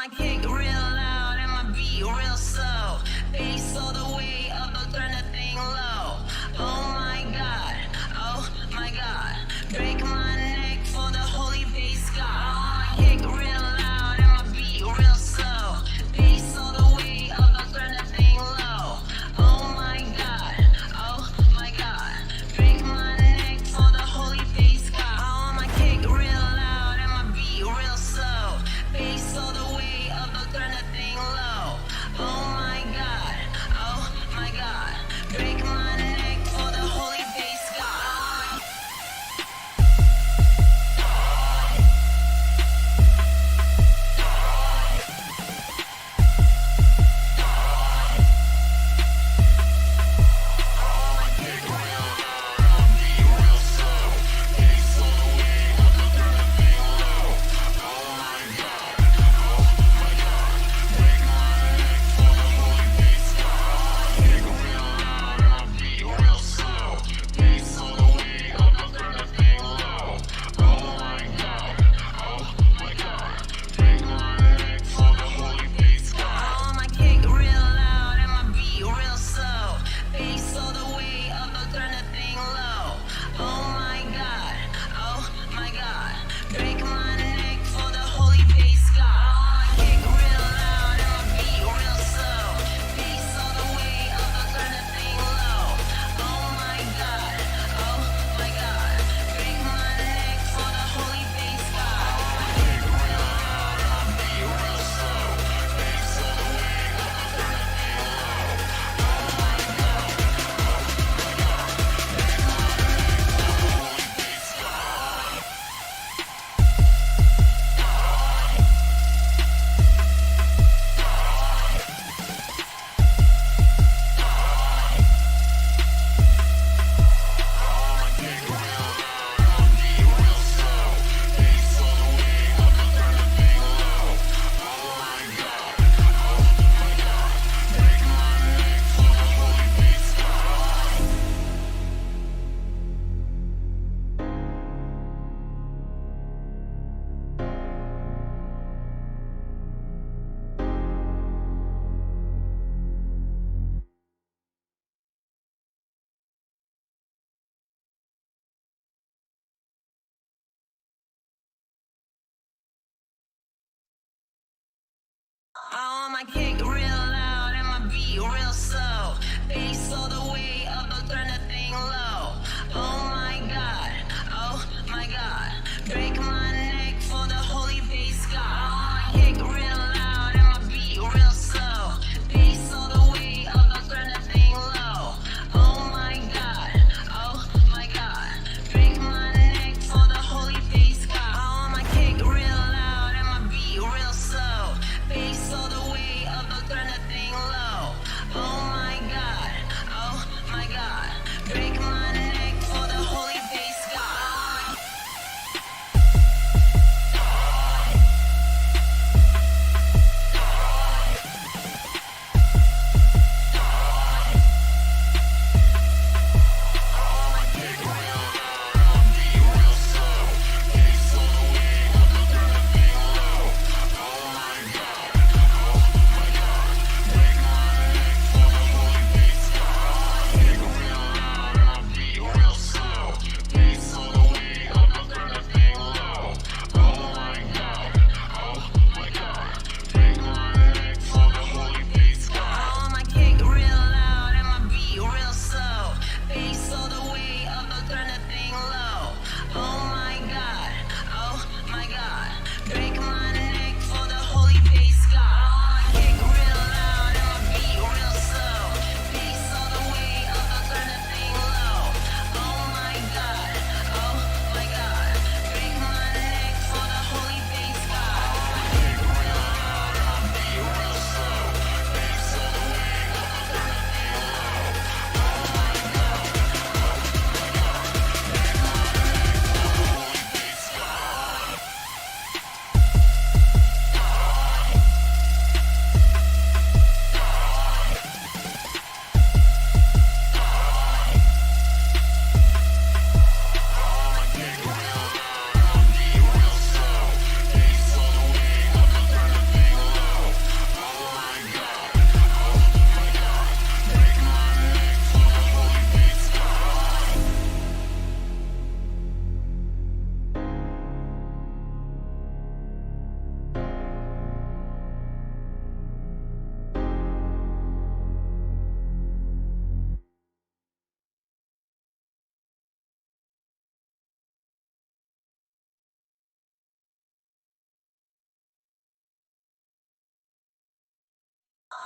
my kick real loud and my beat real slow. Bass all the way up, don't turn the thing low. Oh my god, break my neck for the holy bass god. Oh, my kick real loud and my beat real slow. Bass all the way up, don't turn the thing low. Oh my god, break my neck for the holy bass god. Oh, my kick real loud and my beat real slow. Bass all the way up,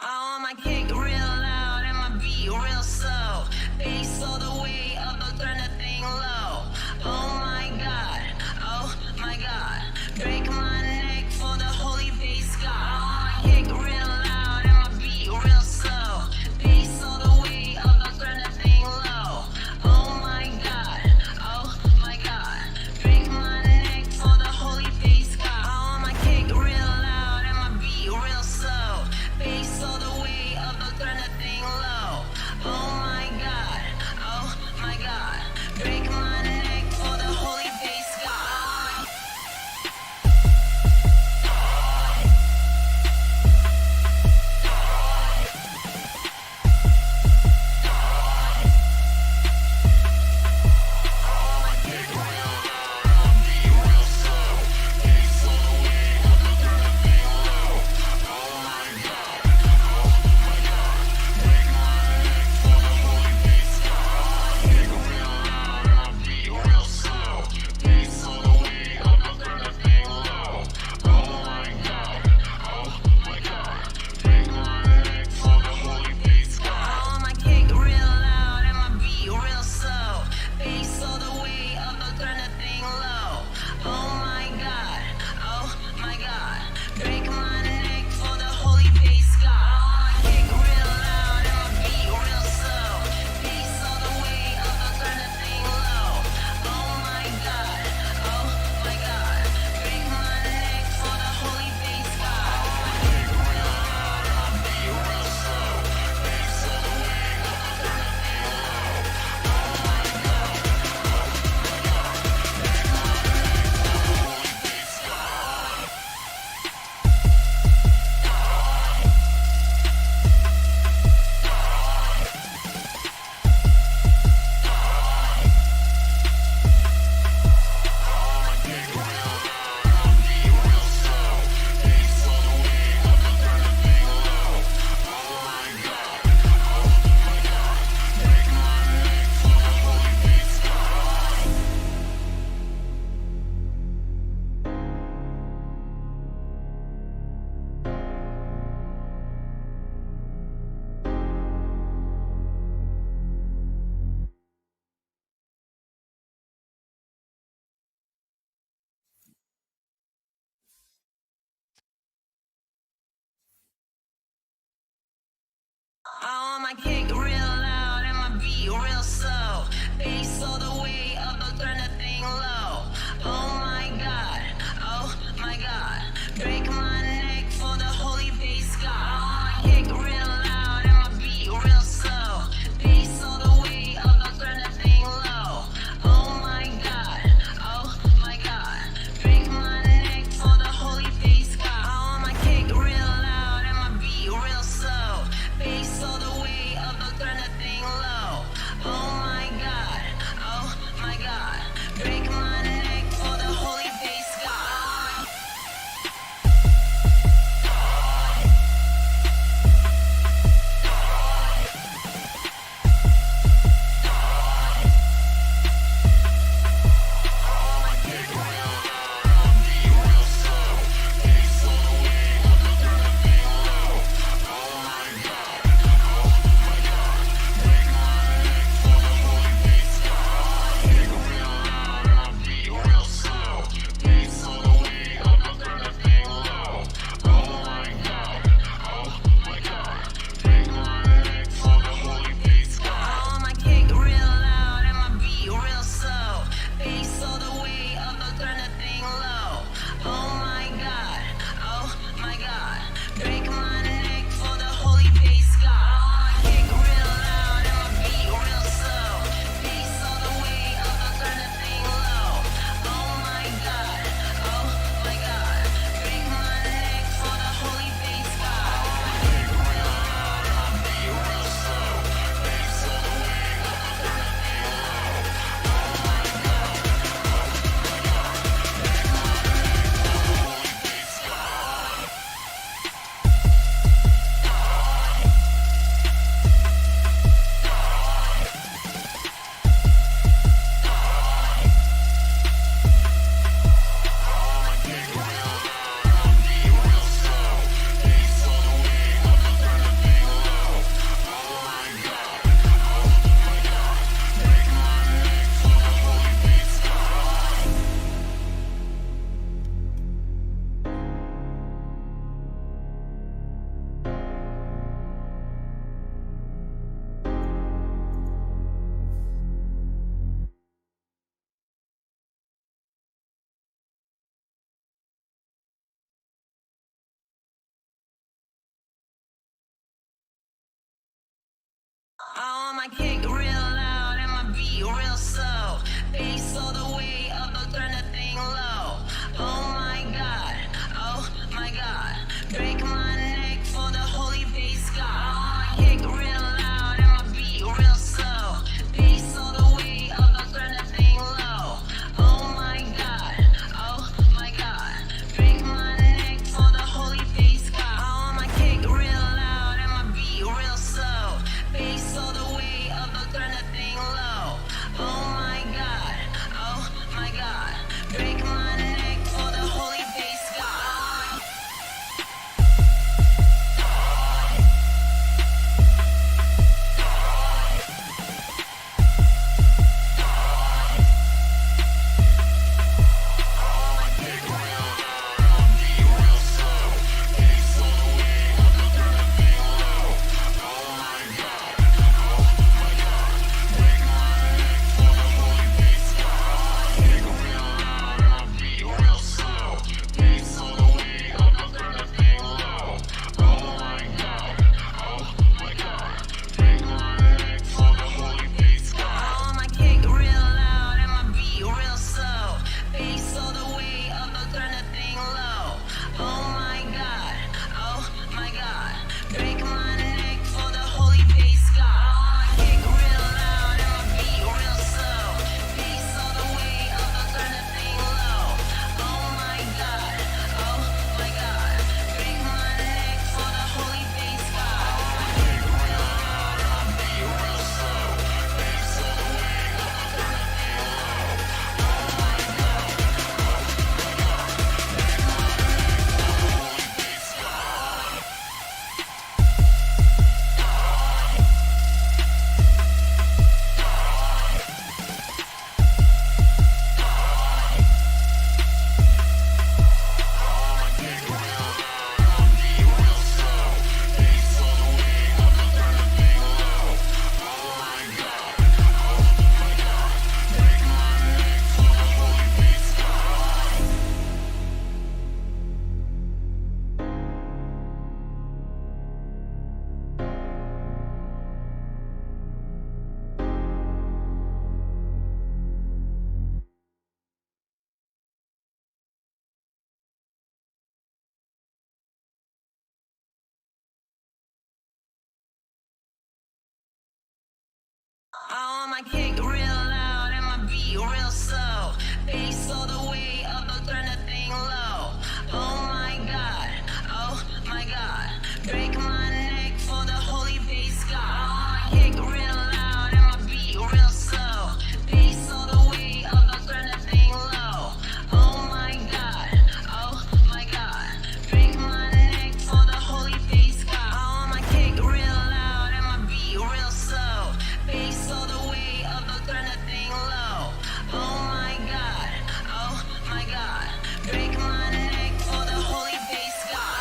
I want my kick real loud and my beat real slow. Bass all the way up, I'll turn the thing low. Oh my god, oh my god. Break my neck for the holy bass god. I want my kick real loud and my beat real slow. Bass all the way up, I'll turn the thing low. Oh my god, oh my god. Break my neck for the holy bass god. I want my kick real loud and my beat real slow. Bass all the break my neck for the holy bass god. I kick real loud and my beat real slow. Bass all the way up, I'll turn the thing low. Oh my god, break my neck for the holy bass god. Oh, my kick real loud and my beat real slow. Bass all the way up, I'll turn the thing low. Oh my god, break my neck for the holy bass god.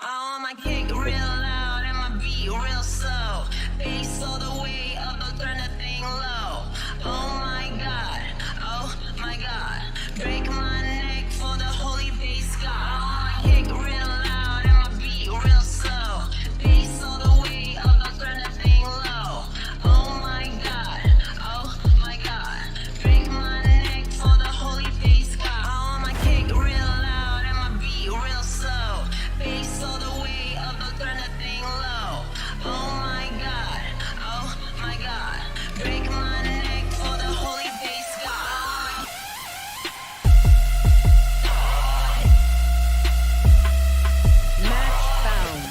Oh, my kick real loud and my beat real slow. Bass all the way up, I'll turn the thing low. Oh my god, break my neck for the holy bass god. Oh, my kick real loud and my beat real slow. Bass all the way up, I'll turn the thing low. Oh my god, break my neck for the holy bass god. Oh, my kick real loud and my beat real slow. Bass all the way up, I'll turn the thing low. Oh my god, break my neck for the holy bass god. Match found.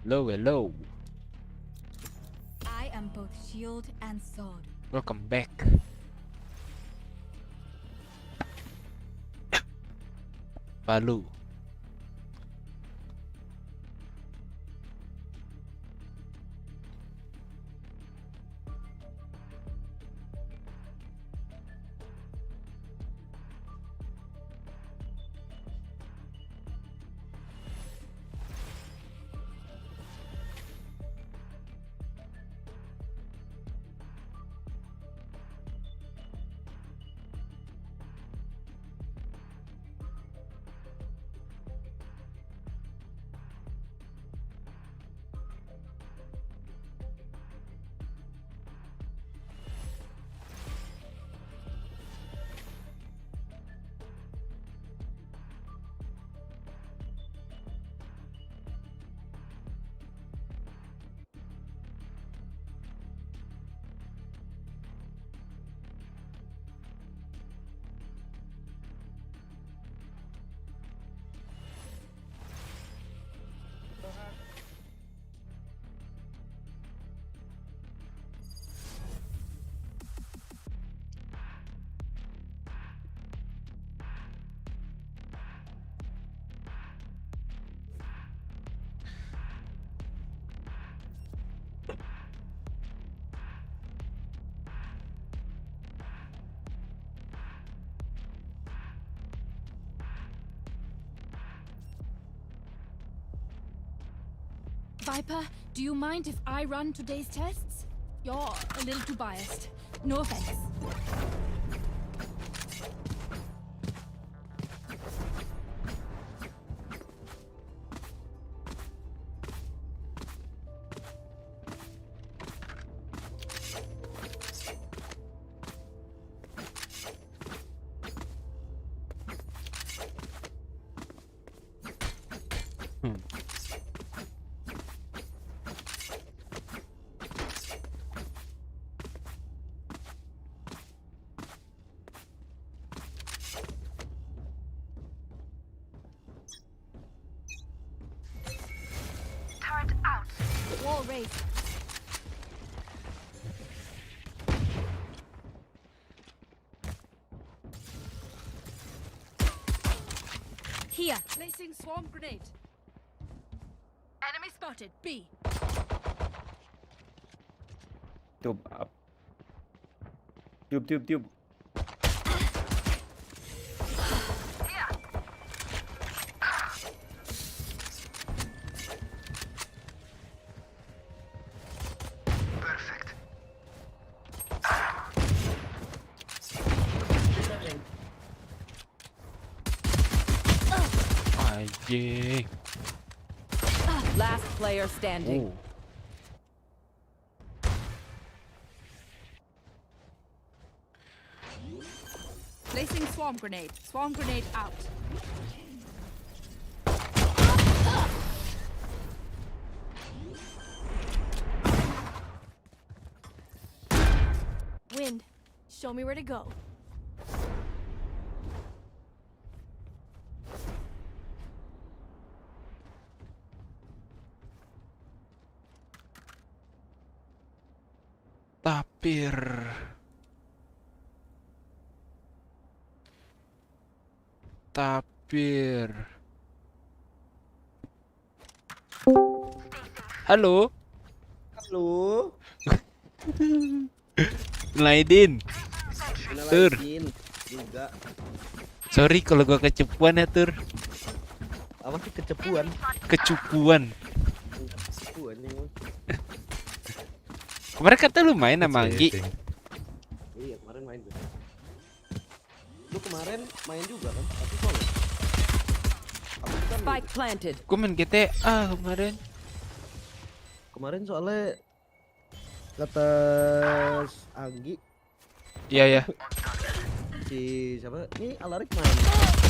Hello, hello. I am both shield and sword. Welcome back. Palu. Viper, do you mind if I run today's tests? You're a little too biased. No offense. Wall raised. Here. Placing swarm grenade. Enemy spotted. B. Tube up. Tube. Anjing. Last player standing. Placing swarm grenade. Swarm grenade out. Wind, show me where to go. Tapir. Halo. Laidin. Tur. Juga. Sorry kalau gua kecepuan ya, Tur. Apa sih kecepuan? Kecupuan. Kecepuan nih. Kemarin kata lu main sama Anggi. Iya, kemarin main gue. Lu kemarin main juga kan? Tapi solo. Aku kan Spike planted. Gua main GTA kemarin. kemarin soalnya kata Anggi Iya ya. si siapa? Ini Alarik main.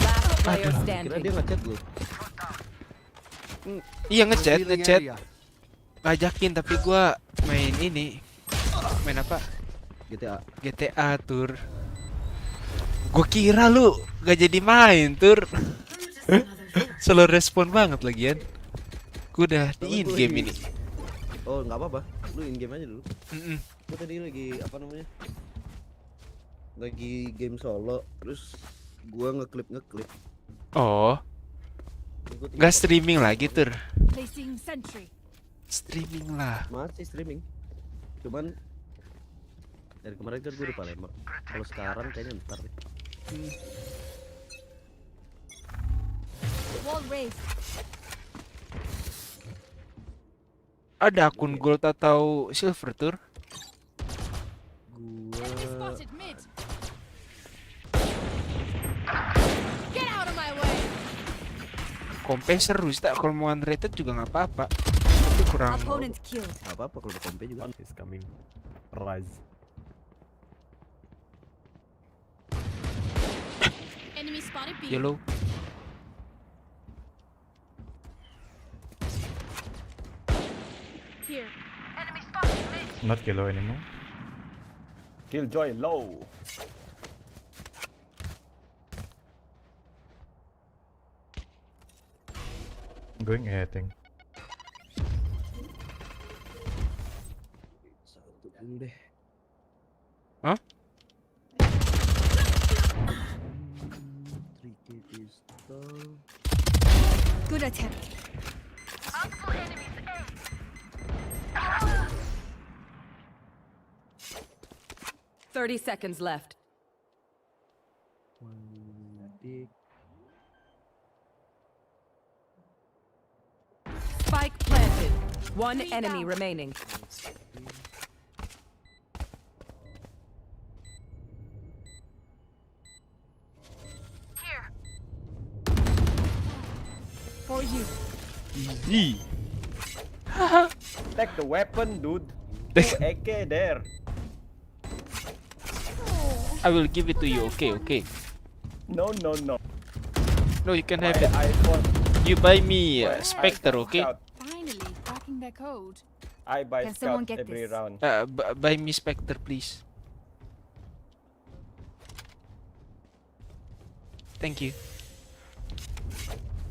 Last player Kira standing. dia ngechat lu. Iya ngechat. Ngajakin tapi gua main ini. Main apa? GTA Tur. Gua kira lu gak jadi main Tur. Slow respon banget lagian. Gua udah di in game ini. Oh nggak apa-apa, lu in game aja dulu. Gua tadi lagi apa namanya? Lagi game solo, terus gua ngeklip. Oh, Gua tinggal gak streaming lagi Tur. Placing sentry. Streaming lah. masih streaming. Cuman dari kemarin kan gue di Palembang. Kalau sekarang kayaknya ntar deh. Wall raised. Ada akun gold atau silver Tur? Enemy Gua spotted mid. Get out of my way. Kompe seru sih, tak? Kalau mau unrated juga nggak apa-apa. Tapi kurang. Opponent killed. nggak apa-apa kalau udah kompe juga. Is coming. Rise. Enemy spotted B. Yellow. Here. Not yellow anymore. Killjoy low. Going A, I think. Satu dulu deh. Hah? Tricky pistol. Good attempt. 30 seconds left. Dick. Spike planted. One enemy remaining. For you. Easy. Take the weapon, dude. Take- AK there. I will give it to you. Okay, okay. No, no, no. No, you can My have it. iPhone. You buy me my Spectre, iPhone okay? Scout. Finally, cracking their code. I buy Can someone Scout get every this? round. Buy me Spectre, please. Thank you.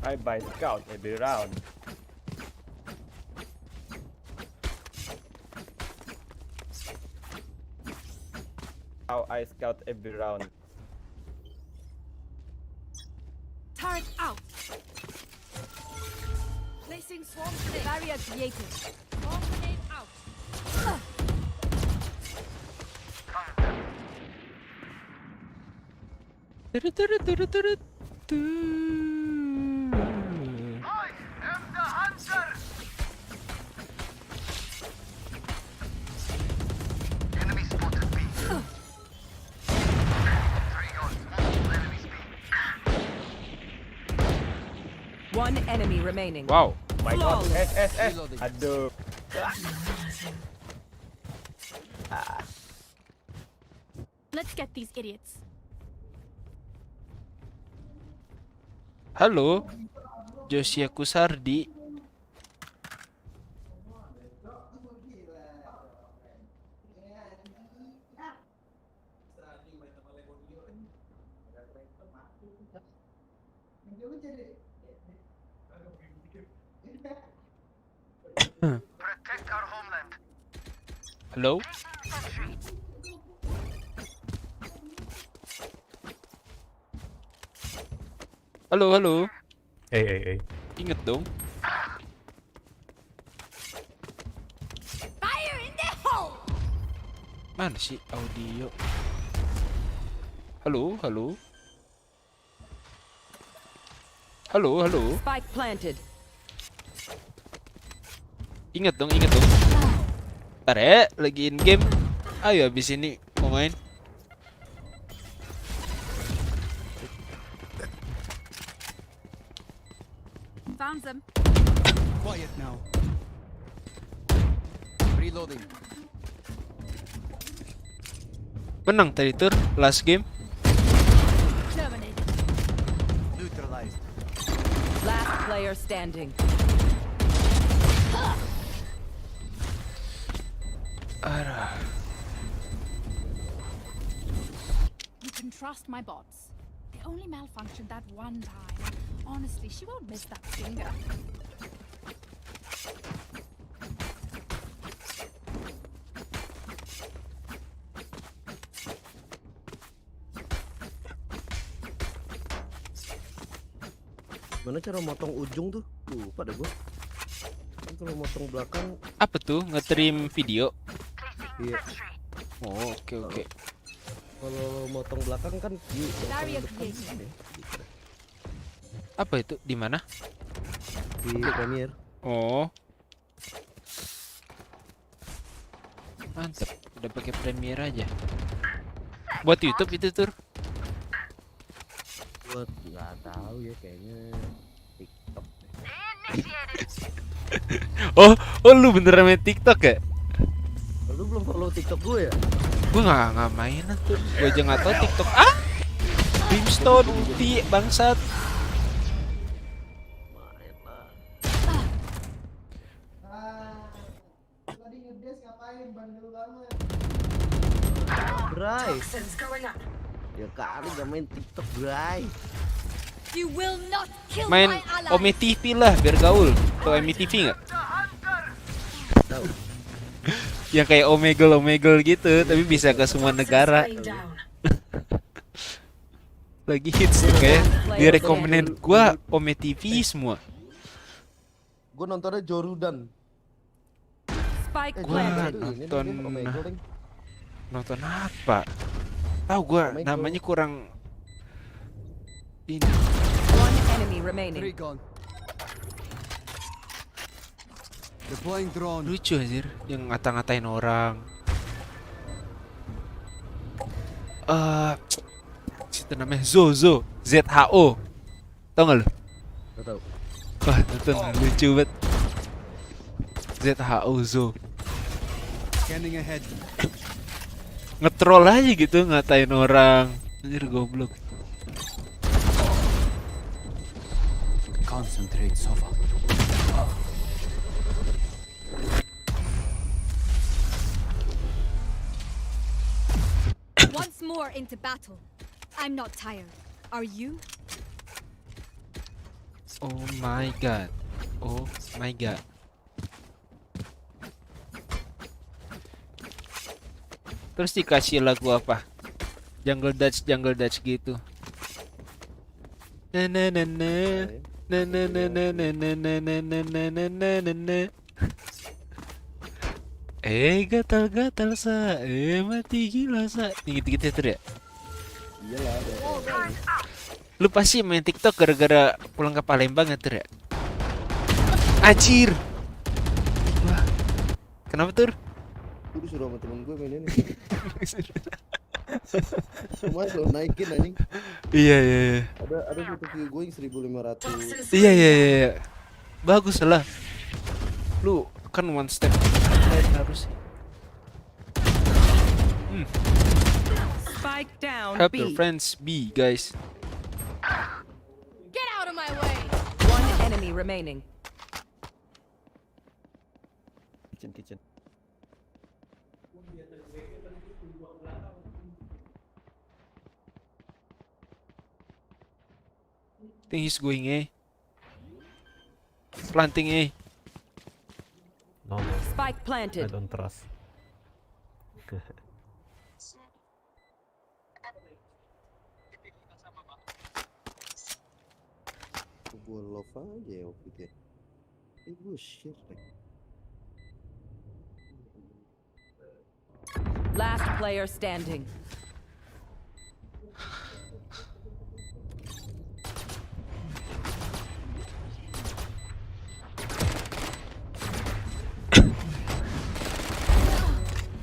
I buy Scout every round. How I scout every round. Turret out. Placing swarm grenade. Barrier created. Swarm grenade out. One enemy remaining. Wow. My god, Flawless. S. Aduh. Let's get these idiots. Halo, Josia Kusardi. Halo. Halo, halo. Hey. Ingat dong. Fire in the hole! Mana sih audio? Halo, halo. Halo, halo. Spike planted. Ingat dong, ingat dong. Ntar ya, lagi in game. Ayo habis ini mau main. Found them. Quiet now. Reloading. Menang tadi tur, last game. Terminated. Neutralized. Last player standing. You can trust my bots. They only malfunctioned that one time. Honestly, she won't miss that finger. Gimana cara motong ujung tuh? Lupa deh gua. Kan kalau motong belakang, Apa tuh? Nge-trim video? iya. Oh, oke. Kalau motong belakang kan view, Barrier motong depan created. ya, gitu deh. Apa itu? Di mana? Di Premiere. Oh. Mantep, udah pakai Premiere aja. Buat YouTube itu tur. Buat nggak tahu ya, kayaknya TikTok deh. Oh, lu beneran main TikTok ya? Lu belum follow TikTok gue ya? Gue nggak main tuh. Gue aja nggak tahu TikTok. Ah, Brimstone ulti bangsat. Main lah. Bray, ya kali gak main TikTok, Bray. You will not kill Main my ally. Ome TV lah biar gaul. Tau Ome TV nggak? Tahu. Yang kayak Omegle gitu, tapi bisa ke semua negara. Lagi hits tuh kayak di rekomenin gua Ome TV semua. Gue nontonnya Jorudan. Spike Gua planted. nonton apa? Tahu gua Omegle. namanya kurang ini. One enemy remaining. Three gone. Deploying drone. Lucu anjir, yang ngata-ngatain orang. Situ namanya Zozo, ZHO. Tau gak lu? Gak tau. Wah, nonton lucu banget. ZHO Zo. Scanning ahead. Ngetrol aja gitu, ngatain orang. Anjir goblok. Concentrate, Sova. Once more into battle. I'm not tired. Are you? Oh my god. Oh my god. Terus dikasih lagu apa? Jungle Dutch gitu. Na na na na na na na na na na na na na na na na na. Gatal-gatal sa, mati gila sa. Gitu-gitu itu ya. Iyalah, ada. Lu pasti main TikTok gara-gara pulang ke Palembang ya, Tur ya? Anjir. Wah. Kenapa, Tur? Gue disuruh sama temen gue main ini. Cuma lo naikin anjing. Iya. Ada foto view gue yang 1.500. Iya. Bagus lah. Lu kan one step ahead harus. Spike down Help B. your friends B, guys. Get out of my way! One enemy remaining. Kitchen. Think he's going A. Planting A. No, Spike I planted. don't trust. Gue love aja ya waktu itu ya. Gue shit like. Last player standing.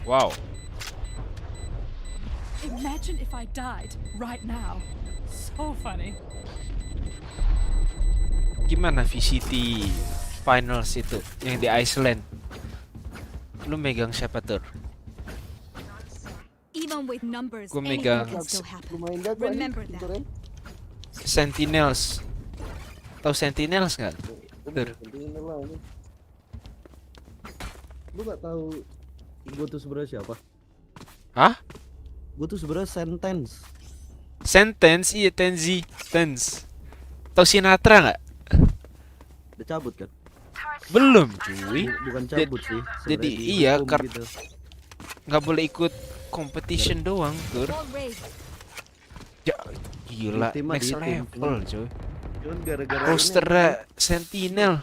Wow. Imagine if I died right now. So funny. Gimana VCT finals itu yang di Iceland? Lu megang siapa, Tur? Even with numbers, Gua anything megang can still happen. Lumayan jago Remember anjing, that. pinturen. Sentinels. Tahu Sentinels nggak? Tur. Pentingin lah ini. Lu gak tahu gue tuh sebenarnya siapa? Hah? Gue tuh sebenarnya sentence. Sentence, iya Tenzi. Tense. Tahu Sinatra nggak? Udah cabut kan? Belum, cuy. Bukan cabut sih. jadi sebenarnya iya, dihukum gitu. Nggak boleh ikut competition doang, Tur. All raised. Ya, gila, Ultima next dihitung, level, cuy. Cuman gara-gara Roster Sentinel.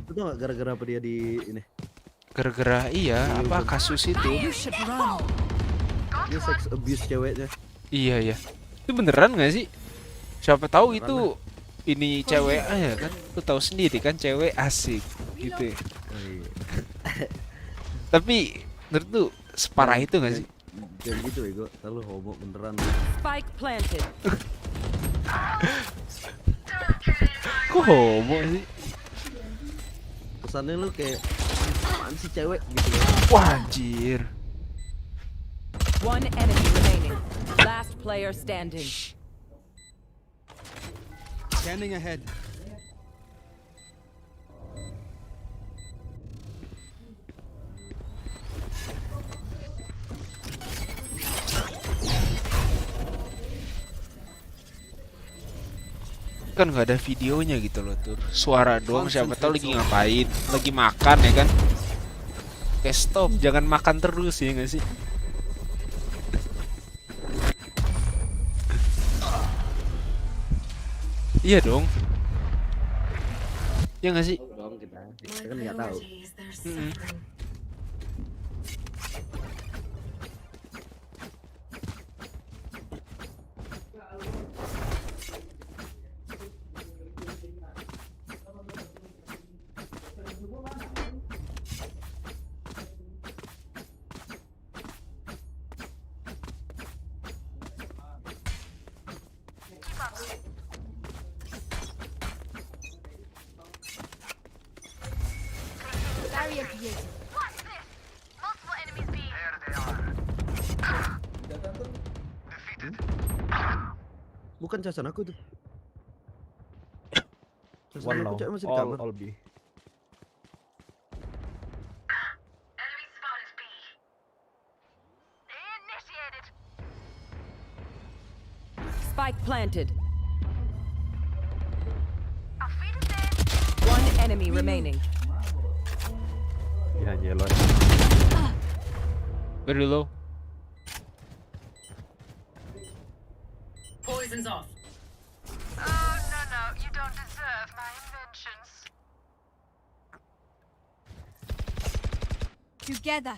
Itu gak gara-gara apa dia di ini? Gara-gara iya, apa kasus itu? You should run. Dia sex abuse ceweknya. Iya. Itu beneran nggak sih? Siapa tahu itu ini cewek aja kan? Lu tahu sendiri kan cewek asik gitu ya. Oh, iya. Tapi menurut tuh separah itu nggak sih? Jangan gitu ya, gue terlalu homo beneran. Spike planted. Kok homo sih? Kesannya lu kayak apaan sih cewek gitu ya. Wah anjir. One enemy remaining. Last player standing. Scanning ahead. Kan nggak ada videonya gitu loh, Tur. Suara doang, siapa tahu lagi ngapain, lagi makan ya kan? Oke, stop, jangan makan terus ya nggak sih? Iya dong. Ya nggak sih? Dong kita kan nggak tahu. Barrier created. Bukan casan aku tuh. Casan One aku long. cek masih di kamar. All B. Spike planted. One enemy remaining. Behind yellow. Very low. Poison's off. Together,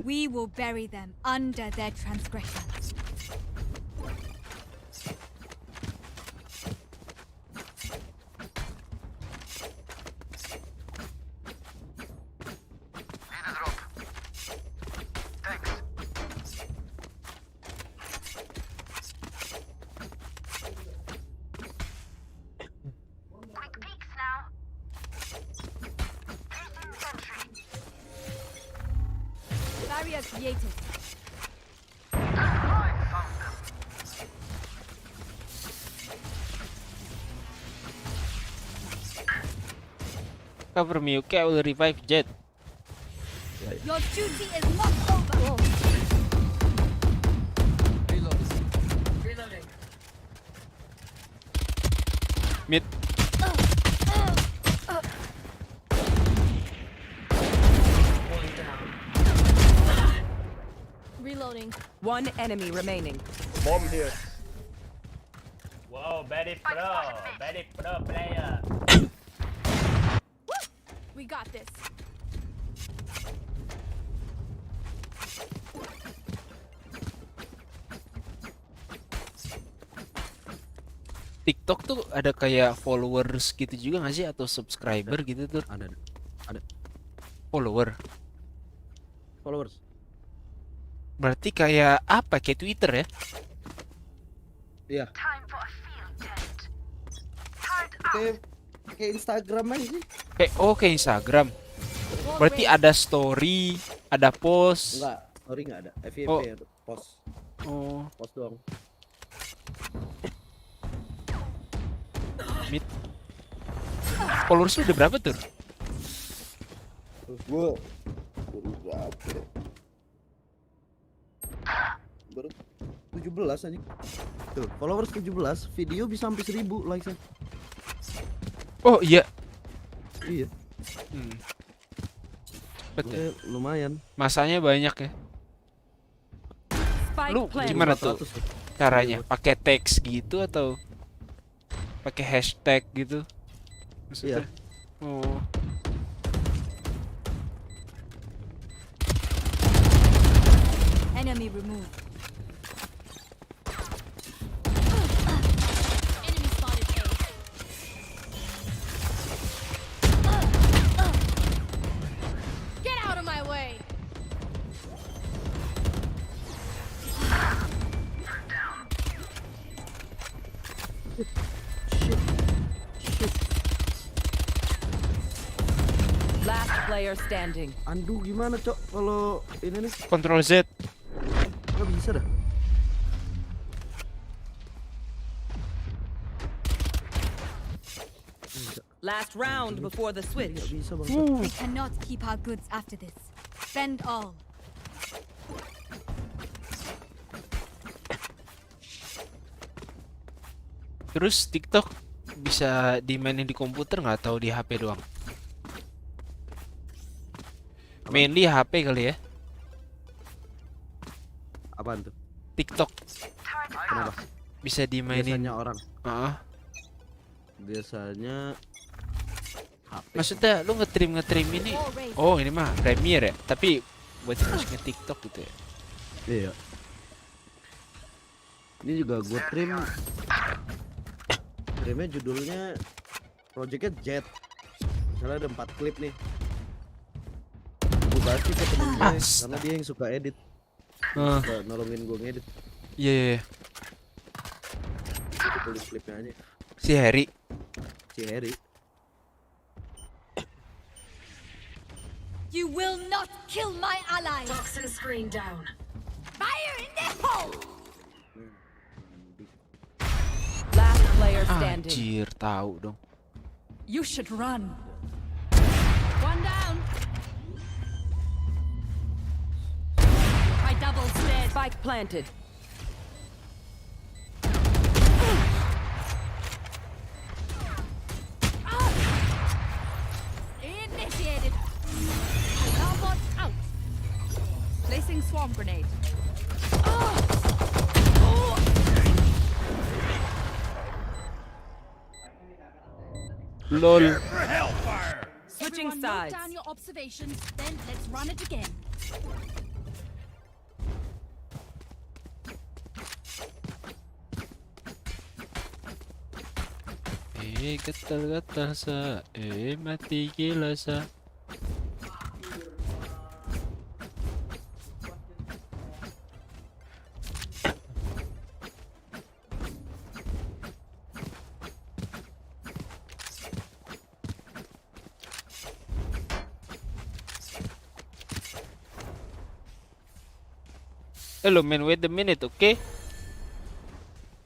we will bury them under their transgressions. Barrier created. Cover me, okay? I will revive Jet. Your duty is not over. Reloading. Mid. One down. Reloading. One enemy remaining. Bomb here. Wow, very pro player. We got this. TikTok tuh ada kayak followers gitu juga nggak sih atau subscriber gitu tuh? Ada. Follower. Followers. Berarti kayak apa? Kayak Twitter ya? Iya. Kayak Instagram aja sih. Kayak Instagram. Berarti ada story, ada post. Enggak, story enggak ada. FYP Oh. ya, post. Oh, Post doang. mid. Followers lu udah berapa tuh? Terus gua berapa ya? Baru 17 aja. Tuh, followers 17, video bisa sampai 1000 likes-nya. Oh iya. Iya, Betul. lumayan. Masanya banyak ya. Spike Lu planted. gimana tuh 400 tuh. caranya? Pakai teks gitu atau pakai hashtag gitu? Maksudnya? Oh. Enemy removed. Enemy spotted A. Get out of my way. Last player standing. Aduh, gimana, Cok? Kalau ini nih Control Z. nggak bisa dah. Last round before the switch. Nggak bisa, Bang. We cannot keep our goods after this. Spend all. Terus TikTok bisa dimainin di komputer nggak atau di HP doang? Mainly HP kali ya? Apaan tuh? TikTok Kenapa? bisa dimainin. Biasanya orang. Heeh. Biasanya HP. Maksudnya lu nge-trim ini? Oh, ini mah Premiere ya. Tapi buat dimasukin TikTok gitu ya. Iya. Ini juga gue trimnya judulnya projectnya Jet. Misalnya ada 4 klip nih. Gue kasih ke temen gue karena dia yang suka edit. Suka nolongin gue ngedit. Iya, iya, iya. tulis klipnya aja. Si Harry. Si Harry. You will not kill my allies. Toxin screen down. Fire in the hole. Last player standing. Anjir, tahu dong. You should run. One down. My double's dead. Spike planted. Initiated. Alarm bot out. Placing swarm grenade. LOL. Switching Everyone note sides. down your observations, then let's run it again. Gatal-gatal sa, mati gila sa. Hello man, wait a minute, okay?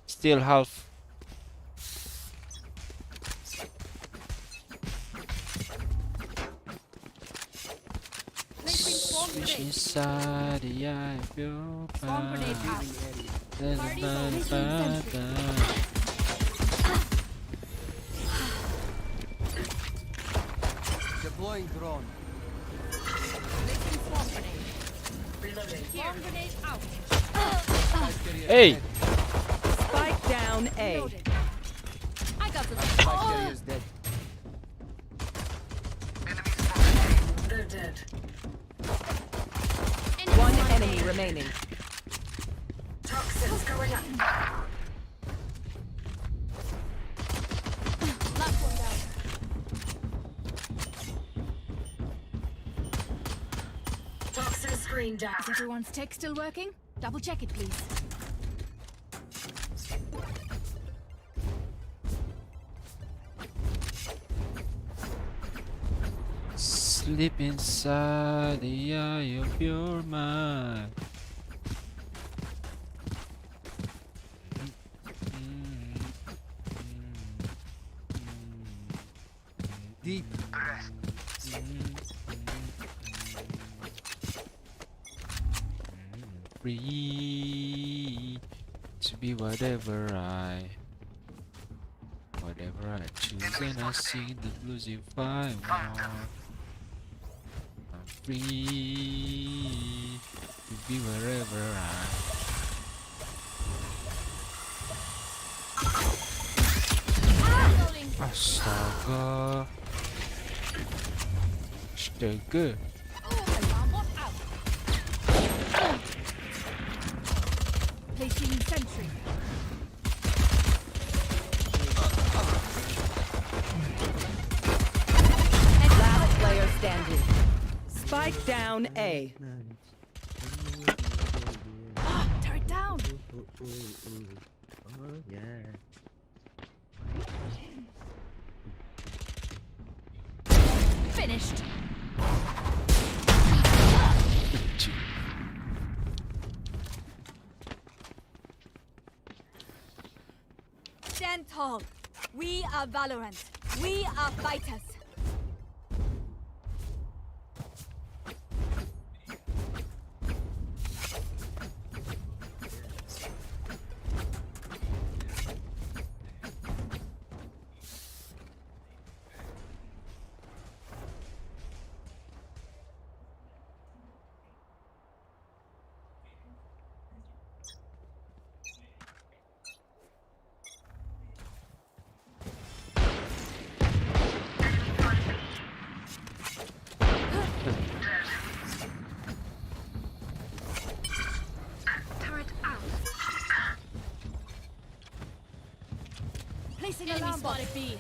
Still half. Placing swarm Wish grenade. inside the eye of your Swarm grenade out. There's Party a zone is Deploying drone. Placing swarm grenade. Swarm grenade out. Carrier Hey! dead. Spike down A. Loaded. I got this. Spike carrier's dead. They're dead. One enemy remaining. Toxins going up. Last one down. Toxin screen down. Is everyone's tech still working? Double check it, please. Sleep inside the eye of your mind. Deep. Free to be whatever I choose, and I sing the blues if I want. I'm free to be wherever I. Reloading. Astaga. Astaga. Alarm bot out. Placing sentry. Last player standing. Spike down A. Turret down. Oh yeah. Finished. Stand tall. We are Valorant. We are fighters. Placing alarm bot at B.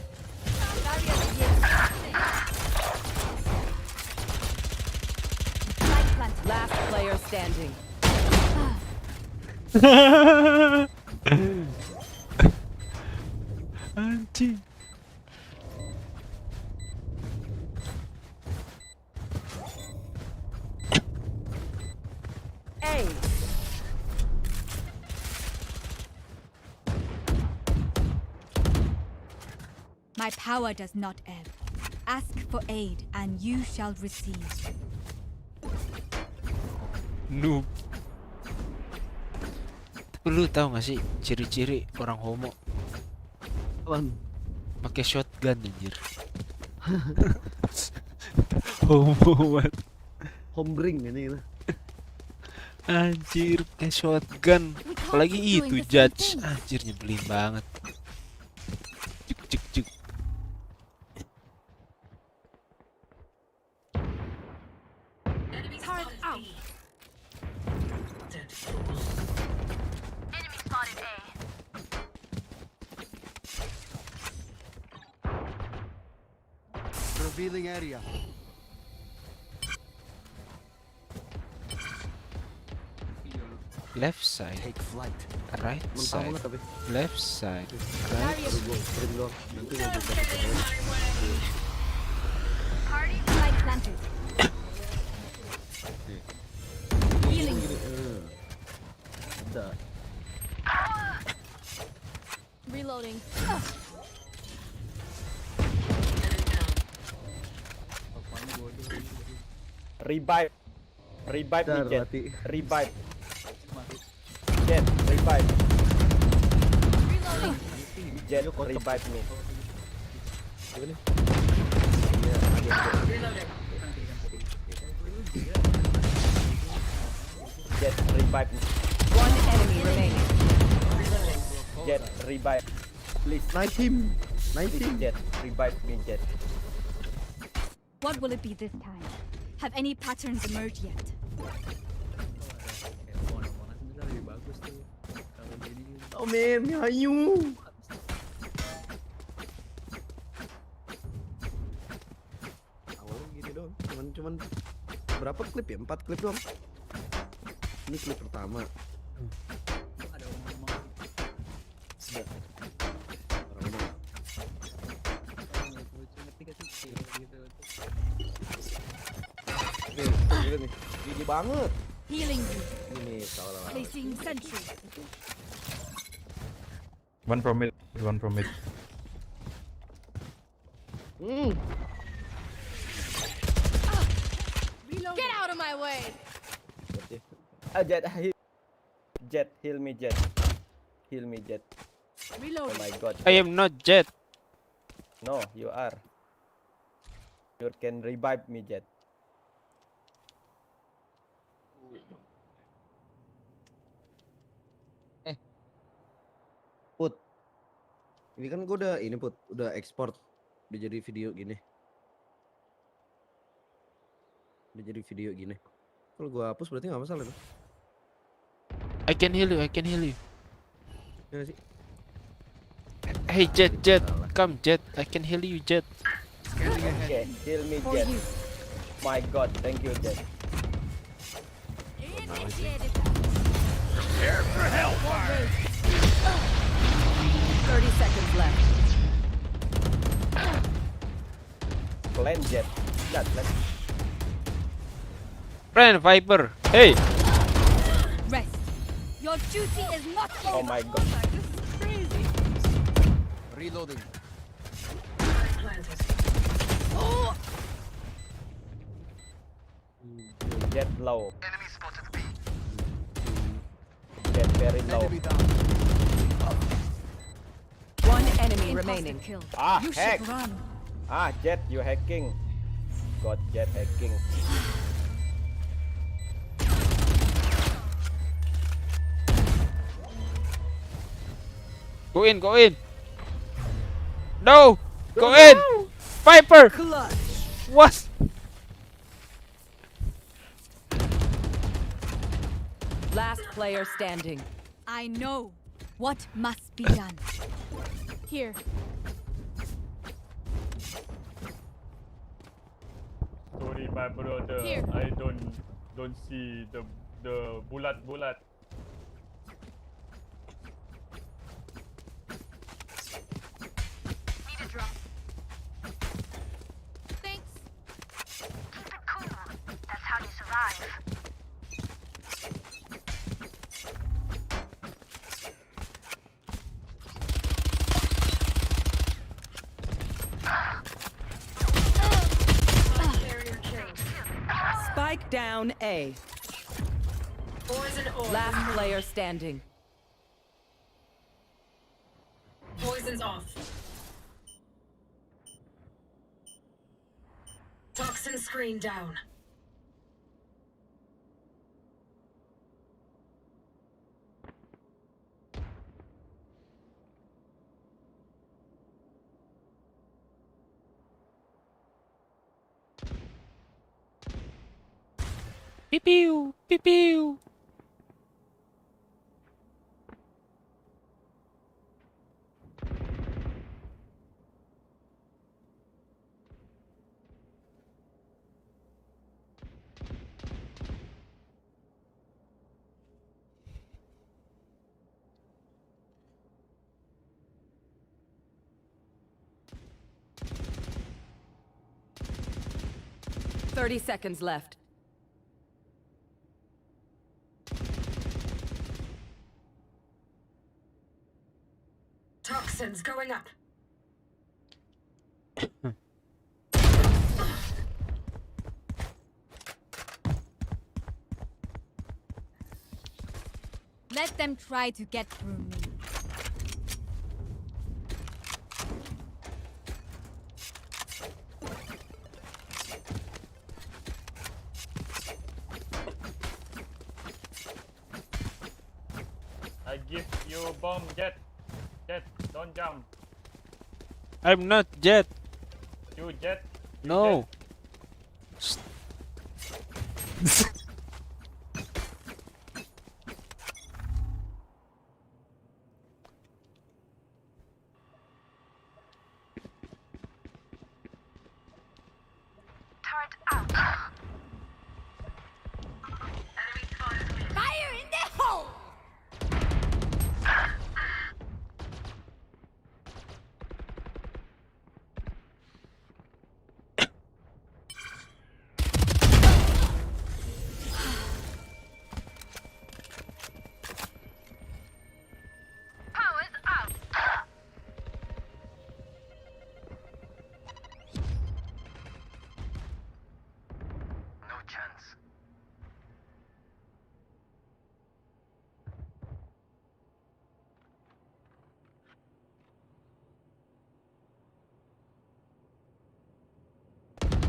Light plant. Last player standing. Anjing. A. My power does not ebb. Ask for aid, and you shall receive. Noob. Tapi lu tahu gak sih ciri-ciri orang homo? Apaan? Pakai shotgun anjir. Homo banget. Homebring ini lah. Anjir, pakai shotgun. Apalagi itu judge. Anjir, nyebelin banget. Cuk cuk cuk. Turret out. Revealing area. Left side, Take flight. right Mentah side, banget tapi. left side, right. Baru gua sprint doang. Nanti gua bisa ketemu. Light planted. Healing. Ada. Reloading. Revive. Revive me, Dar, Jet. mati. Revive. Jet, revive. Reloading. Jet, revive me. Coba nih. Jet, revive me. One enemy remaining. Jet, revive. Please, Nice him. Nice please, him. Jet, revive me, Jet. What will it be this time? Have any patterns emerged yet? Oh man, ayo. Awalnya gini doang. Cuman berapa klip ya? 4 klip doang. Ini klip pertama. Orang-orang. Nih, lihat nih. Gigi banget. Healing you. Ini salah. Placing sentry. One from mid, one from mid. Reloading. Get out of my way. Jet, Jet, heal me, Jet. Heal me, Jet. Oh Reloading. my God. I am not Jet. No, you are. You can revive me, Jet. Put. Ini kan gue udah ini Put, udah ekspor. Udah jadi video gini. Udah jadi video gini. Kalau gue hapus berarti nggak masalah dong. I can heal you, I can heal you. Ya nggak sih? Hey Jet, Jet, come Jet, I can heal you Jet. Okay, heal me, For Jet. you. My God, thank you, Jet. Initiated. 30 seconds left. Plan, Jet. Jet, let's Friend Viper, hey. Rest. Your duty is not Oh over. my God. This is crazy. Reloading. Jet low. Jet very low. Enemy down. One enemy Imposter remaining. kill. Ah, You hack. should run. Ah, Jet, you hacking. God, Jet hacking. Go in, go in. No, go in. Viper. Clutch. What? Last player standing. I know what must be done. Here. Sorry, my brother. Here. I don't see the bulat. Spike down A. Poison orb. Last player standing. Poison's off. Toxin screen down. Pipiu, pipiu. Thirty seconds left. Toxins going up. Let them try to get through me. I give you bomb, Jet. Jet, don't jump. I'm not Jet. You Jet. You No. Fire in the hole!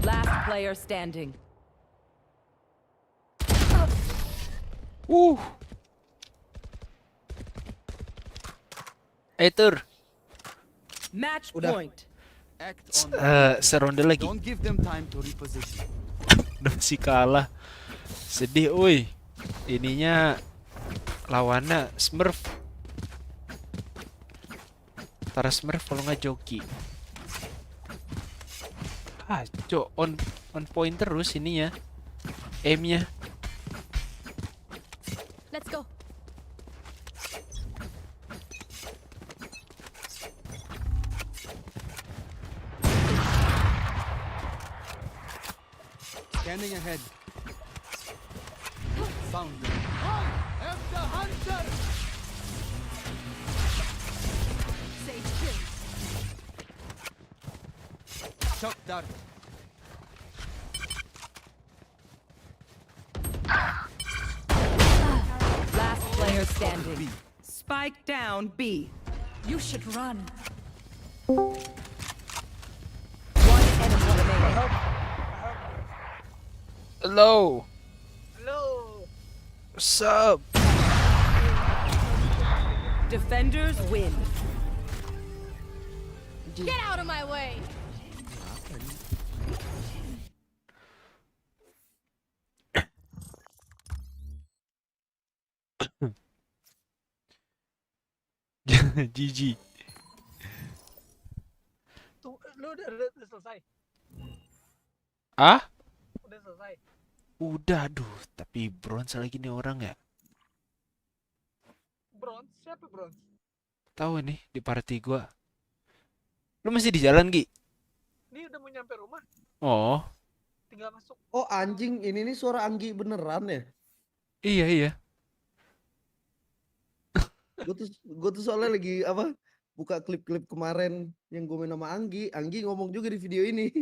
Last player standing. Tur. Match Udah. point. Act on that. Seronde lagi. Don't give them time to reposition. Udah masih kalah. Sedih, uy. Ininya lawannya Smurf. Tara Smurf kalau nggak joki. Cok, on point terus ininya. Aimnya. Let's go. Scanning ahead. Found them. F the hunter! Sage kill. Shock dart. Last player standing. Spike down B. You should run. One enemy remaining. Hello. What's up? Defenders win. Get out of my way! GG. Lu udah selesai. Ah? Udah selesai. Udah, aduh. Tapi bronze lagi nih orang ya. Bronze? Siapa bronze? Tahu nih di party gua. Lu masih di jalan, Gi? Ini udah mau nyampe rumah. Oh, Tinggal masuk. Oh anjing, ini nih suara Anggi beneran ya? iya iya. Gue tuh soalnya lagi apa? Buka klip-klip kemarin yang gue main sama Anggi. Anggi ngomong juga di video ini.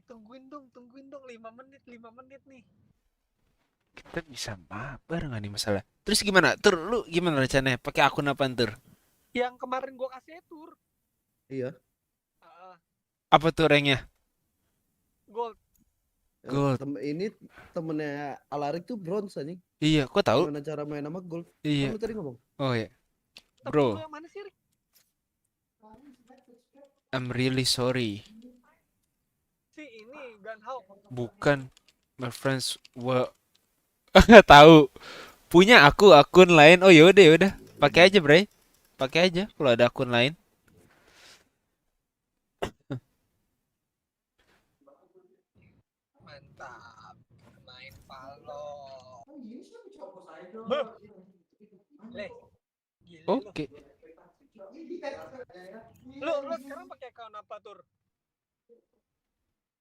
tungguin dong 5 menit nih. Kita bisa mabar nggak nih masalah? Terus gimana? Tur, lu gimana rencananya? Pakai akun apaan, Tur? Yang kemarin gua kasih tur. Iya. Apa tuh ranknya? Gold. Gold. Ini temennya Alarik tuh bronze anjing. Iya, kok tahu? Gimana cara main sama gold? Iya. Kan lu tadi ngomong. Oh ya. Temen Bro, lu yang mana sih, Rik? I'm really sorry. Si ini Gunhow. Bukan. My friends were tahu. Punya aku akun lain. Oh yaudah. Pakai aja, Bray. Pakai aja kalau ada akun lain. Mantap. Main palo. Le. Gila lu. Oke. Lu sekarang pakai account apa, Tur?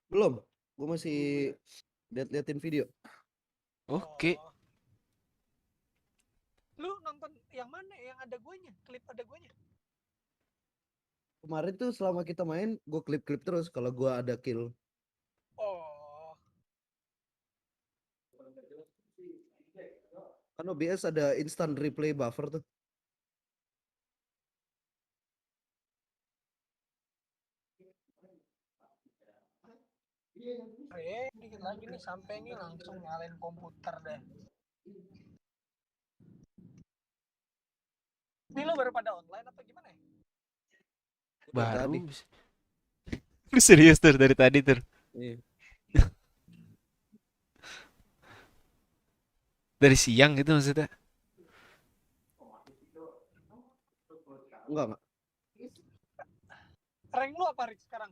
Belum. Gue masih liatin video. Oke. Oh. Lu nonton yang mana? Yang ada guanya? Klip ada guanya? Kemarin tuh selama kita main, gue klip-klip terus kalau gue ada kill. Oh. Kan OBS ada instant replay buffer tuh. Dikit lagi nih sampai nih langsung nyalain komputer deh. Ini lo baru pada online atau gimana ya? Baru. Tadi. Lu serius, Tur, dari tadi, Tur? Iya. Dari siang gitu maksudnya? Enggak. Rank lu apa, Rik, sekarang?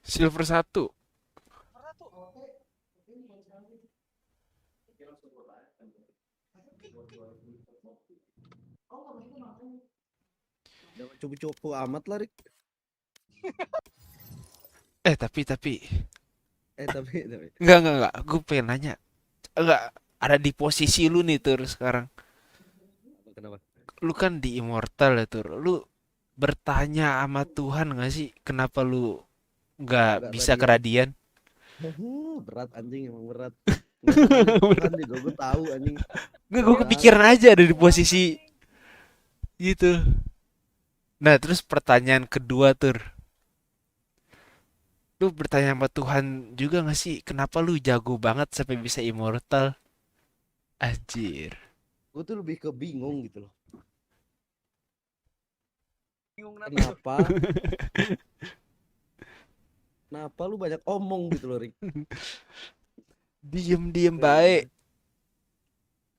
Silver 1. Pernah tuh. Jangan cupu-cupu amat lah, Rik. Tapi. Tapi. Enggak. Gue pengen nanya. Enggak, ada di posisi lu nih, Tur, sekarang. Kenapa? Lu kan di Immortal ya, Tur. Lu bertanya sama Tuhan gak sih? Kenapa lu nggak bisa keradian? Berat anjing, emang berat. Kan juga gue tahu anjing. Gue kepikiran aja ada di posisi gitu. Nah, terus pertanyaan kedua, Tur. Lu bertanya sama Tuhan juga gak sih? Kenapa lu jago banget sampai bisa Immortal? Anjir. Gue tuh lebih ke bingung gitu loh. Bingung Kenapa? Kenapa lu banyak omong gitu loh, Rik? Diem baik.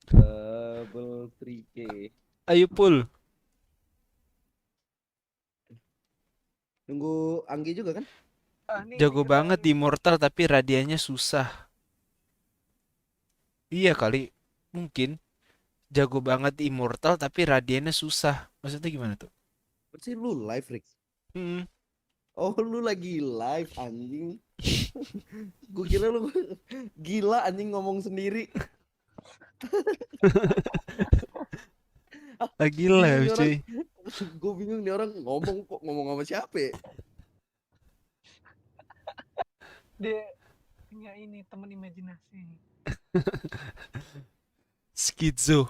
Double 3K. Ayo, Pul. Nunggu Anggi juga kan? Jago banget di Immortal tapi radianya susah. Iya kali. Mungkin. Jago banget di Immortal tapi radianya susah. Maksudnya gimana tuh? Berarti lu live, Rik? Oh, lu lagi live anjing. Gue kira lu gila anjing ngomong sendiri. Lagi live, cuy. Gue bingung nih orang ngomong sama siapa ya? Dia punya ini teman imajinasi. Skizo.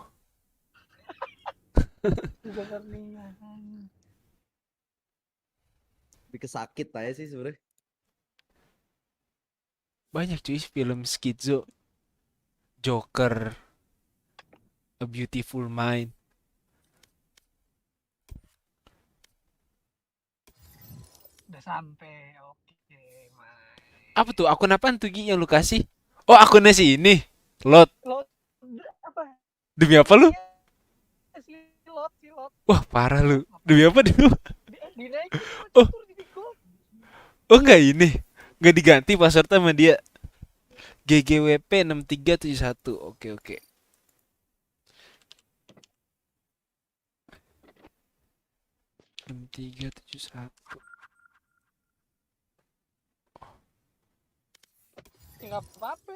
Lebih kesakit aja sih sebenarnya. Banyak cuy film Skizo. Joker. A Beautiful Mind. Udah sampai. Oke, Apa tuh? Akun apaan tuh, Gi, yang lu kasih? Oh, akunnya sih ini. Lot. Lot apa? Demi apa lu? Silot. Wah, parah lu. Demi apa? Dinaikin. Oh. Oh, enggak ini. Enggak diganti passwordnya sama dia. GGWP 6371. Oke. Enam tiga tujuh satu. Nggak apa-apa,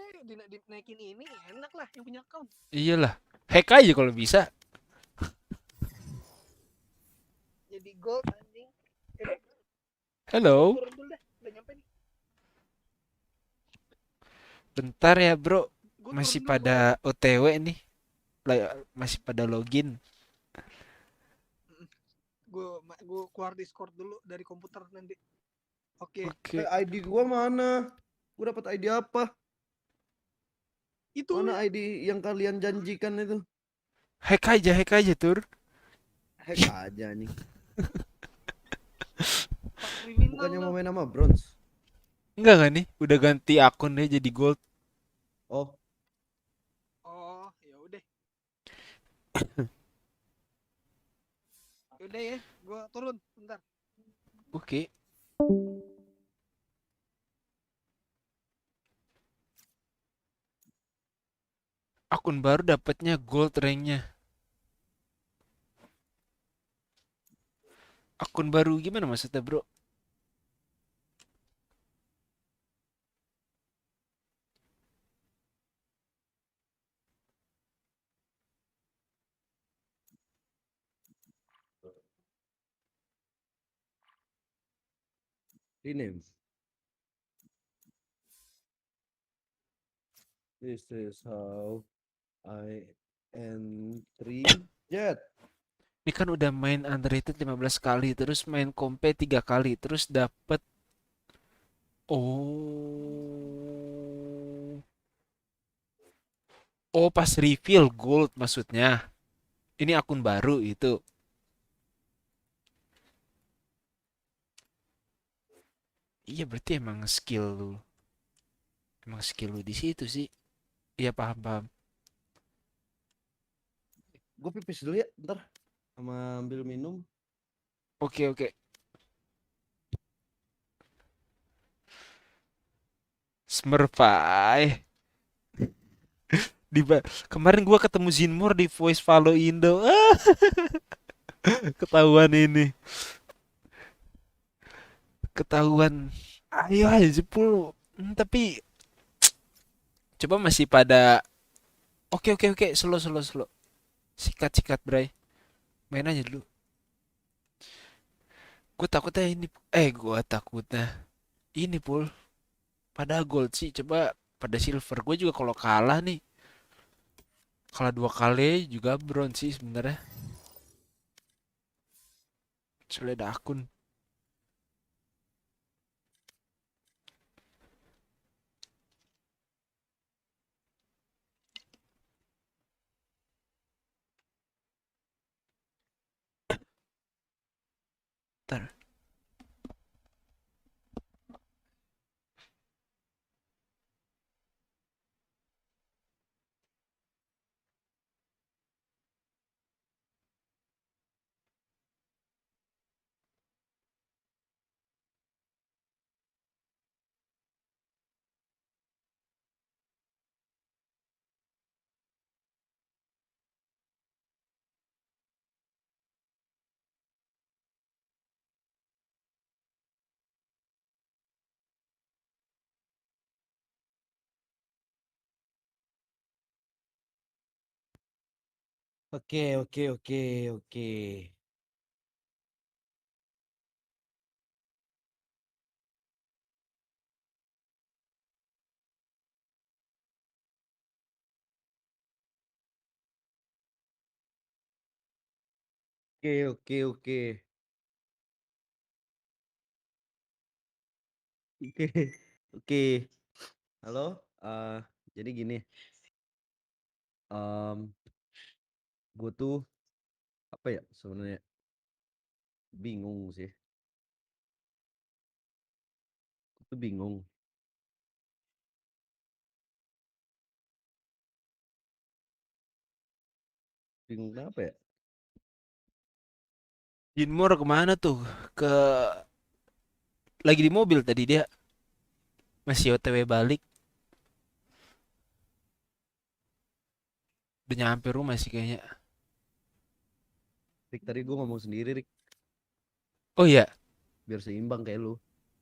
dinaikin ini enak lah yang punya account. Iyalah, hack aja kalau bisa. Jadi gold anjing. Hello. Turun dulu dah, udah nyampe nih. Bentar ya, Bro. Gue Masih turun dulu, pada OTW nih. Masih pada login. gue keluar Discord dulu dari komputer nanti. Oke. Oke. ID gua mana? Gua dapat ID apa? Itu Mana ya, ID yang kalian janjikan itu? Hack aja, Tur. Hack aja nih. Pak kriminal Bukannya lo. mau main sama bronze. Enggak nih? Udah ganti akun deh jadi gold. Oh, Oh, ya udah. Yaudah ya, gue turun bentar. Oke. Akun baru dapatnya gold ranknya. Akun baru gimana maksudnya, Bro? rename. This is how I entry jet. Ini kan udah main underrated 15 kali, terus main kompe 3 kali, terus dapet. Oh. Oh, pas reveal gold maksudnya. Ini akun baru itu. Iya, berarti emang skill lu. Emang skill lu di situ sih. Iya, paham, paham. Gue pipis dulu ya, bentar. Sama ambil minum. Oke, oke. Smurfy. Kemarin gua ketemu Zinmore di Voice Follow Indo. Ketahuan ini. Ketahuan. Ayo aja 10. Tapi coba masih pada. Oke, oke, oke. Slow, slow, slow. Sikat, sikat, Bray. Main aja dulu. Gue takutnya ini. Gue takutnya. Ini, Pul. Pada gold sih. Coba pada silver. Gue juga kalau kalah nih. Kalah 2 kali juga bronze sih sebenarnya. Soalnya ada akun. Ntar. Oke, oke, oke, oke. Oke, oke, oke. Oke, oke. Halo, jadi gini, gue tuh apa ya sebenarnya bingung sih. Gue tuh bingung. Bingung kenapa ya? Jinmore kemana tuh? Ke lagi di mobil tadi dia. Masih OTW balik. Udah nyampe rumah sih kayaknya. Rik, tadi gue ngomong sendiri, Rik, Oh iya. biar seimbang kayak lu.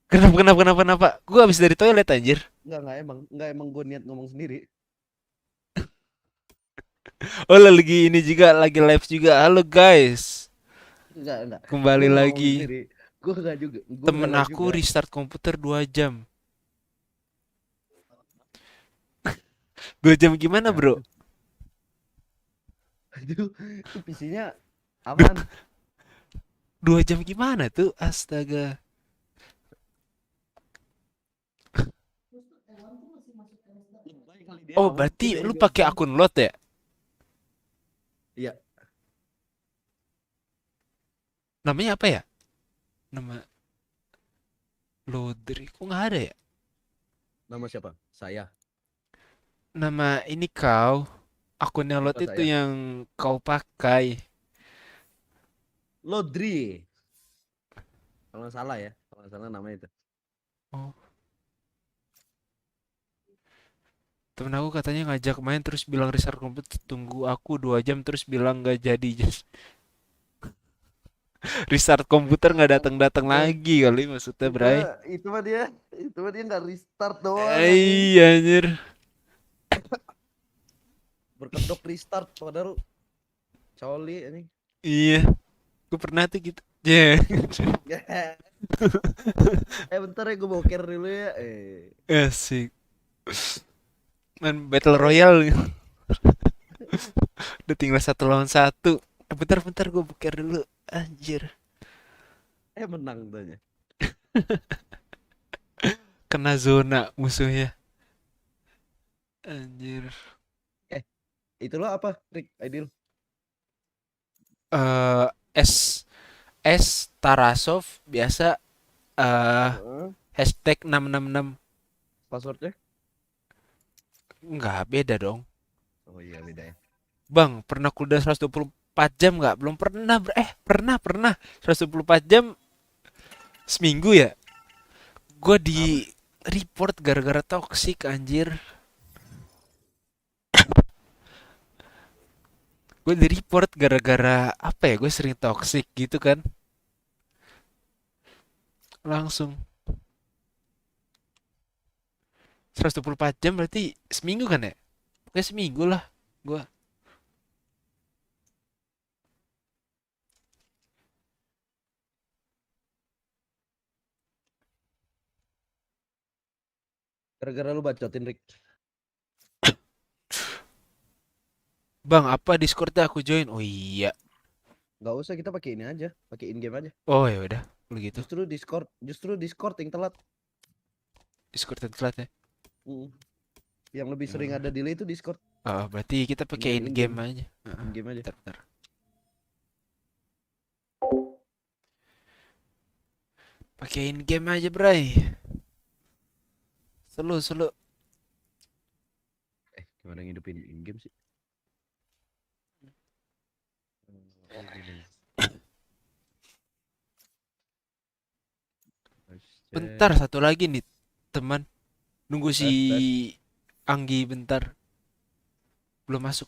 Kenapa, kenapa, kenapa, kenapa? Gue habis dari toilet anjir. Enggak emang gue niat ngomong sendiri. Oh, lagi ini juga, lagi live juga. Halo guys. Enggak. Gue Kembali ngomong lagi. sendiri. Gue enggak juga. Gue Temen enggak live aku juga. restart komputer 2 jam. 2 jam gimana, Ya, bro? itu PC-nya aman. 2 jam gimana tuh? Astaga. Lebay kali dia, Oh, nggak berarti mungkin lu dia 2 pakai jam. akun lot ya? Iya, Namanya apa ya? Nama Lodri. Kok nggak ada ya? nama siapa? Saya. Nama ini kau. Akunnya lot Oh, itu saya. yang kau pakai. Lodri. Kalau nggak salah ya, kalau nggak salah namanya itu. Oh, temen aku katanya ngajak main terus bilang restart komputer tunggu aku 2 jam terus bilang nggak jadi. Just restart komputer nggak datang-datang Itu, lagi kali maksudnya, Bray. itu mah dia nggak restart doang anjing. Iya anjir. Berkedok restart padahal coli anjing. Iya, gue pernah tuh gitu. Yeah. Bentar ya gue boker dulu ya. Asik. Main Battle Royale. Udah tinggal 1 lawan 1. Bentar-bentar gue boker dulu. Anjir. Menang tanya. Kena zona musuhnya. Anjir. Itu lo apa, Rick? Ideal. Eh S S Tarasov biasa hashtag 666. Passwordnya? Nggak beda dong. Oh iya beda ya. Bang, pernah kuliah 124 jam nggak? Belum pernah. Pernah. 124 jam seminggu ya? Gue di report gara-gara toxic anjir. Gue di report gara-gara apa ya? Gue sering toxic gitu kan. Langsung 124 jam berarti seminggu kan ya? Pokoknya seminggu lah gue. Gara-gara lu bacotin, Rick. Bang, apa Discordnya aku join? Oh iya. Nggak usah, kita pakai ini aja, pakai in game aja. Oh ya udah, kalau gitu. Justru Discord yang telat. Discord yang telat ya. Yang lebih sering ada delay itu Discord. Oh, berarti kita pakai in game aja. In game aja. Bentar. Pakai in game aja, Bray. Selu. Gimana ngidupin in game sih? Bentar, satu lagi nih, teman. Nunggu si Anggi bentar. Belum masuk.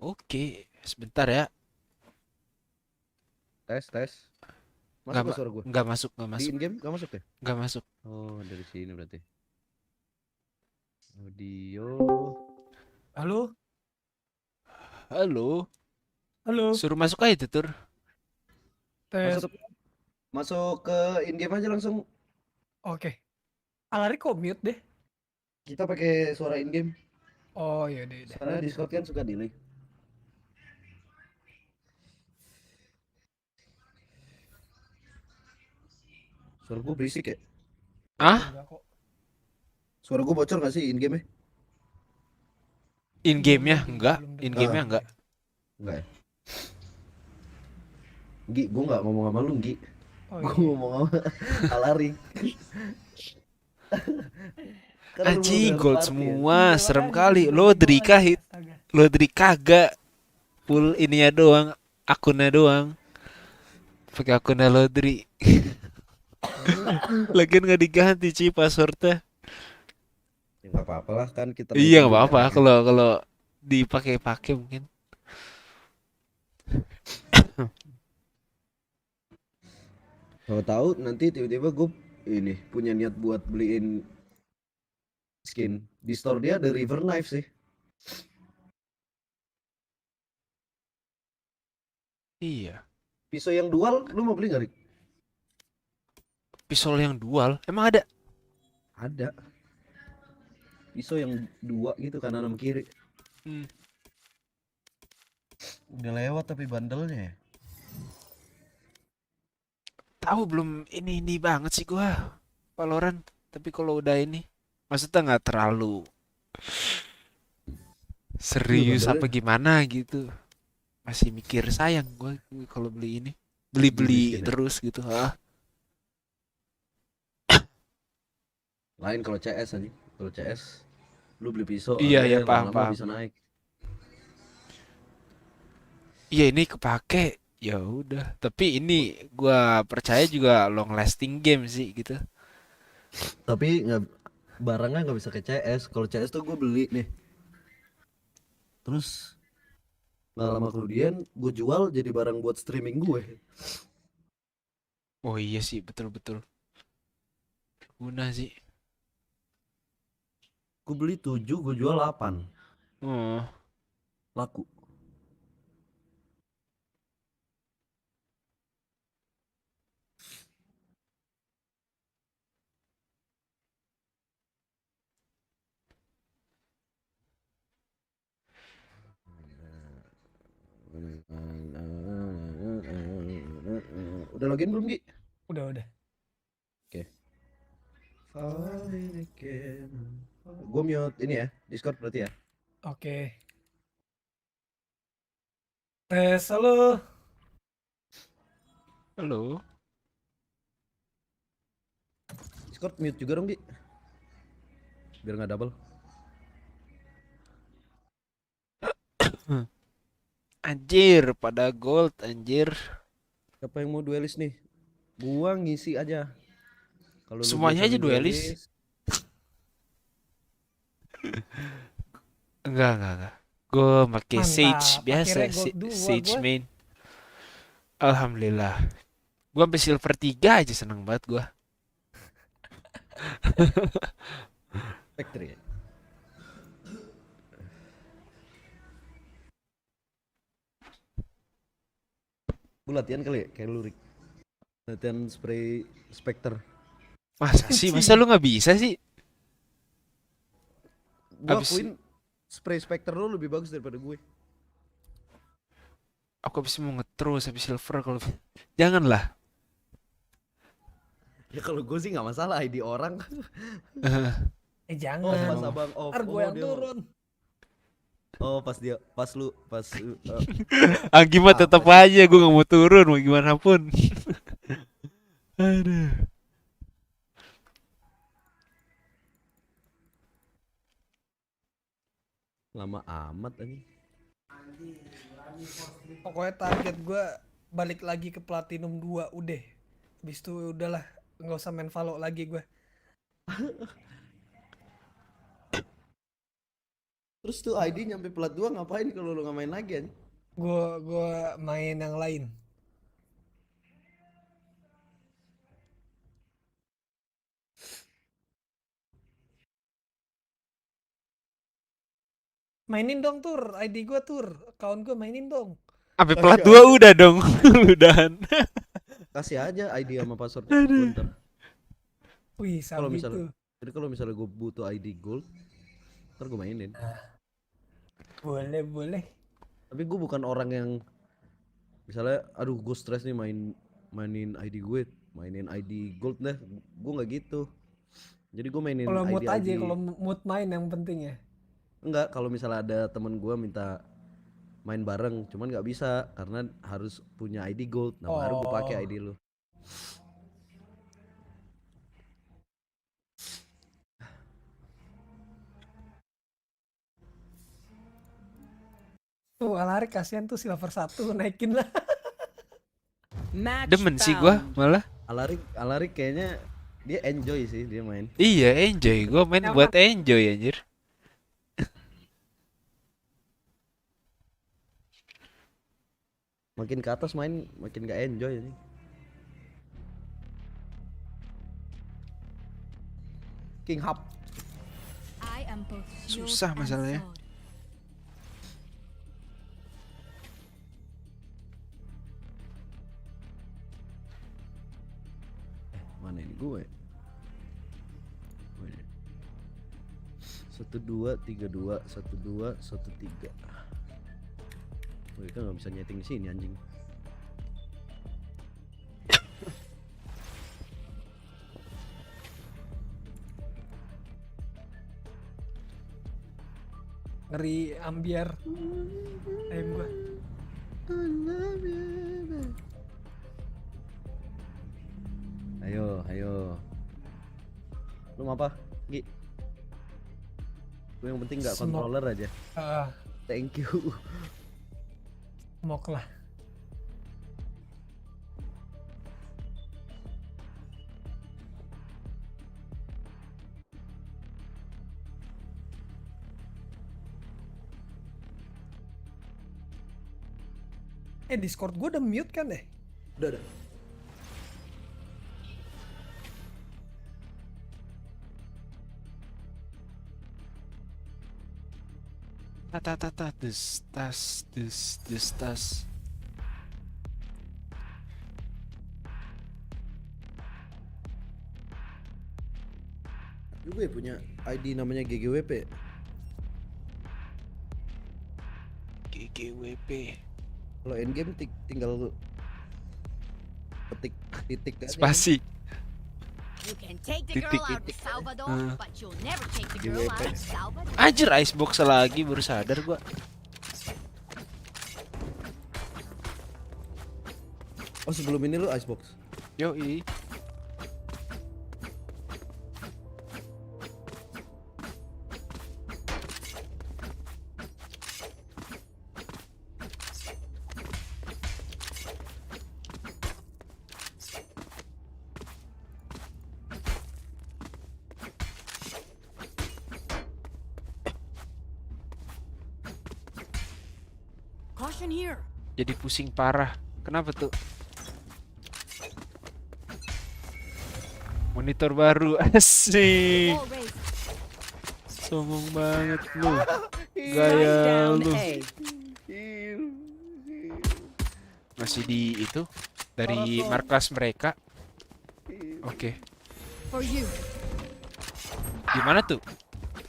Oke, sebentar ya. Tes. Masuk ke suara gue? Nggak masuk. Di in game nggak masuk ya? Nggak masuk. Oh, dari sini berarti. Audio. Halo? Halo. Halo? Suruh masuk aja tuh, Tur. Tes. Masuk ke in game aja langsung. Oke. Alari kok mute deh? Kita pakai suara in game. Oh iya deh. Karena Discord kan suka delay. Suara gue berisik ya? Enggak kok. Suara gue bocor gak sih in game-nya? In game-nya enggak. In game-nya enggak. Enggak ya? Gi, gue gak ngomong sama lu, Gi. Oh, Gue iya. ngomong sama Alari. Anjing, gold semua, serem kali. Lodri kagak. Full ininya doang, akunnya doang. Pakai akunnya Lodri. Lagian nggak diganti sih passwordnya. Ya nggak apa-apa lah kan kita. Iya nggak apa-apa kalau dipakai mungkin. Kalau tahu nanti tiba-tiba gue ini punya niat buat beliin skin di store dia ada River Knife sih. Iya. Pisau yang dual, lu mau beli nggak, Rik? Pisau yang dual, emang ada? Ada. pisau yang 2 gitu kanan sama kiri. Udah lewat tapi bandelnya ya. Tahu belum ini banget sih gua Valorant. Tapi kalau udah ini, maksudnya nggak terlalu serius apa bandelnya. gimana gitu. Masih mikir sayang gua kalau beli ini. Beli-beli Miskin ya? terus gitu. Lain kalau CS aja. Kalau CS lu beli pisau Iya ya, harganya paham lama-lama paham. bisa naik. Iya, ini kepake. Ya udah. Tapi ini gua percaya juga long lasting game sih gitu. Tapi nggak, barangnya nggak bisa ke CS. Kalau CS tuh gue beli nih, terus nggak lama kemudian gue jual jadi barang buat streaming gue. Oh iya sih, betul-betul. Guna sih. Gue beli 7, gue jual 8. Oh. Laku. Udah login belum, Gi? Udah. Oke. Gue mute ini ya, Discord berarti ya. Oke. Tes, halo. Halo. Discord mute juga dong, Gi. Biar nggak double. Anjir, pada gold anjir. Siapa yang mau duelis nih? Gua ngisi aja. Kalau lu Semuanya bosan aja duelis. Enggak. Gue pakai Sage Mantap, biasa, akhirnya gold 2 Sage gua. main. Alhamdulillah. Gue sampai silver 3 aja seneng banget gue. Factory ya? Gue latihan kali ya, kayak lu Rick. Latihan spray Spectre. Masa sih? Masa lu nggak bisa sih? Gue Abis- akuin spray Spectre lu lebih bagus daripada gue. Aku habis mau nge-throw sampai silver kalau janganlah. Ya kalau gue sih nggak masalah ID orang. Jangan. Oh pas abang off. Ntar gue Oh, yang dia- turun. Oh pas dia, pas lu, pas Anggi mah tetap aja gue nggak mau turun mau gimana pun. Aduh. lama amat aja. Pokoknya target gue balik lagi ke Platinum 2 udah. Habis itu udahlah, nggak usah main Valo lagi gue. Terus tuh ID nyampe plat 2 ngapain kalau lu nggak main lagi aja? Gue main yang lain. Mainin dong tur, ID gue tur, account gue mainin dong. Sampai plat 2 udah dong. Udahan. Kasih aja ID sama passwordnya bentar. Wih, Kalau sabi misalnya, tuh. jadi kalau misalnya gue butuh ID gold, ntar gue mainin. Boleh. Tapi gue bukan orang yang misalnya, aduh gue stres nih mainin ID gue, mainin ID gold deh. Gue nggak gitu. Jadi gue mainin Kalau mood ID aja, kalau mood main yang penting ya. Enggak, kalau misalnya ada temen gue minta main bareng, cuman nggak bisa karena harus punya ID gold. Nah baru gue pakai ID lu. Tuh Alari kasihan tuh silver 1 naikin lah. Match Demen sih gue found. malah. Alarik kayaknya dia enjoy sih dia main. Iya enjoy. Gue main buat enjoy anjir. Makin ke atas main makin gak enjoy ini. King Hub. I am both shield Susah and masalahnya. sword. Mana ini gue? 1232 1213. Mereka nggak bisa nyeting di sini anjing. Ngeri ambiar aim gua. Ayo. Lu mau apa? Gi. Gue yang penting nggak Smoke. controller aja. Thank you. Mok lah. Discord gue udah mute kan deh? Udah. Tas. Juga ya punya ID namanya GGWP. GGWP. Kalau endgame tinggal ketik titik aja. Spasi. You can take the girl out of Salvador, but you'll never take the girl out of Salvador. Anjir, icebox lagi baru sadar gua. Oh, sebelum ini lu icebox. Yoi. Caution here. Jadi pusing parah. Kenapa tuh? Monitor baru, asik. All raised. Sombong banget lu. Gaya lu. Masih di itu dari markas mereka. Oke. For you. Di mana tuh?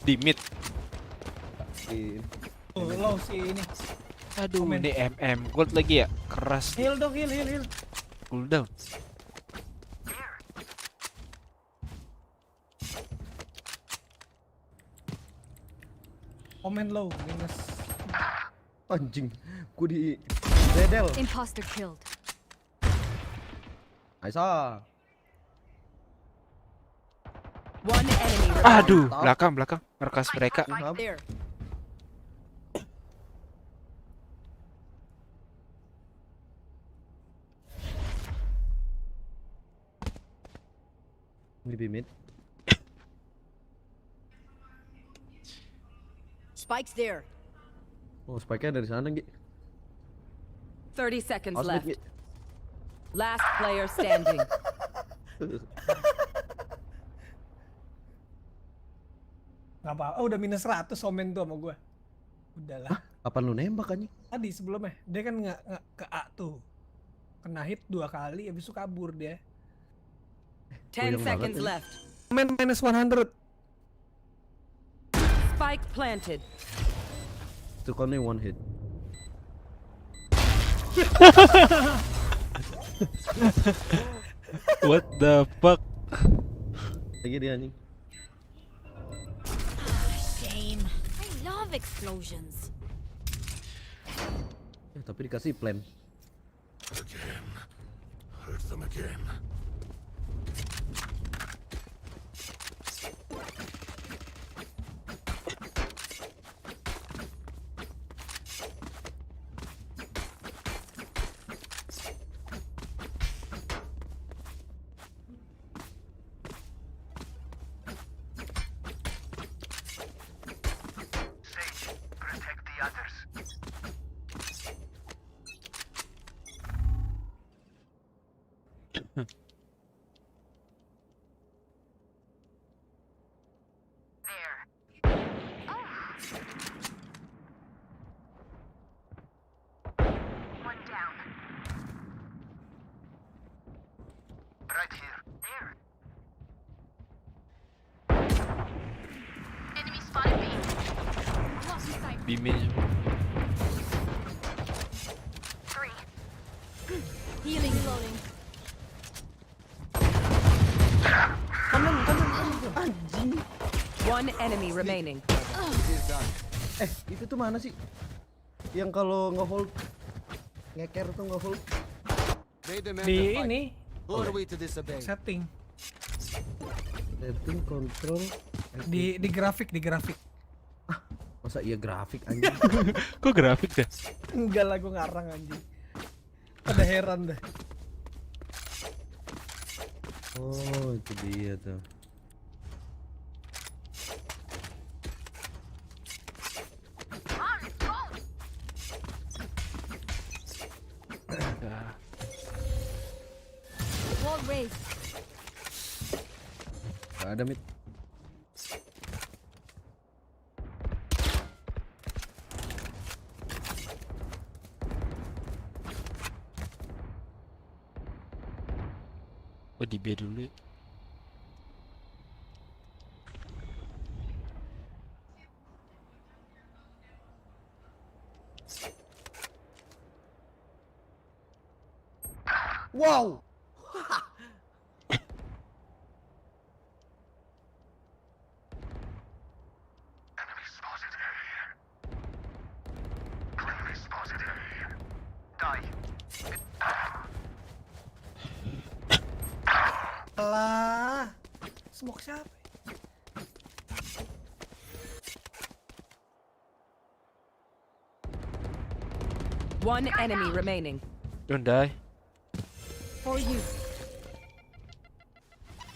Di mid. Low sih ini. Aduh, ini MM gold lagi ya. Keras. Heal dong, heal. Cooldown. Komen low minus. Anjing, gua di dedel. Imposter killed. Aisyah. One enemy. Aduh, belakang markas mereka. There. Maybe mid. Spike's there. Oh, spike-nya dari sana, Gi. 30 seconds Awas left. mid, Gi. Last player standing. Gak apa. Oh, udah minus 100 Omen tuh sama gue. Udahlah. Kapan lu nembak anjing? Tadi sebelumnya dia kan nggak ke A tuh. Kena hit 2 kali habis itu kabur dia. 10 Goyang seconds banget, left. Omen minus 100. Spike planted. Took only one hit. What the fuck? Lagi dia anjing. Shame. I love explosions. Tapi dikasih plan. Hurt them again. Enemy spotted B. Bime. Healing slowing. Anjing. One enemy remaining. Itu tuh mana sih? Yang kalau nge-hold ngeker tuh nge-hold. They demand Di a fight. ini Who are we to disobey? setting Setting control. di grafik Masa iya grafik anjing? Kok grafik dah? enggak lah gue ngarang anjing. Ada heran dah. Oh, itu dia tuh. Wall raised. Gak ada mid. Oh di B dulu. Wow. Lah, smoke siapa? One enemy remaining. Don't die. For you.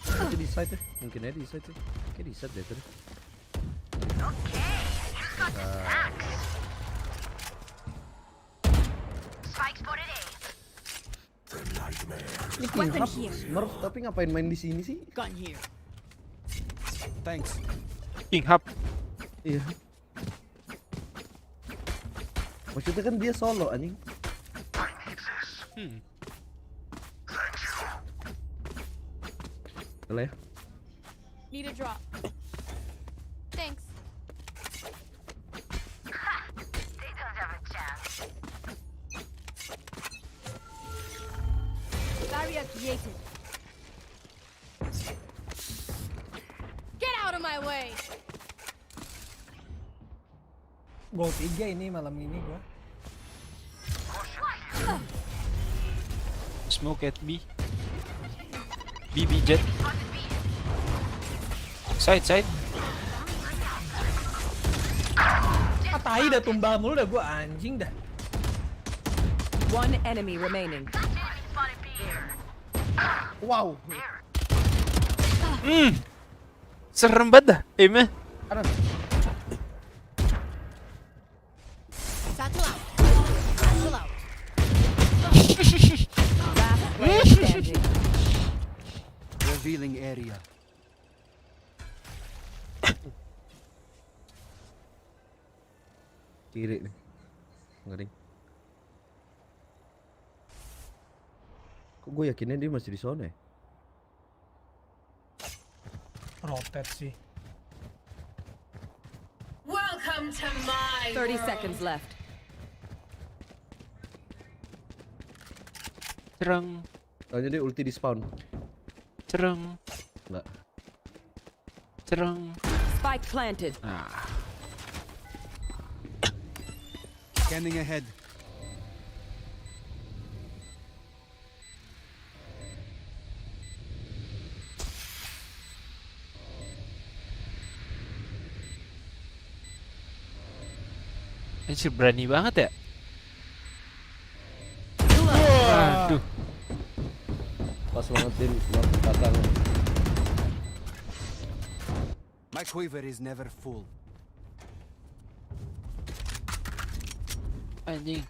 Itu di side ya? Mungkin aja di side ya. Kayak di side deh tadi. Weapon here. Smurf tapi ngapain main di sini sih? Gun here. Thanks. King Hub. Iya. Maksudnya kan dia solo anjing. Boleh ya? Need a drop. Thanks. They don't have a chance. Barrier created. Get out of my way. Gol 3 ini malam ini gua. Smoke at B. BB jet. Side. Tai dah tumbal mulu dah gua anjing dah. One enemy remaining. Wow. Serem banget dah. Aimnya. Ada. Satchel out. Satchel out. Last player standing. Revealing area. Kiri nih. Ngeri. Kok gue yakinnya dia masih di zona ya? Rotate sih. Welcome to my 30 seconds left. Cereng. Soalnya dia ulti di spawn. Cereng. Enggak. Cereng. Spike planted. Nah. Scanning ahead. Anjir berani banget ya. Aduh. Pas banget din, batang. My quiver is never full. Anjing.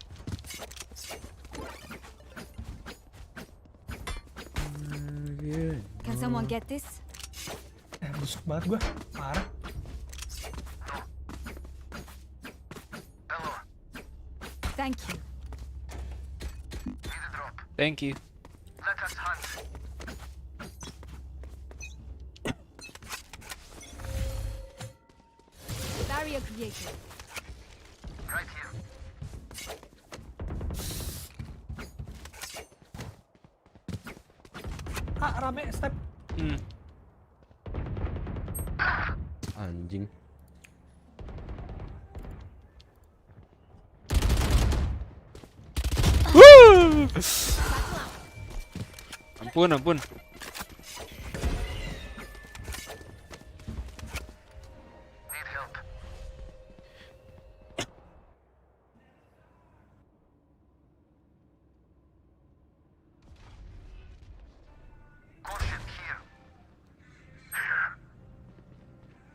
Can someone get this? Busuk banget gua. Parah. Thank you. Thank you. Barrier created. Rame step. Anjing. Ampun.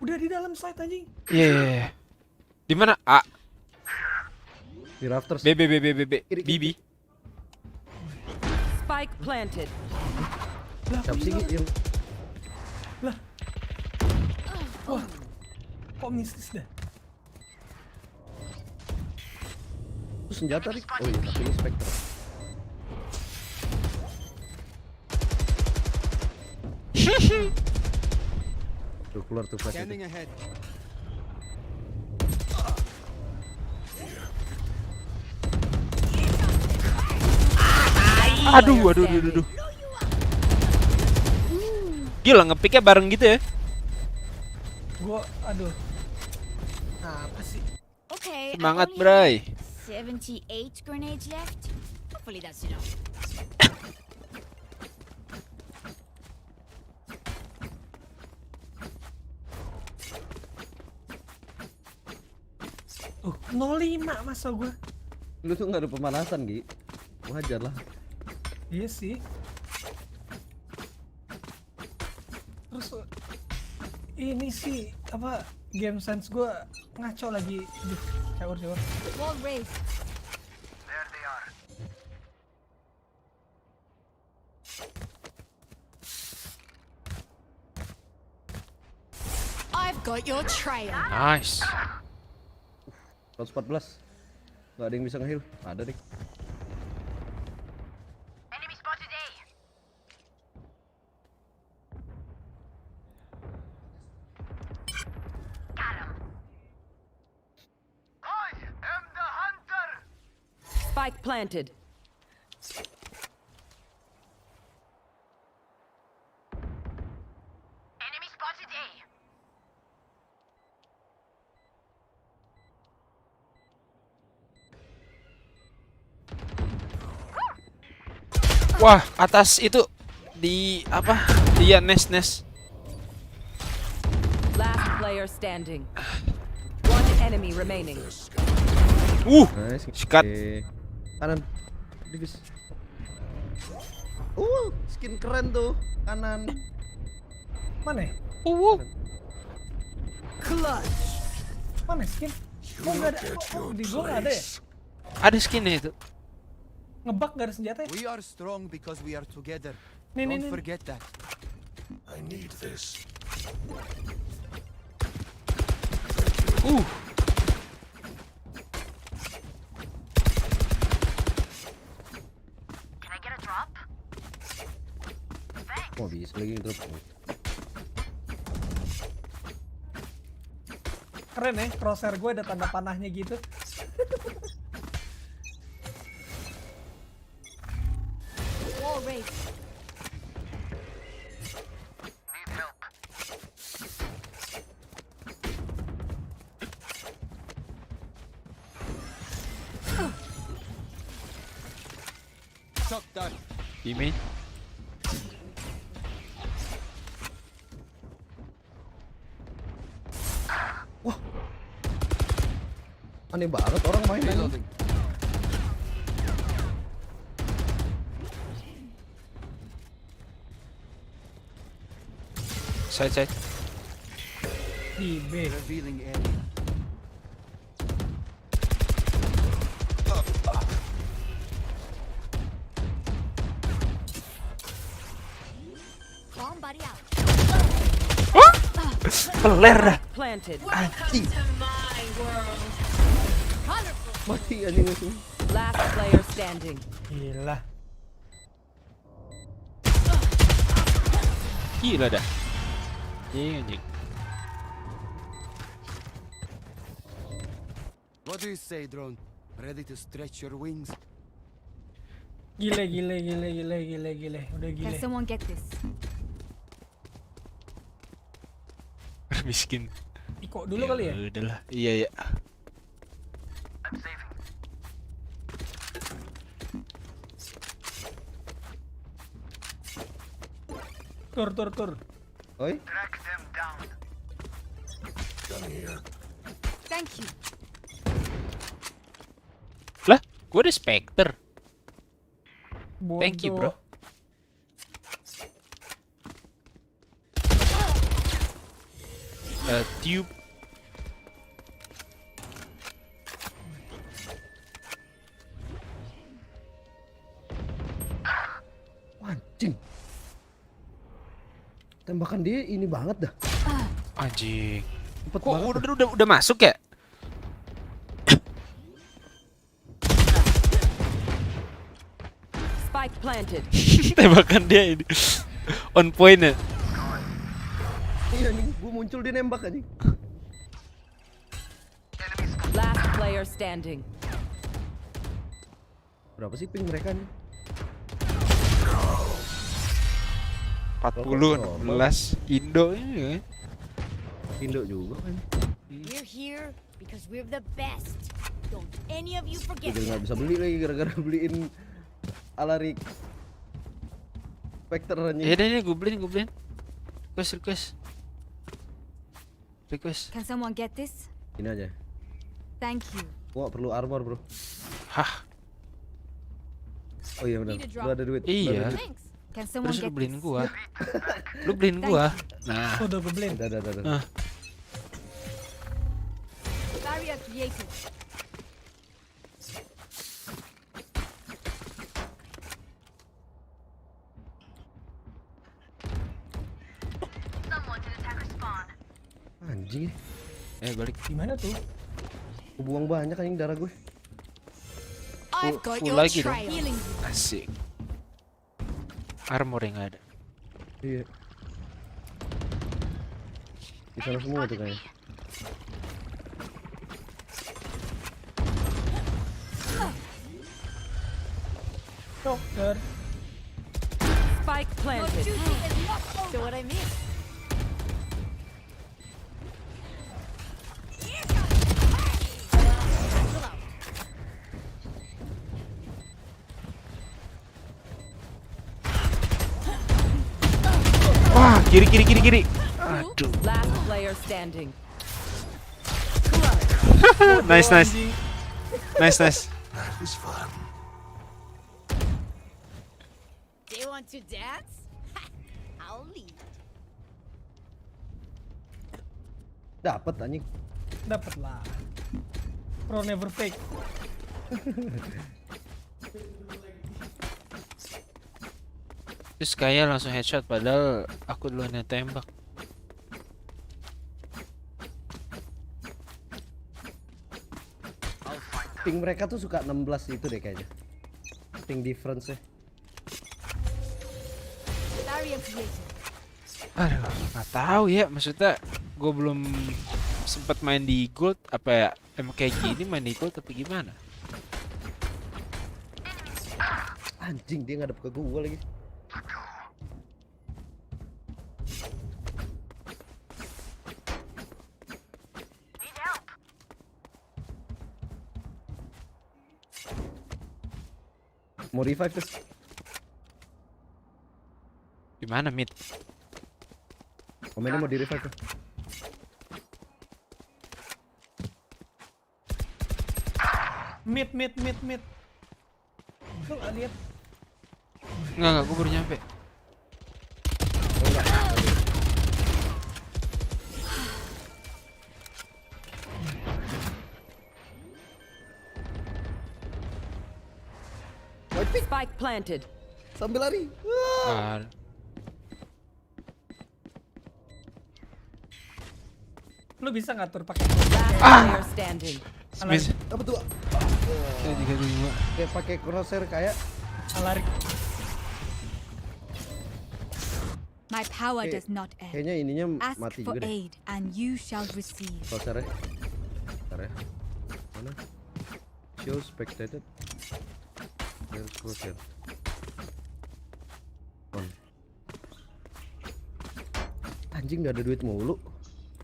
Udah di dalam site anjing. Iya. Di mana? A. Di rafters. B. Bibi. Spike planted. Siapa sih Gi? Lah. Wah. Kok mistis dah? Itu senjata Rik. Oh iya, tapi ini Spectre. Tuh keluar tuh flash itu. Scanning ahead. Aduh. Gila ngepicknya bareng gitu ya. Aduh. Apa sih? Okay, Semangat, I only Bray. have 78 grenades left. Hopefully that's enough. Tuh, 05 masa gua. Lu tuh nggak ada pemanasan Gi. Wajar lah. Iya sih. Terus ini sih apa game sense gua ngaco lagi. Aduh, caur. Wall raised. I've got your trail. Nice. 114. Nggak ada yang bisa nge-heal. Ada Rik. Enemy spotted A. Got him. I am the hunter. Spike planted. Enemy spotted A. Wah, atas itu di apa? Iya, nest. Last player standing. One enemy remaining. Nice. Sikat. Kanan. Divis. Skin keren tuh. Kanan. Mana? Clutch. Mana skin? Kok nggak ada? Di gua nggak ada ya? Ada skinnya itu. Ngebug nggak ada senjata ya? We are strong because we are together. Nih. Don't forget that. I need this. Can I get a drop? Oh bisa lagi drop. Keren ya, crosshair gue ada tanda panahnya gitu. Wall raised. Need help. Shock dart. Di main. Aneh banget orang main ini. Reloading. Side. Di B. Revealing area. Bomb buddy out. Peler dah. Planted. Anjing. Mati anjing musuh. Last player standing. Gila. Gila dah. Anjing. What do you say, drone? Ready to stretch your wings? Gile. Udah Can gile. someone get this? Miskin. Iko dulu kali ya? Udahlah. Iya. Tur. Oi. Gun here. Thank you. Lah, gua ada Spectre. Bodoh. Thank you, bro. Tube. Anjing. Tembakan dia ini banget dah. Anjing. Cepet Kok banget. udah masuk ya? Spike planted. Tembakan dia ini on point ya. Iya nih, gua muncul dia nembak anjing. Last player standing. Berapa sih ping mereka nih? 40 16 Indo ini. Indo juga kan. We're here because we're the best. Don't any of you forget Jadi nggak that. bisa beli lagi gara-gara beliin Alarik Spectre anjing. Ya udah nih gue beliin. Request. Can someone get this? Ini aja. Thank you. Gua perlu armor, bro. Hah, Oh iya benar. Need a drop. Lu ada duit. iya. Thanks. Can someone Terus lu get beliin this? gua. Lu beliin gua. Nah, Udah gue beliin. Udah. Ah. Barrier created. Anjing. balik. Gimana tuh? Gua buang banyak anjing darah gue. I've got full your lagi dong. trail. Healing you. Asik. Armor yang ada. Iya. Di sana semua tuh kayaknya. Dokter. Spike Your planted. duty is not over. So what I mean? Wah, kiri. Aduh. Last player standing. Nice. That was fun. They want to dance? I'll lead. Dapat anjing. Dapat lah. Pro never fake. Terus kayak langsung headshot padahal aku duluan yang tembak. Ping mereka tuh suka 16 itu deh kayaknya. Ping difference-nya. Barrier created. Aduh, nggak tahu ya. Maksudnya gue belum sempat main di gold. Apa ya emang kayak gini main di gold tapi gimana? Anjing dia ngadep ke gua lagi. Mau revive tuh. Gimana mid? Komennya mau di revive tuh. Mid. Lu nggak lihat? Enggak, gue baru nyampe. Spike planted. Sambil lari. Ah, Lu bisa ngatur pakai Last player standing. miss. Apa tuh? Saya juga. Kayak pakai crosshair kayak alarik. My power Okay. does not end. kayaknya ininya Ask mati for juga deh. aid and you shall receive. Crosshair-nya. Bentar ya. Mana? Show spectated. There's crosshair. Anjing gak ada duit mulu.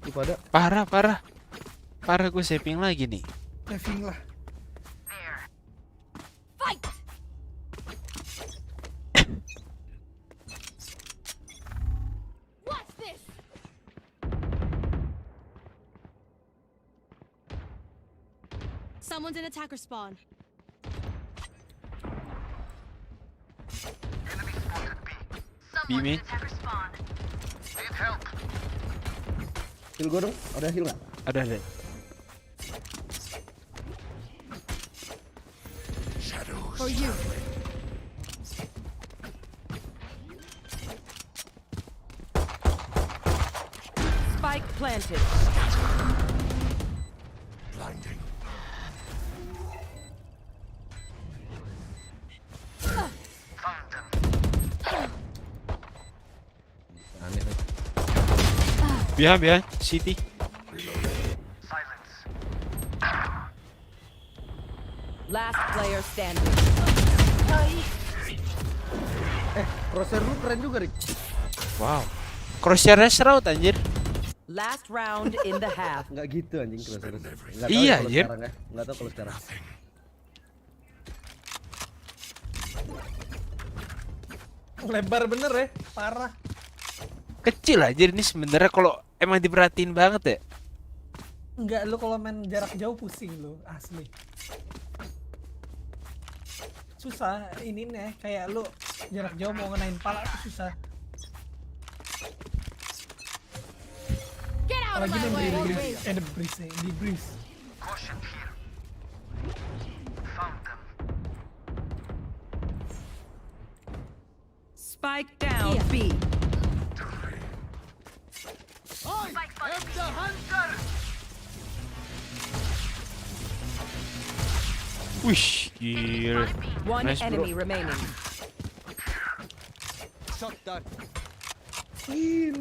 Lu pada Parah gue saving lagi nih. Saving lah. Fight! Watch this! Someone's in attacker spawn. Bimi. heal gue dong. Ada heal nggak? Ada. For you. Spike planted. Blinding. Aneh nih. Behind city. Last player standing. Crosshair lu keren juga, Rick. Wow. Crosshair-nya serut anjir. Last round in the half. Nggak gitu anjing crosshair. Nggak tahu Iya, kalau anjir. sekarang ya. Nggak tahu kalau sekarang. Lebar bener ya, parah. Kecil aja ini sebenarnya kalau emang diperhatiin banget ya. Enggak, lu kalau main jarak jauh pusing lu, asli. Susah ini nih, kayak lu jarak jauh mau ngenain pala tuh susah. Get out of Apalagi my main way! di breeze. Spike down B. Wish, gila. One Nice, bro. enemy remaining. Shot down. Heal.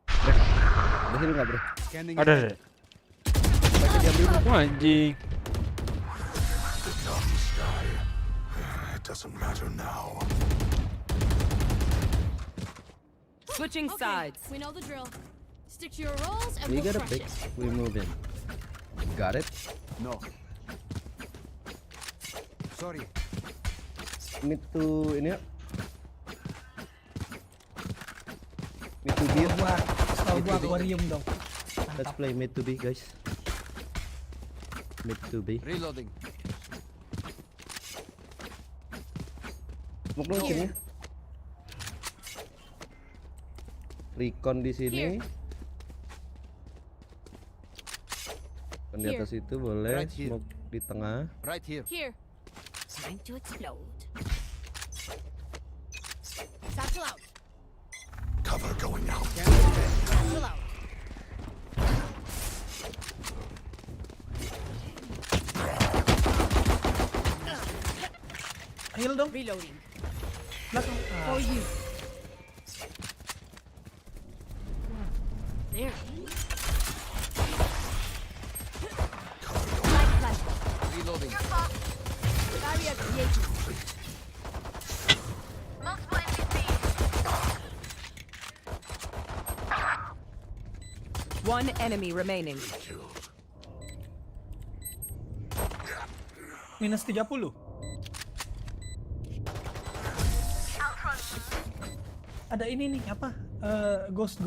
Ada heal nggak, bro? Scanning. Ada. Wah, anjing. Dumb sky. It doesn't matter now. Switching sides. We know the drill. Stick to your roles and We we'll got a crush pick. it. We move in. Got it. No. Sorry. Mid to ini ya. Mid to B. Tahu gua aquarium dong. Let's play mid to B, guys. Mid to B. Reloading. Smoke dong sini. Recon di sini. Here. Kan di atas itu boleh. Right here. Smoke di tengah. Right here. Here. Time to explode. Satchel out. Cover going out. Satchel out. Heal dong. Reloading. Belakang. For you. There. Light flash. Reloading. Barrier created. One enemy remaining. Minus 30. Ada ini nih apa? Ghost.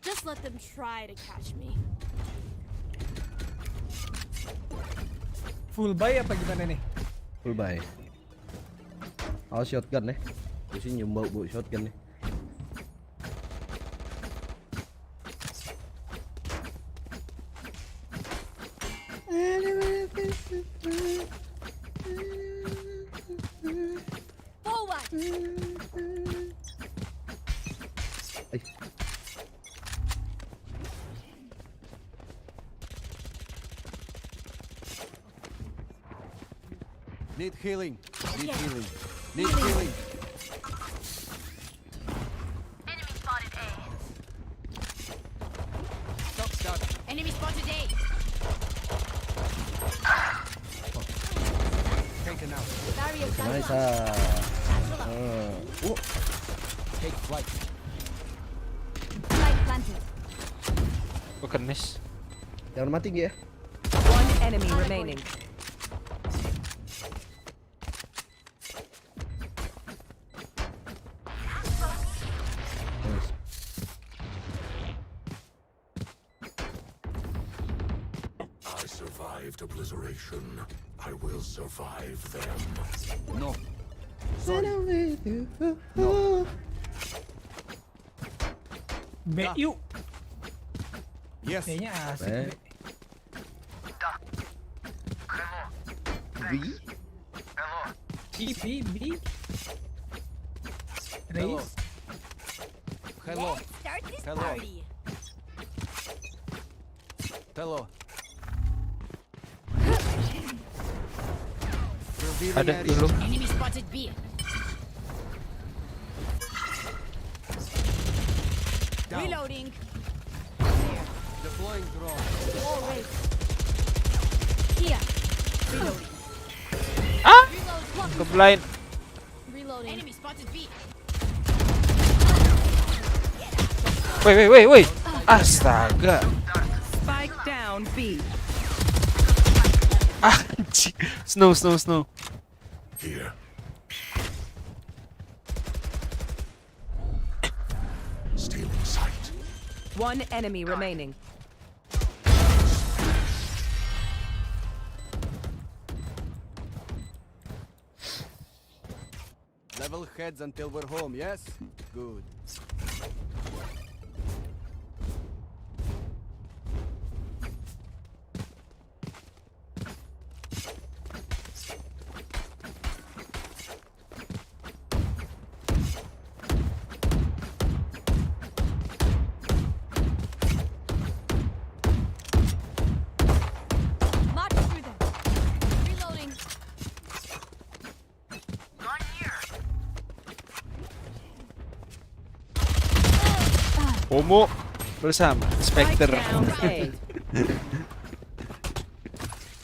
Just let them try to catch me. Full buy apa gimana nih? Full buy. Oh, shotgun nih. Gue sih nyium bau shotgun nih. Forward. Ay. Need healing. Need Okay. healing. Need healing. Enemy spotted A. Shots down. Enemy spotted A. Nice. Take flight. Light planted. Gue kenis. Jangan mati Gi ya. One enemy remaining. I survived obliteration. I will survive them. No. B yuk. Yes. Kayaknya asik. B. B. B. Hello. Raise. Hello. Let's start this Hello. party. Hello. Revealing Ada area. dulu. Enemy spotted B. Down. Reloading. Deploying drone. Wall raised. Here. Reloading. Ah! Reload. Block. Ke blind. Reloading. Enemy spotted B. Woi. Astaga. Spike down B. Anjing. Snow. Here. Stealing sight. One enemy remaining. Level heads until we're home, yes? Good. March through them. Reloading. Homo bersama Spike Spectre. down A.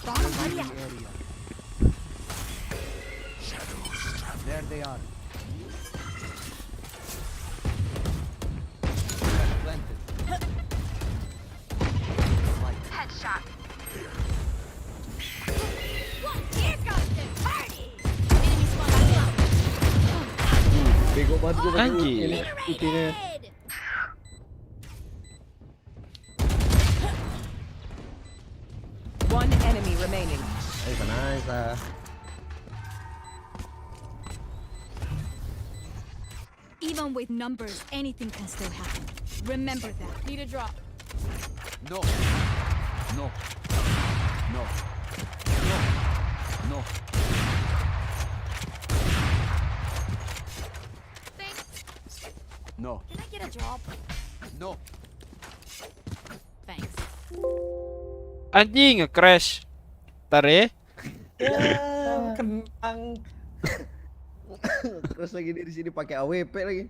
Revealing area. There they are. Planted. Here comes the party. Enemy spotted B. Bego banget gue pakai Anjing. ini ultinya. Red. One enemy remaining. Nice. Even with numbers, anything can still happen. Remember that. Need a drop. No. No. No. No. Thanks. No. Can I get a drop? No. Thanks. Anjing nge-crash. Ntar ya. Kentang. Terus lagi di sini pakai AWP lagi.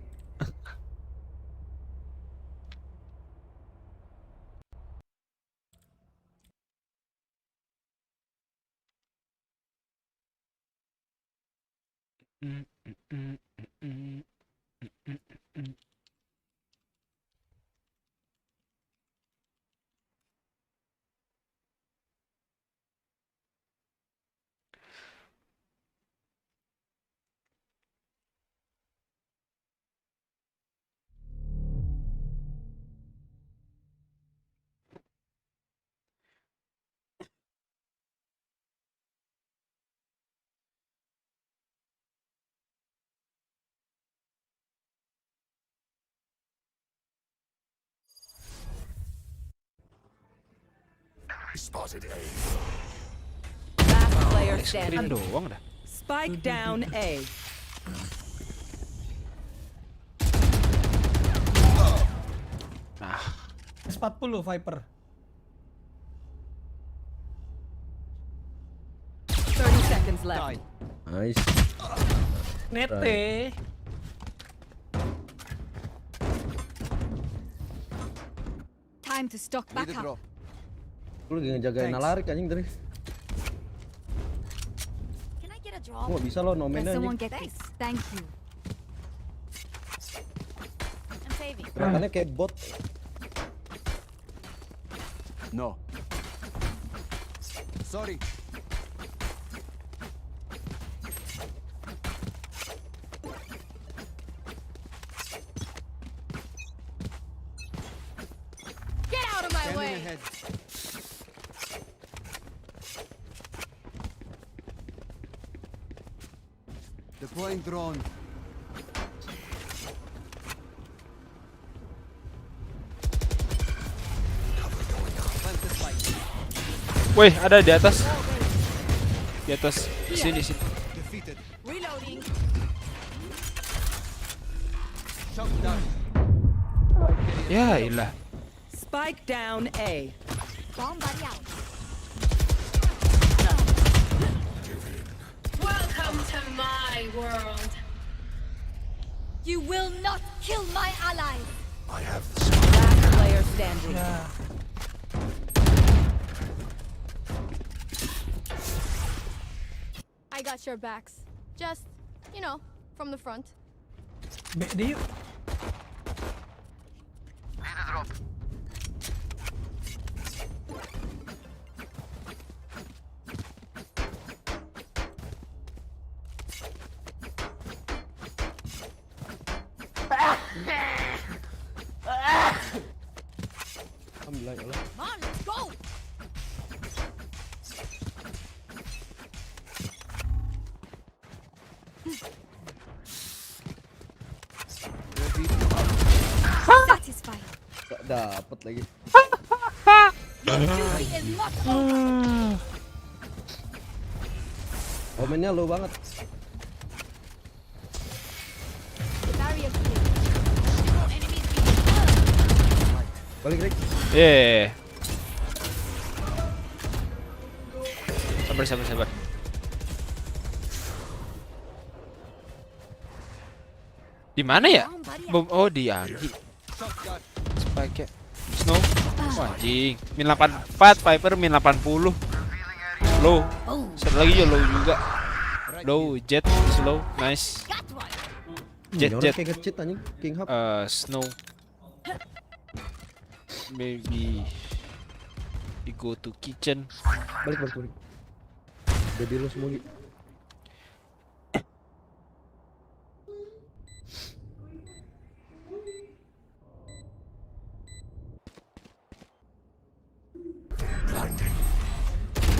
Spotted A. Last player Screen standing. doang dah. Spike down A. Nah, 40 Viper. 30 seconds left. Nice. Nete. Time to stock Need back a up. drop. Lu lagi ngejagain Thanks. Nalarik anjing tadi. Can I get a drop? drop. Gua bisa lo Can nomen someone anjing. get this? Thank you. I'm saving. Gerakannya kayak bot. No. Sorry. Get out of my Scanning way. ahead. Deploying drone. Plant the spike. Woi, ada di atas. Di atas. Sini sini. Defeated. Reloading. Shot down. Ya ilah. Spike down A. Bomb buddy out. Welcome to my world. You will not kill my allies. I have the spike. Last player standing. Ya. I got your backs. Just, you know, from the front. BD yuk. Alhamdulillah ya Allah. Come on, let's go. Satisfied. Gak dapet lagi. Your duty is not over. Komennya low banget. Barrier clear. Enemies Balik Rick. Sabar sabar sabar. Di mana ya? Bom, oh di Agi. Spike ya. Snow. Wah, anjing. Min 84, Viper min 80. Low. Satu lagi ya low juga. Low, Jet, slow, nice. Jet, Ini orang Jet. kayak nge-cheat anjing. King Hub. Snow. Maybe we go to kitchen. Balik balik balik. Udah di lu semua Gi.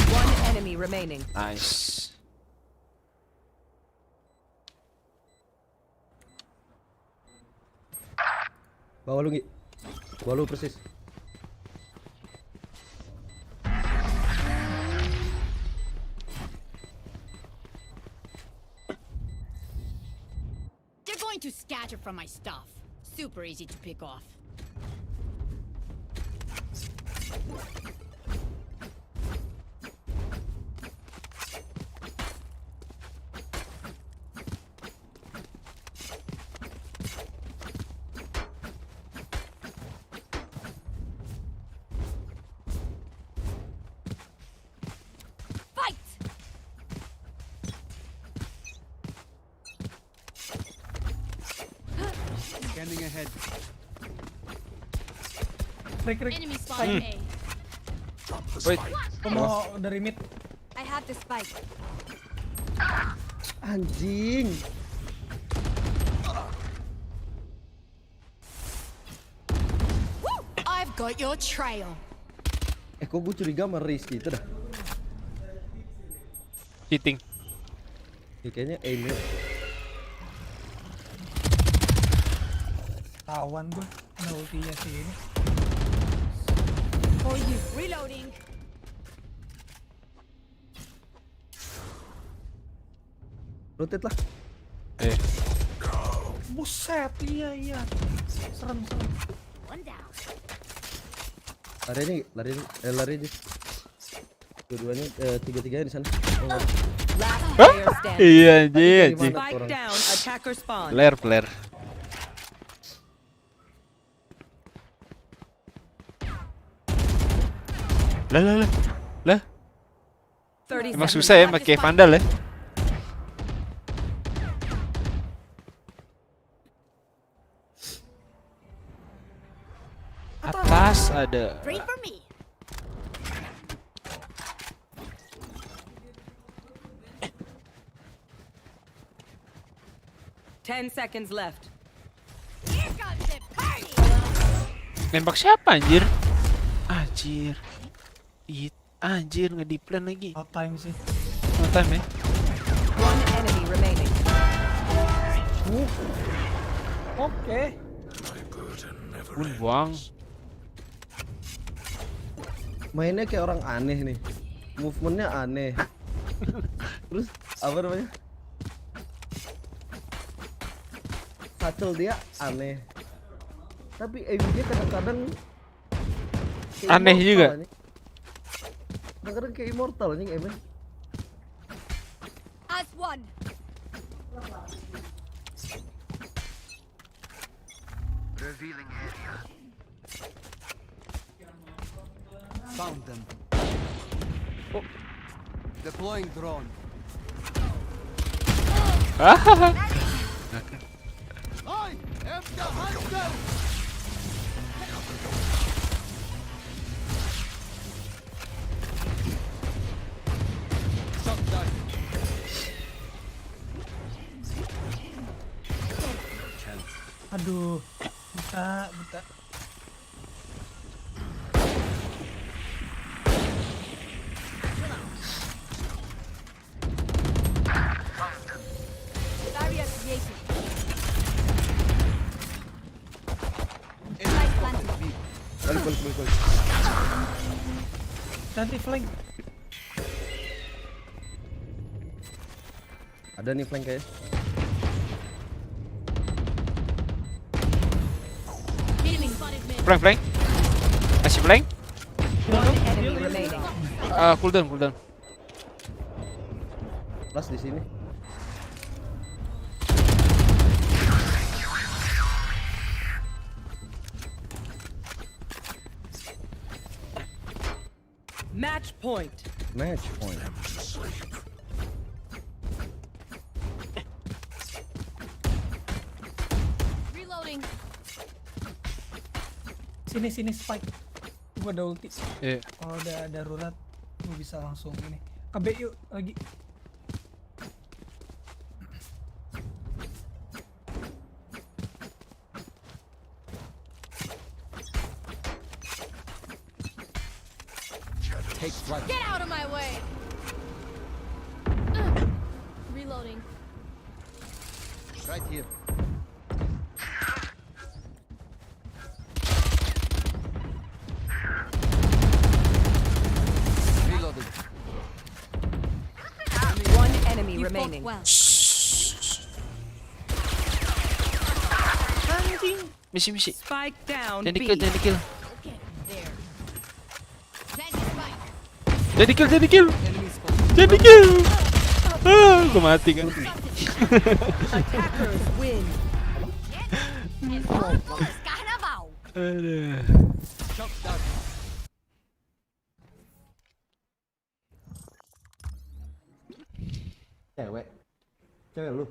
One enemy remaining. Nice. Bawa lu Gi. Bawa lu persis. They're going to scatter from my stuff. Super easy to pick off. Fight! Scanning ahead. Rick. Enemy spotted A. Wait. Gua mau dari mid. I have the spike. Anjing. I've got your trail. Kok gue curiga sama Rizky itu dah. Cheating. Ya, kayaknya aimnya. Tawan gua. Nah ultinya sih ini. For you. Reloading. Rotate lah. Buset, iya. Serem. One down. Lari aja. Dua-duanya, tiga-tiganya di sana. Oh, nggak ada. Last player standing. Iya anjing. Spike down. Attacker spawn. Player. Lah. 30 Emang seconds. susah ya pakai vandal ya. atas ada. Pray for me. 10 seconds left. Here comes the party. Nembak siapa anjir? Anjir. Anjir ngediplan lagi. Out time sih. No time ya. One enemy remaining. Oke. Buang. Mainnya kayak orang aneh nih. Movementnya aneh. Terus apa namanya? Satchel dia aneh. Tapi aim-nya kadang-kadang kayak Aneh immortal, juga. anjing. Kadang-kadang kayak immortal anjing aimnya. As one. Found them. Deploying drone. I am the hunter. Shotgun. Aduh. Buta. Barrier created. Spike planted. Balik. Nanti flank. Ada nih flank kayaknya. Healing spotted mid. Flank. Masih flank? One enemy remaining. Cooldown. Plus di sini. Match point. Match point. Reloading. Sini Spike. Gua ada ulti. Iya. Kalau udah darurat, gua bisa langsung ini. KB yuk lagi. Take flight. Get out of my way. Reloading. Right here. Reloading. One enemy You remaining. fought well. Misi. Spike down Jangan B. di-kill. Okay, there. Plant spike. Jangan di-kill. Enemy spotted. Jangan di-kill. Gua mati kan. Attackers win. And vamos carnaval. Aduh. Shotgun. Cewek lu.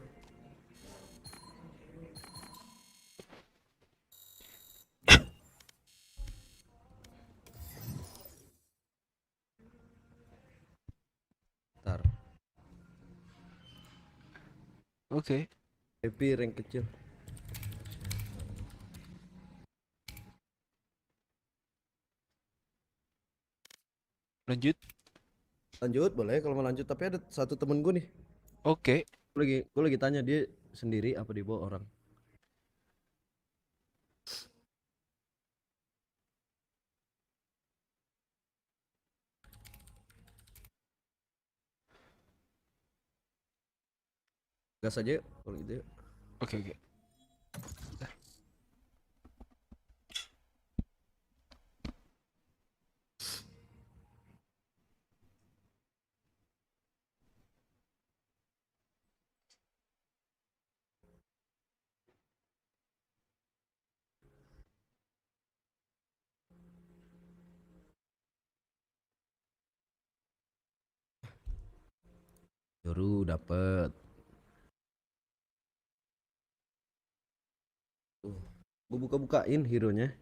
Ntar. Oke. Happy rank kecil. Lanjut boleh kalau mau lanjut, tapi ada satu temen gue nih. Oke. Gue lagi tanya dia sendiri apa dibawa orang. Gas aja yuk, kalau gitu yuk. Oke. Yoru dapet. Gue buka-bukain hero-nya.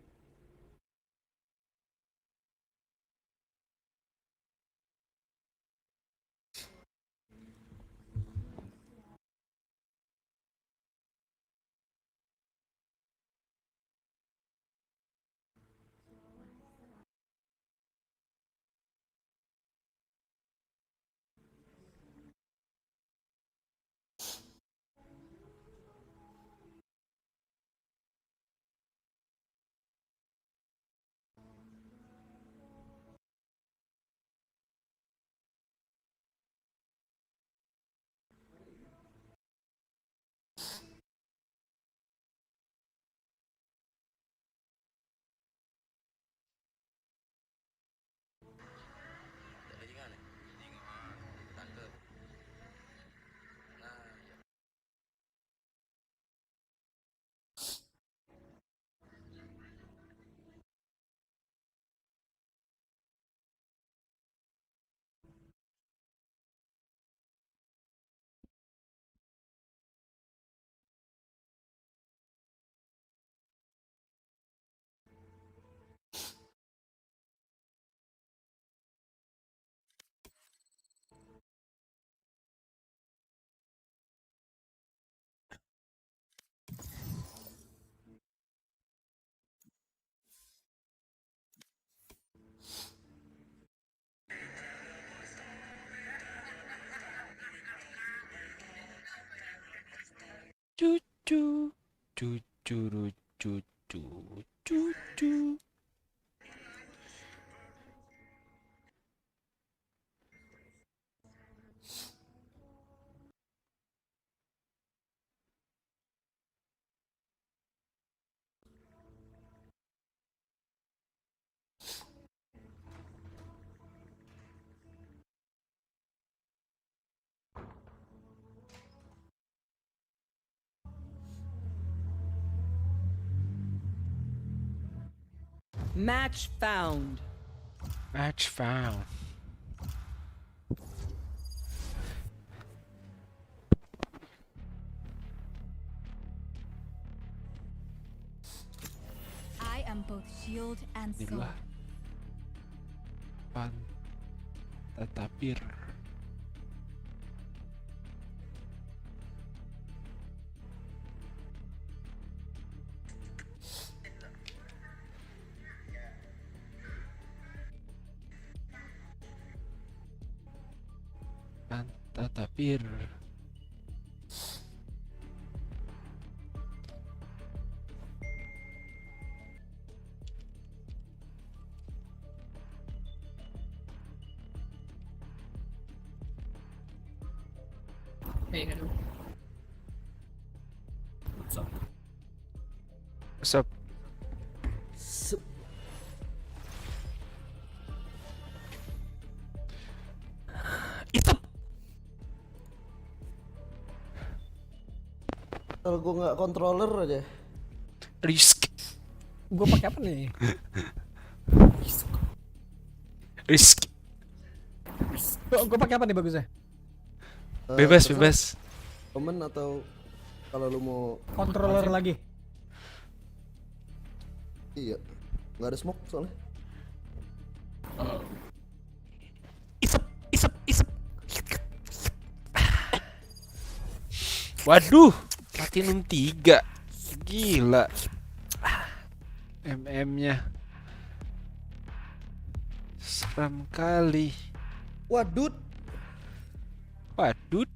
Cucu cucu cucu. Match found. Match found. I am both shield and sword. Inilah pantatapir. Pantatapir. Hey, hello. What's up? Kalau gue nggak controller aja. Risk. Gue pakai apa nih? Risk. Gue pakai apa nih bagusnya? Bebas, Terserah. bebas. Komen atau kalau lu mau Controller lagi. iya. Nggak ada smoke soalnya. Isep. Waduh, platinum 3. Gila. MM-nya seram kali. Waduh. Waduh.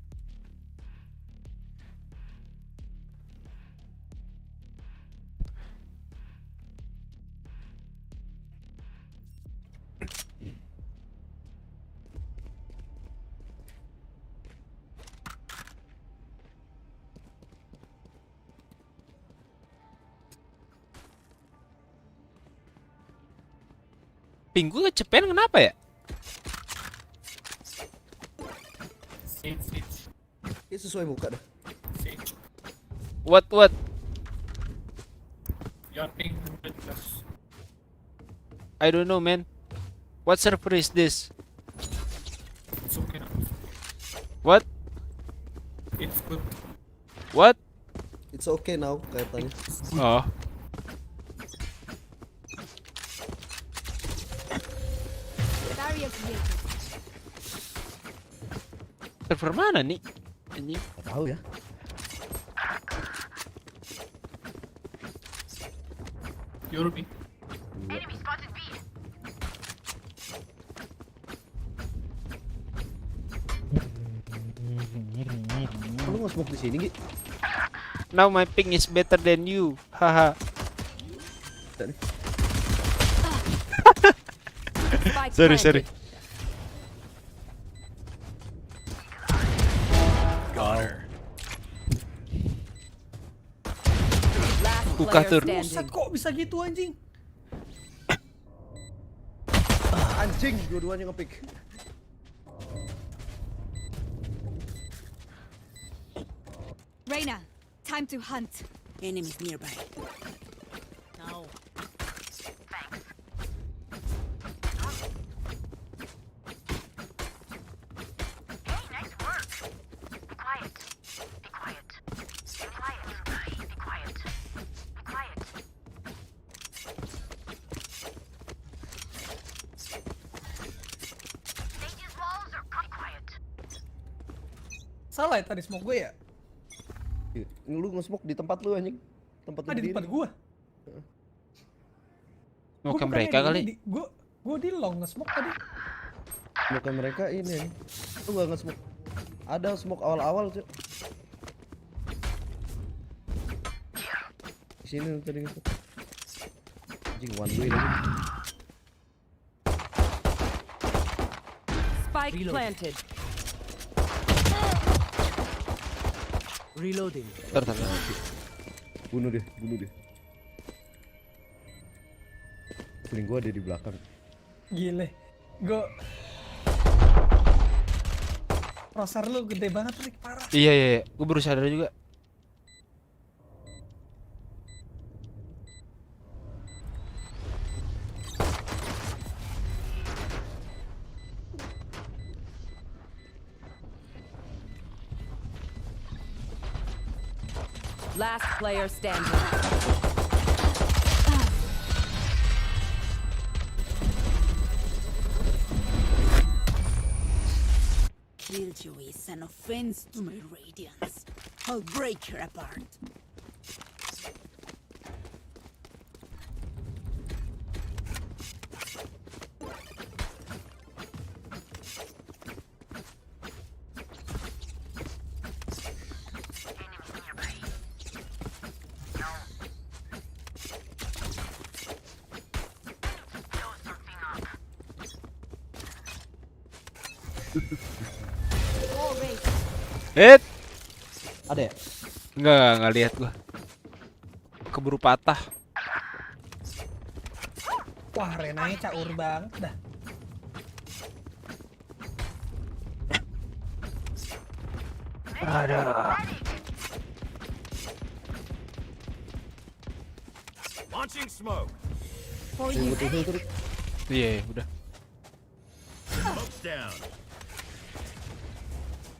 Ping gue kecepen kenapa ya? Ini sesuai muka dah. What? Your ping 100 plus. I don't know, man. What server is this? It's okay now. What? It's good. What? It's okay now katanya. Oh. Barrier created. Server mana nih? Anjing. Tahu ya. Your ping. Lu nggak smoke di sini, Gi? Now my ping is better than you. Haha. Spike Sorry. planted. Last Kukatur. player Buset, standing. kok bisa gitu anjing? Anjing, dua-duanya ngepick. Reina, time to hunt. Enemies nearby. No. Salah ya tadi smoke gue ya? Lu nge-smoke di tempat lu anjing. Tempat lu Ah, di berdiri. tempat gue. Mau Gua ke bukannya mereka kali. Gue di long nge-smoke tadi. Bukan mereka ini anjing. Lu nggak nge-smoke. Ada smoke awal-awal, Cuk. sini tadi gitu. Anjing one way lagi. Spike planted. Reloading. Tar. Bunuh deh. Feeling gua ada di belakang. Gile. Gue Prosar lu gede banget nih, parah. Iya. Gue baru sadar juga. Last player standing. Killjoy is an offense to my radiance. I'll break her apart. Ada ya? Enggak lihat gua. Keburu patah. Wah, Renanya caur banget dah. Ada. Launching smoke. For you. Iya, udah. Smoke's down.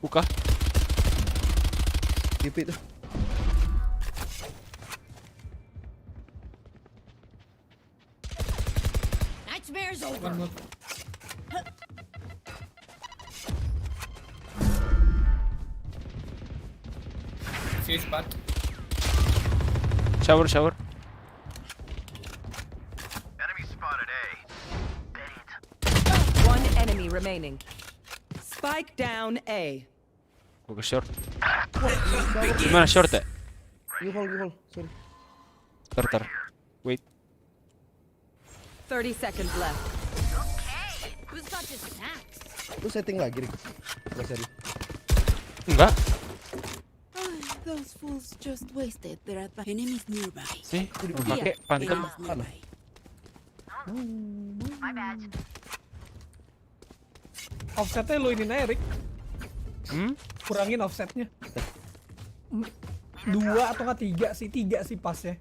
Buka. Tipe itu. Nightmare's over. Shower. Enemy spotted A. One enemy remaining. Spike down A. Gua ke short. Gimana short ya? You hold. Sorry. Tar. Wait. 30 seconds left. Who's got the snacks? Lu setting lagi, Rik. Gak serius. Enggak. Those fools just wasted their enemies nearby. Sih, pakai pantem. Nearby. Offsetnya lu ini Erik. Kurangin offsetnya. 2 atau nggak 3 sih pasnya.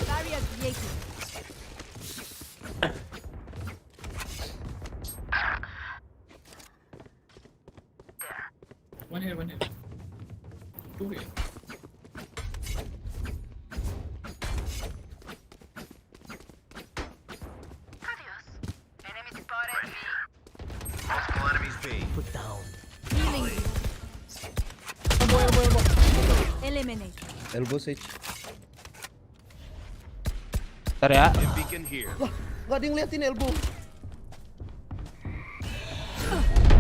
Barrier created. One here. Two here. Multiple enemies B. Put down. Healing. Elbow. Eliminate. Elbow sage. Ntar ya. Beacon here. Gak ada yang liatin elbow.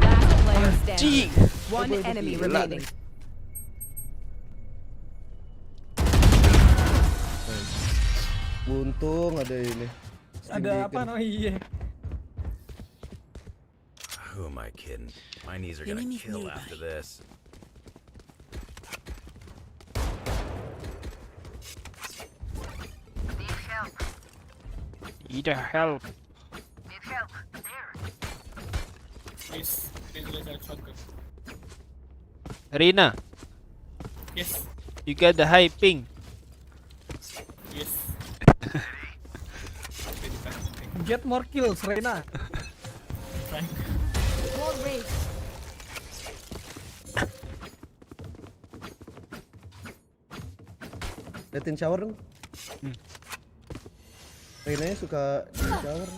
Last player standing. One enemy remaining. Untung ada ini. Ada apa namanya? Iya. Who am I kidding? My knees are gonna Enemies kill nearby. after this. Need help. Please let shotgun. Rina, Yes. you got the high ping. Yes. Get more kills, Reina. Trying. More rage. Liatin shower dong. Renanya suka di shower.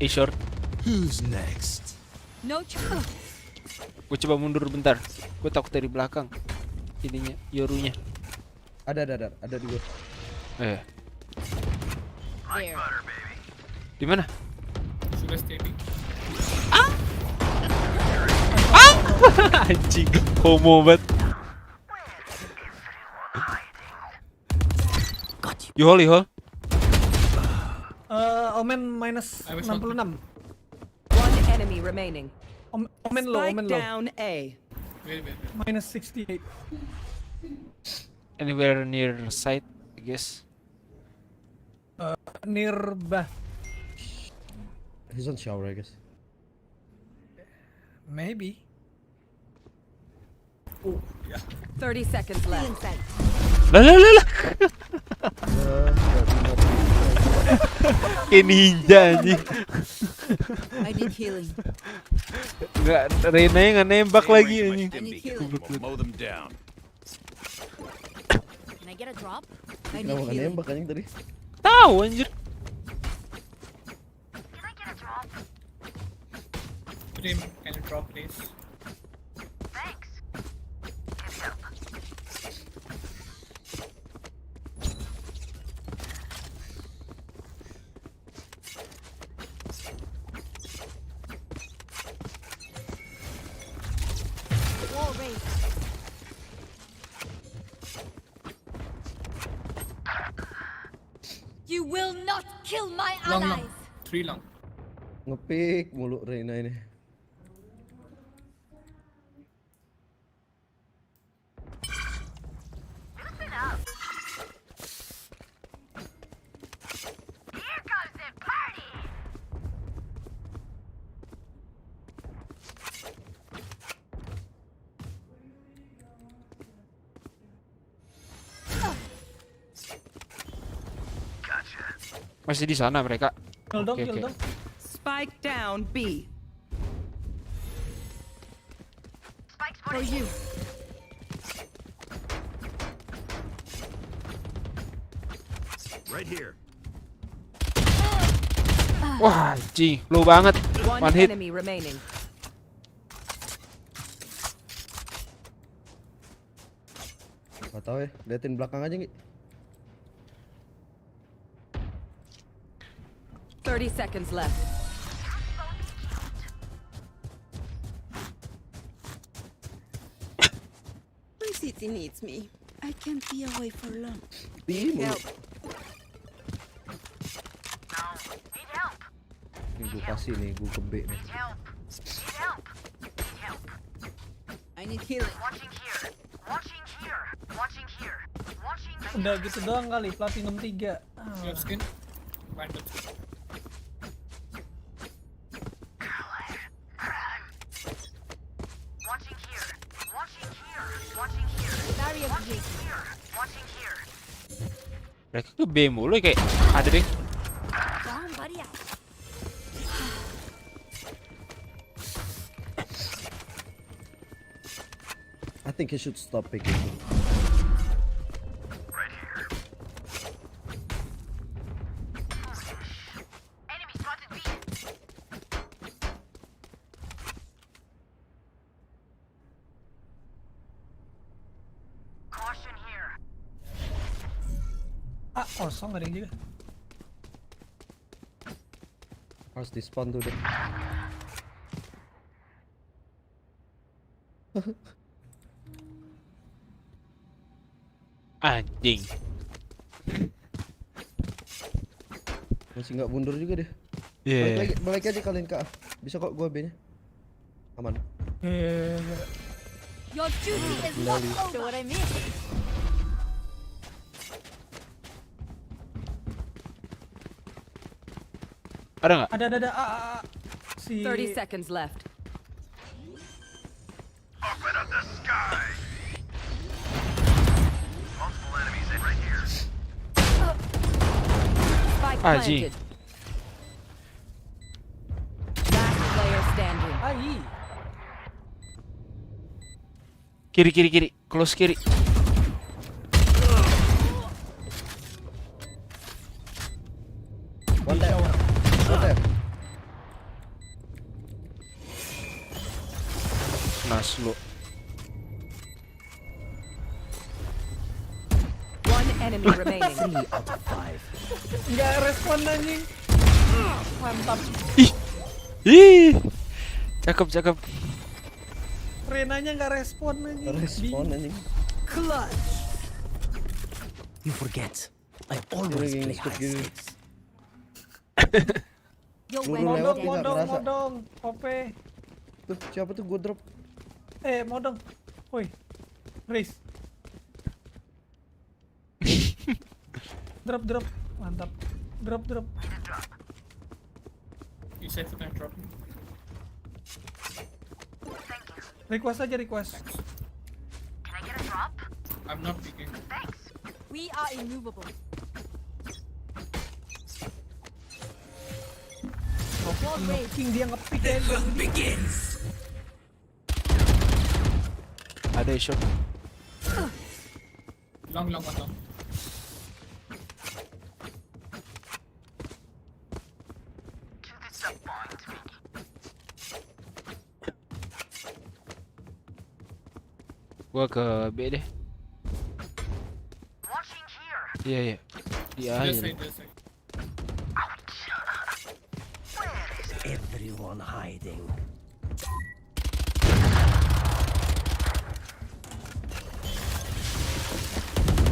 Short. Who's next? No choice. Gue coba mundur bentar. Gue takut dari belakang. Ininya, Yorunya. Ada di gue. Eh, There. di mana? Sudah steady. Anjing, homo banget. You hold, you hold. Omen minus I was 66. One enemy remaining. Omen low, Spike Omen low. down A. Wait. Minus 68. Anywhere near side, I guess. Near bath. He's on shower, I guess. Maybe. 30 seconds left. Lah. Kayak ninja anjing. I need healing. Enggak, Rena nggak nembak lagi anjing. I need healing. Mow them down. Can I get a drop? I need Kenapa nggak healing. nembak anjing tadi? Tahu anjir. Dream, can you drop please? Wall raised. You will not kill my Long. allies. 3 long. Ngepick mulu Reina ini. Masih di sana mereka. Kill dong, Oke, kill oke. dong. Spike down B. For you. Right here. Wah, anjing, low banget. One One hit. enemy remaining. Gak tau ya, liatin belakang aja Ngi. 30 seconds left. VCT needs me. I can't be away for long. Di mulu. Ini gue kasih nih, gue ke B nih. I need healing. Udah gitu doang kali, platinum 3. You have skin? Bandit. Barrier breaking. Mereka ke B mulu kayak ada deh. Bomb buddy out. I think he should stop picking. Ah, kosong ada yang juga. Harus di spawn tuh deh. Anjing. Masih nggak mundur juga deh. Iya. Balik aja kalian ke A. Bisa kok gue B-nya. Aman. Your duty is not Kembali. over. What I mean? Ada nggak? Ada. Si 30 seconds left. Open up the sky. Multiple enemies in right here. Spike Anjing. planted. Last player standing. Ai. Kiri. Close kiri. One there. One there. Nas lu. enemy remaining. Nggak respon anjing. Mantap. Ih. Cakep. Renanya nggak respon anjing. Respon anjing. Clutch. You forget. I always play high stakes. Your Buru weapon lewat dead. nggak kerasa. Modong. OP. Tuh siapa tuh gue drop. Modong. Woi. Riz. Drop. Mantap. Drop. You said to drop. Request aja request. I'm not picking. We are immovable. King dia ngepick aja. Ada shot. Long. Gua ke B deh. Iya. Dia Just aja. say. Everyone hiding.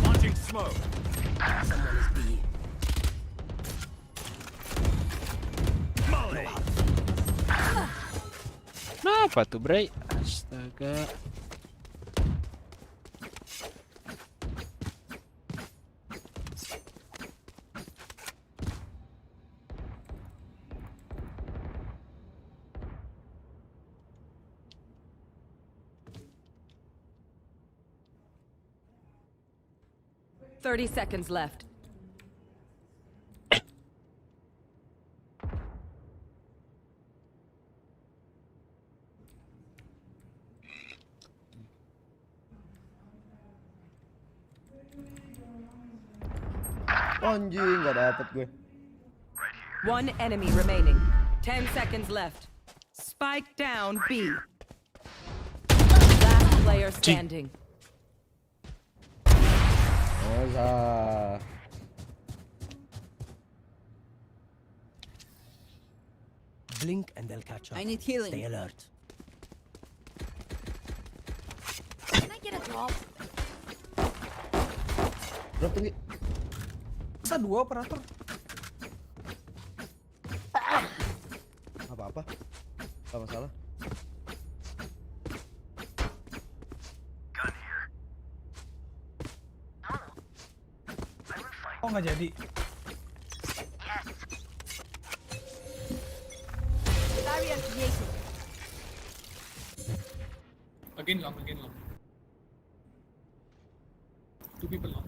Launching smoke. Someone is B. Kenapa tuh, Bray? Astaga. Thirty seconds left. Anjing nggak dapet gue. One enemy remaining. 10 seconds left. Spike down B. Last player standing. Blink and they'll catch up. I need healing. Stay alert. Can I get a drop? Drop tinggi. Masa 2 operator? Apa-apa. Gak masalah. Oh nggak jadi. Barrier created. Again long. Two people long.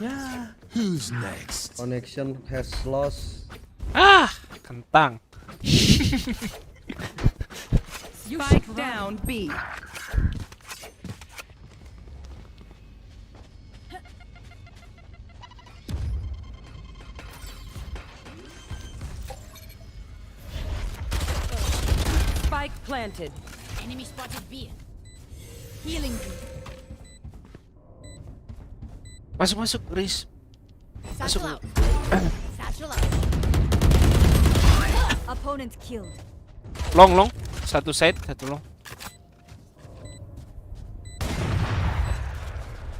Ya. Who's next? Connection has lost. Kentang. Spike down B. Spike planted. Enemy spotted B. Healing you. Masuk, Riz. Masuk. Satchel out. Satchel out. Opponent killed. Long. Satu side, satu long.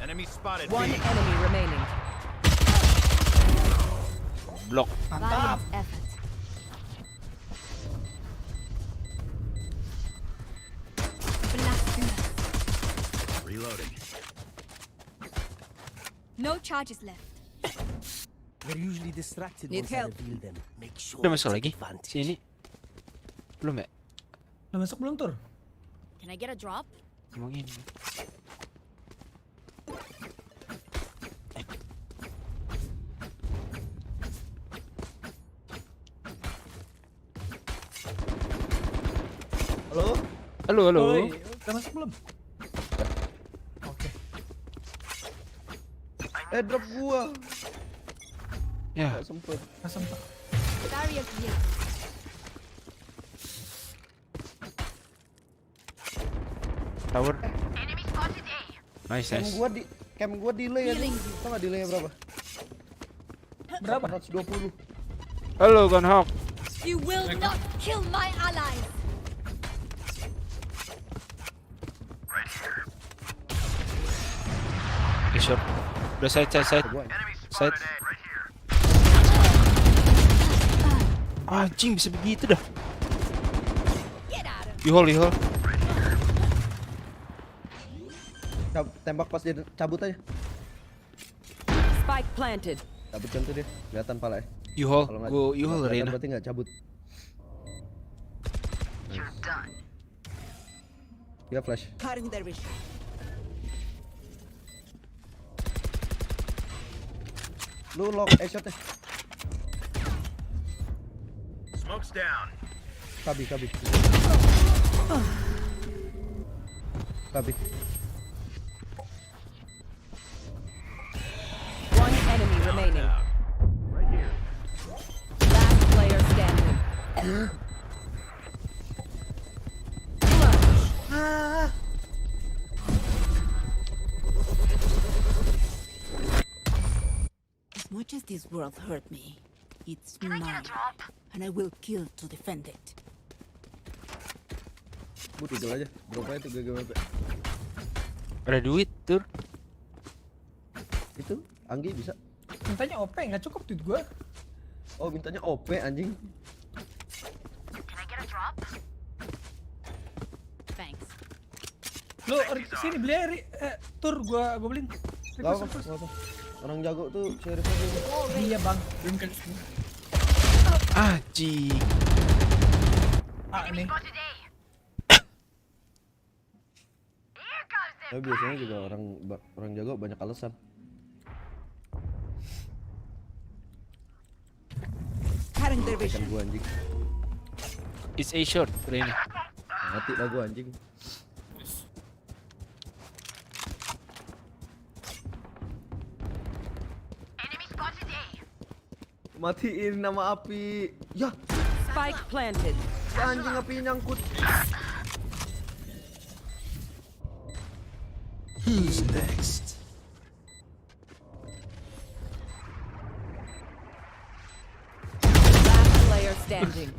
Enemy spotted. One enemy remaining. Block. Valiant effort. Blasphemous. Reloading. No charges left. They're usually distracted Need once help. I reveal them. Make sure. Udah masuk it's lagi? advantage. Sini. Belum ya? Udah masuk belum Tur? Can I get a drop? Emang ini. Halo. Oi, udah masuk belum? Oke. Drop gua. Ya. Gak sempet. Nggak sempat. Barrier created. Tower. Enemy spotted A. Nice, Camp nice. gua delay ya. Tau nggak delaynya berapa? Berapa? 420. Halo, Gunhawk. You will not kill my allies. Short. Udah side. Anjing bisa begitu dah. You hold. Tembak pas dia cabut aja. Spike planted. Cabut tuh dia. Kelihatan pala ya. You hold. Kalau nggak- Go, you hold, kalau kelihatan Reyna. berarti nggak cabut. Dia flash. Cutting their vision. Lu lock shotnya. Smoke's down. Kabi. One enemy remaining. Last player standing. As much as this world hurt me, it's mine, and I will kill to defend it. Bu tigel aja. Drop aja 3 GWP. Ada duit tur. Itu Anggi bisa. Mintanya OP nggak cukup duit gua. Oh, mintanya OP anjing. Thanks. Lu sini beli aja, tur gua beliin. Gak apa. Orang jago tuh sheriff aja. Iya bang. Anjing. Nih. Tapi biasanya juga orang jago banyak alasan. Cutting their Kan vision. gua anjing. It's a short, Reyna. Mati lah gua anjing. Matiin nama api. Ya, Spike planted. si anjing apinya nyangkut. Who's next? Last player standing.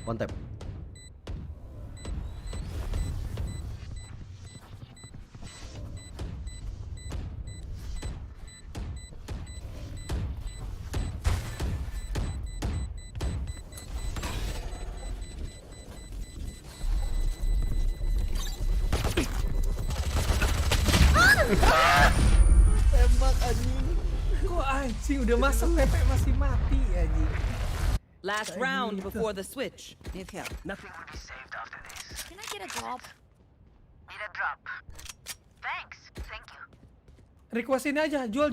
One tap. Tembak anjing. Kok anjing udah masuk PP masih mati anjing. Last round before the switch. Need help. Nothing will be saved after this. Can I get a drop? Need a drop. Thanks. Thank you. Requestin aja, jual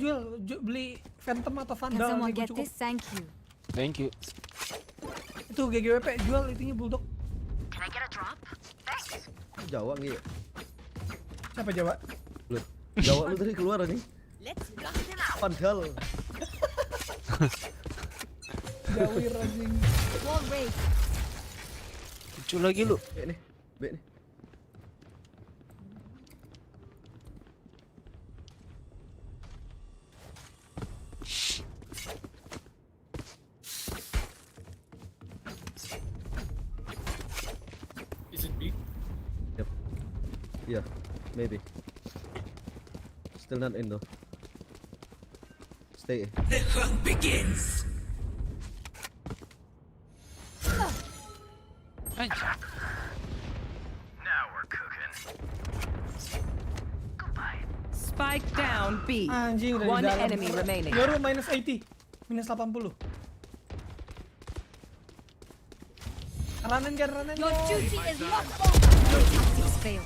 beli Phantom atau Can Vandal someone nanti gua get cukup. this? Thank you. Thank you. Itu GGWP jual itunya Bulldog. Can I get a drop? Thanks. Jawa nggih. Siapa Jawa? Lu. Jawa lu tadi keluar anjing. Let's block them out. Padahal. Jawir anjing. Wall race. Lucu lagi lu. B nih. Is it B? Yep. Yeah, maybe. Still not in though. Stay. The hunt begins. Anjing. Now we're cooking. Goodbye. Spike down B. Anjing udah One di dalam. enemy remaining. Yoru minus 80. Minus 80. Ranen. Your duty is not over. Your tactics fail.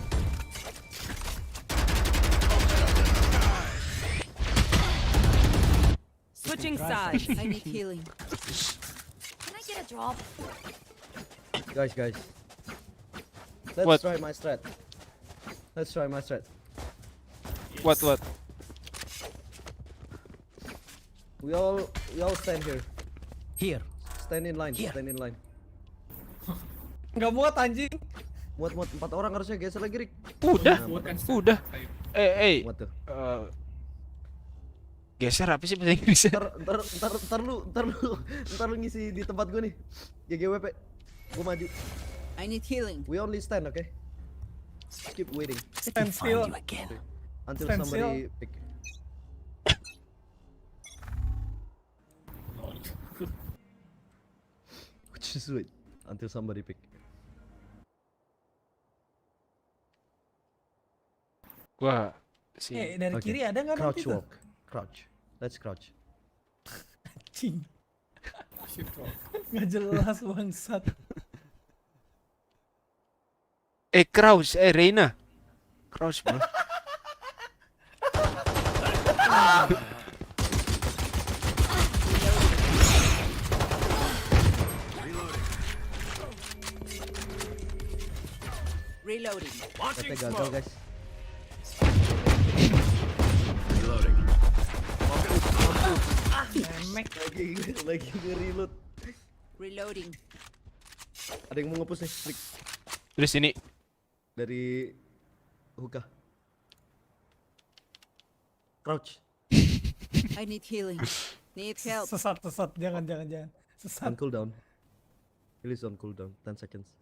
Switching sides. I need healing. Can I get a drop? Guys. Let's What? try my strat. What? We all stand here. Here. Stand in line. Nggak muat anjing. Muat 4 orang harusnya geser lagi, Rik. Udah. Udah. Muat tuh. Geser apa sih bahasa Inggrisnya? Ntar lu ngisi di tempat gue nih. GGWP. Gue maju. I need healing. We only stand, okay? Keep waiting Stand still. until Stand somebody pick. Just wait until somebody pick. Gua sih. Dari Okay. kiri ada nggak Crouch nanti tuh? walk. Crouch. Let's crouch. Anjing. Nggak jelas bangsat. Crouch, Reina. Crouch, bro. Reloading. Kita gagal, guys. Lagi nge-reload. Reloading. Ada yang mau nge-push nih, Rick. Terus ini. Dari Huka. Crouch. I need healing. Need help. Sesat. Jangan. Sesat. On cooldown. Release on cooldown. 10 seconds.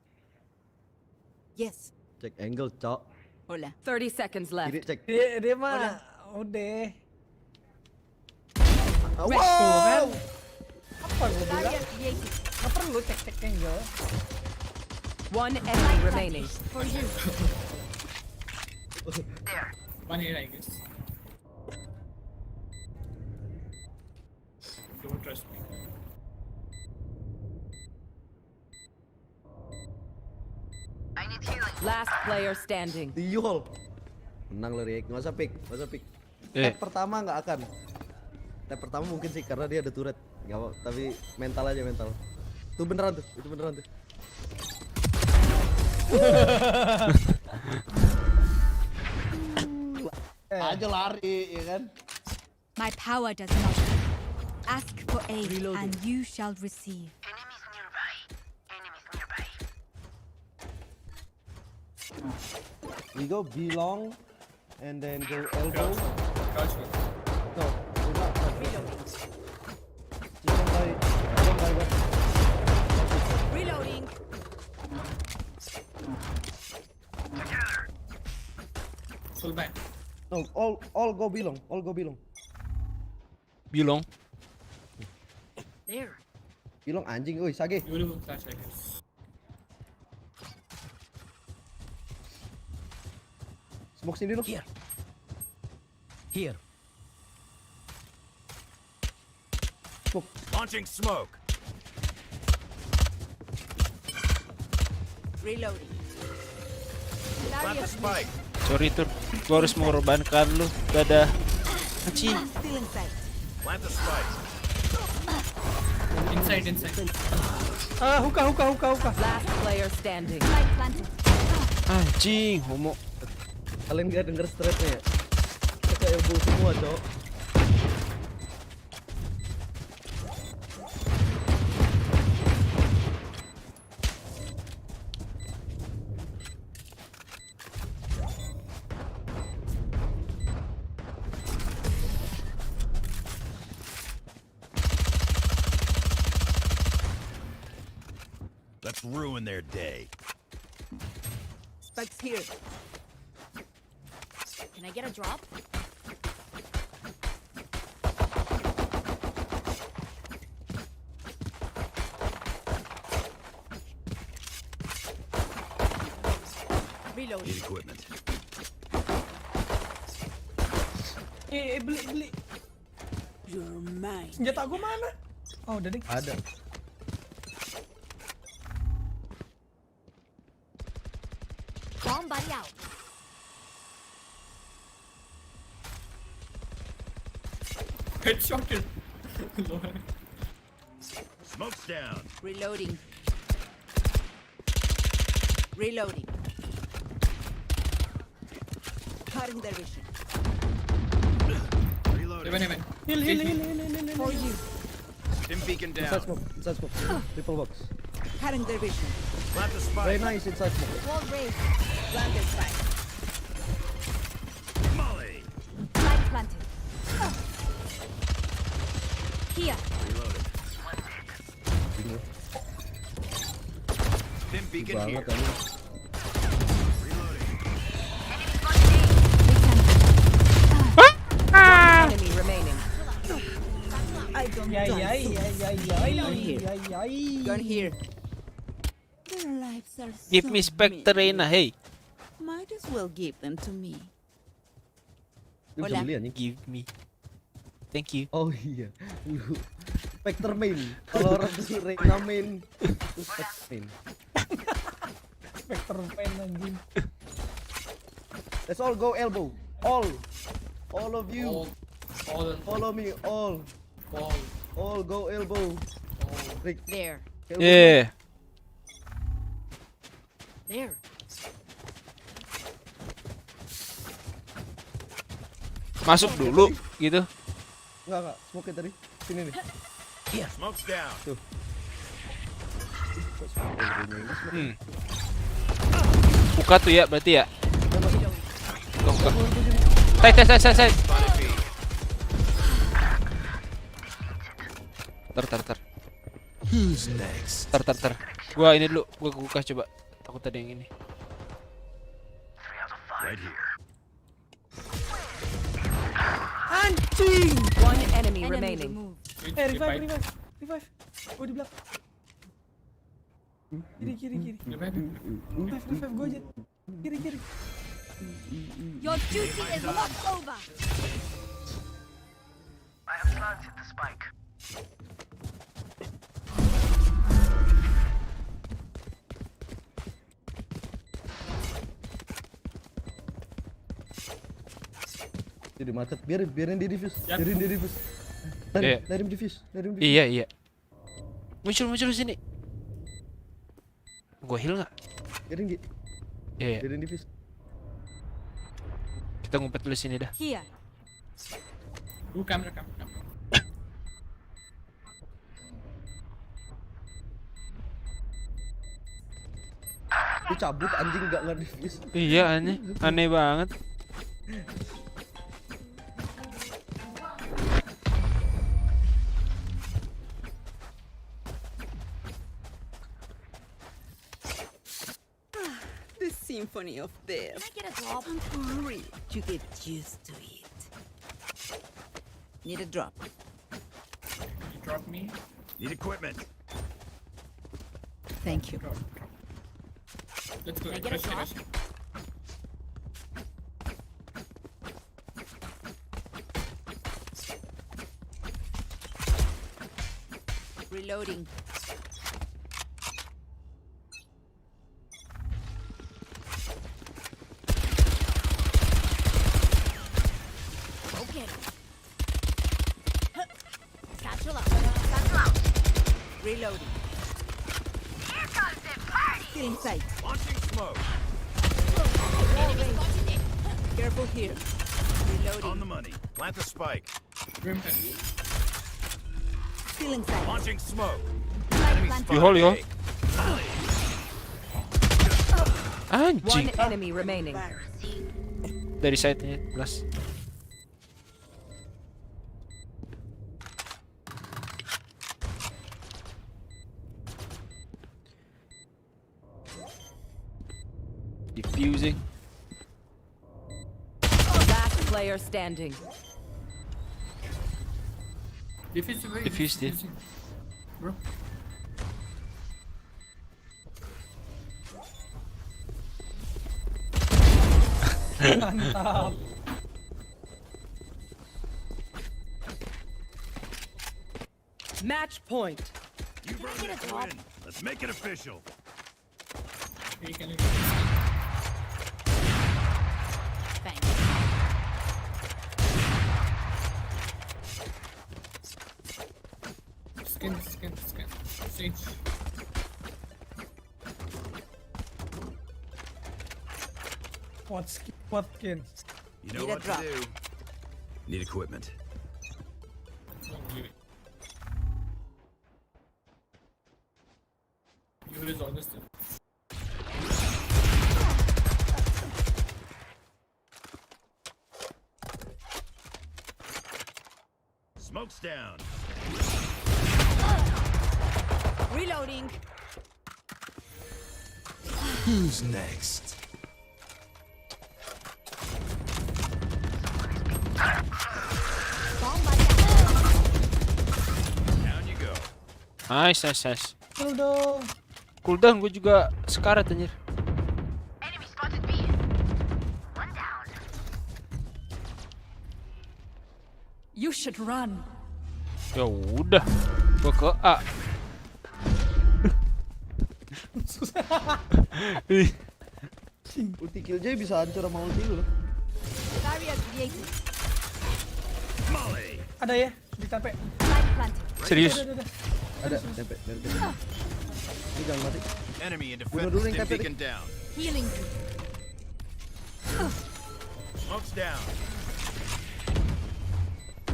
Yes. Cek angle, cok. Hola. 30 seconds Kiri, left. cek. Dia mah udah. Wow. Tuh kan. Apa gue bilang? Barrier created. Nggak perlu cek angle. One enemy remaining. For you. One here, I guess. Don't trust me. Last player standing. Tiyol. Menang lo, Rick. Nggak usah pick. Tap pertama nggak akan. Tap pertama mungkin sih karena dia ada turret. Nggak apa, tapi mental aja mental. Itu beneran tuh. Aja lari, ya kan? My power does not. Ask for aid and you shall receive. We go B long, and then go elbow. Crouch. No, we're not crouch. You can buy what? Reloading. Full back. No, all go B long. All go B long. Bilong. There. B long anjing, oi, Sage. Beautiful flash, I guess. Smoke sini lo. Here. Smoke. Launching smoke. Reloading. Plant the spike. Sorry Tur, gua harus mengorbankan lu. Dadah. Anjing. Still inside. Plant the spike. Inside. Huka. Last player standing. Light planted. Anjing, homo. Kalian gak denger stretnya ya? Kita elbow semua, cok. Let's ruin their day. Spikes here. Can I get a drop? Reload. Need equipment. Beli. You're mine. Senjata aku mana? Oh, udah deh. Ada. Bomb buddy out. Headshotted. Smoke's down. Reloading. Reloading. Cutting their vision. Reloading. Even. Heal. For you. Stim beacon down. Inside smoke. Triple box. Cutting their vision. Very nice inside smoke. Wall raised. Planted spike. Spike planted. Here. Banget kali. Enemy remaining. Gun here. Give me spec Terina, hey. Might as well give them to me. Dia bisa beli anjing. Give me. Thank you. Oh iya. Spectre main. Kalau orang tuh Reina main, itu Spectre main. Spectre pen anjing. Let's all go elbow. All of you. Follow me. All go elbow. Rick. There. Elbow. Yeah. There. Masuk dulu gitu. Enggak. Smoke tadi. Sini nih. Iya. Smoke's down. Tuh. Buka tuh ya berarti ya. Buka. Tes. Ter. Who's next? Ter. Gua ini dulu, gua buka coba. Aku tadi yang ini. Right here. Anjing. One enemy remaining. Revive. Gua di belakang. Kiri. Revive gua aja. Kiri. Your duty is not over. Jadi macet. Biarin dia diffuse. Iya. Dari diffuse. Iya. Muncul di sini. Gua heal enggak? Biarin Gi. Iya. Biarin diffuse. Kita ngumpet dulu sini dah. Here. Rekam. Lu cabut anjing enggak diffuse. Iya aneh banget. The symphony of death. Can I get a drop? Hurry to get used to it. Need a drop. You drop me. Need equipment. Thank you. Let's go. Can I get a drop? Reloading. Okay. Satchel out. Reloading. Here comes the party. Still in sight. Launching smoke. Careful here. Reloading. On the money. Plant the spike. Still in sight. Launching smoke. You hold. A. One Anjing. enemy remaining. Dari side-nya plus. Diffusing. Last player standing. Diffuse dia. Bro. Mantap. Match point. You brought it to win. Let's make it official. Thanks. Skin. Sage. What skin? You know Need a what drop. to do. Need equipment. You is honest. Smoke's down. Reloading. Who's next? Bomb buddy. Down you go. Nice, nice, nice. Kill dong. Cooldown gue juga sekarat anjir. Enemy spotted B. One down. You should run. Ya udah, gue ke A. Ulti Killjoy bisa hancur sama ulti lu loh. Barrier created. Molly. Ada ya di tape. Light planted. Serius? Ada tempe dari tadi. Lu jangan mati. Enemy in Bunuh dulu yang defense. tempe. Beacon down. Healing you. Smoke's down.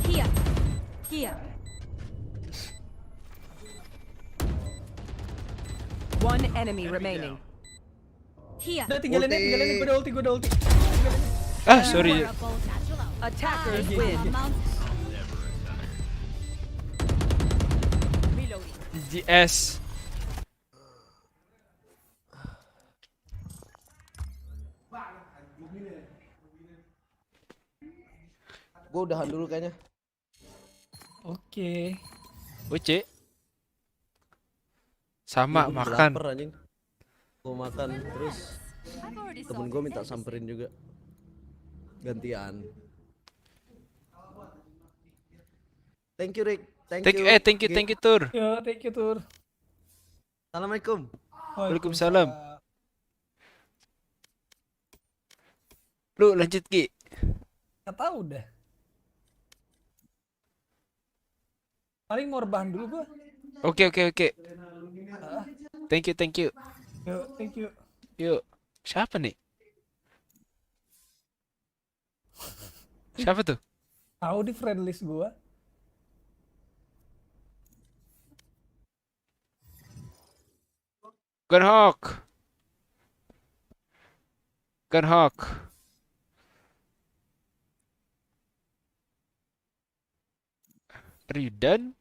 Here. Here. One enemy Enemy remaining. Here. Udah tinggalin ya, tinggalin ya. Gue udah ulti. Ah, sorry. We're both natural. Attackers Okay, win. Mount. Reloading. GS. Gue udahan dulu kayaknya. Oke. Uci. Sama Gua makan. lapar, anjing. Gue makan terus I've already temen solved gue this minta episode. samperin juga. Gantian. Thank you Rick. Thank you. Thank you Tur. Yo, thank you Tur. Assalamualaikum. Waalaikumsalam. Lu lanjut Ki. Nggak tahu udah. Paling mau rebahan dulu gua. Oke. Ah, Thank you. yo, thank you. Yuk. Siapa nih? Siapa tuh? Tahu di friend list gua. Gunhawk. Are you done?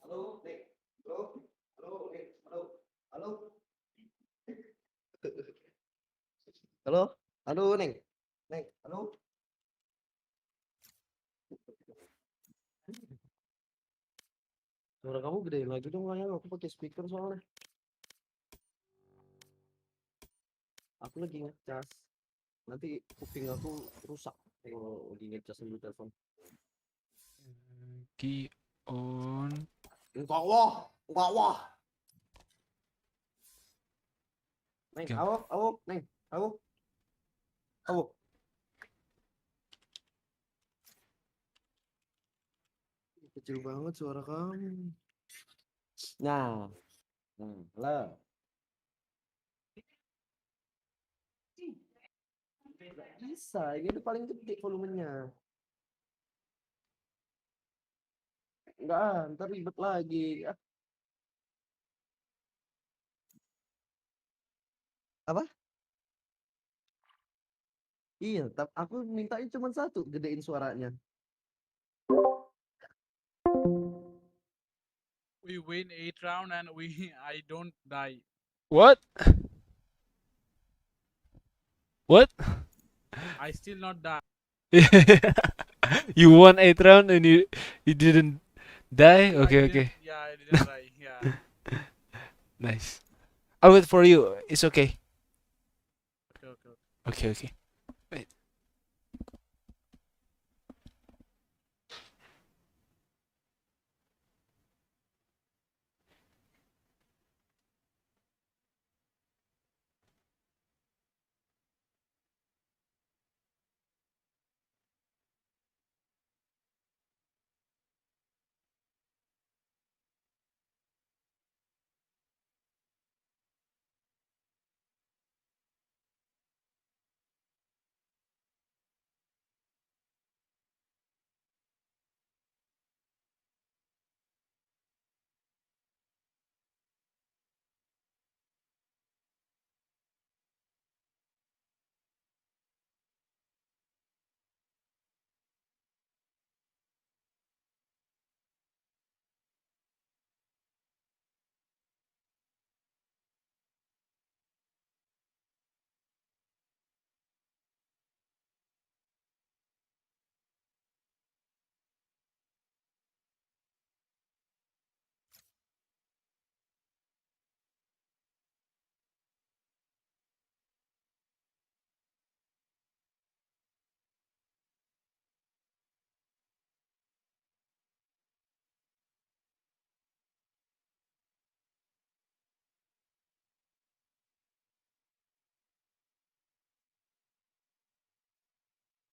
Halo, Neng. Halo, Neng. Neng, halo. Suara kamu gedein lagi dong, sayang. Aku pakai speaker soalnya. Aku lagi ngecas. Nanti kuping aku rusak kalau lagi ngecas dulu telepon. Ki on. Enggak wah. Neng, Oke. awo, Neng, awo. Kecil banget suara kamu. Nah, lah. Nggak bisa, ini udah paling gede volumenya. Enggak, ntar ribet lagi. Apa? Iya, aku mintain cuma satu, gedein suaranya. We win 8 round and I don't die. What? I still not die. You won 8 round and you didn't die? I Okay. didn't- Yeah, I didn't die. Yeah. Nice. I'll wait for you. It's okay. Okay. Wait.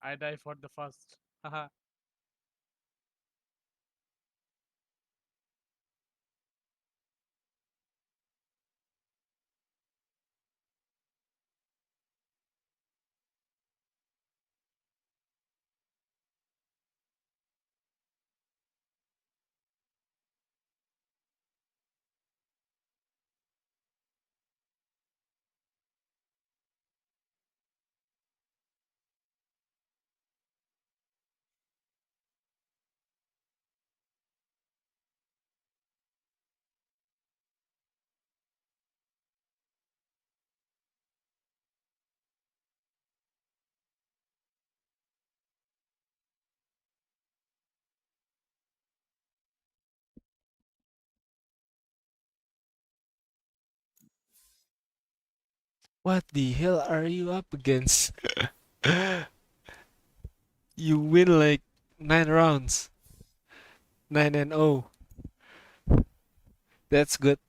I die for the first. Haha. What the hell are you up against? You win like 9 rounds. 9-0. That's good.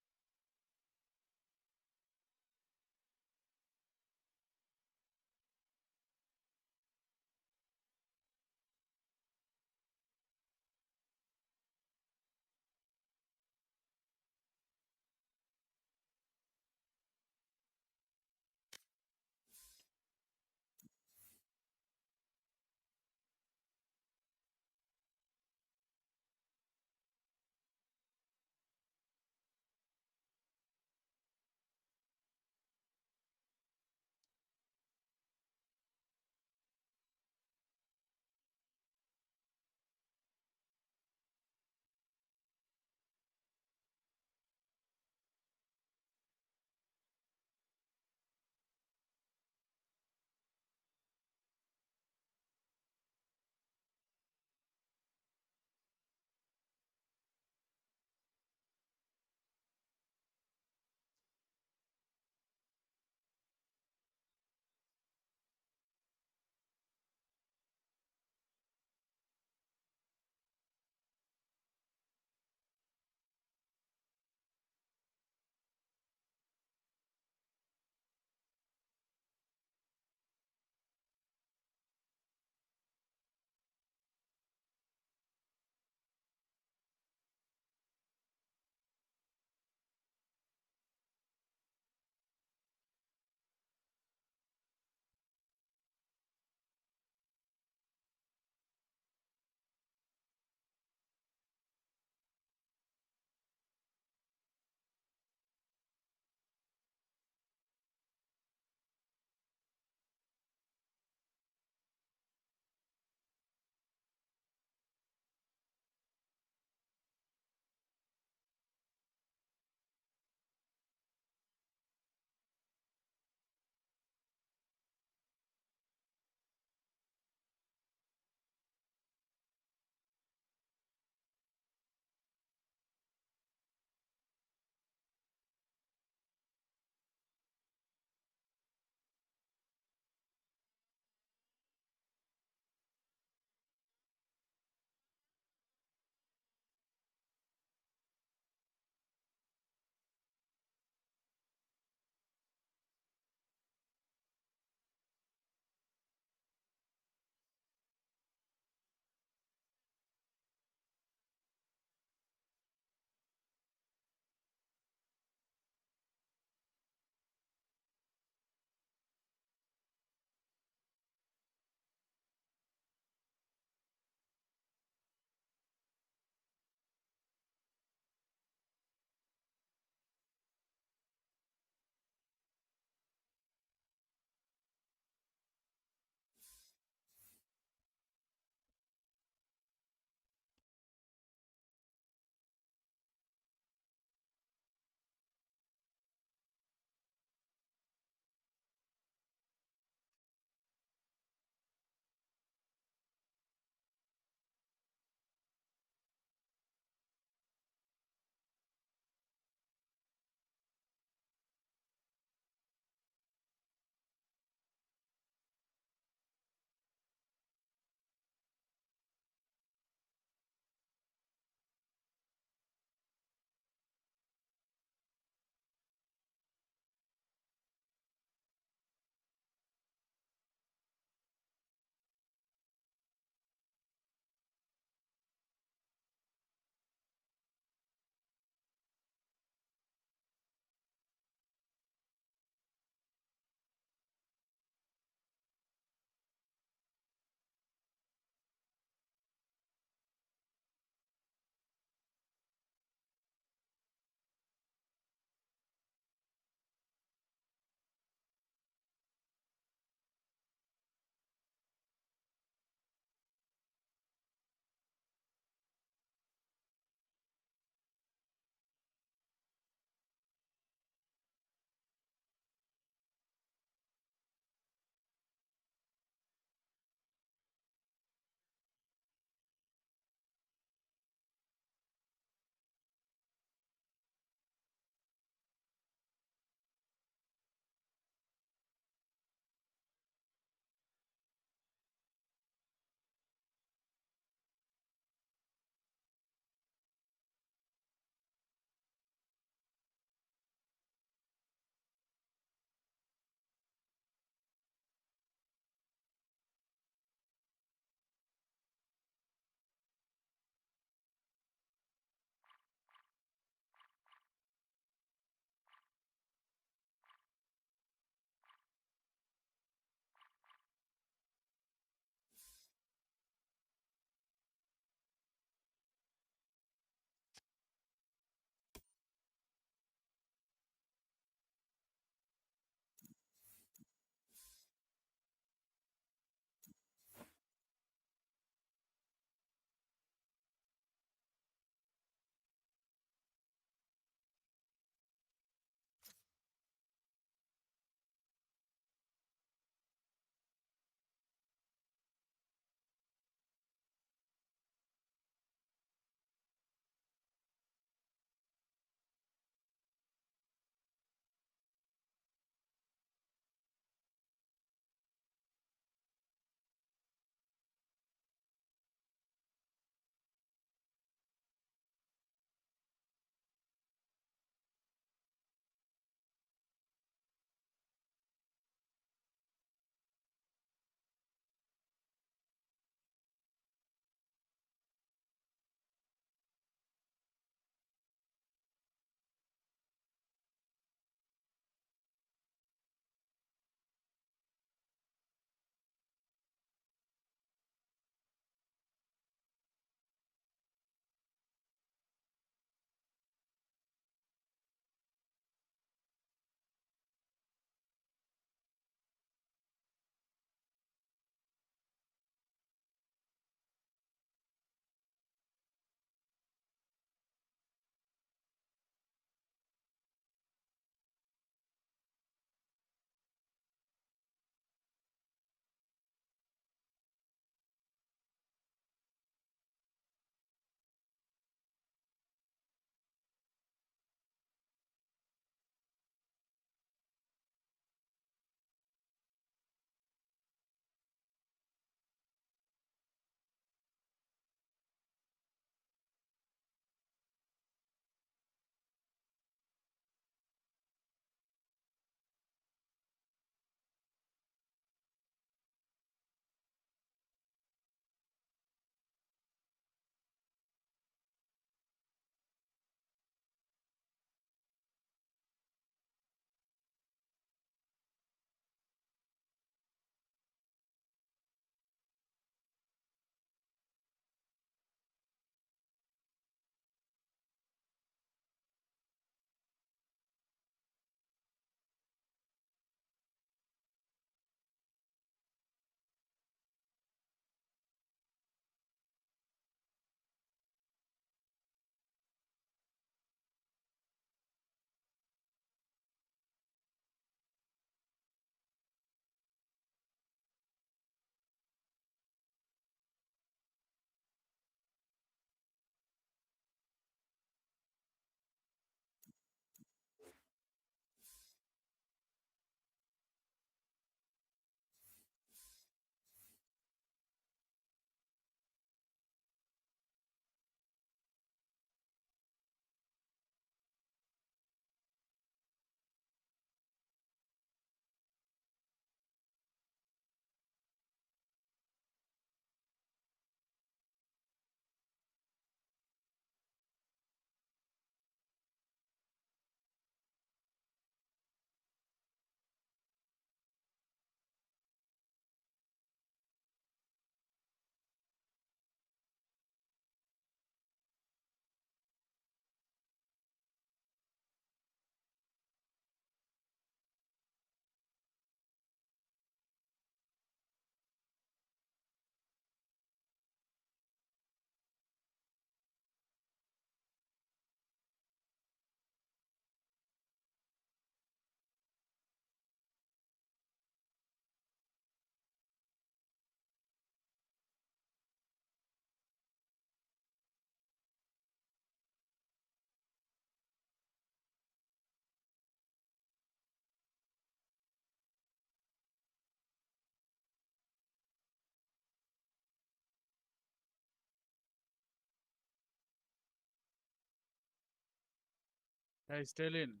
Hey, Stalin.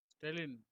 Stalin.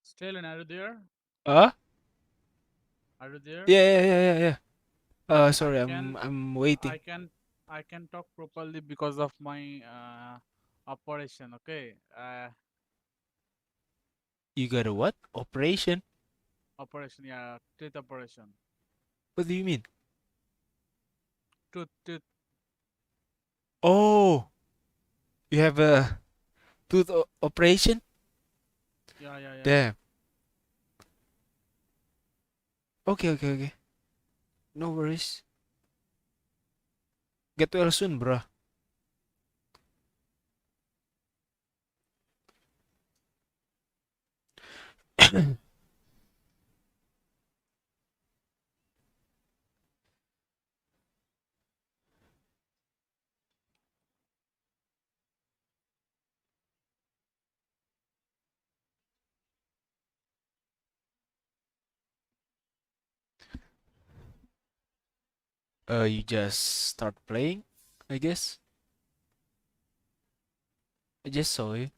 Stalin, are you there? Huh? Are you there? Yeah. Sorry, I I'm waiting. I can talk properly because of my operation. Okay. You got a what? Operation? Operation. Yeah, tooth operation. What do you mean? Tooth. Oh, you have a tooth operation? Yeah. Damn. Okay. No worries. Get well soon, bro. You just start playing, I guess. I just saw you.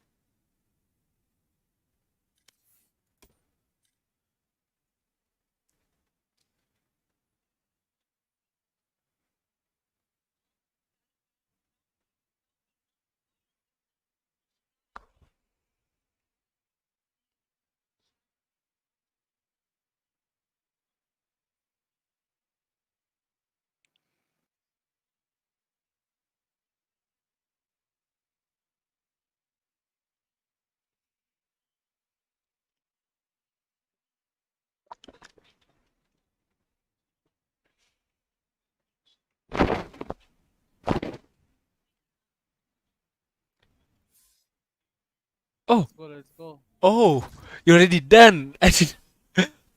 Oh, Let's go. oh, you already done. I did.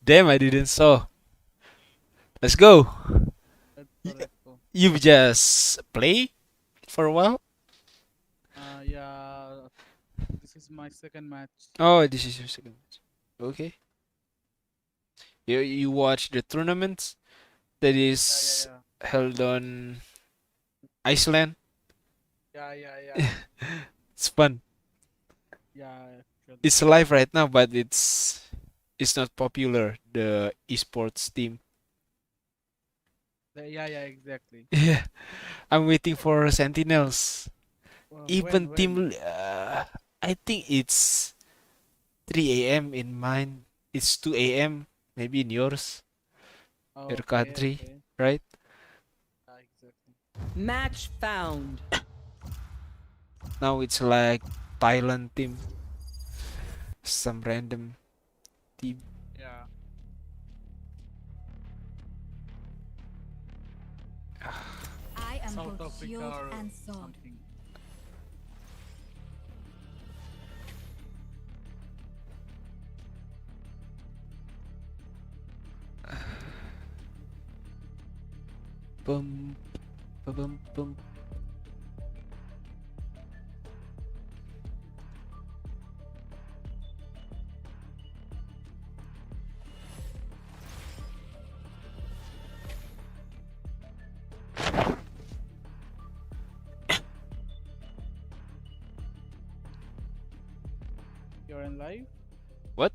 Damn, I didn't saw. Let's go. Let's go. You just play for a while. Yeah. This is my second match. Oh, this is your second match. Okay. You watch the tournament that is Yeah. held on Iceland. Yeah. It's fun. Yeah. It's live right now, but it's not popular. The esports team. Yeah. Exactly. Yeah, I'm waiting for Sentinels. Even When? team. I think it's 3 a.m. in mine. It's 2 a.m. maybe in yours, your Okay, country, okay. right? Exactly. Match found. Now it's like Thailand team, some random team. Yeah. I am South both Africa shield or and sword. something. Boom, boom, boom. You're in live? What?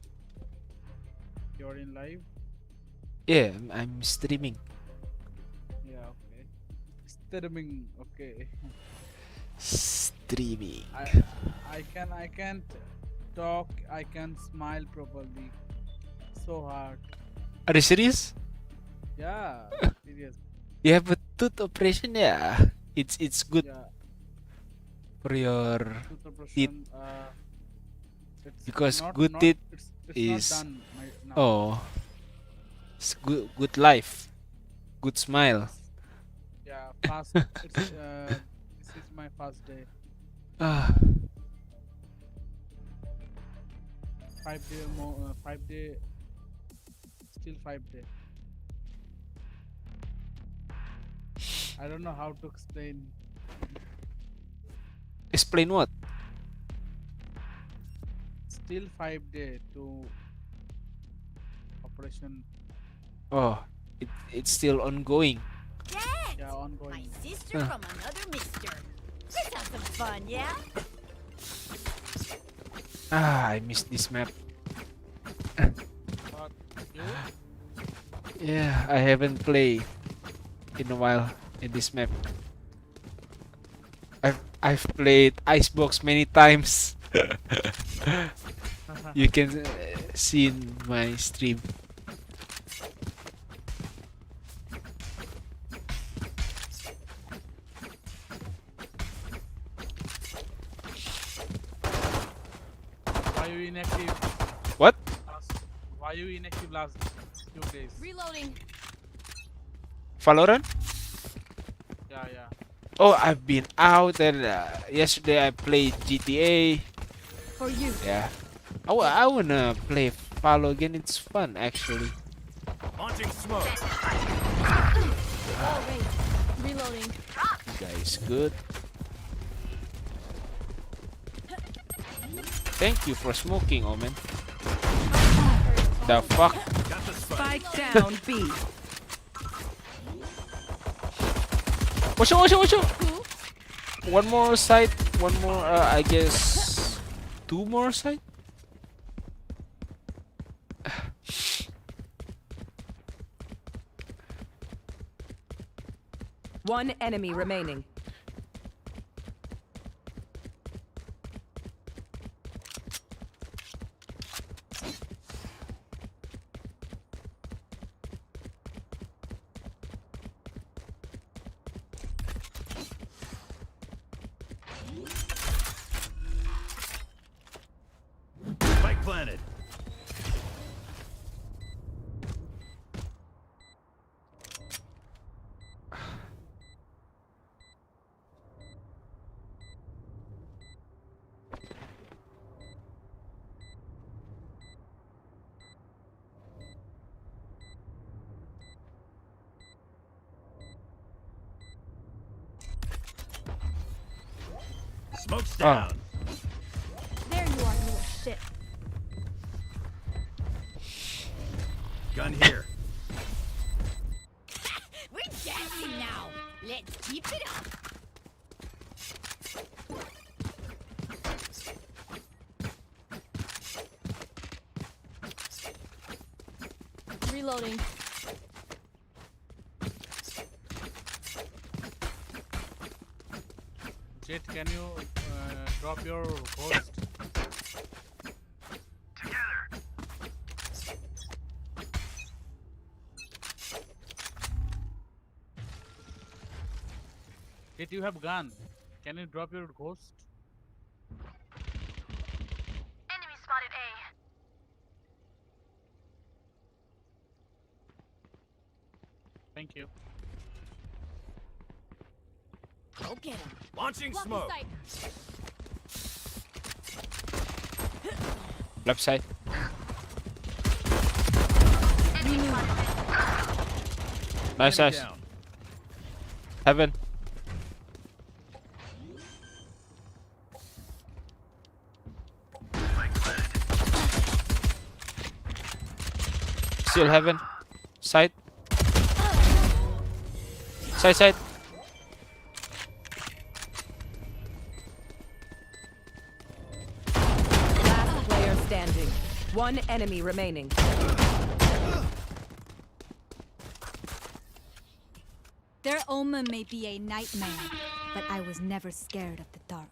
You're in live? Yeah, I'm streaming. Yeah, okay. Streaming, okay. Streaming. I can't talk, I can't smile properly. So hard. Are you serious? Yeah, serious. You have a tooth operation, yeah. It's good Yeah. for your Tooth teeth operation, it's because not, good not teeth it's is not done now. oh, it's good life, good smile. Yeah, fast. It's this is my first day. Ah, 5 day more. 5 day. Still 5 day. I don't know how to explain. explain what? Still 5 day to operation. Oh, it's still ongoing. Dad! Yeah, My ongoing. sister from another mister. Let's have some fun, yeah? Ah, I missed this map. But you? Yeah, I haven't played in a while in this map. I've played Icebox many times. You can see in my stream. Why you inactive? What? Why you inactive last few days? Reloading. Valorant? Yeah, yeah. Oh, I've been out and yesterday I played GTA. For you. Yeah. I wanna play Valo again. It's fun actually. Launching smoke. Oh, wait. Reloading. You guys good? Thank you for smoking, Omen. The fuck? Spike down B. Watch out! One more side. One more. I guess 2 more side. One enemy remaining. Spike planted. Smoke's down. There you are, little shit. Gun here. We're dancing now. Let's keep it up. Reloading. Jet, can you drop your ghost? Did you have gun? Can you drop your ghost? Enemy spotted A. Thank you. Go get him. Launching Block smoke. sight. Left side. Nice, nice. Down. Heaven. Still heaven. Side. Side, side. Last player standing. One enemy remaining. Their omen may be a nightmare, but I was never scared of the dark.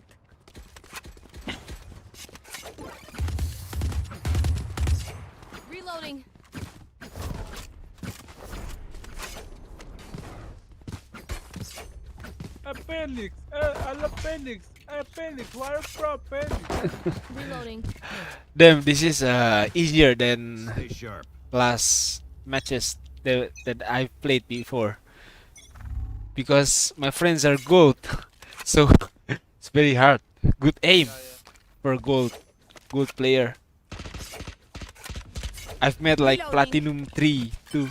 Reloading. Appendix. Appendix. Appendix. Where from appendix? Reloading. Damn, this is easier than Stay sharp. last matches that I've played before. Because my friends are gold. So it's very hard. Good aim for gold player. I've met like Reloading. platinum 3 too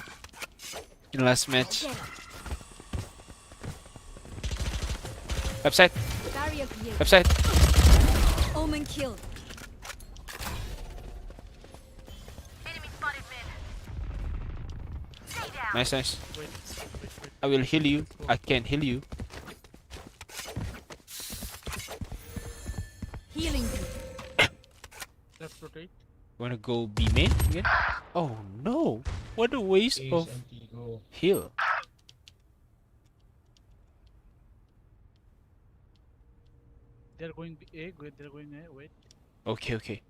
in last match. Website, Barrier created. website. Omen killed. Enemy spotted mid. Stay down. Nice, nice. I will heal you. I can heal you. Healing you. Let's rotate. Wanna go B main again? Oh no! What a waste of heal. They're going A. They're going A. Wait. Okay, okay.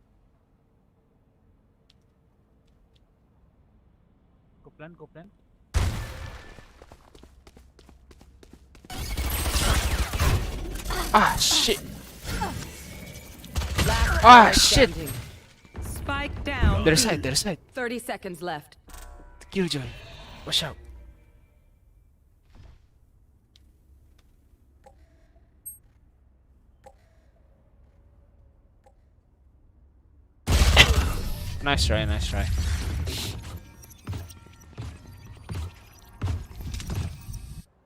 Go plan. Go plan. Ah shit! Last Ah, player shit. standing. Spike down. Their side, their side. 30 seconds left. Killjoy. Watch out. Nice try, nice try.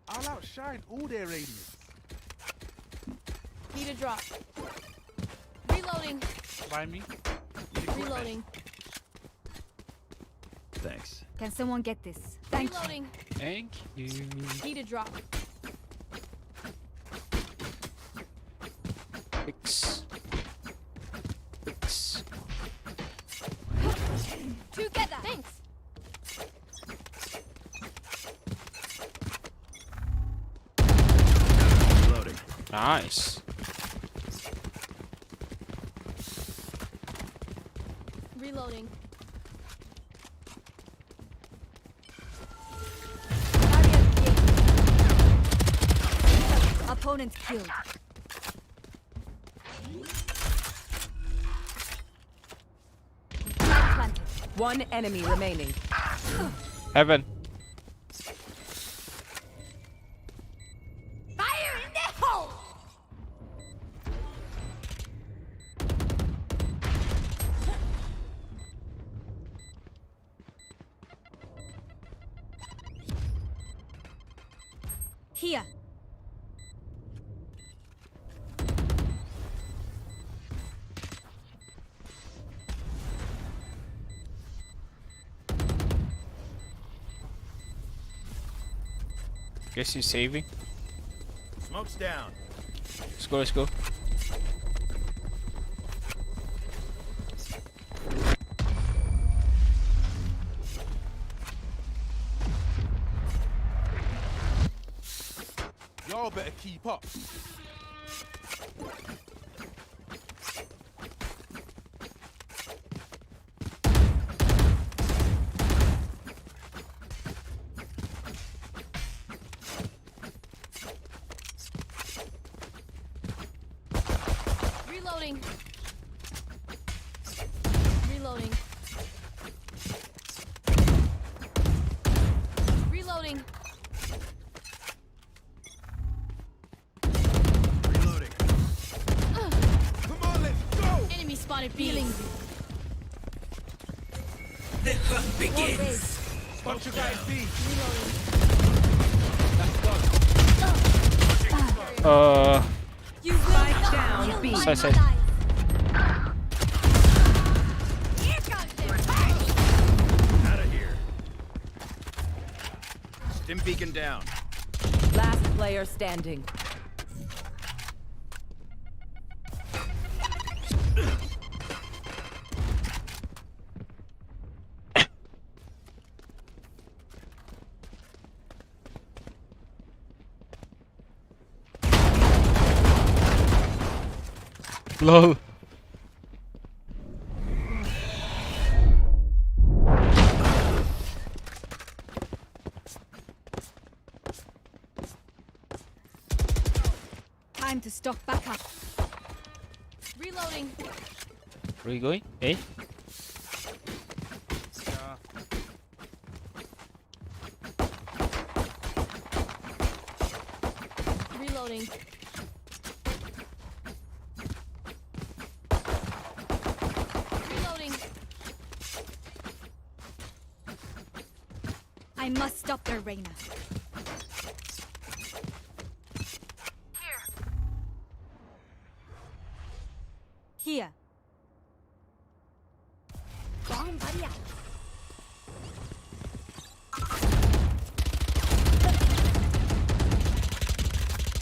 I'll outshine all their radiance. Need a drop. Reloading. Buy me. Reloading. Thanks. Can someone get this? Thank Reloading. Thank you. Need a drop. Fix. Fix. Together. Thanks. Reloading. Nice. Reloading. Barrier created. Opponent killed. Flag planted. One enemy remaining. Heaven. Fire in the hole! Here. Guess he's saving. Smoke's down. Let's go, let's go. Y'all better keep up. spotted feeling you. The hunt begins. Bunch of guys B. You will Spike not down kill B. my Side, side. allies. Here comes the party. Out of here. Stim beacon down. Last player standing. Lol. Time to stock back up. Reloading. Where are you going? Eh? Reloading. Reloading. I must stop their Reina. Here. Bomb buddy out.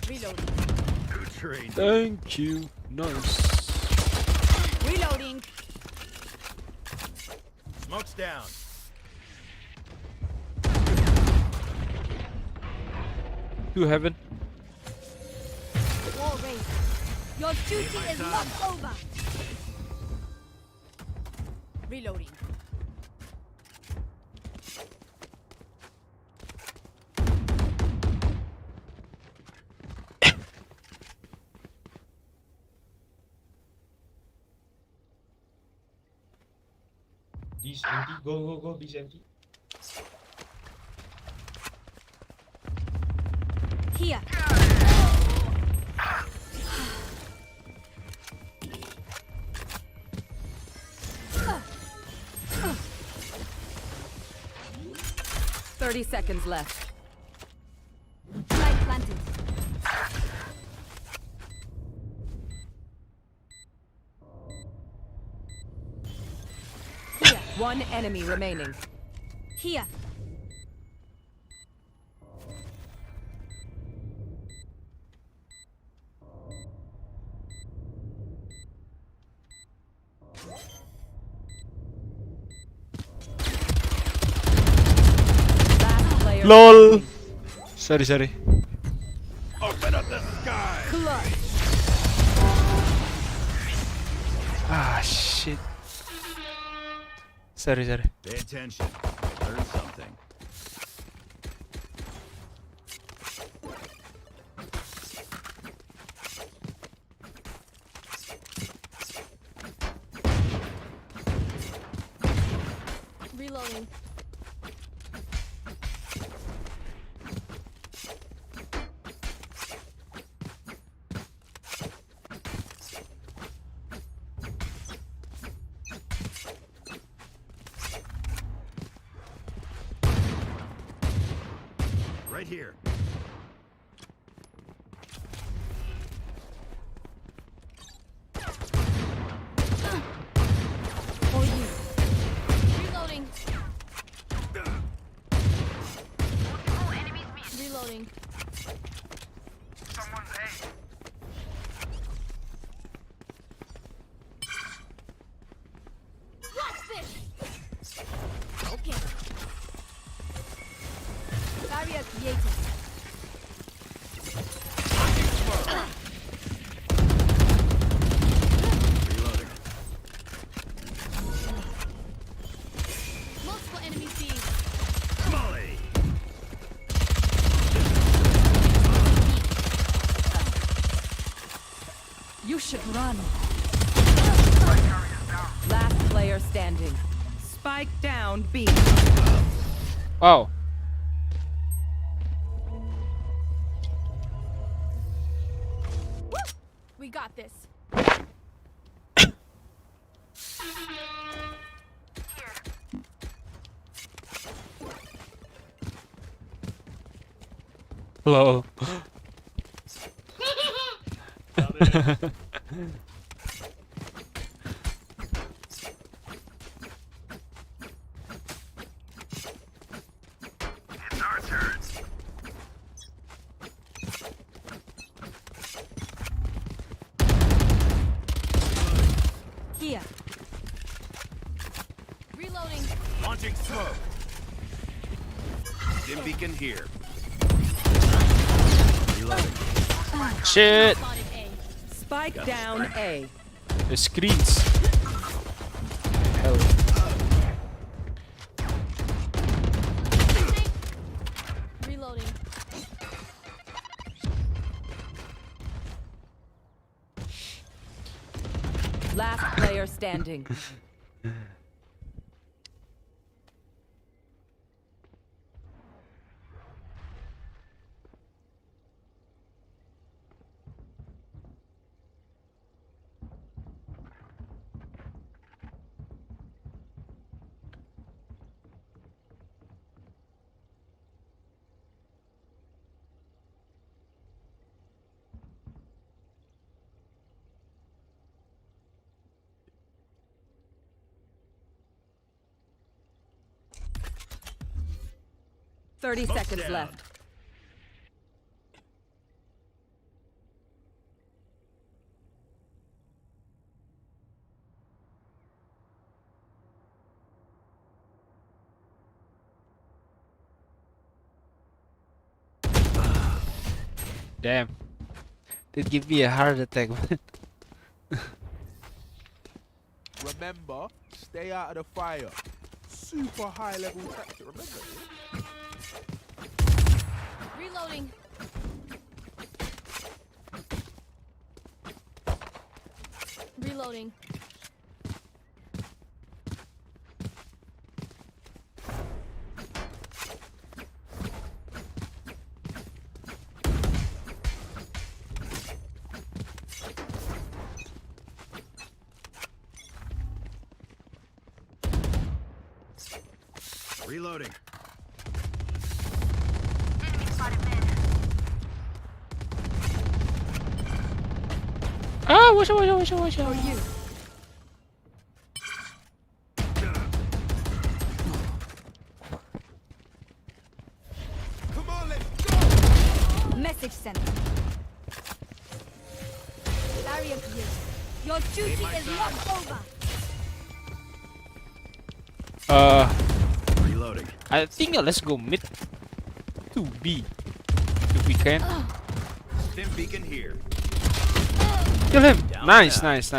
Reloading. Good trade. Thank you. Nice. Reloading. Smoke's down. To heaven. War raised. Your duty is not over. Reloading. This empty. Go. This empty. Here. Thirty seconds left. Light planted. Here. One enemy remaining. Here. Last player. LOL. Sorry. Open up the sky. Clutch. Ah, shit. Sorry. Pay attention. Learn something. Reloading. Right here. For you. Reloading. Reloading. Watch this. Okay. Barrier created. Reloading. Multiple enemy seen. Molly. You should run. Last player standing. Spike down B. Wow. We got this. Lol. Here. Reloading. Launching smoke. Dim beacon here. Reloading. Shit. Spotted A. Spike down A. The screens. Hell. Reloading. Last player standing. Thirty seconds left. Damn. Did give me a heart attack. Remember, stay out of the fire. Super high level tactic, remember? Reloading. Reloading. Reloading. Ah, watch out. Come on, let's go! Message sent. Barrier here. Your duty is not over. Reloading. I think let's go mid to B if we can. Dim beacon here. Kill him. Nice. Nice.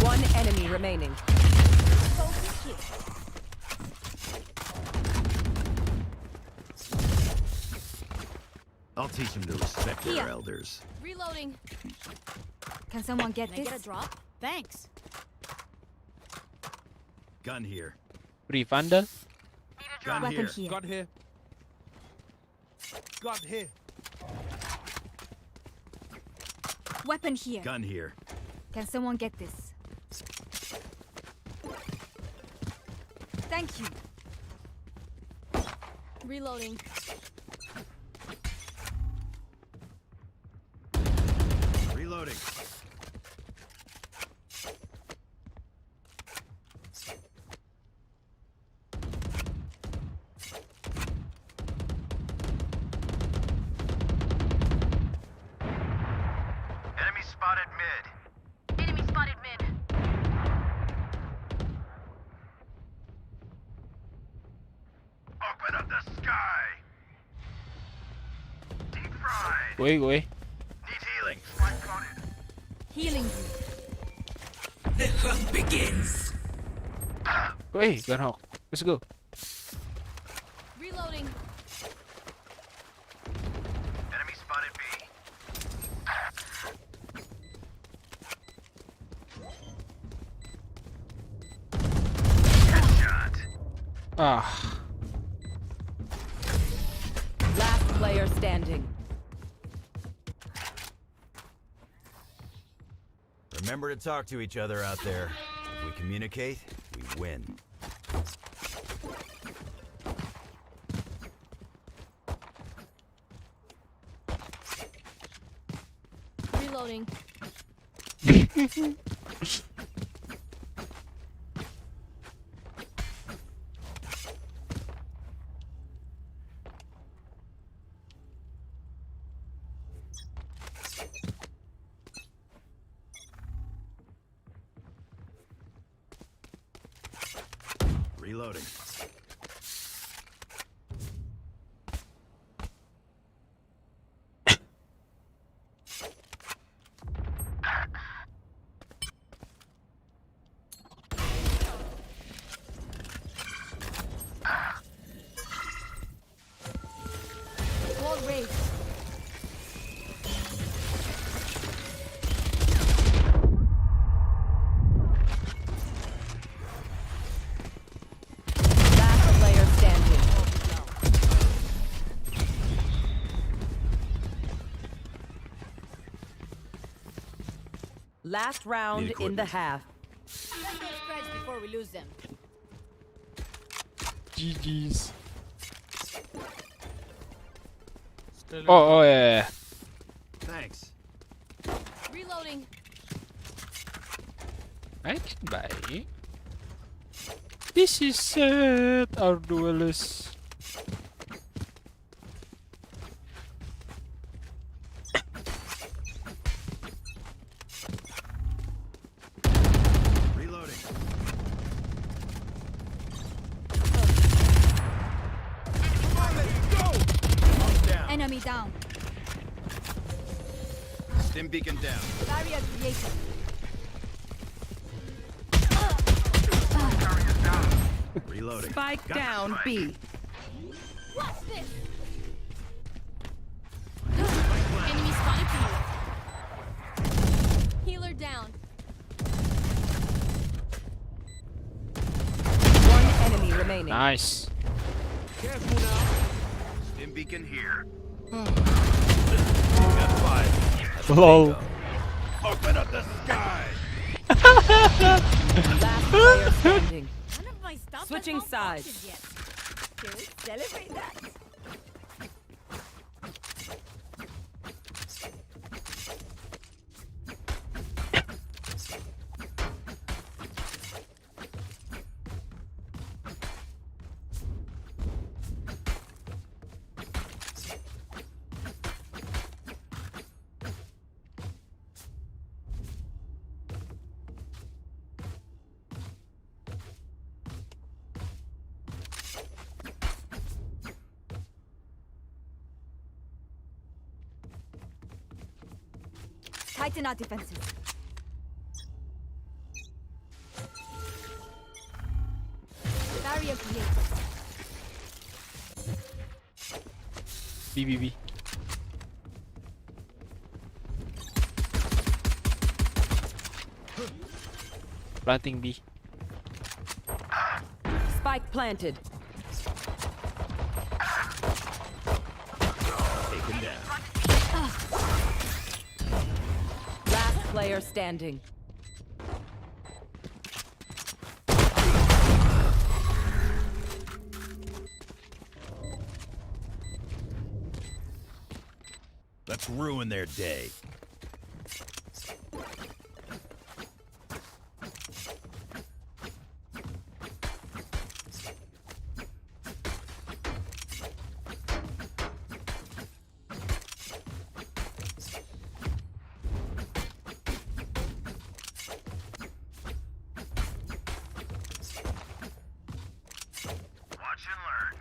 One enemy remaining. I'll teach them to respect their elders. Reloading. Can someone get this? Get a drop? Thanks. Gun here. Free Vandal. Gun Weapon here. here. Gun here. Gun here. Weapon here. Gun here. Can someone get this? Thank you. Reloading. Reloading. Enemy spotted mid. Enemy spotted mid. Open up the sky. Deep fried. Wait. Need healing. Spike planted. Healing you. Wait, Gunhawk. Let's go. Reloading. Enemy spotted B. Headshot. Ah. Last player standing. Remember to talk to each other out there. If we communicate, we win. Reloading. Reloading. Wall raised. Last player standing. Last round in the half. Let's go stretch before we lose them. GG's. Still Oh yeah. Thanks. Reloading. I can buy. This is set our duelist. Reloading. Enemy down. Stim beacon down. Barrier created. Reloading. Spike down B. Watch this. Enemy spotted B. Healer down. One enemy remaining. Nice. Careful now. Stim beacon here. Got five. Lol. Open up the sky. Last player standing. None of my stuff Switching has sides. malfunctioned yet. Can we celebrate that? Tighten our defenses. Barrier created. B. Planting B. Spike planted. Taken down. Last player standing. Let's ruin their day. Watch and learn.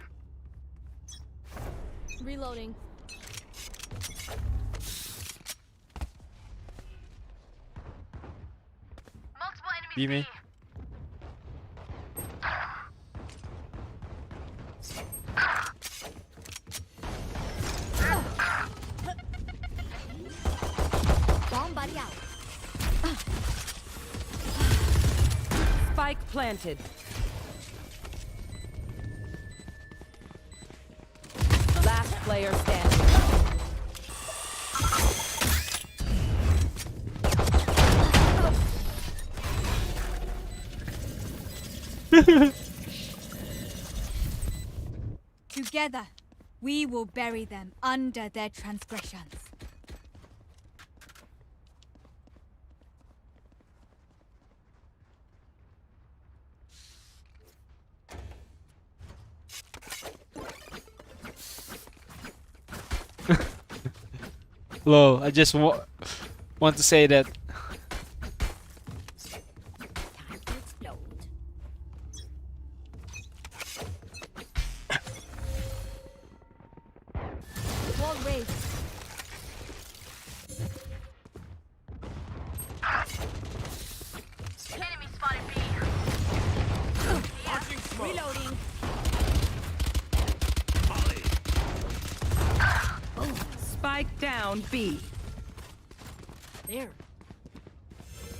Reloading. B main. Bomb buddy out. Spike planted. Last player standing. Together, we will bury them under their transgressions. Lol, I just want to say that. Time to explode. Wall raised. Enemy spotted B. Reloading. Spike down B. There.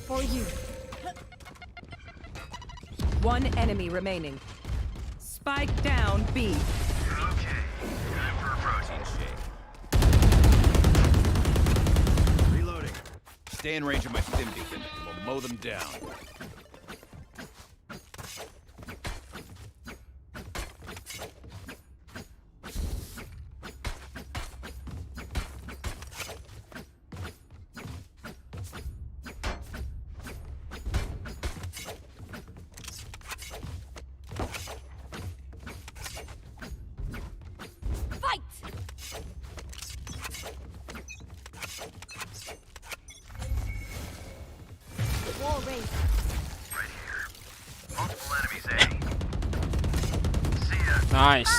For you. One enemy remaining. Spike down B. Reloading. Stay in range of my stim beacon. We'll mow them down. Fight! Wall raised. Multiple enemies, A. See ya. Nice.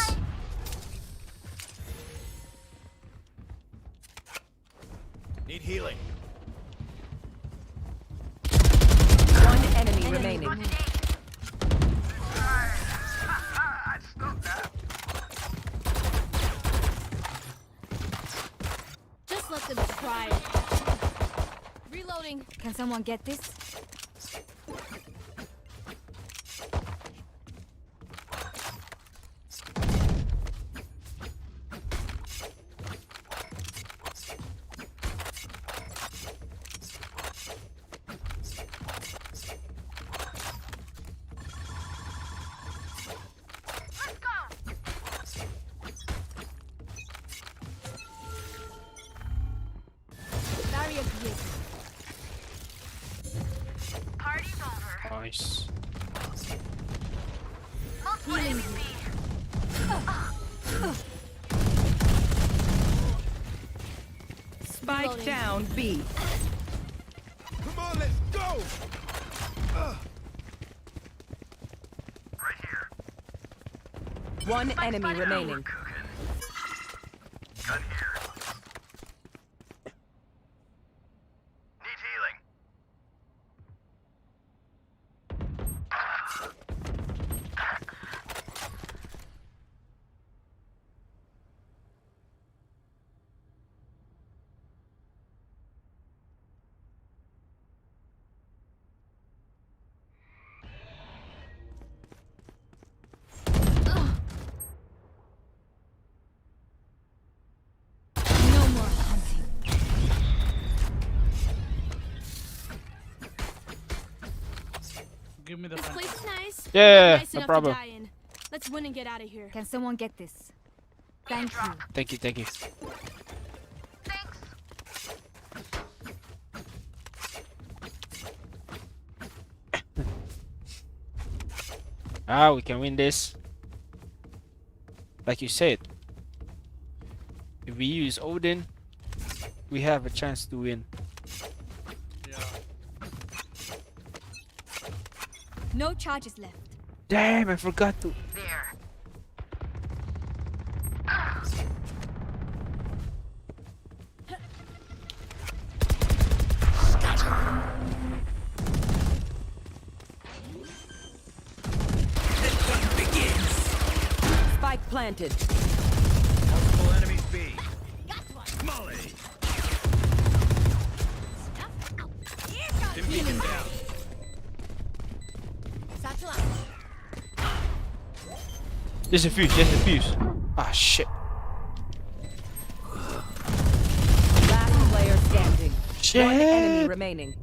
Need healing. One enemy remaining. Just let them try. Reloading. Can someone get this? Barrier created. Party's over. Nice. Healing you. Spike Reloading. down B. Come on, let's go! One enemy remaining. Gun here. Need healing. No more hunting. Give me the This fan. place is nice. Yeah, Nice no enough problem. to die in. Let's win and get out of here. Can someone get this? Thank you. Thank you, thank you. We can win this. Like you said, if we use Odin, we have a chance to win. Yeah. No charges left. Damn, I forgot to. There. Spike planted. Multiple enemies, B. Got one. Molly. Stim beacon down. Satchel out. There's a fuse, there's a fuse. Ah, shit. Last player standing. Shit. One enemy remaining.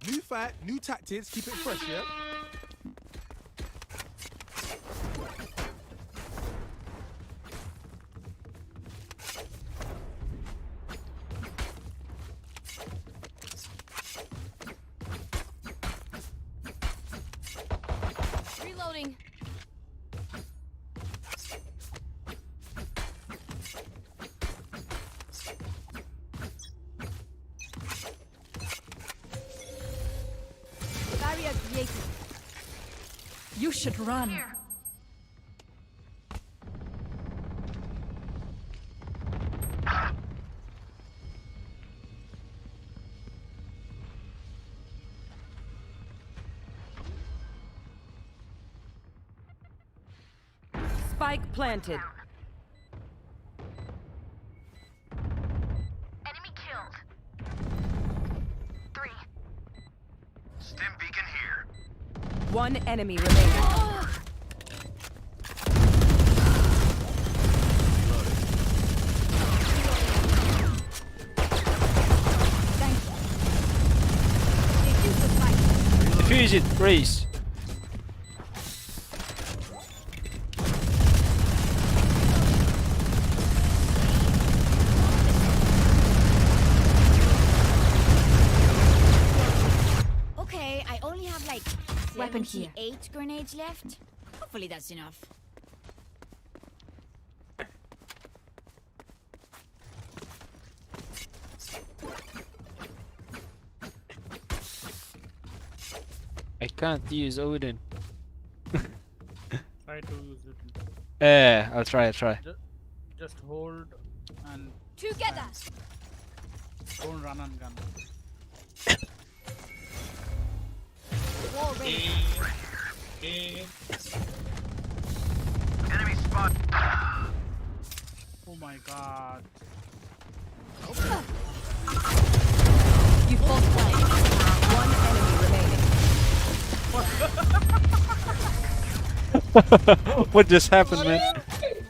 New fight, new tactics, keep it fresh, yeah? Reloading. should run. Spike planted. Enemy killed. 3. Stim beacon here. One enemy remaining. Defuse it, please. Okay, I only have like Weapon here. 8 grenades left. Hopefully that's enough. I can't use Odin. Try to use it. I'll try. Just hold and Together. don't run and gun. Wall raised. Enemy spot. Oh my god. You both played. One enemy remaining. What just happened, man?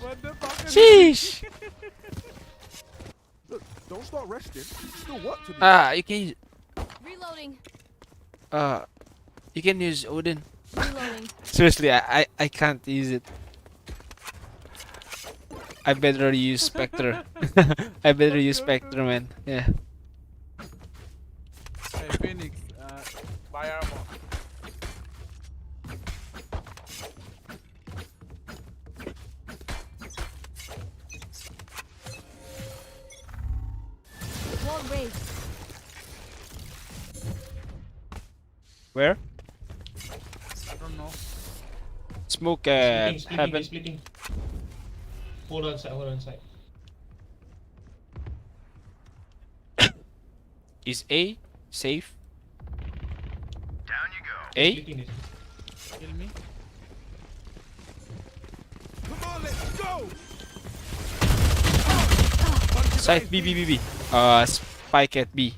What the fuck? Sheesh! Look, don't start resting. Still work to do. You can Reloading. you can use Odin. Reloading. Seriously, I can't use it. I better use Spectre. I better use Spectre, man. Yeah. Hey Phoenix, buy armor. Wall raised. Where? I don't know. Smoke at heaven. Splitting. Hold on side. Is A safe? Down you go. A? Splitting this. Kill me. Come on, let's go. Side B. Spike at B.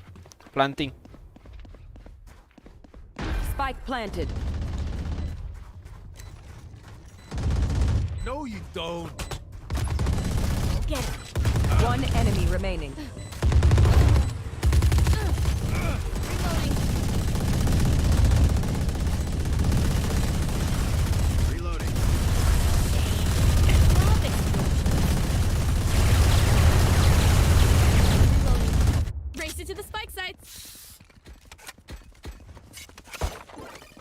Planting. Spike planted. No, you don't. Get it. One enemy remaining. Reloading. Race it to the spike sites.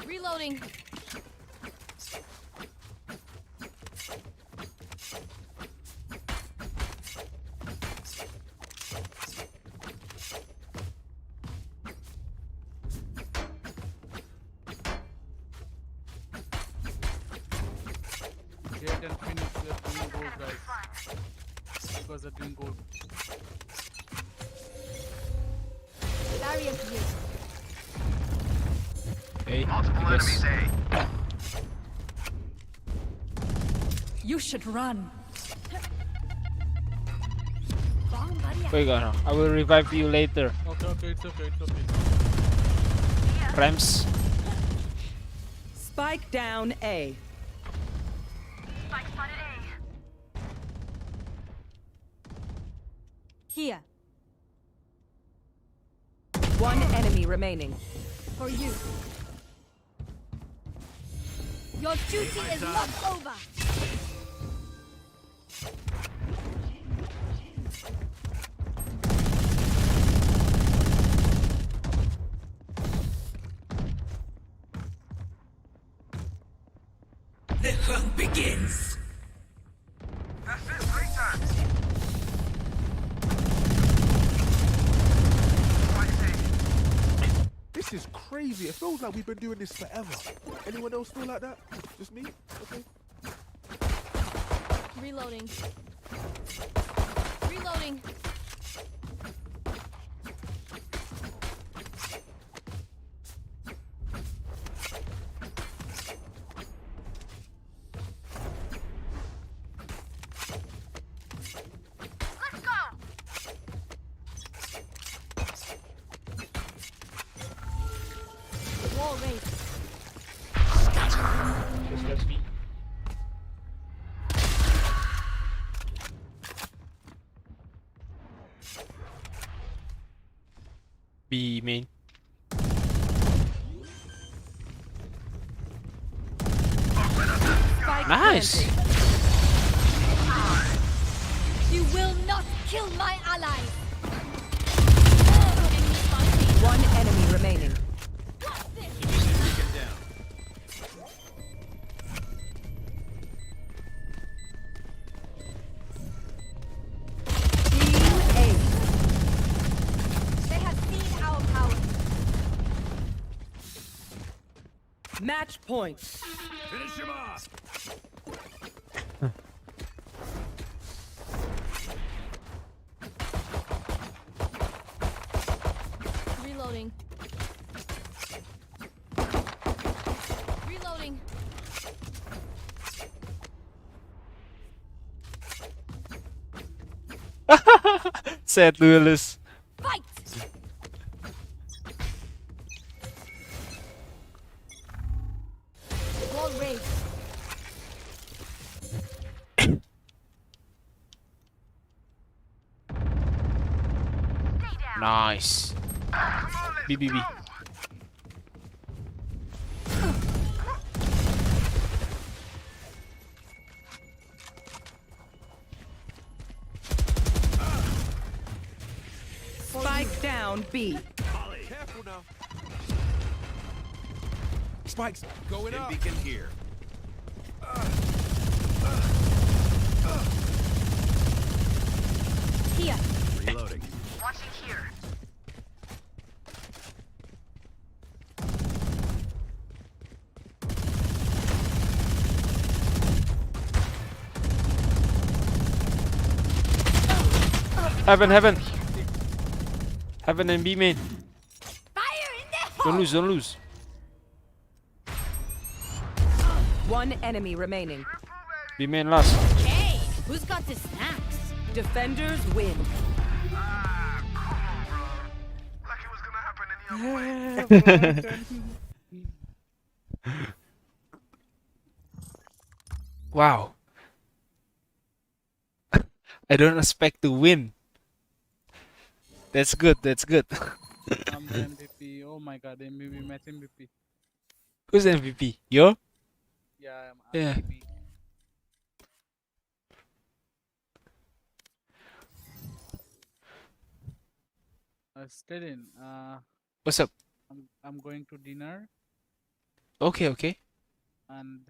Reloading. Jet and Phoenix are doing gold, guys. Because they're doing gold. Barrier here. A. Multiple I guess. enemies A. You should run. Wait, no. I will revive you later. Okay, it's okay. Rams. Spike down A. Spike spotted A. Here. One enemy remaining. For you. Your duty is not over. The hunt begins. That's it, 3 times. Spike safe. This This is crazy. It feels like we've been doing this forever. Anyone else feel like that? Just me? Okay. Reloading. Reloading. Let's go. Wall raised. Just let's be. B main. Spike Nice. planted. You will not kill my allies. One enemy remaining. Team A. They have seen our power. Match point. Finish him off. Reloading. Reloading. Saya tulus. Fight. Wall raised. Nice. B B B. Spike down B. Careful now. Spikes going up. Beacon here. Here. Reloading. Heaven, heaven. Heaven and B main. Fire in the hole. Don't lose, don't lose. One enemy remaining. B main last. Hey, who's got the snacks? Defenders win. Wow. I don't expect to win. That's good, that's good. I'm the MVP. Oh my god, MVP, match MVP. Who's MVP? Yo? Yeah, I'm Yeah. MVP. Steadin, What's up? I'm going to dinner Okay, okay. and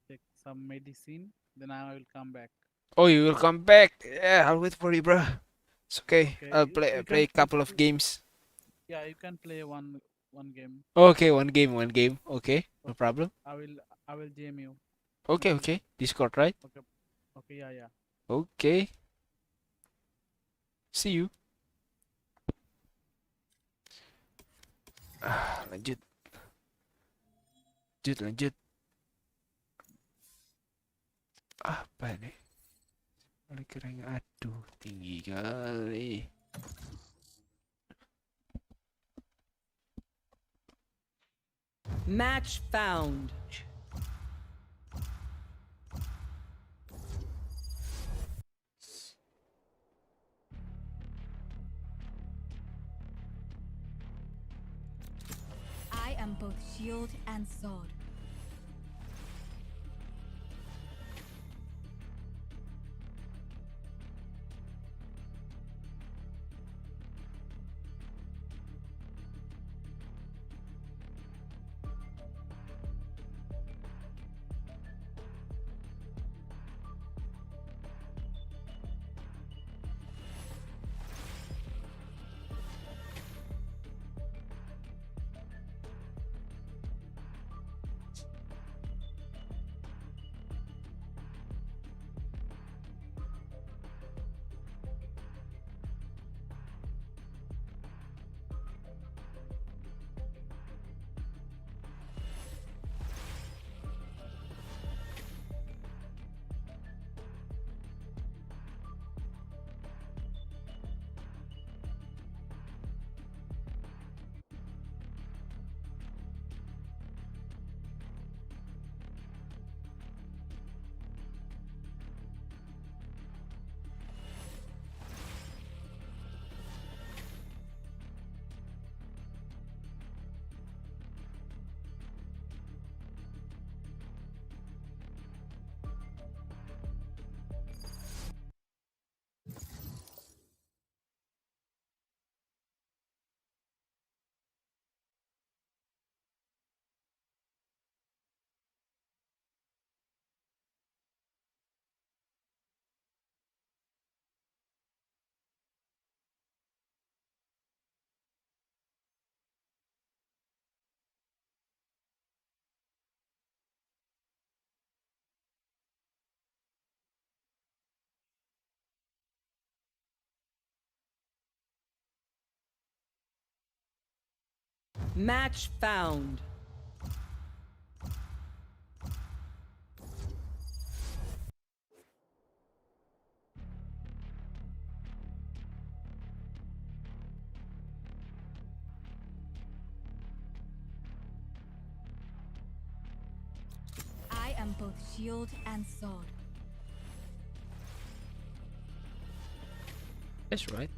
take some medicine. Then I will come back. Oh, you will come back. Yeah, I'll wait for you, bro. It's okay. Okay, I'll you play can a couple of games. Yeah, you can play one game. Okay, one game. Okay, no problem. I will DM you. Okay, okay. Discord, right? Okay. Okay, yeah. Okay. See you. Lanjut. Lanjut. Apa nih? Paling keren. Aduh, tinggi kali. Match found. I am both shield and sword. Match found. I am both shield and sword. That's right.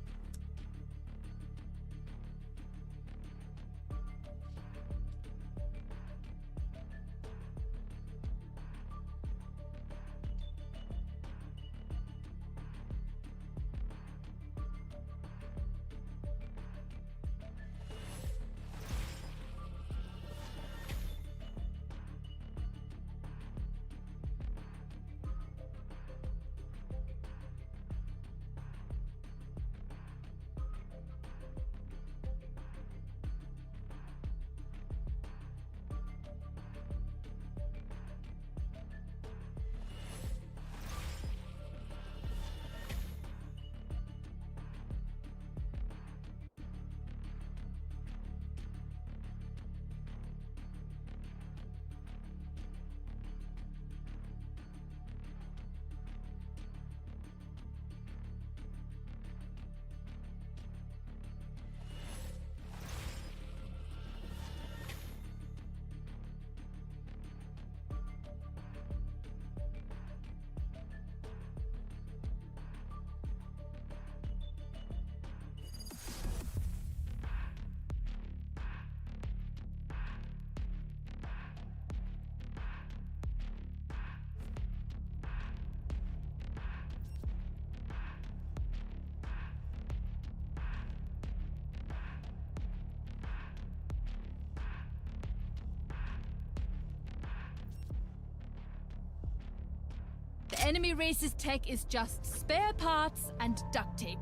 The enemy race's tech is just spare parts and duct tape.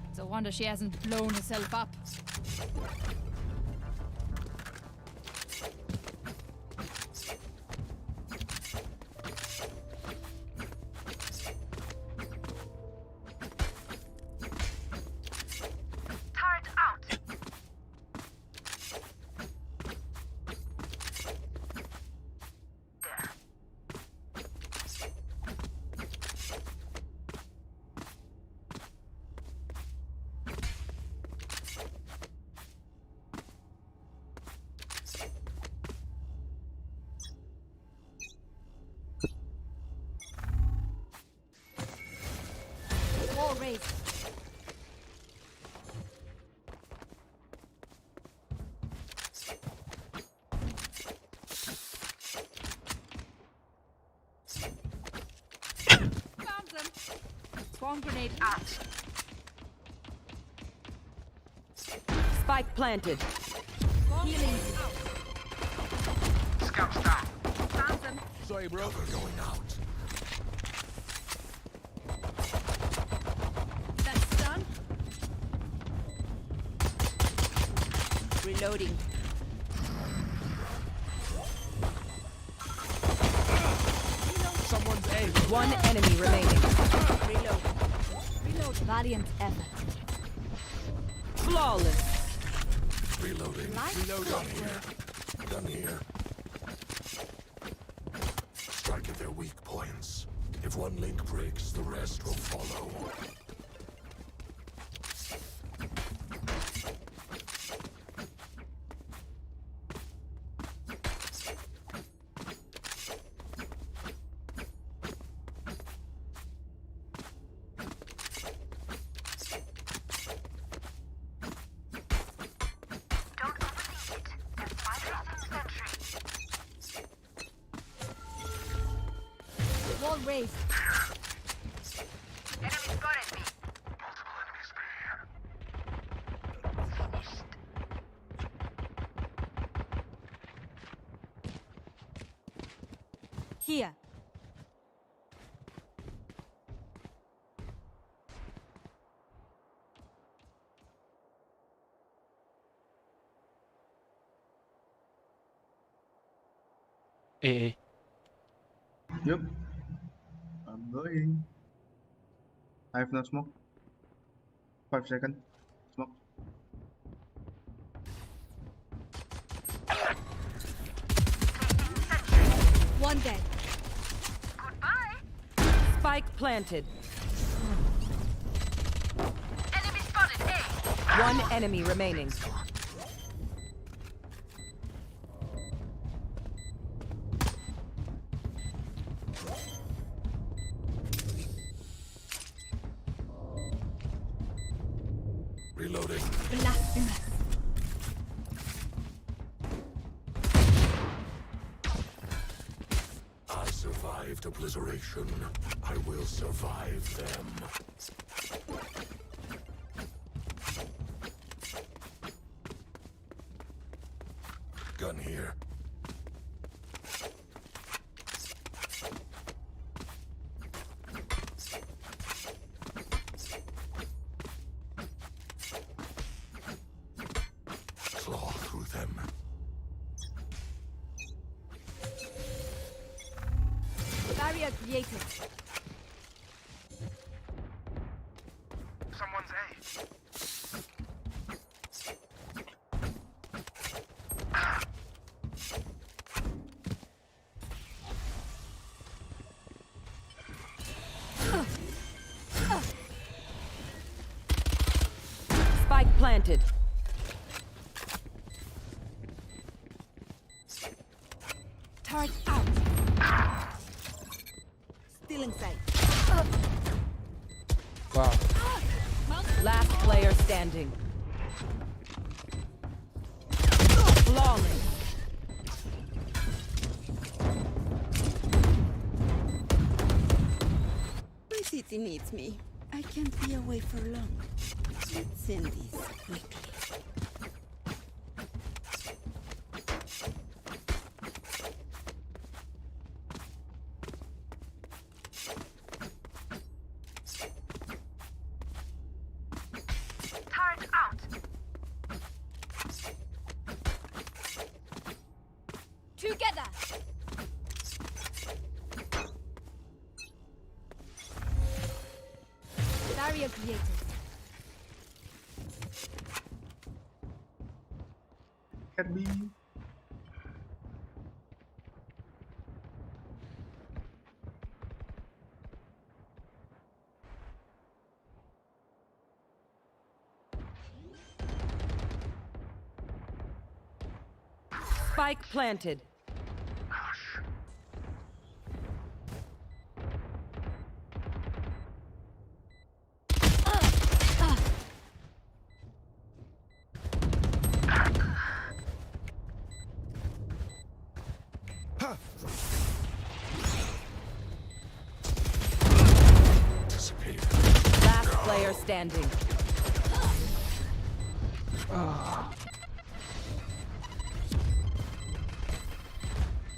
It's a wonder she hasn't blown herself up. Turret out. Wall raised. Found them. Bomb grenade out. Spike planted. Healing. Scouts down. Found them. Sorry, bro. Cover going out. That's done. Reloading. Someone's A. One enemy remaining. Reload. Reload. Valiant effort. Flawless. Reloading. Done here. Done here. Strike at their weak points. If one link breaks, the rest will follow. Don't overthink it. There's 5 sentry. Wall raised. Enemy spotted me. Multiple enemies there. Here. Eh. Yup. I'm going. I have no smoke. 5 seconds. Smoke. One dead. Spike planted. Enemy spotted. A. One enemy remaining. Reloading. Blasphemous. I survived obliteration. I will survive them. Gun here. Claw through them. Barrier created. Someone's A. Spike planted. Turret out. Still inside. Wow. Last player standing. Flawless. VCT needs me. I can't be away for long. Let's send these quickly. Turret out. Together. Barrier created. Cat B. Spike planted. Dissipate. Last player standing.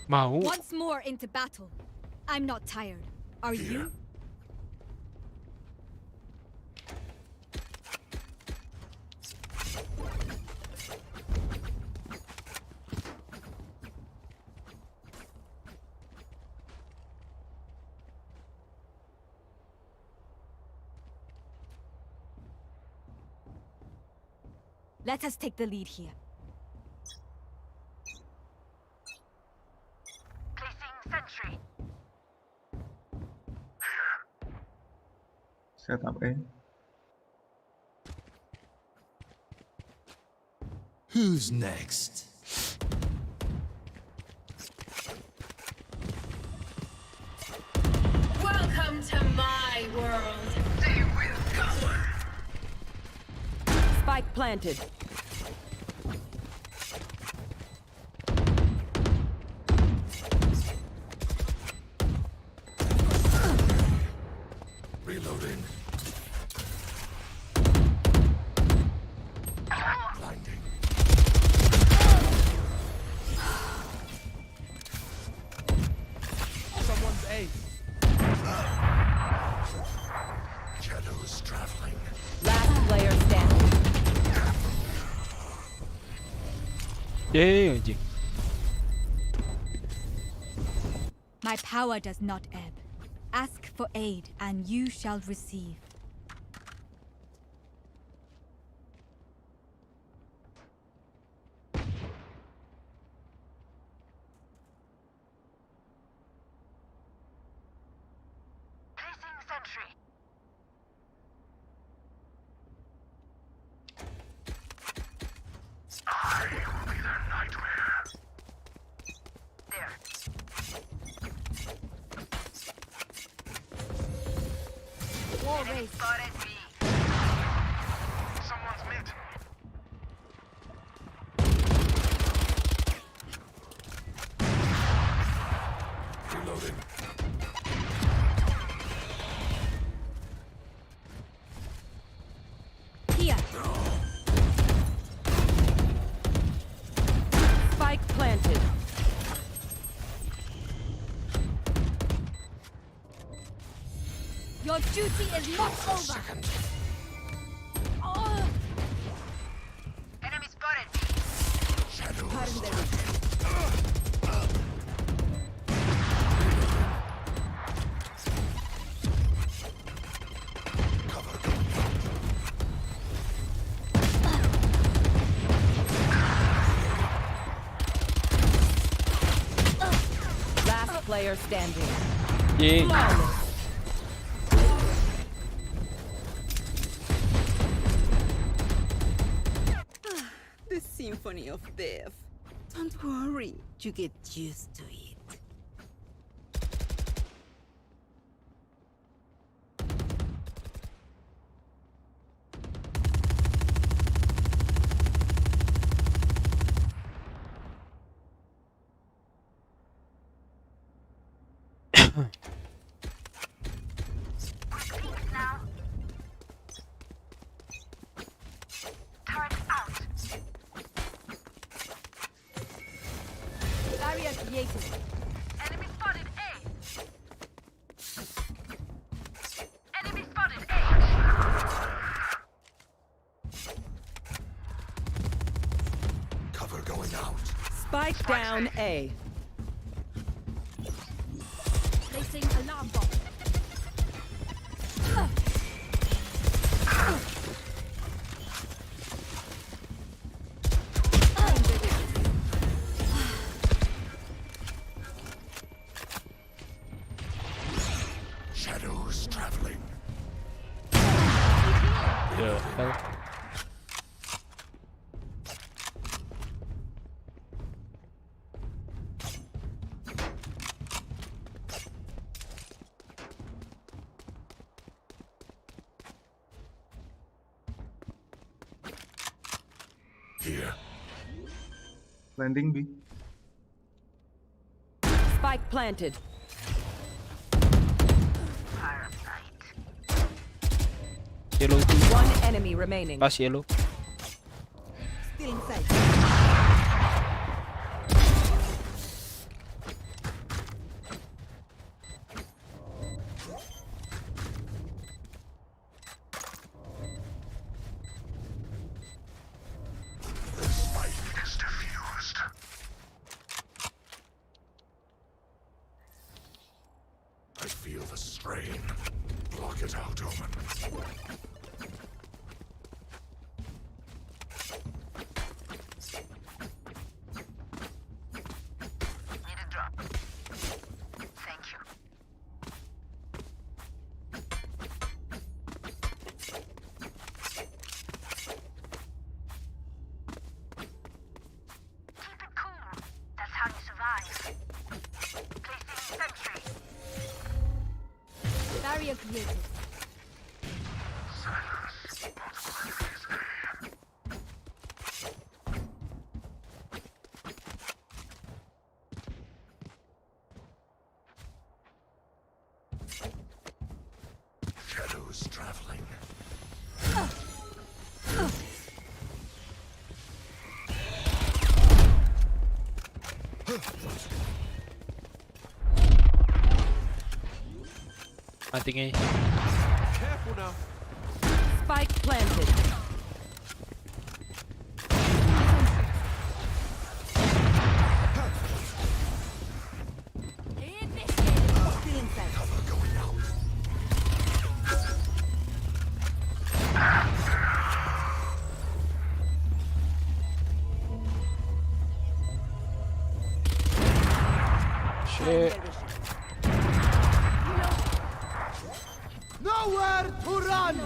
Mau. Once more into battle. I'm not tired. Are you? Let us take the lead here. Placing sentry. Set up A. Who's next? Welcome to my world. They will cover. Spike planted. Reloading. Blinding. Someone's A. Shadows traveling. Last player standing. Yeay anjing. My power does not ebb. Ask for aid, and you shall receive. War race. Reloading. Here. Spike planted. Your duty is not over. Oh. Enemy spotted. Last player standing. Ye. The symphony of death. Don't worry, you get used to it. Barrier created. Enemy spotted A. Enemy spotted A. Cover going out. Spike down A. Placing alarm bomb. Shadows traveling. Yeah, hell. Here. Landing B. Spike planted. Yellow too. One enemy remaining. Pass yellow. Still inside. The spike is diffused. I feel the strain. Block it out, Omen. Need a drop. Thank you. Keep it cool. That's how you survive. Placing sentry. Barrier created. Shadows traveling. I think A. Careful now. Spike planted. Still inside. Cover going out. Shit. Run!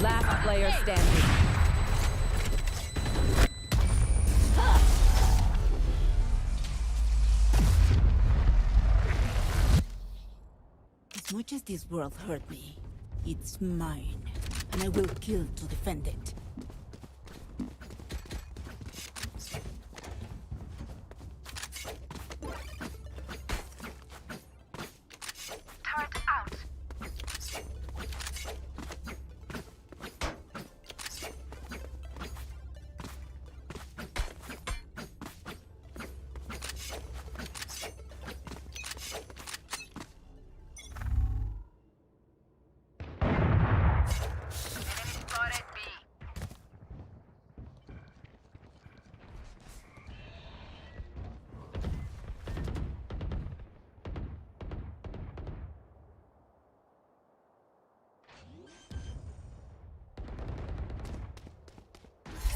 Last player standing. As much as this world hurt me, it's mine, and I will kill to defend it. Turret out.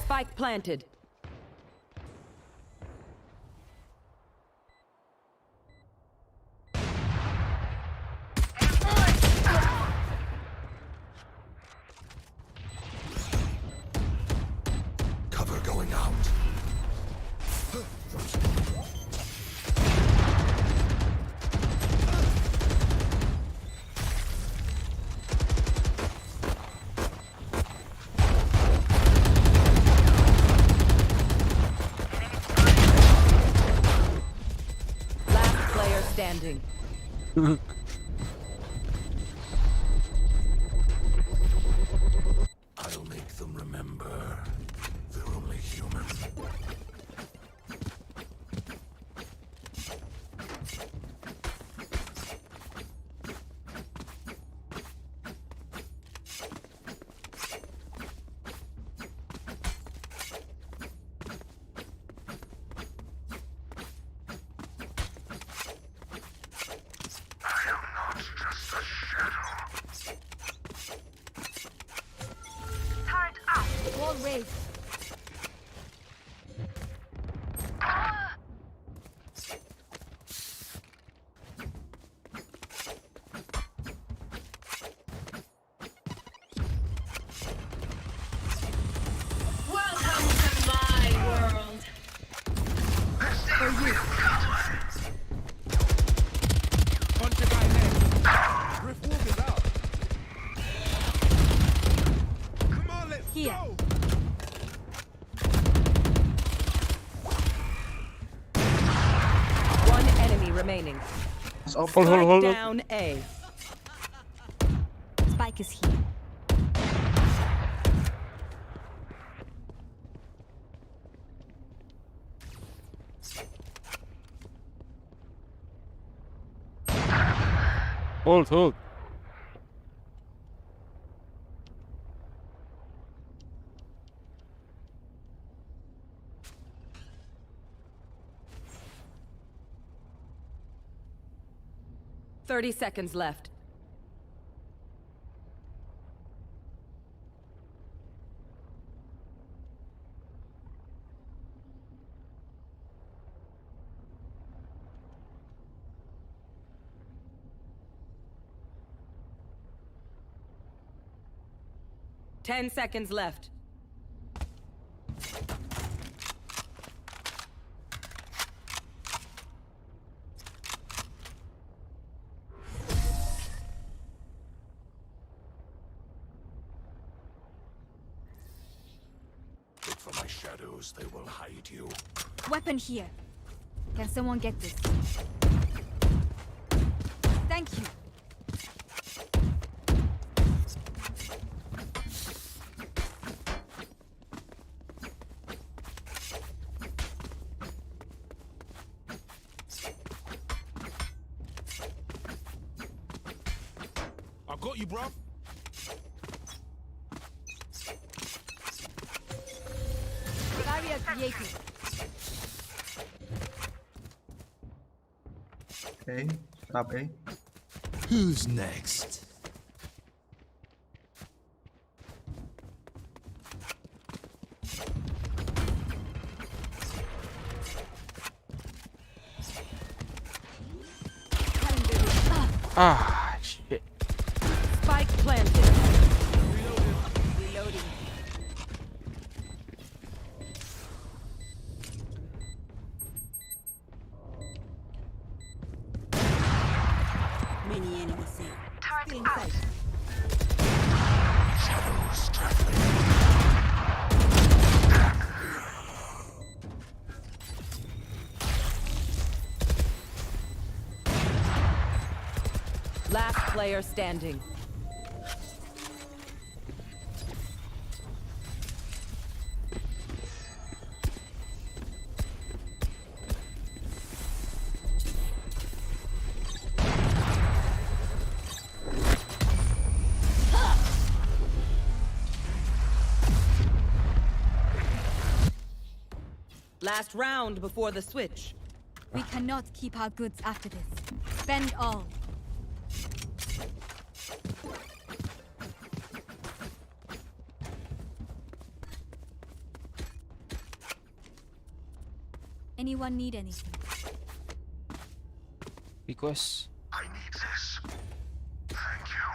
Spike planted. Cover going out. Last player standing. I'll make them remember. They're only human. Wall raised. Welcome to my world. Punch it by head. Riff Wolf is out. Come on, let's Here. go. One enemy remaining. Hold, Spike down A. Spike is here. Hold. 30 seconds left. Ten seconds left. Look for my shadows, they will hide you. Weapon here. Can someone get this? Thank you. I got you, bro. Barrier created. A. Top A. Who's next? Ah, shit. Spike planted. Reloading. Many enemies here. Still in sight. Shadows traveling. Last player standing. Last round before the switch. We cannot keep our goods after this. Spend all. Anyone need anything? Because I need this. Thank you.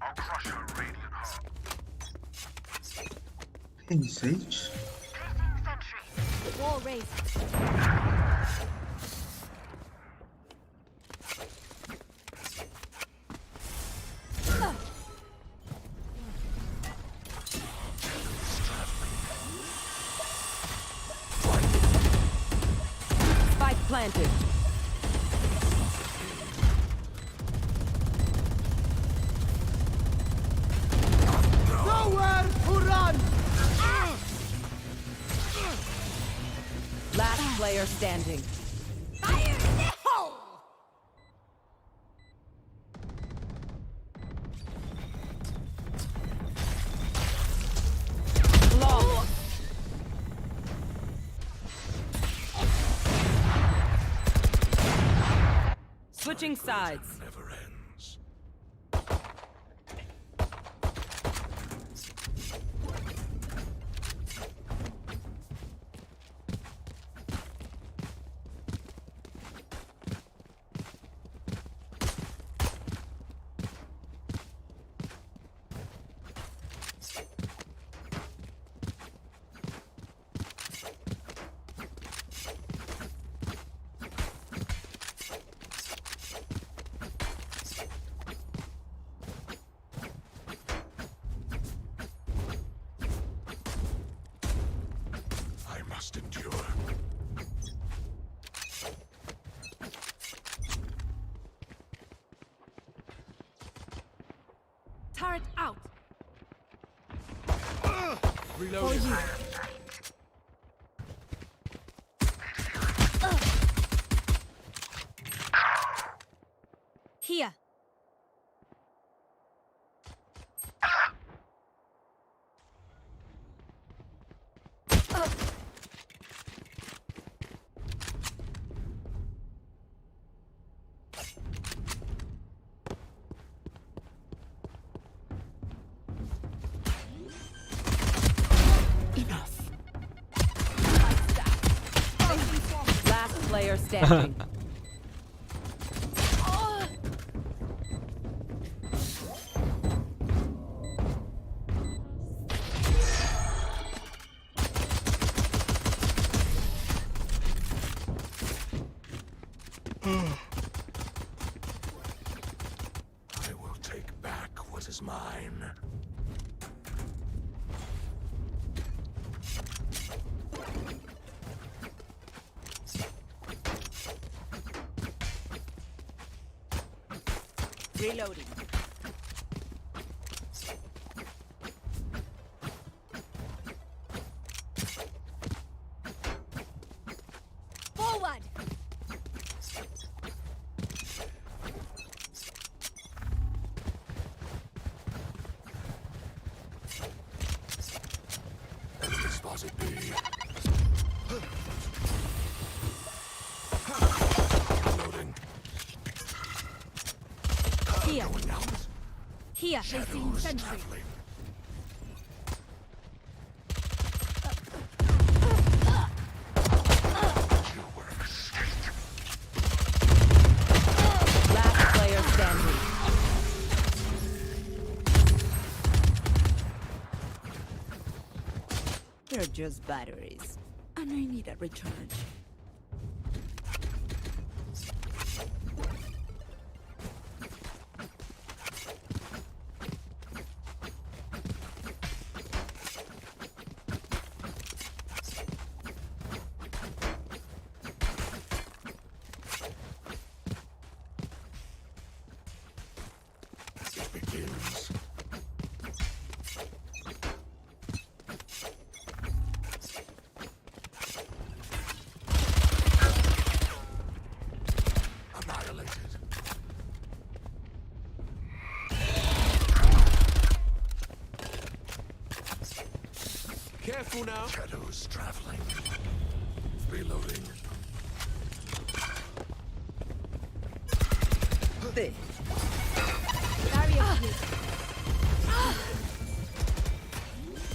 I'll crush her radiant heart. Hey, Sage. Wall raised. Spike planted. Nowhere to run! Last player standing. Fire in the hole! Long. Switching sides. Never ends. I must endure. Turret out. Reloading. Here. Last player standing. I will take back what is mine. Reloading. Forward. Enemy spotted B. Reloading. Here. Going out. Here. Facing Shadows sentry. traveling. You were a mistake. use batteries. And I need a recharge. It begins. Annihilated. Careful now. Shadows traveling. Reloading. There.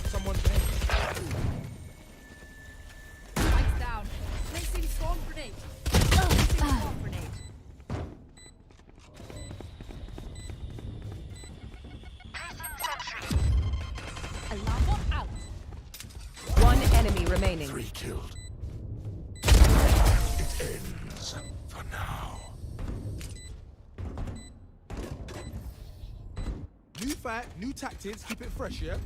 Someone's there. Spikes down. Placing swarm grenade. Placing swarm grenade. Alarm bot out. One enemy remaining. 3 killed. It ends for now. New fight, new tactics. Keep it fresh, yeah.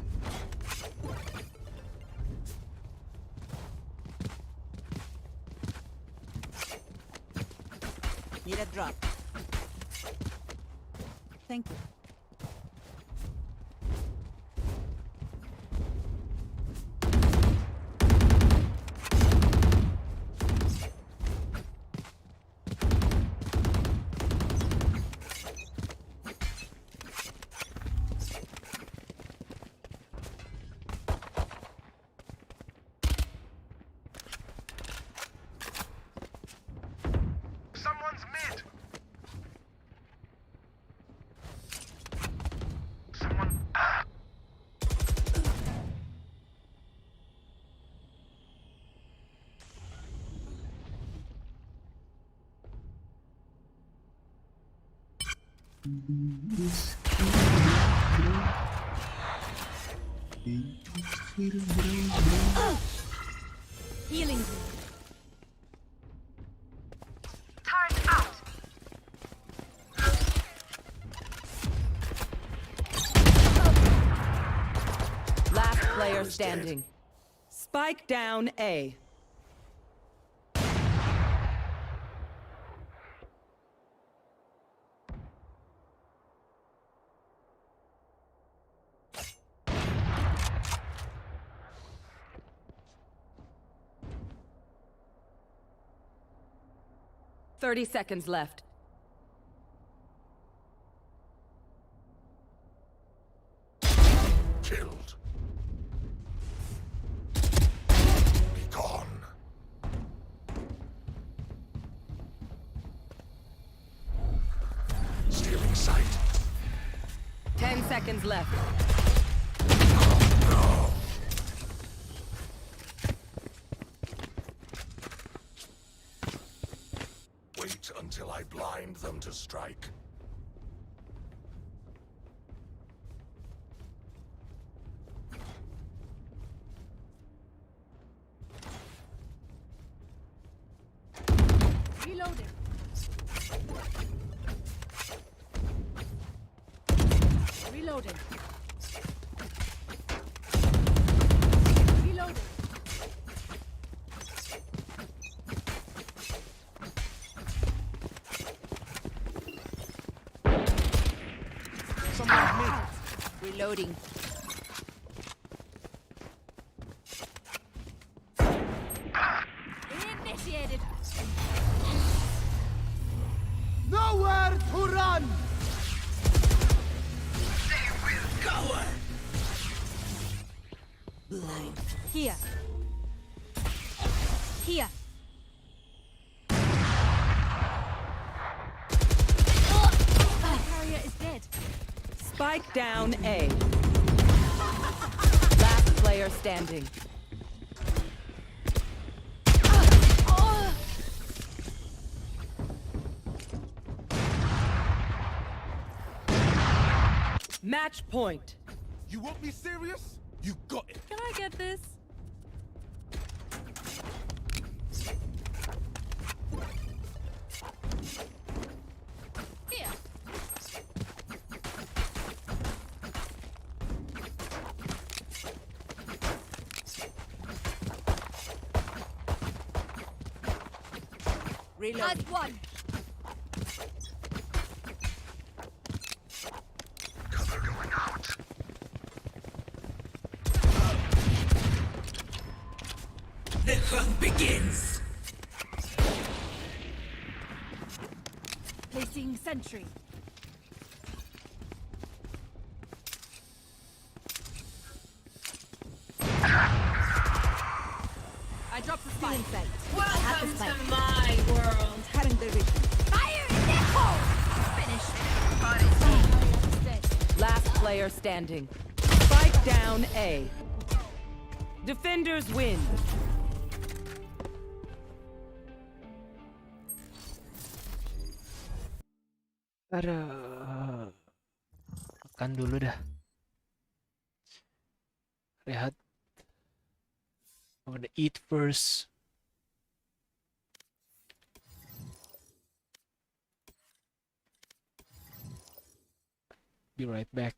Need a drop. Thank you. Someone's mid. Someone. Healing. Last player standing. Spike down A. Thirty seconds left. Killed. Be gone. Stealing sight. 10 seconds left. No. Wait until I blind them to strike. Reloading. Reloading. Reloading. Someone's mid. Reloading. Initiated. Nowhere to run. Blind. Here. Here. My carrier is dead. Spike down A. Last player standing. Match point. You want me serious? You got it. Can I get this? Reload. One. The hunt begins. Placing sentry. I dropped the spike. Welcome to my world. Cutting the vision. Fire in the hole. Finish. Last player standing. Spike down A. Defenders win. Aduh. Makan dulu dah. Rehat. I'm gonna eat first. Be right back.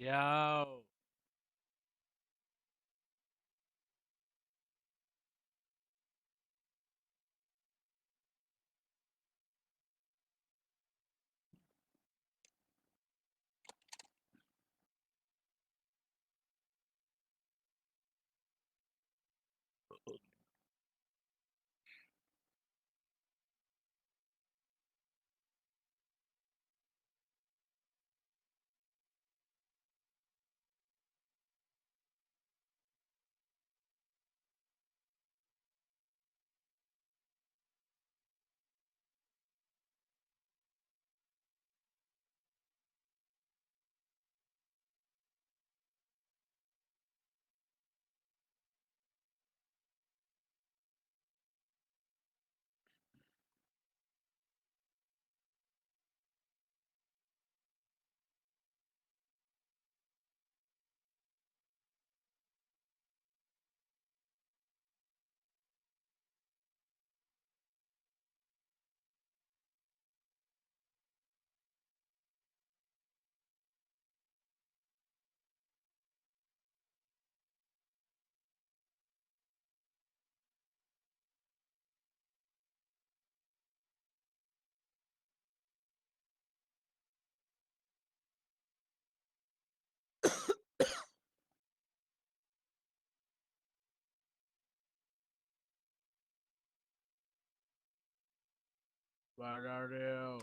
Yo. Barareo.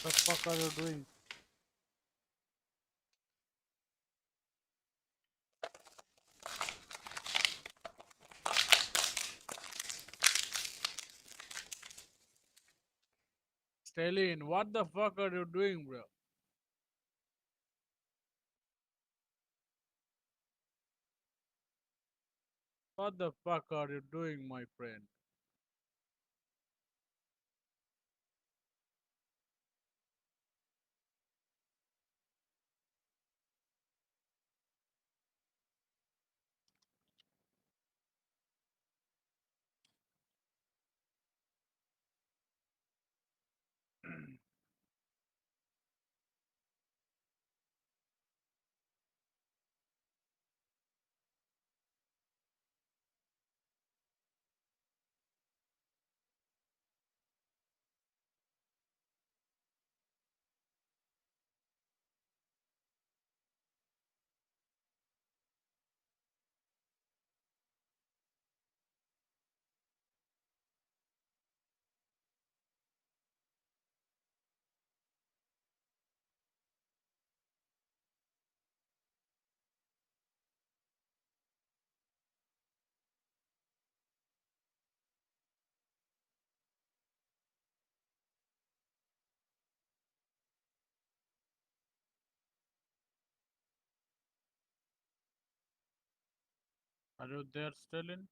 The fuck are you doing? Stalin, what the fuck are you doing, bro? What the fuck are you doing, my friend? Are you there, Stalin?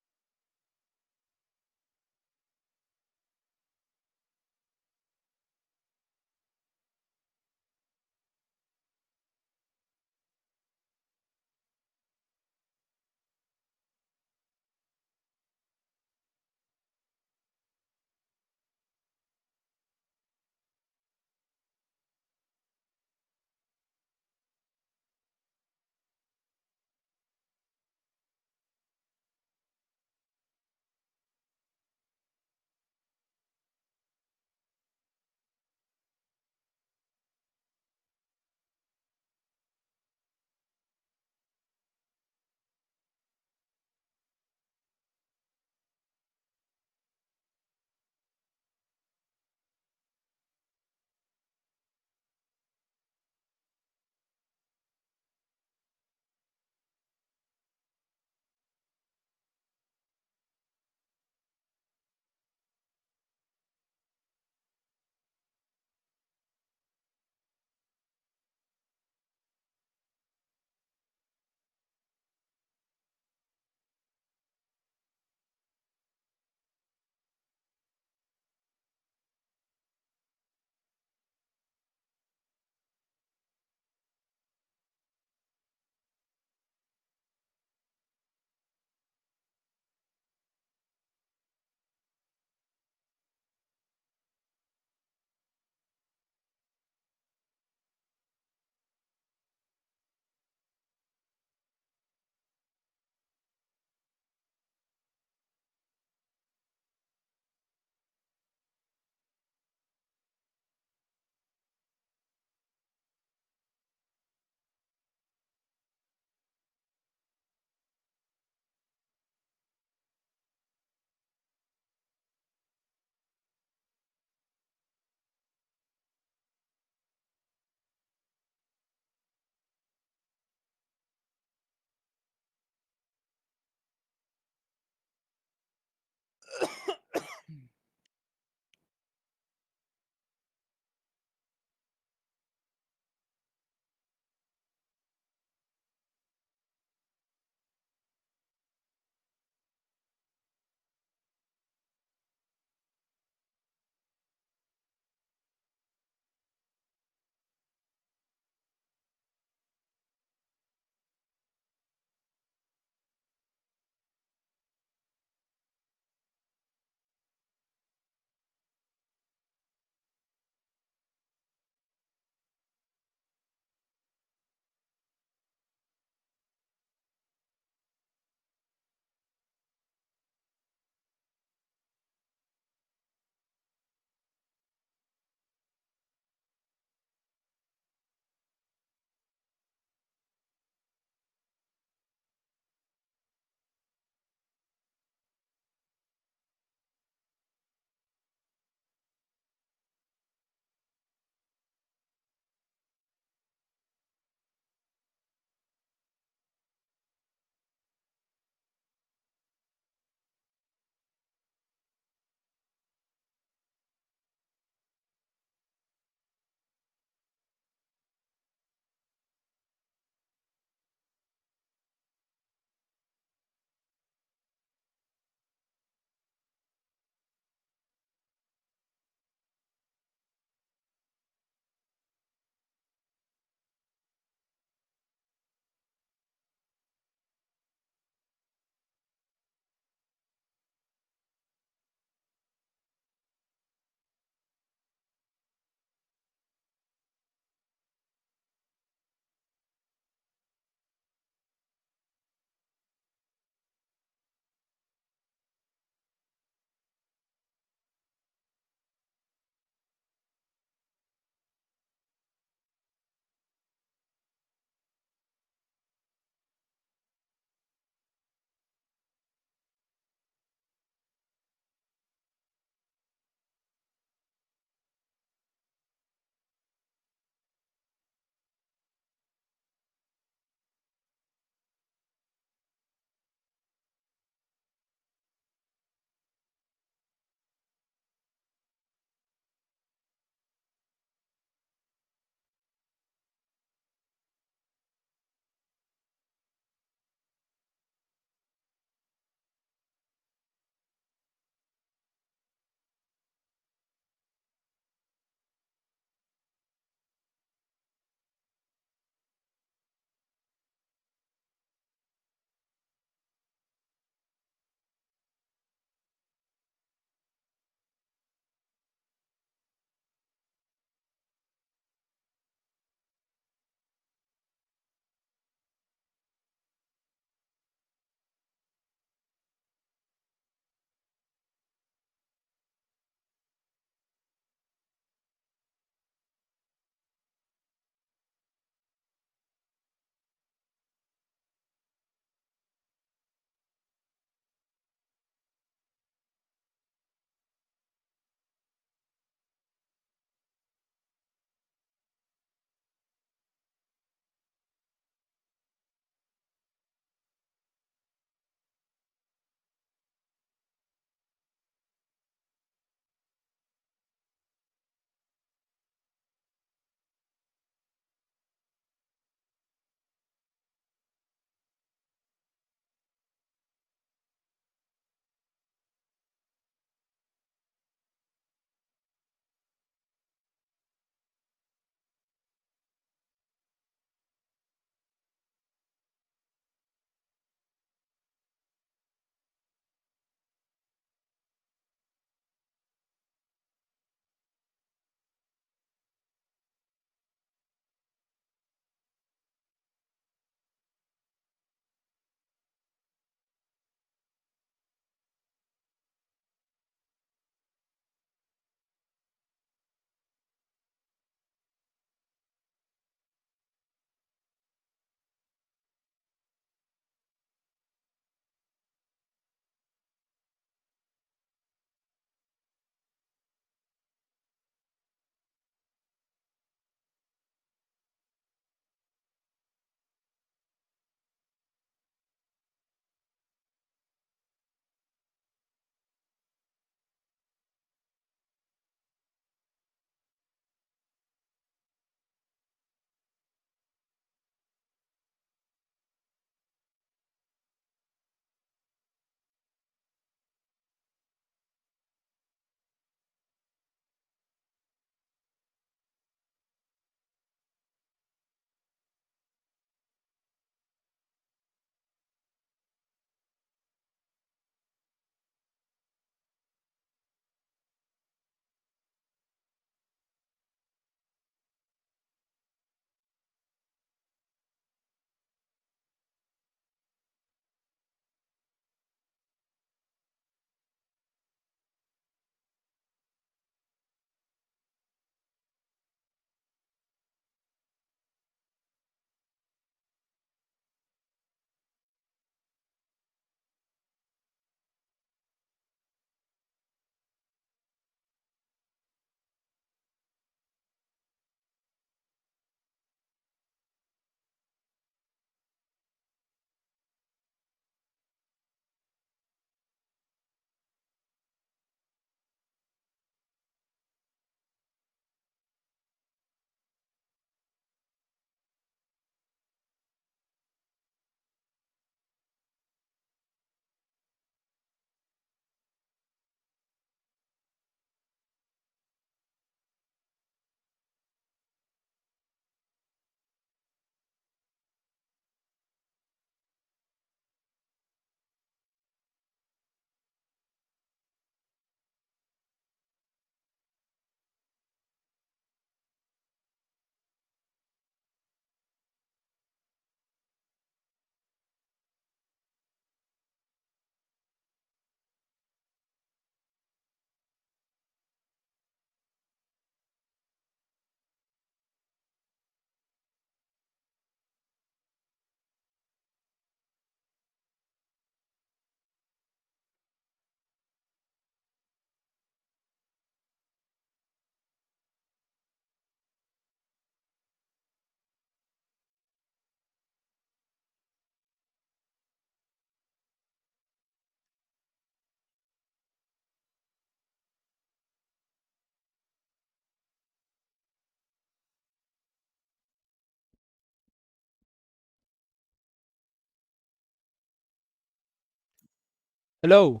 Hello.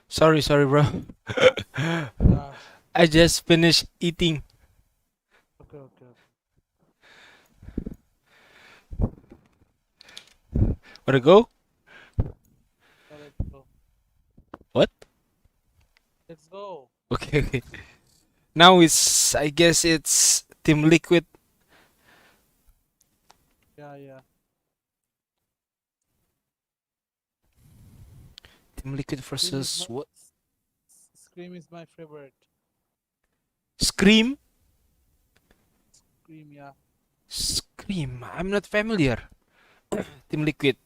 Sorry, bro. Yeah. I just finished eating. Okay. Wanna go? So let's go. What? Let's go. Okay. Now I guess it's Team Liquid. Yeah. Team Liquid versus what? Scream is my favorite. Scream? Scream, yeah. Scream. I'm not familiar. Team Liquid.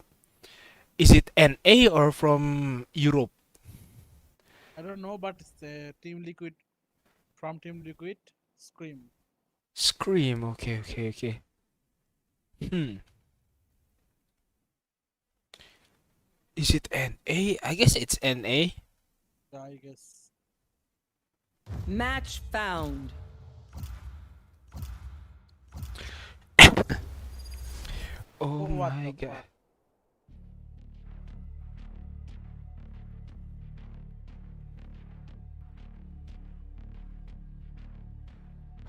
Is it NA or from Europe? I don't know, but it's Team Liquid. From Team Liquid, Scream. Scream. Okay. Is it NA? I guess it's NA. Yeah, I guess. Match found. Oh what my the god.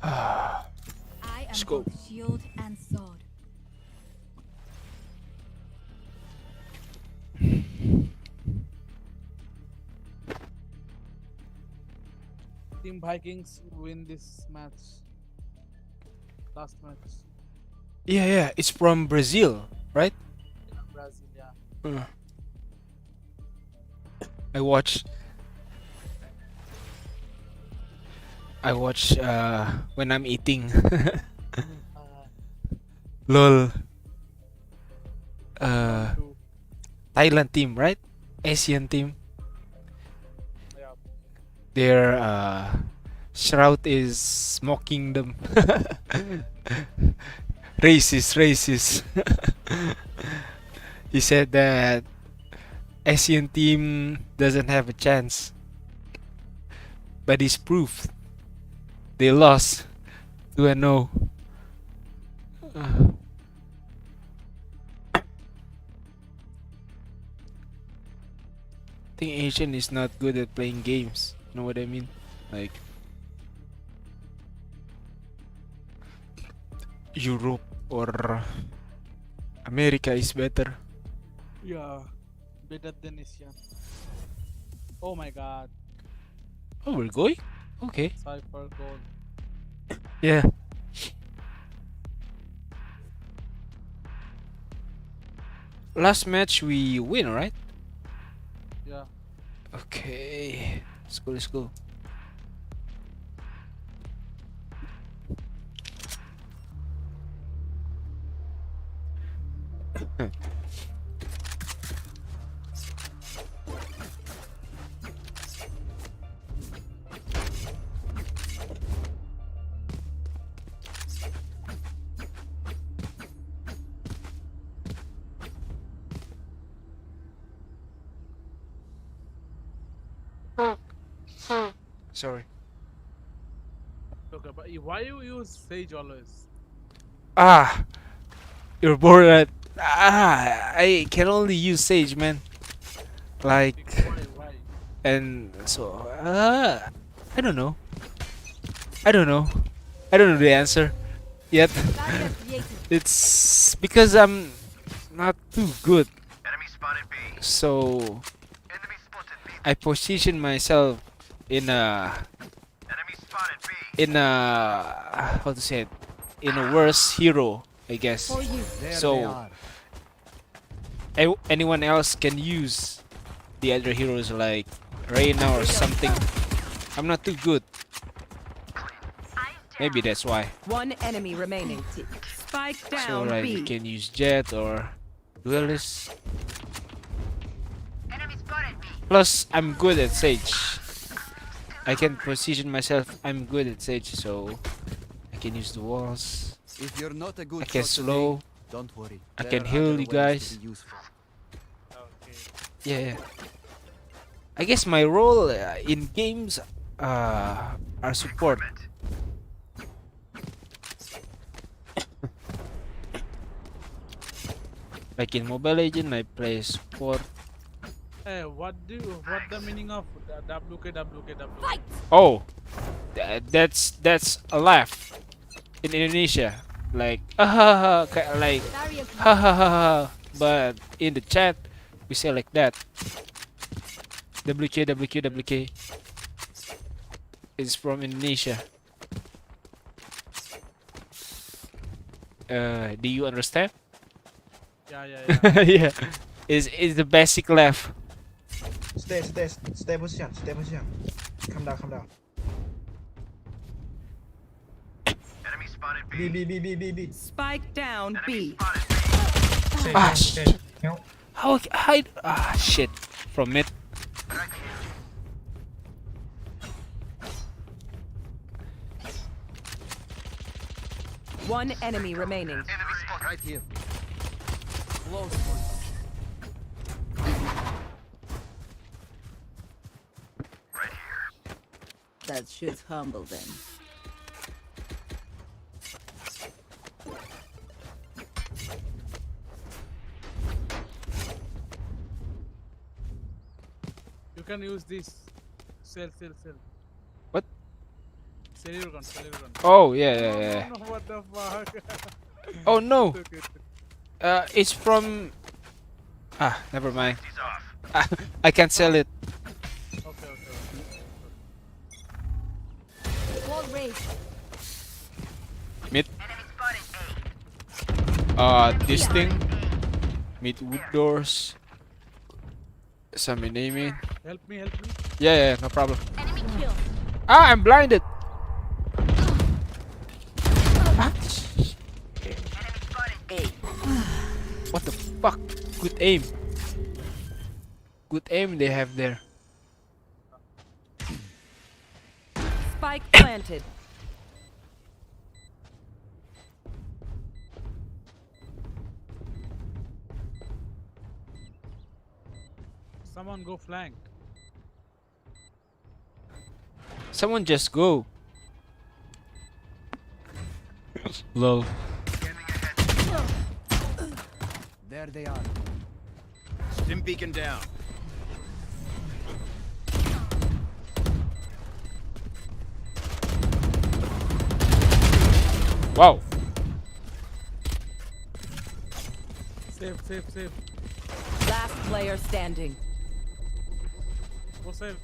I am Let's go. both shield and sword. Team Vikings win this match. Last match. Yeah. It's from Brazil, right? Yeah, Brazil, yeah. I watch when I'm eating. Lol. Thailand team, right? Asian team. Yeah. Their shroud is mocking them. Racist. He said that Asian team doesn't have a chance. But it's proof. They lost 2-0. I think Asian is not good at playing games. You know what I mean? Like Europe or America is better. Yeah. Better than Asian. Oh my god. Oh, we're going? Okay. Cypher goal. Yeah. Last match we win, right? Yeah. Okay. Let's go. Sorry. Okay, but why you use Sage always? You're bored at I can only use Sage, man. Like Why? and so I don't know. I don't know the answer yet. It's because I'm not too good. So I position myself in a how to say it, in a worse hero, I guess. So anyone else can use the other heroes like Reyna or something. I'm not too good. Maybe that's why. One enemy remaining. Spike So down like B. you can use Jet or Duelist. Plus I'm good at Sage. I can position myself. I'm good at Sage, so I can use the walls. If you're not a good I can shot slow. today, don't worry. I There can are heal other you ways to guys. be useful. Okay. Yeah. I guess my role in games are support. Like in Mobile Legends, I play support. Hey, what the meaning of WK? Oh, that's a laugh in Indonesia. Like like ha ha ha ha. But in the chat we say like that. WK is from Indonesia. Do you understand? Yeah. Yeah. Is the basic laugh. Stay position. Come down. B. Spike down B. Ah, shit. How hide? Ah, shit. From mid. One enemy remaining. Right here. That should humble them. You can use this. Sell. What? Sell your gun. Oh yeah. No, what the fuck? Oh no. Okay. It's from. Ah, never mind. I can't sell it. Okay. Wall raised. Mid. This thing. Mid wood doors. Some naming. Help me. Yeah, no problem. Enemy kill. Ah, I'm blinded. Ah. What the fuck? Good aim they have there. Spike planted. Someone go flank. Someone just go. Lol. There they are. Stim beacon down. Wow. Save. Last player standing. Go save.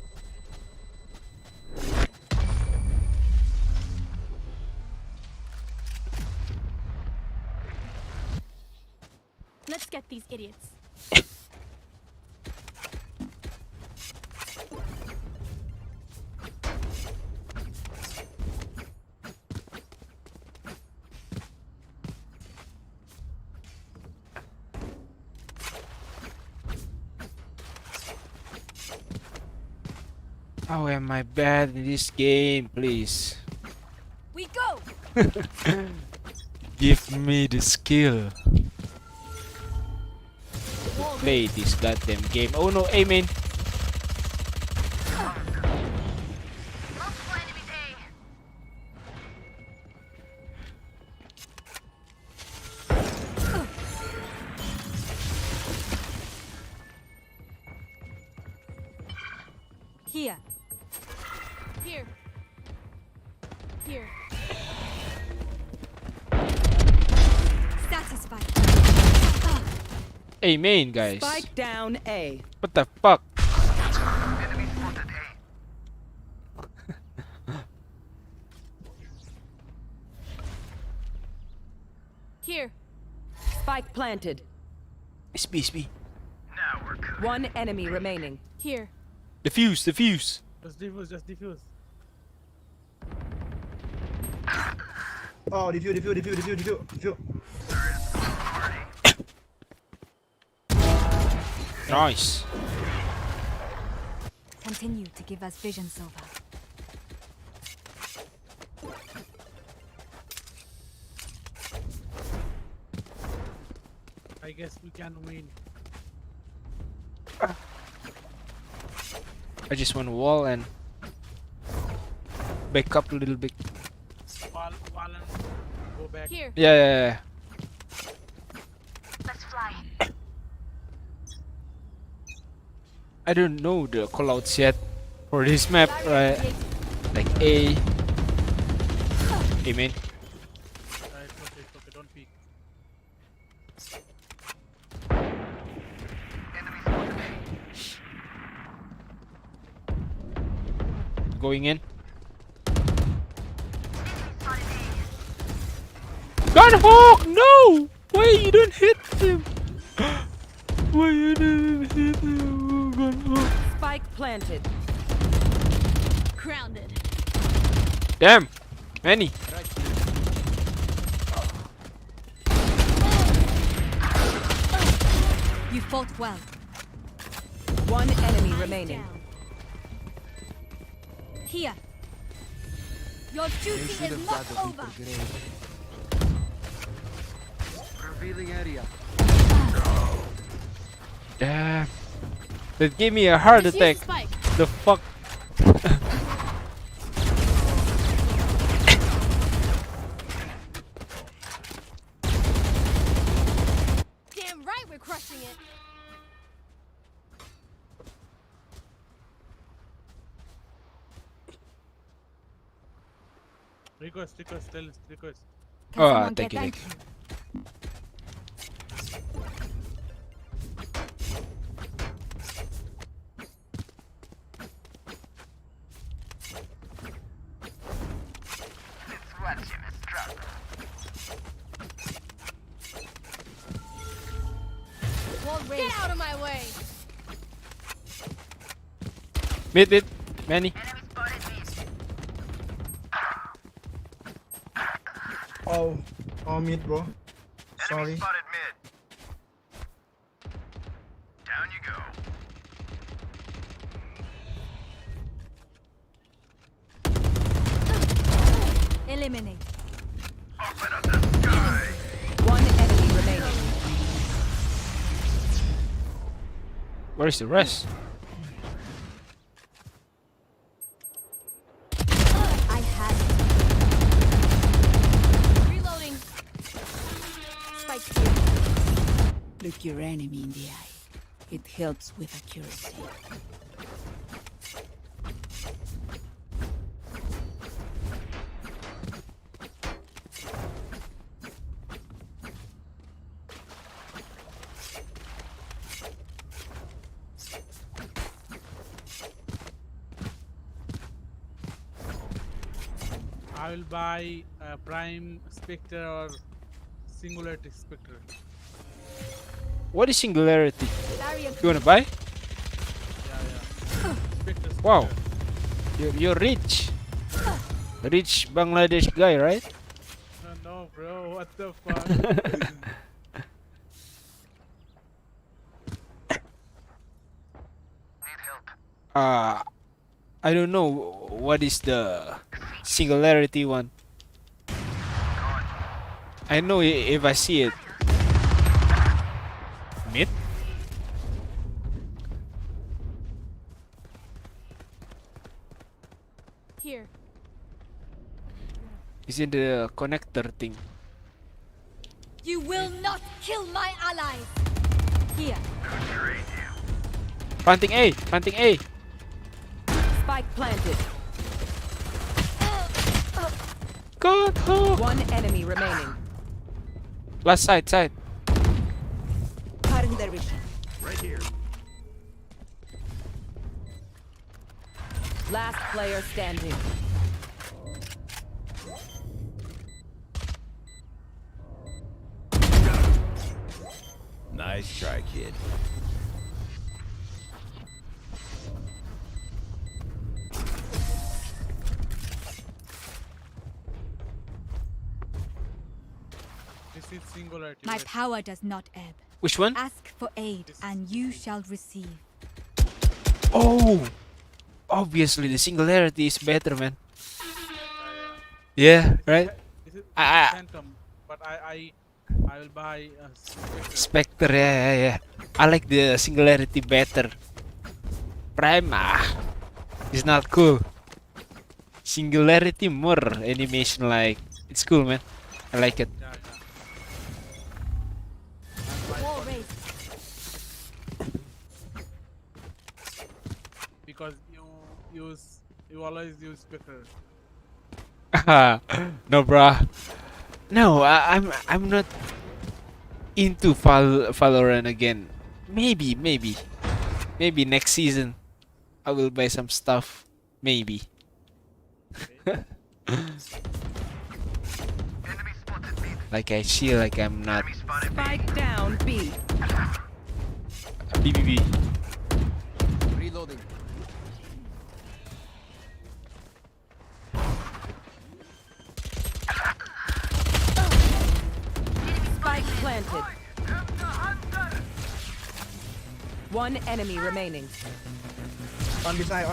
Let's get these idiots. How am I bad in this game, please? We go. Give me the skill. Play this goddamn game. Oh no, aiming. Here. Satisfied. Amen, guys. Spike down A. What the fuck? Here. Spike planted. It's B. One enemy remaining. Here. Defuse. Just defuse. Oh, defuse. Nice. Continue to give us vision, Silva. I guess we can win. I just want to wall and back up a little bit. Wall and go back. Here. Yeah. Let's fly. I don't know the callouts yet for this map, right? Like A. Amen. It's okay, don't peek. Going in. Gunhawk, no! Why you don't hit him? Why you didn't hit him, Gunhawk? Spike planted. Grounded. Damn, many. You fought well. One enemy remaining. Here. Your duty is not over. Revealing area. Damn. That gave me a heart Just use attack. the spike. The fuck? Damn right we're crushing it. Request, tell us, request. Oh, thank you. Get out of my way. Mid, many. Oh, mid, bro. Sorry. Eliminate. One enemy remaining. Where is the rest? I had it. Reloading. Spike here. Look your enemy in the eye. It helps with accuracy. I will buy Prime Spectre or Singularity Spectre. What is singularity? Barrier. You wanna buy? Yeah. Spectre. Wow, you're rich. Rich Bangladesh guy, right? No, bro. What the fuck? I don't know what is the singularity one. I know if I see it. Mid? Here. Is it the connector thing? You will not kill my allies. Here. Planting A! Planting A! Spike planted. God! Oh. One enemy remaining. Last side. Cutting their vision. Right here. Last player standing. Nice try, kid. This is Singularity. My wait. power does not ebb. Which one? Ask for aid, and you shall receive. Oh! Obviously, the singularity is better, man. Yeah, right? This is Ah. Phantom, but I will buy Spectre. Spectre, yeah. I like the singularity better. Prime, it's not cool. Singularity more animation like. It's cool, man. I like it. Yeah. Wall raised. always use better. No, bruh. No, I'm not into Valorant again. Maybe next season I will buy some stuff. Maybe. Like I feel like I'm not. Spike down B. B. Reloading. Spike planted. One enemy remaining. On B side.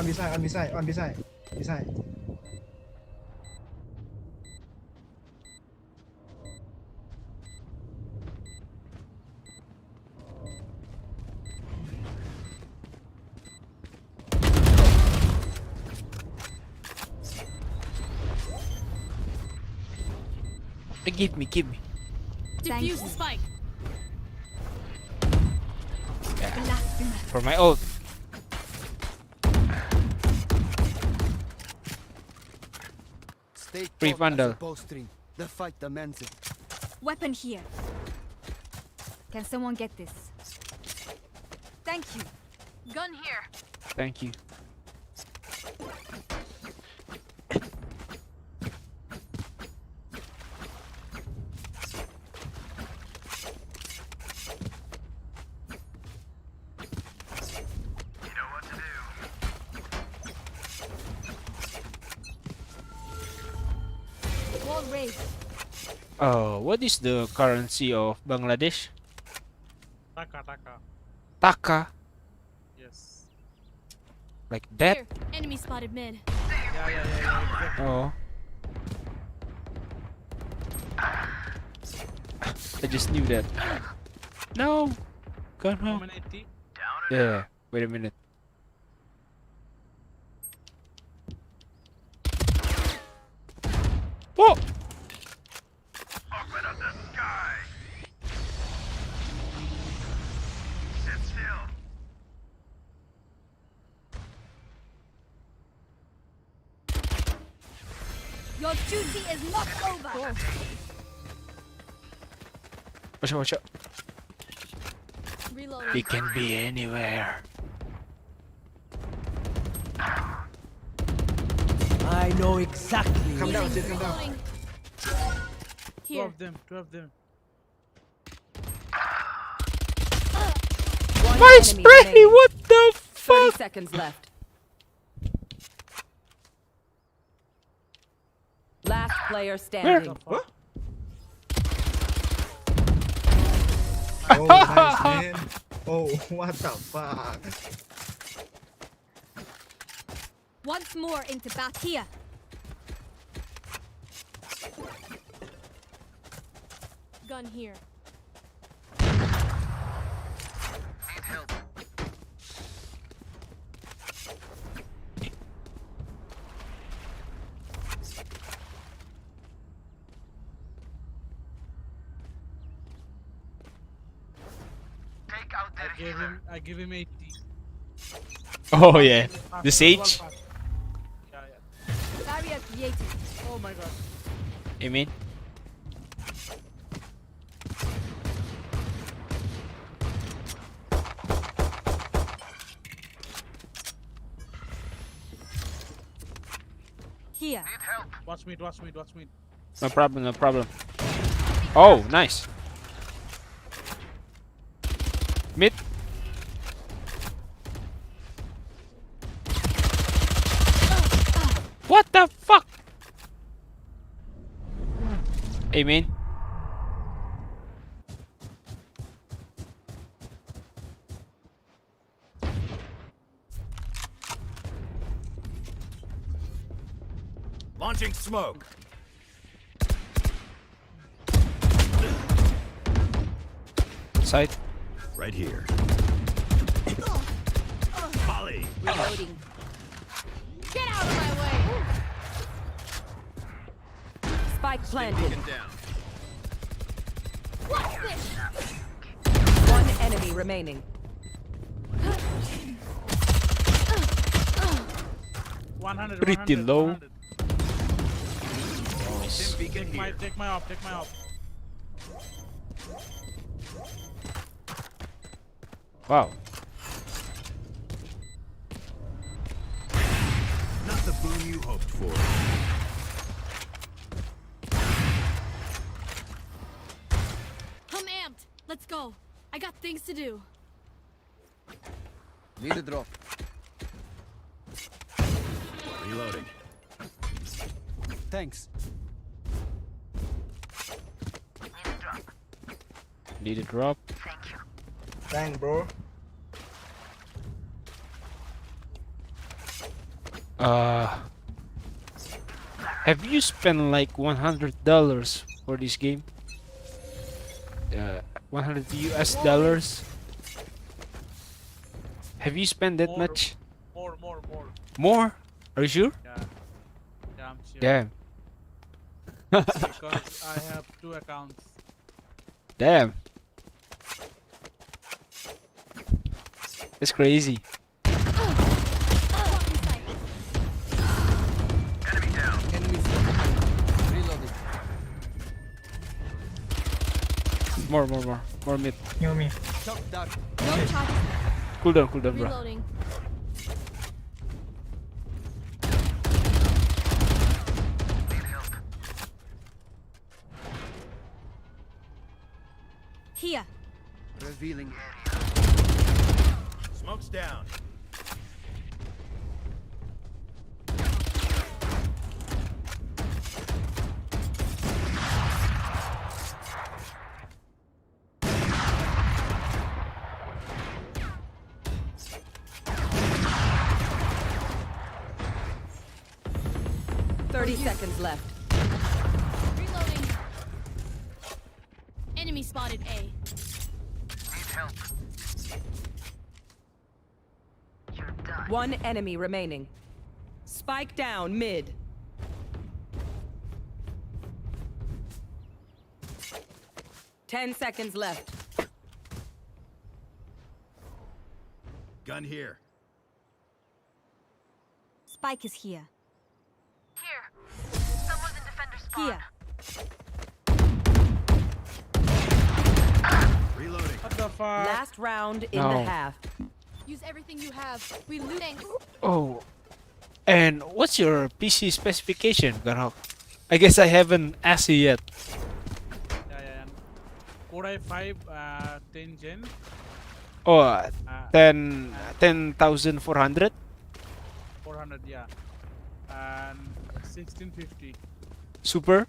Give me. Defuse the spike. Yeah. For my ult. Free bundle. The fight demands it. Weapon here. Can someone get this? Thank you. Gun here. Thank you. Wall raised. Oh, what is the currency of Bangladesh? Taka. Taka. Yes. Like that? Here. Enemy spotted mid. Yeah. Exactly. Oh. I just knew that. No. Go home. 180. Yeah. Wait a minute. Oh. Open up the sky. Sit still. Your duty is not over. Watch out. Reloading. It can be anywhere. I know exactly. Come down, Sid, come down. Reloading. Two Here. of them. One My enemy spray! remaining. What the 30 fuck? seconds left. Last player standing. What? Oh, nice, man. Oh, what the fuck? Once more into back here. Gun here. Need help. Take out their healer. I give him 80. Oh yeah. The Sage? Yeah. Barrier created. Oh my god. You mean? Here. Need help. Watch mid. No problem. Oh, nice. Mid. What the fuck? Amen. Launching smoke. Side. Right here. Molly. Reloading. Get out of my way. Spike planted. Down. What's this? One enemy remaining. 100. Pretty 100, low. 100. Take my op. Take my op. Wow. Not the boon you hoped for. I'm amped. Let's go. I got things to do. Need a drop. Reloading. Thanks. Need a drop. Dang, bro. Have you spent like $100 for this game? 100 US dollars. Have you spent that More. much? More. More? Are you sure? Yeah. Yeah, I'm sure. Damn. Because I have 2 accounts. Damn. That's crazy. Enemies. Reloading. More mid. Heal me. Shock dart. No charges. Cool down, bro. Reloading. Here. Revealing. Smoke's down. Seconds left. Reloading. Enemy spotted A. One enemy remaining. Spike down mid. Ten seconds left. Gun here. Spike is here. Someone's in defender spawn. Here. Reloading. What the fuck? Last round in No. the half. Use everything you have. Reloading. Oh. And what's your PC specification, Garhok? I guess I haven't asked you yet. Yeah. Core i5 10 gen. Oh, 10,400? 400, yeah. And 1650. Super?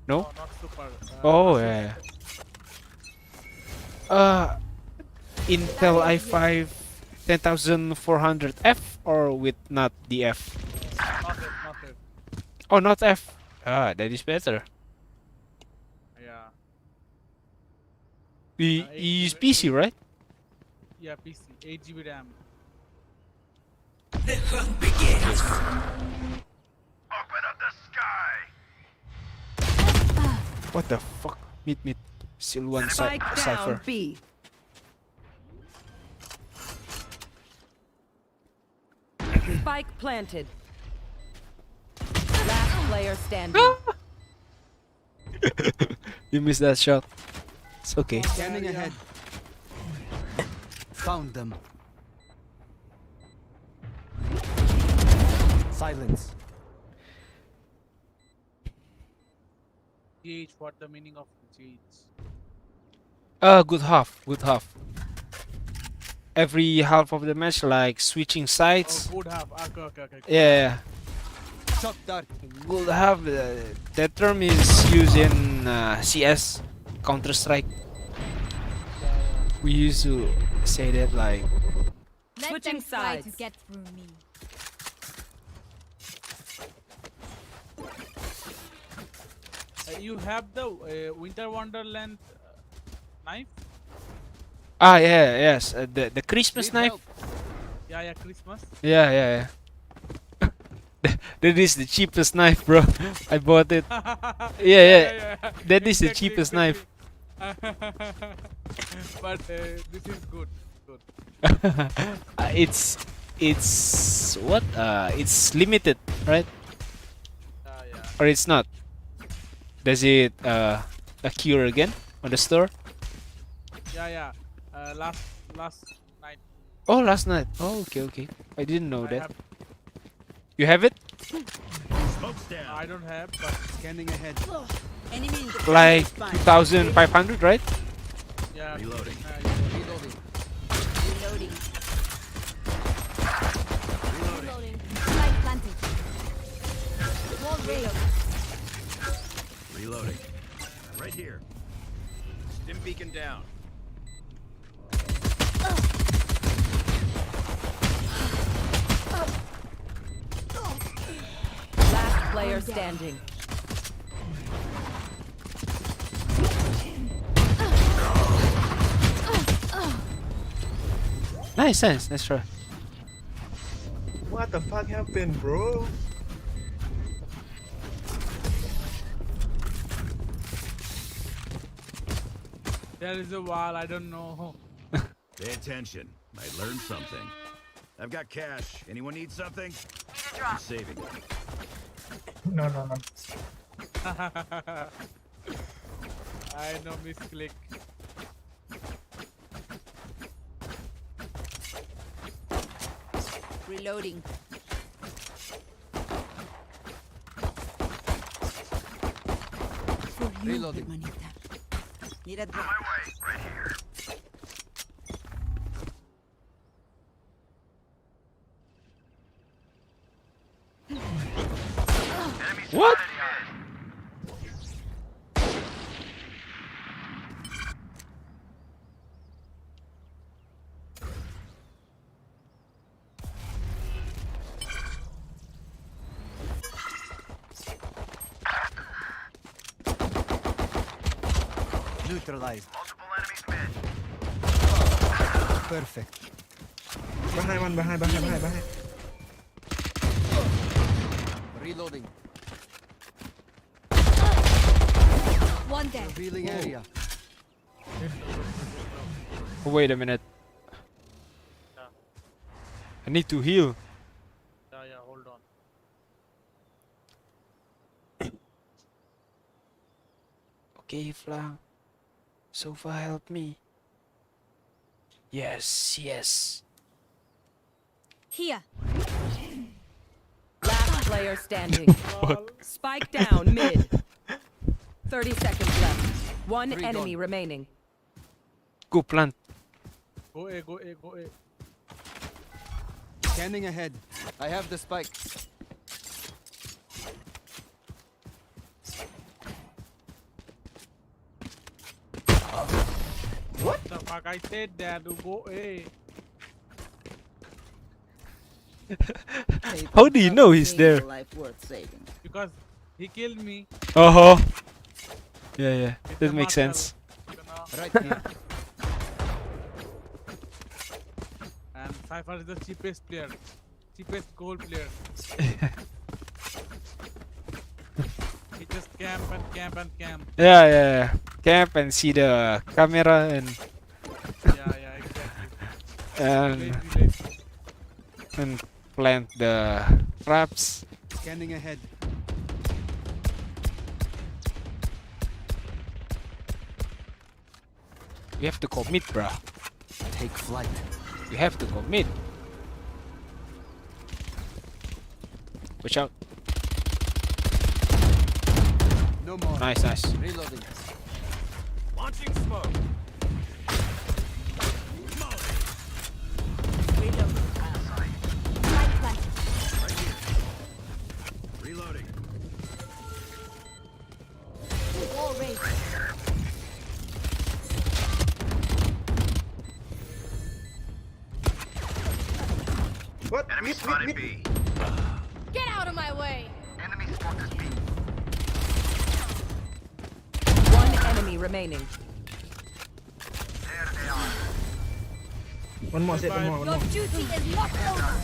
No? No, not super. Oh, yeah. Intel i5 10400F or with not the F? Not it. Oh, not F. Ah, that is better. Yeah. You use PC, right? Yeah, PC. 8 GB RAM. Open up the sky. What the fuck? Mid. Still one Spike down cipher. B. Spike planted. Last player standing. You missed that shot. It's okay. Scanning ahead. Found them. Silence. GH, what the meaning of GH? Good half. Every half of the match, like switching sides. Oh, good half. Okay. Yeah. Shock dart. Good half. That term is used in CS, Counter Strike. We used to say that like. Let Switching them try to sides. get through me. You have the Winter Wonderland knife? Ah, yeah, yes. The Christmas Need knife. help. Yeah, Christmas. Yeah. That is the cheapest knife, bro. I bought it. Yeah. That is the Exactly, cheapest knife. But this is good. it's what? It's limited, right? Yeah. Or it's not? Does it occur again on the store? Yeah. Last night. Oh, last night. Oh, okay. I didn't know I that. have, You have it? I don't have, but Scanning ahead. Enemy in the Like spine. 2,500, right? yeah. Reloading. Reloading. Reloading. Reloading. Light planted. Wall railed. Reloading. Right here. Stim beacon down. Last player standing. Nice. Nice try. What the fuck happened, bro? There is a wall. I don't know. Pay attention. Might learn something. I've got cash. Anyone need something? I'm saving. No. I know misclick. Reloading. For you, Reloading. hermanita. Need a drop. What? Neutralized. Perfect. Behind. Reloading. One dead. Revealing area. Oh, wait a minute. I need to heal. Yeah. Hold on. Okay, Flang. Sofa, help me. Yes. Here. Last player standing. Spike down mid. 30 seconds left. One Three enemy gone. remaining. Go plant. Go A. Scanning ahead. I have the spike. What the fuck? I said that to go A. How do you know he's there? Life worth saving. Because he killed me. Oh. Yeah. with That the makes martel, sense. you know. Right here. And Cypher is the cheapest player. Cheapest goal player. He just camp. Yeah. Camp and see the camera and Yeah, exactly. Lazy. and plant the traps. Scanning ahead. You have to commit, bruh. Take flight. You have to commit. Watch out. No more. Nice. Reloading. Launching smoke. Reload. Light planted. Right here. Reloading. Wall raised. What? Enemy spotted B. Get out of my way. Enemy spotted B. One enemy remaining. There they are. One more, set one more. Your duty is not over.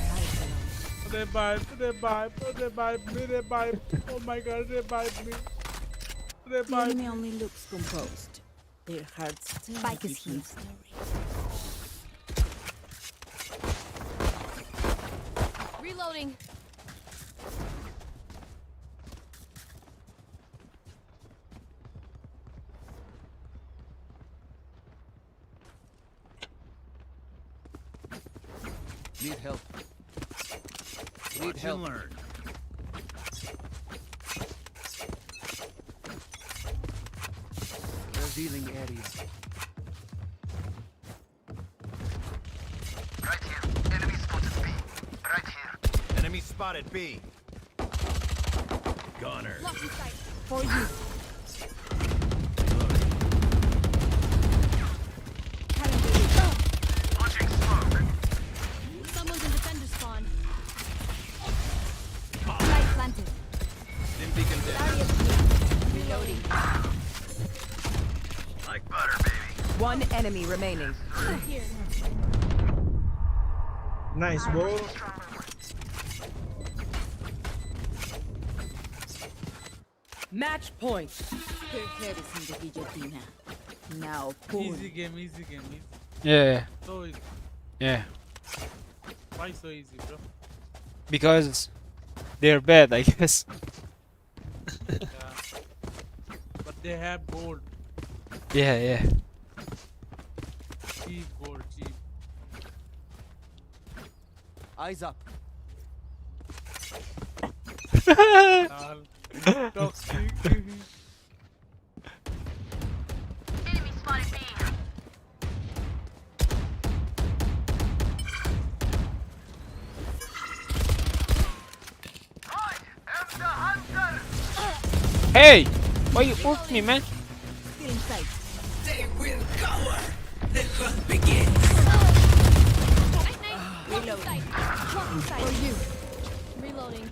Revive me. Oh my god, revive me. The enemy only looks composed. Their hearts still Spike have is here. different stories. Reloading. Need help. Watch and learn. Revealing area. Right here. Enemy spotted B. Right here. Enemy spotted B. Goner. Blocking sight. For you. Launching smoke. Someone's in defender spawn. Light planted. Dim beacon dead. Reloading. Like butter, baby. One enemy remaining. Here. Nice ball. Match point. Her head is in the guillotine. Now pull. Easy game, easy game. Easy. Yeah, So easy. yeah. Why so easy, bro? Because they're bad, I guess. Yeah. But they have gold. Yeah, yeah. Cheap gold, cheap. Eyes up. Toxic. Enemy spotted B. Hey! Why you ult me, man? Still in sight. Reloading. Blocking sight. For you. Reloading.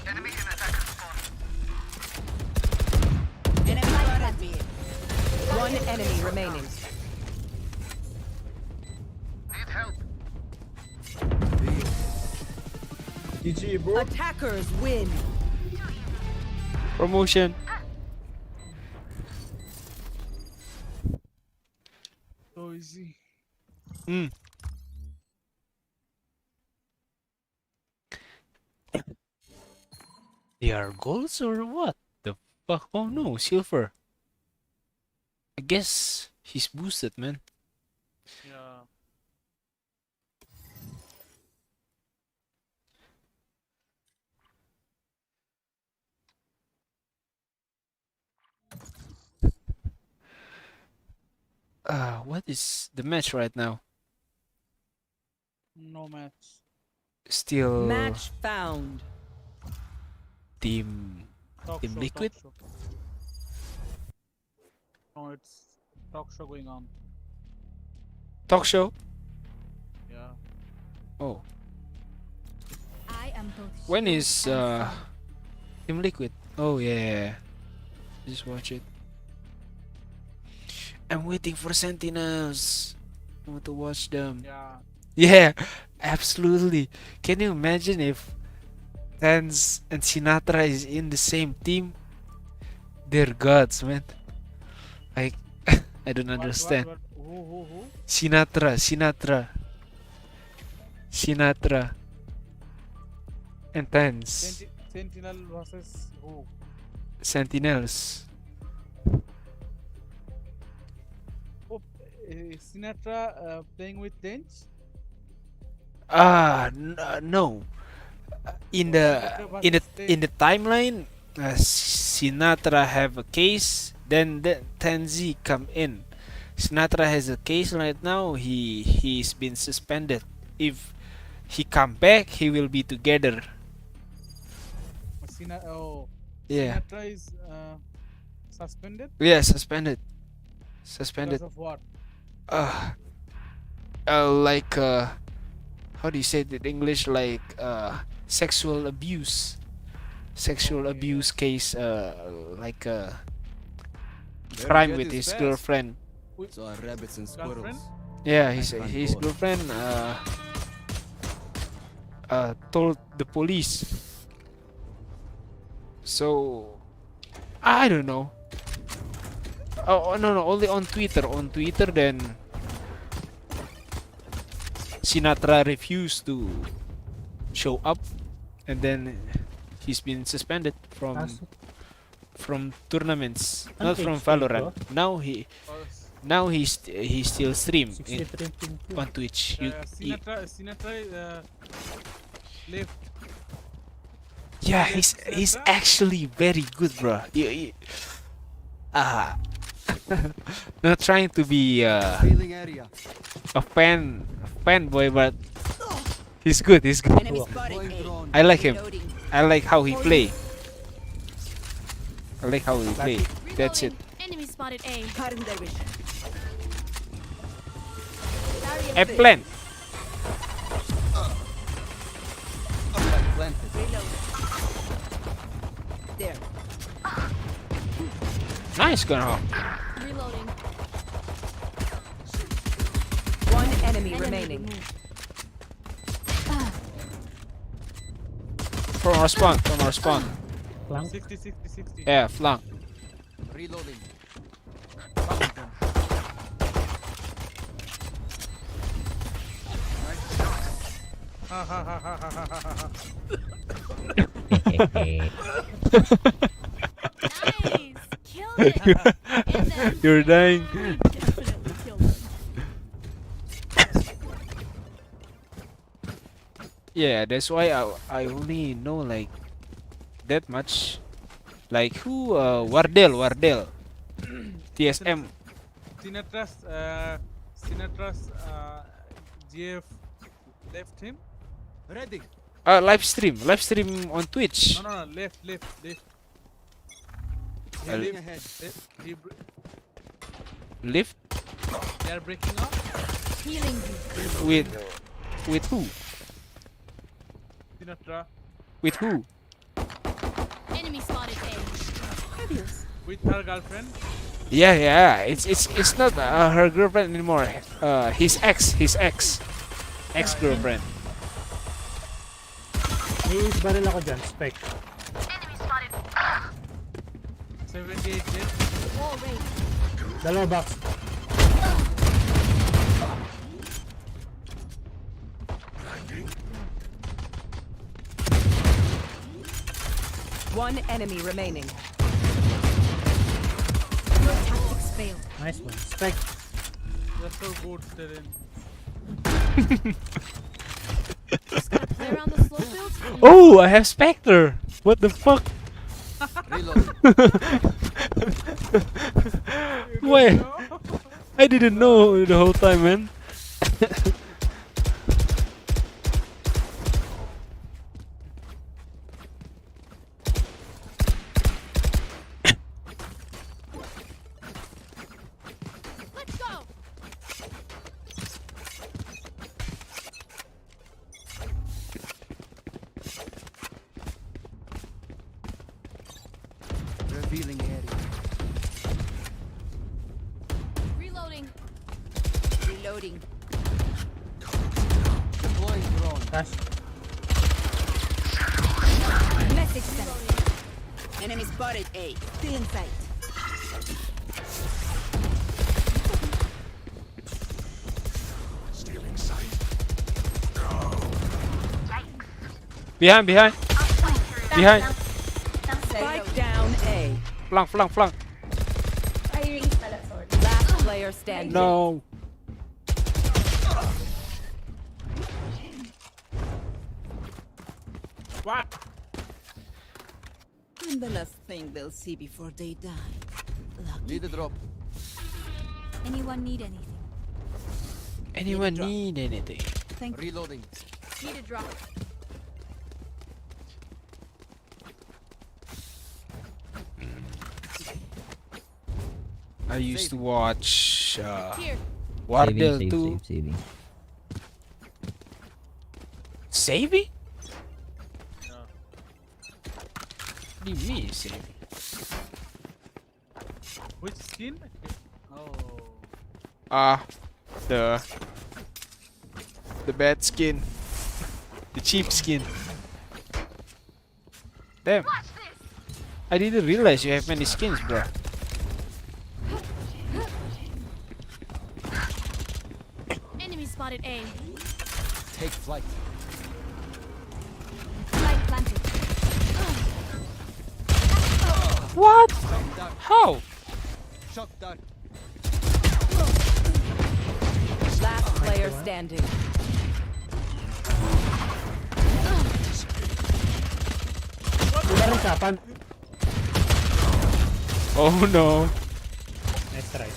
Enemy in attacker spawn. Enemy spotted me. One enemy remaining. Need help. GG, bro. Attackers win. Promotion. So easy. Mm. They are golds or what? The fuck? Oh no, silver. I guess he's boosted, man. Yeah. What is the match right now? No match. Still Match found. team Talk Team show, Liquid? Talk show. No, it's talk show going on. talk show. Yeah. Oh, I am both. when shield is and sword. Team Liquid? Oh yeah, just watch it. I'm waiting for Sentinels. I want to watch them. Yeah. Yeah, absolutely. Can you imagine if Tans and Sinatra is in the same team? They're gods, man. Like, I don't understand. Who? Sinatra, and Tans. Sentinel versus who? Sentinels. Oh, Sinatra playing with Tench? No. In the timeline, Sinatra have a case. Then Tenzi come in. Sinatra has a case right now. He's been suspended. If he come back, he will be together. Yeah. Sinatra is suspended? Yeah, suspended. Suspended. Because of what? Like how do you say it in English? Like sexual abuse. Sexual abuse case. Like crime with his girlfriend. So are rabbits and squirrels. Girlfriend? Yeah, his girlfriend told the police. So I don't know. Oh no, only on Twitter. On Twitter, then Sinatra refused to show up, and then he's been suspended from tournaments, not from Valorant. Now he's still stream on Twitch. Sinatra left. Yeah, he's actually very good, bro. Not trying to be a fanboy, but he's good. He's good. Enemy spotted A. I like him. Reloading. I like how he play. I like how he play. That's it. Enemy spotted A. Cutting their vision. A plan. Reload. There. Nice, Gunhawk. Reloading. One enemy remaining. From our spawn. From our spawn. 60. Yeah, flank. Reloading. Nice. Killed it. And then You're dying. definitely killed them. Yeah, that's why I only know like that much. Like who? Wardell. TSM. Sinatra's GF left him. Ready. Live stream on Twitch. No, left. Heading ahead. Lift They are breaking up. Healing you. with who? Sinatra With who? Enemy spotted A. with her girlfriend. Yeah. It's not her girlfriend anymore. His ex girlfriend. May baril ako dyan, spec. 78 jet. Wall raised. Dalawa box. One enemy remaining. Your tactics failed. Nice one. Spec. You're so good, Terran. Just gonna play around the slow fields. Oh, I have Spectre. What the fuck? Reloading. Wait, I didn't know the whole time, man. Let's go. Revealing area. Reloading. Reloading. Deploying drone. Cash. Message sent. Enemy spotted A. Stay in sight. Behind. Spike down A. Flank. Last player standing. No. What? I'm the last thing they'll see before they die. Lucky. Need a drop. Anyone need anything? Anyone need anything? Thank you. Reloading. Need a drop. I used to watch Here. Wardell too. Saving. Saving? No. What do you mean saving? Which skin? Oh. The bad skin. The cheap skin. Damn. I didn't realize you have many skins, bro. Enemy spotted A. Take flight. Light planted. What? How? Shock dart. Last player standing. Udah rin kapan? Oh no. Nice try.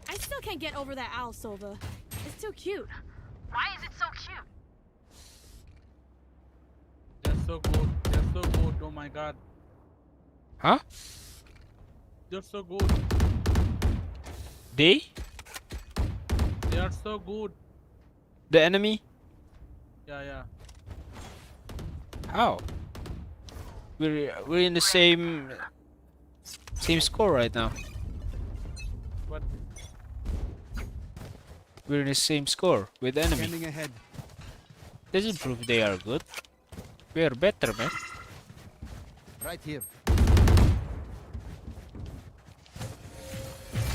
I still can't get over that owl, Sova. It's too cute. Why is it so cute? They're so good. They're so good. Oh my god. Huh? They're so good. They? They are so good. The enemy? Yeah. How? We're in the same score right now. But We're in the same score with the enemy. Scanning ahead. Doesn't prove they are good. We are better, man. Right here.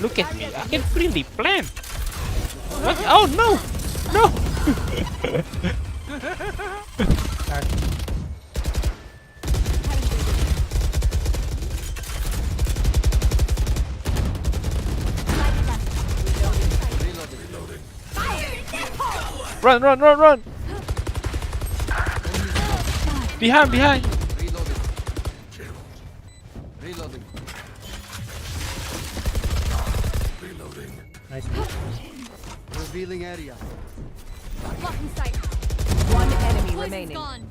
Look at me. I can freely plan. What? Oh no! No! Run, run, run, run! Behind, behind! Reloading. Reloading. Nice. Revealing area. Blocking sight. One enemy Poison's remaining. gone.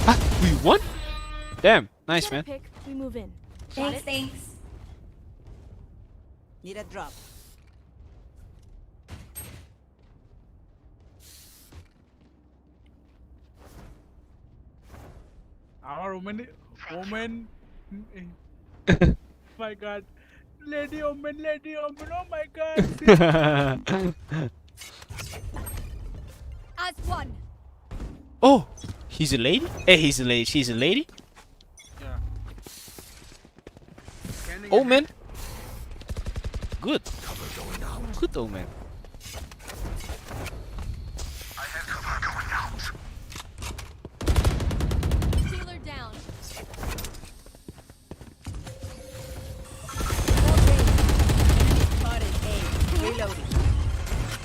Ah, we won? Damn, nice, Get a man. pick, we move in. Thanks. Need a drop. our woman. My god. Lady Omen, oh my god. As one. Oh, he's a lady? Hey, he's a lady. She's a lady? Yeah. Oh, man. Good. Good, oh, man. Healer down. Spotted A. Reloading.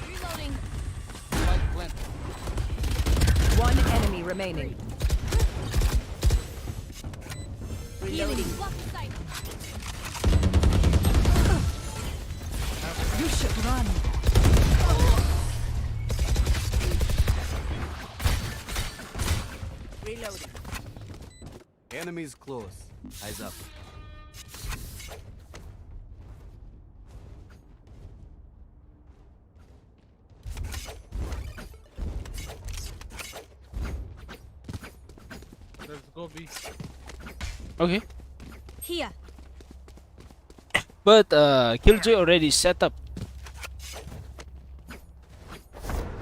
Reloading. Spike plant. One enemy remaining. Reloading. Blocking sight. You should run. Reloading. Enemies close. Eyes up. Let's go B. Okay. Here. But, Killjoy already set up.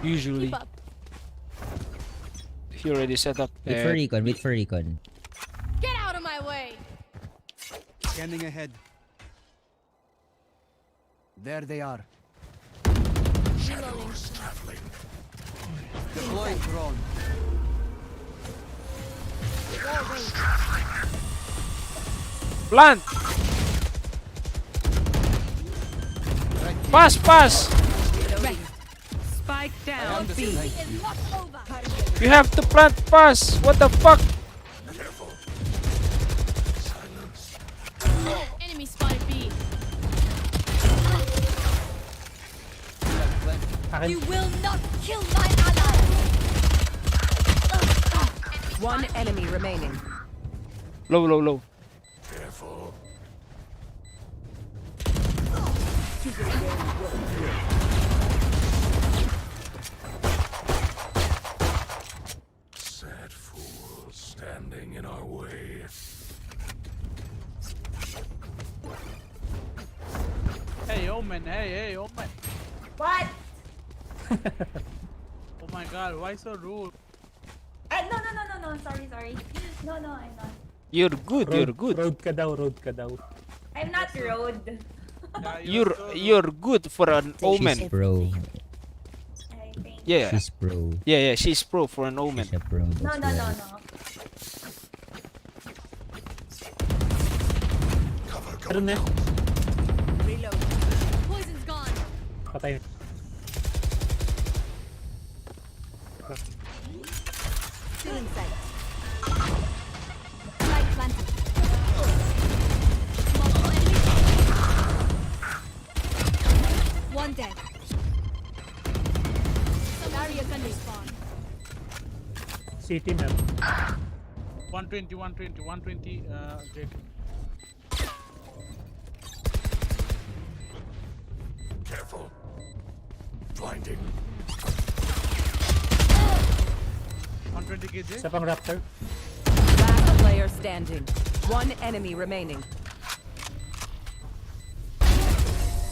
Usually. Keep up. He already set up. Wait for recon, wait for recon. Get out of my way. Scanning ahead. There they are. Reloading. Deploying drone. Plant! Pass, pass! Spike down B. Is not over. You have to plant pass! What the fuck? Enemy spotted B. Akin. You will not kill my ally. One enemy remaining. Low, low, low. Sad fool standing in our way. Omen, hey, Omen. What? Oh my god, why so rude? No. Sorry. No, I'm not. You're good. You're good. Road ka daw, road ka daw. I'm not road. Yeah, You're good for an omen. She's pro. I think. Yeah. She's pro. Yeah. She's pro for an omen. She's a pro. No. Meron na. Reload. Poison's gone. Patay. Still in sight. Light planted. Multiple enemies. One dead. Barrier gun respawn. City map. 120, Jake. Careful. Blinding. 120 kg. Isa pang Raptor. Last player standing. One enemy remaining.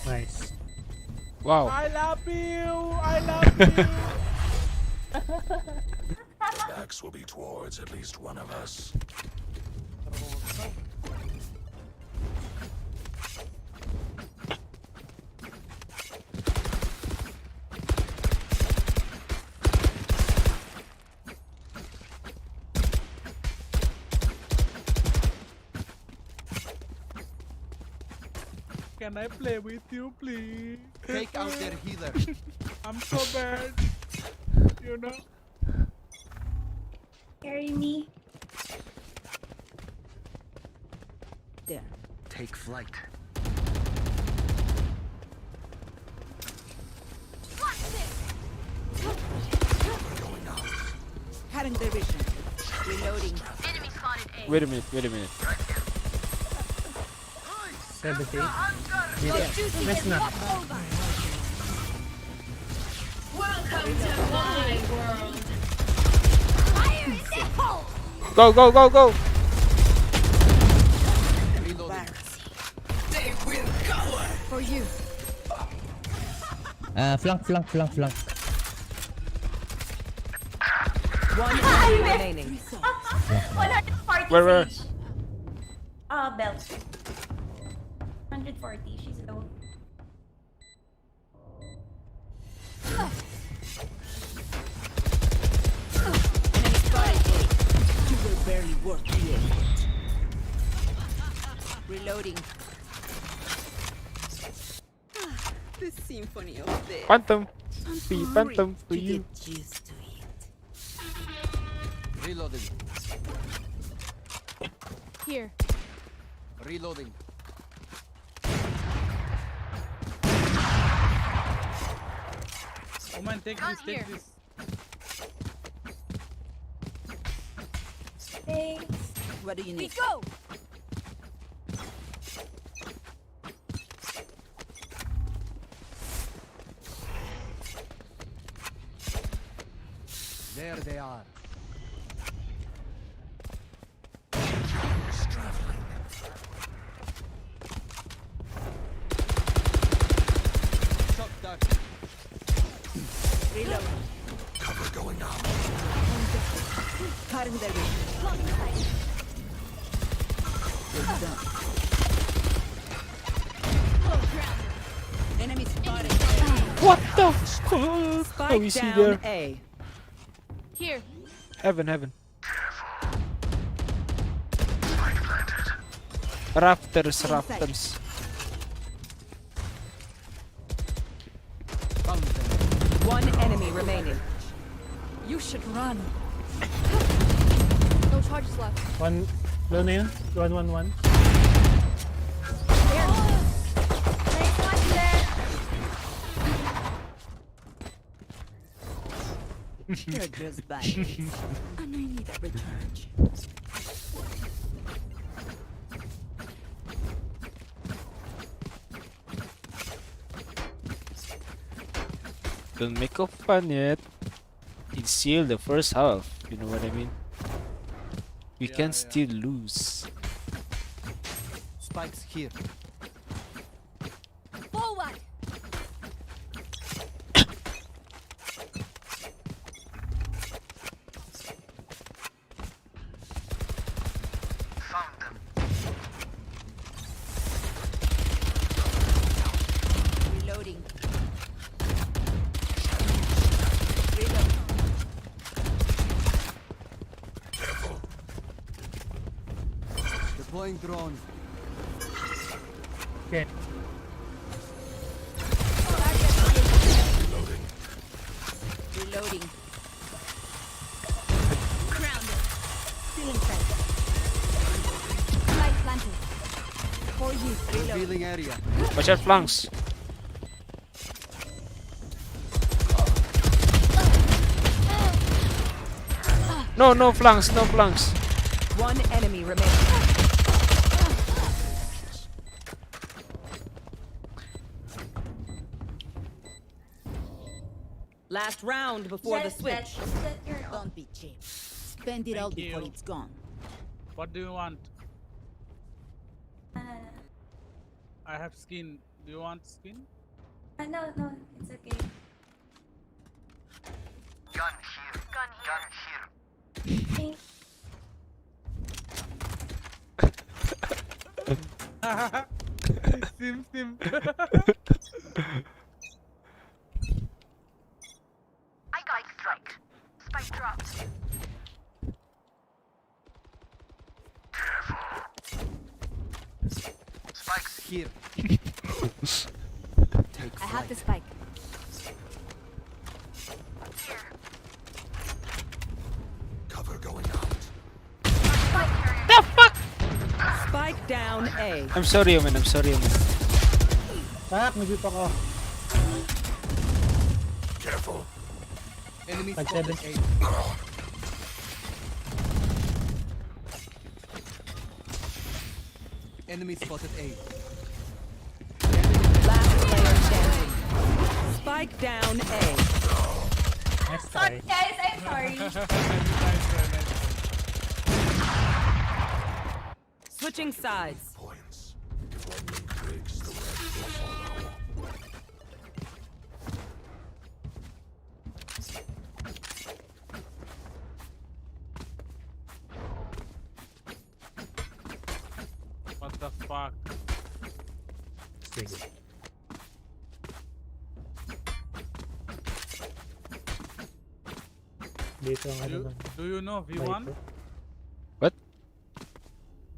Nice. Wow. I love you. Backs will be towards at least one of us. Can I play with you, please? Take out their healer. I'm so bad. You know? Carry me. There. Take flight. Cutting their vision. Reloading. Enemy spotted A. Wait a minute. 70. Miss na. Welcome to my world. Fire in the hole. Go. They will cover. For you. Flank. One enemy remaining. 140 Where? siege. Belt. 140. She's low. Enemy spotted A. You will barely work the effort. Reloading. The symphony of death. Phantom. I'm Phantom for to you. get used to it. Reloading. Here. Reloading. Oh man, take this. Thanks. What do you need? Go. There they are. Shot down. Reload. Cover going out. Cutting their vision. Well done. Enemy spotted. What the fuck? How Spike is he down there? A. Here. Heaven. Raptors. One enemy remaining. You should run. No charges left. One. Low na yun. 1. Nice one, Glenn. You're just batteries. And I need a recharge. Don't make up fun yet. It's still the first half. You know what I mean? We can still lose. Spikes here. Forward. Deploying drone. Okay. Reloading. Grounded. Feeling sight. Light planted. For you. Revealing area. Watch out flanks. No flanks, no flanks. One enemy remaining. Last round before the switch. Don't be cheap. Spend it all Thank before you. it's gone. What do you want? I have skin. Do you want skin? No, it's okay. Gun here. Thank Sim. I got strike. Spike dropped. Spikes here. I have the spike. Cover going out. Spike down A. I'm sorry, Omen. Nag-whip ako. Careful. Enemy Like spotted seven. A. Enemy spotted A. Last player standing. Spike down A. Nice try. Guys, I'm sorry. Switching sides. Points. If one link breaks, the rest will follow. What the fuck? Sige. Dito ang ano lang. Do you know V1? Viper. What?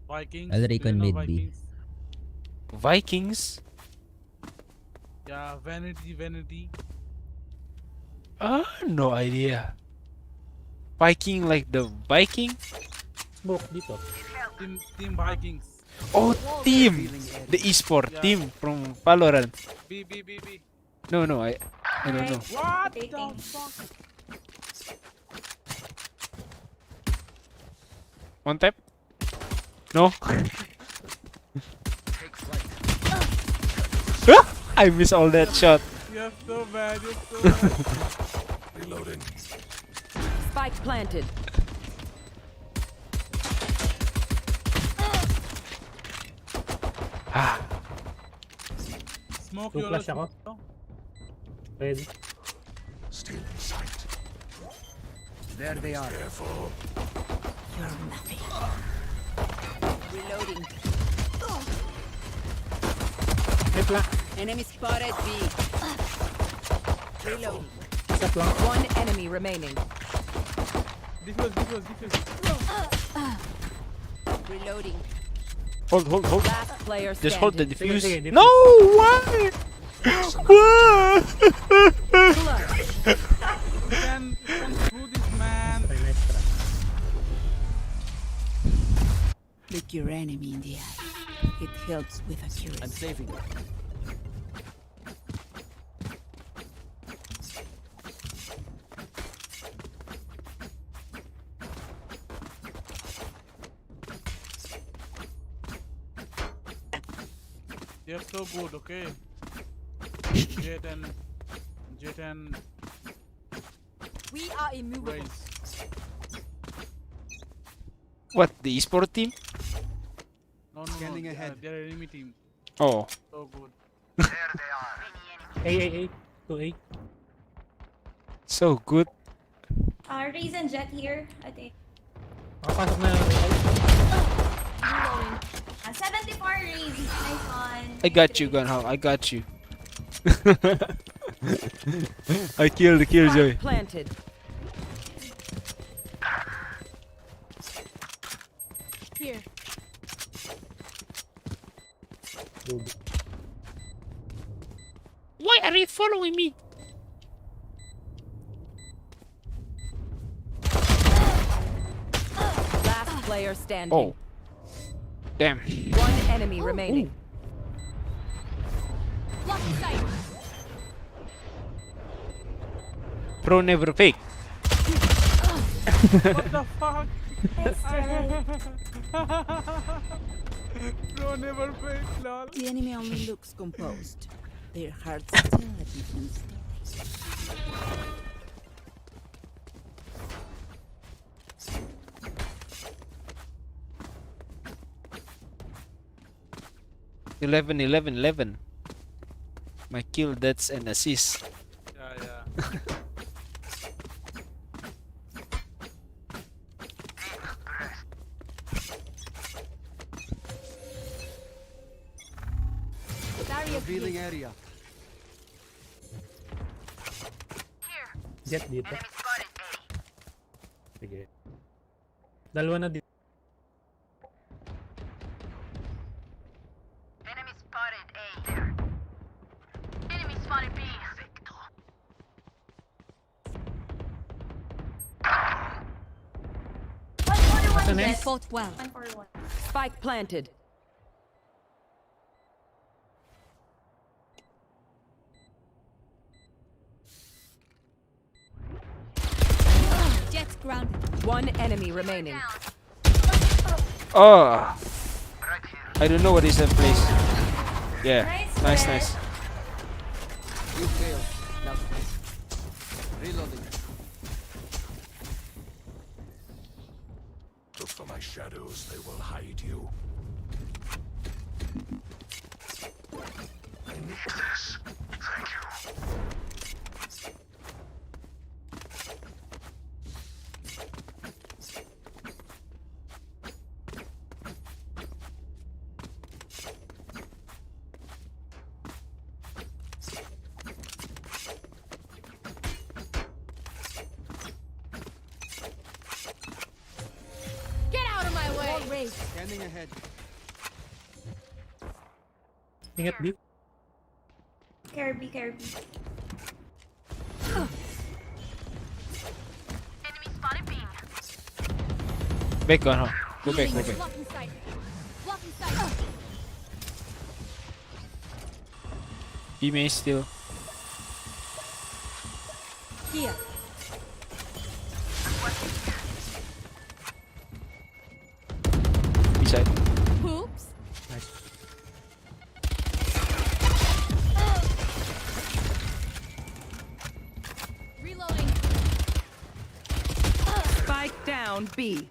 Vikings. I'll Do you recon know mid B. Vikings? Vikings? Yeah, vanity. No idea. Viking like the Viking? Smoke dito. Team Vikings. Oh, team! The esport Yeah. team from Valorant. B. No, I don't know. What the Dating. fuck? One tap? No? I miss all that shot. You're so bad. Reloading. Spike planted. Smoke Two your flash ako. Ready. Still in sight. There they are. Careful. You're nothing. Reloading. May flank. Enemy spotted B. Reloading. Isa flank. One enemy remaining. Defuse. Reloading. Hold. Last player standing. Just hold the Sige, defuse. sige, defuse. No! Why? Why? You can do this, man. Okay, nice try. Look your enemy in the eye. It helps with I'm accuracy. saving. They're so good, okay? Jet and We are immovable. Raze. What, the esport team? No, Scanning ahead. they're enemy team. Oh. So good. A. 2A. So good. Raze and Jet here. Okay. Makapasok na yung Reloading. 74 Raze. Nice one. I got you, Gunhawk. I got you. I killed the killjoy. Spike planted. Here. Why are you following me? Last player standing. Oh. Damn. One enemy remaining. Blocking sight. Pro never fake. What the fuck? Bro, never fake, lol. The enemy only looks composed. Their hearts tell a different story. 11, 11, 11. My kill, that's an assist. Yeah. Revealing area. Jet dito. Sige. Dalawa na dito. Enemy spotted A. Enemy spotted B. Saan na? Fought well. Spike planted. Jets grounded. One enemy remaining. Oh! I don't know what is that place. Yeah, nice. You failed. Now, reloading. Look for my shadows, they will hide you. I need this. Thank you. Get out of my way. Scanning ahead. Ingat dito. Enemy spotted B. Back on, huh? Go back. Blocking sight. Blocking sight. He may still. Here. Beside. Oops. Nice. Reloading. Spike down B.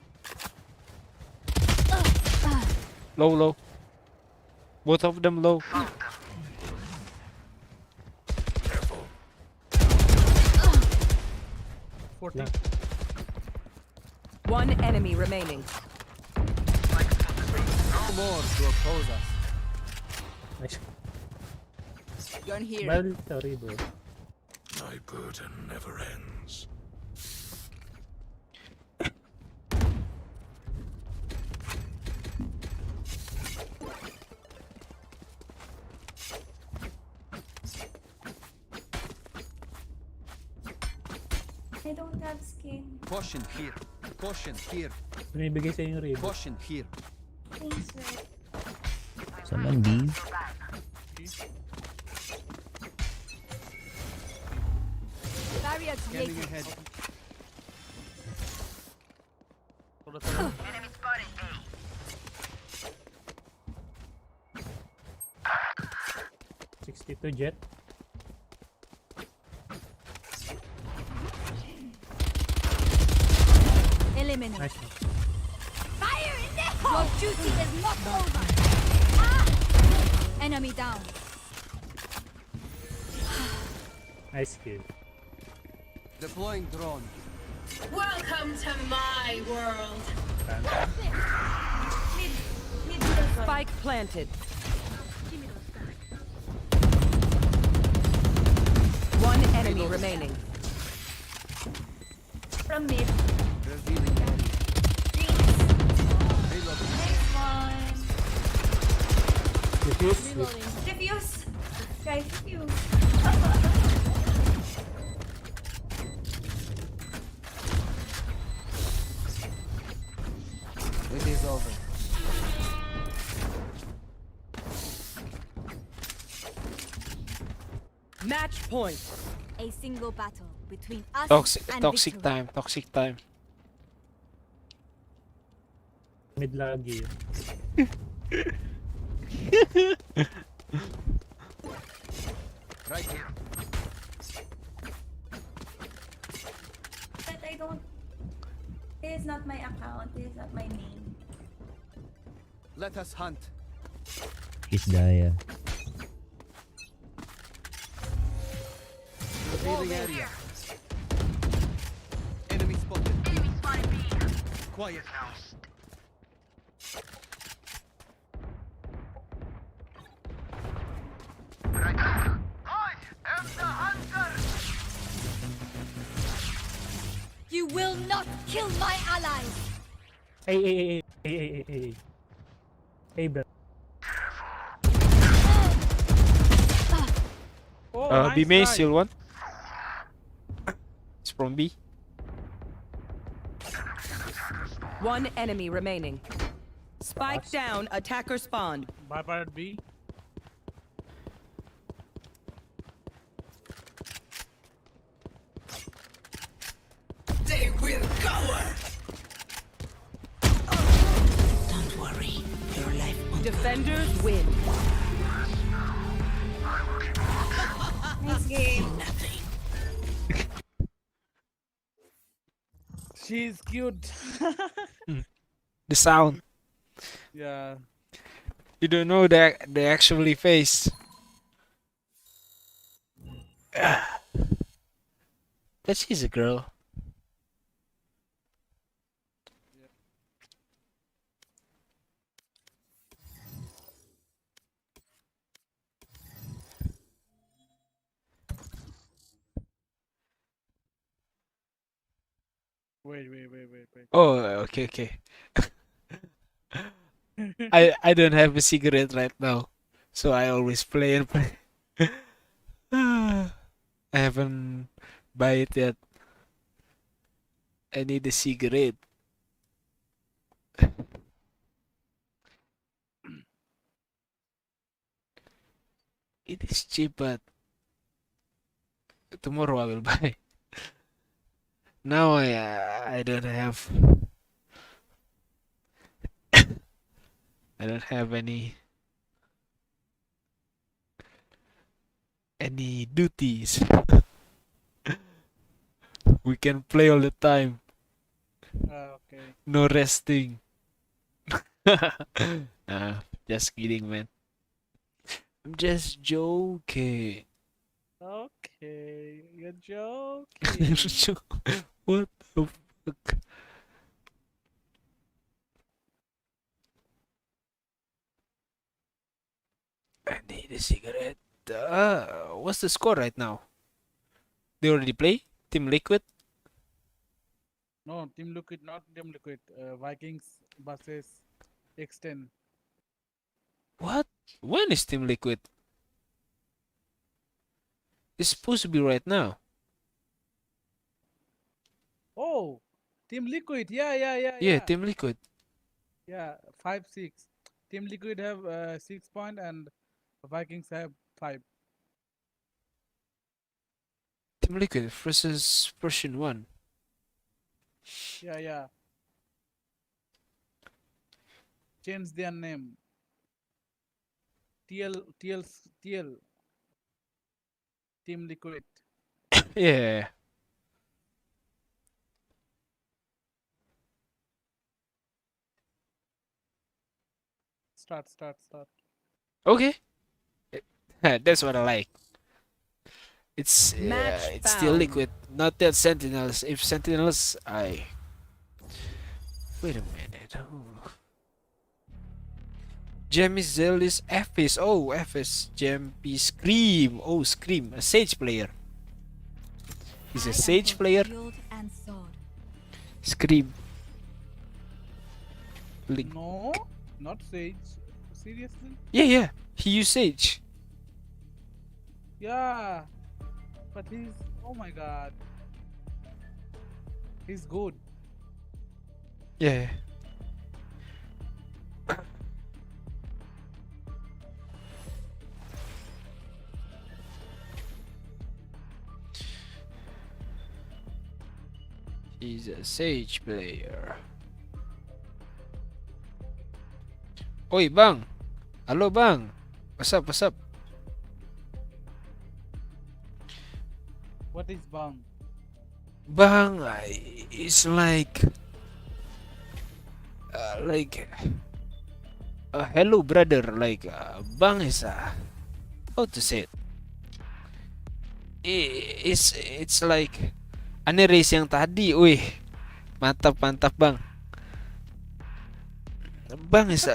Low. Both of them low. Careful. 40. Yeah. One enemy remaining. No more to oppose us. Nice. Gun here. Well, sorry bro. My burden never ends. I don't have skin. Caution here. Caution here. Binibigay sa yung rib. Caution here. Thanks, Red. Saan B? Barrier Scanning created. ahead. Enemy spotted A. 62 jet. Eliminate. Nice. Fire in the hole! Your duty is not over! Ah! Enemy down. Nice kill. Deploying drone. Welcome to my world. Spike planted. One enemy remaining. From mid. Revealing area. Reloading. Next one. Defuse. Refuse. Guys, refuse. It is over. Match point. A single battle between us Toxic, and toxic victory. time, toxic time. Mid lagi. Right here. But I don't. This is not my account. This is not my name. Let us hunt. He's Daya. Revealing area. Enemy spotted. Enemy spotted B. Quiet now. You will not kill my allies. Hey. Hey, bro. Oh, B nice main try. still one. It's from B. One enemy remaining. Spike down, attacker spawn. Viper at B. They will cover. Don't worry. Your life won't Defenders win. Nice game. nothing. She's cute. The sound. Yeah. You don't know that they actually face. But she's a girl. Wait. Oh, okay. I don't have a cigarette right now, so I always play and play. I haven't buy it yet. I need a cigarette. It is cheap, but tomorrow I will buy. Now I don't have. I don't have any duties. We can play all the time. Okay. No resting. Just kidding, man. I'm just joking. Okay. You're joking. What the fuck? I need a cigarette. What's the score right now? They already play? Team Liquid? No, Team Liquid, not Team Liquid. Vikings versus X10. What? When is Team Liquid? It's supposed to be right now. Oh, Team Liquid. Yeah. Yeah, Team Liquid. Yeah, 5-6. Team Liquid have 6 point and Vikings have 5. Team Liquid versus version 1. Yeah. Change their name. TL. Team Liquid. Yeah. Start. Okay. That's what I like. It's Match it's still found. Liquid, not that Sentinels. If Sentinels, wait a minute. Oh. Jemmy Zealous Fs. Oh, Fs. Jemmy Scream. Oh, Scream. A Sage player. He's a Sage player. And sword. Scream. Link. No, not Sage. Seriously? Yeah. He used Sage. Yeah. But he's, oh my god. He's good. Yeah. He's a Sage player. Oi, bang. Halo, bang. What's up? What is bang? Bang is like hello brother, like bang is how to say it? It's like ane race yang tadi, wih. Mantap bang. Bang is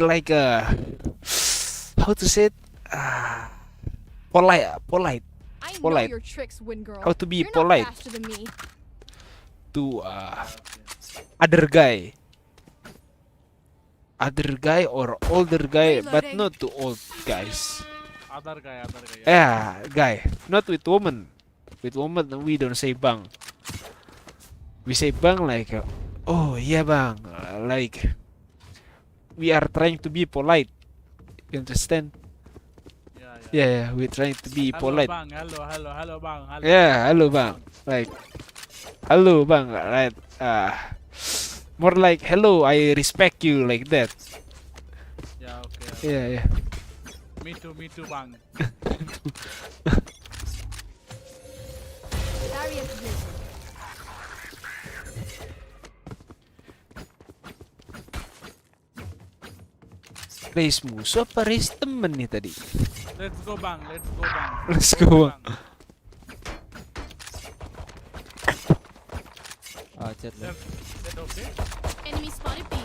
like how to say it? Polite. I know Polite. your tricks, Win Girl. How to be You're polite. Not faster than me. To other guy or older guy, but not to old guys. Other guy. Yeah, guy, not with woman. With woman we don't say bang. We say bang like oh yeah bang, like we are trying to be polite. You understand? Yeah, we're trying to be polite. Bang. Hello bang. Hello. Yeah, hello bang. Like hello bang, right? More like hello, I respect you, like that. Yeah, okay. Yeah. Me too, bang. Race musuh apa race temen nih tadi? Let's go bang. Let's go. That okay? Enemy spotted B.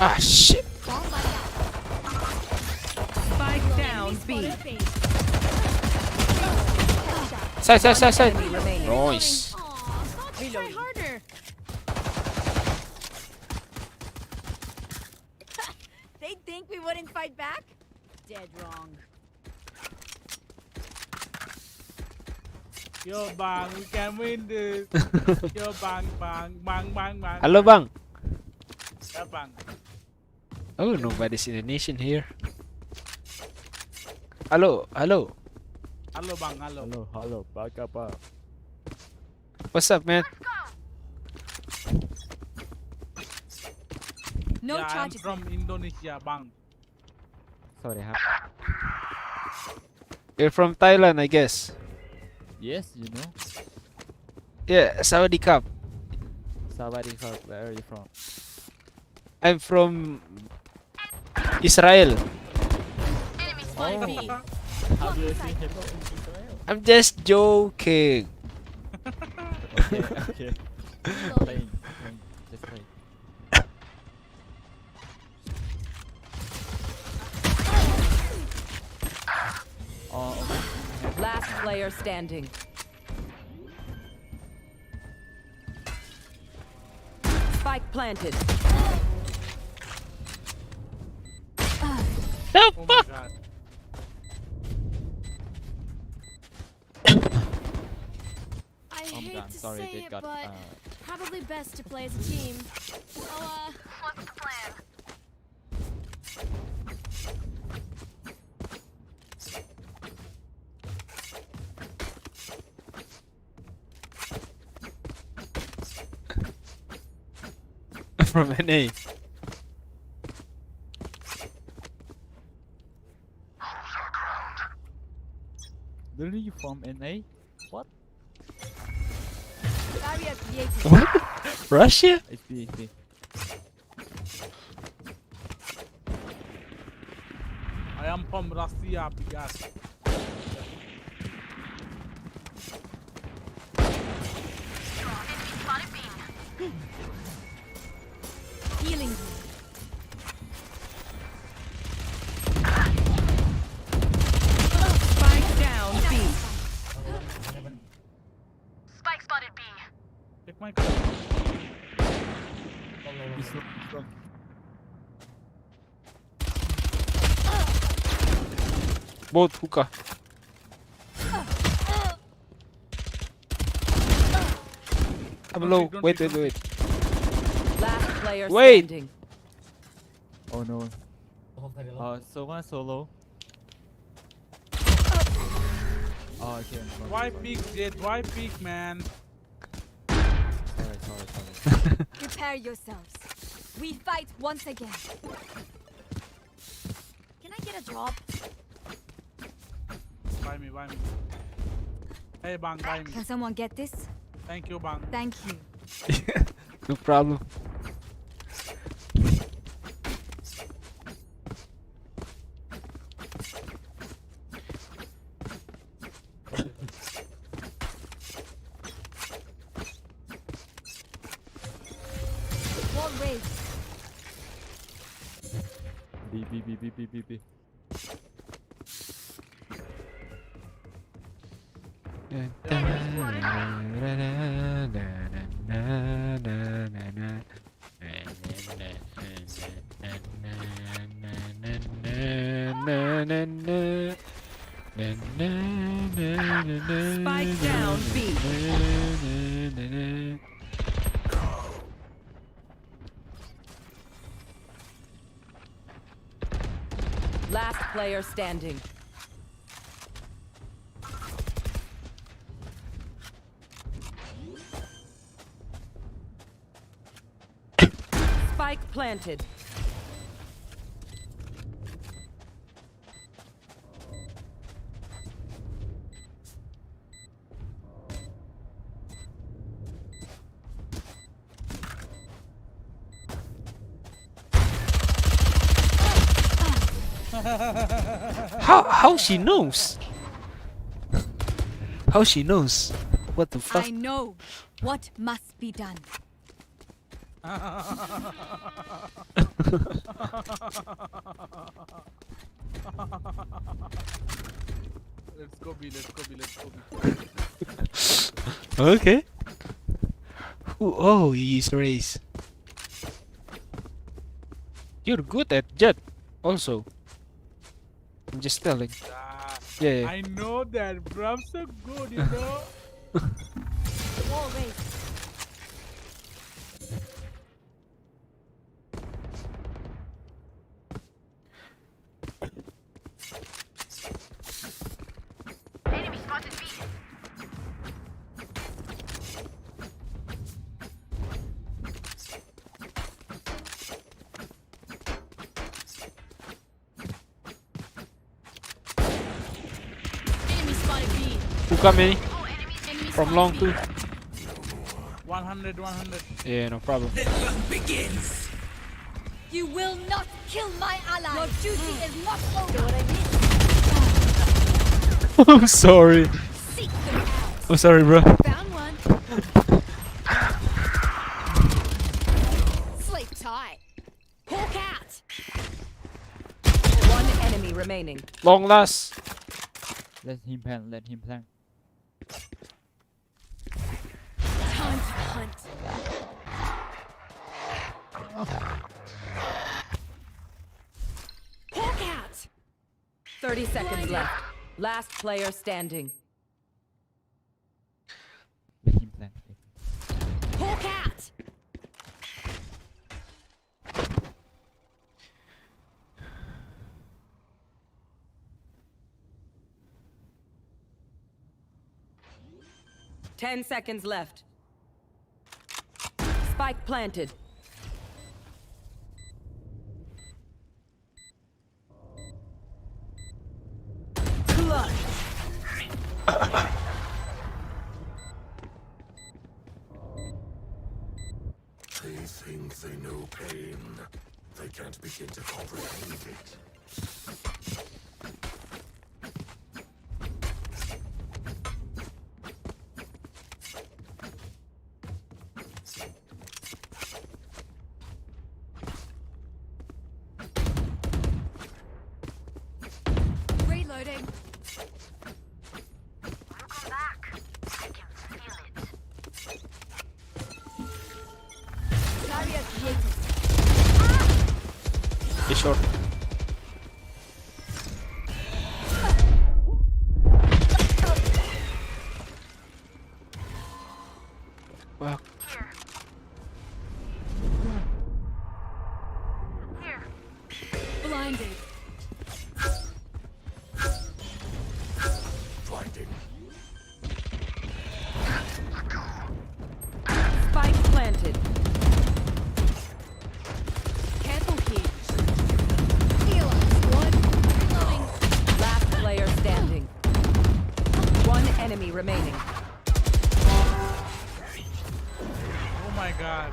Ah shit. Spike down B. Side. Remaining. Nice. Try harder. They think we wouldn't fight back? Dead wrong. Yo bang, we can win this. Yo bang. Halo bang. Yeah bang. Oh, nobody's Indonesian here. Halo. Halo bang, halo. Halo, back up. What's up, man? No Yeah, I'm charges. from Indonesia bang. Sorry, You're from Thailand, I guess. Yes, you know. Yeah, Saudi Cup. Sawadee Cup, where are you from? I'm from Israel. Spotted B. How do you say hello in Israel? I'm just joking. Okay. Playing. Just play. Oh, okay. Last player standing. Spike planted. The Oh my fuck? god. I hate done. to Sorry, say they it, got, but probably best to play as a team. So, what's the plan? From NA. Really, you from NA? What? Barrier created. What? Russia? It's B. I am from Russia, bigas. Healing. Spike down B. Take my card. He's long. Both hookah. I'm low. Wait. Last player Wait. standing. Oh no. Someone solo. Oh, okay. Why peek, Jet? Why peek, man? Sorry. Prepare yourselves. We fight once again. Can I get a drop? Buy me. Hey, Bang, buy me. Can someone get this? Thank you, Bang. Thank you. No problem. Wall raised. B. Spike down B. Last player standing. Spike planted. How she knows? How she knows? What the fuck? I know what must be done. Let's go B. Okay. Oh, he used race. You're good at Jet, also. I'm just telling. Yeah. I know that, bro. I'm so good, you know. Wall raised. Enemy spotted B. Enemy spotted B. Hookah me Enemy from spotted long B. too. 100. Yeah, no problem. You will not kill my ally. Your duty is not over. I'm sorry. Seek them out. I'm sorry, bro. Found one. Sleep tight. Hawk out. One enemy remaining. Long last. Let him plan. Time to hunt. Hawk out. 30 seconds left. Last player standing. Let him plan. Hawk out. Ten seconds left. Spike planted. Clutch. They think they know pain. They can't begin to comprehend it. Reloading. Welcome back. I can feel it. Barrier created. He's short. Wow. Blinded. Spike planted. Careful here. Heal up, squad. Reloading. Last player standing. One enemy remaining. Oh my god.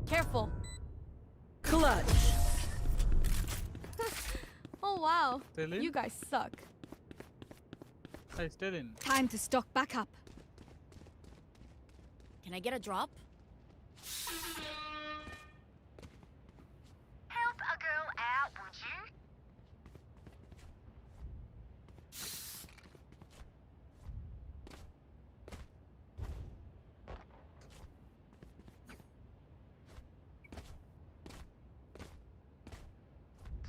Careful. Clutch. Oh wow. Still in? You guys suck. I still in. Time to stock back up. Can I get a drop? Help a girl out, would you?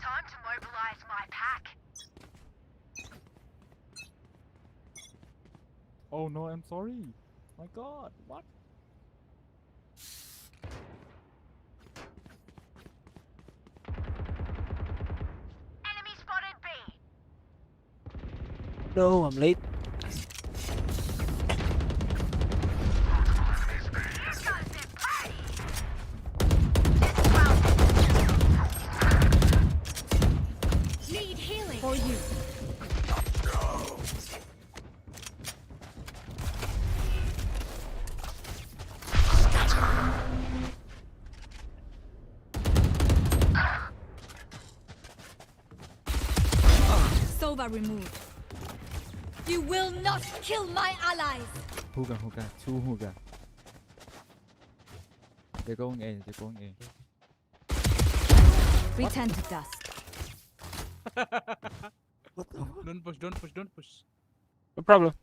Time to mobilize my pack. Oh no, I'm sorry. My god, what? Enemy spotted B. No, I'm late. Need healing. For you. Sova removed. You will not kill my allies. Hookah, hookah, two hookah. They're going A, they're going A. Return to dust. Don't push, don't push, don't push. No problem.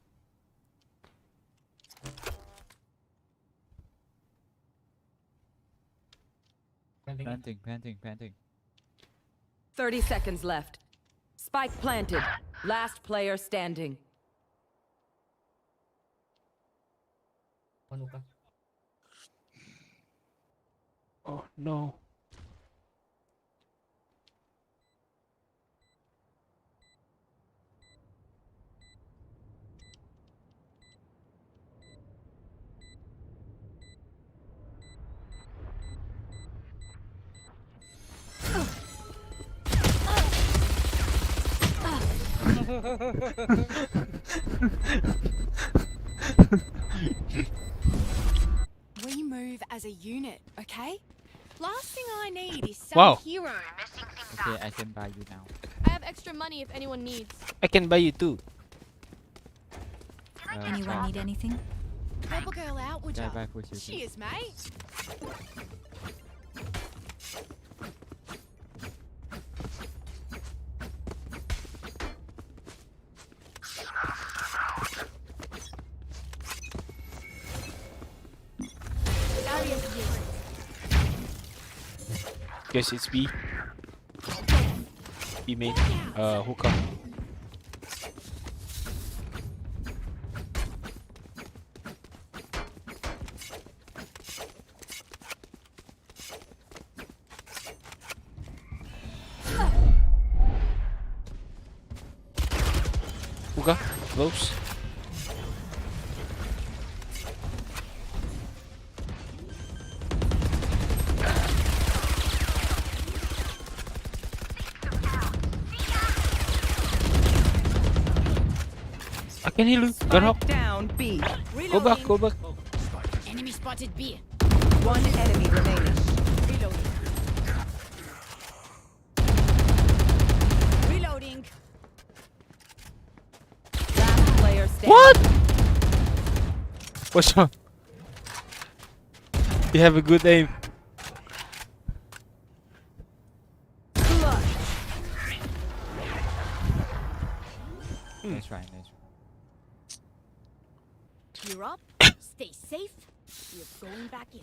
Planting. 30 seconds left. Spike planted. Last player standing. Oh no. We move as a unit, okay? Last thing I need is some Wow. hero. Okay, I can buy you now. I have extra money if anyone needs. I can buy you too. Anyone need anything? Help a girl out, would Yeah, ya? buy for you. Cheers, mate. Barriers here. Guess it's B. B main. Hookah. Hookah. Close. I can heal you. Gun hop. Down B. Go back, go back. Enemy spotted B. One enemy remaining. Reloading. Reloading. Last player standing. What? What's wrong? You have a good aim. Nice try, nice try. You're up. Stay safe. We're going back in.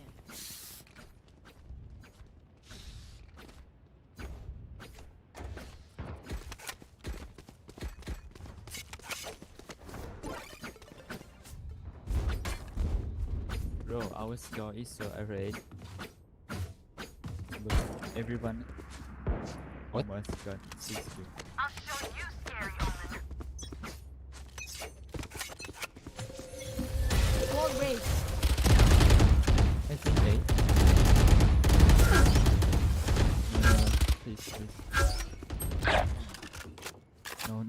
Bro, our score is so average. But everyone almost got 6 kills. I'll show you, scary omen. Gold race. I think 8. No, please. No.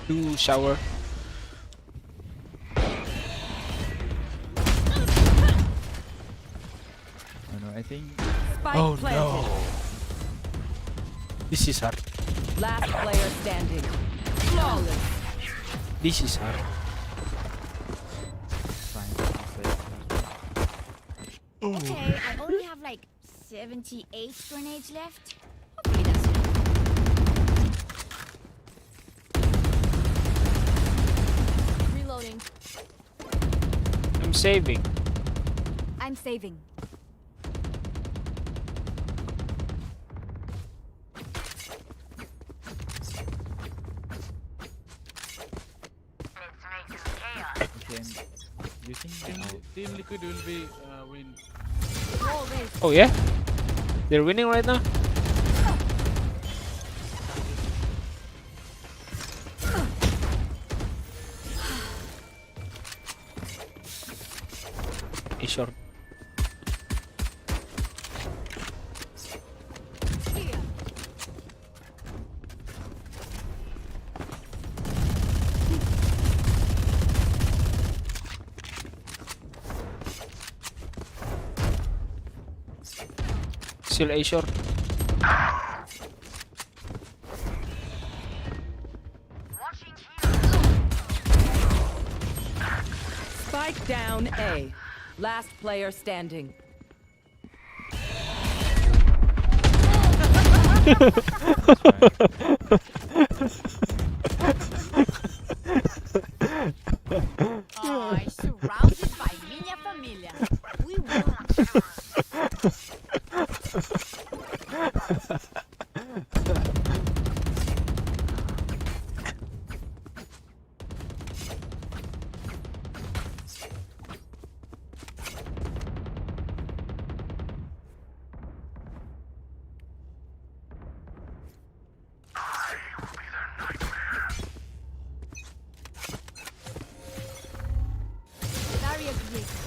Do shower. No, I think. Spike Oh planted. no. This is hard. Last player standing. Flawless. This is hard. Fine. Okay, I only have like 78 grenades left. Hopefully that's enough. Reloading. I'm saving. I'm saving. Okay, you think Team Liquid will be win. Gold race. Oh yeah? They're winning right now? A short. Still A short. Spike down A. Last player standing. Ai, surrounded by minha família. We won. Barrier created.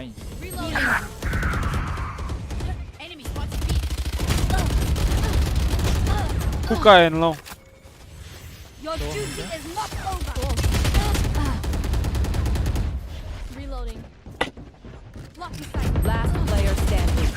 nice. Reloading. Enemy spotted B. Hookah and long. Your duty is not over. Reloading. Block the sight. Last player standing.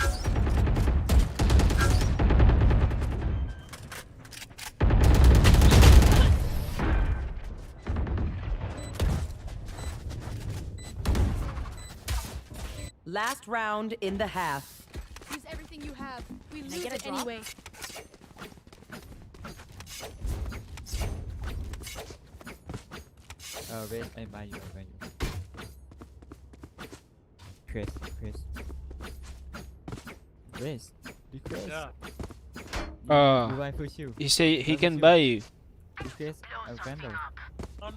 Last round in the half. Use everything you have. We Can I lose get a it drop? anyway. Wait, I buy you. Chris. Request. Yeah. You buy for you. He say he can buy you. Request a vendor. No.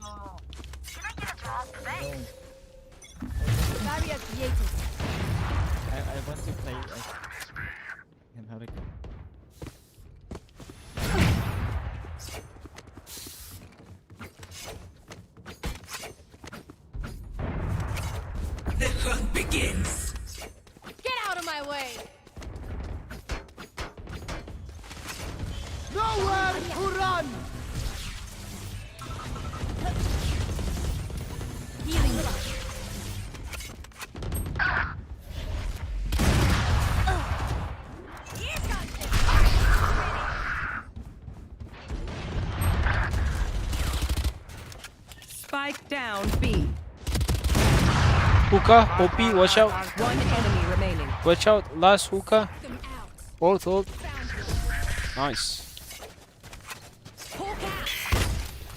Barrier created. I want to play as and how to go. The hunt begins. Get out of my way. Nowhere to run. Healing. Spike down B. Hookah, OP, watch out. One enemy remaining. Watch out, last hookah. Them out. Hold. Found you. Nice.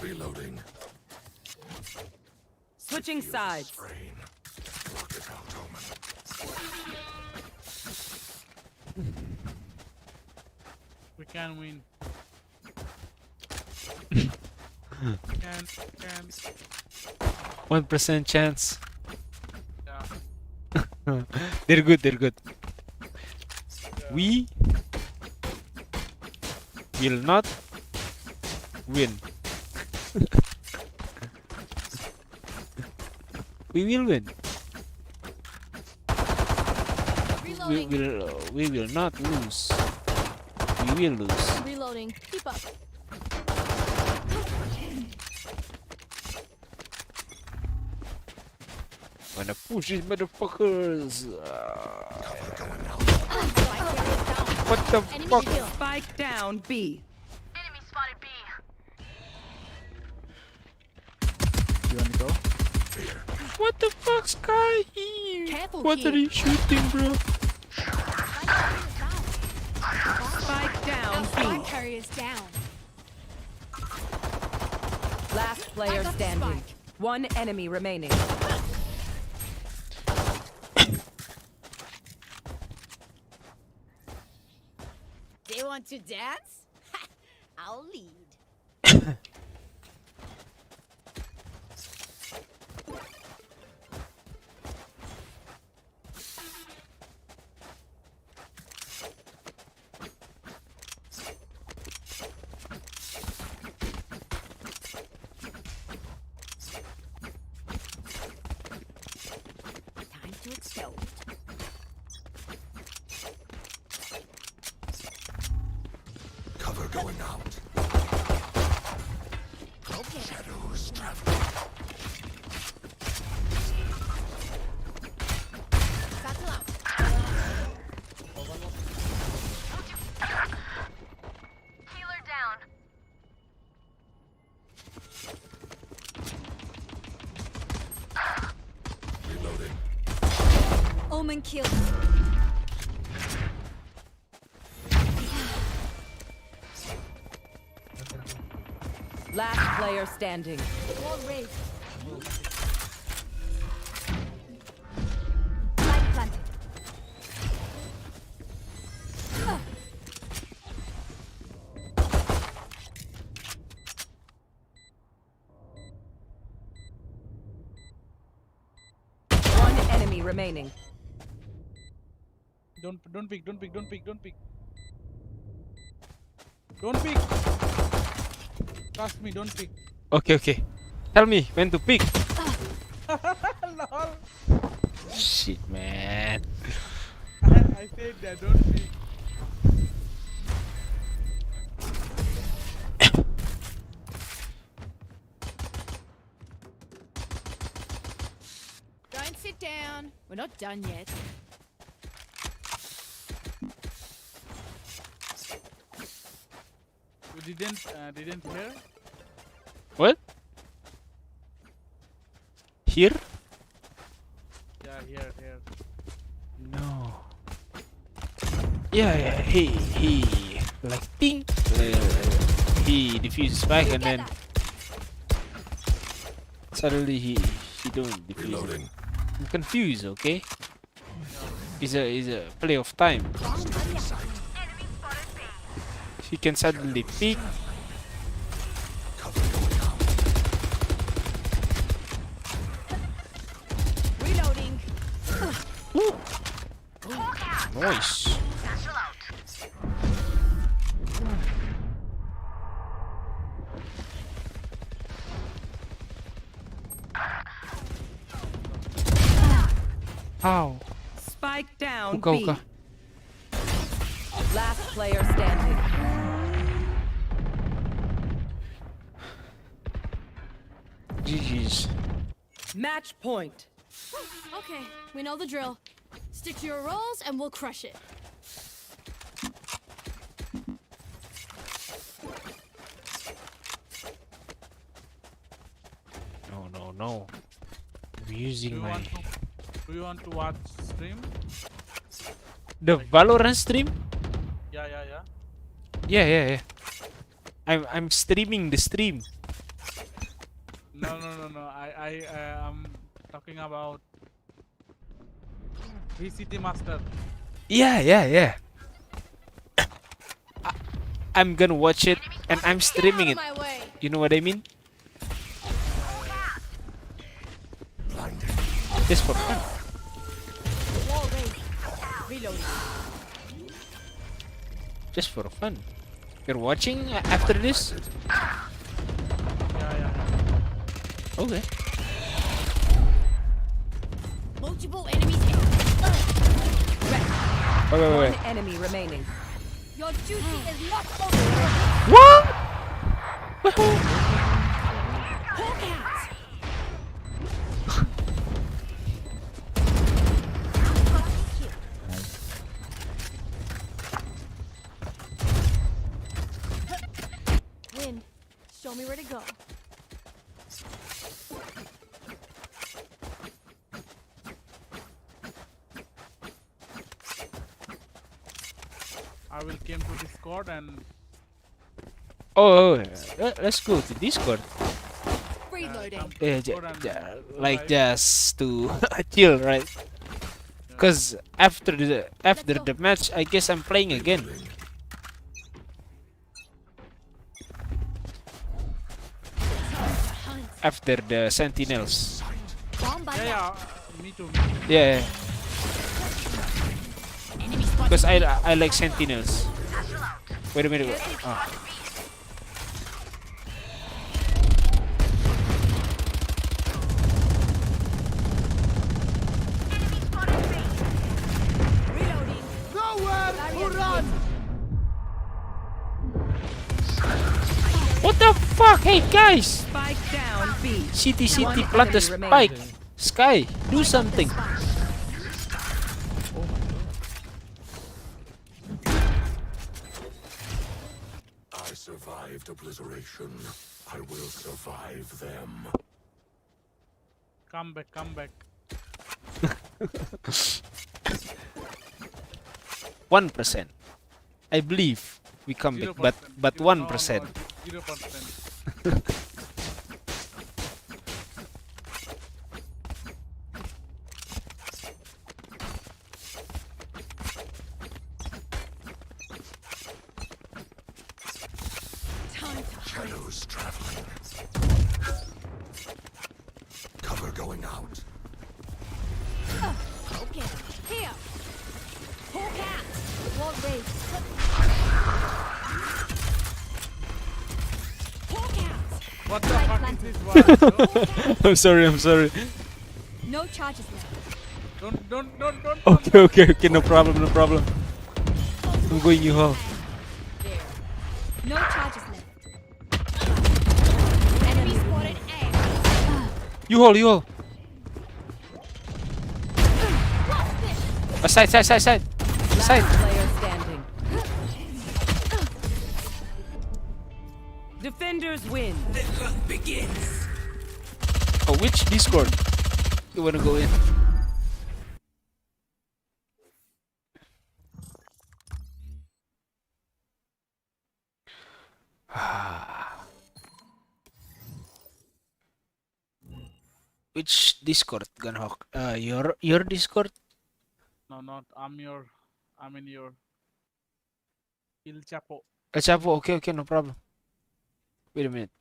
Reloading. Switching sides. We can win. can. 1% chance. Yeah. They're good. We will not win. We will win. We will not lose. We will lose. Reloading. Keep up. Gonna push these motherfuckers. What the fuck? Spike down B. Enemy spotted B. You want to go? What the fuck, Sky? Careful, What are kid. you shooting, bro? Spike down Spike B. carrier's down. Last player I got the standing. spike. One enemy remaining. They want to dance? I'll lead. Time to explode. Cover going out. Okay. Shadows traveling. Battle out. Healer down. Reloading. Omen kill. Last player standing. Wall raised. Light planted. One enemy remaining. Don't pick. Don't pick. Trust me, don't pick. Okay. Tell me when to pick. Lol. Shit, man. I said that, don't pick. Don't sit down. We're not done yet. You didn't hear? What? Here? Yeah, here. No. Yeah. He like ping. He defuses back and then suddenly he don't defuse. Reloading. I'm confused. Okay. Is a play of time. He can suddenly peek. Cover going out. Reloading. Nice. Satchel out. Ow. Spike down Hookah, B. hookah. Last player standing. GG's. Match point. Okay, we know the drill. Stick to your roles and we'll crush it. No. I'm using Do you my want to Do you want to watch stream? The Valorant stream? Yeah. Yeah. I'm streaming the stream. No. I am talking about VCT Master. Yeah. I'm gonna watch it and I'm streaming it. You know what I mean? Just for fun. Wall raised. Reloading. Just for fun. You're watching after this? Yeah. Okay. Multiple enemies here. Wait. One enemy remaining. Your duty is not over. What? Hawk out. Wind, show me where to go. I will came to Discord and Let's go to Discord. Reloading. Like just to chill, right? Cause after the match, I guess I'm playing again. After the Sentinels. yeah, me too. Yeah. Enemy spotted. Because I like Sentinels. Wait a minute. Oh. Reloading. Nowhere to run! What the fuck? Hey guys! Spike down B. CT One plant the enemy spike. remaining. Sky, do something. I survived obliteration. I will survive them. Come back. 1%. I believe we come back, but 1%. 0%. Shadows traveling. Cover going out. Okay. Here. Hawk out. Wall raised. Hawk out. What the fuck is this one? I'm sorry. No charges left. Don't. Okay, no problem. I'm going you home. There. No charges left. Enemy spotted A. You hold. Side. Player standing. Defenders win. Oh, which Discord you wanna go in? Which Discord, Gunhawk? Your Discord? No, not. I'm in your Il Chapo. El Chapo, okay, no problem. Wait a minute.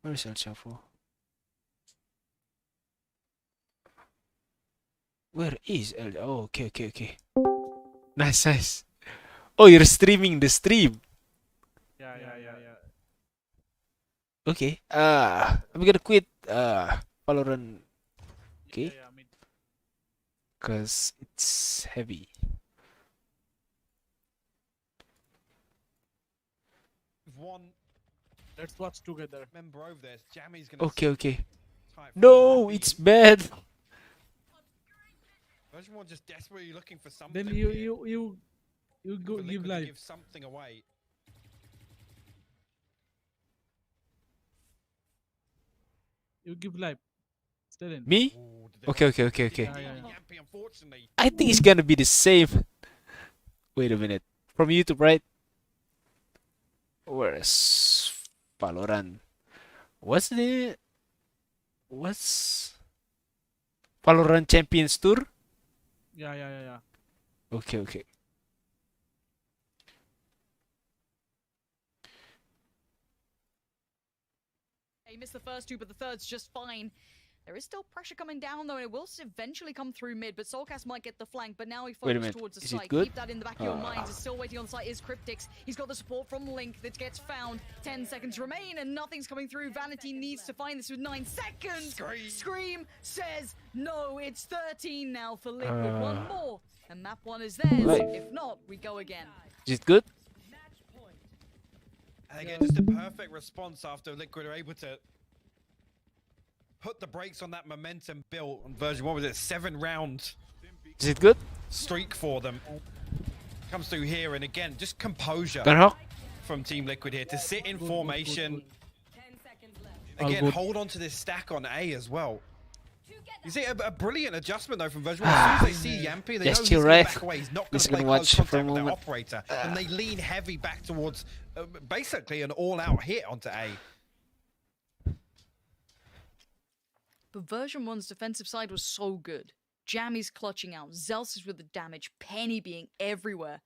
Where is El Chapo? Where is El? Oh, okay. Nice. Oh, you're streaming the stream. Yeah. Okay. I'm gonna quit Valorant. Okay. Yeah, me too. Cause it's heavy. Let's watch together. Member over there, Jammy's gonna Okay. No, it's bad. Imagine one just desperately looking for something. Then here. you go With a give liquid to life. give something away. You give life. Still in. Me? Okay. Yeah. Yampy, unfortunately. I think it's gonna be the same. Wait a minute. From YouTube, right? Where's Valorant? What's Valorant Champions Tour? Yeah. Okay. He missed the first two, but the third's just fine. There is still pressure coming down, though, and it will eventually come through mid, but Soulcast might get the flank, but now he Wait a focuses minute, towards the is it site. good? Keep that in the back of your minds. It's still waiting on the site is Cryptix. He's got the support from Link that gets found. 10 seconds remain, and nothing's coming through. Vanity needs to find this with 9 seconds. Scream says no. It's 13 now for Liquid. One more, and map 1 is theirs. Right. If not, we go again. Is it good? And again, just a perfect response after Liquid are able to put the brakes on that momentum built on version 1. Was it 7-round Is it good? streak for them? Comes through here, and again, just composure Berhok? from Team Liquid here to sit in formation. 10 seconds left. All Again, good. hold on to this stack on A as well. You see a brilliant adjustment though from version 1. As soon as they see Yampy, they Yes, know he's you're going right. back away. He's not going Just to play gonna close watch for a contact with that moment. operator, and they lean heavy back towards basically an all-out hit onto A. But version 1's defensive side was so good. Jammy's clutching out, Zelsis with the damage, Penny being everywhere.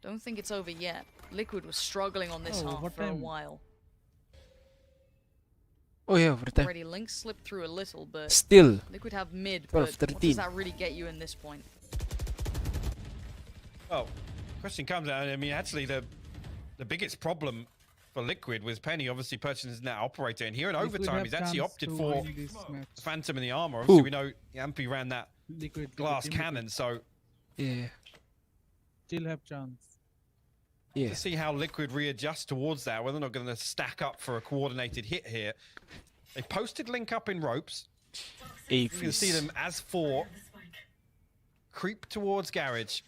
Don't think it's over yet. Liquid was struggling on this half for a while. Oh yeah, overtime. Already Link slipped through a little, but Still. Liquid have mid, 12, but what 13. does that really get you in this point? Well, question comes out. I mean, actually, the biggest problem for Liquid was Penny obviously purchasing that operator, and here in Liquid overtime, have he's actually chance opted to for win this match. Phantom in the armor. Obviously, Who? we know Yampy ran that Liquid glass Team cannon, so Yeah. Still have chance. Yeah. to see how Liquid readjust towards that, whether they're not going to stack up for a coordinated hit here. They posted Link up in ropes. You can see them as 4 creep towards Garage.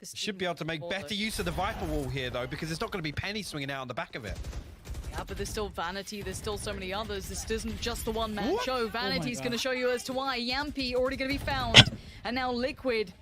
This Should be able to make better use of the Viper Wall here, though, because there's not going to be Penny swinging out on the back of it. Yeah, but there's still Vanity, there's still so many others. This isn't just the one-man What? show. Vanity's going to show you as to why. Yampy already going to be found. And now Liquid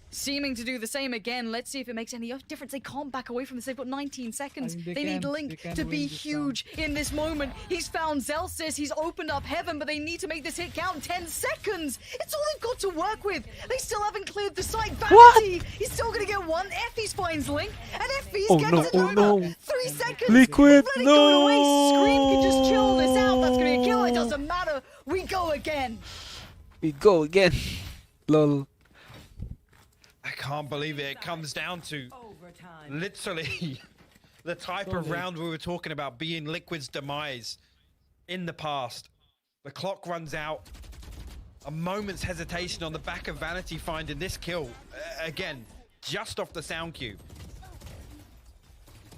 seeming to do the same again. Let's see if it makes any difference. They can't back away from this. They've got 19 seconds. I think They need they Link can to win be this huge in this moment. He's found Zelsis. He's opened up heaven, but they need to make this hit count. 10 seconds. It's all they've got to work with. They still haven't cleared the site. Vanity, he's still going to get 1. Effie's finds Link, and Effie's Oh gets no, another. oh no. 3 seconds. Liquid, Let it go away. Scream can just chill no. this out. That's going to be a kill. It doesn't matter. We go again. We go again. Lol. I can't believe it. It comes down to literally the type of round we were talking about being Liquid's demise in the past. The clock runs out. A moment's hesitation on the back of Vanity finding this kill. Again, just off the sound cue.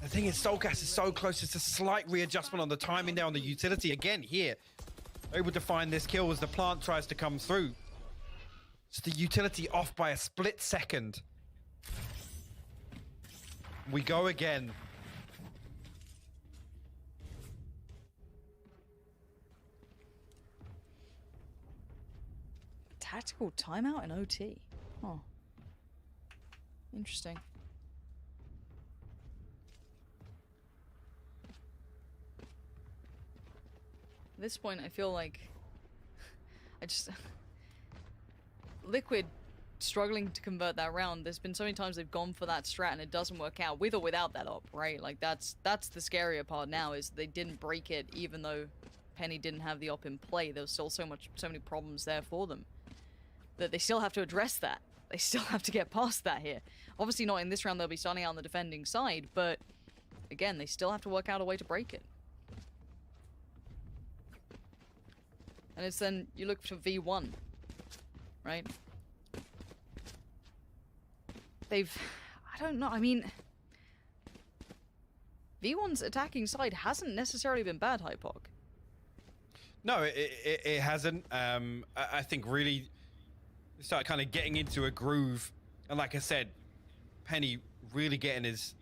The thing is, Soulcast is so close. It's a slight readjustment on the timing there on the utility. Again, here, able to find this kill as the plant tries to come through. It's the utility off by a split second. We go again. Tactical timeout in OT. Oh. Interesting. At this point, I feel like Liquid struggling to convert that round. There's been so many times they've gone for that strat and it doesn't work out, with or without that op, right? Like that's the scarier part now, is they didn't break it even though Penny didn't have the op in play. There was still so many problems there for them that they still have to address that. They still have to get past that here. Obviously not in this round, they'll be starting out on the defending side, but again, they still have to work out a way to break it. And it's then you look for V1, right? I don't know, I mean, V1's attacking side hasn't necessarily been bad, Hypok. No, it hasn't. I think really start kind of getting into a groove. And like I said, Penny really getting his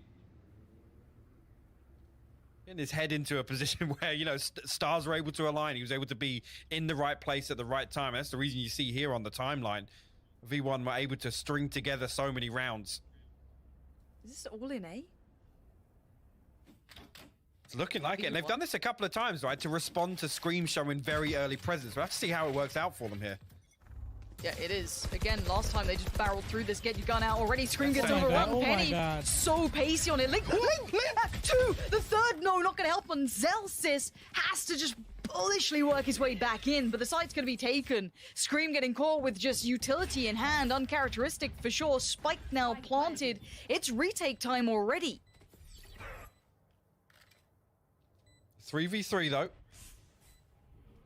Getting his head into a position where, you know, stars were able to align. He was able to be in the right place at the right time. That's the reason you see here on the timeline. V1 were able to string together so many rounds. Is this all in A? It's looking like it. And they've done this a couple of times, right? To respond to Scream showing very early presence. We'll have to see how it works out for them here. Yeah, it is. Again, last time they just barreled through this. Get your gun out already. Scream gets overrun. Oh my Penny, God. so pacey on it. Link, two. The third, no, not going to help. And Zelsis has to just bullishly work his way back in. But the site's going to be taken. Scream getting caught with just utility in hand. Uncharacteristic for sure. Spike now planted. It's retake time already. 3v3 though.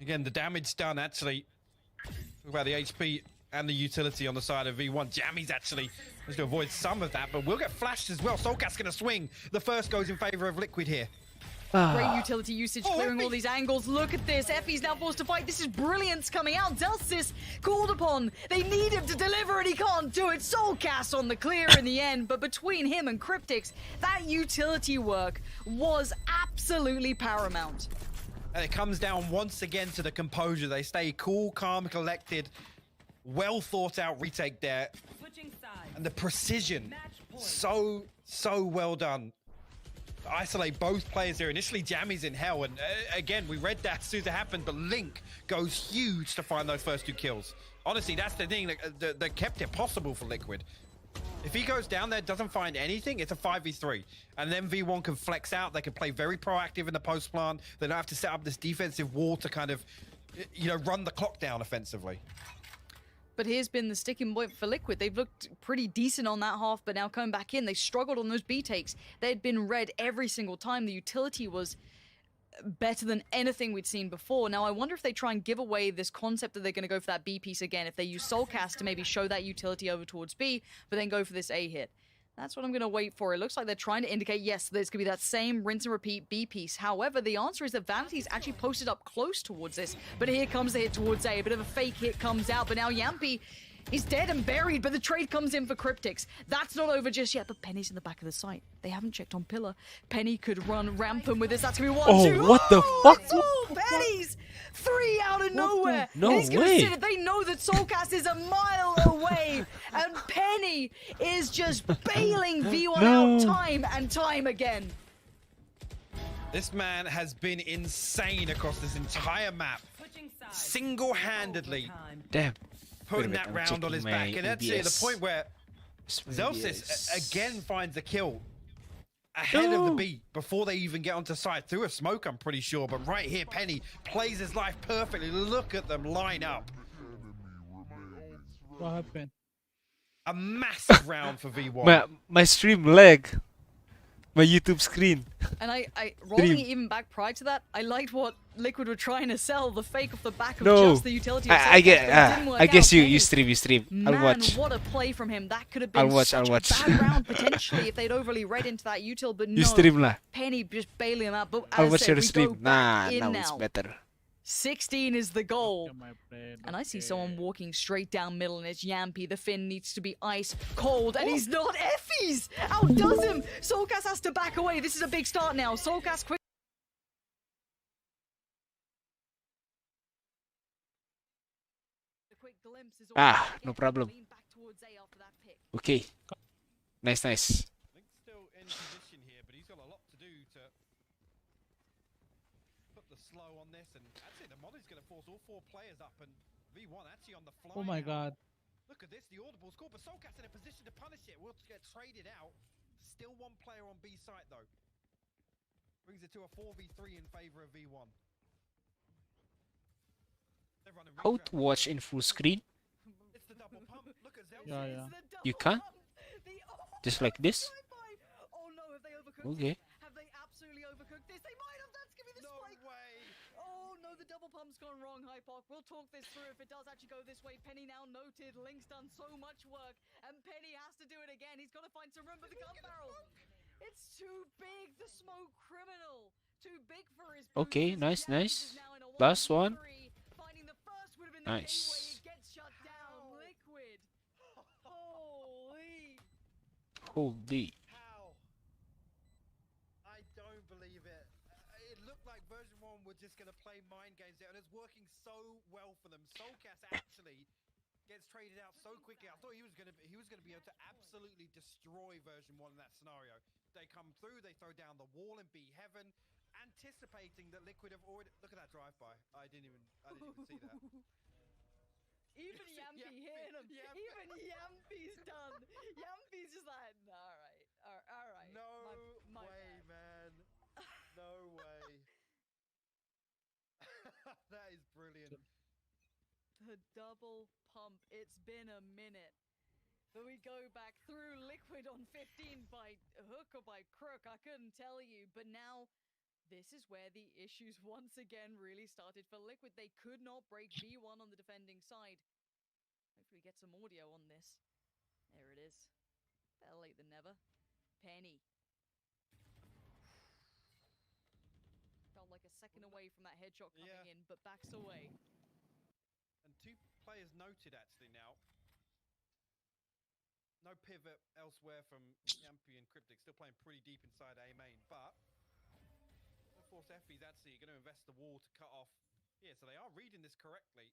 Again, the damage done actually. Talk about the HP and the utility on the side of V1. Jammy's actually has to avoid some of that, but we'll get flashed as well. Soulcast's going to swing. The first goes in favor of Liquid here. Great utility usage, clearing all these angles. Look at this. Effie's now forced to fight. This is brilliance coming out. Zelsis called upon. They need him to deliver and he can't do it. Soulcast on the clear in the end, but between him and Cryptix, that utility work was absolutely paramount. And it comes down once again to the composure. They stay cool, calm, collected. Well thought out retake there. And the precision. So well done. Isolate both players here. Initially, Jammy's in hell. And again, we read that as soon as it happened. But Link goes huge to find those first 2 kills. Honestly, that's the thing that kept it possible for Liquid. If he goes down there, doesn't find anything, it's a 5v3. And then V1 can flex out. They can play very proactive in the post plant. They don't have to set up this defensive wall to kind of, you know, run the clock down offensively. But here's been the sticking point for Liquid. They've looked pretty decent on that half, but now coming back in, they struggled on those B takes. They had been red every single time. The utility was better than anything we'd seen before. Now, I wonder if they try and give away this concept that they're going to go for that B piece again. If they use Soulcast to maybe show that utility over towards B, but then go for this A hit. That's what I'm going to wait for. It looks like they're trying to indicate, yes, there's going to be that same rinse and repeat B piece. However, the answer is that Vanity's actually posted up close towards this. But here comes the hit towards A. A bit of a fake hit comes out, but now Yampy is dead and buried, but the trade comes in for Cryptix. That's not over just yet, but Penny's in the back of the site. They haven't checked on Pillar. Penny could run rampant with this. That's going to be 1, 2. What the fuck? It's all Penny's! 3 out of nowhere. No and he's gonna way. sit it. They know that Soulcast is a mile away, and Penny is just bailing V1 out time and time again. This man has been insane across this entire map. Single-handedly. Damn. Putting that round on his back. And that's it, the point where Zelsis again finds a kill ahead of the beat before they even get onto site. Through a smoke, I'm pretty sure. But right here, Penny plays his life perfectly. Look at them line up. What happened? A massive round for V1. My stream lag. My YouTube screen. And I rolling it even back prior to that, I liked what Liquid were trying to sell, the fake off the back of just the utility. I guess you stream. Man, I'll watch. What a play from him. That could have been I'll watch. bad round potentially if they'd overly read into that util, but no. You stream lah. Penny just bailing him out. But I'll as watch I said, your we stream. go back in Now now. it's better. 16 is the goal. And I see someone walking straight down middle, and it's Yampy. The Finn needs to be ice cold, and he's not. Effie's outdoes him. Soulcast has to back away. This is a big start now. Soulcast quick. No problem. Okay. Nice. Link's still in position here, but he's got a lot to do to put the slow on this. And actually, the molly's going to force all 4 players up, and V1 actually on the fly. Oh my God. Look at this, the audible's called, but Soulcast in a position to punish it. We'll get traded out. Still 1 player on B site, though. Brings it to a 4v3 in favor of V1. How to watch in full screen? It's the double pump. Look at Zelsis. Yeah. You can? Just like this? Oh no, have they overcooked Okay. it? Have they absolutely overcooked this? They might have. That's gonna be the spike. Way. Oh no, the double pump's gone wrong, Hypoc. We'll talk this through if it does actually go this way. Penny now noted. Link's done so much work, and Penny has to do it again. He's got to find some room for the gun barrel. It's too big, the smoke criminal. Too big for his boots. Okay, nice. Last one. Nice. Liquid. Holy. Holy. How? I don't believe it. just going to play mind games there, and it's working so well for them. Soulcast actually gets traded out so quickly. I thought he was going to be able to absolutely destroy version 1 in that scenario. They come through, they throw down the wall and be heaven, anticipating that Liquid have already... Look at that drive-by. I didn't even see that. Even Yampy hitting him. Even Yampy's done. Yampy's just like, no, all right. No my way, bad. man. No way. That is brilliant. The double pump. It's been a minute. But we go back through Liquid on 15 by hook or by crook. I couldn't tell you. But now, this is where the issues once again really started for Liquid. They could not break V1 on the defending side. Hopefully we get some audio on this. There it is. Better late than never. Penny. Felt like a second away from that headshot coming in, but backs away. And 2 players noted actually now. No pivot elsewhere from Yampy and Cryptic, still playing pretty deep inside A main, but of course Effie's actually going to invest the wall to cut off. Yeah, so they are reading this correctly.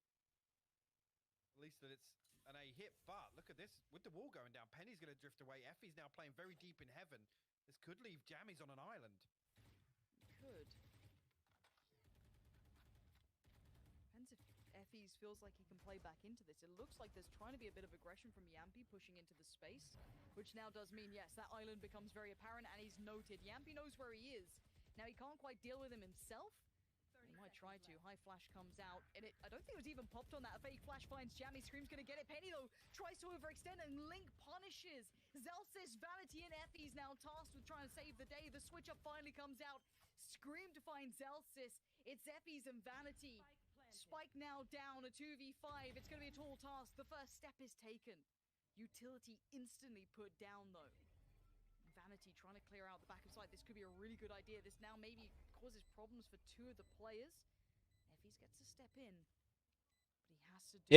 At least that it's an A hit, but look at this. With the wall going down, Penny's going to drift away. Effie's now playing very deep in heaven. This could leave Jammies on an island. Could. Depends if Effie's feels like he can play back into this. It looks like there's trying to be a bit of aggression from Yampy pushing into the space, which now does mean, yes, that island becomes very apparent, and he's noted. Yampy knows where he is. Now, he can't quite deal with him himself. He might try to. High flash comes out, and I don't think it was even popped on that. A fake flash finds Jammy. Scream's gonna get it. Penny, though, tries to overextend, and Link punishes. Zelsis, Vanity, and Effie's now tasked with trying to save the day. The switch up finally comes out. Scream to find Zelsis. It's Effie's and Vanity. Spike now down, a 2v5. It's going to be a tall task. The first step is taken. Utility instantly put down, though. Vanity trying to clear out the back of site. This could be a really good idea. This now maybe causes problems for 2 of the players. Effie's gets to step in, but he has to do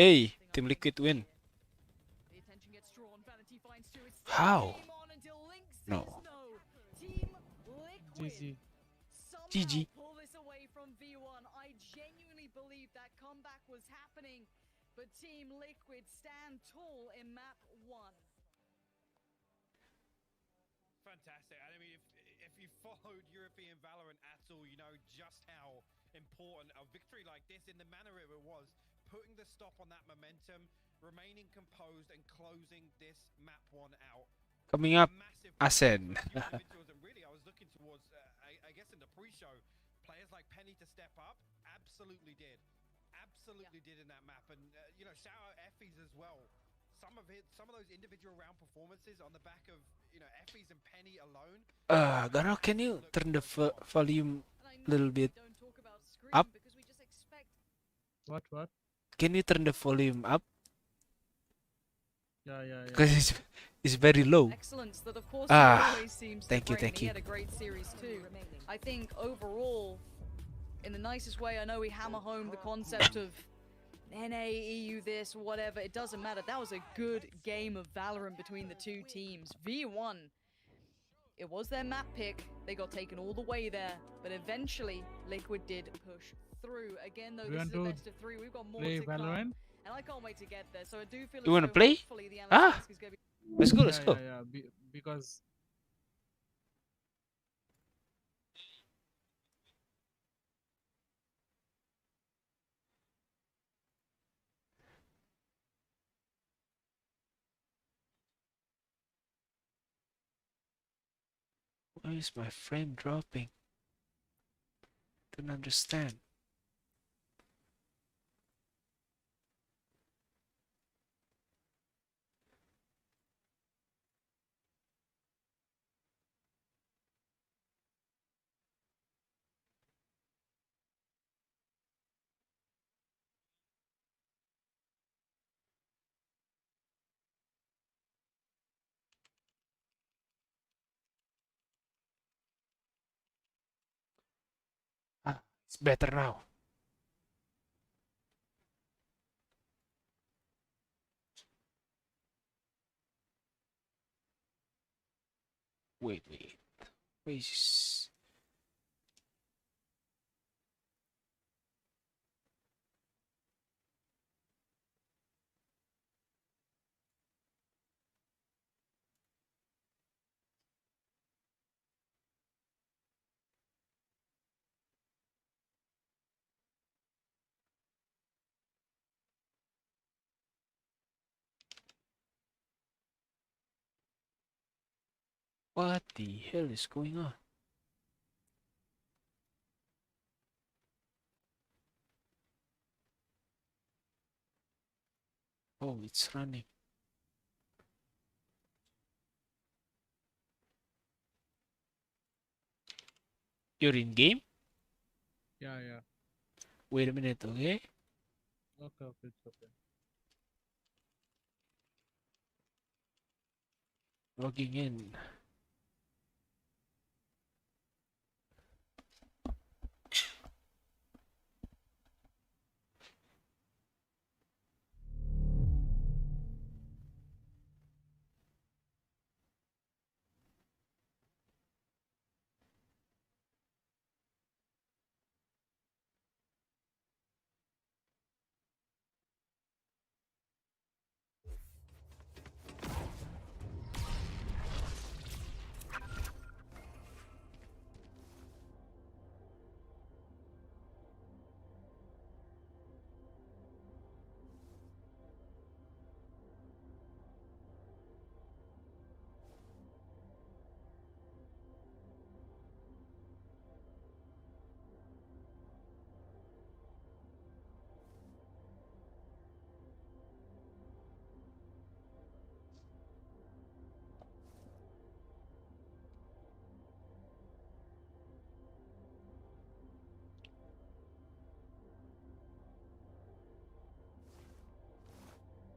Team Liquid win. The attention gets drawn. Vanity finds 2. It's How? Game on until Link says no. Team Liquid. GG. Somehow pull this away from V1. I genuinely believe that comeback was happening, but Team Liquid stand tall in map 1. Fantastic. I mean, if you followed European Valorant at all, you know just how important a victory like this, in the manner it was, putting the stop on that momentum, remaining composed, and closing this map 1 out. Coming up, Ascend. And really, I was looking towards, I guess in the pre-show, players like Penny to step up. Absolutely did. Absolutely did in that map. And, you know, shout out Effie's as well. Some of those individual round performances on the back of, you know, Effie's and Penny alone. Garo, can you turn the volume a little bit up? What? Can you turn the volume up? Yeah. Because it's very low. Excellence that of course always seems to bring. He had a great series too. I think overall, in the nicest way, I know we hammer home the concept of NA, EU, this, whatever, it doesn't matter. That was a good game of Valorant between the 2 teams. V1, it was their map pick. They got taken all the way there, but eventually Liquid did push through. Again, though, this is a best of 3. We've got more to come. And I can't wait to get there. So I do feel you want to play? Let's go. Yeah, because why is my frame dropping? Don't understand. It's better now. Wait. Wait. What the hell is going on? Oh, it's running. You're in game? Yeah, yeah. Wait a minute, okay? Okay, okay, it's okay. Logging in.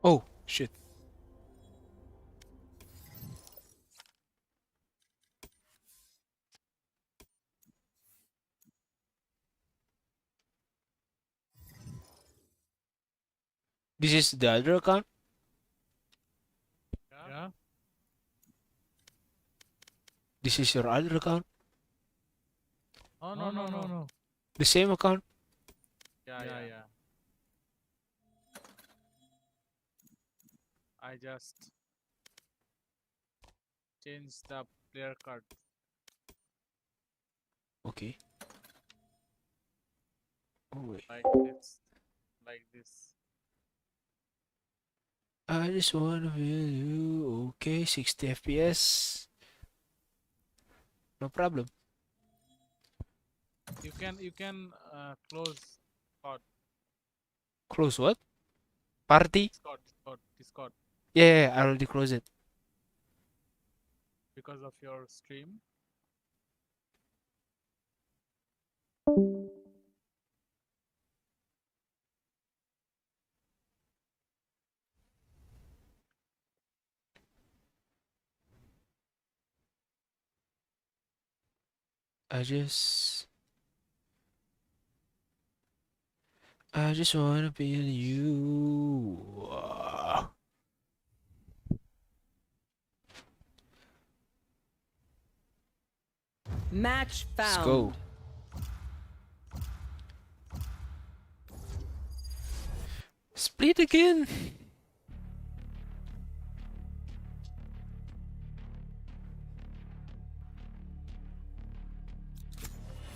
Oh, shit. This is the other account? Yeah. This is your other account? Oh, no. The same account? Yeah. I just changed the player card. Okay. Oh, wait. Like this. I just wanna feel you. Okay, 60 FPS. No problem. You can close Discord. Close what? Party? Discord Yeah, I already closed it. because of your stream. I just wanna feel you. Match Let's found. go. Split again.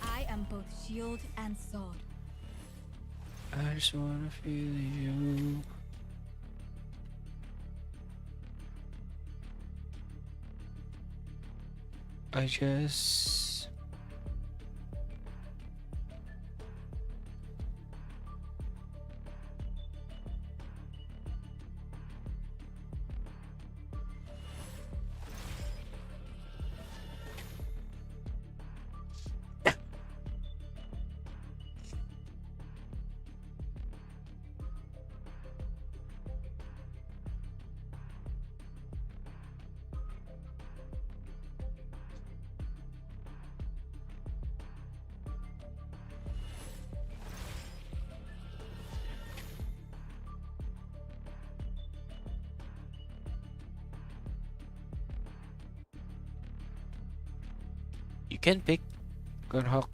I am both shield and sword. I just wanna feel you. I just you can pick Gunhawk.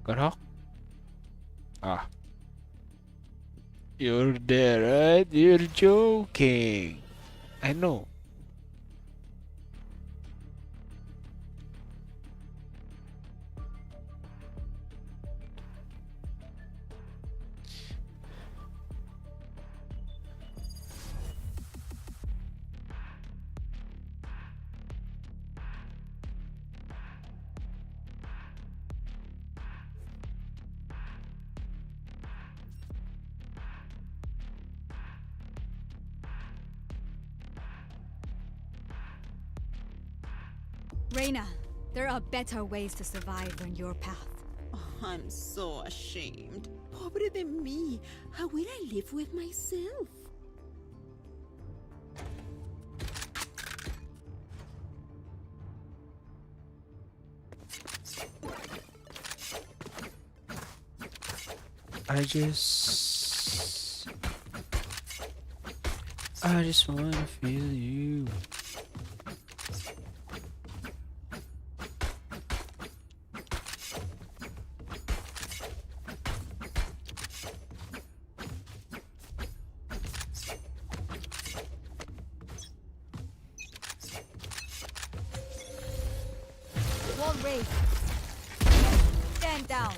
Gunhawk? Ah. You're there, right? You're joking. I know. Reina, there are better ways to survive on your path. Oh, I'm so ashamed. Pobre de me. How will I live with myself? I just wanna feel you. Wall raised. Stand down.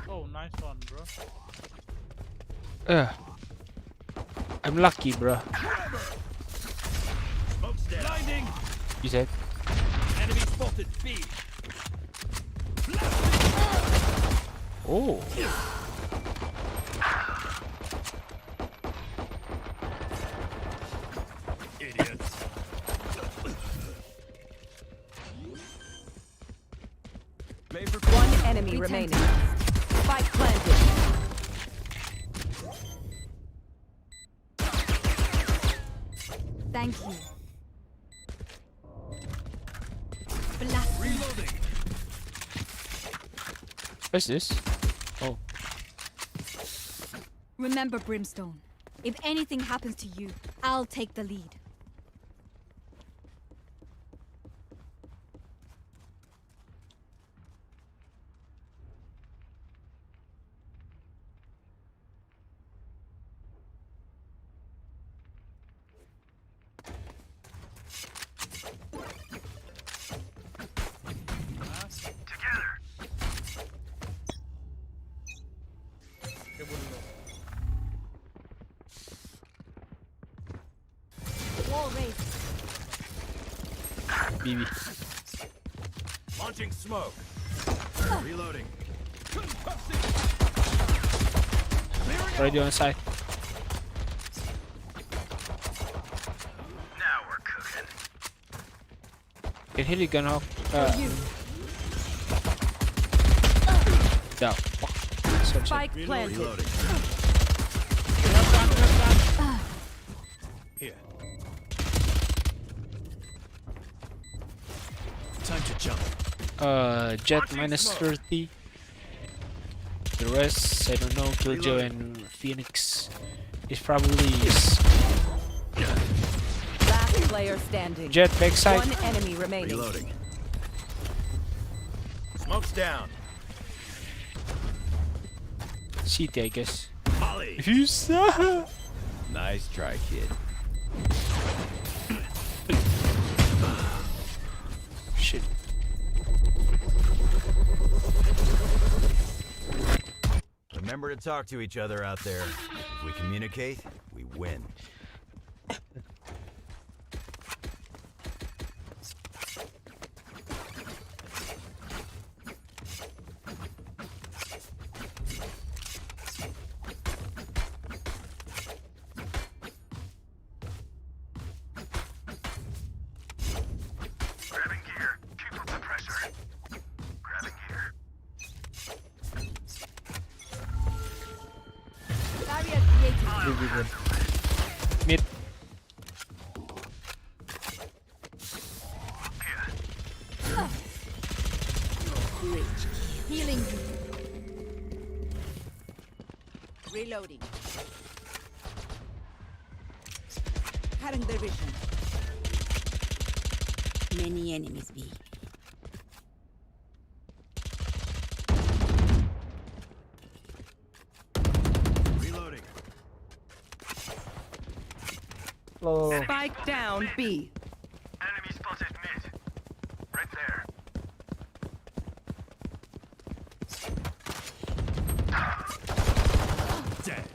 Oh, nice one, bro. I'm lucky, bro. Smoke's down. Blinding. You said? Enemy spotted. B. Oh. Idiots. One enemy remaining. Spike planted. Thank you. Blast. Reloading. What's this? Oh. Remember, Brimstone. If anything happens to you, I'll take the lead. Wall raised. BB. Launching smoke. Reloading. Radio on side. Now we're cooking. Can hit it, Gunhawk. Down. Spike planted. Reloading. Here. Time to jump. Jet minus 30. The rest, I don't know. Killjoy and Phoenix is probably Last player standing. Jet backside. One enemy remaining. Reloading. Smoke's down. CT, I guess. Molly. Nice try, kid. Shit. Remember to talk to each other out there. If we communicate, we win. Grabbing gear. Keep up the pressure. Grabbing gear. Barrier created. Mid. Healing. Reloading. Cutting their vision. Many enemies be. Reloading. Spike down B. Enemy spotted mid. Right there. Dead.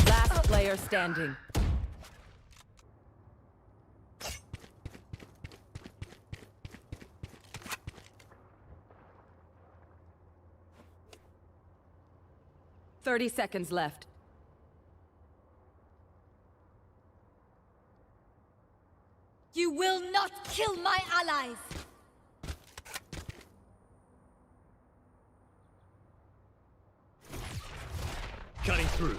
Last player standing. 30 seconds left. You will not kill my allies! Cutting through.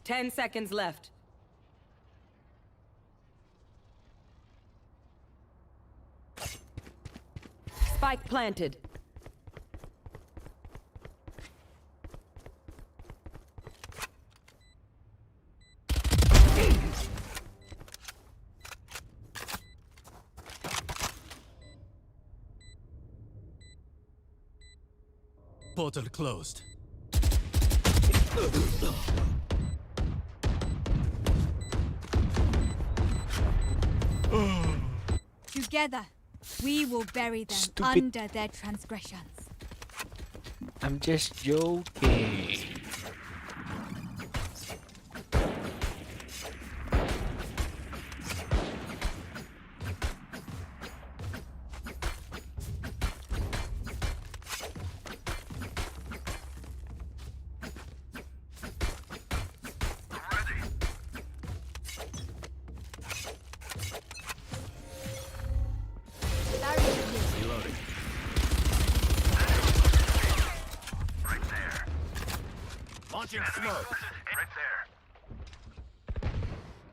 10 seconds left. Spike planted. Portal closed. Together, we will bury them Stupid. under their transgressions. I'm just joking. Reloading. Right there. Launching smoke. Right there.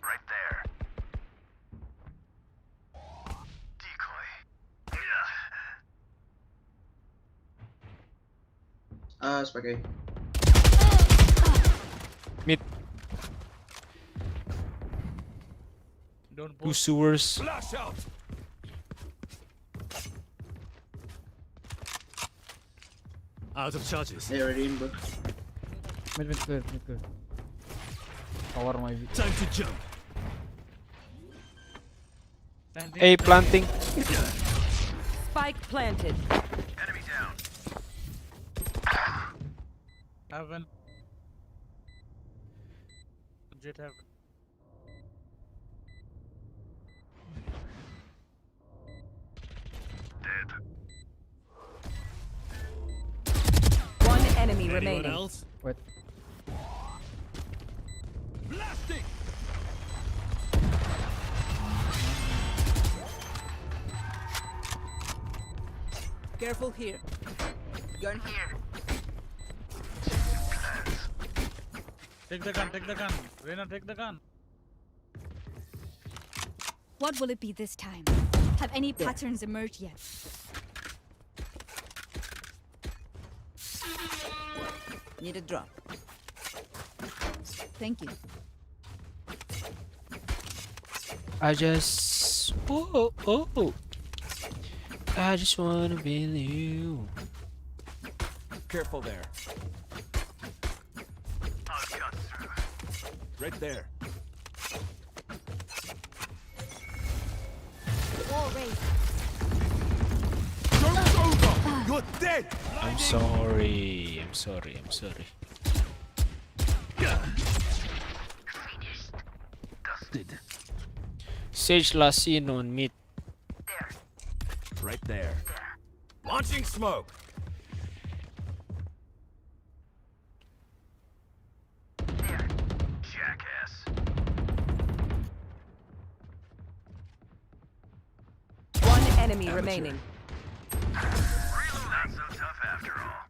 Right there. Decoy. Sebagai Mid. Don't Two sewers. Flash out. Out of charges. They already in, bro. Mid clear, mid clear. Power my V. Time to jump. A planting. Spike planted. Enemy down. Heaven. Jet heaven. Dead. One enemy Anyone remaining. else? Wait. Blasting. Careful here. Gun here. Take the gun, take the gun. Reina, take the gun. What will it be this time? Have any patterns emerged yet? Need a drop. Thank you. I just I just wanna be you. Careful there. I'll cut through. Right there. Wall raised. Joke's over. You're dead. I'm sorry. I'm sorry. I'm sorry. Finished. Dusted. Sage last seen on mid. Right there. Launching smoke. Jackass. One enemy remaining. Not so tough after all.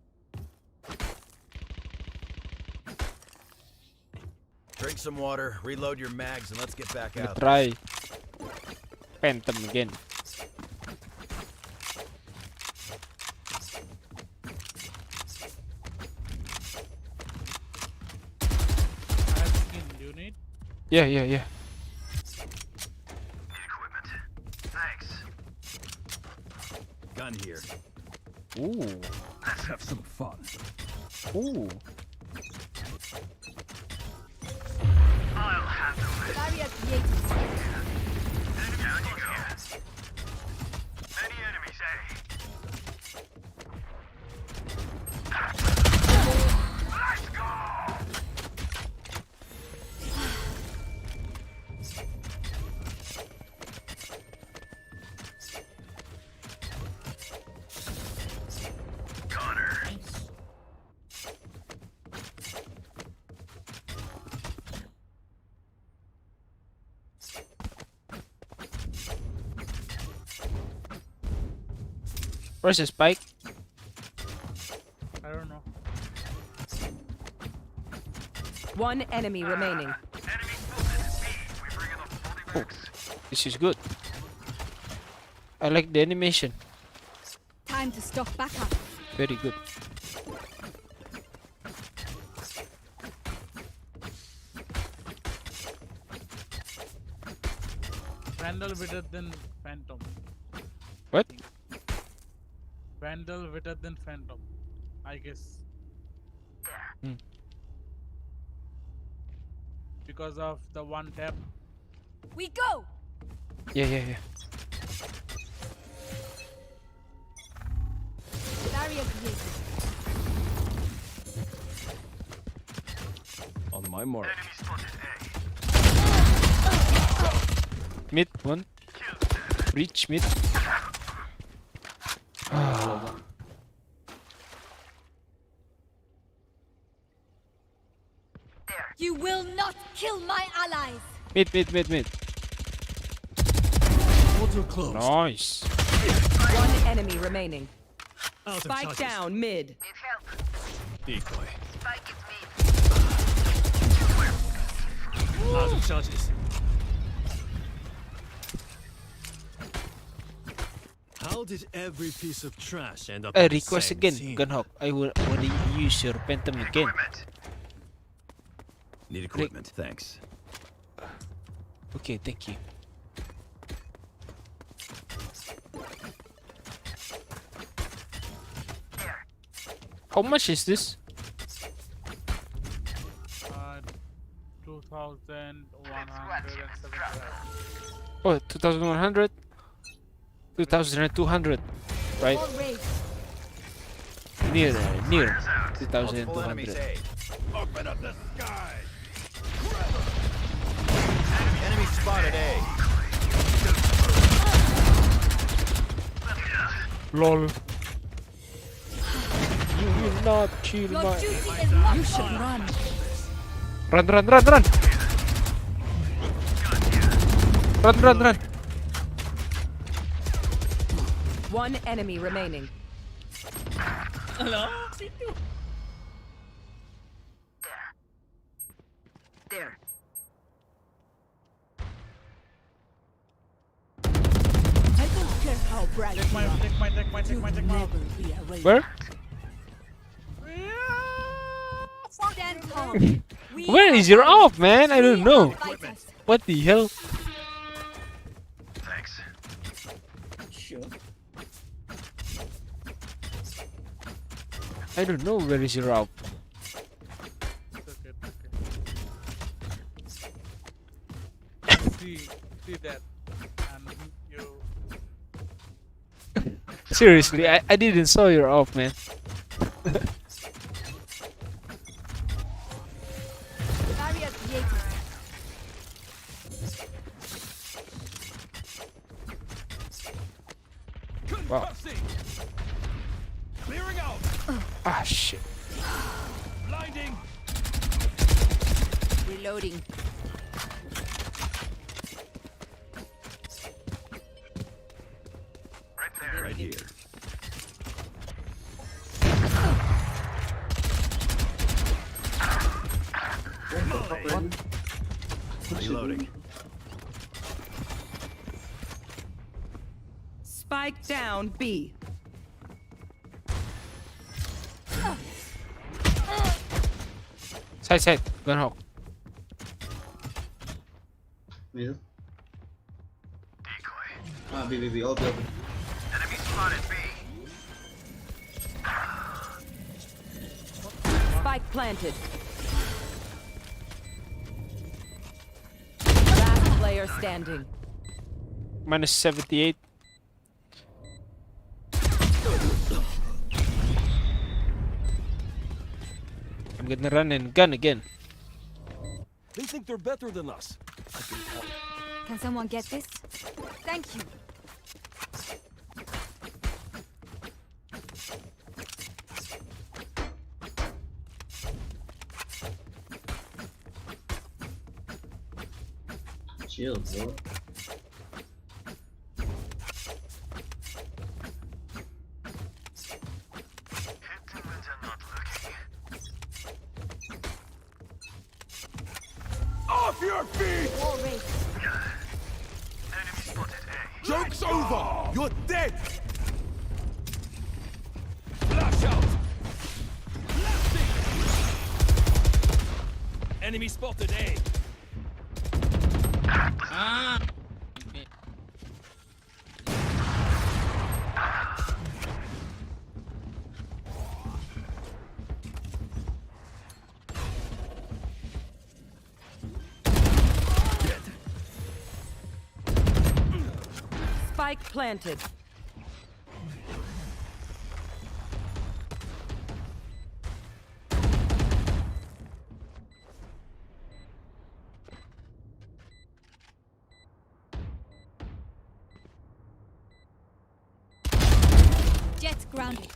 Drink some water, reload your mags, and let's get back out. Try. Phantom again. I have skin. Do you need? Yeah. Need equipment. Thanks. Gun here. Ooh. Let's have some fun. Ooh. I'll handle it. Barrier created. Down you go. Many enemies, eh? Let's go! Connor. Where's the spike? I don't know. One enemy remaining. Oh, this is good. I like the animation. Time to stock back up. Very good. Vandal better than Phantom. What? Vandal better than Phantom, I guess. Hmm. Because of the one tap. We go. Yeah. Barrier created. On my mark. Mid one. Reach mid. You will not kill my allies. Mid. Ultra close. Nice. One enemy remaining. Out of Spike charges. down mid. Decoy. Out of charges. How did every piece of trash end up? I on the request same again, team? Gunhawk. I will want to use your Phantom again. Need equipment, thanks. Okay, thank you. How much is this? 2,175. Oh, 2,100? 2,200, right? Near 2,200. Open up the sky! Enemy spotted A. LOL. You will not kill Your my... duty is not you should run. Run! Run! One enemy remaining. Hello? There. I don't care how bright Take you are. take my. Never be erased. Where? Stand calm. We Where is your off, man? I don't know. fighters. What the hell? Thanks. Sure. I don't know where is your off. See that, and you. Seriously, I didn't saw your off, man. Barrier created. Wow. Clearing out. Ah, shit. Blinding. Reloading. Right here. Reloading. Spike down B. Side. Gunhawk. Middle. Decoy. B. All open. Enemy spotted B. Spike planted. Last player standing. Minus 78. I'm gonna run and gun again. They think they're better than us. Can someone get this? Thank you. Chill, bro. over. You're dead. Flash out. Blasting. Enemy spotted A. Ah. Spike planted. Jet grounded.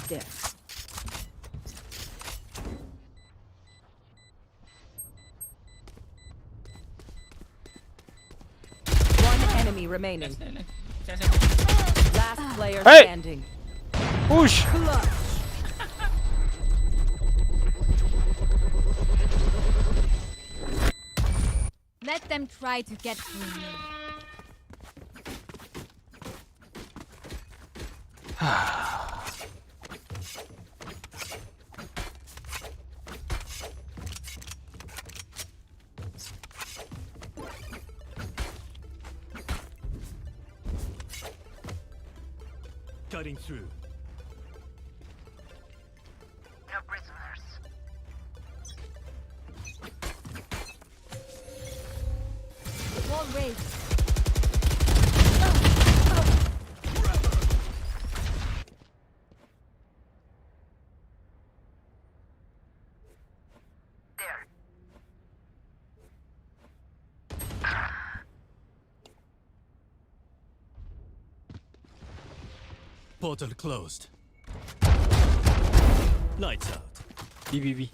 There. One enemy remaining. Last player Hey! standing. Push. Clutch. Let them try to get through me. Cutting through. No prisoners. Wall raised. There. Portal closed. Lights out. B.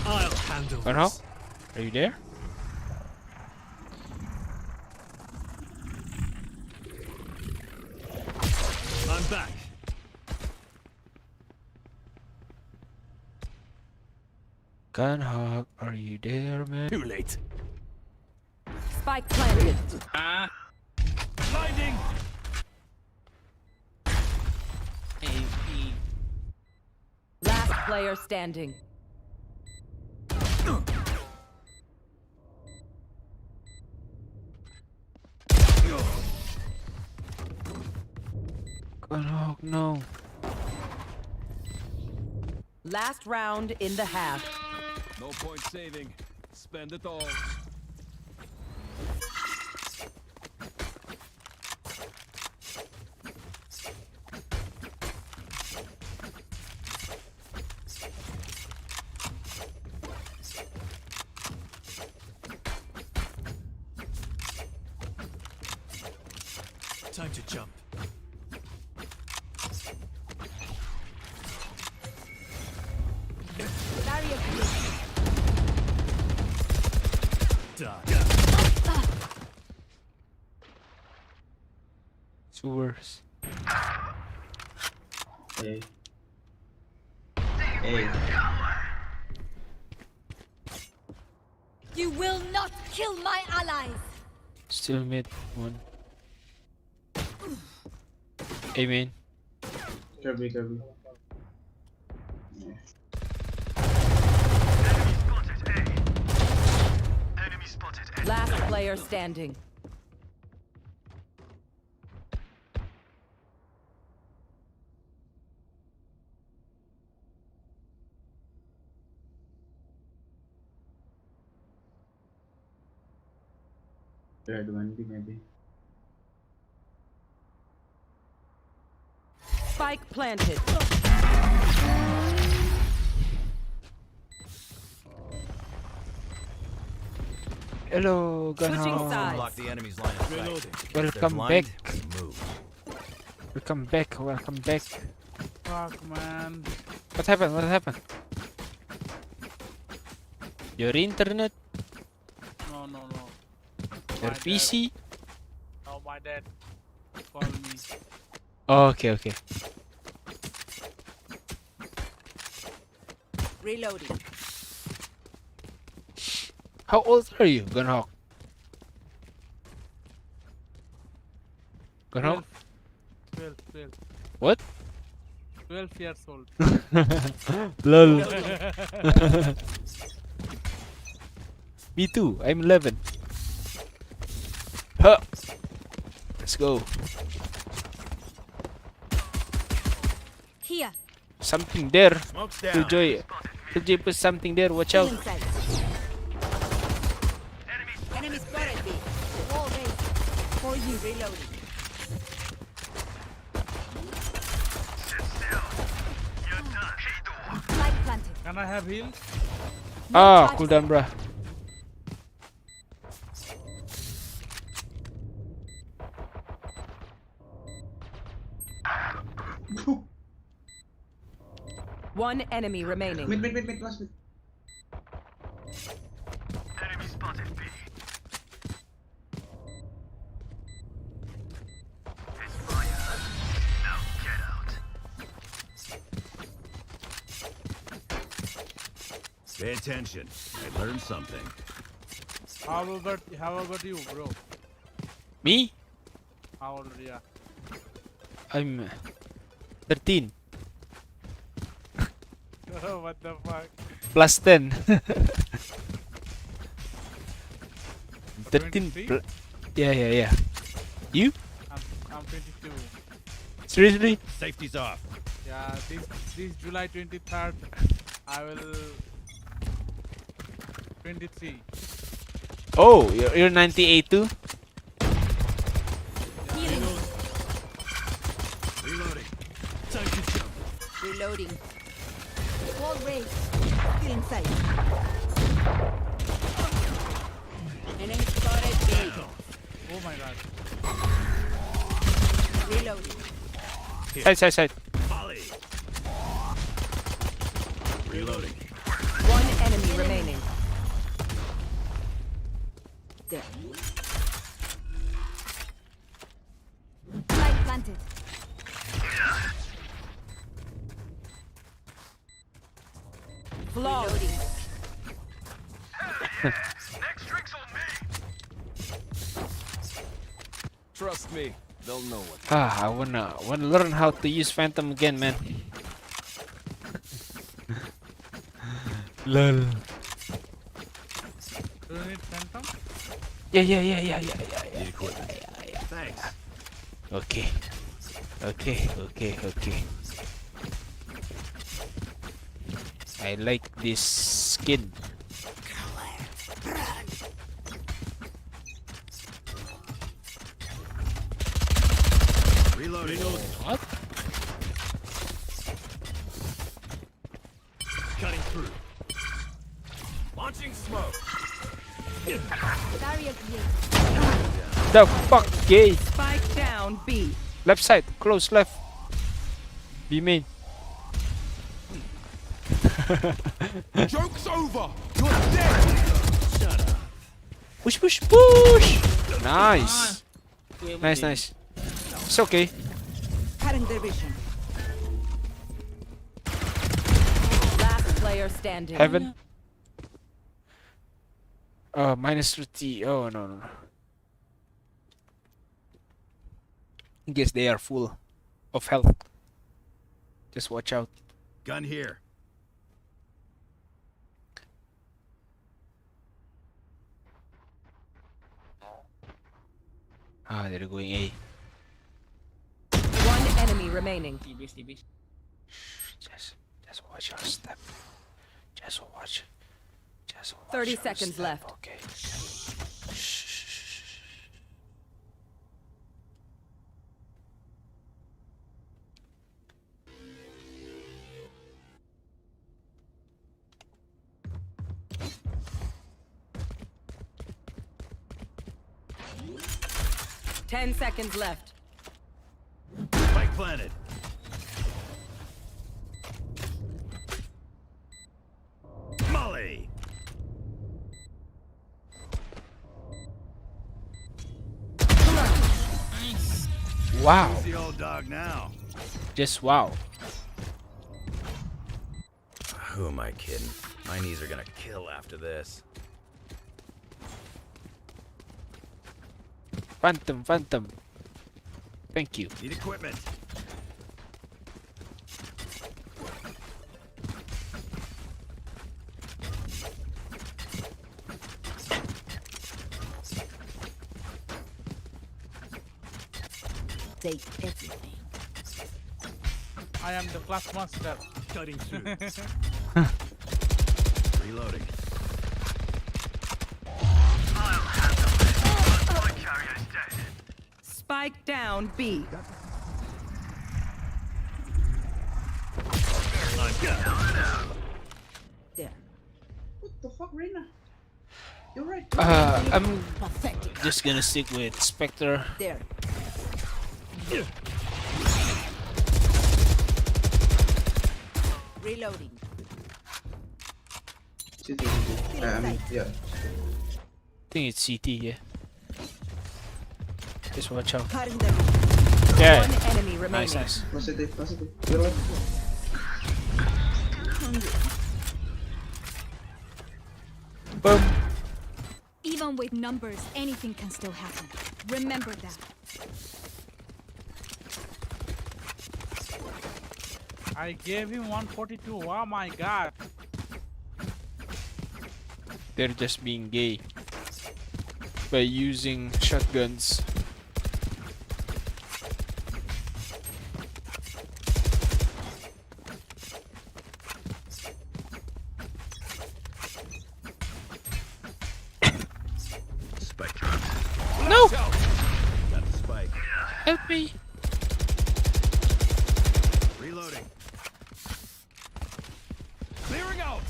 I'll handle Oh no? this. Are you there? I'm back. Gunhawk, are you there, man? Too late. Spike planted. Ah. Blinding. Last player standing. Gunhawk, no. Last round in the half. No point saving. Spend it all. Time to jump. Barrier Done. Sewers. Hey. You will not kill my allies. Still mid one. Amen. Kirby. Enemy spotted A. Last player standing. Red one B maybe. Spike planted. Hello, Switching Gunhawk. sides. Block the enemy's line of sight. Reloading. If they're Welcome blind, back. move. Welcome back. Fuck, man. What happened? Your internet? No. Your My PC? Dad. No, my dad called me. Oh, okay. Reloading. How old are you, Gunhawk? Gunhawk? 12. What? 12 years old. Lol. Me too. I'm 11. Huh. Let's go. Here. Something there. Smoke's down. Killjoy. Killjoy put something there. Watch out. Inside. Enemy spotted me. Wall raised. For you. Reloading. Light planted. Can I have heal? Ah, cooldown, bruh. One enemy remaining. Mid, last mid. Enemy spotted B. It's fire. Now get out. Pay attention. I learned something. How about you, bro? Me? How old are you? I'm 13 Oh, what the fuck? plus 10. 13. 23? Yeah. You? I'm 22. Seriously? Safety's off. Yeah, this July 23rd, I will 23. Oh, you're 98 too? Reloading. Time to jump. Reloading. Wall raised. Still inside. Enemy spotted B. Oh my god. Reloading. Side. Molly. Reloading. One enemy remaining. There. Light planted. Flawless. Next drink's on me. Trust me, they'll know what. I wanna learn how to use Phantom again, man. Lol. Do you need phantom? Yeah. Need equipment. Thanks. Okay. I like this skin. Reloading. What? Cutting through. Launching smoke. Barrier created. The fuck, gay? Spike down B. Left side, close left. B main. Joke's over. You're dead. Shut up. Push. Nice. Nice. It's okay. Cutting their vision. Last player standing. Heaven. Minus 30. Oh, no. I guess they are full of health. Just watch out. Gun here. They're going A. One enemy remaining. Just watch your step. Just watch 30 your seconds step, left. Okay. Ten seconds left. Spike planted. Molly. Wow. Who's the old dog now? Just wow. Who am I kidding? My knees are gonna kill after this. Phantom. Thank you. Need equipment. Take everything. I am the class master. Cutting through. Reloading. Spike down B. There. What the fuck, Reina? You're right. I'm Pathetic. just gonna stick with Spectre. There. Reloading. CT. Yeah. I think it's CT, yeah. Just watch out. Cutting them. Yeah. One enemy remaining. Nice. Positive. You're right. Boom. Even with numbers, anything can still happen. Remember that. I gave him 142. Oh my god. They're just being gay by using shotguns. Spike. No! Got the spike. Help me! Reloading. Clearing out.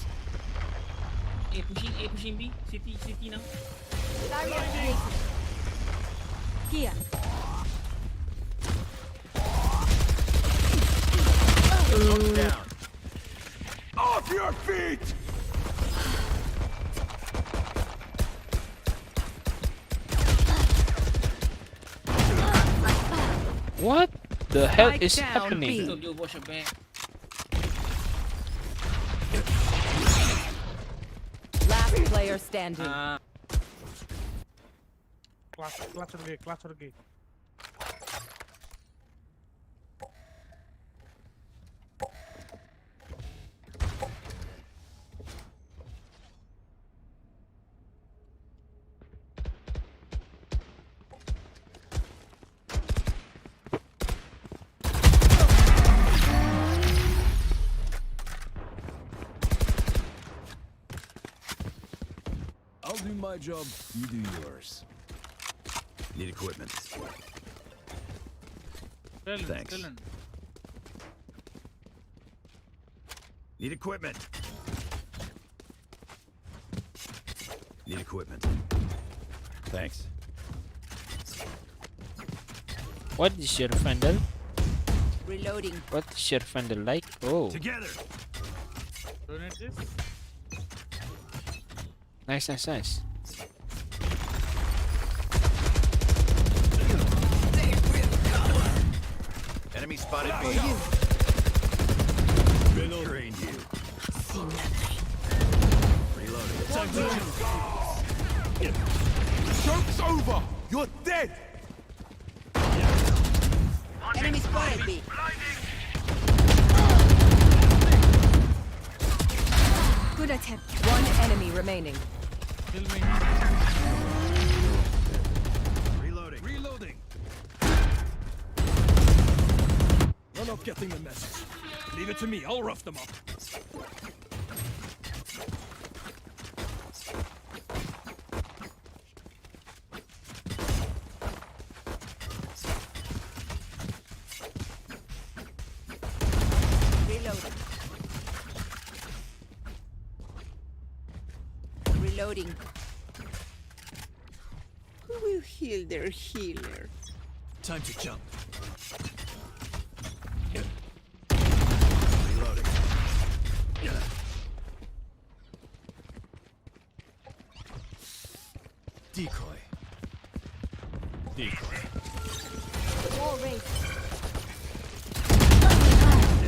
Pushing B. City now. Here. Down. Off your feet! What the hell Spike is down happening? B. Last player standing. Class or gay. I'll do my job, you do yours. Need equipment. Thanks. Need equipment. Need equipment. Thanks. What is your vandal? Reloading. What is your vandal like? Oh, Together. Donate this. nice. Enemy spotted B. Trained you. Reloading. Joke's over! You're dead! Enemy spotted B. Good attempt. One enemy remaining. Kill me. Reloading. You're not getting the message. Leave it to me, I'll rough them up. Reloading. Who will heal their healer? Time to jump. Reloading. Decoy. Wall race.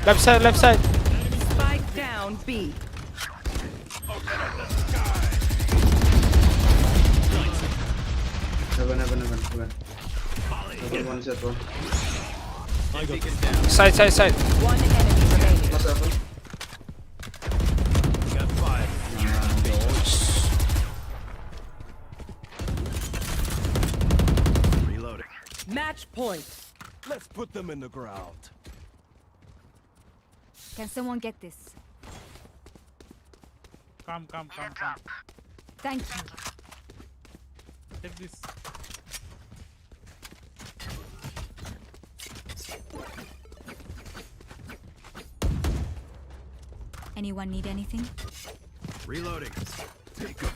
Left side. Spike down B. Heaven. One set one. Side, side, side. One enemy remaining. Last seven. Got five. Reloading. Match point. Let's put them in the ground. Can someone get this? Come. Thank you. Take this. Anyone need anything? Reloading. Take 'em.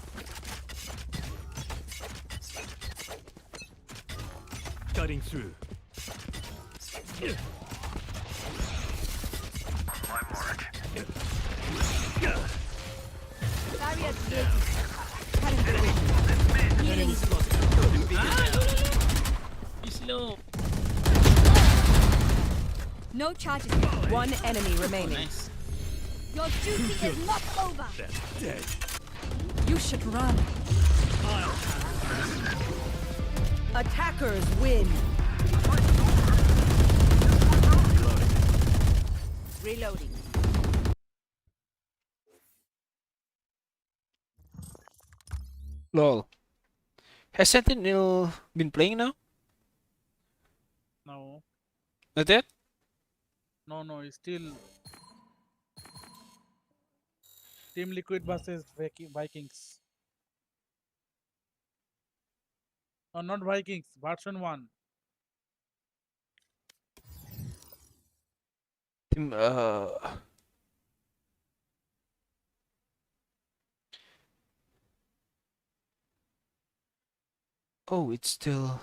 Cutting through. My mark. Barrier created. Cutting through. Healing. He's low. No charges. One enemy remaining. Nice. Your duty is not over. That's dead. You should run. Attackers win. Reloading. Lol. Has Sentinel been playing now? No. Not yet? No, it's still Team Liquid versus Vikings. No, not Vikings. Version 1. Team, Oh, it's still...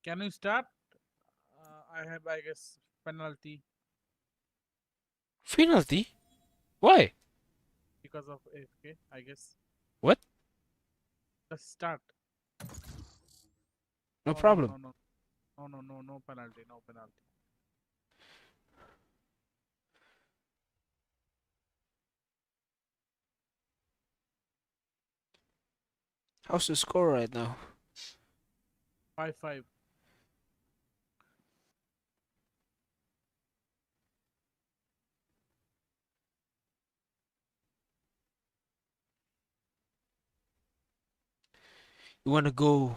Can you start? I have, I guess, penalty Penalty? Why? because of AFK, I guess. What? Let's start. No problem. No penalty, no penalty. How's the score right now? 5-5. You wanna go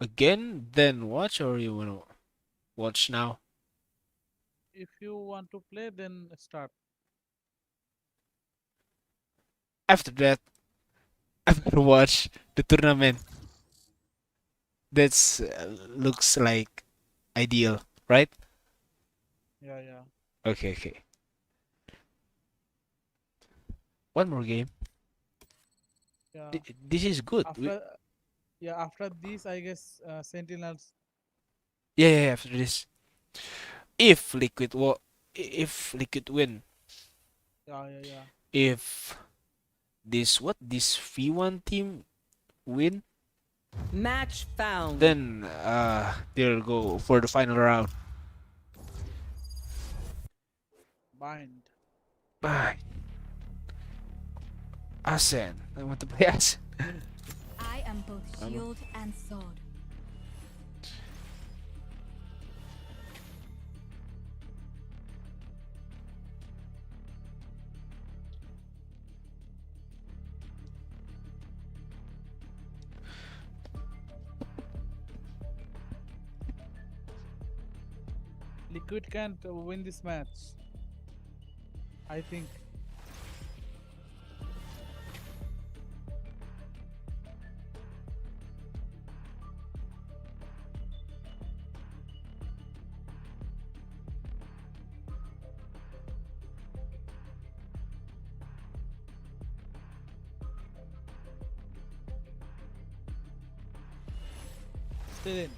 again, then watch, or you wanna watch now? If you want to play, then start. After that, I'm gonna watch the tournament. That's looks like ideal, right? Yeah. Okay. One more game. Yeah. This is good. After this, I guess Sentinels. Yeah. After this, if Liquid win, Yeah. if this V1 team win, Match found. then they'll go for the final round. Bind. Bye. Asen. I want to play Asen. I am both shield and sword. Liquid can't win this match. I think. Still in.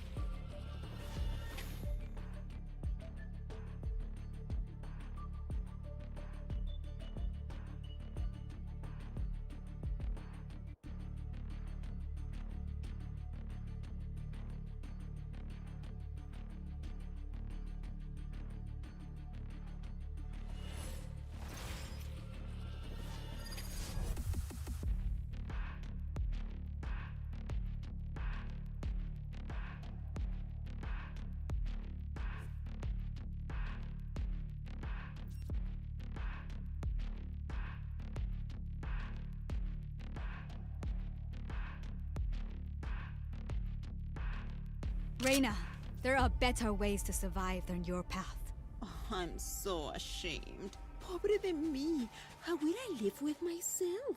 Reina, there are better ways to survive than your path. Oh, I'm so ashamed. Pobre de mí. How will I live with myself?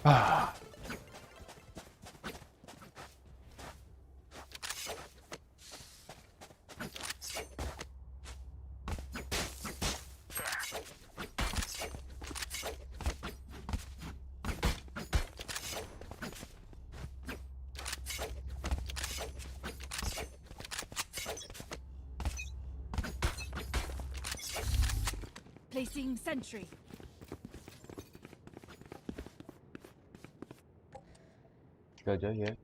Ah. Placing sentry. Jojo here.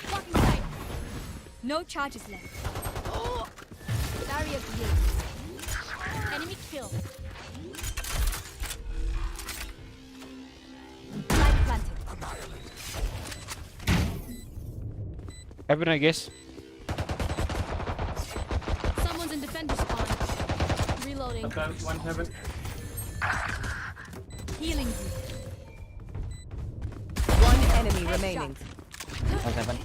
Blocking sight. No charges left. Oh! Barrier created. Enemy kill. Light planted. Heaven, I guess. Someone's in defender spawn. Reloading. One heaven. Healing you. One enemy remaining. One heaven.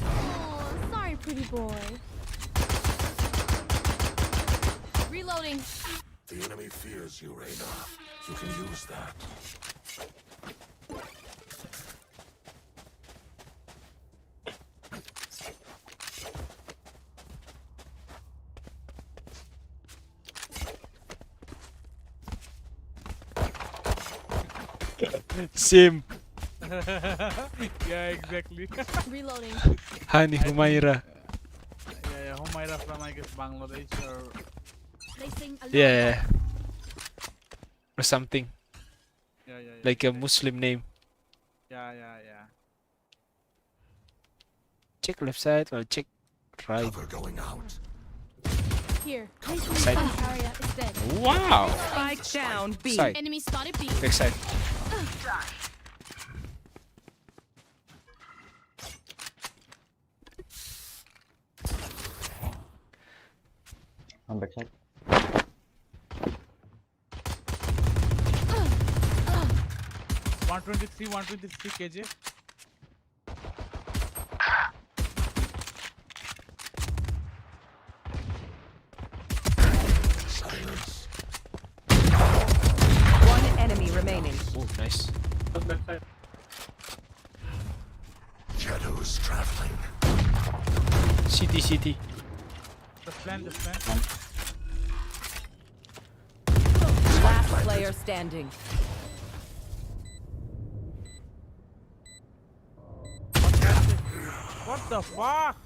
Oh, sorry, pretty boy. Reloading. The enemy fears you, Reina. You can use that. Sim. Yeah, exactly. Reloading. Hani Humaira. Yeah, Humaira from I guess Bangladesh or Placing alarm. Yeah. Or something. yeah. Like a Muslim name. Yeah. Check left side or check right. Cover going out. Here. Side. Area is dead. Wow. Spike down B. Side. Enemy spotted B. Back side. On backside. 123 kg. Silence. One enemy remaining. Oh, nice. Shadows traveling. CT. Just plan. Last player standing. What the fuck?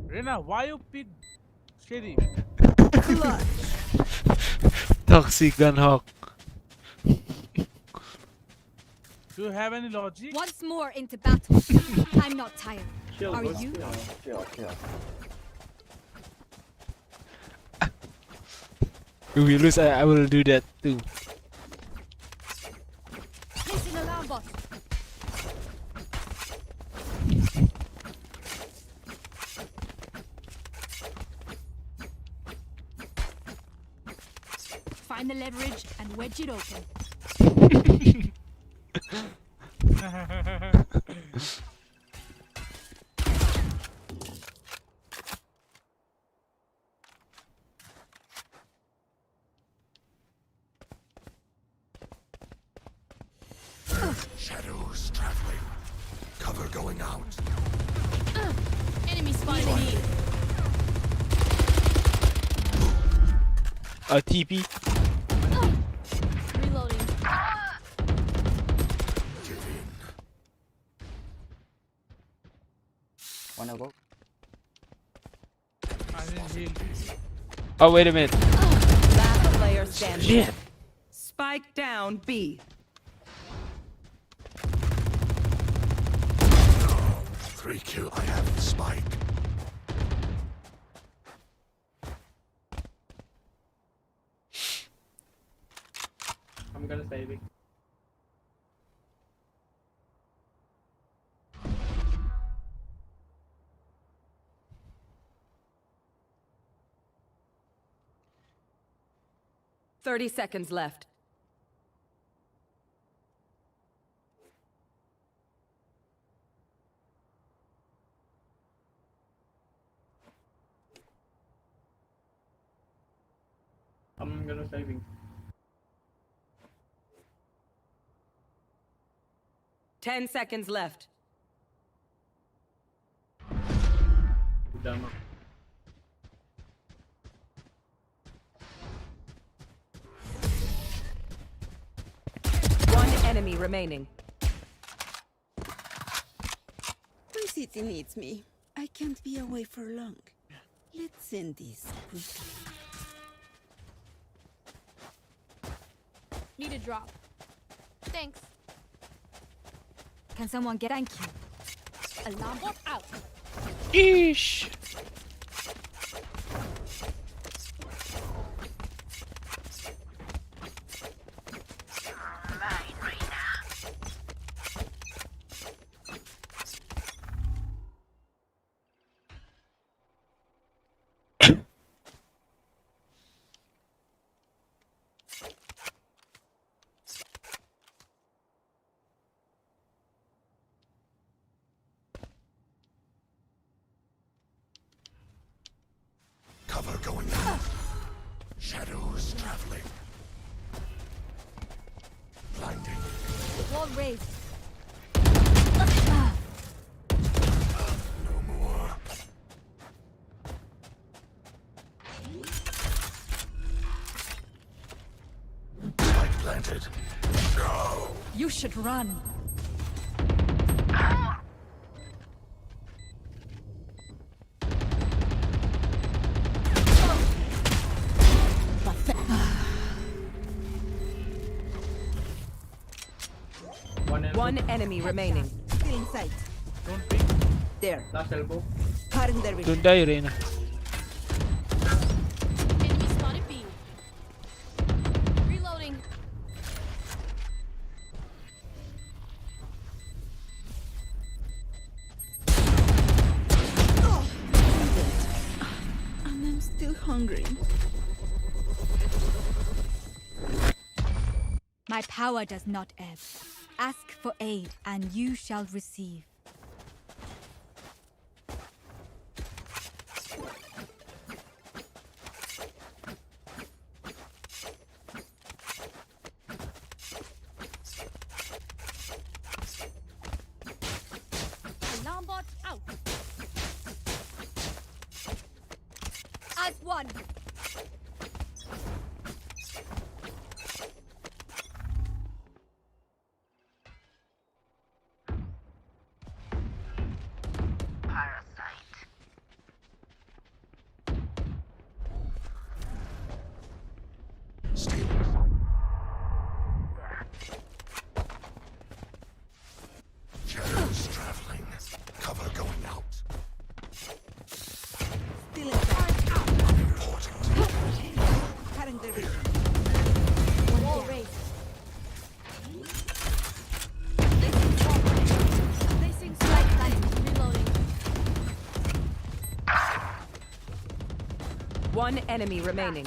Reina, why you pick Shady? Toxic Gunhawk. Do you have any logic? Once more into battle. I'm not tired. Are you? If we lose, I will do that too. Placing alarm bot. Find the leverage and wedge it open. Shadows traveling. Cover going out. Enemy spotted me. TP. Reloading. Give in. Wanna go? I need heal. Oh, wait a minute. Last player standing. Shit. Spike down B. 3 kill. I have the spike. saving. Thirty seconds left. I'm gonna saving. 10 seconds left. Done. One enemy remaining. VCT needs me. I can't be away for long. Let's end this quickly. Need a drop. Thanks. Can someone get thank you? Alarm bot out. Eesh. Cover going out. Shadows traveling. Blinding. Wall raised. No more. Spike planted. No. You should run. One enemy remaining. Still in sight. Don't pick. There. Last elbow. Cutting their vision. Don't die, Reina. Enemy spotted B. Reloading. And I'm still hungry. My power does not ebb. Ask for aid, and you shall receive. Alarm bot out. As one. Shadows traveling. Cover going out. Still in sight. Unimportant. Cutting their vision. Wall raised. Placing spike planted. Reloading. One enemy remaining.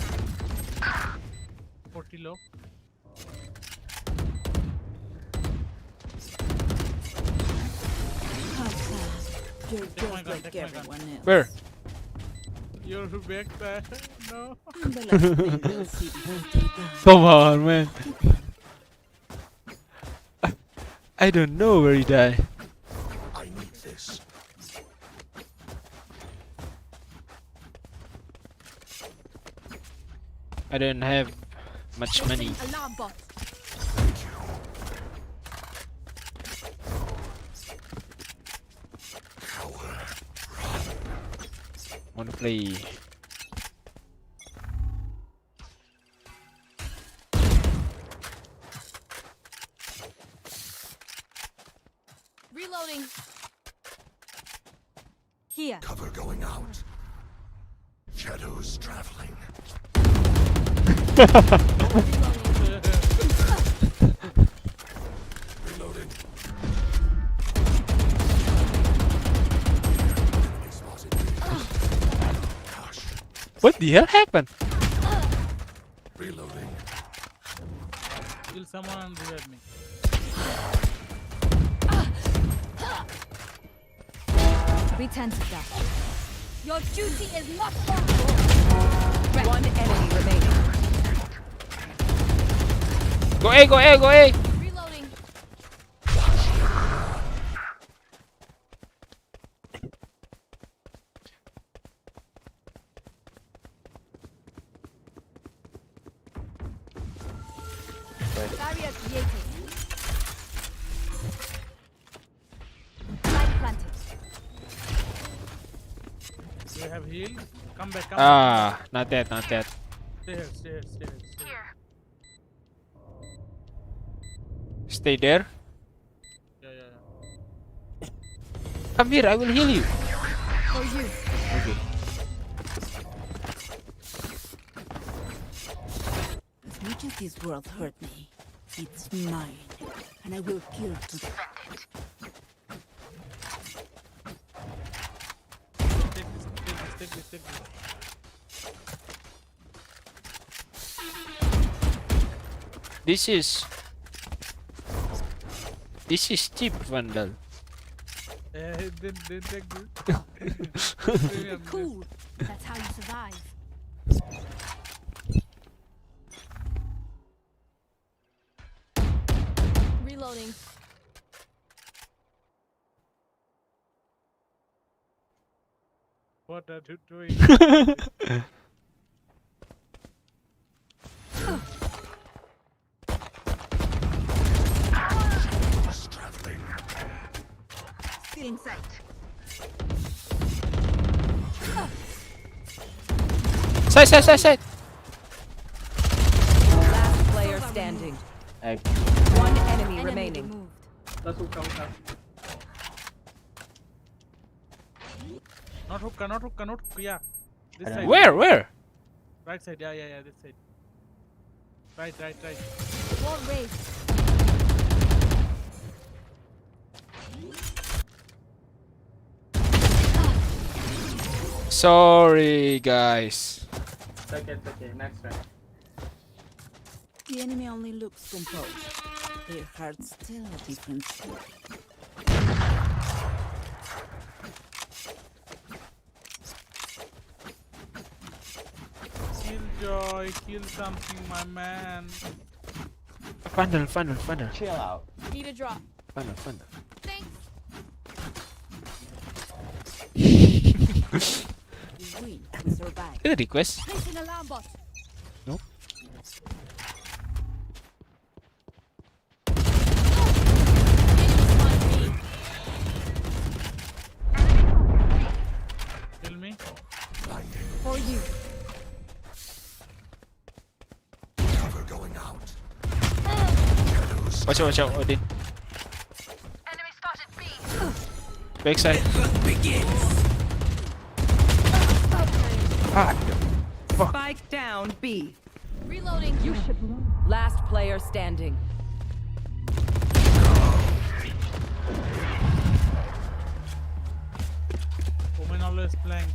40 low. You're just like everyone else. Where? You're back there. No. I'm the last thing they'll see before they die. Come on, man. I don't know where he died. I need this. I don't have much money. Alarm bot. Wanna play? Reloading. Here. Cover going out. Shadows traveling. What the hell happened? Reloading. Kill someone and revive me. Return to that. Your duty is not over. One enemy remaining. Go A, go A, go A. Reloading. Barrier created. Light planted. Do you have heal? Come back, come back. Ah, not that, not that. Stay here, stay here, stay here. Stay here. Stay there. Yeah. Come here, I will heal you. For you. Okay. As much as this world hurt me, it's mine, and I will kill to defend it. Take this. This is cheap, Vandal. Then take this. Cool. That's how you survive. Reloading. What are you doing? Still in sight. Side. Last player standing. One enemy remaining. Not hookah. Yeah. This side. Where? Right side. Yeah. This side. Right. War raised. Sorry, guys. Okay, next round. The enemy only looks composed. Their hearts tell a different story. Killjoy, kill something, my man. Funnel. Chill out. Need a drop. Funnel. Thanks. We win and survive. Any request? Placing alarm bot. No. Kill me. For you. Cover going out. Watch out, Odin. Enemy spotted B. Backside. Ah, fuck. Spike down B. Reloading. You should run. Last player standing. Women always playing.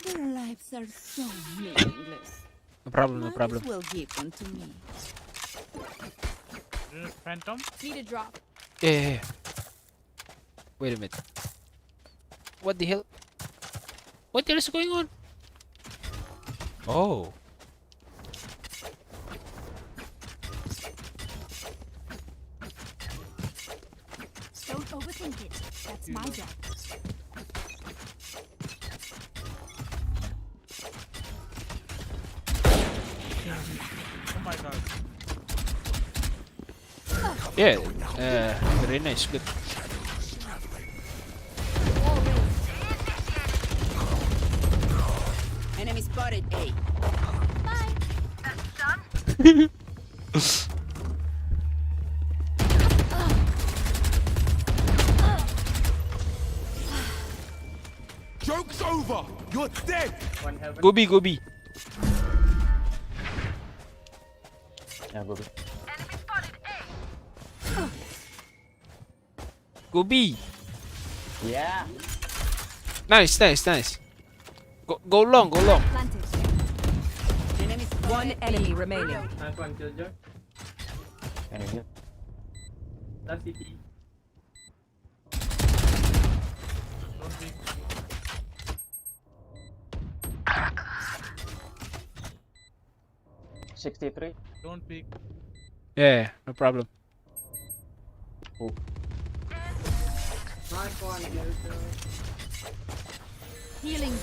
Their lives are so meaningless. No problem. Might as well give one to me. Phantom? Need a drop. Yeah. Wait a minute. What the hell? What the hell is going on? Oh. Don't overthink it. That's my job. Oh my god. Yeah. Very nice. Good. Enemy spotted A. Bye. That's done. Joke's over. You're dead. One heaven. Go B. Yeah, go B. Enemy spotted A. Go B. Yeah. Nice. Go long, go long. Planted. One enemy remaining. Don't peek. Don't peek. Yeah, no problem. Healing you.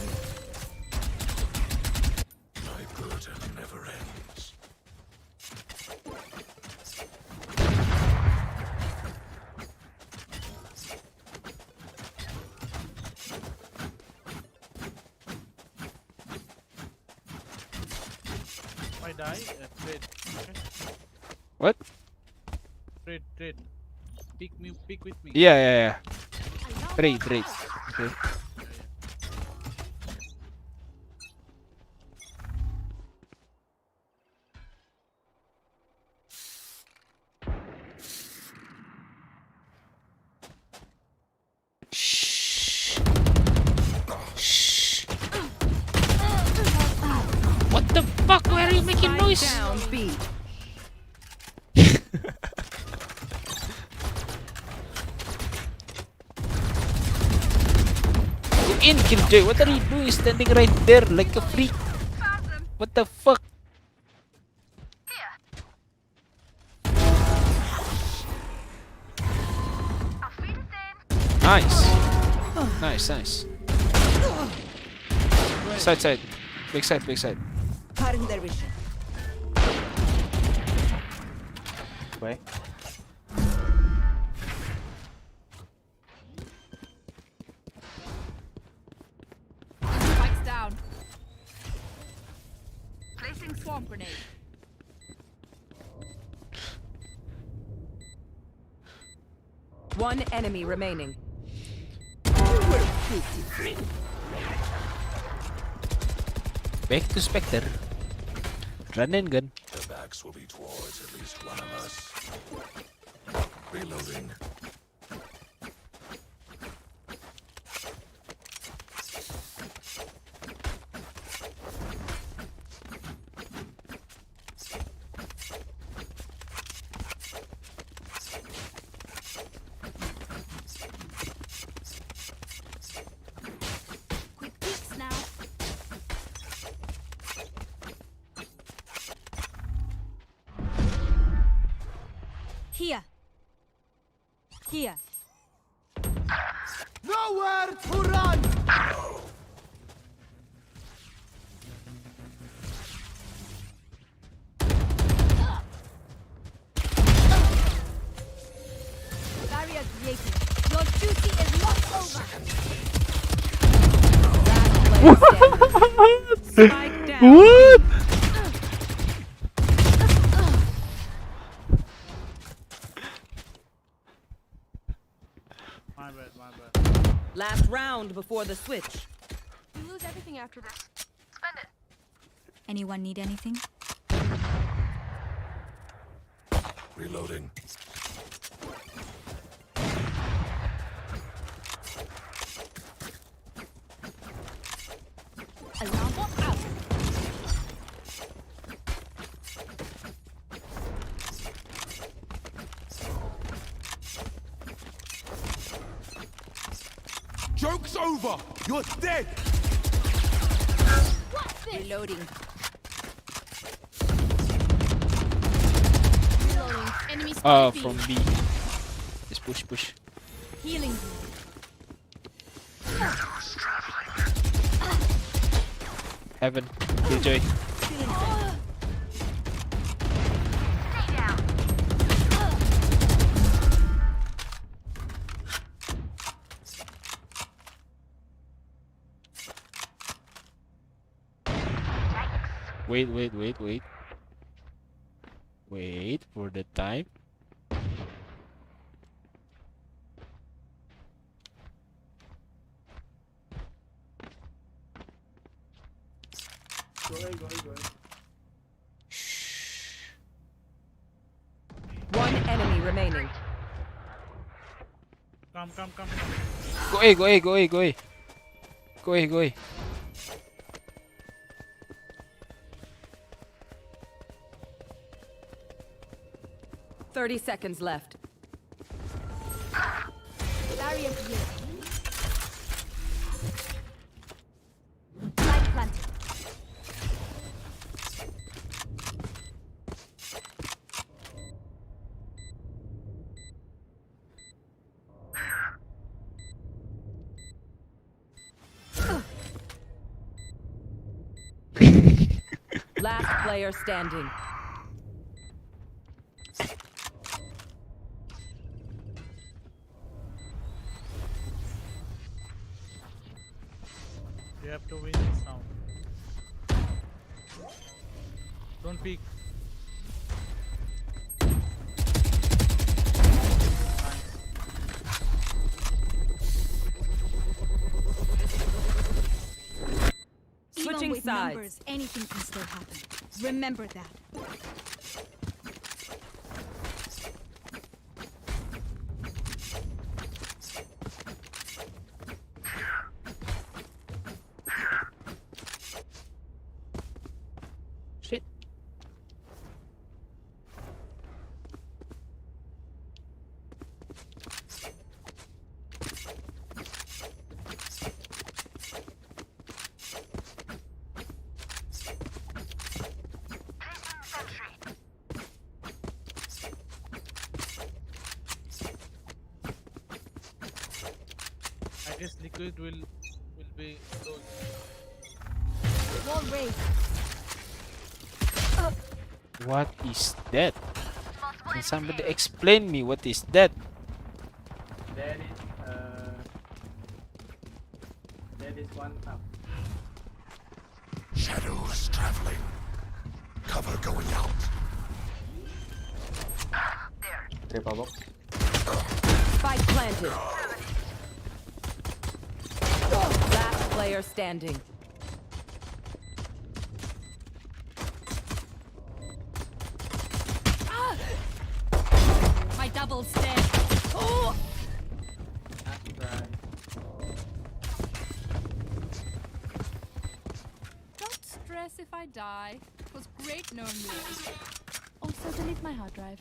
My burden never ends. If I die, trade. Okay? What? Trade. Peek with me. Yeah. Trade. Okay. What the fuck? Why are you making Spike noise? down B. Go in, Killjoy. What are you doing standing right there like a freak? What the fuck? Nice. Side. Big side. Cutting their vision. Spikes down. Placing swarm grenade. One enemy remaining. Back to Spectre. Run and gun. The backs will be towards at least one of us. Reloading. Quick peeks now. Here. Nowhere to run! Barrier created. Your duty is not over. Spike down. What? My bad. Last round before the switch. You lose everything after this. Spend it. Anyone need anything? Reloading. Alarm bot out. Joke's over! You're dead! Reloading. Reloading. Enemy Oh, spotted. from B. Just push. Healing. Heaven. Killjoy. Wait. Wait for the time. Go ahead. One enemy remaining. Come. Go A. 30 seconds left. Barrier here. Light planted. Last player standing. You have to win this round. Don't peek. Switching Even with sides. numbers, anything can still happen. Remember that. Shit. I guess liquid will be close. Wall raised. What is that? Can somebody explain me what is that? That is one up. Shadows traveling. Cover going out. Triple box. Spike planted. Last player standing. My double step. Oh! Don't stress if I die. It was great knowing you. Also, delete my hard drive.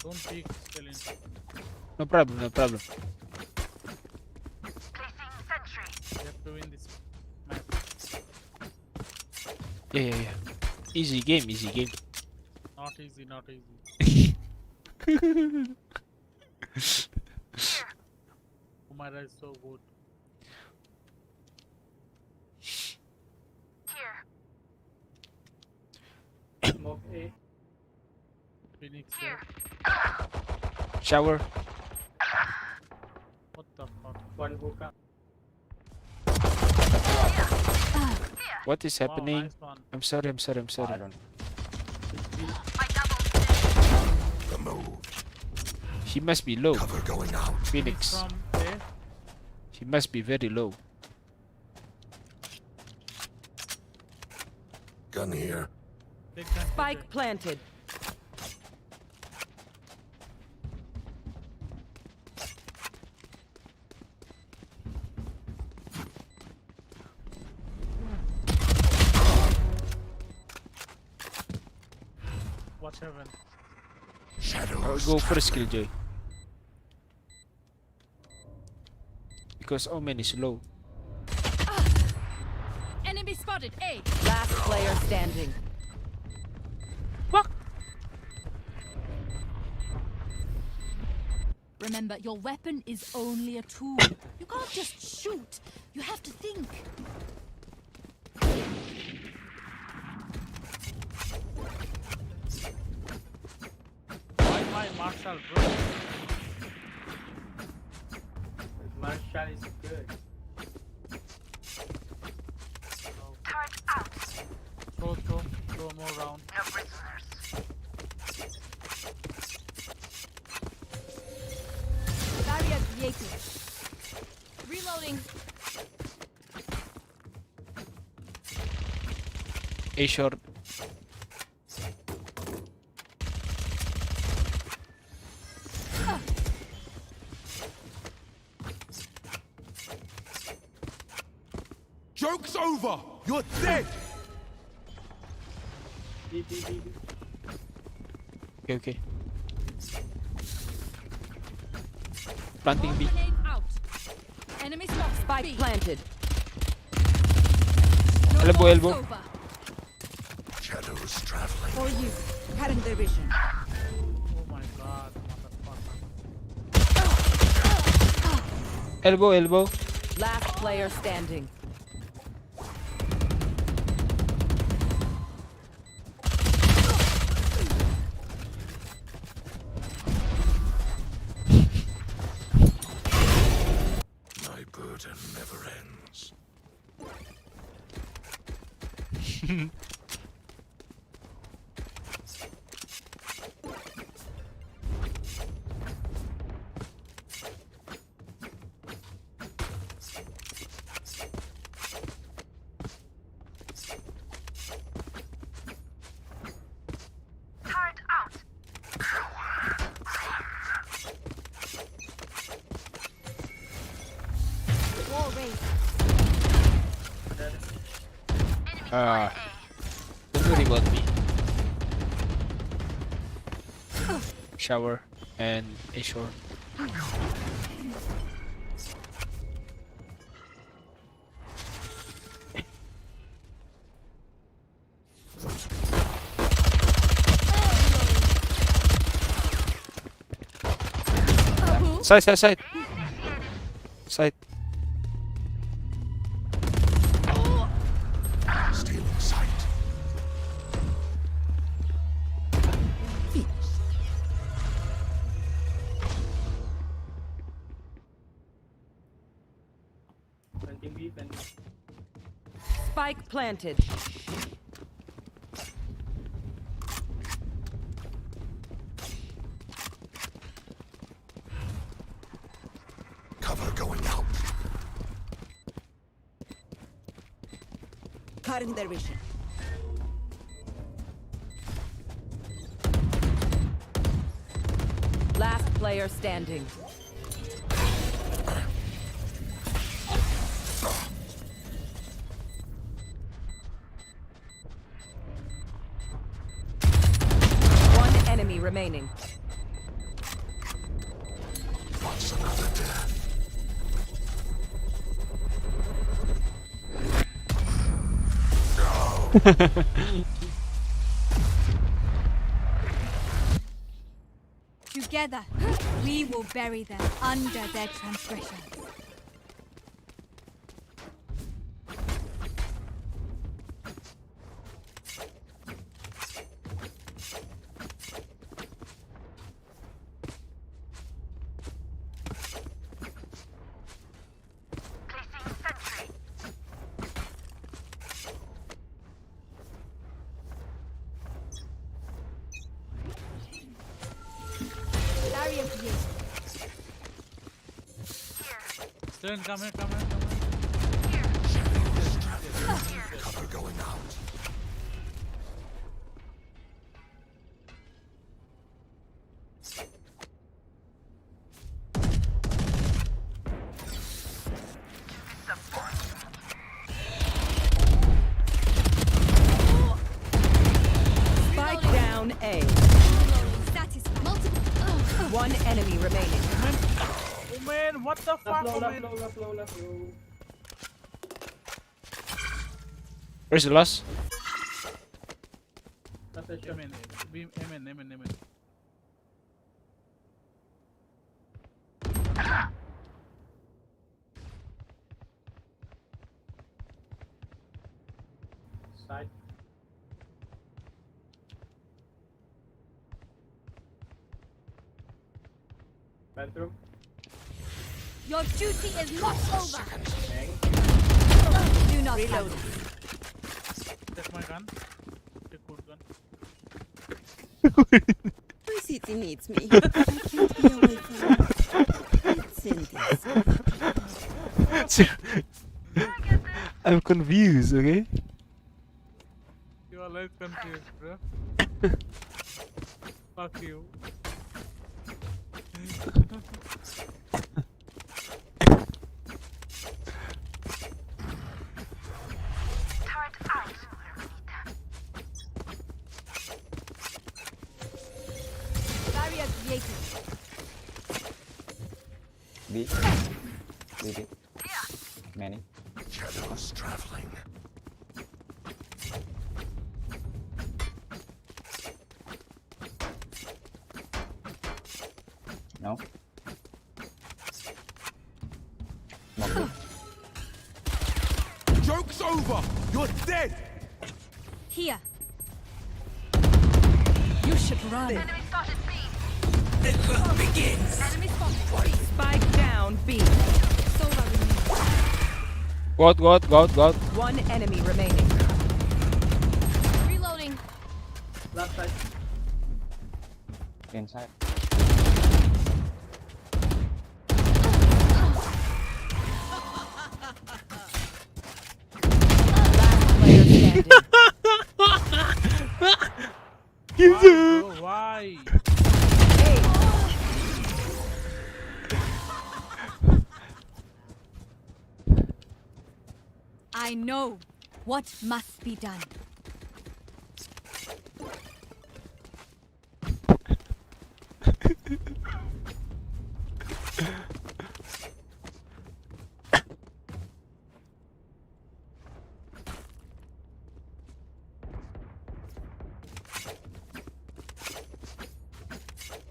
Don't peek, still in. No problem, no problem. You have to win this match. Yeah. Easy game, easy game. Not easy, not easy. Umaira is so good. Smoke A. Phoenix here. Shower. What the fuck? One hookah. What is happening? nice one. I'm sorry. I don't. Removed. He must be low. Cover going out. Phoenix. From A. He must be very low. Gun here. Big time. Spike planted. Watch heaven. I'll go first, Killjoy. Because Omen is low. Enemy spotted. A. Last player standing. Remember, your weapon is only a tool. You can't just shoot. You have to think. Why my Marshall, bro? Marshall is good. Throw more round. Barrier created. Reloading. A short. Joke's over. You're dead. Okay. Planting B. Grenade out. Enemy spot. Spike planted. Elbow, elbow. Over. Shadows traveling. For you. Current division. Oh my god, motherfucker. Elbow, elbow. Last player standing. My burden never ends. Turret out. War raised. Don't worry about me. Shower and a short. Side, side, side. Side. Stealing sight. Spike planted. Cover going out. Current division. Last player standing. One enemy remaining. What's another death? Together, we will bury them under their transgressions. Placing sentry. Barrier created. Stern, come here. Cover going out. Spike down A. Satisfied. One enemy remaining. Oh man, what the fuck? Oh, man. Where's the last? Amen. Side. Bedroom. Your duty is not over. Do not reload. Take my gun. Take good gun. VCT needs me. I can't be away from her. Let's end this. I'm confused, okay? You are like confused, bro. Fuck you. B. Many. Shadows traveling. No. Joke's over! You're dead! Here. You should run. Enemy spotted B. The hunt begins. Enemy spotted. Spike down B. Sova remains. God. One enemy remaining. Reloading. Left side. Inside. Player standing. Why? I know what must be done.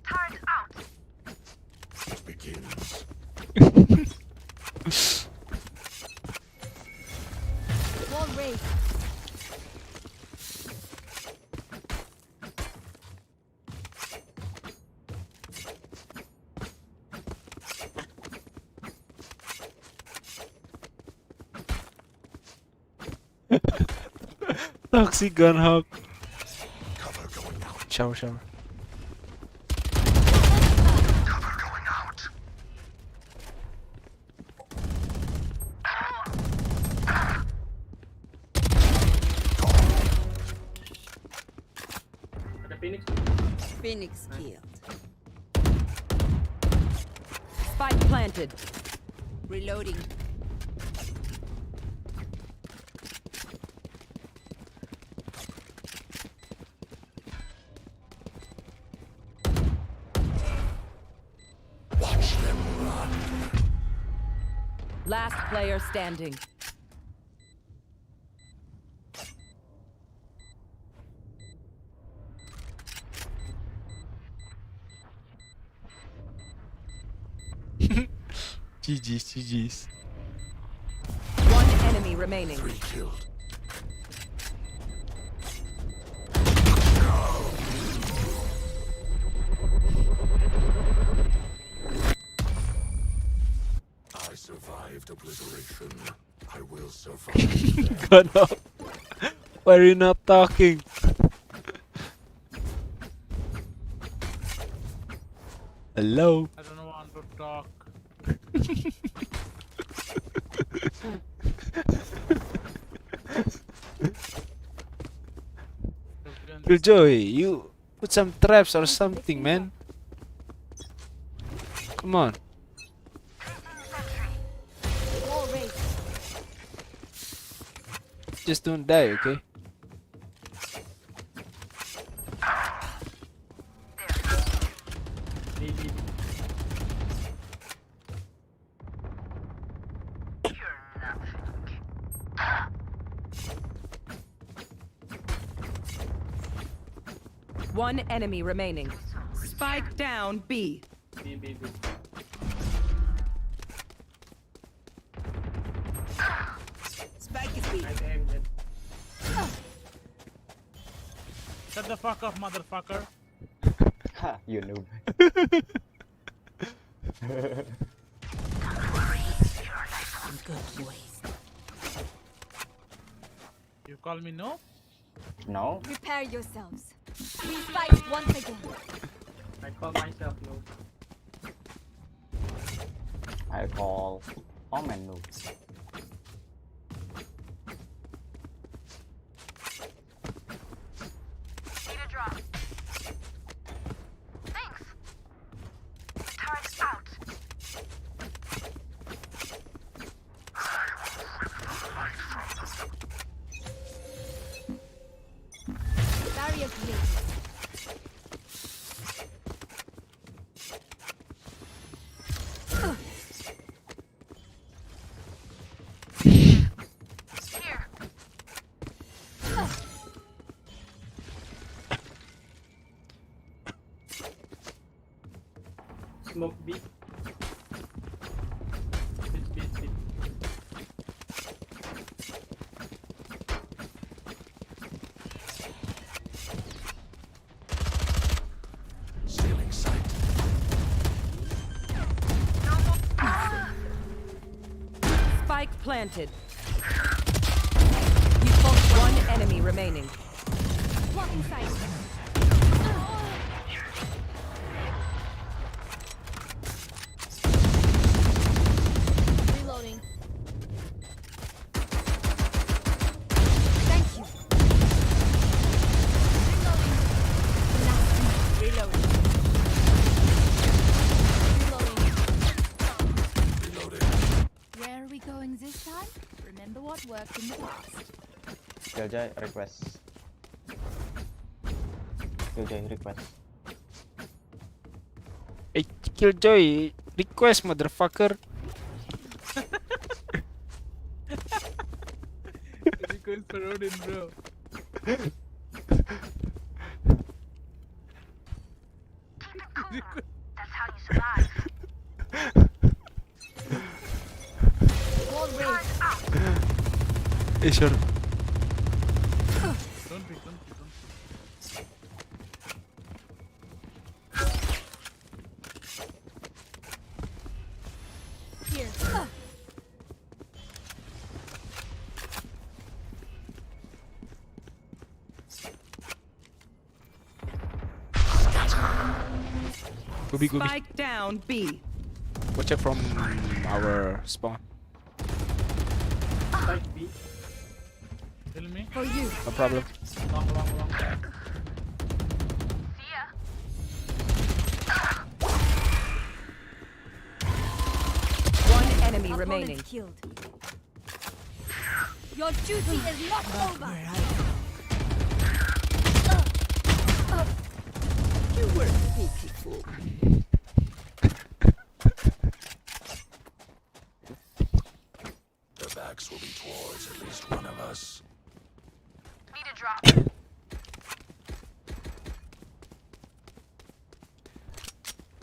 Turret out. It begins. Wall raised. Toxic gun hawk. Cover going out. Shower. Cover going out. Phoenix killed. Spike planted. Reloading. Watch them run. Last player standing. GG's. One enemy remaining. 3 killed. I survived obliteration. I will survive. Gun hawk. Why are you not talking? Hello. I don't want to talk. Killjoy, you put some traps or something, man. Come on. Wall raised. Just don't die, okay? One enemy remaining. Spike down B. Spike is beat. Shut the fuck up, motherfucker. Ha, you noob. Good boys. You call me no? No. Prepare yourselves. We fight once again. I call myself no. I call all men noob. Need a drop. Thanks. Turret out. Barrier created. Smoke B. Beat. Stealing sight. Spike planted. You fought one enemy remaining. Blocking sight. Reloading. Thank you. Reloading. Where are we going this time? Remember what worked in the past. Killjoy request. Killjoy request. Hey, Killjoy request, motherfucker. Request for Odin, bro. That's how you survive. Wall raised. Sure. Don't pick. Here. Go B. Spike down B. Watch out from our spawn. Spike B. Tell me. For you. No problem. Long. See ya. One enemy remaining. Killed. Your duty is not over. You were pitiful. Their backs will be towards at least one of us. Need a drop.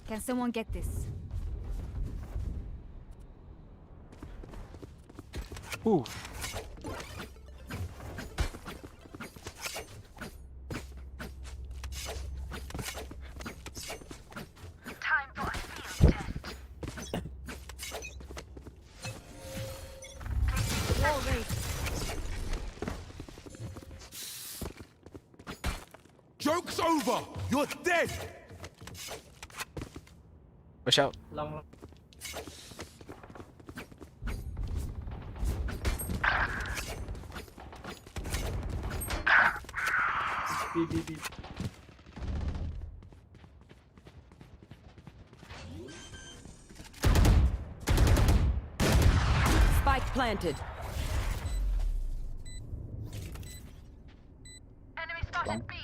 Can someone get this? Ooh. Time for a field test. Wall raised. Joke's over! You're dead! Watch out. Long. B. Spike planted. Enemy spotted B.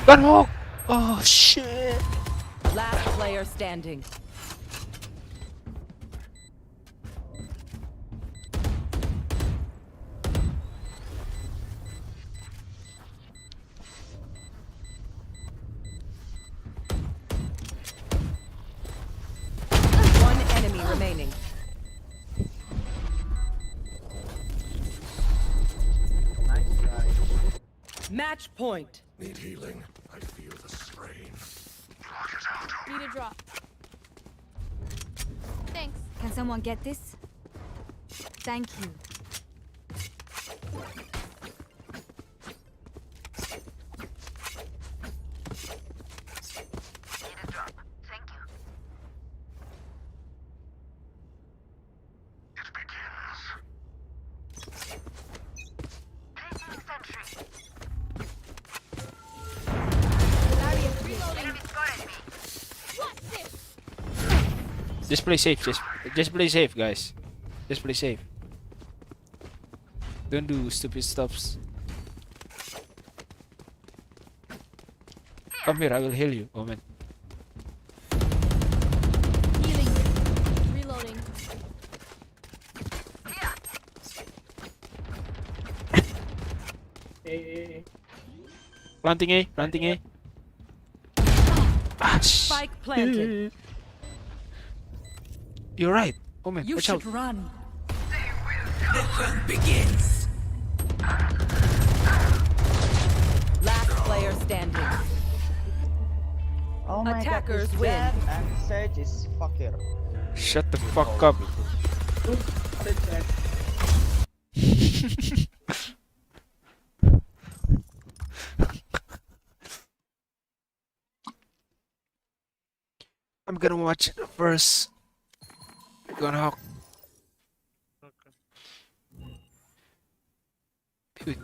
Gun walk. Oh shit. Last player standing. One enemy remaining. Nice try. Match point. Need healing. I feel the strain. Need a drop. Thanks. Can someone get this? Thank you. Need a drop. Thank you. It begins. Placing sentry. Barrier reloading. Enemy spotted me. What's this? Just play safe. Just play safe, guys. Just play safe. Don't do stupid stuffs. Come here, I will heal you. Oh man. Healing. Reloading. Planting A, planting A. Ah, Spike planted. You're right. Oh man, You watch should out. run. The hunt begins. Last player standing. Oh my Attackers god, win. And Sage is fucker. Shut the fuck up. I'm gonna watch it first. Gonna hawk. Dude.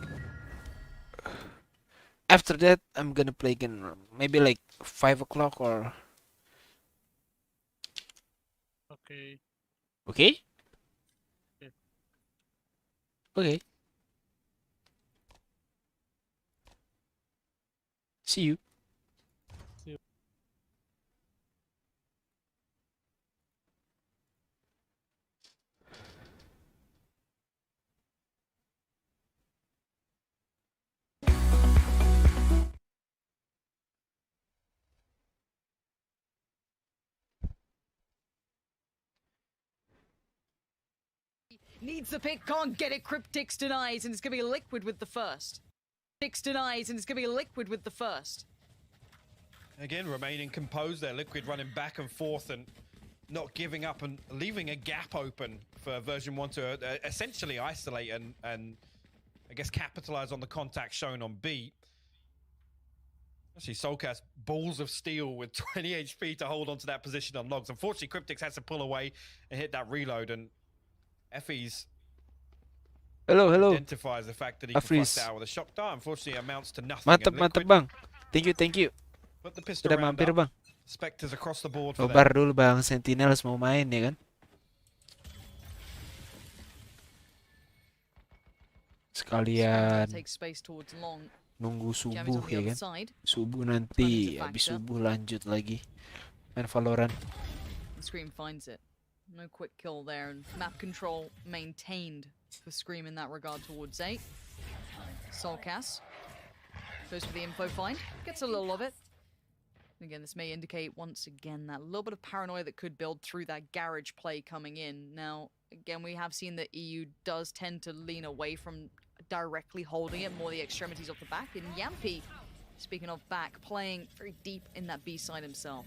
After that, I'm gonna play again. Maybe like 5 o'clock or. Okay. Okay? Yeah. Okay. See you. See you. Needs the pick, can't get it. Cryptix denies, and it's gonna be Liquid with the first. Cryptix denies, and it's gonna be Liquid with the first. Again, remaining composed there. Liquid running back and forth and not giving up and leaving a gap open for version 1 to essentially isolate and I guess capitalize on the contact shown on B. Actually, Soulcast, balls of steel with 20 HP to hold onto that position on logs. Unfortunately, Cryptix has to pull away and hit that reload, and Effie's hello. identifies the fact that he can Afris. flush out with a shock dart. Unfortunately, amounts to nothing. Mantap, and mantap Liquid bang. Thank you. put the pistol Udah round mampir up. bang. Spectres across the board for them. Nobar dulu bang, Sentinels mau main ya kan? Sekalian Take space towards long. nunggu Jammies subuh on the ya other kan? side. Subuh nanti, Running to habis factor. subuh lanjut lagi main Valorant. And Scream finds it. No quick kill there, and map control maintained for Scream in that regard towards A. Soulcast goes for the info find, gets a little of it. Again, this may indicate once again that little bit of paranoia that could build through that garage play coming in. Now, again, we have seen that EU does tend to lean away from directly holding it, more the extremities off the back. And Yampy, speaking of back, playing very deep in that B side himself.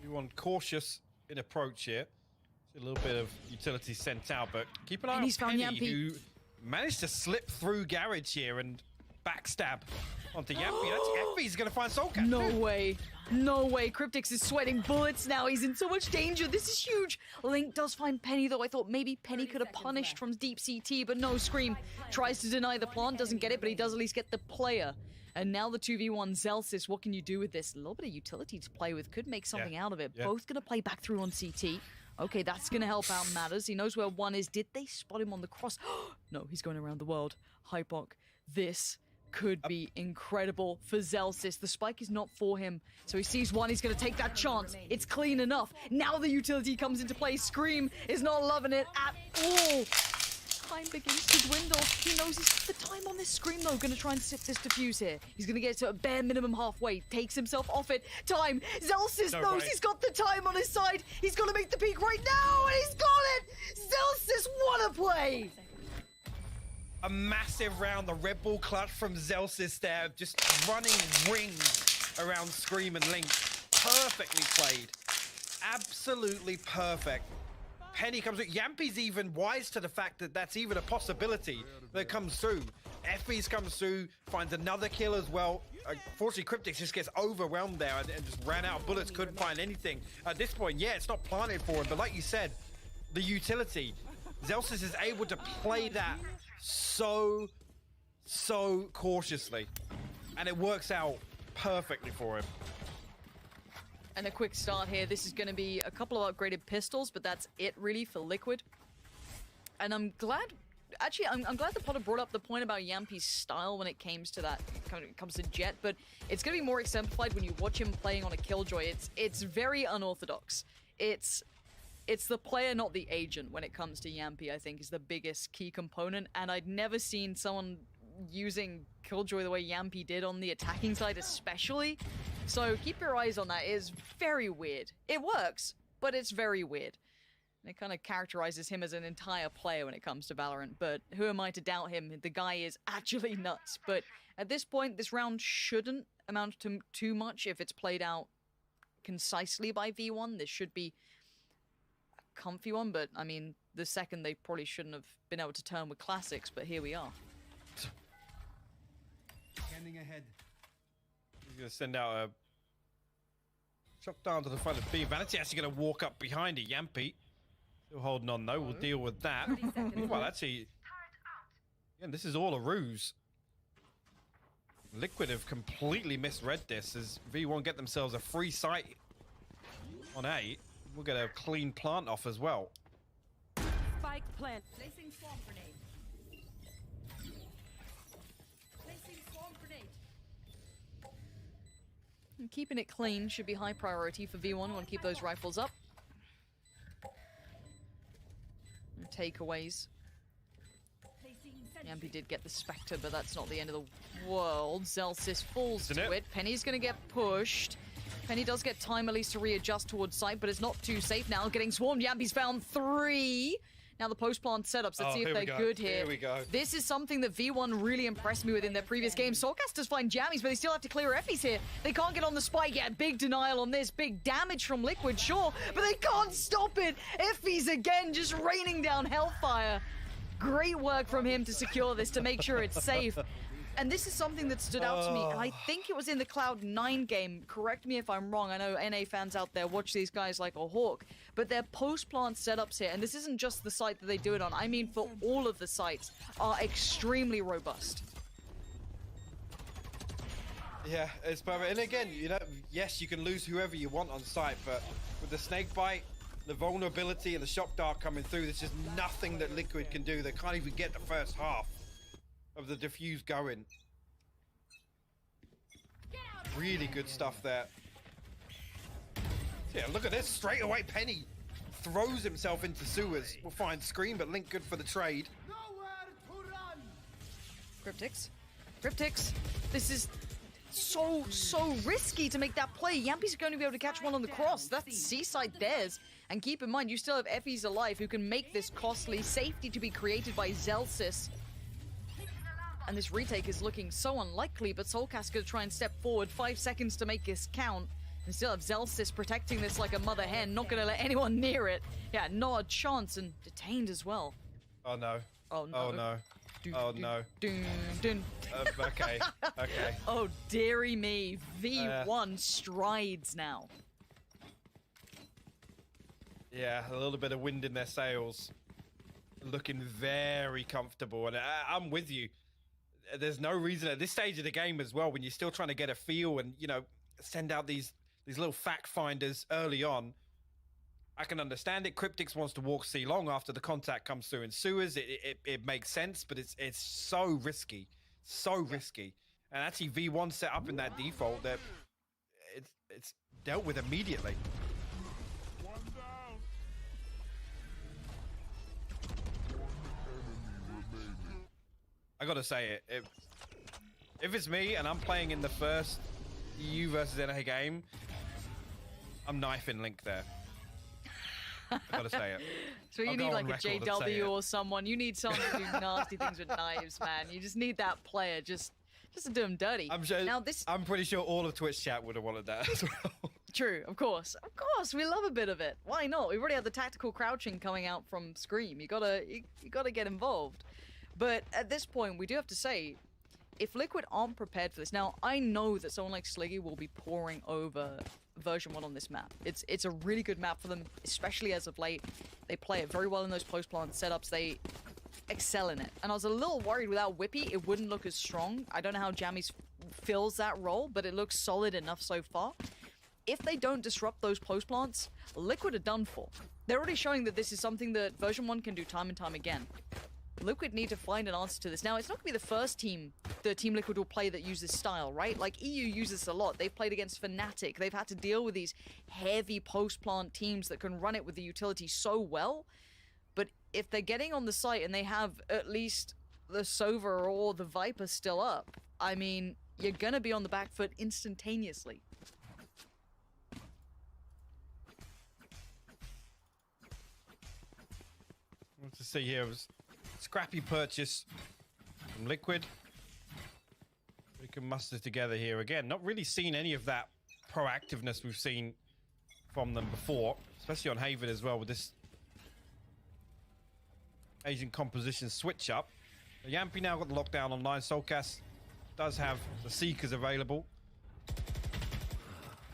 You want cautious in approach here. A little bit of utility sent out, but keep an eye on Penny's found Penny, Yampy. who managed to slip through garage here and backstab onto Yampy. He's gonna find Soulcat. No way. No way. Cryptix is sweating bullets now. He's in so much danger. This is huge. Link does find Penny, though. I thought maybe Penny could have punished from deep CT, but no. Scream tries to deny the plant, doesn't get it, but he does at least get the player. And now the 2v1 Zelsis, what can you do with this? A little bit of utility to play with, could make something out of it. Yeah. Both gonna play back through on CT. Okay, that's gonna help out Matters. He knows where one is. Did they spot him on the cross? No, he's going around the world. Hypok, this could be incredible for Zelsis. The spike is not for him, so he sees one. He's going to take that chance. It's clean enough. Now the utility comes into play. Scream is not loving it at all. Time begins to dwindle. He knows he's got the time on this Scream, though. Going to try and sit this defuse here. He's going to get to a bare minimum halfway. Takes himself off it. Time. Zelsis knows he's got the time on his side. He's got to make the peak right now, and he's got it. Zelsis, what a play. A massive round, the Red Bull clutch from Zelsis there, just running rings around Scream and Link. Perfectly played. Absolutely perfect. Penny comes through. Yampy's even wise to the fact that that's even a possibility that comes through. Effie's comes through, finds another kill as well. Unfortunately, Cryptix just gets overwhelmed there and just ran out of bullets, couldn't find anything. At this point, yeah, it's not planted for him, but like you said, the utility. Zelsis is able to play that so cautiously, and it works out perfectly for him. And a quick start here. This is going to be a couple of upgraded pistols, but that's it really for Liquid. And I'm glad, actually, I'm glad the Potter brought up the point about Yampy's style when it comes to that, when it comes to Jet, but it's going to be more exemplified when you watch him playing on a Killjoy. It's very unorthodox. It's it's the player, not the agent, when it comes to Yampy, I think, is the biggest key component. And I'd never seen someone using Killjoy the way Yampy did on the attacking side, especially. So keep your eyes on that. It is very weird. It works, but it's very weird. And it kind of characterizes him as an entire player when it comes to Valorant. But who am I to doubt him? The guy is actually nuts. But at this point, this round shouldn't amount to too much if it's played out concisely by V1. This should be a comfy one, but I mean, the second they probably shouldn't have been able to turn with classics, but here we are. Scanning ahead. He's going to send out a shot down to the front of B. Vanity actually going to walk up behind it. Yampy still holding on though. We'll deal with that. Well, actually, again, this is all a ruse. Liquid have completely misread this as V1 get themselves a free site on A. We'll get a clean plant off as well. Spike plant. Placing swarm grenade. Placing swarm grenade. And keeping it clean should be high priority for V1. Want to keep those rifles up. And takeaways. Yampy did get the Spectre, but that's not the end of the world. Zelsis falls to it. Penny's going to get pushed. Penny does get time at least to readjust towards site, but it's not too safe now. Getting swarmed. Yampy's found 3. Now the post-plant setups. Let's see if they're good here. Here we go. This is something that V1 really impressed me with in their previous game. Soulcast does find jammies, but they still have to clear Effie's here. They can't get on the spike yet. Big denial on this. Big damage from Liquid, sure, but they can't stop it. Effie's again just raining down hellfire. Great work from him to secure this, to make sure it's safe. And this is something that stood out to me. And I think it was in the Cloud9 game. Correct me if I'm wrong. I know NA fans out there watch these guys like a hawk. But their post-plant setups here, and this isn't just the site that they do it on. I mean, for all of the sites, are extremely robust. Yeah, it's perfect. And again, you know, yes, you can lose whoever you want on site, but with the snake bite, the vulnerability and the shock dart coming through, there's just nothing that Liquid can do. They can't even get the first half of the defuse going. Really good stuff there. Yeah, look at this. Straight away, Penny throws himself into sewers. We'll find Scream, but Link good for the trade. Cryptics. Cryptics. This is so risky to make that play. Yampy's going to be able to catch one on the cross. That's Seaside theirs. And keep in mind, you still have Effie's alive who can make this costly. Safety to be created by Zelsis. And this retake is looking so unlikely, but Soulcast going to try and step forward. 5 seconds to make this count. And still have Zelsis protecting this like a mother hen. Not going to let anyone near it. Yeah, not a chance. And detained as well. Oh no. Oh no. Oh no. Oh no. Okay. Okay. Oh, dearie me. V1 strides now. Yeah, a little bit of wind in their sails. Looking very comfortable. And I'm with you. There's no reason at this stage of the game as well, when you're still trying to get a feel and, you know, send out these little fact finders early on. I can understand it. Cryptics wants to walk C long after the contact comes through in sewers. It makes sense, but it's so risky. So risky. And actually V1 set up in that default that it's dealt with immediately. I gotta say it. If it's me and I'm playing in the first EU versus NA game, I'm knifing Link there. I gotta say it. So you need like a JW or someone. You need someone to do nasty things with knives, man. You just need that player just to do them dirty. I'm sure. Now I'm pretty sure all of Twitch chat would have wanted that as well. True, of course. Of course, we love a bit of it. Why not? We've already had the tactical crouching coming out from Scream. You gotta get involved. But at this point, we do have to say, if Liquid aren't prepared for this, now I know that someone like Sliggy will be pouring over version 1 on this map. It's a really good map for them, especially as of late. They play it very well in those post-plant setups. They excel in it. And I was a little worried without Whippy, it wouldn't look as strong. I don't know how Jammies fills that role, but it looks solid enough so far. If they don't disrupt those post-plants, Liquid are done for. They're already showing that this is something that version 1 can do time and time again. Liquid need to find an answer to this. Now, it's not going to be the first team the Team Liquid will play that uses style, right? Like, EU uses a lot. They've played against Fnatic. They've had to deal with these heavy post-plant teams that can run it with the utility so well. But if they're getting on the site and they have at least the Sova or the Viper still up, I mean, you're going to be on the back foot instantaneously. What to see here was scrappy purchase from Liquid. We can muster together here again. Not really seen any of that proactiveness we've seen from them before, especially on Haven as well with this Asian composition switch up. Yampi now got the lockdown online. Soulcast does have the Seekers available.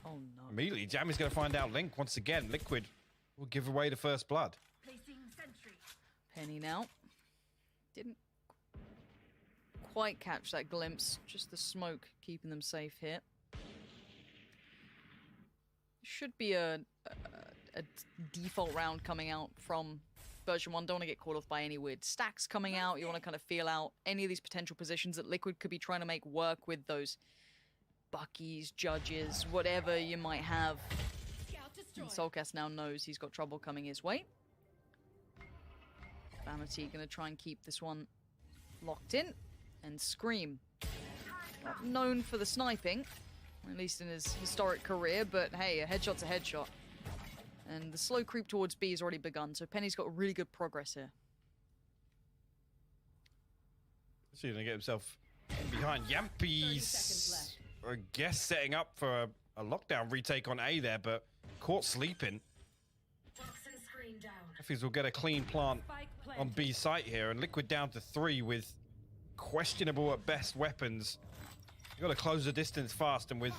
Oh no. Immediately, Jammy's going to find out Link once again. Liquid will give away the first blood. Penny now. Didn't quite catch that glimpse. Just the smoke keeping them safe here. Should be a default round coming out from version 1. Don't want to get caught off by any weird stacks coming out. You want to kind of feel out any of these potential positions that Liquid could be trying to make work with those Buckies, Judges, whatever you might have. And Soulcast now knows he's got trouble coming his way. Vanity going to try and keep this one locked in. And Scream, not known for the sniping, at least in his historic career, but hey, a headshot's a headshot. And the slow creep towards B has already begun, so Penny's got really good progress here. He's going to get himself behind. Yampi's, I guess, setting up for a lockdown retake on A there, but caught sleeping. Effis will get a clean plant on B site here, and Liquid down to 3 with questionable at best weapons. You got to close the distance fast, and with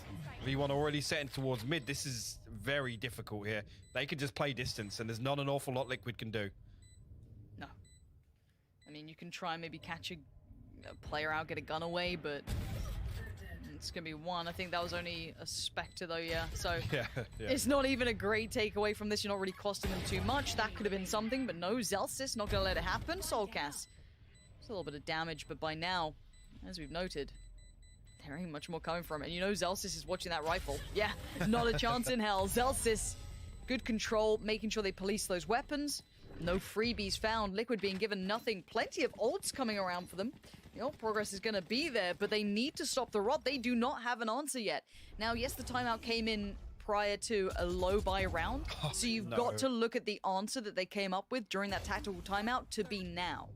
V1 already setting towards mid, this is very difficult here. They can just play distance, and there's not an awful lot Liquid can do. No. I mean, you can try and maybe catch a player out, get a gun away, but it's going to be one. I think that was only a Spectre, though, yeah. So yeah. It's not even a great takeaway from this. You're not really costing them too much. That could have been something, but no, Zelsys not going to let it happen. Soulcast. It's a little bit of damage, but by now, as we've noted, there ain't much more coming from it. And you know Zelsys is watching that rifle. Yeah, not a chance in hell. Zelsys, good control, making sure they police those weapons. No freebies found. Liquid being given nothing. Plenty of ults coming around for them. The ult progress is going to be there, but they need to stop the rot. They do not have an answer yet. Now, yes, the timeout came in prior to a low buy round. So you've got to look at the answer that they came up with during that tactical timeout to be now.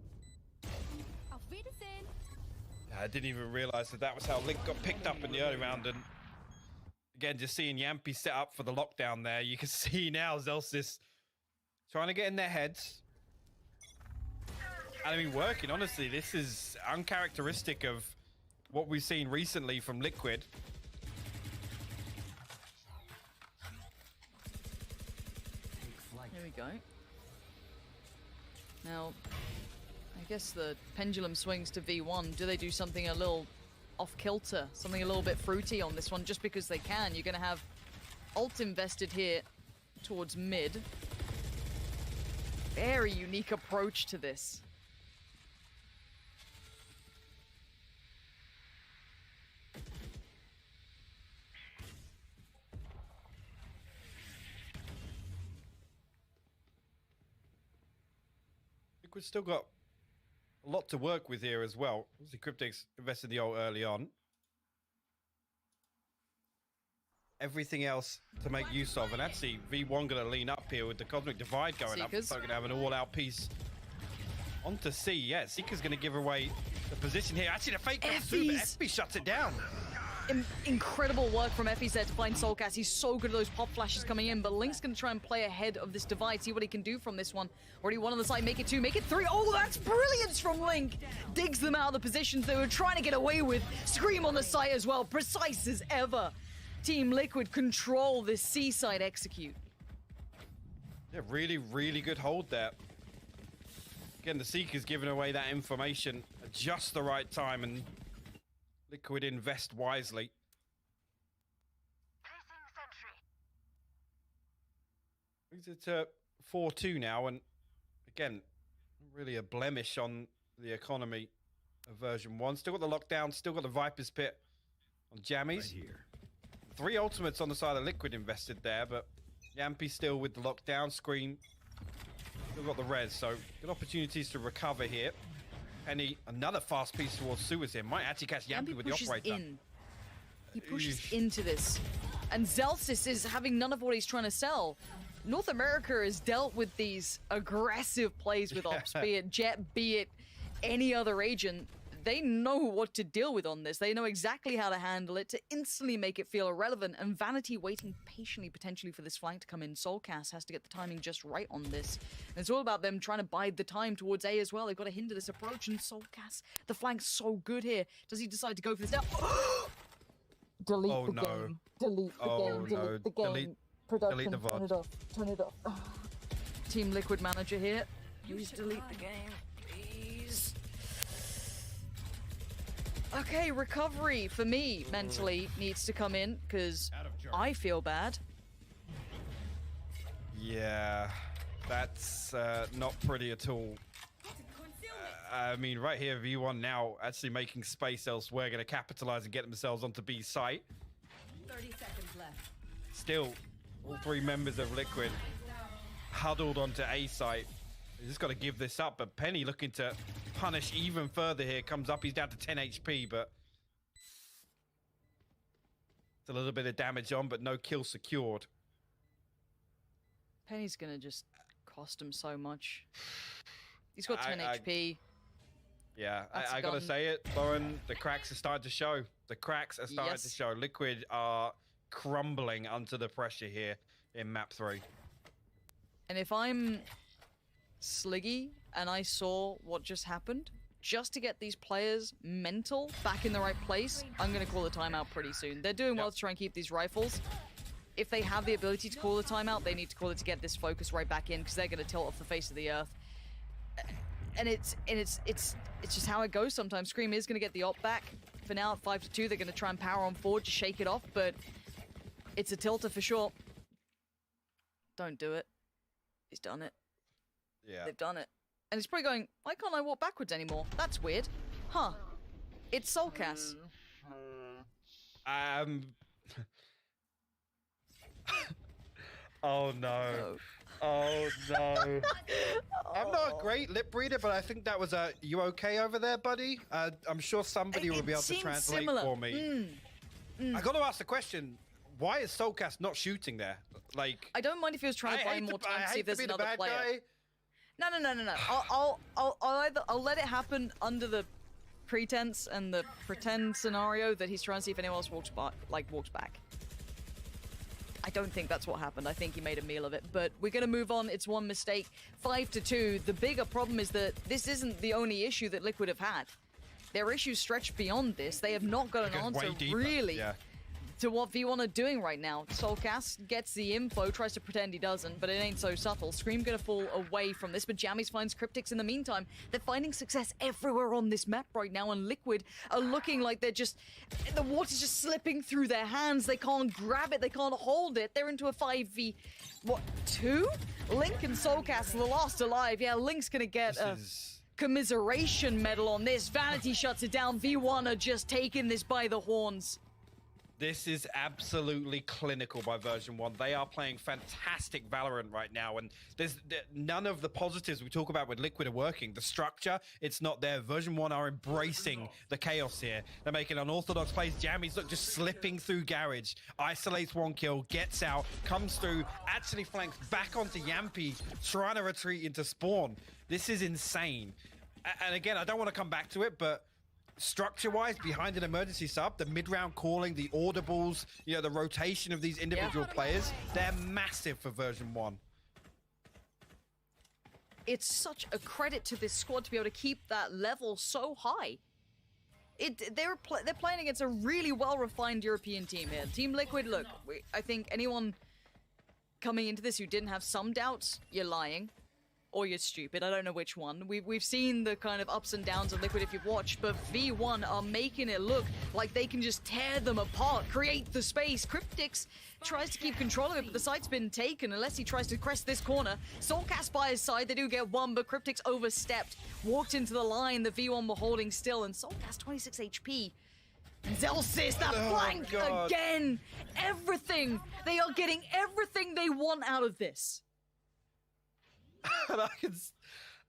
I didn't even realize that was how Link got picked up in the early round. And again, just seeing Yampi set up for the lockdown there, you can see now Zelsys trying to get in their heads. And I mean, working, honestly. This is uncharacteristic of what we've seen recently from Liquid. There we go. Now, I guess the pendulum swings to V1. Do they do something a little off-kilter? Something a little bit fruity on this one just because they can? You're going to have ult invested here towards mid. Very unique approach to this. Liquid's still got a lot to work with here as well. Obviously, Cryptic's invested the ult early on. Everything else to make use of, and actually V1 going to lean up here with the Cosmic Divide going Seekers. up. So going to have an all-out piece onto C. Yeah, Seeker's going to give away the position here. Actually, the fake comes through, but FB shuts it down. Incredible work from Effie's there to find Soulcast. He's so good at those pop flashes coming in, but Link's going to try and play ahead of this divide, see what he can do from this one. Already one on the side, make it 2, make it 3. Oh, that's brilliance from Link. Digs them out of the positions they were trying to get away with. Scream on the site as well, precise as ever. Team Liquid control this C-side execute. Yeah, really, really good hold there. Again, the Seeker's giving away that information at just the right time, and Liquid invest wisely. Brings it to 4-2 now, and again, really a blemish on the economy of version 1. Still got the lockdown, still got the Viper's Pit on Jammies. Right here. 3 ultimates on the side of Liquid invested there, but Yampy still with the lockdown. Scream still got the res, so good opportunities to recover here. Penny, another fast piece towards Suez here. Might actually catch Yampy with the operator. He pushes into this. And Zelsis is having none of what he's trying to sell. North America has dealt with these aggressive plays with ops, be it Jet, be it any other agent. They know what to deal with on this. They know exactly how to handle it to instantly make it feel irrelevant. And Vanity waiting patiently, potentially, for this flank to come in. Soulcast has to get the timing just right on this. And it's all about them trying to bide the time towards A as well. They've got to hinder this approach. And Soulcast, the flank's so good here. Does he decide to go for this now? Delete the game. Delete the game. Delete the game. Production. Delete the VOD. Turn it off. Turn it off. Team Liquid manager here. Please delete the game. Please. Okay, recovery for me mentally needs to come in because I feel bad. Yeah, that's not pretty at all. I mean, right here, V1 now actually making space elsewhere, going to capitalize and get themselves onto B site. 30 seconds left. Still, all 3 members of Liquid huddled onto A site. He's just got to give this up, but Penny looking to punish even further here. Comes up, he's down to 10 HP, but it's a little bit of damage on, but no kill secured. Penny's gonna just cost him so much. He's got 10 HP. Yeah, That's I a gotta gun. say it, Lauren, the cracks are starting to show. The cracks are starting to show. Liquid are crumbling under the pressure here in map 3. And if I'm Sliggy and I saw what just happened, just to get these players mental back in the right place, I'm going to call the timeout pretty soon. They're doing well to try and keep these rifles. If they have the ability to call the timeout, they need to call it to get this focus right back in because they're going to tilt off the face of the earth. And it's just how it goes sometimes. Scream is going to get the op back. For now, at 5-2, they're going to try and power on forward to shake it off, but it's a tilter for sure. Don't do it. He's done it. Yeah. They've done it. And he's probably going, why can't I walk backwards anymore? That's weird. Huh. It's Soulcast. Oh no. Oh no. I'm not a great lip reader, but I think that was a, you okay over there, buddy? I'm sure somebody will be able to translate for me. I got to ask the question, why is Soulcast not shooting there? Like, I don't mind if he was trying to buy more time to see if there's another player. Guy. No. I'll let it happen under the pretense and the pretend scenario that he's trying to see if anyone else walks back. I don't think that's what happened. I think he made a meal of it. But we're going to move on. It's one mistake. 5-2. The bigger problem is that this isn't the only issue that Liquid have had. Their issues stretch beyond this. They have not got an answer, really, to what V1 are doing right now. Soulcast gets the info, tries to pretend he doesn't, but it ain't so subtle. Scream gonna fall away from this, but Jammies finds Cryptics in the meantime. They're finding success everywhere on this map right now, and Liquid are looking like they're just... the water's just slipping through their hands. They can't grab it, they can't hold it. They're into a 5v... what, 2? Link and Soulcast, the last alive. Yeah, Link's gonna get a commiseration medal on this. Vanity shuts it down. V1 are just taking this by the horns. This is absolutely clinical by version 1. They are playing fantastic Valorant right now, and there's none of the positives we talk about with Liquid are working. The structure, it's not there. Version 1 are embracing the chaos here. They're making unorthodox plays. Jammies, look, just slipping through Garage. Isolates 1 kill, gets out, comes through, actually flanks back onto Yampy, trying to retreat into spawn. This is insane. And again, I don't want to come back to it, but structure-wise, behind an emergency sub, the mid-round calling, the audibles, you know, the rotation of these individual players, they're massive for version 1. It's such a credit to this squad to be able to keep that level so high. They're playing against a really well-refined European team here. Team Liquid, look, I think anyone coming into this who didn't have some doubts, you're lying. or you're stupid. I don't know which one. We've seen the kind of ups and downs of Liquid if you've watched, but V1 are making it look like they can just tear them apart, create the space. Cryptix tries to keep control of it, but the site's been taken unless he tries to crest this corner. Soulcast by his side, they do get one, but Cryptix overstepped, walked into the line the V1 were holding still, and Soulcast 26 HP. And Zelsis, that flank again! Everything! They are getting everything they want out of this.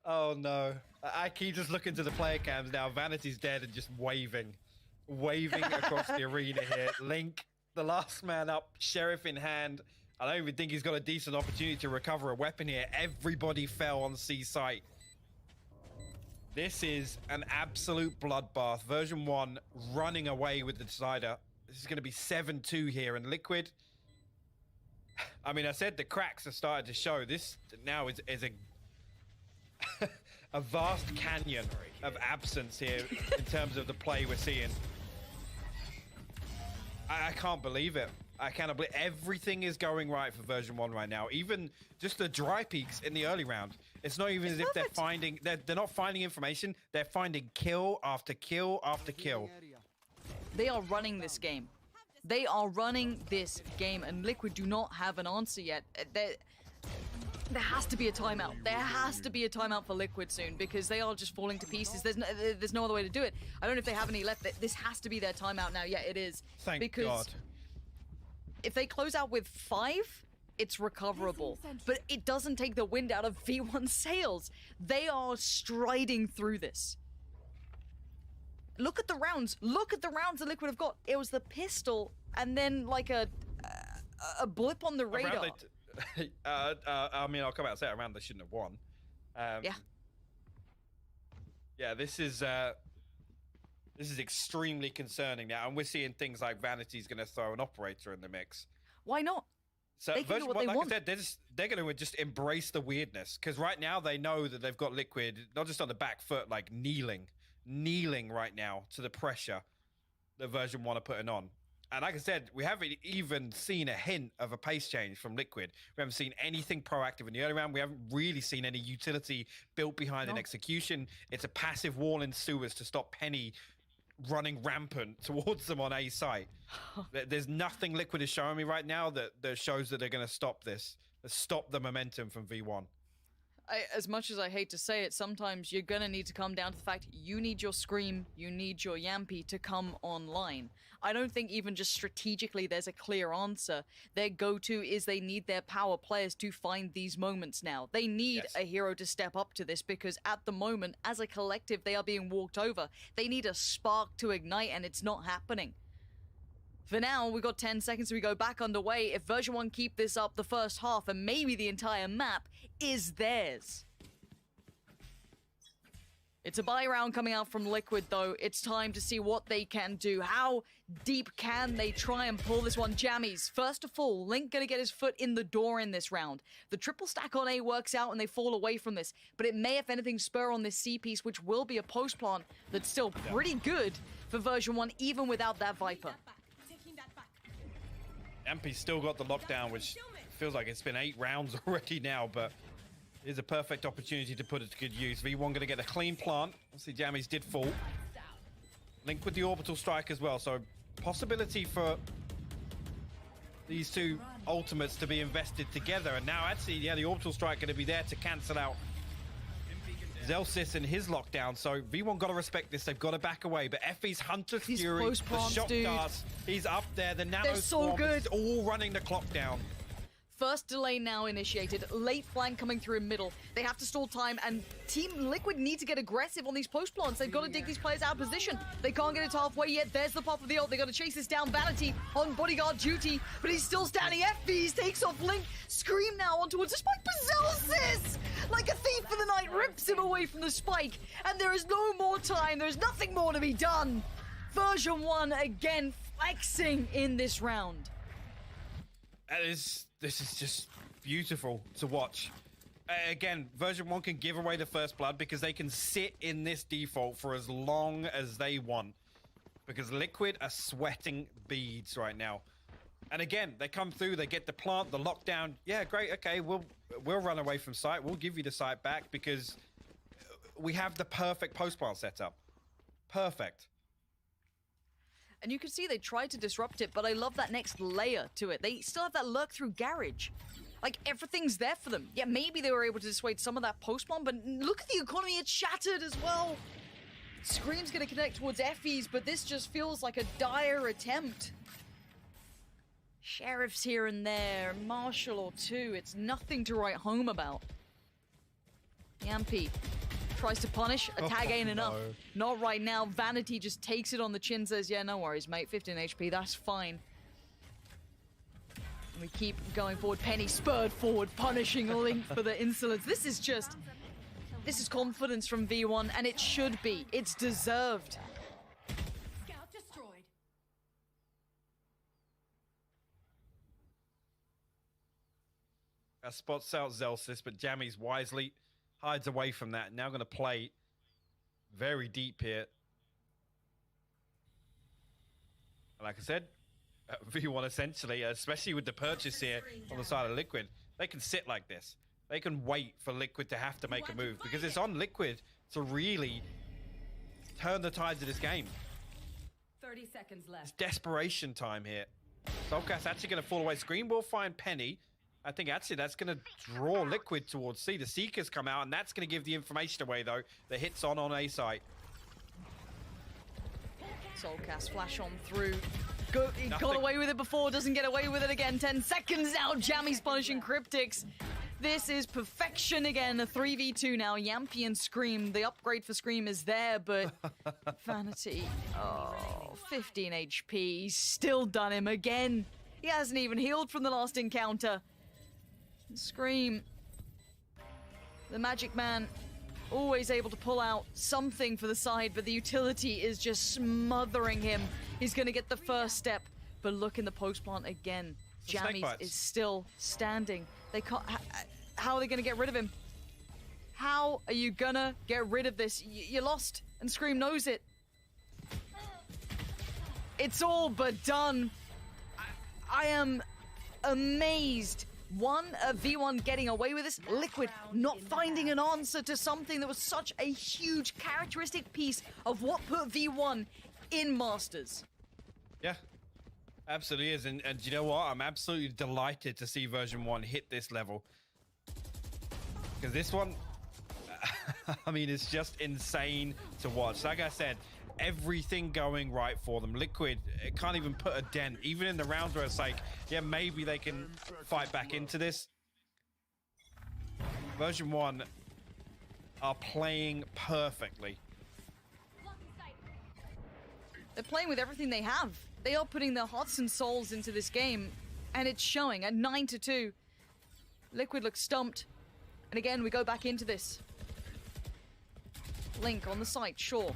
Oh no. I keep just looking to the player cams now. Vanity's dead and just waving across the arena here. Link, the last man up, Sheriff in hand. I don't even think he's got a decent opportunity to recover a weapon here. Everybody fell on C site. This is an absolute bloodbath. Version 1 running away with the decider. This is going to be 7-2 here, and Liquid, I mean, I said the cracks have started to show. This now is a a vast canyon of absence here in terms of the play we're seeing. I can't believe it. I cannot believe everything is going right for version 1 right now. Even just the dry peaks in the early round. It's not even as if they're finding, they're not finding information. They're finding kill after kill after kill. They are running this game. They are running this game, and Liquid do not have an answer yet. There has to be a timeout. There has to be a timeout for Liquid soon, because they are just falling to pieces. There's no other way to do it. I don't know if they have any left. This has to be their timeout now. Yeah, it is. Thank God. If they close out with 5, it's recoverable. But it doesn't take the wind out of V1's sails. They are striding through this. Look at the rounds. Look at the rounds that Liquid have got. It was the pistol and then like a blip on the radar. I mean, I'll come out and say it, around they shouldn't have won. Yeah. Yeah, this is extremely concerning now, and we're seeing things like Vanity's going to throw an operator in the mix. Why not? So they can do what they want. I said, they're going to just embrace the weirdness, because right now they know that they've got Liquid not just on the back foot, like kneeling right now to the pressure that version 1 are putting on. And like I said, we haven't even seen a hint of a pace change from Liquid. We haven't seen anything proactive in the early round. We haven't really seen any utility built behind an execution. It's a passive wall in sewers to stop Penny running rampant towards them on A site. There's nothing Liquid is showing me right now that shows that they're going to stop this, stop the momentum from V1. As much as I hate to say it, sometimes you're gonna need to come down to the fact you need your Scream, you need your Yampy to come online. I don't think even just strategically there's a clear answer. Their go-to is they need their power players to find these moments now. They need a hero to step up to this, because at the moment, as a collective, they are being walked over. They need a spark to ignite, and it's not happening. For now, we've got 10 seconds so we go back underway. If version 1 keep this up, the first half and maybe the entire map is theirs. It's a buy round coming out from Liquid, though. It's time to see what they can do. How deep can they try and pull this one? Jammies, first of all, Link gonna get his foot in the door in this round. The triple stack on A works out and they fall away from this, but it may, if anything, spur on this C piece, which will be a post plant that's still pretty good for version 1, even without that Viper. MP's still got the lockdown, which feels like it's been 8 rounds already now, but it's a perfect opportunity to put it to good use. V1 going to get a clean plant. Obviously, Jammies did fall. Link with the orbital strike as well, so possibility for these two ultimates to be invested together. And now, actually, yeah, the orbital strike going to be there to cancel out Zelsis and his lockdown, so V1 got to respect this. They've got to back away. But Effie's Hunter's Fury, the shot darts, he's up there. The nano so good. All running the clock down. First delay now initiated. Late flank coming through in middle. They have to stall time, and Team Liquid need to get aggressive on these post plants. They've got to dig these players out of position. They can't get it halfway yet. There's the pop of the ult. They got to chase this down. Vanity on bodyguard duty, but he's still standing. FVs takes off Link. Scream now on towards the spike. Zelsis, like a thief in the night, rips him away from the spike, and there is no more time. There's nothing more to be done. Version 1 again flexing in this round. This is just beautiful to watch. Again, version 1 can give away the first blood because they can sit in this default for as long as they want. Because Liquid are sweating beads right now. And again, they come through, they get the plant, the lockdown. Yeah, great. Okay, we'll run away from site. We'll give you the site back because we have the perfect post plant setup. Perfect. And you can see they tried to disrupt it, but I love that next layer to it. They still have that lurk through garage. Like, everything's there for them. Yeah, maybe they were able to dissuade some of that post plant, but look at the economy, it's shattered as well. Scream's gonna connect towards Effie's, but this just feels like a dire attempt. Sheriffs here and there, Marshall or two, it's nothing to write home about. Yampy tries to punish, a tag ain't enough. Not right now, Vanity just takes it on the chin, says, yeah, no worries, mate, 15 HP, that's fine. And we keep going forward, Penny spurred forward, punishing Link for the insolence. This is confidence from V1, and it should be, it's deserved. Scout destroyed. Spots out Zelsis, but Jammies wisely hides away from that. Now going to play very deep here. Like I said, V1 essentially, especially with the purchase here on the side of Liquid, they can sit like this. They can wait for Liquid to have to make a move because it's on Liquid to really turn the tides of this game. 30 seconds left. It's desperation time here. Soulcast actually going to fall away. Scream will find Penny. I think actually that's going to draw Liquid towards C. The Seekers come out, and that's going to give the information away, though. The hit's on A site. Soulcast flash on through. He got away with it before, doesn't get away with it again. 10 seconds now, Jammy's punishing Cryptics. This is perfection again, a 3v2 now. Yampy and Scream, the upgrade for Scream is there, but Vanity, 15 HP. He's still done him again. He hasn't even healed from the last encounter. Scream, the Magic Man, always able to pull out something for the side, but the utility is just smothering him. He's going to get the first step, but look in the post plant again. Jammies is still standing. They can't. How are they going to get rid of him? How are you going to get rid of this? You lost, and Scream knows it. It's all but done. I am amazed. V1 getting away with this. Liquid not finding an answer to something that was such a huge characteristic piece of what put V1 in Masters. Yeah, absolutely is. And you know what? I'm absolutely delighted to see version 1 hit this level. Because this one, I mean, it's just insane to watch. Like I said, everything going right for them. Liquid, it can't even put a dent. Even in the rounds where it's like, yeah, maybe they can fight back into this. Version 1 are playing perfectly. They're playing with everything they have. They are putting their hearts and souls into this game, and it's showing at 9-2. Liquid looks stumped. And again, we go back into this. Link on the site, sure.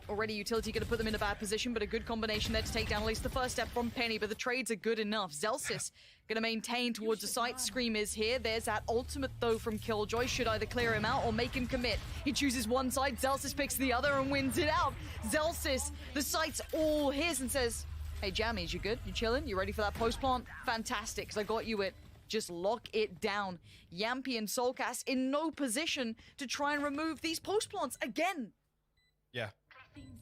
Already utility going to put them in a bad position, but a good combination there to take down at least the first step from Penny, but the trades are good enough. Zelsis going to maintain towards the site. Scream is here. There's that ultimate, though, from Killjoy. Should either clear him out or make him commit. He chooses one side, Zelsis picks the other and wins it out. Zelsis, the site's all his and says, hey, Jammies, you good? You chilling? You ready for that post plant? Fantastic, because I got you it. Just lock it down. Yampy and Soulcast in no position to try and remove these post plants again. Yeah.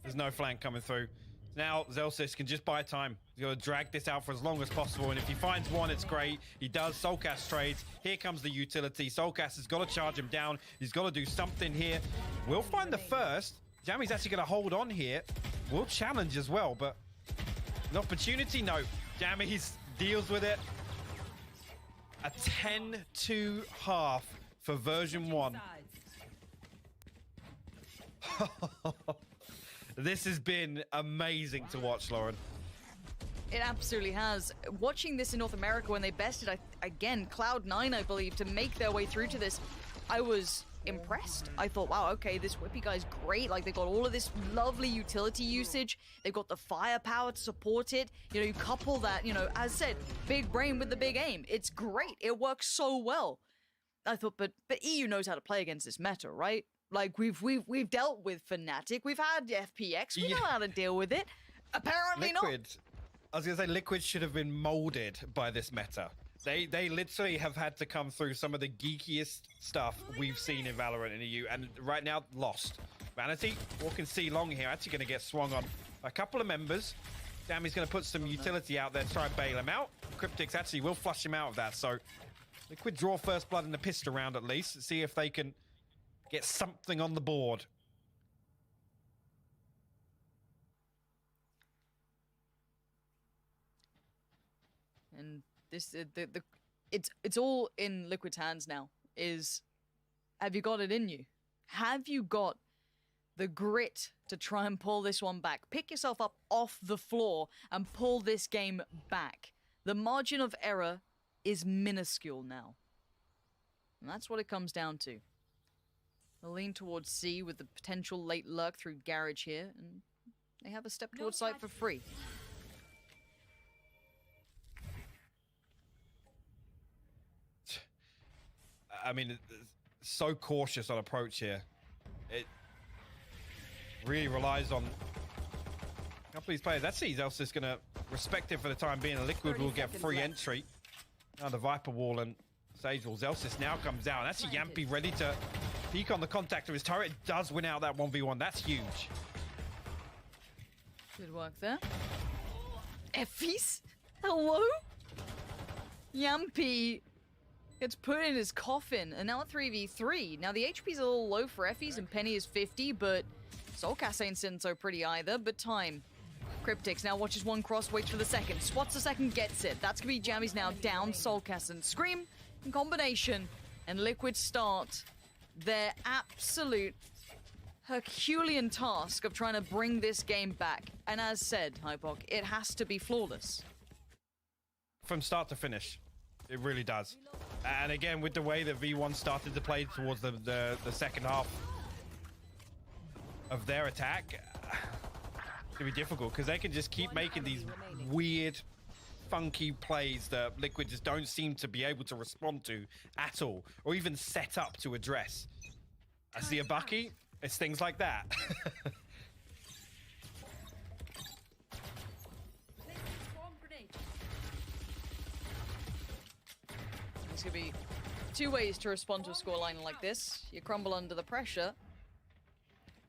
There's no flank coming through. Now Zelsis can just buy time. He's got to drag this out for as long as possible, and if he finds one, it's great. He does. Soulcast trades. Here comes the utility. Soulcast has got to charge him down. He's got to do something here. We'll find the first. Jammy's actually going to hold on here. We'll challenge as well, but an opportunity? No. Jammy's deals with it. A 10-2 half for version 1. This has been amazing to watch, Lauren. It absolutely has. Watching this in North America when they bested, again, Cloud9, I believe, to make their way through to this, I was impressed. I thought, wow, okay, this Whippy guy's great. Like, they got all of this lovely utility usage. They've got the firepower to support it. You know, you couple that, you know, as said, big brain with the big aim. It's great. It works so well. I thought, but EU knows how to play against this meta, right? Like, we've dealt with Fnatic, we've had FPX, we know how to deal with it. Apparently Liquid, I was gonna say Liquid should have been molded by this meta. They literally have had to come through some of the geekiest stuff we've seen in Valorant in EU, and right now lost. Vanity walking C long here, actually going to get swung on a couple of members. Dammy's going to put some utility out there to try and bail him out. Cryptics actually will flush him out of that, so Liquid draw first blood in the pistol round at least. See if they can get something on the board. And this it's all in Liquid's hands now. Have you got it in you? Have you got the grit to try and pull this one back? Pick yourself up off the floor and pull this game back. The margin of error is minuscule now. And that's what it comes down to. They'll lean towards C with the potential late lurk through Garage here, and they have a step towards site for free. I mean, so cautious on approach here. It really relies on a couple of these players. That's Zelsis going to respect it for the time being. Liquid will get free entry. Now the Viper wall and Sage wall. Zelsis now comes out. That's Yampi ready to peek on the contact of his turret. It does win out that 1v1. That's huge. Good work there. Effie's? Hello? Yampi gets put in his coffin, and now at 3v3. Now the HP's a little low for Effie's, and Penny is 50, but Soulcast ain't sitting so pretty either, but time. Cryptics now watches one cross, waits for the second, spots the second, gets it. That's gonna be Jammy's now down, Soulcast and Scream in combination, and Liquid start their absolute Herculean task of trying to bring this game back. And as said, Hypok, it has to be flawless. From start to finish. It really does. And again, with the way that V1 started to play towards the second half of their attack, it's gonna be difficult because they can just keep making these weird, funky plays that Liquid just don't seem to be able to respond to at all, or even set up to address. I see a Bucky, it's things like that. There's gonna be two ways to respond to a scoreline like this. You crumble under the pressure,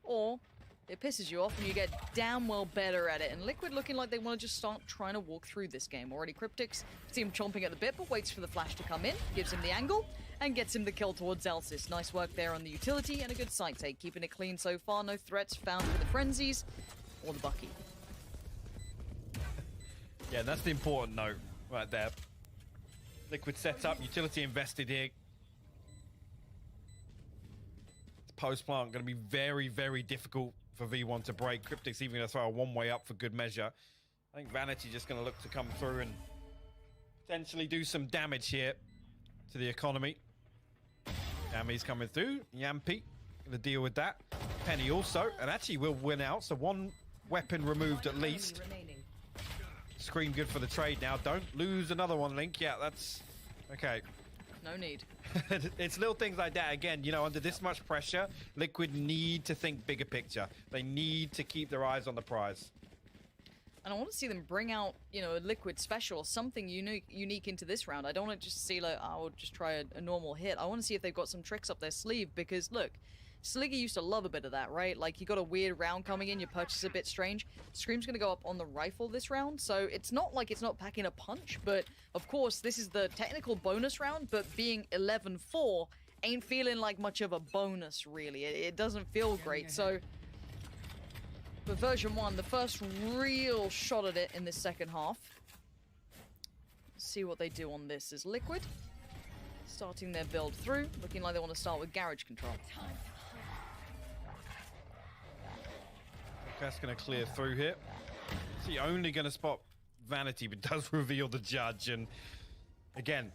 or it pisses you off and you get damn well better at it. And Liquid looking like they want to just start trying to walk through this game. Already Cryptics see him chomping at the bit, but waits for the flash to come in, gives him the angle, and gets him the kill towards Zelsis. Nice work there on the utility and a good sight take, keeping it clean so far. No threats found for the Frenzies or the Bucky. Yeah, that's the important note right there. Liquid setup, utility invested here. Post plant going to be very, very difficult for V1 to break. Cryptic's even going to throw a one-way up for good measure. I think Vanity just going to look to come through and potentially do some damage here to the economy. Yammy's coming through. Yampi going to deal with that. Penny also, and actually will win out. So one weapon removed at least. Scream good for the trade now. Don't lose another one, Link. Yeah, that's okay. No need. It's little things like that. Again, you know, under this much pressure, Liquid need to think bigger picture. They need to keep their eyes on the prize. And I want to see them bring out, you know, a Liquid special, something unique into this round. I don't want to just see, like, I'll just try a normal hit. I want to see if they've got some tricks up their sleeve, because, look, Sliggy used to love a bit of that, right? Like, you got a weird round coming in, your purchase is a bit strange. Scream's going to go up on the rifle this round, so it's not like it's not packing a punch, but, of course, this is the technical bonus round, but being 11-4 ain't feeling like much of a bonus, really. It doesn't feel great, so for version 1, the first real shot at it in this second half. Let's see what they do on this. Is Liquid starting their build through, looking like they want to start with garage control. That's going to clear through here. Is he only going to spot Vanity, but does reveal the judge? And again,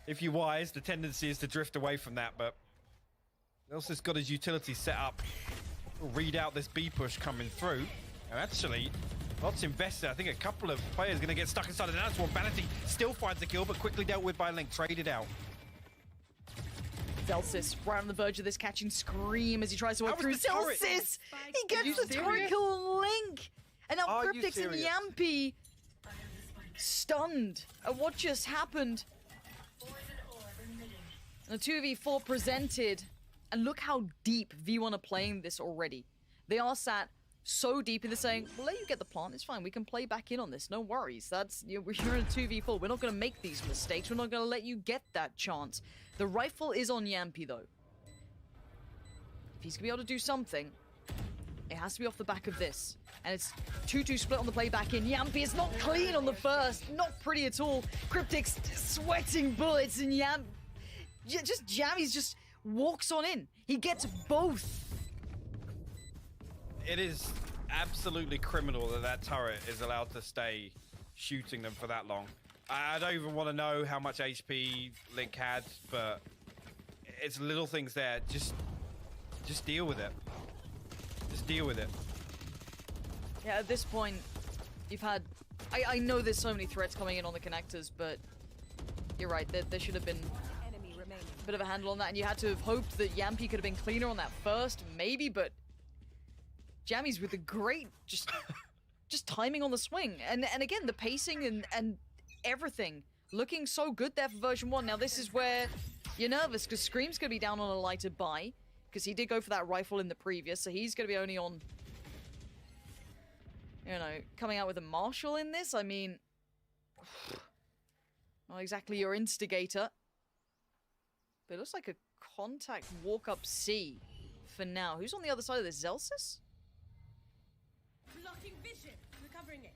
if you're wise, the tendency is to drift away from that, but Nelson's got his utility set up. Read out this B push coming through. And actually, lots invested. I think a couple of players going to get stuck inside the dance wall. Vanity still finds the kill, but quickly dealt with by Link. Traded out. Zelsis right on the verge of this, catching Scream as he tries to work through. Zelsis! He gets the turret kill on Link! And now Are you Cryptics and serious? Yampy stunned at what just happened. And a 2v4 presented. And look how deep V1 are playing this already. They are sat so deep in the saying, we'll let you get the plant, it's fine, we can play back in on this, no worries. That's, you're in a 2v4, we're not going to make these mistakes, we're not going to let you get that chance. The rifle is on Yampy though. If he's going to be able to do something, it has to be off the back of this. And it's 2-2 split on the play back in. Yampy is not clean on the first, not pretty at all. Cryptic's sweating bullets and Jammy's just walks on in. He gets both. It is absolutely criminal that that turret is allowed to stay shooting them for that long. I don't even want to know how much HP Link had, but it's little things there. Just deal with it. Just deal with it. Yeah, at this point, you've had... I know there's so many threats coming in on the connectors, but you're right, there should have been a bit of a handle on that, and you had to have hoped that Yampy could have been cleaner on that first, maybe, but Jammy's with a great just timing on the swing, and again the pacing and everything looking so good there for version 1. Now this is where you're nervous because Scream's gonna be down on a lighter buy because he did go for that rifle in the previous, so he's gonna be only on, you know, coming out with a Marshall in this. I mean, not exactly your instigator, but it looks like a contact walk up C for now. Who's on the other side of this? Zelsis? Blocking vision. Recovering it.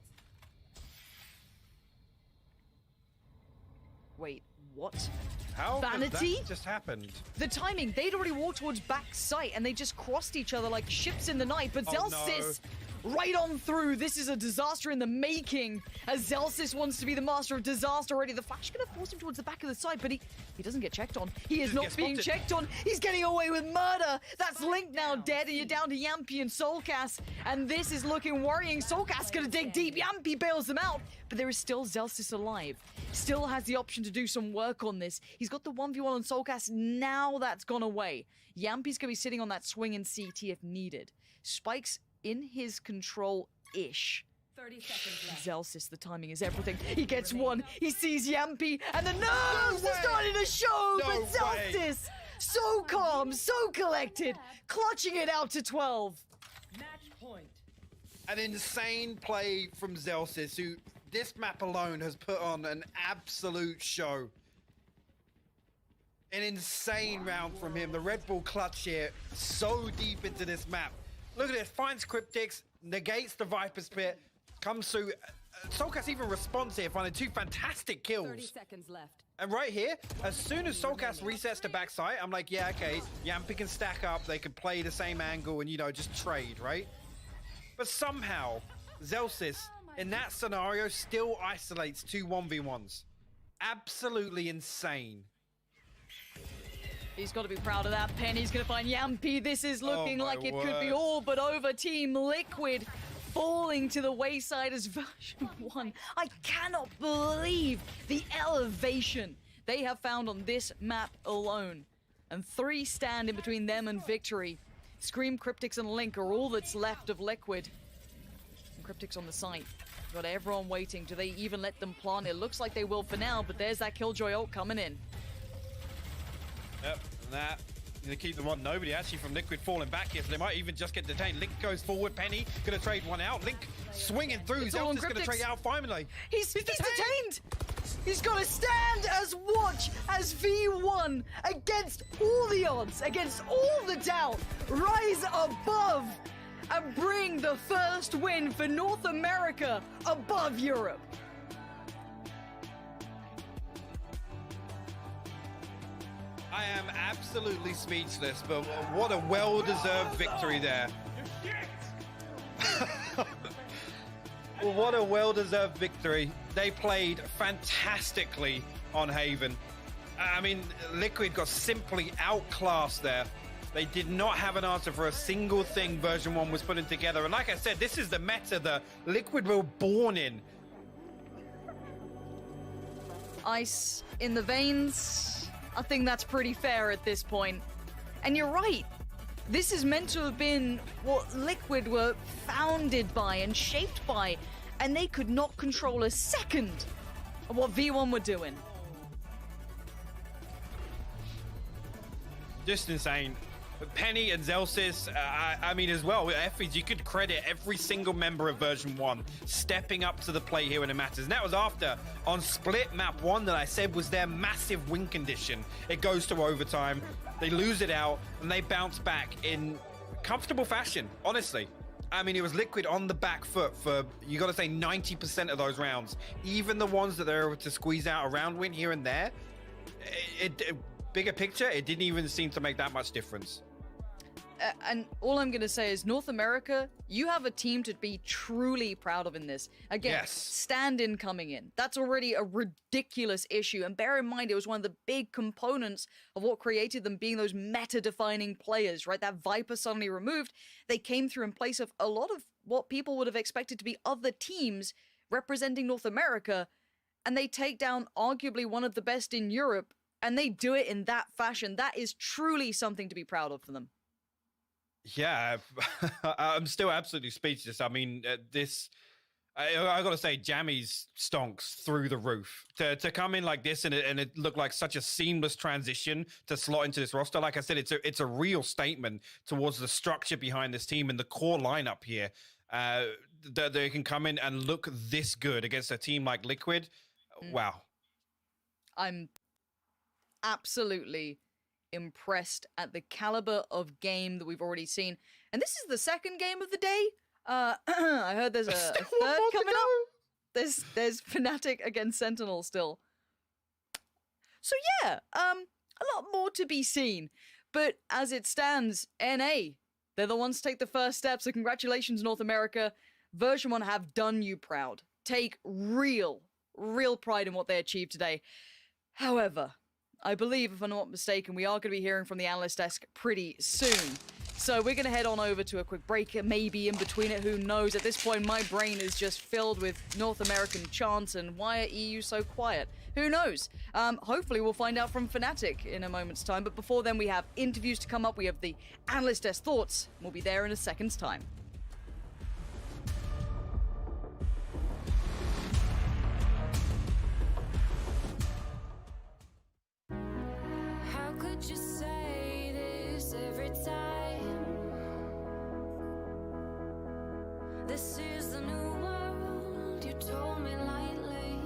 Wait, what? How Vanity? That just happened? The timing, they'd already walked towards back sight and they just crossed each other like ships in the night, but Oh, Zelsis right on through. This is a disaster in the making as Zelsis wants to be the master of disaster already. The flash gonna force him towards the back of the side, but he doesn't get checked on. He is not being checked on. He's getting away with murder. That's Link now dead, and you're down to Yampy and Soulcast, and this is looking worrying. Soulcast gonna dig deep. Yampy bails them out, but there is still Zelsis alive. Still has the option to do some work on this. He's got the 1v1 on Soulcast. Now that's gone away. Yampy's gonna be sitting on that swing in CT if needed. Spike's in his control-ish. 30 seconds left. Zelsis, the timing is everything. He gets one, he sees Yampy, and the nerves are starting to show, No but Zelsis, so calm, so collected, clutching it out to 12. Match point. An insane play from Zelsis, who this map alone has put on an absolute show. An insane round from him. The Red Bull clutch here, so deep into this map. Look at this, finds Cryptics, negates the Viper Spit, comes through. Soulcast even responds here, finding 2 fantastic kills. 30 seconds left. And right here, as soon as Soulcast resets to backside, I'm like, yeah, okay, Yampy can stack up, they can play the same angle and, you know, just trade, right? But somehow, Zelsis, in that scenario, still isolates 2 1v1s. Absolutely insane. He's got to be proud of that. Penny's going to find Yampy. This is looking like it could be word. all but over. Team Liquid falling to the wayside as version 1. I cannot believe the elevation they have found on this map alone. And 3 stand in between them and victory. Scream, Cryptics, and Link are all that's left of Liquid. And Cryptics on the site. Got everyone waiting. Do they even let them plant? It looks like they will for now, but there's that Killjoy ult coming in. Yep, and that. Gonna keep them on. Nobody actually from Liquid falling back here, so they might even just get detained. Link goes forward. Penny gonna trade one out. Link swinging through. Zelda's gonna trade out finally. He's detained! He's got to stand as watch as V1 against all the odds, against all the doubt, rise above and bring the first win for North America above Europe. I am absolutely speechless, but what a well-deserved victory there. Well, what a well-deserved victory. They played fantastically on Haven. I mean, Liquid got simply outclassed there. They did not have an answer for a single thing version 1 was putting together. And like I said, this is the meta that Liquid were born in. Ice in the veins. I think that's pretty fair at this point. And you're right. This is meant to have been what Liquid were founded by and shaped by, and they could not control a second of what V1 were doing. Just insane. Penny and Zelsis, I mean, as well, with Effies, you could credit every single member of version 1 stepping up to the plate here when it matters. And that was after, on split map 1 that I said was their massive win condition. It goes to overtime, they lose it out, and they bounce back in comfortable fashion, honestly. I mean, it was Liquid on the back foot for, you got to say, 90% of those rounds. Even the ones that they're able to squeeze out a round win here and there, bigger picture, it didn't even seem to make that much difference. And all I'm going to say is, North America, you have a team to be truly proud of in this. Again, Yes. stand-in coming in. That's already a ridiculous issue. And bear in mind, it was one of the big components of what created them being those meta-defining players, right? That Viper suddenly removed, they came through in place of a lot of what people would have expected to be other teams representing North America. And they take down arguably one of the best in Europe, and they do it in that fashion. That is truly something to be proud of for them. Yeah, I'm still absolutely speechless. I mean, I got to say, Jammy's stonks through the roof. To come in like this and it looked like such a seamless transition to slot into this roster. Like I said, it's a real statement towards the structure behind this team and the core lineup here. That they can come in and look this good against a team like Liquid. Wow. I'm absolutely impressed at the caliber of game that we've already seen. And this is the second game of the day. I heard there's a third coming up. There's Fnatic against Sentinel still. So yeah, a lot more to be seen. But as it stands, NA, they're the ones to take the first step. So congratulations, North America. Version 1 have done you proud. Take real pride in what they achieved today. However, I believe, if I'm not mistaken, we are going to be hearing from the analyst desk pretty soon. So we're going to head on over to a quick break, maybe in between it, who knows. At this point, my brain is just filled with North American chants, and why are EU so quiet? Who knows? Hopefully we'll find out from Fnatic in a moment's time, but before then we have interviews to come up, we have the analyst desk thoughts, we'll be there in a second's time. Could you say this every time? This is the new world, you told me lightly.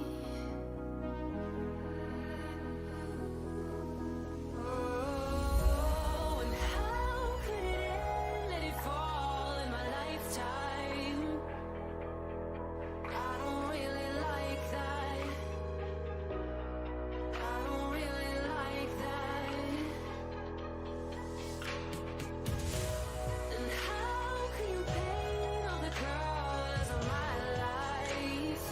Oh, and how could it end? Let it fall in my lifetime. I don't really like that. I don't really like that. And how can you paint all the colors of my life?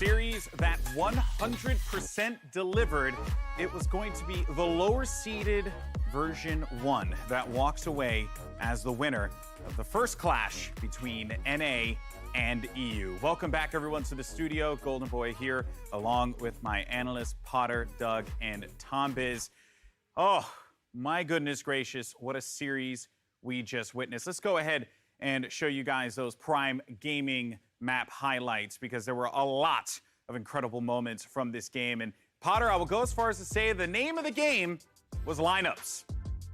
series that 100% delivered. It was going to be the lower seeded version 1 that walks away as the winner of the first clash between NA and EU. Welcome back, everyone, to the studio. Golden Boy here, along with my analysts, Potter, Doug, and Tom Biz. Oh, my goodness gracious, what a series we just witnessed. Let's go ahead and show you guys those Prime Gaming map highlights, because there were a lot of incredible moments from this game. And Potter, I will go as far as to say the name of the game was lineups.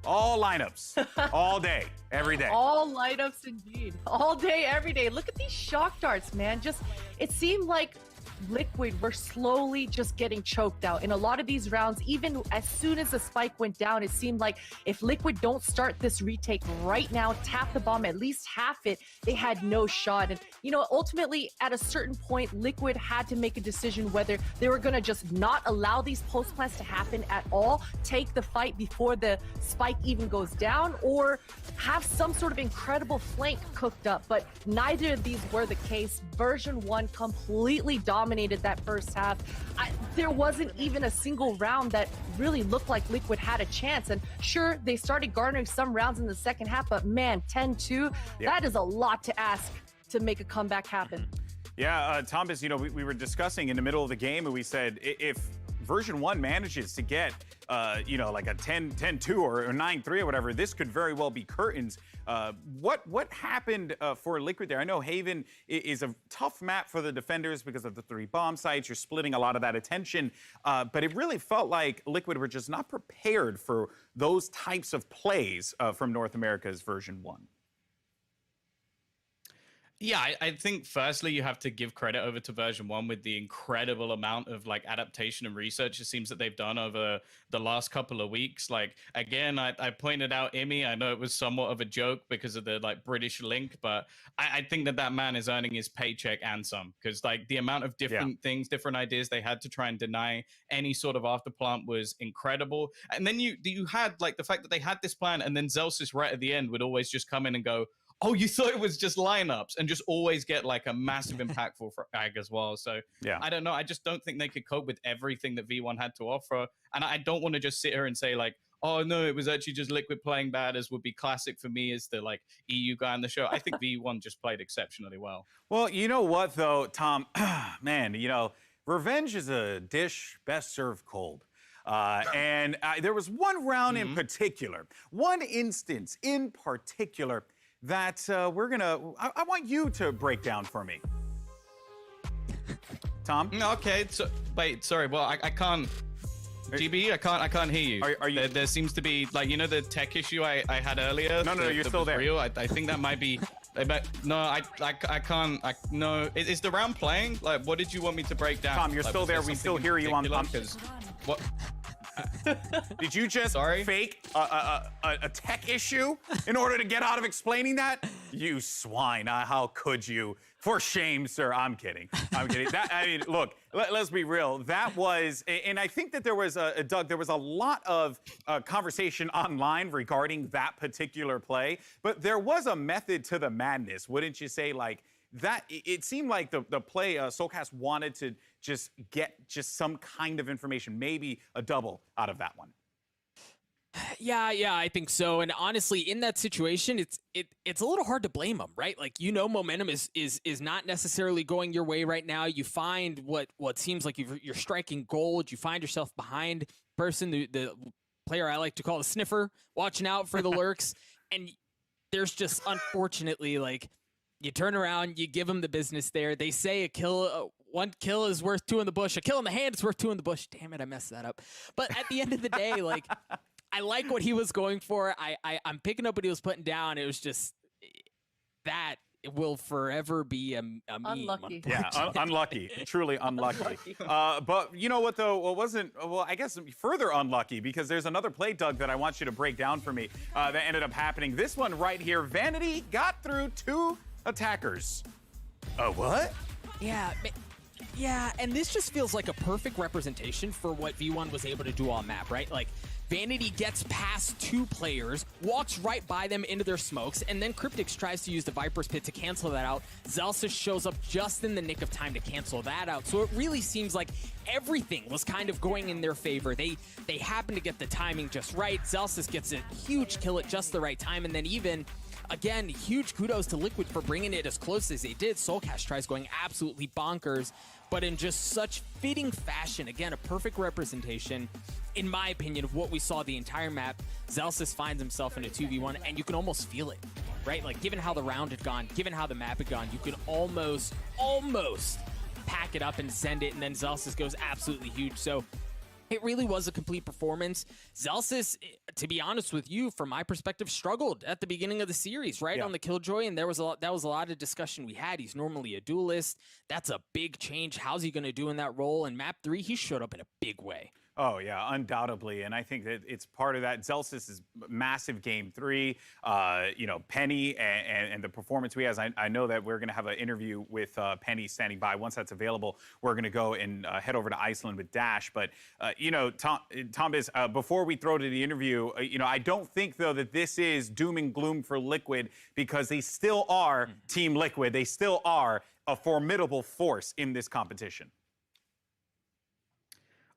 All lineups, all day, every day. All lineups indeed. All day, every day. Look at these shock darts, man. Just, it seemed like Liquid were slowly just getting choked out. In a lot of these rounds, even as soon as the spike went down, it seemed like if Liquid don't start this retake right now, tap the bomb, at least half it, they had no shot. And, you know, ultimately, at a certain point, Liquid had to make a decision whether they were going to just not allow these post plants to happen at all, take the fight before the spike even goes down, or have some sort of incredible flank cooked up. But neither of these were the case. Version 1 completely dominated that first half. There wasn't even a single round that really looked like Liquid had a chance. And sure, they started garnering some rounds in the second half, but man, 10-2, that is a lot to ask to make a comeback happen. Yeah, Thomas, you know, we were discussing in the middle of the game, and we said if version 1 manages to get, you know, like a 10-2 or 9-3 or whatever, this could very well be curtains. What happened for Liquid there? I know Haven is a tough map for the defenders because of the 3 bomb sites. You're splitting a lot of that attention, but it really felt like Liquid were just not prepared for those types of plays from North America's version 1. Yeah, I think firstly you have to give credit over to version 1 with the incredible amount of like adaptation and research it seems that they've done over the last couple of weeks. Like, again, I pointed out Imi. I know it was somewhat of a joke because of the like British link, but I think that man is earning his paycheck and some, because like the amount of different things, different ideas they had to try and deny any sort of afterplant was incredible. And then you had like the fact that they had this plan, and then Zelsis right at the end would always just come in and go, oh, you thought it was just lineups, and just always get like a massive impactful frag as well. So I don't know. I just don't think they could cope with everything that V1 had to offer. And I don't want to just sit here and say like, oh no, it was actually just Liquid playing bad, as would be classic for me as the like EU guy on the show. I think V1 just played exceptionally well. Well, you know what though, Tom, man, you know, revenge is a dish best served cold. And there was one round in particular, one instance in particular, that I want you to break down for me. Tom? Okay, so, wait, sorry, well, I can't, GB, I can't hear you. Are you? There seems to be, like, you know the tech issue I had earlier? No, you're still there. Real? I think that might be, no, I can't, no, is the round playing? Like, what did you want me to break down? Tom, you're like, still there, we still hear you on, what? Did you just fake a tech issue in order to get out of explaining that? You swine, how could you? For shame, sir. I'm kidding. I mean, look, let's be real. That was, and I think that there was, Doug, there was a lot of conversation online regarding that particular play, but there was a method to the madness, wouldn't you say? Like, that, it seemed like the play Soulcast wanted to just get some kind of information, maybe a double out of that one. Yeah, I think so. And honestly, in that situation, it's a little hard to blame them, right? Like, you know, momentum is not necessarily going your way right now. You find what seems like you're striking gold. You find yourself behind person, the player I like to call the sniffer, watching out for the lurks, and there's just unfortunately like, you turn around, you give them the business there. They say a kill, 1 kill is worth 2 in the bush. A kill in the hand is worth 2 in the bush. Damn it, I messed that up. But at the end of the day, like, I like what he was going for. I'm picking up what he was putting down. It was just that it will forever be a meme. Unlucky. Yeah, unlucky. Truly unlucky. But you know what, though? Well, I guess further unlucky, because there's another play, Doug, that I want you to break down for me that ended up happening. This one right here. Vanity got through 2 attackers. What? Yeah, Yeah, and this just feels like a perfect representation for what V1 was able to do on map, right? Like, Vanity gets past 2 players, walks right by them into their smokes, and then Cryptix tries to use the Viper's Pit to cancel that out. Zelsis shows up just in the nick of time to cancel that out. So it really seems like everything was kind of going in their favor. They happen to get the timing just right. Zelsis gets a huge kill at just the right time, and then even... Again, huge kudos to Liquid for bringing it as close as they did. Soulcash tries going absolutely bonkers, but in just such fitting fashion. Again, a perfect representation, in my opinion, of what we saw the entire map. Zelsis finds himself in a 2v1, and you can almost feel it, right? Like, given how the round had gone, given how the map had gone, you could almost pack it up and send it, and then Zelsis goes absolutely huge. So it really was a complete performance. Zelsis, to be honest with you, from my perspective, struggled at the beginning of the series, right? On the Killjoy, and that was a lot of discussion we had. He's normally a duelist. That's a big change. How's he going to do in that role? In map 3, he showed up in a big way. Oh, yeah, undoubtedly. And I think that it's part of that. Zelsis' massive game 3, you know, Penny and the performance we has. I know that we're going to have an interview with Penny standing by. Once that's available, we're going to go and head over to Iceland with Dash. But, you know, Tom Biz, before we throw to the interview, you know, I don't think, though, that this is doom and gloom for Liquid, because they still are Team Liquid. They still are a formidable force in this competition.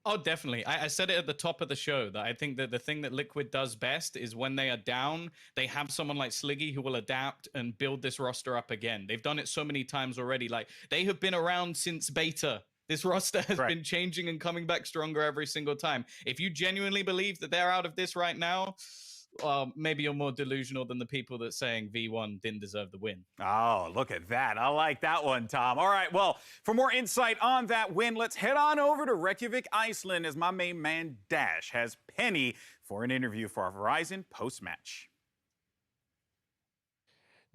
Oh, definitely. I said it at the top of the show that I think that the thing that Liquid does best is when they are down, they have someone like Sliggy who will adapt and build this roster up again. They've done it so many times already. Like, they have been around since beta. This roster has been changing and coming back stronger every single time. If you genuinely believe that they're out of this right now, maybe you're more delusional than the people that saying V1 didn't deserve the win. Oh, look at that. I like that one, Tom. All right, well, for more insight on that win, let's head on over to Reykjavik, Iceland, as my main man Dash has Penny for an interview for our Verizon post-match.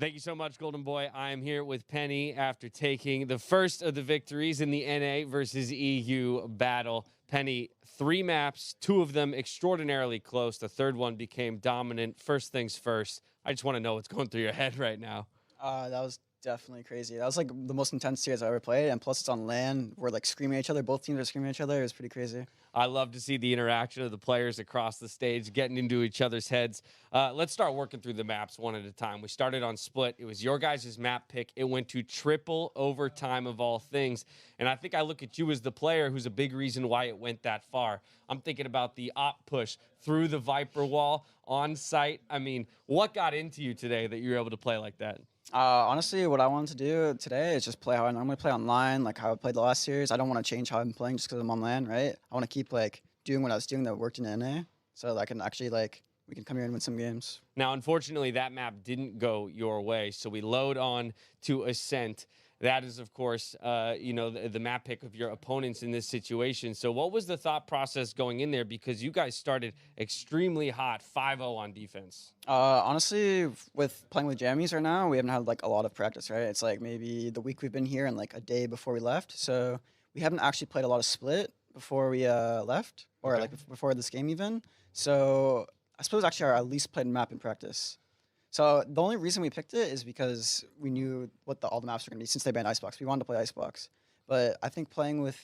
Thank you so much, Golden Boy. I am here with Penny after taking the first of the victories in the NA versus EU battle. Penny, 3 maps, 2 of them extraordinarily close. The third one became dominant. First things first, I just want to know what's going through your head right now. That was definitely crazy. That was like the most intense series I ever played, and plus it's on LAN. We're like screaming at each other. Both teams are screaming at each other. It was pretty crazy. I love to see the interaction of the players across the stage, getting into each other's heads. Let's start working through the maps one at a time. We started on Split. It was your guys' map pick. It went to triple overtime of all things. And I think I look at you as the player who's a big reason why it went that far. I'm thinking about the op push through the Viper wall on site. I mean, what got into you today that you were able to play like that? Honestly, what I wanted to do today is just play how I normally play online, like how I played the last series. I don't want to change how I'm playing just because I'm on LAN, right? I want to keep like doing what I was doing that worked in NA, so that I can actually like we can come here and win some games. Now, unfortunately, that map didn't go your way, so we load on to Ascent. That is, of course, you know, the map pick of your opponents in this situation. So what was the thought process going in there? Because you guys started extremely hot, 5-0 on defense. Honestly, with playing with jammies right now, we haven't had like a lot of practice, right? It's like maybe the week we've been here and like a day before we left. So we haven't actually played a lot of Split before we left, or like before this game even. So I suppose actually our least played map in practice. So the only reason we picked it is because we knew what all the maps were going to be since they banned Icebox. We wanted to play Icebox. But I think playing with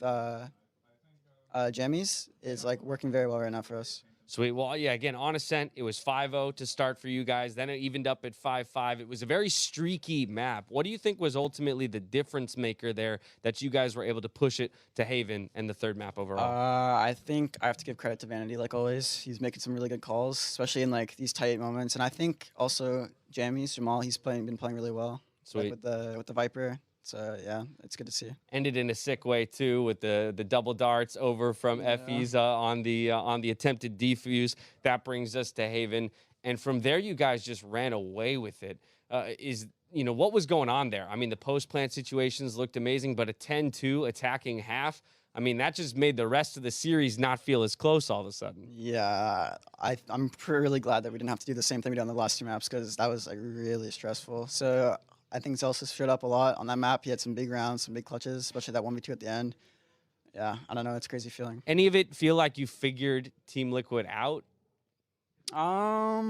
jammies is like working very well right now for us. Sweet. Well, yeah, again, on Ascent, it was 5-0 to start for you guys. Then it evened up at 5-5. It was a very streaky map. What do you think was ultimately the difference maker there that you guys were able to push it to Haven and the third map overall? I think I have to give credit to Vanity, like always. He's making some really good calls, especially in like these tight moments. And I think also Jammies, Jamal, he's been playing really well. Sweet. Like with the Viper. So yeah, it's good to see. Ended in a sick way too, with the double darts over from Effie's on the attempted defuse. That brings us to Haven, and from there you guys just ran away with it. What was going on there? I mean, the post plant situations looked amazing, but a 10-2 attacking half. I mean, that just made the rest of the series not feel as close all of a sudden. Yeah, I'm really glad that we didn't have to do the same thing we did on the last 2 maps, because that was like really stressful. So I think Zelsis showed up a lot on that map. He had some big rounds, some big clutches, especially that 1v2 at the end. Yeah, I don't know. It's a crazy feeling. Any of it feel like you figured Team Liquid out? I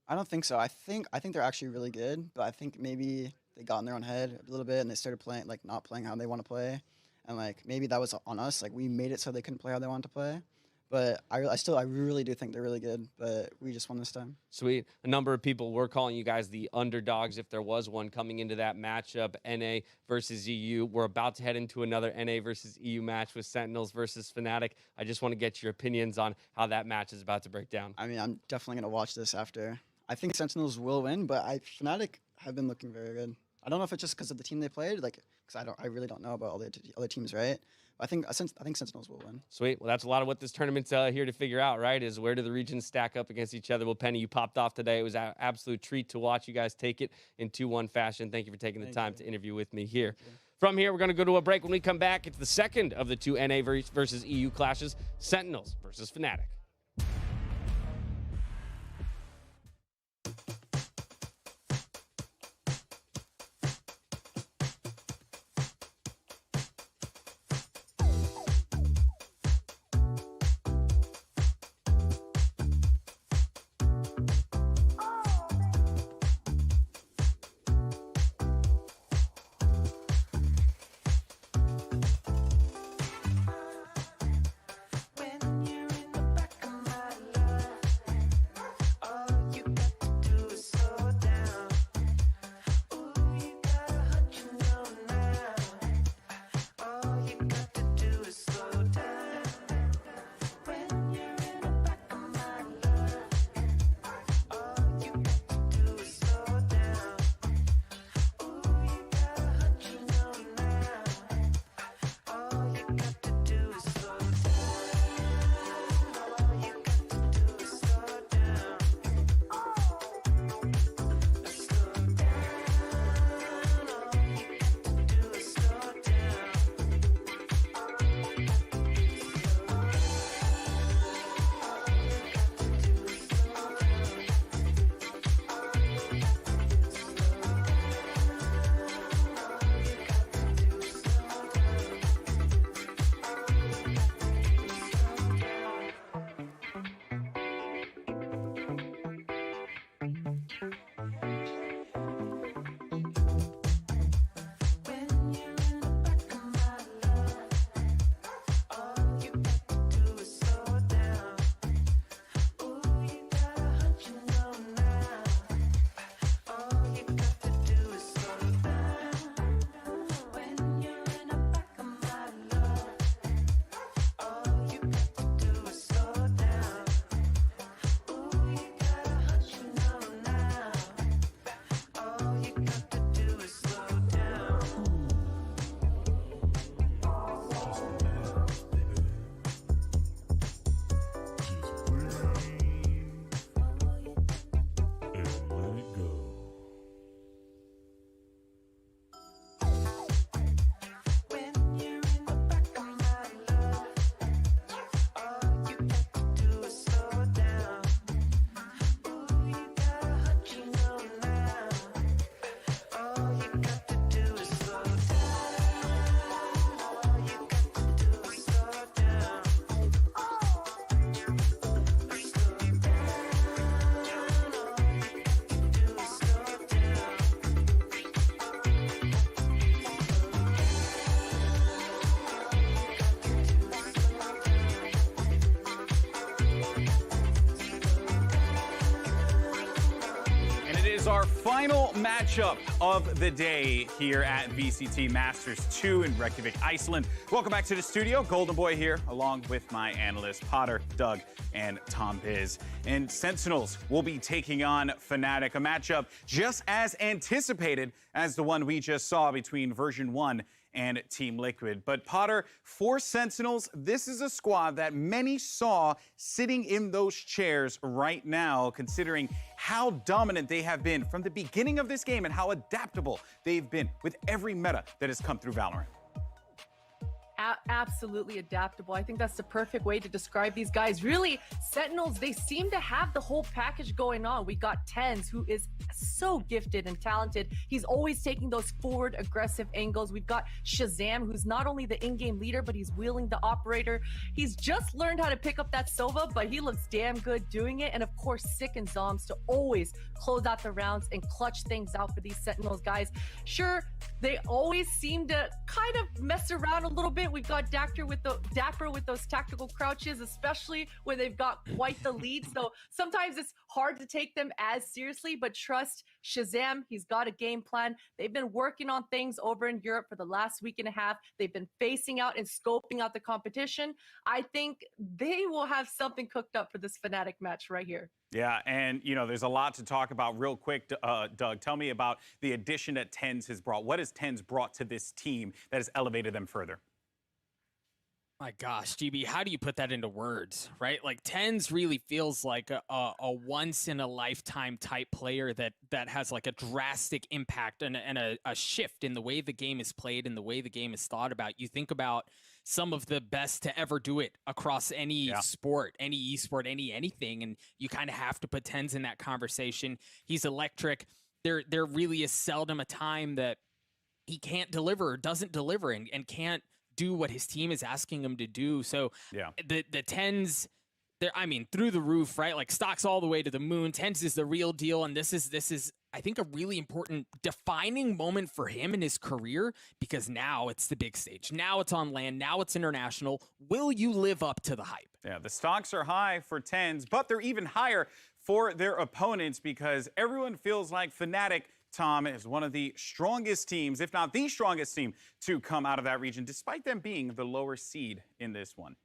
don't think so. I think they're actually really good, but I think maybe they got in their own head a little bit and they started playing, like not playing how they want to play. and like maybe that was on us. Like we made it so they couldn't play how they wanted to play. But I really do think they're really good, but we just won this time. Sweet. A number of people were calling you guys the underdogs if there was one coming into that matchup, NA versus EU. We're about to head into another NA versus EU match with Sentinels versus Fnatic. I just want to get your opinions on how that match is about to break down. I mean, I'm definitely going to watch this after. I think Sentinels will win, but Fnatic have been looking very good. I don't know if it's just because of the team they played, like, because I really don't know about all the other teams, right? I think Sentinels will win. Sweet. Well, that's a lot of what this tournament's here to figure out, right? Is where do the regions stack up against each other? Well, Penny, you popped off today. It was an absolute treat to watch you guys take it in 2-1 fashion. Thank you for taking the time to interview with me here. From here, we're going to go to a break. When we come back, it's the second of the two NA versus EU clashes, Sentinels versus Fnatic. Our final matchup of the day here at VCT Masters 2 in Reykjavik, Iceland. Welcome back to the studio. Golden Boy here, along with my analysts, Potter, Doug, and Tom Biz. And Sentinels will be taking on Fnatic, a matchup just as anticipated as the one we just saw between version 1 and Team Liquid. But Potter, for Sentinels, this is a squad that many saw sitting in those chairs right now, considering how dominant they have been from the beginning of this game and how adaptable they've been with every meta that has come through Valorant. Absolutely adaptable. I think that's the perfect way to describe these guys. Really, Sentinels, they seem to have the whole package going on. We got Tens, who is so gifted and talented. He's always taking those forward aggressive angles. We've got Shazam, who's not only the in-game leader, but he's wheeling the operator. He's just learned how to pick up that Sova, but he looks damn good doing it. And of course, Sick and Zoms to always close out the rounds and clutch things out for these Sentinels guys. Sure, they always seem to kind of mess around a little bit. We've got Dapper with those tactical crouches, especially when they've got quite the lead. So sometimes it's hard to take them as seriously, but trust Shazam, he's got a game plan. They've been working on things over in Europe for the last week and a half. They've been facing out and scoping out the competition. I think they will have something cooked up for this Fnatic match right here. Yeah, and there's a lot to talk about real quick. Doug, tell me about the addition that TenZ has brought. What has TenZ brought to this team that has elevated them further? My gosh, GB, how do you put that into words, right? Like TenZ really feels like a once in a lifetime type player that has like a drastic impact and a shift in the way the game is played and the way the game is thought about. You think about some of the best to ever do it across any sport, any esport, anything, and you kind of have to put TenZ in that conversation. He's electric. There really is seldom a time that he can't deliver or doesn't deliver and can't do what his team is asking him to do. So the TenZ, through the roof, right? Like stocks all the way to the moon. TenZ is the real deal, and this is I think a really important defining moment for him in his career, because now it's the big stage. Now it's on land. Now it's international. Will you live up to the hype? Yeah, the stocks are high for TenZ, but they're even higher for their opponents because everyone feels like Fnatic, Tom, is one of the strongest teams, if not the strongest team, to come out of that region, despite them being the lower seed in this one.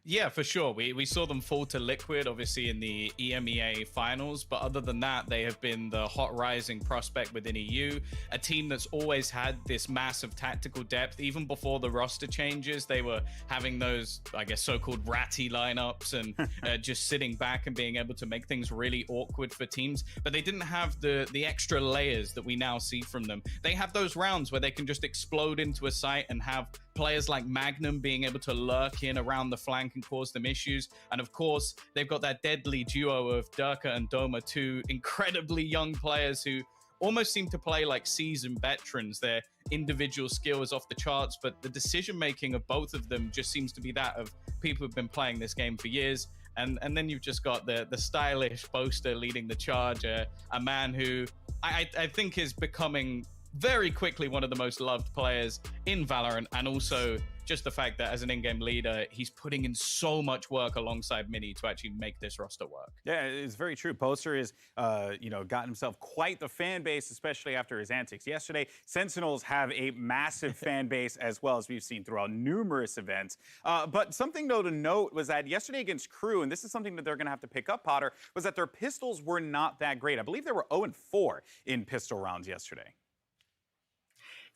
Yeah, for sure. We saw them fall to Liquid, obviously, in the EMEA finals. But other than that, they have been the hot rising prospect within EU, a team that's always had this massive tactical depth. Even before the roster changes, they were having those, I guess, so-called ratty lineups and just sitting back and being able to make things really awkward for teams. But they didn't have the extra layers that we now see from them. They have those rounds where they can just explode into a site and have players like Magnum being able to lurk in around the flank and cause them issues. And of course, they've got that deadly duo of Durka and Doma, two incredibly young players who almost seem to play like seasoned veterans. Their individual skill is off the charts, but the decision-making of both of them just seems to be that of people who've been playing this game for years. And then you've just got the stylish boaster leading the charge, a man who I think is becoming very quickly one of the most loved players in Valorant, and also just the fact that as an in-game leader, he's putting in so much work alongside Mini to actually make this roster work. Yeah, it's very true. Poster has, gotten himself quite the fan base, especially after his antics yesterday. Sentinels have a massive fan base as well, as we've seen throughout numerous events. But something, though, to note was that yesterday against Crew, and this is something that they're going to have to pick up, Potter, was that their pistols were not that great. I believe they were 0-4 in pistol rounds yesterday.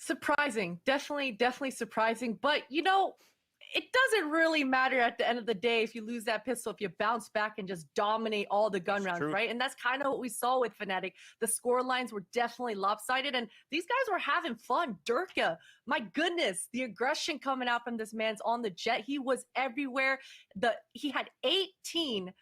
Surprising, definitely surprising. But it doesn't really matter at the end of the day if you lose that pistol, if you bounce back and just dominate all the gun rounds, right? And that's kind of what we saw with Fnatic. The score lines were definitely lopsided, and these guys were having fun. Durka, my goodness, the aggression coming out from this man's on the jet. He was everywhere. He had 18.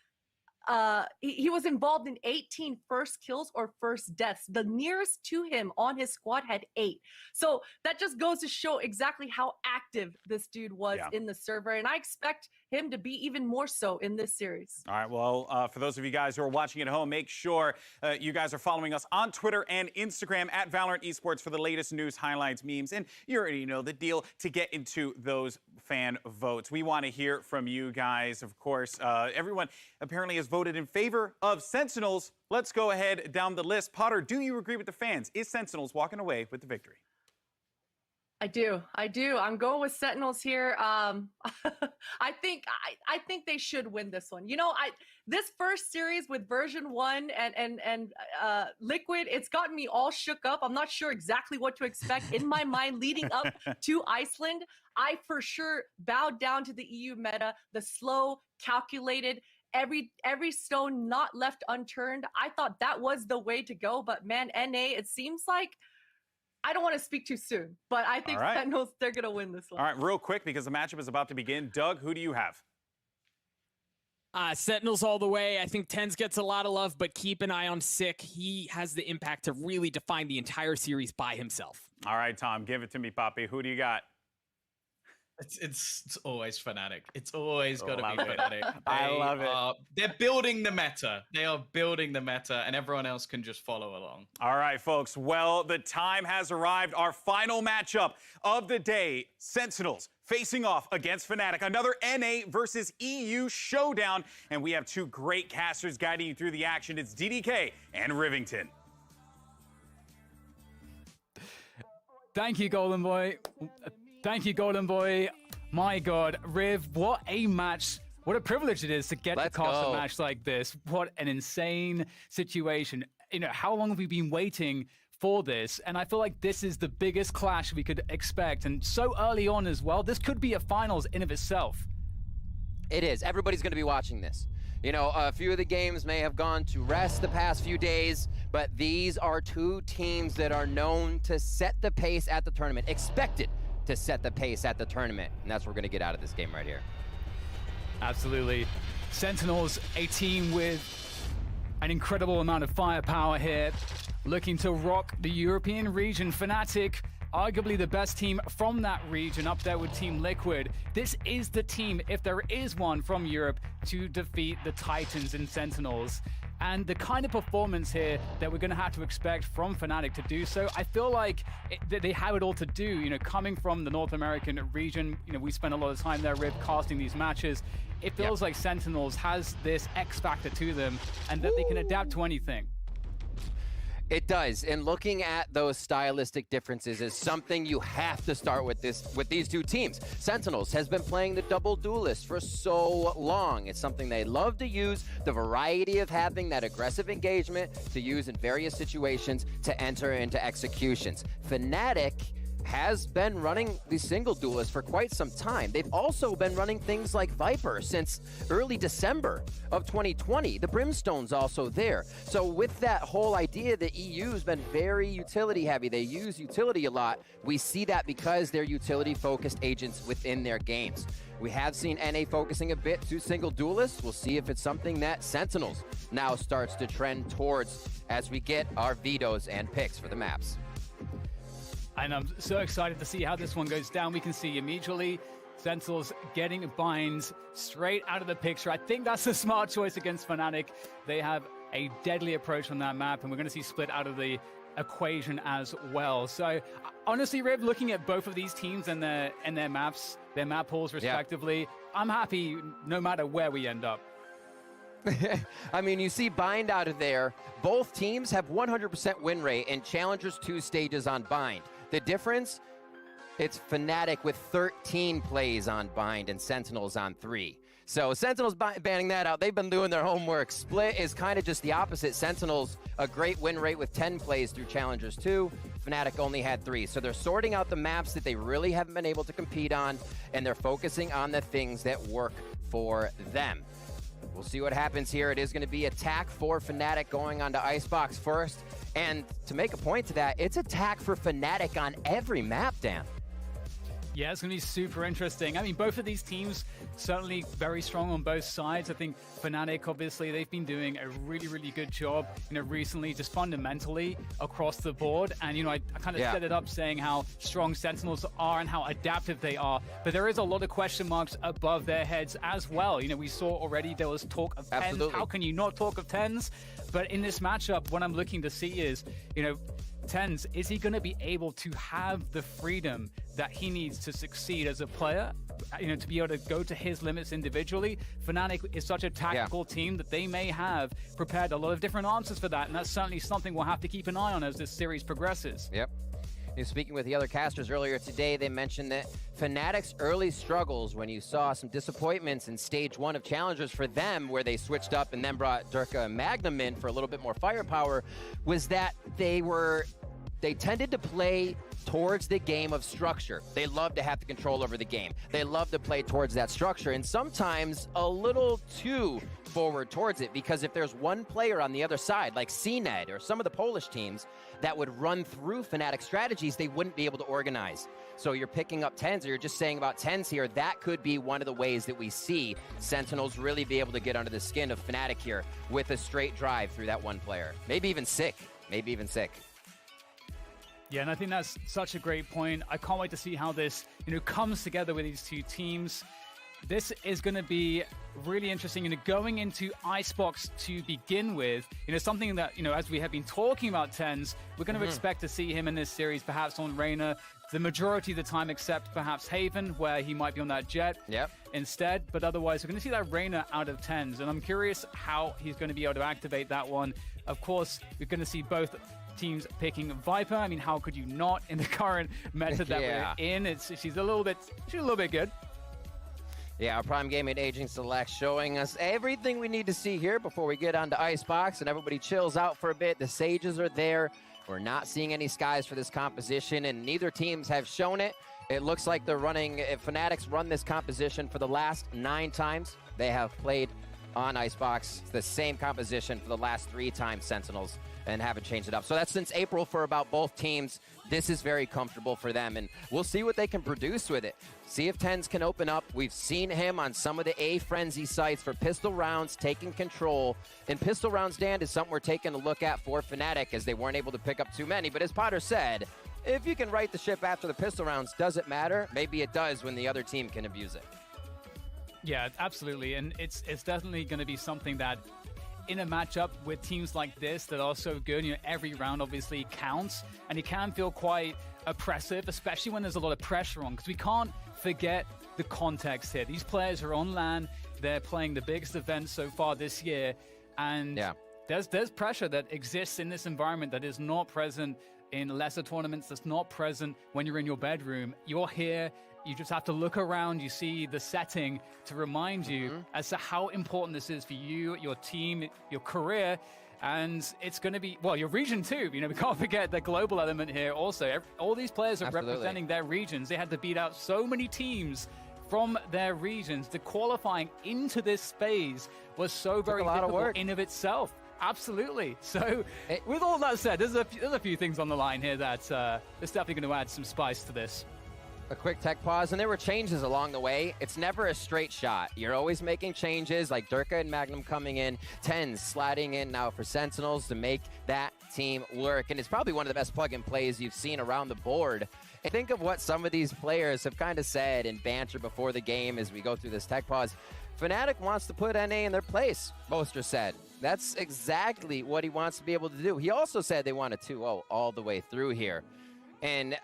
He was involved in 18 first kills or first deaths. The nearest to him on his squad had 8. So that just goes to show exactly how active this dude was in the server. And I expect him to be even more so in this series. All right, well, for those of you guys who are watching at home, make sure you guys are following us on Twitter and Instagram at Valorant Esports for the latest news, highlights, memes, and you already know the deal to get into those fan votes. We want to hear from you guys. Of course, everyone apparently has voted in favor of Sentinels. Let's go ahead down the list. Potter, do you agree with the fans? Is Sentinels walking away with the victory? I do. I'm going with Sentinels here. I think they should win this one. This first series with version 1 and Liquid, it's gotten me all shook up. I'm not sure exactly what to expect in my mind leading up to Iceland. I for sure bowed down to the EU meta, the slow, calculated, every stone not left unturned. I thought that was the way to go, but man, NA, it seems like I don't want to speak too soon, but I think Sentinels, they're going to win this one. All right, real quick, because the matchup is about to begin. Doug, who do you have? Sentinels all the way. I think Tens gets a lot of love, but keep an eye on Sick. He has the impact to really define the entire series by himself. All right, Tom, give it to me, Poppy. Who do you got? It's always Fnatic. It's always got to be love it. Fnatic. I love it. They're building the meta. They are building the meta, and everyone else can just follow along. All right, folks. Well, the time has arrived. Our final matchup of the day, Sentinels facing off against Fnatic. Another NA versus EU showdown, and we have two great casters guiding you through the action. It's DDK and Rivington. Thank you, Golden Boy. Thank you, Golden Boy. My God, Riv, what a match. What a privilege it is to get to cast a match like this. What an insane situation. You know, how long have we been waiting for this? And I feel like this is the biggest clash we could expect. And so early on as well, this could be a finals in of itself. It is. Everybody's going to be watching this. You know, a few of the games may have gone to rest the past few days, but these are two teams that are known to set the pace at the tournament, expected to set the pace at the tournament, and that's what we're going to get out of this game right here. Absolutely. Sentinels, a team with an incredible amount of firepower here, looking to rock the European region. Fnatic, arguably the best team from that region, up there with Team Liquid. This is the team, if there is one from Europe, to defeat the Titans and Sentinels. And the kind of performance here that we're going to have to expect from Fnatic to do so, I feel like they have it all to do. You know, coming from the North American region, you know, we spent a lot of time there, Riv, casting these matches. It feels like Sentinels has this X factor to them and that they can adapt to anything. It does, and looking at those stylistic differences is something you have to start with these two teams. Sentinels has been playing the double duelist for so long. It's something they love to use, the variety of having that aggressive engagement to use in various situations to enter into executions. Fnatic has been running the single duelist for quite some time. They've also been running things like Viper since early December of 2020. The Brimstone's also there. So with that whole idea, the EU's been very utility heavy. They use utility a lot. We see that because they're utility-focused agents within their games. We have seen NA focusing a bit to single duelists. We'll see if it's something that Sentinels now starts to trend towards as we get our vetoes and picks for the maps. And I'm so excited to see how this one goes down. We can see immediately Sentinels getting binds straight out of the picture. I think that's a smart choice against Fnatic. They have a deadly approach on that map, and we're going to see Split out of the equation as well. So honestly, Riv, looking at both of these teams and their maps, their map pools respectively, I'm happy no matter where we end up. I mean, you see Bind out of there. Both teams have 100% win rate in Challengers 2 stages on Bind. The difference, it's Fnatic with 13 plays on Bind and Sentinels on 3. So Sentinels banning that out. They've been doing their homework. Split is kind of just the opposite. Sentinels, a great win rate with 10 plays through Challengers 2. Fnatic only had 3. So they're sorting out the maps that they really haven't been able to compete on, and they're focusing on the things that work for them. We'll see what happens here. It is going to be attack for Fnatic going on to Icebox first. And to make a point to that, it's attack for Fnatic on every map, Dan. Yeah, it's going to be super interesting. I mean, both of these teams certainly very strong on both sides. I think Fnatic, obviously, they've been doing a really, really good job, you know, recently, just fundamentally across the board. And, you know, I kind of set it up saying how strong Sentinels are and how adaptive they are. But there is a lot of question marks above their heads as well. You know, we saw already there was talk of 10s. How can you not talk of 10s? But in this matchup, what I'm looking to see is, you know, Tens, is he going to be able to have the freedom that he needs to succeed as a player, you know, to be able to go to his limits individually? Fnatic is such a tactical team that they may have prepared a lot of different answers for that, and that's certainly something we'll have to keep an eye on as this series progresses. Yep. Speaking with the other casters earlier today, they mentioned that Fnatic's early struggles, when you saw some disappointments in stage 1 of Challengers for them, where they switched up and then brought Durka and Magnum in for a little bit more firepower, was that they tended to play towards the game of structure. They love to have the control over the game. They love to play towards that structure, and sometimes a little too forward towards it, because if there's one player on the other side, like CNED or some of the Polish teams, that would run through Fnatic strategies, they wouldn't be able to organize. So you're picking up 10s, or you're just saying about 10s here. That could be one of the ways that we see Sentinels really be able to get under the skin of Fnatic here with a straight drive through that one player. Maybe even sick. Maybe even sick. Yeah, and I think that's such a great point. I can't wait to see how this, comes together with these two teams. This is going to be really interesting. Going into Icebox to begin with, something that, as we have been talking about TenZ, we're going to expect to see him in this series, perhaps on Reyna, the majority of the time, except perhaps Haven, where he might be on that Jet instead. But otherwise, we're going to see that Reyna out of TenZ, and I'm curious how he's going to be able to activate that one. Of course, we're going to see both teams picking Viper. I mean, how could you not in the current meta that we're in? She's a little bit good. Yeah, our Prime Gaming Aging Select showing us everything we need to see here before we get onto Icebox and everybody chills out for a bit. The Sages are there. We're not seeing any Skies for this composition, and neither teams have shown it. It looks like they're running, Fnatic's run this composition for the last 9 times. They have played on Icebox the same composition for the last 3 times Sentinels and haven't changed it up. So that's since April for about both teams. This is very comfortable for them, and we'll see what they can produce with it. See if TenZ can open up. We've seen him on some of the A Frenzy sites for pistol rounds, taking control. And pistol rounds, Dan, is something we're taking a look at for Fnatic, as they weren't able to pick up too many. But as Potter said, if you can right the ship after the pistol rounds, does it matter? Maybe it does when the other team can abuse it. Yeah, absolutely. And it's definitely going to be something that in a matchup with teams like this that are so good, every round obviously counts, and it can feel quite oppressive, especially when there's a lot of pressure on, because we can't forget the context here. These players are on LAN, they're playing the biggest event so far this year, and there's pressure that exists in this environment that is not present in lesser tournaments, that's not present when you're in your bedroom. You're here, you just have to look around, you see the setting to remind you as to how important this is for you, your team, your career, and it's going to be, well, your region too. We can't forget the global element here also. All these players are representing their regions. They had to beat out so many teams from their regions. The qualifying into this phase was so very difficult in of itself. Absolutely. So with all that said, there's a few things on the line here that is definitely going to add some spice to this. A quick tech pause, and there were changes along the way. It's never a straight shot. You're always making changes, like Durka and Magnum coming in, TenZ sliding in now for Sentinels to make that team work. And it's probably one of the best plug-and plays you've seen around the board. And think of what some of these players have kind of said in banter before the game as we go through this tech pause. Fnatic wants to put NA in their place, Boaster said. That's exactly what he wants to be able to do. He also said they want a 2-0 all the way through here. And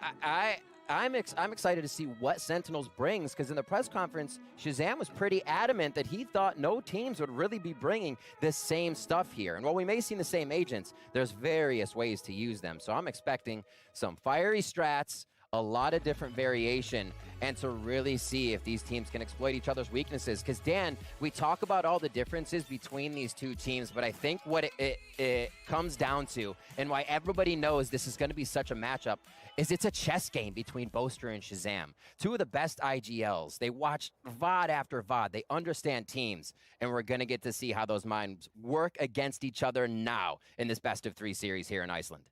I'm excited to see what Sentinels brings, because in the press conference, Shazam was pretty adamant that he thought no teams would really be bringing the same stuff here. And while we may see the same agents, there's various ways to use them. So I'm expecting some fiery strats, a lot of different variation, and to really see if these teams can exploit each other's weaknesses. Because, Dan, we talk about all the differences between these two teams, but I think what it comes down to, and why everybody knows this is going to be such a matchup, is it's a chess game between Boaster and Shazam. Two of the best IGLs. They watch VOD after VOD. They understand teams, and we're going to get to see how those minds work against each other now in this best-of-3 series here in Iceland.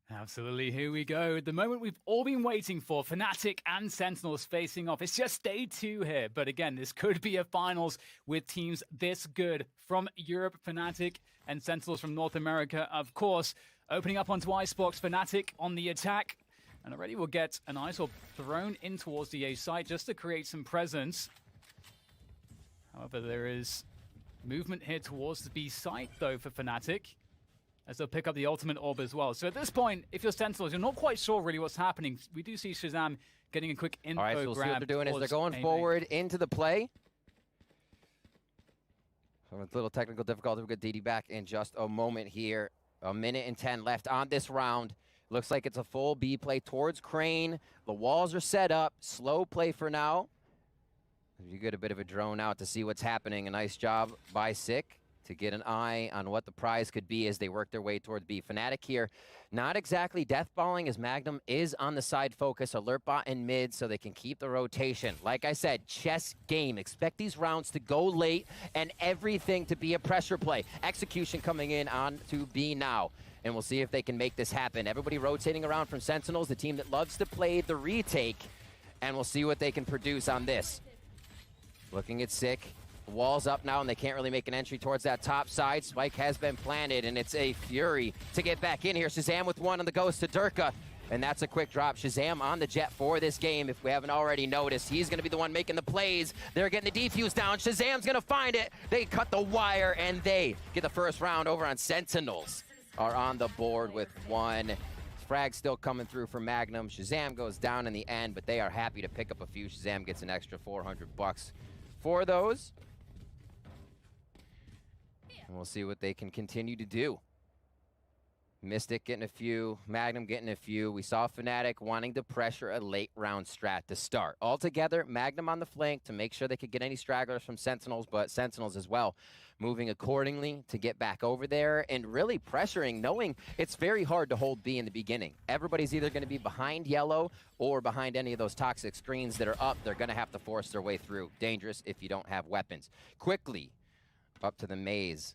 Absolutely, here we go. The moment we've all been waiting for, Fnatic and Sentinels facing off. It's just day 2 here, but again, this could be a finals with teams this good from Europe, Fnatic, and Sentinels from North America, of course. Opening up onto Icebox, Fnatic on the attack, and already we'll get an Ice Orb thrown in towards the A site just to create some presence. However, there is movement here towards the B site, though, for Fnatic, as they'll pick up the ultimate orb as well. So at this point, if you're Sentinels, you're not quite sure really what's happening. We do see Shazam getting a quick info grab. All right, so we'll see what they're doing is they're going forward into the play. So with a little technical difficulty, we'll get DD back in just a moment here. 1 minute and 10 left on this round. Looks like it's a full B play towards Crane. The walls are set up. Slow play for now. You get a bit of a drone out to see what's happening. A nice job by Sick to get an eye on what the prize could be as they work their way towards B. Fnatic here, not exactly deathballing, as Magnum is on the side focus, alert bot in mid so they can keep the rotation. Like I said, chess game. Expect these rounds to go late and everything to be a pressure play. Execution coming in on to B now. and we'll see if they can make this happen. Everybody rotating around from Sentinels, the team that loves to play the retake, and we'll see what they can produce on this. Looking at Sick. Wall's up now, and they can't really make an entry towards that top side. Spike has been planted, and it's a fury to get back in here. Shazam with one on the ghost to Durka, and that's a quick drop. Shazam on the jet for this game, if we haven't already noticed. He's going to be the one making the plays. They're getting the defuse down. Shazam's going to find it. They cut the wire, and they get the first round over on Sentinels. Are on the board with one. Frag still coming through for Magnum. Shazam goes down in the end, but they are happy to pick up a few. Shazam gets an extra 400 bucks for those. And we'll see what they can continue to do. Mystic getting a few, Magnum getting a few. We saw Fnatic wanting to pressure a late round strat to start. Altogether, Magnum on the flank to make sure they could get any stragglers from Sentinels, but Sentinels as well moving accordingly to get back over there and really pressuring, knowing it's very hard to hold B in the beginning. Everybody's either going to be behind yellow or behind any of those toxic screens that are up. They're going to have to force their way through. Dangerous if you don't have weapons. Quickly up to the maze.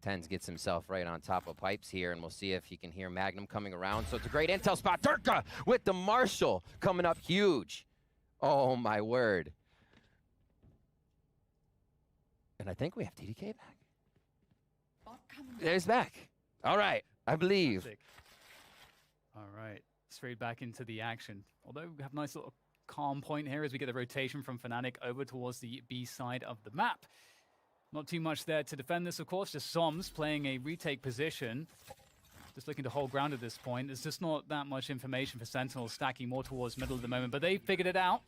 Tens gets himself right on top of pipes here, and we'll see if he can hear Magnum coming around. So it's a great intel spot. Durka with the Marshall coming up huge. Oh, my word. And I think we have TDK back. There's back. All right, I believe. All right, straight back into the action. Although we have a nice little calm point here as we get the rotation from Fnatic over towards the B side of the map. Not too much there to defend this, of course. Just Soms playing a retake position. Just looking to hold ground at this point. There's just not that much information for Sentinels, stacking more towards middle at the moment, but they figured it out.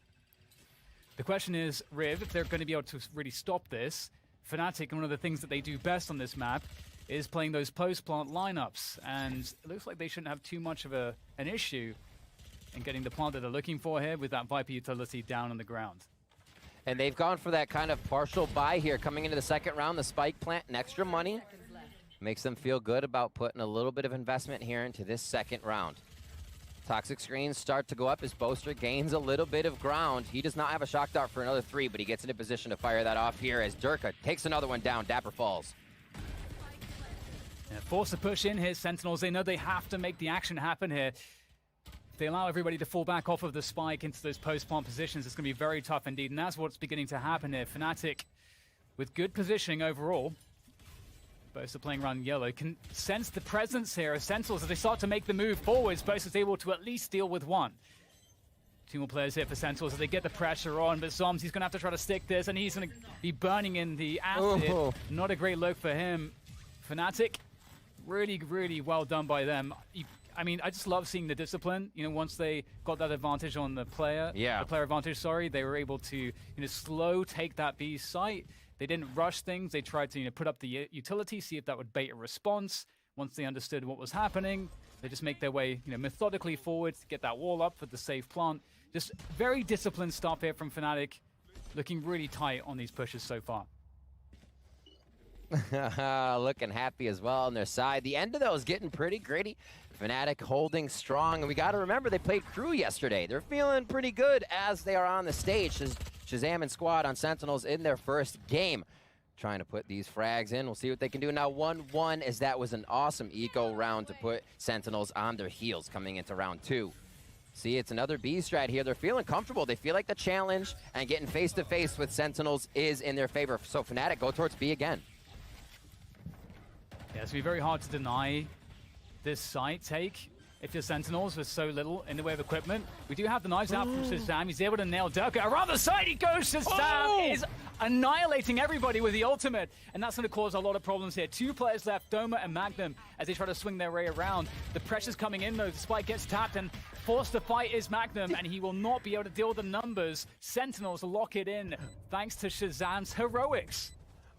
The question is, Riv, if they're going to be able to really stop this. Fnatic, one of the things that they do best on this map is playing those post-plant lineups, and it looks like they shouldn't have too much of an issue in getting the plant that they're looking for here with that Viper utility down on the ground. And they've gone for that kind of partial buy here. Coming into the second round, the Spike plant and extra money makes them feel good about putting a little bit of investment here into this second round. Toxic screens start to go up as Boaster gains a little bit of ground. He does not have a shock dart for another 3, but he gets into position to fire that off here as Durka takes another one down. Dapper falls. Yeah, force to push in here, Sentinels. They know they have to make the action happen here. If they allow everybody to fall back off of the spike into those post-plant positions, it's going to be very tough indeed, and that's what's beginning to happen here. Fnatic, with good positioning overall, Boaster playing around yellow, can sense the presence here of Sentinels as they start to make the move forwards. Boaster's able to at least deal with one. 2 more players here for Sentinels as they get the pressure on, but Zoms, he's going to have to try to stick this, and he's going to be burning in the acid. Oh. Not a great look for him. Fnatic, really, really well done by them. I mean, I just love seeing the discipline. You know, once they got that advantage on the player, the player advantage, sorry, they were able to, slow take that B site. They didn't rush things. They tried to, put up the utility, see if that would bait a response. Once they understood what was happening, they just make their way, methodically forward to get that wall up for the safe plant. Just very disciplined stuff here from Fnatic, looking really tight on these pushes so far. Looking happy as well on their side. The end of those getting pretty gritty. Fnatic holding strong, and we got to remember they played Crew yesterday. They're feeling pretty good as they are on the stage. Shazam and squad on Sentinels in their first game. Trying to put these frags in. We'll see what they can do now. 1-1 as that was an awesome eco round to put Sentinels on their heels coming into round 2. See, it's another B strat here. They're feeling comfortable. They feel like the challenge and getting face-to-face with Sentinels is in their favor. So Fnatic go towards B again. Yeah, it's going to be very hard to deny this site take if your Sentinels with so little in the way of equipment. We do have the knives out from Shazam. He's able to nail Durka. Around the side he goes. Shazam is annihilating everybody with the ultimate, and that's going to cause a lot of problems here. 2 players left, Doma and Magnum, as they try to swing their way around. The pressure's coming in though. The spike gets tapped, and forced to fight is Magnum, and he will not be able to deal with the numbers. Sentinels lock it in thanks to Shazam's heroics.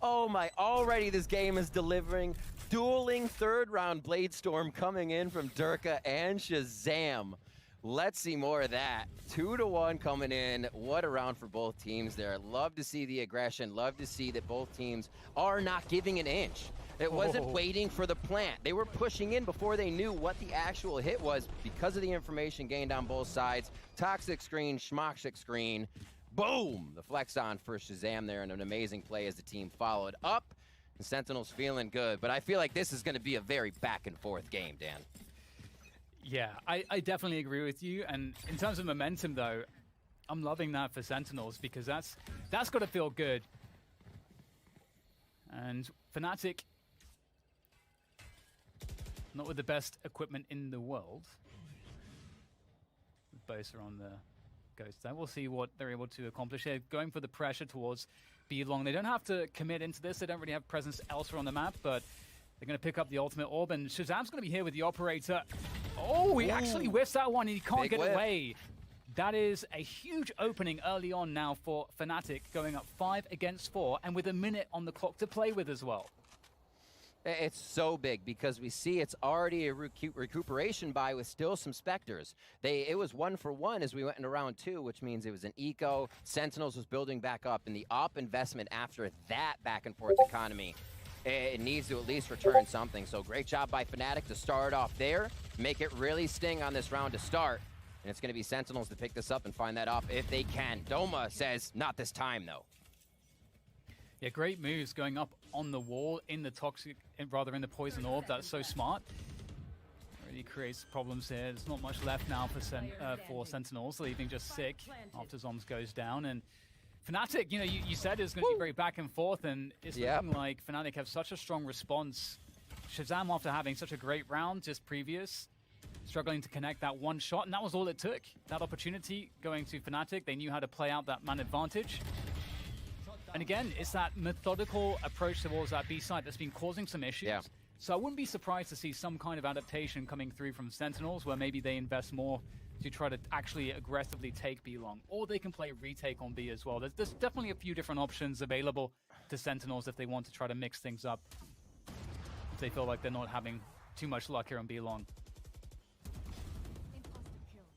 Oh my, already this game is delivering. Dueling third round Blade Storm coming in from Durka and Shazam. Let's see more of that. 2-1 coming in. What a round for both teams there. Love to see the aggression. Love to see that both teams are not giving an inch. It wasn't waiting for the plant. They were pushing in before they knew what the actual hit was because of the information gained on both sides. Toxic screen, schmoxic screen. Boom! The flex on for Shazam there, and an amazing play as the team followed up. And Sentinel's feeling good, but I feel like this is going to be a very back and forth game, Dan. Yeah, I definitely agree with you. And in terms of momentum, though, I'm loving that for Sentinels because that's got to feel good. And Fnatic, not with the best equipment in the world. Both are on the Ghost there. We'll see what they're able to accomplish. They're going for the pressure towards B-Long. They don't have to commit into this. They don't really have presence elsewhere on the map, but they're going to pick up the ultimate orb, and Shazam's going to be here with the operator. Oh, he actually whiffs that one, and he can't get away. That is a huge opening early on now for Fnatic, going up 5 against 4, and with a minute on the clock to play with as well. It's so big because we see it's already a recuperation buy with still some Spectres. It was 1 for 1 as we went into round 2, which means it was an eco. Sentinels was building back up, and the op investment after that back and forth economy, it needs to at least return something. So great job by Fnatic to start off there, make it really sting on this round to start. And it's going to be Sentinels to pick this up and find that off if they can. Doma says, not this time, though. Yeah, great moves going up on the wall in the toxic, rather in the poison orb. That's so smart. Really creates problems here. There's not much left now for Sentinels, leaving just sick after Zombs goes down. And Fnatic, you know, you said it's going to be very back and forth, and it's looking like Fnatic have such a strong response. Shazam, after having such a great round just previous, struggling to connect that one shot, and that was all it took. That opportunity going to Fnatic. They knew how to play out that man advantage. And again, it's that methodical approach towards that B side that's been causing some issues. Yeah. So I wouldn't be surprised to see some kind of adaptation coming through from Sentinels, where maybe they invest more to try to actually aggressively take B long. Or they can play retake on B as well. There's definitely a few different options available to Sentinels if they want to try to mix things up. If they feel like they're not having too much luck here on B long.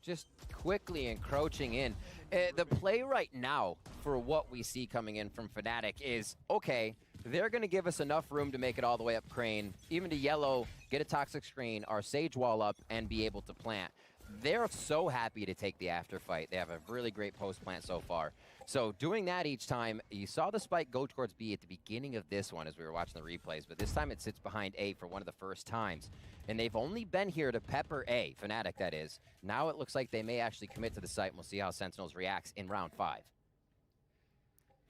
Just quickly encroaching in. The play right now for what we see coming in from Fnatic is, okay, they're going to give us enough room to make it all the way up Crane, even to yellow, get a toxic screen, our Sage wall up, and be able to plant. They're so happy to take the after fight. They have a really great post plant so far. So doing that each time, you saw the spike go towards B at the beginning of this one as we were watching the replays, but this time it sits behind A for one of the first times. And they've only been here to pepper A, Fnatic that is. Now it looks like they may actually commit to the site, and we'll see how Sentinels reacts in round 5.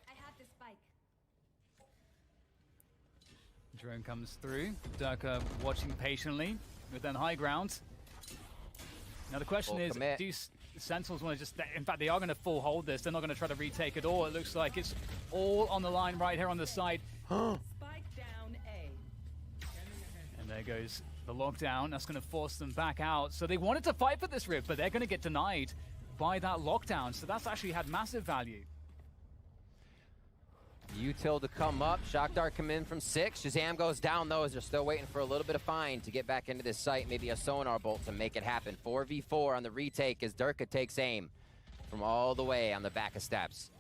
I have the spike. Drone comes through. Durka watching patiently within high ground. Now the question is, do Sentinels want to just... In fact, they are going to full hold this. They're not going to try to retake it all. It looks like it's all on the line right here on the side. Spike down A. And there goes the lockdown. That's going to force them back out. So they wanted to fight for this rip, but they're going to get denied by that lockdown. So that's actually had massive value. Util to come up. Shock Dart come in from 6. Shazam goes down, though, as they're still waiting for a little bit of find to get back into this site. Maybe a sonar bolt to make it happen. 4v4 on the retake as Durka takes aim from all the way on the back of steps.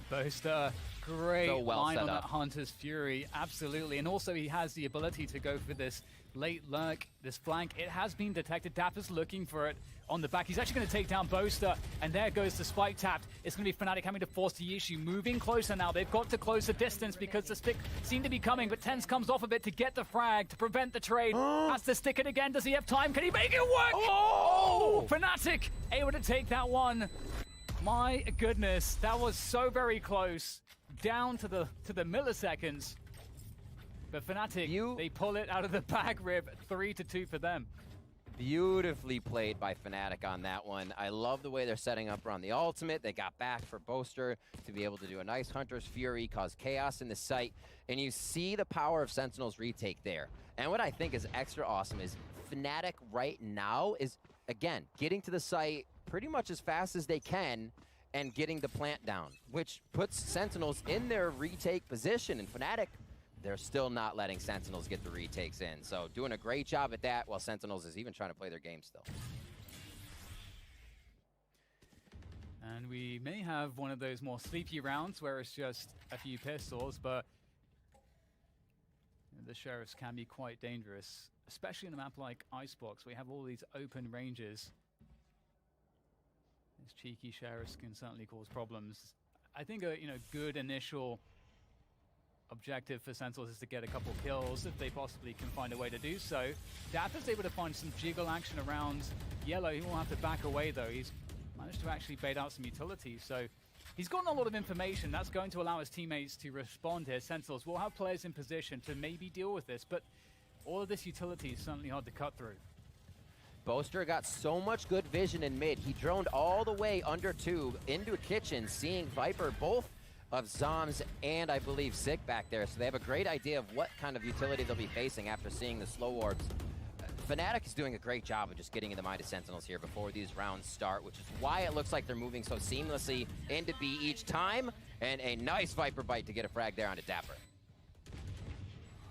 Boaster, great So well line set on up. that Hunter's Fury, absolutely. And also he has the ability to go for this late lurk, this flank. It has been detected. Dapper's looking for it on the back. He's actually going to take down Boaster, and there goes the spike tapped. It's going to be Fnatic having to force the issue, moving closer now. They've got to close the distance because the stick seemed to be coming, but Tense comes off of it to get the frag, to prevent the trade. Has to stick it again. Does he have time? Can he make it work? Oh! Fnatic able to take that one. My goodness, that was so very close, down to the milliseconds. But Fnatic, they pull it out of the bag rib, 3-2 for them. Beautifully played by Fnatic on that one. I love the way they're setting up around the ultimate. They got back for Boaster to be able to do a nice Hunter's Fury, cause chaos in the site. And you see the power of Sentinel's retake there. And what I think is extra awesome is Fnatic right now is, again, getting to the site pretty much as fast as they can and getting the plant down, which puts Sentinels in their retake position. And Fnatic, they're still not letting Sentinels get the retakes in. So doing a great job at that while Sentinels is even trying to play their game still. And we may have one of those more sleepy rounds where it's just a few pistols, but the Sheriffs can be quite dangerous, especially in a map like Icebox. We have all these open ranges. These cheeky Sheriffs can certainly cause problems. I think a good initial objective for Sentinels is to get a couple kills if they possibly can find a way to do so. Dapper's able to find some jiggle action around yellow. He will have to back away though. He's managed to actually bait out some utilities, so he's gotten a lot of information. That's going to allow his teammates to respond here. Sentinels will have players in position to maybe deal with this, but all of this utility is certainly hard to cut through. Boaster got so much good vision in mid. He droned all the way under tube into a kitchen, seeing Viper, both of Zoms and I believe Sick back there. So they have a great idea of what kind of utility they'll be facing after seeing the slow orbs. Fnatic is doing a great job of just getting in the mind of Sentinels here before these rounds start, which is why it looks like they're moving so seamlessly into B each time. And a nice Viper bite to get a frag there onto Dapper.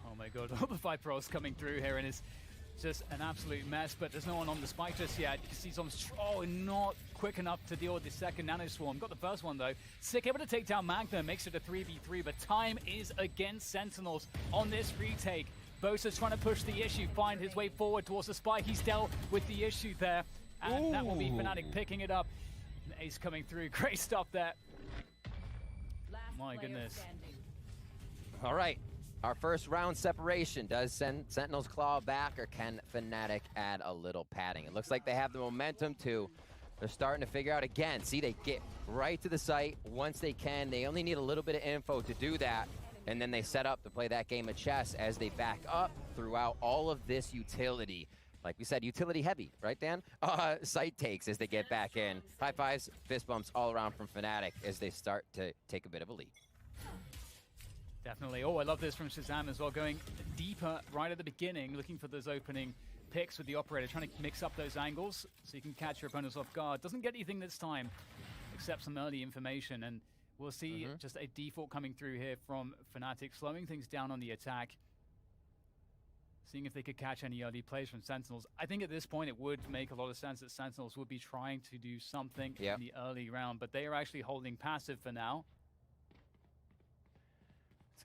Oh my god, all the Viper rolls coming through here, and it's just an absolute mess, but there's no one on the spike just yet. You can see Zom's not quick enough to deal with the second Nano Swarm. Got the first one though. Sick able to take down Magna, makes it a 3v3, but time is against Sentinels on this retake. Bosa's trying to push the issue, find his way forward towards the spike. He's dealt with the issue there, and that will be Fnatic picking it up. And Ace coming through, great stuff there. My goodness. All right, our first round separation. Does Sentinels claw back, or can Fnatic add a little padding? It looks like they have the momentum too. They're starting to figure out again. See, they get right to the site once they can. They only need a little bit of info to do that. And then they set up to play that game of chess as they back up throughout all of this utility. Like we said, utility heavy, right, Dan? Site takes as they get back in. High fives, fist bumps all around from Fnatic as they start to take a bit of a lead. Definitely. Oh, I love this from Shazam as well, going deeper right at the beginning, looking for those opening picks with the operator, trying to mix up those angles so you can catch your opponents off guard. Doesn't get anything this time, except some early information, and we'll see just a default coming through here from Fnatic, slowing things down on the attack, seeing if they could catch any early plays from Sentinels. I think at this point it would make a lot of sense that Sentinels would be trying to do something in the early round, but they are actually holding passive for now.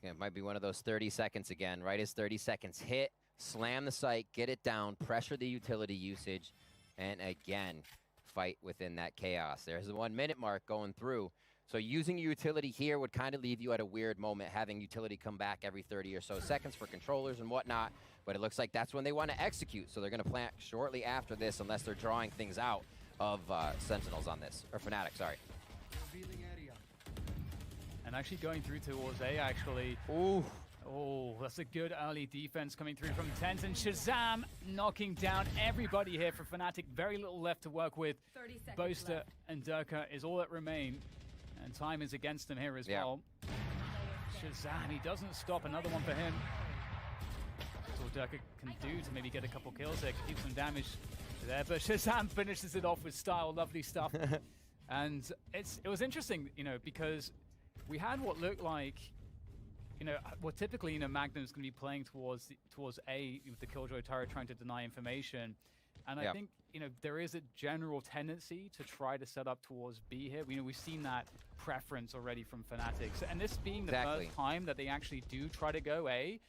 It might be one of those 30 seconds again, right as 30 seconds hit, slam the site, get it down, pressure the utility usage, and again, fight within that chaos. There's the 1 minute mark going through. So using utility here would kind of leave you at a weird moment, having utility come back every 30 or so seconds for controllers and whatnot, but it looks like that's when they want to execute. So they're going to plant shortly after this, unless they're drawing things out of Sentinels on this, or Fnatic, sorry. And actually going through towards A, actually. Ooh. Oh, that's a good early defense coming through from Tens, and Shazam knocking down everybody here for Fnatic. Very little left to work with. Boaster and Durka is all that remain, and time is against them here as well. Shazam, he doesn't stop. Another one for him. That's all Durka can do to maybe get a couple kills there, keep some damage there, but Shazam finishes it off with style. Lovely stuff. And it was interesting, because we had what looked like, well, typically, Magnum's going to be playing towards A with the Killjoy turret, trying to deny information. And I think, there is a general tendency to try to set up towards B here. We've seen that preference already from Fnatic. And this being the first time that they actually do try to go A.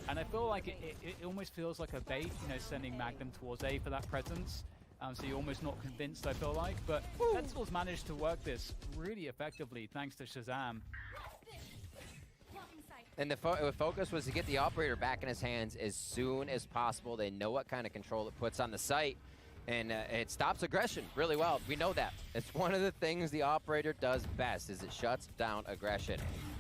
And I feel like it almost feels like a bait, sending Magnum towards A for that presence. So you're almost not convinced, I feel like. But Sentinels managed to work this really effectively thanks to Shazam. And the focus was to get the operator back in his hands as soon as possible. They know what kind of control it puts on the site, and it stops aggression really well. We know that. It's one of the things the operator does best, is it shuts down aggression.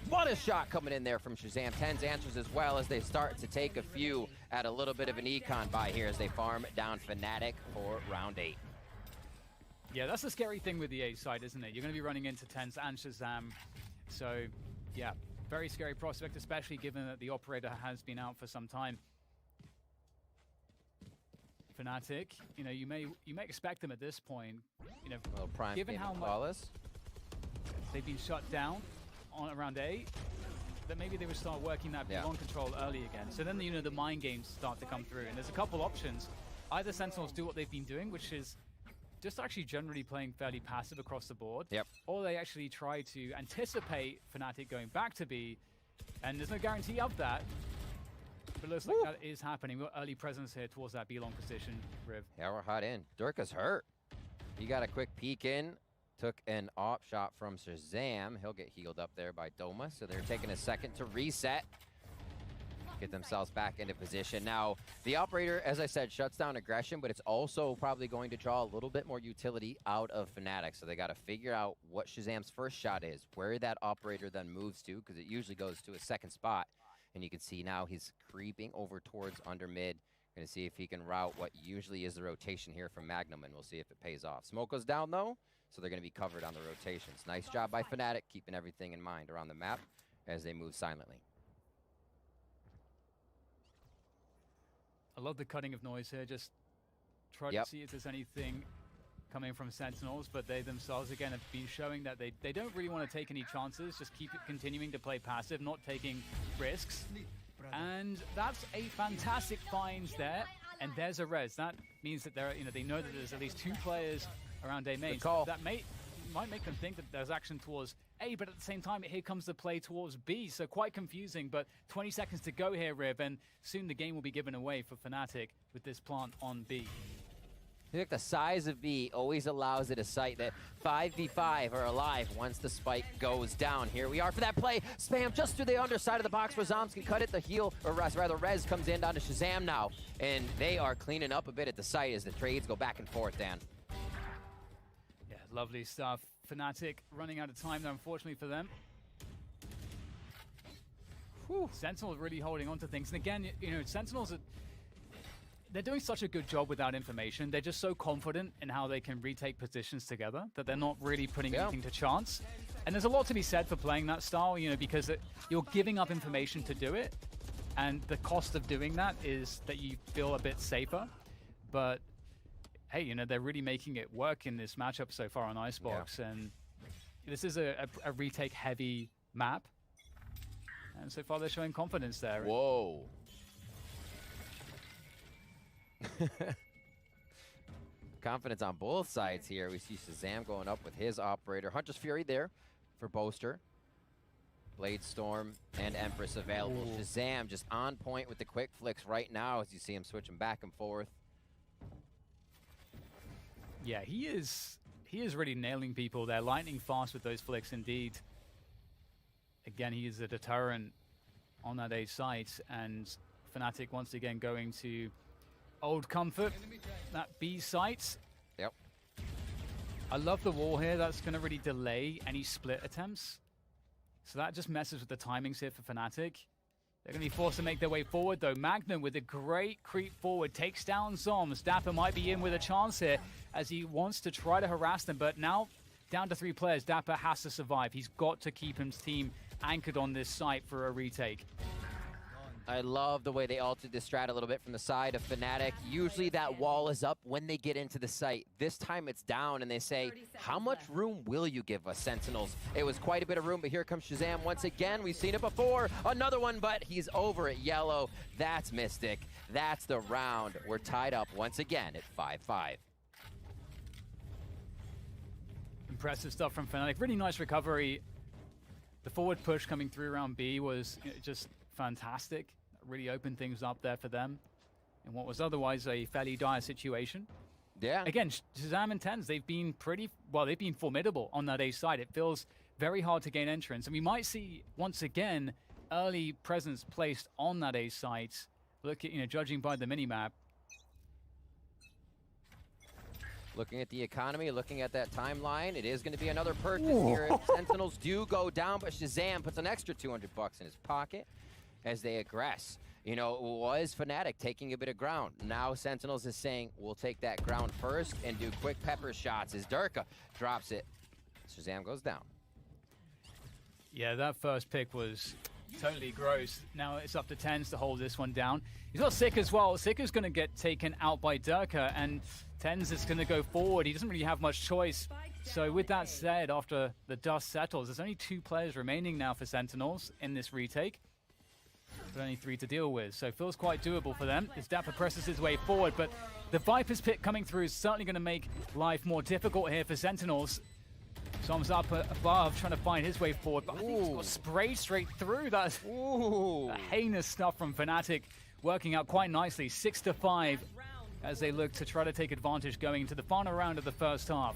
What a shot coming in there from Shazam. Tens answers as well as they start to take a few at a little bit of an econ buy here as they farm down Fnatic for round 8. Yeah, that's the scary thing with the A side, isn't it? You're going to be running into Tens and Shazam. So, yeah, very scary prospect, especially given that the operator has been out for some time. Fnatic, you may expect them at this point, given how much they've been shut down on around A, that maybe they would start working that beyond control early again. So then, the mind games start to come through, and there's a couple options. Either Sentinels do what they've been doing, which is just actually generally playing fairly passive across the board, or they actually try to anticipate Fnatic going back to B, and there's no guarantee of that. But it looks like that is happening. We've got early presence here towards that B-long position, Riv. Yeah, we're hot in. Durka's hurt. He got a quick peek in Took an op shot from Shazam. He'll get healed up there by Doma, so they're taking a second to reset. Get themselves back into position. Now, the operator, as I said, shuts down aggression, but it's also probably going to draw a little bit more utility out of Fnatic. So they got to figure out what Shazam's first shot is, where that operator then moves to, because it usually goes to a second spot. And you can see now he's creeping over towards under mid. Going to see if he can route what usually is the rotation here from Magnum, and we'll see if it pays off. Smoke goes down, though, so they're going to be covered on the rotations. Nice job by Fnatic, keeping everything in mind around the map as they move silently. I love the cutting of noise here. Just try to see if there's anything coming from Sentinels, but they themselves, again, have been showing that they don't really want to take any chances. Just keep continuing to play passive, not taking risks. And that's a fantastic find there. And there's a res. That means that they know that there's at least 2 players around A main. That might make them think that there's action towards A, but at the same time, here comes the play towards B. So quite confusing, but 20 seconds to go here, Riv, and soon the game will be given away for Fnatic with this plant on B. I think the size of B always allows it a sight that 5v5 are alive once the spike goes down. Here we are for that play. Spam just through the underside of the box where Zoms can cut it. The heal, or rather Rez comes in down to Shazam now. And they are cleaning up a bit at the site as the trades go back and forth, Dan. Yeah, lovely stuff. Fnatic running out of time there, unfortunately for them. Sentinels really holding on to things. And again, Sentinels they're doing such a good job without information. They're just so confident in how they can retake positions together that they're not really putting anything to chance. And there's a lot to be said for playing that style, because you're giving up information to do it. And the cost of doing that is that you feel a bit safer. But hey, they're really making it work in this matchup so far on Icebox. Yeah. And this is a retake-heavy map. And so far they're showing confidence there. Whoa. Confidence on both sides here. We see Shazam going up with his operator. Hunter's Fury there for Boaster. Blade Storm and Empress available. Ooh. Shazam just on point with the quick flicks right now as you see him switching back and forth. Yeah, he is really nailing people. They're lightning fast with those flicks indeed. Again, he is a deterrent on that A site, and Fnatic once again going to Old Comfort, that B site. Yep. I love the wall here. That's going to really delay any split attempts. So that just messes with the timings here for Fnatic. They're going to be forced to make their way forward, though. Magnum with a great creep forward takes down Zoms. Dapper might be in with a chance here as he wants to try to harass them, but now down to 3 players. Dapper has to survive. He's got to keep his team anchored on this site for a retake. I love the way they altered this strat a little bit from the side of Fnatic. Usually that wall is up when they get into the site. This time it's down and they say, how much room will you give us, Sentinels? It was quite a bit of room, but here comes Shazam once again. We've seen it before. Another one, but he's over at yellow. That's Mystic. That's the round. We're tied up once again at 5-5. Impressive stuff from Fnatic. Really nice recovery. The forward push coming through around B was just fantastic. Really opened things up there for them in what was otherwise a fairly dire situation. Yeah. Again, Shazam and Tens, they've been they've been formidable on that A side. It feels very hard to gain entrance. And we might see, once again, early presence placed on that A site. Look at, judging by the minimap. Looking at the economy, looking at that timeline, it is going to be another purchase here. If Sentinels do go down, but Shazam puts an extra $200 in his pocket as they aggress. It was Fnatic taking a bit of ground. Now Sentinels is saying, we'll take that ground first and do quick pepper shots as Durka drops it. Shazam goes down. Yeah, that first pick was totally gross. Now it's up to Tens to hold this one down. He's got Sick as well. Sick is going to get taken out by Durka, and Tens is going to go forward. He doesn't really have much choice. So with that said, after the dust settles, there's only 2 players remaining now for Sentinels in this retake. But only 3 to deal with, so it feels quite doable for them as Dapper presses his way forward. But the Viper's pick coming through is certainly going to make life more difficult here for Sentinels. Tom's up above, trying to find his way forward, but I think he's got sprayed straight through. That's heinous stuff from Fnatic, working out quite nicely. 6-5 as they look to try to take advantage going into the final round of the first half.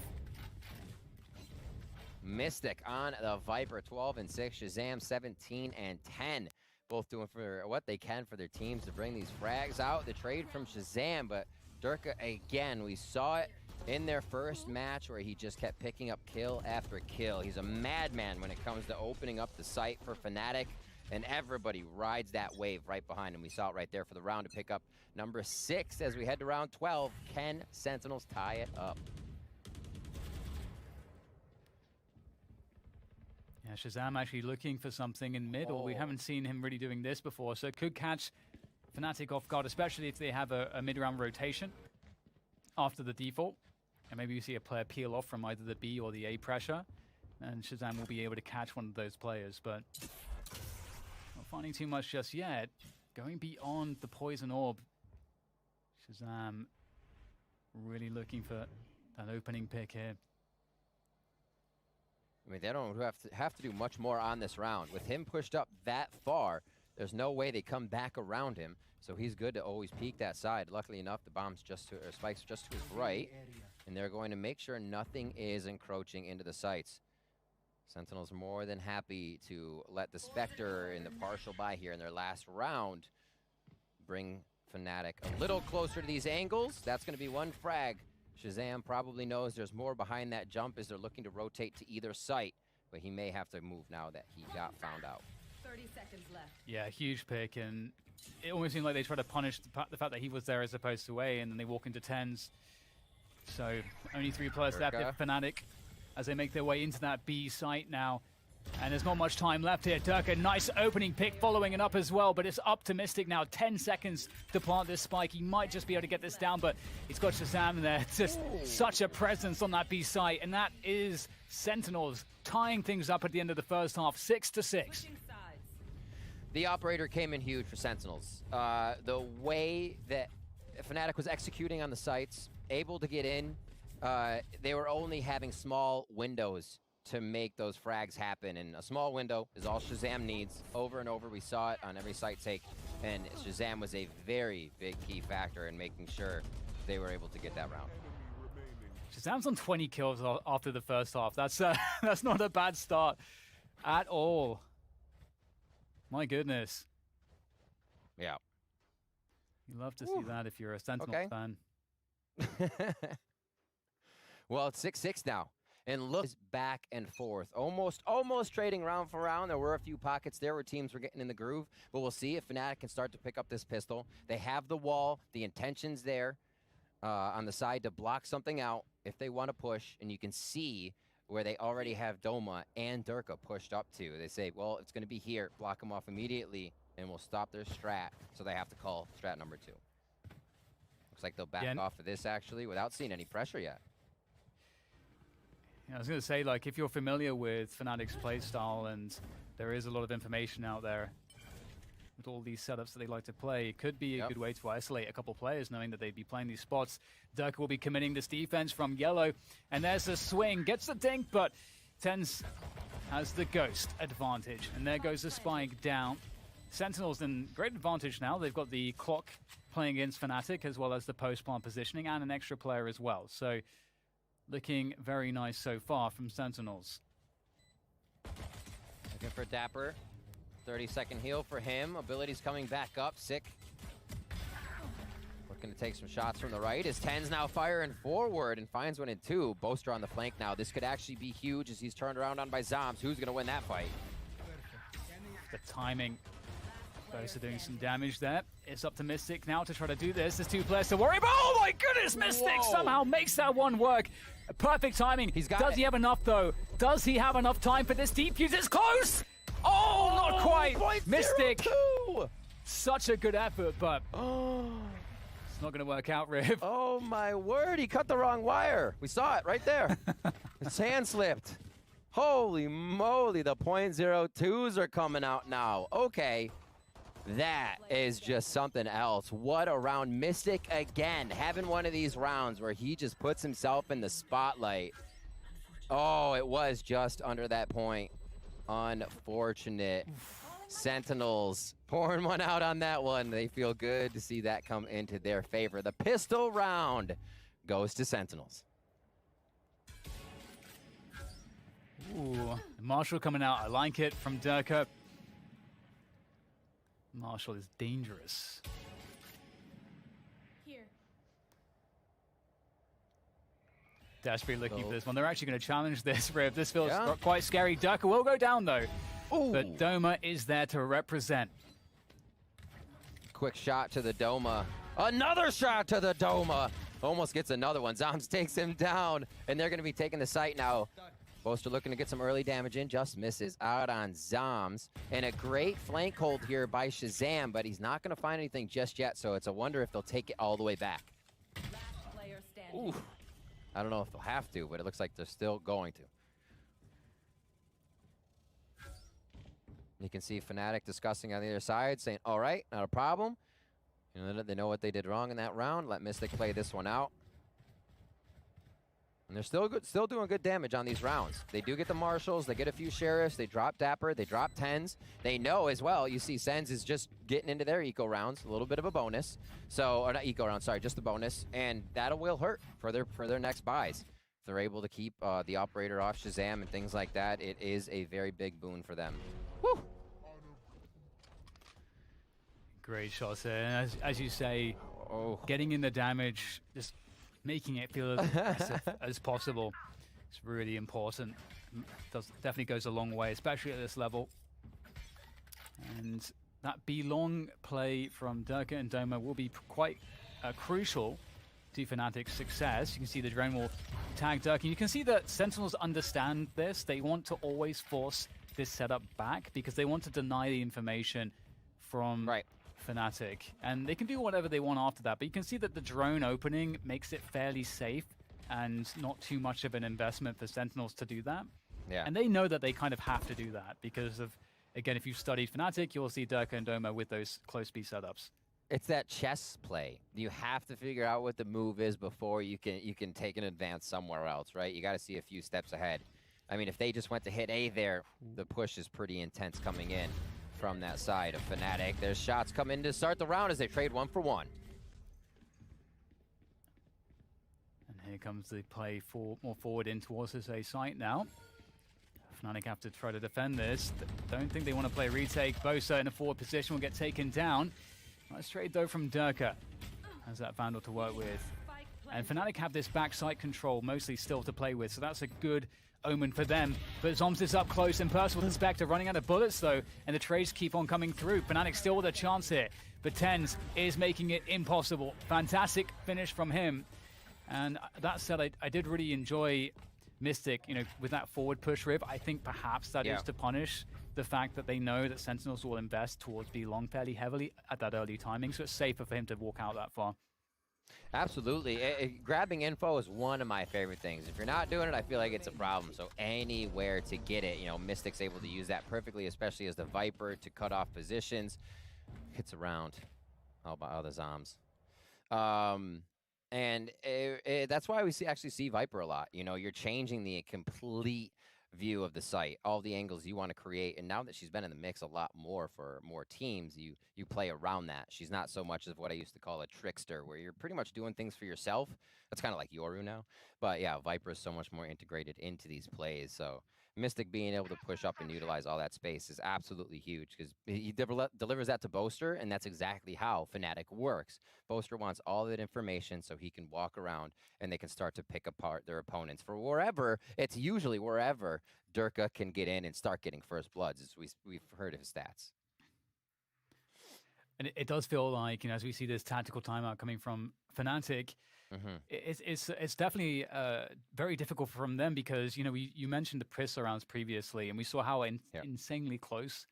Mystic on the Viper, 12 and 6. Shazam, 17 and 10. Both doing for what they can for their teams to bring these frags out. The trade from Shazam, but Durka again, we saw it in their first match where he just kept picking up kill after kill. He's a madman when it comes to opening up the site for Fnatic, and everybody rides that wave right behind him. We saw it right there for the round to pick up number 6 as we head to round 12. Can Sentinels tie it up? Yeah, Shazam actually looking for something in mid, or we haven't seen him really doing this before, so it could catch Fnatic off guard, especially if they have a mid-round rotation after the default. And maybe you see a player peel off from either the B or the A pressure, and Shazam will be able to catch one of those players, but not finding too much just yet. Going beyond the poison orb, Shazam really looking for that opening pick here. I mean, they don't have to do much more on this round. With him pushed up that far, there's no way they come back around him, so he's good to always peek that side. Luckily enough, the bomb's just to, or spike's just to his right, and they're going to make sure nothing is encroaching into the sites. Sentinels more than happy to let the Spectre in the partial buy here in their last round bring Fnatic a little closer to these angles. That's going to be one frag. Shazam probably knows there's more behind that jump as they're looking to rotate to either site, but he may have to move now that he got found out. 30 seconds left. Yeah, huge pick, and it almost seemed like they tried to punish the fact that he was there as opposed to A, and then they walk into 10s. So only 3 players left at Fnatic as they make their way into that B site now. And there's not much time left here. Durka, nice opening pick, following it up as well, but it's up to Mystic now. 10 seconds to plant this spike. He might just be able to get this down, but he's got Shazam there. Just such a presence on that B site, and that is Sentinels tying things up at the end of the first half, 6-6. The operator came in huge for Sentinels. The way that Fnatic was executing on the sites, able to get in, they were only having small windows to make those frags happen, and a small window is all Shazam needs. Over and over, we saw it on every site take, and Shazam was a very big key factor in making sure they were able to get that round. Shazam's on 20 kills after the first half. That's not a bad start at all. My goodness. Yeah. You love to see that if you're a Sentinel fan. Well, it's 6-6 now. And look, back and forth, almost trading round for round. There were a few pockets there where teams were getting in the groove, but we'll see if Fnatic can start to pick up this pistol. They have the wall, the intention's there on the side to block something out if they want to push, and you can see where they already have Doma and Durka pushed up to. They say, well, it's going to be here, block them off immediately, and we'll stop their strat, so they have to call strat number 2. Looks like they'll back off of this, actually, without seeing any pressure yet. Yeah, I was going to say, like, if you're familiar with Fnatic's playstyle, and there is a lot of information out there with all these setups that they like to play, it could be a good way to isolate a couple players, knowing that they'd be playing these spots. Durka will be committing this defense from yellow, and there's a swing, gets the dink, but Tens has the ghost advantage, and there goes the spike down. Sentinels in great advantage now. They've got the clock playing against Fnatic, as well as the post-plant positioning, and an extra player as well. So looking very nice so far from Sentinels. Looking for Dapper. 30-second heal for him. Abilities coming back up. Sick. Looking to take some shots from the right. His 10's now firing forward and finds one in 2. Boaster on the flank now. This could actually be huge as he's turned around on by Zombs. Who's going to win that fight? The timing. Boaster doing some damage there. It's up to Mystic now to try to do this. There's 2 players to worry about. Oh my goodness, Mystic somehow makes that one work. Perfect timing. Does he have enough, though? Does he have enough time for this deep use? It's close! Oh, not quite! Mystic! Such a good effort, but it's not going to work out, Riv. Oh my word, he cut the wrong wire. We saw it right there. His hand slipped. Holy moly, the .02s are coming out now. Okay. That is just something else. What a round. Mystic again, having one of these rounds where he just puts himself in the spotlight. Oh, it was just under that point. Unfortunate. Sentinels pouring one out on that one. They feel good to see that come into their favor. The pistol round goes to Sentinels. Ooh, Marshall coming out. I like it from Durka. Marshall is dangerous. Here. Desperately looking for this one. They're actually going to challenge this, Riv. This feels quite scary. Durka will go down, though. Ooh. But Doma is there to represent. Quick shot to the Doma. Another shot to the Doma. Almost gets another one. Zoms takes him down, and they're going to be taking the site now. Boaster looking to get some early damage in, just misses out on Zoms. And a great flank hold here by Shazam, but he's not going to find anything just yet, so it's a wonder if they'll take it all the way back. Ooh. I don't know if they'll have to, but it looks like they're still going to. You can see Fnatic discussing on the other side, saying, all right, not a problem. You know, they know what they did wrong in that round. Let Mystic play this one out. And they're still doing good damage on these rounds. They do get the Marshals, they get a few Sheriffs, they drop Dapper, they drop 10s. They know as well, you see Sens is just getting into their eco rounds, a little bit of a bonus. So, or not eco round, sorry, just the bonus. And that will hurt for their next buys. If they're able to keep the Operator off Shazam and things like that, it is a very big boon for them. Woo! Great shots there. And as you say, getting in the damage, just making it feel as aggressive as possible. It's really important. Definitely goes a long way, especially at this level. And that belong play from Durka and Doma will be quite crucial to Fnatic's success. You can see the drone will tag Durka. You can see that Sentinels understand this. They want to always force this setup back because they want to deny the information from Fnatic, and they can do whatever they want after that, but you can see that the drone opening makes it fairly safe and not too much of an investment for Sentinels to do that. Yeah. And they know that they kind of have to do that because of, again, if you've studied Fnatic, you'll see Durka and Doma with those close B setups. It's that chess play. You have to figure out what the move is before you can take an advance somewhere else, right? You got to see a few steps ahead. I mean, if they just went to hit A there, the push is pretty intense coming in from that side of Fnatic. There's shots coming to start the round as they trade 1 for 1. And here comes the play more forward in towards this A site now. Fnatic have to try to defend this. Don't think they want to play retake. Bosa in a forward position will get taken down. Nice trade though from Durka. Has that Vandal to work with. And Fnatic have this backside control mostly still to play with, so that's a good omen for them. But Zoms is up close and personal. Spectre running out of bullets though, and the trades keep on coming through. Fnatic still with a chance here, but Tens is making it impossible. Fantastic finish from him. And that said, I did really enjoy Mystic, you know, with that forward push rib. I think perhaps that is to punish the fact that they know that Sentinels will invest towards B long fairly heavily at that early timing, so it's safer for him to walk out that far. Absolutely. Grabbing info is one of my favorite things. If you're not doing it, I feel like it's a problem. So anywhere to get it, you know, Mystic's able to use that perfectly, especially as the Viper to cut off positions. Hits around. All by other Zoms. And that's why we actually see Viper a lot. You know, you're changing the complete view of the site, all the angles you want to create. And now that she's been in the mix a lot more for more teams, you play around that. She's not so much of what I used to call a trickster, where you're pretty much doing things for yourself. That's kind of like Yoru now. But yeah, Viper is so much more integrated into these plays. So Mystic being able to push up and utilize all that space is absolutely huge, because he delivers that to Boaster, and that's exactly how Fnatic works. Boaster wants all that information so he can walk around and they can start to pick apart their opponents for wherever, it's usually wherever Durka can get in and start getting first bloods, as we've heard of his stats. And it does feel like, you know, as we see this tactical timeout coming from Fnatic, it's definitely very difficult from them because, you know, you mentioned the pistol rounds previously, and we saw how insanely close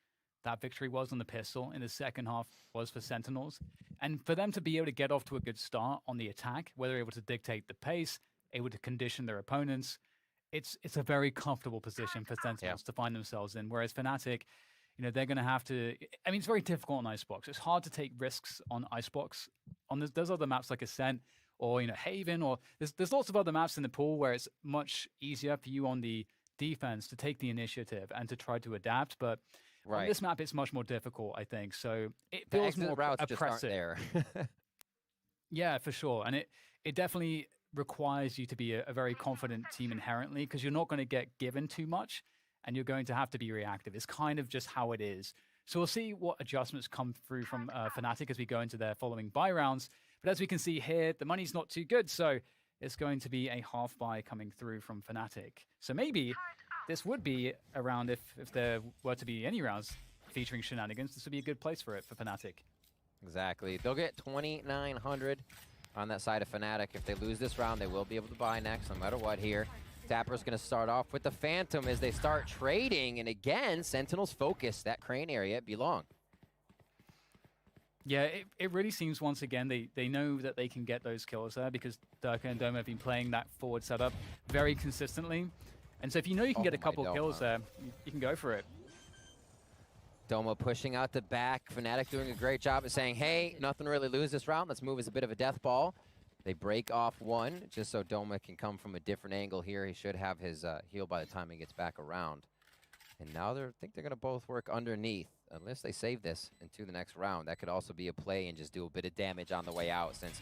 that victory was on the pistol in the second half was for Sentinels. And for them to be able to get off to a good start on the attack, where they're able to dictate the pace, able to condition their opponents, it's a very comfortable position for Sentinels to find themselves in. Whereas Fnatic, you know, they're going to have to, I mean, it's very difficult on Icebox. It's hard to take risks on Icebox. There's other maps like Ascent or, you know, Haven, or there's lots of other maps in the pool where it's much easier for you on the defense to take the initiative and to try to adapt. But on this map, it's much more difficult, I think. So it feels more routes oppressive. Just aren't there. Yeah, for sure. And it definitely requires you to be a very confident team inherently, because you're not going to get given too much. and you're going to have to be reactive. It's kind of just how it is. So we'll see what adjustments come through from Fnatic as we go into their following buy rounds. But as we can see here, the money's not too good, so it's going to be a half buy coming through from Fnatic. So maybe this would be a round if there were to be any rounds featuring shenanigans. This would be a good place for it for Fnatic. Exactly. They'll get 2,900 on that side of Fnatic. If they lose this round, they will be able to buy next, no matter what here. Dapper's going to start off with the Phantom as they start trading. And again, Sentinels focus that crane area at Belong. Yeah, it really seems once again they know that they can get those kills there because Durka and Doma have been playing that forward setup very consistently. And so if you know you can get a couple kills there, you can go for it. Doma pushing out the back. Fnatic doing a great job of saying, hey, nothing really lose this round. Let's move as a bit of a death ball. They break off one just so Doma can come from a different angle here. He should have his heal by the time he gets back around. And now I think they're going to both work underneath, unless they save this into the next round. That could also be a play and just do a bit of damage on the way out, since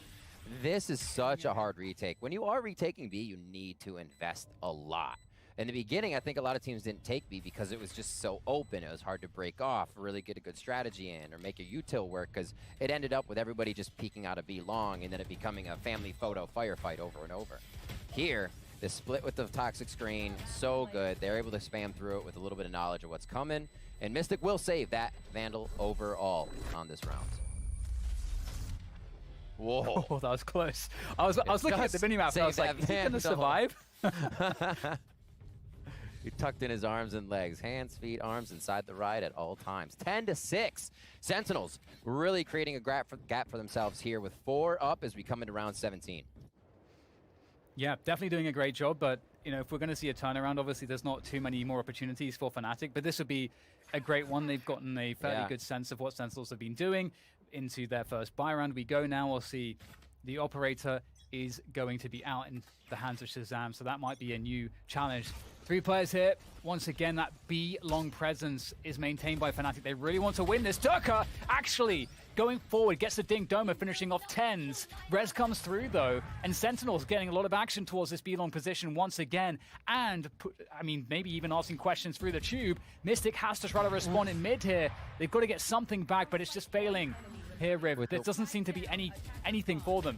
this is such a hard retake. When you are retaking B, you need to invest a lot. In the beginning, I think a lot of teams didn't take B because it was just so open. It was hard to break off, really get a good strategy in, or make a util work, because it ended up with everybody just peeking out of B long and then it becoming a family photo firefight over and over. Here, the split with the toxic screen, so good. They're able to spam through it with a little bit of knowledge of what's coming, and Mystic will save that Vandal overall on this round. Whoa. Oh, that was close. I was looking at the minimap and I was like, is he going to survive? He tucked in his arms and legs. Hands, feet, arms inside the ride at all times. 10-6. Sentinels really creating a gap for themselves here with 4 up as we come into round 17. Yeah, definitely doing a great job, but you know, if we're going to see a turnaround, obviously there's not too many more opportunities for Fnatic, but this would be a great one. They've gotten a fairly good sense of what Sentinels have been doing into their first buy round. We go now, we'll see the operator is going to be out in the hands of Shazam, so that might be a new challenge. 3 players here. Once again, that B-long presence is maintained by Fnatic. They really want to win this. Durka actually going forward, gets the dink. Doma finishing off 10s. Rez comes through, though, and Sentinels getting a lot of action towards this B-long position once again. And, I mean, maybe even asking questions through the tube. Mystic has to try to respond in mid here. They've got to get something back, but it's just failing here, Riv. There doesn't seem to be anything for them.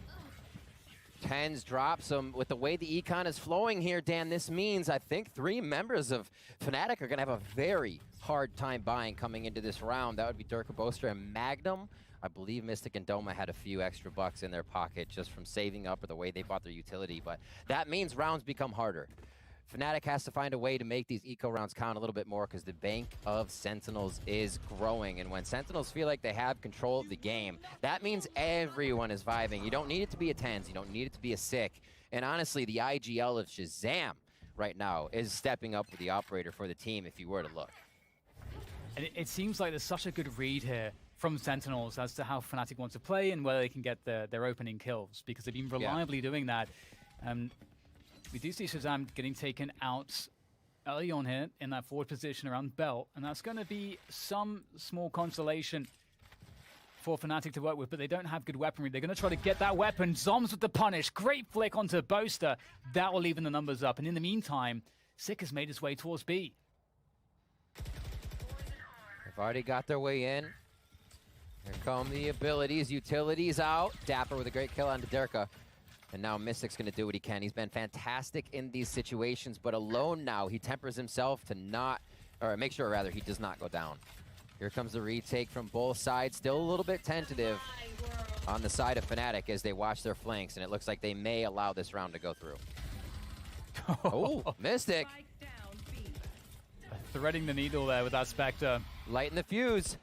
10s drops them. With the way the econ is flowing here, Dan, this means I think 3 members of Fnatic are going to have a very hard time buying coming into this round. That would be Durka, Boaster, and Magnum. I believe Mystic and Doma had a few extra bucks in their pocket just from saving up or the way they bought their utility, but that means rounds become harder. Fnatic has to find a way to make these eco rounds count a little bit more because the bank of Sentinels is growing. And when Sentinels feel like they have control of the game, that means everyone is vibing. You don't need it to be a 10s. You don't need it to be a sick. And honestly, the IGL of Shazam right now is stepping up with the operator for the team if you were to look. And it seems like there's such a good read here from Sentinels as to how Fnatic want to play and whether they can get their opening kills, because they've been reliably doing that. We do see Shazam getting taken out early on here in that forward position around Belt, and that's going to be some small consolation for Fnatic to work with, but they don't have good weaponry. They're going to try to get that weapon. Zoms with the punish. Great flick onto Boaster. That will even the numbers up. And in the meantime, Sick has made his way towards B. They've already got their way in. Here come the abilities. Utilities out. Dapper with a great kill onto Durka. And now Mystic's going to do what he can. He's been fantastic in these situations, but alone now, he tempers himself to not, or make sure rather, he does not go down. Here comes the retake from both sides. Still a little bit tentative on the side of Fnatic as they watch their flanks, and it looks like they may allow this round to go through. Oh, Mystic. Threading the needle there with that Spectre. Lighting the fuse.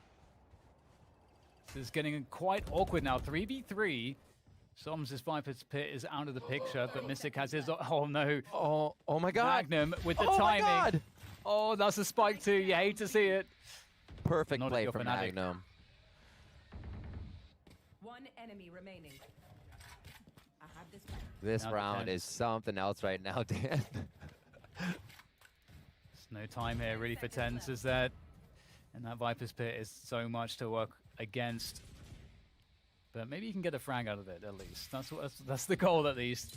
This is getting quite awkward now. 3v3. Som's Viper's Pit is out of the picture, but Mystic has his... Oh, no. Oh my God. Magnum with the Oh timing. my God. Oh, that's a spike too. You hate to see it. Perfect play from Magnum. 1 enemy remaining. I have this back. This Now round is something else right now, Dan. There's no time here really for tens, is that? And that Viper's Pit is so much to work against. But maybe you can get a frag out of it at least. That's the goal at least.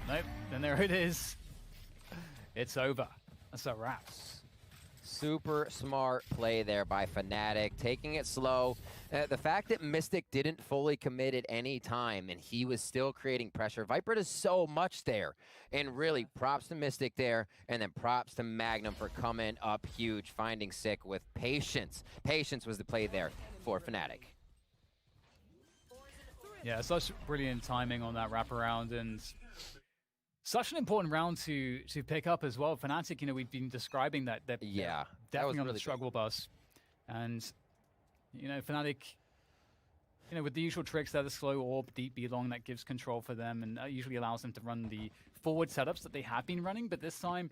Nope. Then there it is. It's over. That's a wrap. Super smart play there by Fnatic, taking it slow. The fact that Mystic didn't fully commit at any time and he was still creating pressure. Viper does so much there. And really, props to Mystic there, and then props to Magnum for coming up huge, finding Sick with patience. Patience was the play there for Fnatic. Yeah, such brilliant timing on that wraparound, and such an important round to pick up as well. Fnatic, you know, we've been describing that they're definitely on the struggle bus. And, you know, Fnatic, you know, with the usual tricks, they're the slow orb, deep B long, that gives control for them and usually allows them to run the forward setups that they have been running. But this time,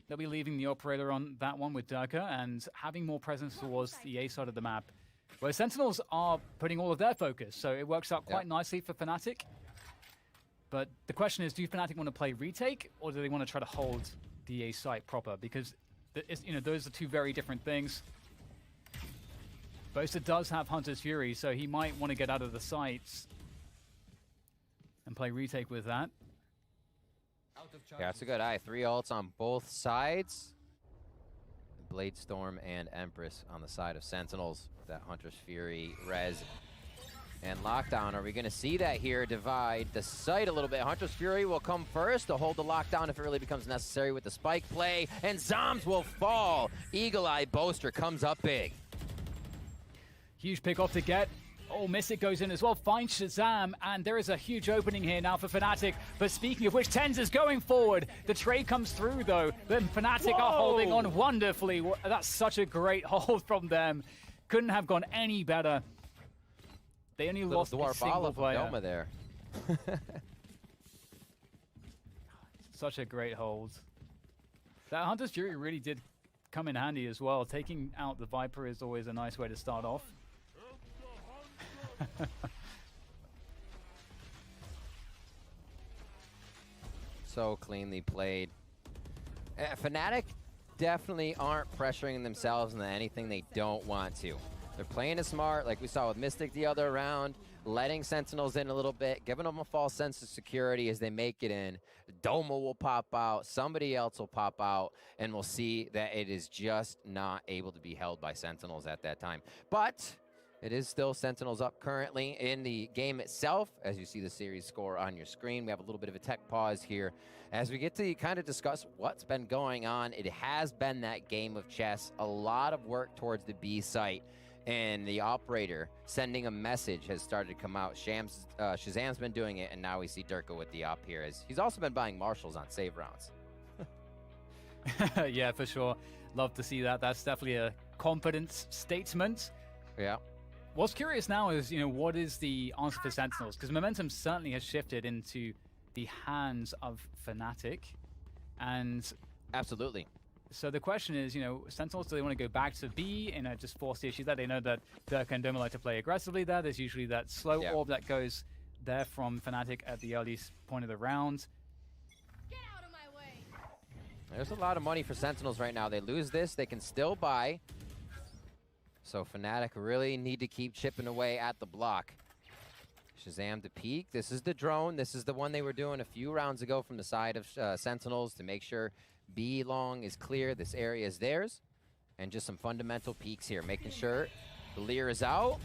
they'll be leaving the operator on that one with Durka and having more presence towards the A side of the map, where Sentinels are putting all of their focus. So it works out quite nicely for Fnatic. But the question is, do Fnatic want to play retake, or do they want to try to hold the A site proper? Because you know, those are two very different things. Boaster does have Hunter's Fury, so he might want to get out of the sites and play retake with that. Yeah, that's a good eye. 3 ults on both sides. Blade Storm and Empress on the side of Sentinels. That Hunter's Fury, Res, and Lockdown. Are we going to see that here divide the site a little bit? Hunter's Fury will come first to hold the lockdown if it really becomes necessary with the spike play, and Zombs will fall. Eagle Eye Boaster comes up big. Huge pick off to get. Oh, Mystic goes in as well, finds Shazam, and there is a huge opening here now for Fnatic. But speaking of which, Tens is going forward. The trade comes through, though. Then Fnatic are holding on wonderfully. That's such a great hold from them. Couldn't have gone any better. They only lost a single player. Doma there. Such a great hold. That Hunter's Fury really did come in handy as well. Taking out the Viper is always a nice way to start off. So cleanly played. Fnatic definitely aren't pressuring themselves into anything they don't want to. They're playing it smart, like we saw with Mystic the other round, letting Sentinels in a little bit, giving them a false sense of security as they make it in. Doma will pop out, somebody else will pop out, and we'll see that it is just not able to be held by Sentinels at that time. But it is still Sentinels up currently in the game itself. As you see the series score on your screen, we have a little bit of a tech pause here as we get to kind of discuss what's been going on. It has been that game of chess, a lot of work towards the B site, and the operator sending a message has started to come out. Shazam's been doing it, and now we see Durka with the op here. As he's also been buying marshals on save rounds. Yeah, for sure. Love to see that. That's definitely a confidence statement. Yeah. What's curious now is, you know, what is the answer for Sentinels? Because momentum certainly has shifted into the hands of Fnatic. And absolutely. So the question is, you know, Sentinels, do they want to go back to B and just force the issue there? They know that Durka and Doma like to play aggressively there. There's usually that slow orb that goes there from Fnatic at the earliest point of the round. Get out of my way. There's a lot of money for Sentinels right now. They lose this, they can still buy. So Fnatic really need to keep chipping away at the block. Shazam to peek. This is the drone. This is the one they were doing a few rounds ago from the side of Sentinels to make sure B long is clear. This area is theirs. And just some fundamental peeks here, making sure the Leer is out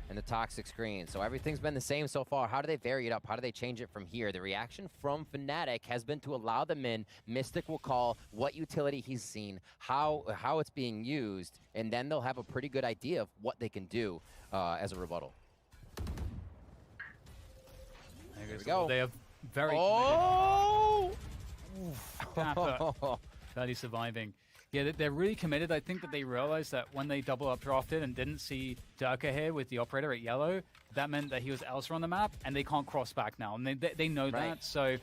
and the toxic screen. So everything's been the same so far. How do they vary it up? How do they change it from here? The reaction from Fnatic has been to allow them in. Mystic will call what utility he's seen, how it's being used, and then they'll have a pretty good idea of what they can do as a rebuttal. There we go. They are very barely surviving. Yeah, they're really committed. I think that they realized that when they double up drafted and didn't see Durka here with the operator at yellow, that meant that he was elsewhere on the map, and they can't cross back now. And they know that. So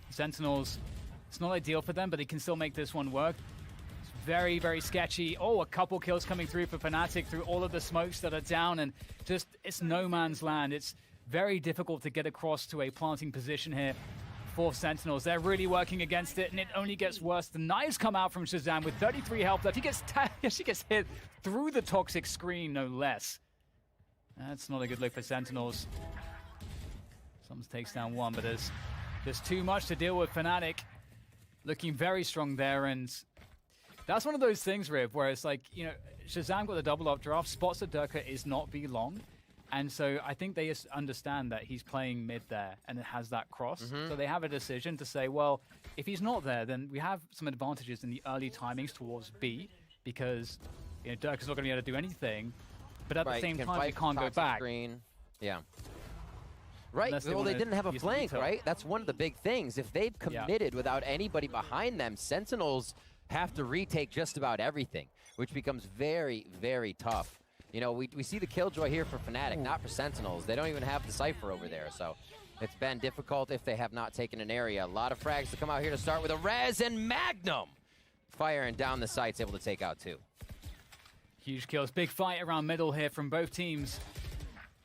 Sentinels, it's not ideal for them, but they can still make this one work. It's very, very sketchy. Oh, a couple kills coming through for Fnatic through all of the smokes that are down, and just it's no man's land. It's very difficult to get across to a planting position here for Sentinels. They're really working against it, and it only gets worse. The knives come out from Shazam with 33 health left. She gets hit through the toxic screen, no less. That's not a good look for Sentinels. Sums takes down one, but there's too much to deal with Fnatic. looking very strong there, and that's one of those things, Rib, where it's like, you know, Shazam got the double up draft, spots that Durka is not be long, and so I think they just understand that he's playing mid there, and it has that cross, so they have a decision to say, well, if he's not there, then we have some advantages in the early timings towards B, because, you know, Durka's not going to be able to do anything, but at the same time, we can't go back. Screen. Yeah. Right, Unless well, they didn't have a use flank, veto. right? That's one of the big things. If they've committed without anybody behind them, Sentinels have to retake just about everything, which becomes very, very tough. You know, we see the Killjoy here for Fnatic, not for Sentinels. They don't even have the Cypher over there, so it's been difficult if they have not taken an area. A lot of frags to come out here to start with a Res, and Magnum firing down the sights, able to take out 2. Huge kills. Big fight around middle here from both teams.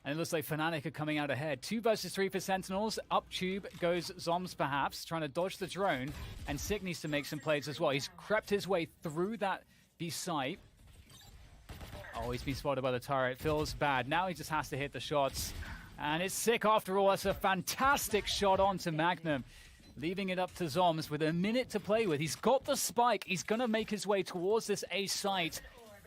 And it looks like Fnatic are coming out ahead. 2 versus 3 for Sentinels. Up tube goes Zoms perhaps, trying to dodge the drone. And Sick needs to make some plays as well. He's crept his way through that B site. Oh, he's been spotted by the turret. Feels bad. Now he just has to hit the shots. And it's Sick after all. That's a fantastic shot onto Magnum. Leaving it up to Zoms with a minute to play with. He's got the spike. He's going to make his way towards this A site.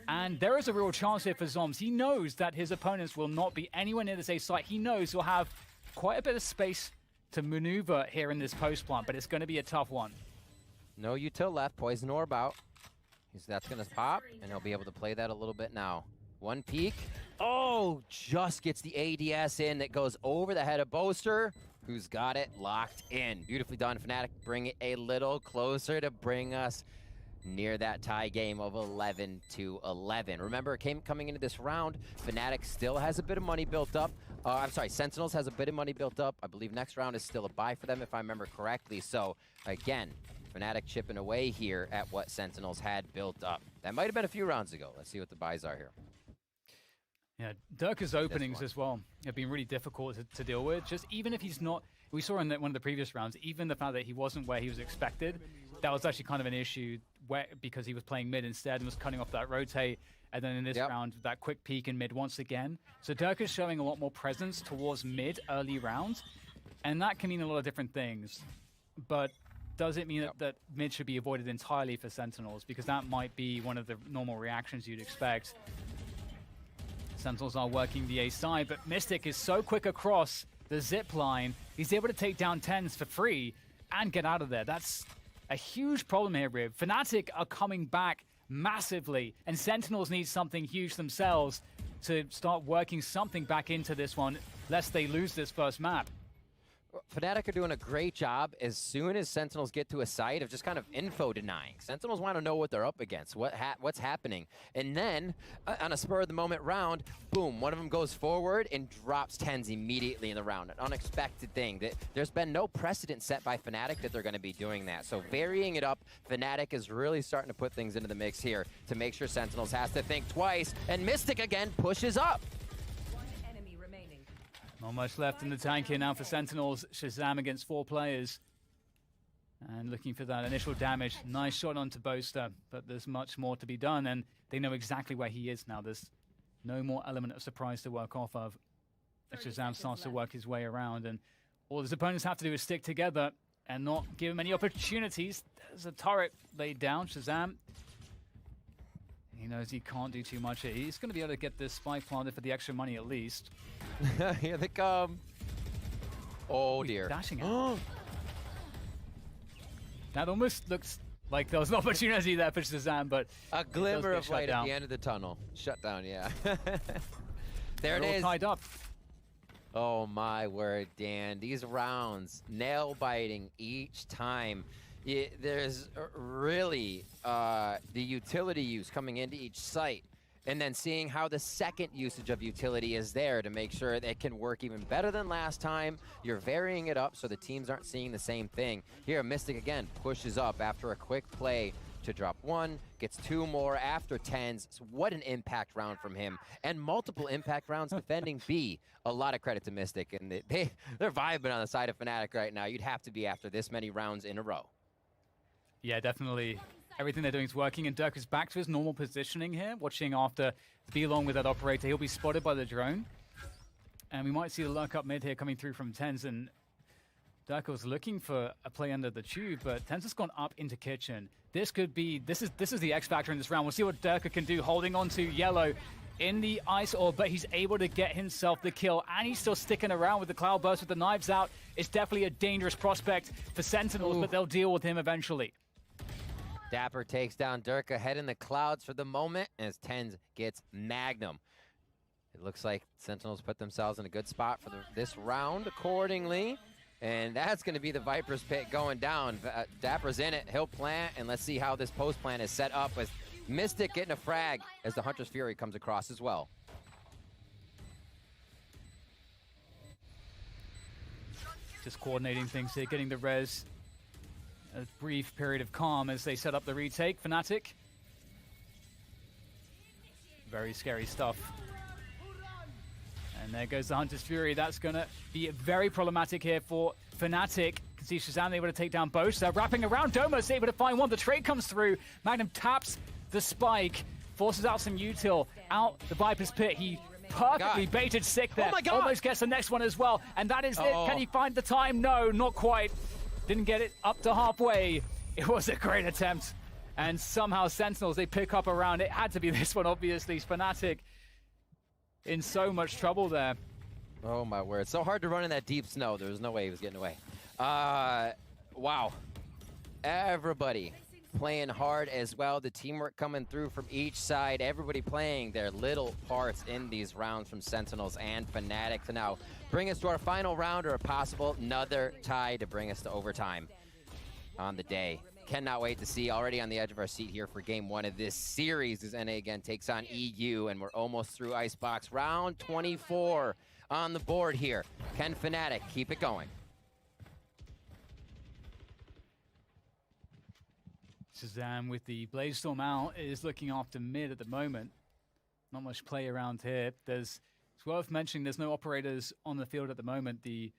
And there is a real chance here for Zoms. He knows that his opponents will not be anywhere near this A site. He knows he'll have quite a bit of space to maneuver here in this post plant, but it's going to be a tough one. No util left, Poison Orb out. That's going to pop, and he'll be able to play that a little bit now. One peek. Oh, just gets the ADS in that goes over the head of Boaster, who's got it locked in. Beautifully done, Fnatic. Bring it a little closer to bring us near that tie game of 11-11. Remember, coming into this round, Fnatic still has a bit of money built up. I'm sorry, Sentinels has a bit of money built up. I believe next round is still a buy for them, if I remember correctly. So, again, Fnatic chipping away here at what Sentinels had built up. That might have been a few rounds ago. Let's see what the buys are here. Yeah, Durka's openings as well have been really difficult to deal with. Just even if he's not, we saw in one of the previous rounds, even the fact that he wasn't where he was expected, that was actually kind of an issue because he was playing mid instead and was cutting off that rotate. And then in this round, that quick peek in mid once again. So Durka's showing a lot more presence towards mid early rounds. And that can mean a lot of different things. But does it mean that mid should be avoided entirely for Sentinels? Because that might be one of the normal reactions you'd expect. Sentinels are working the A side, but Mystic is so quick across the zip line. He's able to take down 10s for free and get out of there. That's a huge problem here, Rib. Fnatic are coming back massively, and Sentinels need something huge themselves to start working something back into this one, lest they lose this first map. Fnatic are doing a great job as soon as Sentinels get to a site of just kind of info denying. Sentinels want to know what they're up against, what's happening. And then, on a spur-of-the-moment round, boom, one of them goes forward and drops 10s immediately in the round. An unexpected thing. There's been no precedent set by Fnatic that they're going to be doing that. So varying it up, Fnatic is really starting to put things into the mix here to make sure Sentinels has to think twice. And Mystic again pushes up. Not much left in the tank here now for Sentinels. Shazam against 4 players. And looking for that initial damage. Nice shot onto Boaster, but there's much more to be done, and they know exactly where he is now. There's no more element of surprise to work off of. As Shazam starts to work his way around, and all his opponents have to do is stick together and not give him any opportunities. There's a turret laid down. Shazam, he knows he can't do too much here. He's going to be able to get this spike planted for the extra money at least. Here they come. Oh dear. Dashing out. That almost looks like there was an opportunity there for Shazam, but a glimmer of light at the end of the tunnel. Shut down, yeah. There it is. Tied up. Oh my word, Dan. These rounds, nail biting each time. There's really the utility use coming into each site, and then seeing how the second usage of utility is there to make sure that it can work even better than last time. You're varying it up so the teams aren't seeing the same thing. Here, Mystic again pushes up after a quick play to drop 1, gets 2 more after 10s. So what an impact round from him, and multiple impact rounds defending B. A lot of credit to Mystic, and they're vibing on the side of Fnatic right now. You'd have to be after this many rounds in a row. Yeah, definitely. Everything they're doing is working, and Dirk is back to his normal positioning here, watching after be along with that operator. He'll be spotted by the drone. And we might see the lurk up mid here coming through from 10s, and Durka was looking for a play under the tube, but Tensor's gone up into kitchen. This could be, this is the X factor in this round. We'll see what Durka can do, holding on to yellow in the ice orb, but he's able to get himself the kill, and he's still sticking around with the cloud burst with the knives out. It's definitely a dangerous prospect for Sentinels, but they'll deal with him eventually. Dapper takes down Durka, head in the clouds for the moment, as Tens gets Magnum. It looks like Sentinels put themselves in a good spot for this round accordingly. And that's going to be the Viper's pit going down. Dapper's in it. He'll plant, and let's see how this post plant is set up with Mystic getting a frag as the Hunter's Fury comes across as well. Just coordinating things here, getting the res. A brief period of calm as they set up the retake. Fnatic. Very scary stuff. And there goes the Hunter's Fury. That's going to be very problematic here for Fnatic. You can see Shazam able to take down both. They're wrapping around. Doma's able to find one. The trade comes through. Magnum taps the spike. Forces out some util. Out the Viper's pit. He perfectly baited Sick there. Oh my God. Almost gets the next one as well. And that is it. Can he find the time? No, not quite. Didn't get it up to halfway. It was a great attempt. And somehow Sentinels, they pick up around. It had to be this one, obviously. Fnatic in so much trouble there. Oh my word. So hard to run in that deep snow. There was no way he was getting away. Wow. Everybody playing hard as well. The teamwork coming through from each side. Everybody playing their little parts in these rounds from Sentinels and Fnatic to now bring us to our final round, or a possible another tie to bring us to overtime on the day. Cannot wait to see, already on the edge of our seat here for game one of this series as NA again takes on EU, and we're almost through Icebox. Round 24 on the board here. Can Fnatic keep it going? Shazam with the Bladestorm out is looking after mid at the moment. Not much play around here. It's worth mentioning there's no operators on the field at the moment. The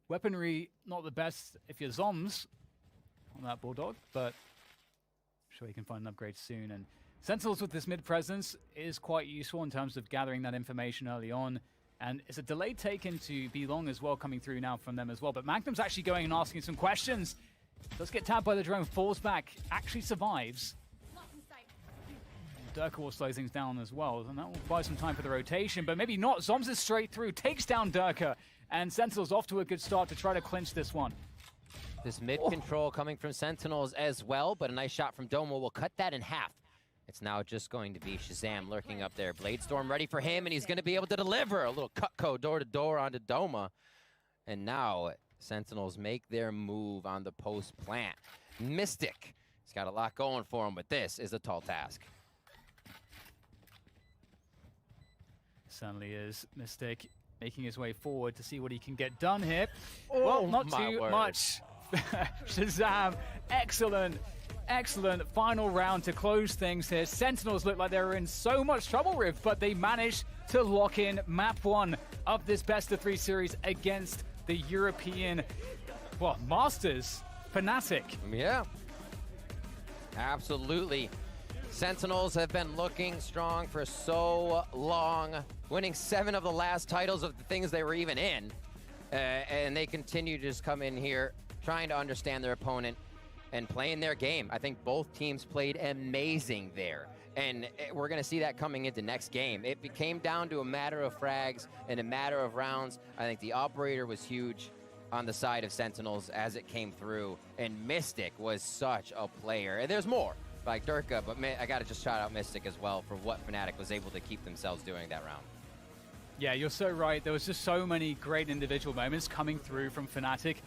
weaponry, not the best if you're Zoms on that Bulldog, but I'm sure you can find an upgrade soon. And Sentinels with this mid presence is quite useful in terms of gathering that information early on. And it's a delayed taken to be long as well coming through now from them as well. But Magnum's actually going and asking some questions. Does get tapped by the drone, falls back, actually survives. Durka will slow things down as well, and that will buy some time for the rotation, but maybe not. Zoms is straight through, takes down Durka, and Sentinels off to a good start to try to clinch this one. This mid control coming from Sentinels as well, but a nice shot from Doma will cut that in half. It's now just going to be Shazam lurking up there. Bladestorm ready for him, and he's going to be able to deliver a little Cutco door-to-door onto Doma. And now Sentinels make their move on the post plant. Mystic, he's got a lot going for him, but this is a tall task. Certainly is. Mystic making his way forward to see what he can get done here. Well, not too much. Shazam, excellent, excellent final round to close things here. Sentinels look like they're in so much trouble, Riv, but they managed to lock in map one of this best of three series against the European, well, Masters, Fnatic. Yeah, absolutely. Sentinels have been looking strong for so long, winning 7 of the last titles of the things they were even in. And they continue to just come in here trying to understand their opponent and playing their game. I think both teams played amazing there. And we're going to see that coming into next game. It came down to a matter of frags and a matter of rounds. I think the operator was huge on the side of Sentinels as it came through. And Mystic was such a player. And there's more like Durka, but I got to just shout out Mystic as well for what Fnatic was able to keep themselves doing that round. Yeah, you're so right. There was just so many great individual moments coming through from Fnatic.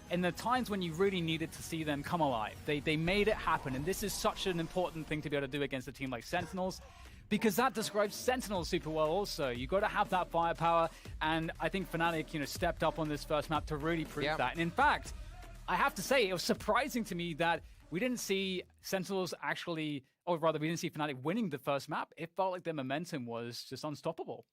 In the times when you really needed to see them come alive, they made it happen. And this is such an important thing to be able to do against a team like Sentinels, because that describes Sentinels super well also. You got to have that firepower, and I think Fnatic, stepped up on this first map to really prove that. And in fact, I have to say, it was surprising to me that we didn't see Sentinels actually, or rather, we didn't see Fnatic winning the first map. It felt like their momentum was just unstoppable.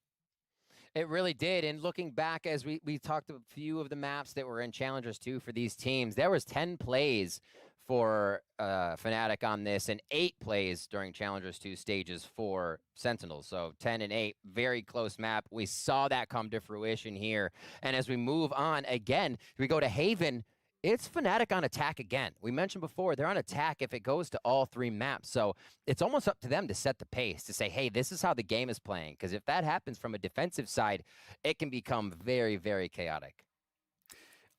It really did. And looking back, as we talked a few of the maps that were in Challengers 2 for these teams, there was 10 plays for Fnatic on this, and 8 plays during Challengers 2 stages for Sentinels. So 10 and 8, very close map. We saw that come to fruition here. And as we move on again, we go to Haven. It's Fnatic on attack again. We mentioned before, they're on attack if it goes to all 3 maps. So it's almost up to them to set the pace, to say, hey, this is how the game is playing. Because if that happens from a defensive side, it can become very, very chaotic.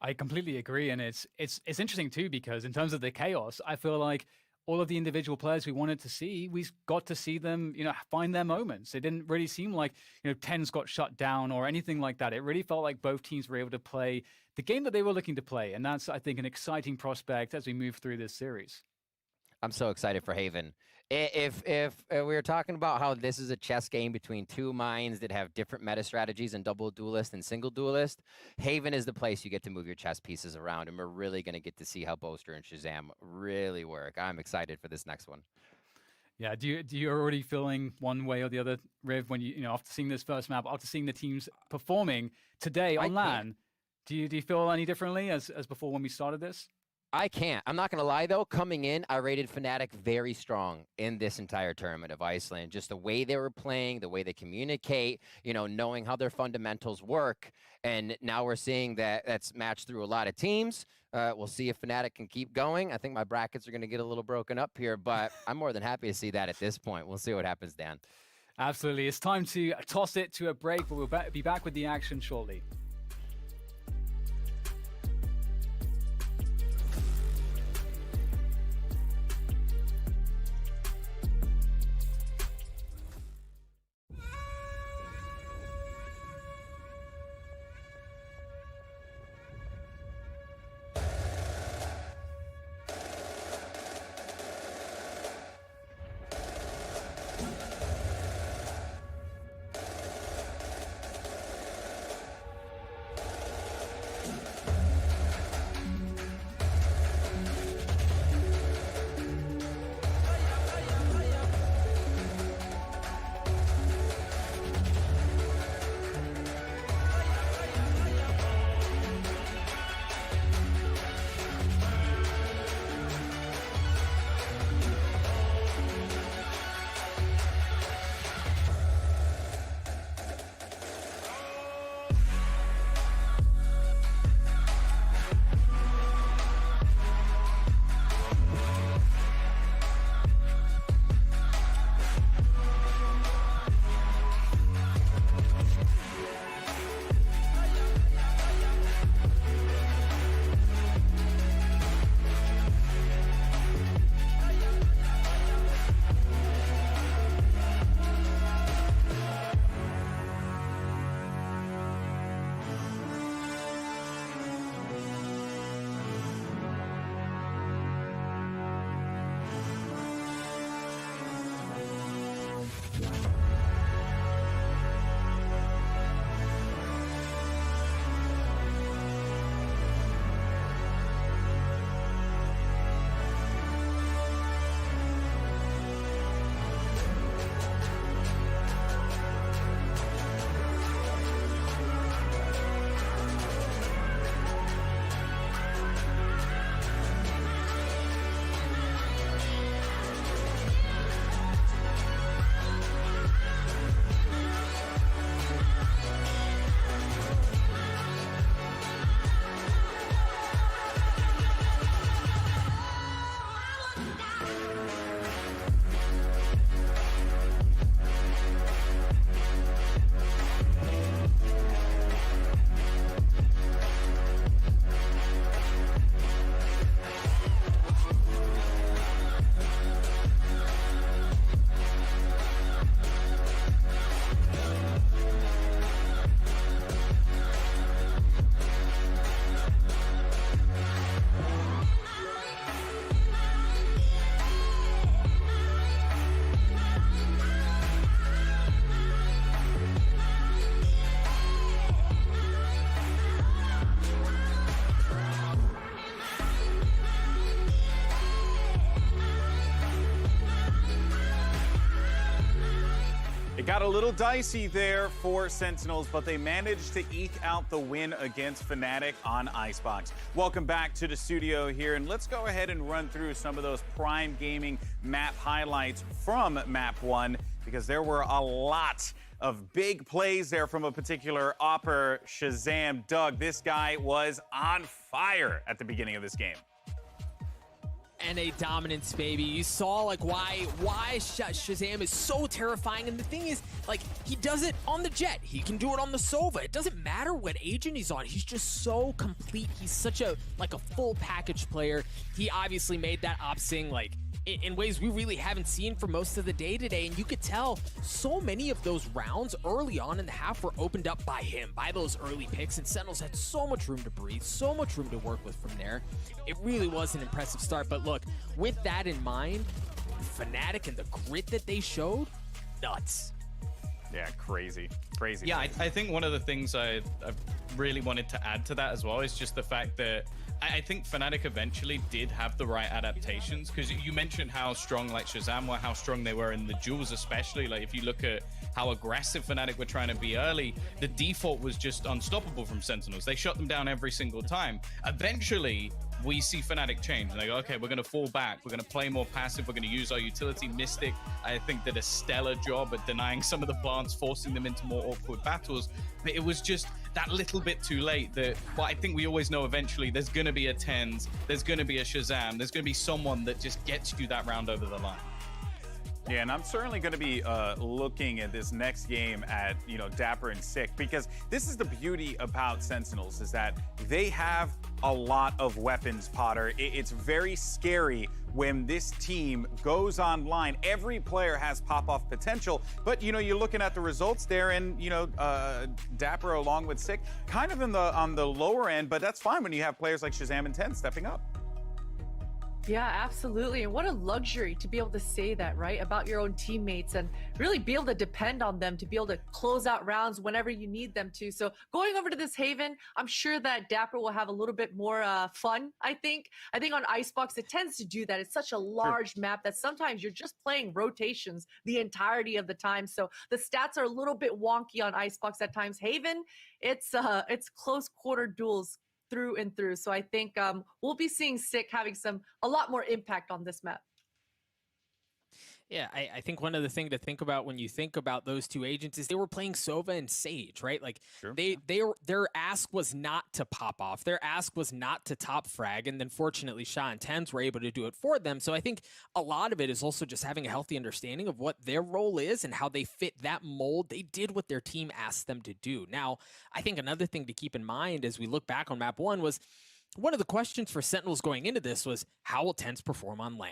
I completely agree, and it's interesting too, because in terms of the chaos, I feel like all of the individual players we wanted to see, we got to see them, find their moments. It didn't really seem like, TENS got shut down or anything like that. It really felt like both teams were able to play the game that they were looking to play, and that's, I think, an exciting prospect as we move through this series. I'm so excited for Haven. If we were talking about how this is a chess game between 2 minds that have different meta strategies and double duelist and single duelist, Haven is the place you get to move your chess pieces around, and we're really going to get to see how Boaster and Shazam really work. I'm excited for this next one. Yeah, do you already feeling one way or the other, Riv, when you after seeing this first map, after seeing the teams performing today on LAN, do you feel any differently as before when we started this? I can't. I'm not going to lie, though. Coming in, I rated Fnatic very strong in this entire tournament of Iceland. Just the way they were playing, the way they communicate, knowing how their fundamentals work. And now we're seeing that that's matched through a lot of teams. We'll see if Fnatic can keep going. I think my brackets are going to get a little broken up here, but I'm more than happy to see that at this point. We'll see what happens, Dan. Absolutely. It's time to toss it to a break, but we'll be back with the action shortly. It got a little dicey there for Sentinels, but they managed to eke out the win against Fnatic on Icebox. Welcome back to the studio here, and let's go ahead and run through some of those Prime Gaming map highlights from Map 1, because there were a lot of big plays there from a particular opper, Shazam. Doug, this guy was on fire at the beginning of this game. And a dominance, baby. You saw like why Shazam is so terrifying. And the thing is, like, he does it on the Jet. He can do it on the Sova. It doesn't matter what agent he's on. He's just so complete. He's such a full package player. He obviously made that op sing like in ways we really haven't seen for most of the day today. And you could tell so many of those rounds early on in the half were opened up by him, by those early picks. And Sentinels had so much room to breathe, so much room to work with from there. It really was an impressive start. But look, with that in mind, Fnatic and the grit that they showed, nuts. Yeah, crazy. Yeah, I think one of the things I really wanted to add to that as well is just the fact that I think Fnatic eventually did have the right adaptations, because you mentioned how strong like Shazam were, how strong they were in the duels especially. Like if you look at how aggressive Fnatic were trying to be early, the default was just unstoppable from Sentinels. They shut them down every single time. Eventually, we see Fnatic change and they go, okay, we're going to fall back. We're going to play more passive. We're going to use our utility. Mystic, I think, did a stellar job at denying some of the plants, forcing them into more awkward battles. But it was just that little bit too late that, well, I think we always know eventually there's going to be a TenZ, there's going to be a Shazam, there's going to be someone that just gets you that round over the line. Yeah, and I'm certainly going to be looking at this next game at, Dapper and Sick, because this is the beauty about Sentinels, is that they have a lot of weapons, Potter. It's very scary when this team goes online. Every player has pop-off potential, but, you're looking at the results there, and, Dapper along with Sick, kind of on the lower end, but that's fine when you have players like Shazam and TenZ stepping up. Yeah, absolutely. And what a luxury to be able to say that, right, about your own teammates and really be able to depend on them to be able to close out rounds whenever you need them to. So going over to this Haven, I'm sure that Dapper will have a little bit more fun, I think. I think on Icebox, it tends to do that. It's such a large map that sometimes you're just playing rotations the entirety of the time. So the stats are a little bit wonky on Icebox at times. Haven, it's close quarter duels through and through. So I think we'll be seeing Sick having a lot more impact on this map. Yeah, I think one of the things to think about when you think about those two agents is they were playing Sova and Sage, right? Like their ask was not to pop off. Their ask was not to top frag. And then fortunately, Sha and TenZ were able to do it for them. So I think a lot of it is also just having a healthy understanding of what their role is and how they fit that mold. They did what their team asked them to do. Now, I think another thing to keep in mind as we look back on map 1 was one of the questions for Sentinels going into this was, how will TenZ perform on LAN?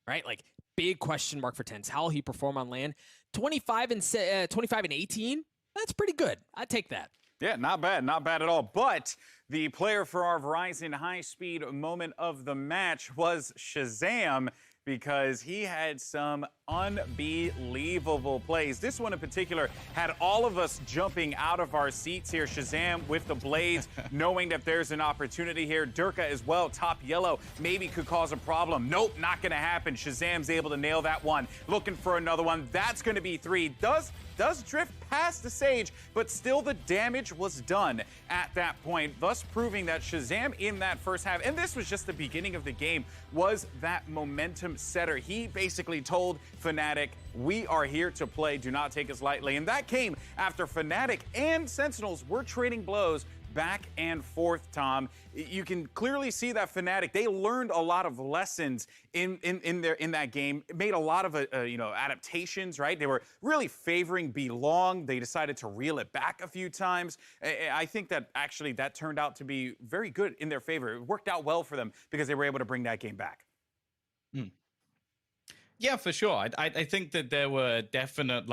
Right? Like, big question mark for TenZ. How will he perform on LAN? 25 and 18. That's pretty good. I'd take that. Yeah, not bad at all. But the player for our Verizon high-speed moment of the match was Shazam, because he had some unbelievable plays. This one in particular had all of us jumping out of our seats here. Shazam with the blades, knowing that there's an opportunity here. Durka as well, top yellow, maybe could cause a problem. Nope, not gonna happen. Shazam's able to nail that one. Looking for another one. That's gonna be 3. Does drift past the Sage, but still the damage was done at that point, thus proving that Shazam in that first half, and this was just the beginning of the game, was that momentum setter. He basically told Fnatic, we are here to play, do not take us lightly. And that came after Fnatic and Sentinels were trading blows back and forth, Tom. You can clearly see that Fnatic, they learned a lot of lessons in that game, made a lot of adaptations, right? They were really favoring Belong. They decided to reel it back a few times. I think that actually that turned out to be very good in their favor. It worked out well for them because they were able to bring that game back. Yeah, for sure. I think that there were definite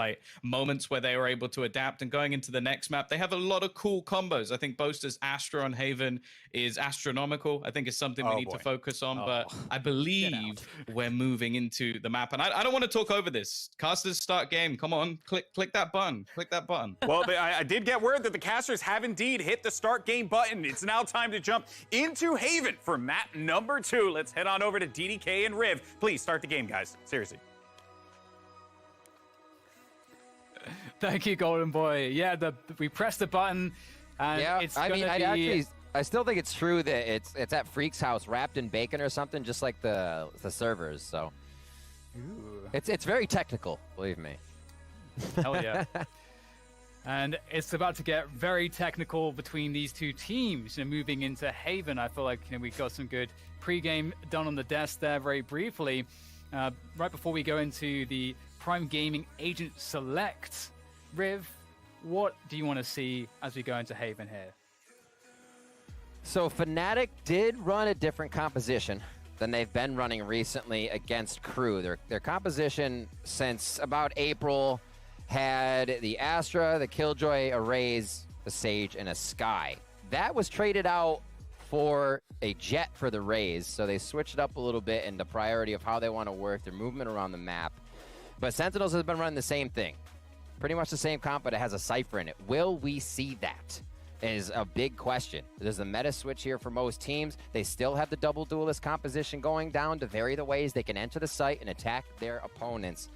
moments where they were able to adapt, and going into the next map, they have a lot of cool combos. I think Boaster's Astra on Haven is astronomical. I think it's something we need to focus on, but I believe we're moving into the map. And I don't want to talk over this. Casters start game. Come on, click that button. Click that button. Well, I did get word that the casters have indeed hit the start game button. It's now time to jump into Haven for map number 2. Let's head on over to DDK and Riv. Please start the game, guys. Seriously. Thank you, Golden Boy. Yeah, we pressed the button, and Yeah, it's I mean, gonna I still think it's true that it's at Freak's house wrapped in bacon or something, just like the servers. So it's very technical, believe me. Hell yeah. And it's about to get very technical between these two teams. Moving into Haven, I feel like we got some good pre-game done on the desk there very briefly. Right before we go into the Prime Gaming Agent Select, Riv, what do you want to see as we go into Haven here? So Fnatic did run a different composition than they've been running recently against Crew. Their composition since about April had the Astra, the Killjoy, a Raze, a Sage, and a Sky. That was traded out for a Jet for the Raze, so they switched it up a little bit in the priority of how they want to work their movement around the map. But Sentinels has been running the same thing. Pretty much the same comp, but it has a Cypher in it. Will we see that? Is a big question. There's a meta switch here for most teams. They still have the double duelist composition going down to vary the ways they can enter the site and attack their opponents.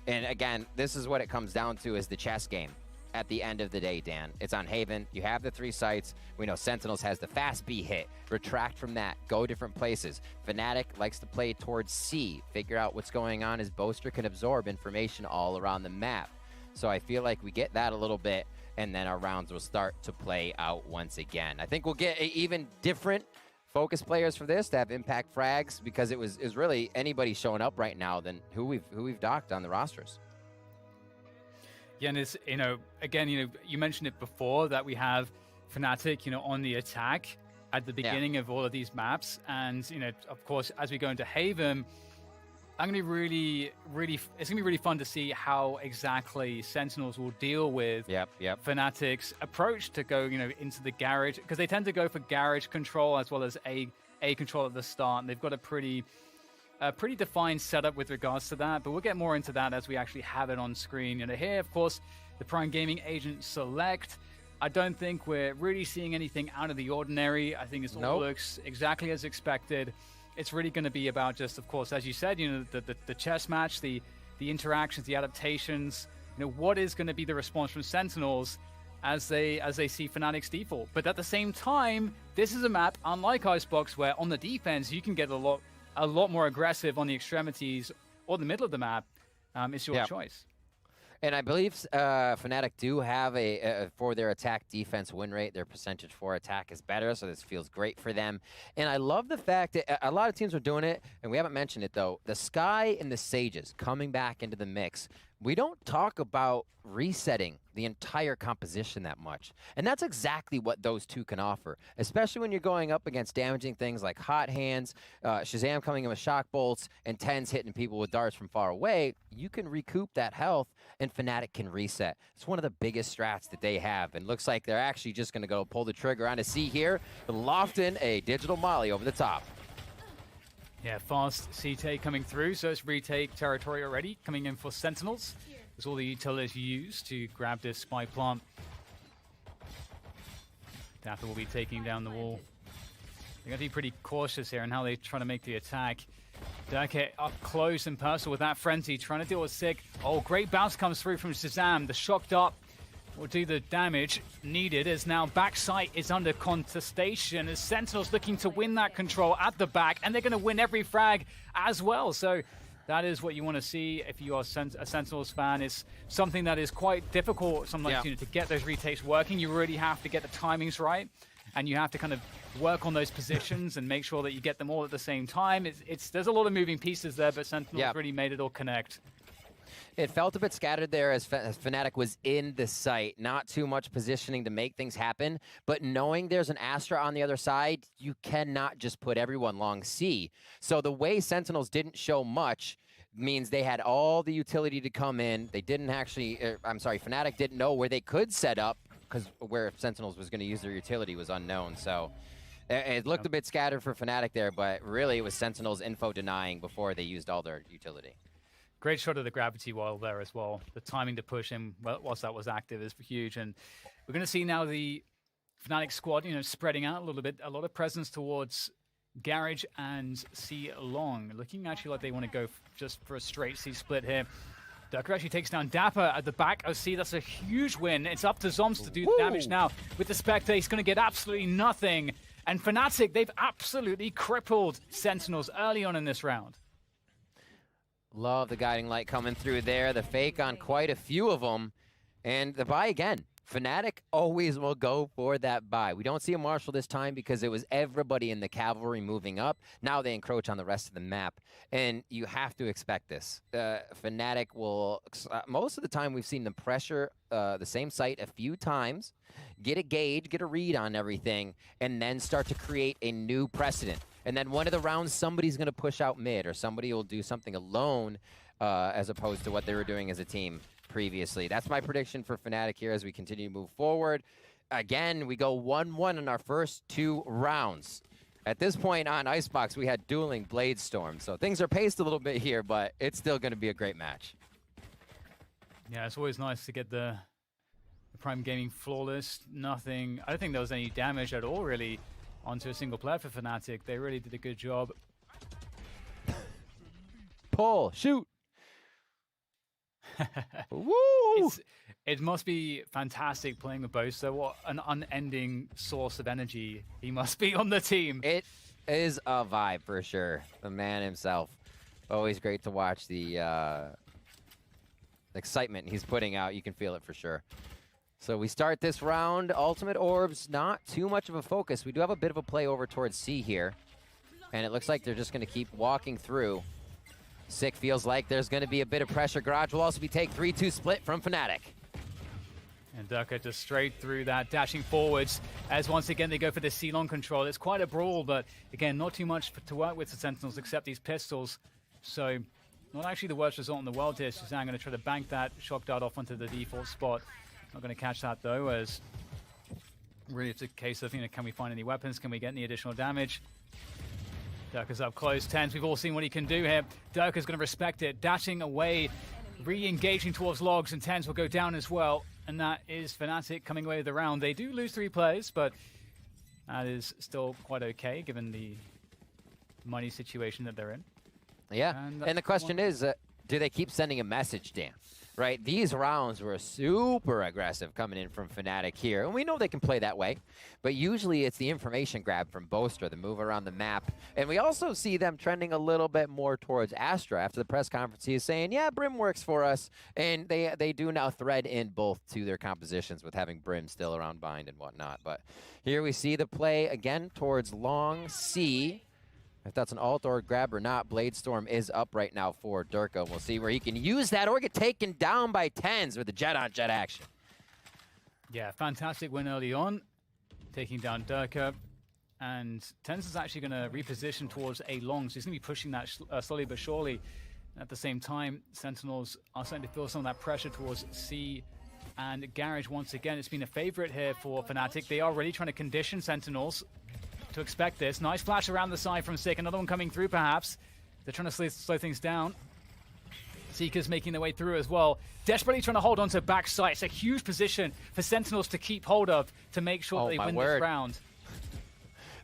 And again, this is what it comes down to, is the chess game. At the end of the day, Dan, it's on Haven. You have the 3 sites. We know Sentinels has the fast B hit. Retract from that. Go different places. Fnatic likes to play towards C. Figure out what's going on as Boaster can absorb information all around the map. So I feel like we get that a little bit, and then our rounds will start to play out once again. I think we'll get even different focus players for this to have impact frags, because it was really anybody showing up right now than who we've docked on the rosters. Yeah, and it's, again, you mentioned it before that we have Fnatic, on the attack at the beginning of all of these maps. And, of course, as we go into Haven, it's going to be really fun to see how exactly Sentinels will deal with Fnatic's approach to go, into the garage, because they tend to go for garage control as well as A control at the start. And they've got a pretty defined setup with regards to that, but we'll get more into that as we actually have it on screen. Here, of course, the Prime Gaming Agent Select. I don't think we're really seeing anything out of the ordinary. I think it all looks exactly as expected. It's really going to be about just, of course, as you said, the chess match, the interactions, the adaptations. What is going to be the response from Sentinels as they see Fnatic's default? But at the same time, this is a map unlike Icebox, where on the defense you can get a lot more aggressive on the extremities or the middle of the map. It's your choice. And I believe Fnatic do have for their attack defense win rate, their percentage for attack is better, so this feels great for them. And I love the fact that a lot of teams are doing it, and we haven't mentioned it though. The Sky and the Sages coming back into the mix. We don't talk about resetting the entire composition that much. And that's exactly what those two can offer, especially when you're going up against damaging things like Hot Hands, Shazam coming in with Shock Bolts, and Tens hitting people with darts from far away. You can recoup that health, and Fnatic can reset. It's one of the biggest strats that they have, and looks like they're actually just going to go pull the trigger on a C here, lofting a digital molly over the top. Yeah, fast CT coming through, so it's retake territory already, coming in for Sentinels. There's all the utilities used to grab this spy plant. Dapper will be taking down the wall. They're going to be pretty cautious here in how they try to make the attack. Durkit up close and personal with that frenzy, trying to deal with Sick. Oh, great bounce comes through from Shazam. The shocked up will do the damage needed, as now backside is under contestation as Sentinels looking to win that control at the back, and they're going to win every frag as well. So that is what you want to see if you are a Sentinels fan. It's something that is quite difficult sometimes to get those retakes working. You really have to get the timings right, and you have to kind of work on those positions and make sure that you get them all at the same time. There's a lot of moving pieces there, but Sentinels really made it all connect. It felt a bit scattered there as Fnatic was in the site. Not too much positioning to make things happen, but knowing there's an Astra on the other side, you cannot just put everyone long C. So the way Sentinels didn't show much means they had all the utility to come in. They didn't actually, Fnatic didn't know where they could set up, because where Sentinels was going to use their utility was unknown. So it looked a bit scattered for Fnatic there, but really it was Sentinels info denying before they used all their utility. Great shot of the gravity wall there as well. The timing to push him whilst that was active is huge. And we're going to see now the Fnatic squad, spreading out a little bit. A lot of presence towards Garage and C Long. Looking actually like they want to go just for a straight C split here. Durka actually takes down Dapper at the back. OC, that's a huge win. It's up to Zoms to do the damage now. With the Spectre, he's going to get absolutely nothing. And Fnatic, they've absolutely crippled Sentinels early on in this round. Love the guiding light coming through there. The fake on quite a few of them. And the buy again. Fnatic always will go for that buy. We don't see a Marshall this time because it was everybody in the cavalry moving up. Now they encroach on the rest of the map, and you have to expect this. Fnatic will, most of the time we've seen them pressure the same site a few times, get a gauge, get a read on everything, and then start to create a new precedent. And then one of the rounds, somebody's going to push out mid, or somebody will do something alone as opposed to what they were doing as a team previously. That's my prediction for Fnatic here as we continue to move forward. Again, we go 1-1 in our first 2 rounds. At this point on Icebox, we had dueling Blade Storm, so things are paced a little bit here, but it's still going to be a great match. Yeah, it's always nice to get the Prime Gaming flawless. Nothing, I don't think there was any damage at all, really, onto a single player for Fnatic. They really did a good job. Pull, shoot. Woo! It must be fantastic playing with Boaster. What an unending source of energy he must be on the team. It is a vibe for sure. The man himself. Always great to watch the excitement he's putting out. You can feel it for sure. So we start this round. Ultimate Orbs, not too much of a focus. We do have a bit of a play over towards C here. And it looks like they're just going to keep walking through. Sick feels like there's going to be a bit of pressure. Garage will also be take 3-2 split from Fnatic. And Durka just straight through that, dashing forwards as once again they go for the C-long control. It's quite a brawl, but again, not too much to work with the Sentinels except these pistols. So not actually the worst result in the world here. Suzanne going to try to bank that shock dart off onto the default spot. Not going to catch that though, as really it's a case of, can we find any weapons? Can we get any additional damage? Durka's up close. Tens, we've all seen what he can do here. Durka's going to respect it, dashing away, re-engaging towards logs, and Tens will go down as well. And that is Fnatic coming away with the round. They do lose 3 players, but that is still quite okay given the money situation that they're in. Yeah, and the question is, do they keep sending a message, Dan? Right, these rounds were super aggressive coming in from Fnatic here, and we know they can play that way, but usually it's the information grab from Boaster, the move around the map, and we also see them trending a little bit more towards Astra after the press conference. He is saying, yeah, Brim works for us, and they do now thread in both to their compositions with having Brim still around bind and whatnot, but here we see the play again towards long C. If that's an alt or grab or not, Blade Storm is up right now for Durka. We'll see where he can use that or get taken down by Tens with the jet-on-jet action. Yeah, fantastic win early on, taking down Durka. And Tens is actually going to reposition towards A long, so he's going to be pushing that slowly but surely. At the same time, Sentinels are starting to feel some of that pressure towards C and Garage once again. It's been a favorite here for Fnatic. They are really trying to condition Sentinels to expect this. Nice flash around the side from Sick. Another one coming through, perhaps. They're trying to slow things down. Seekers making their way through as well. Desperately trying to hold on to backside. It's a huge position for Sentinels to keep hold of to make sure that they win this round.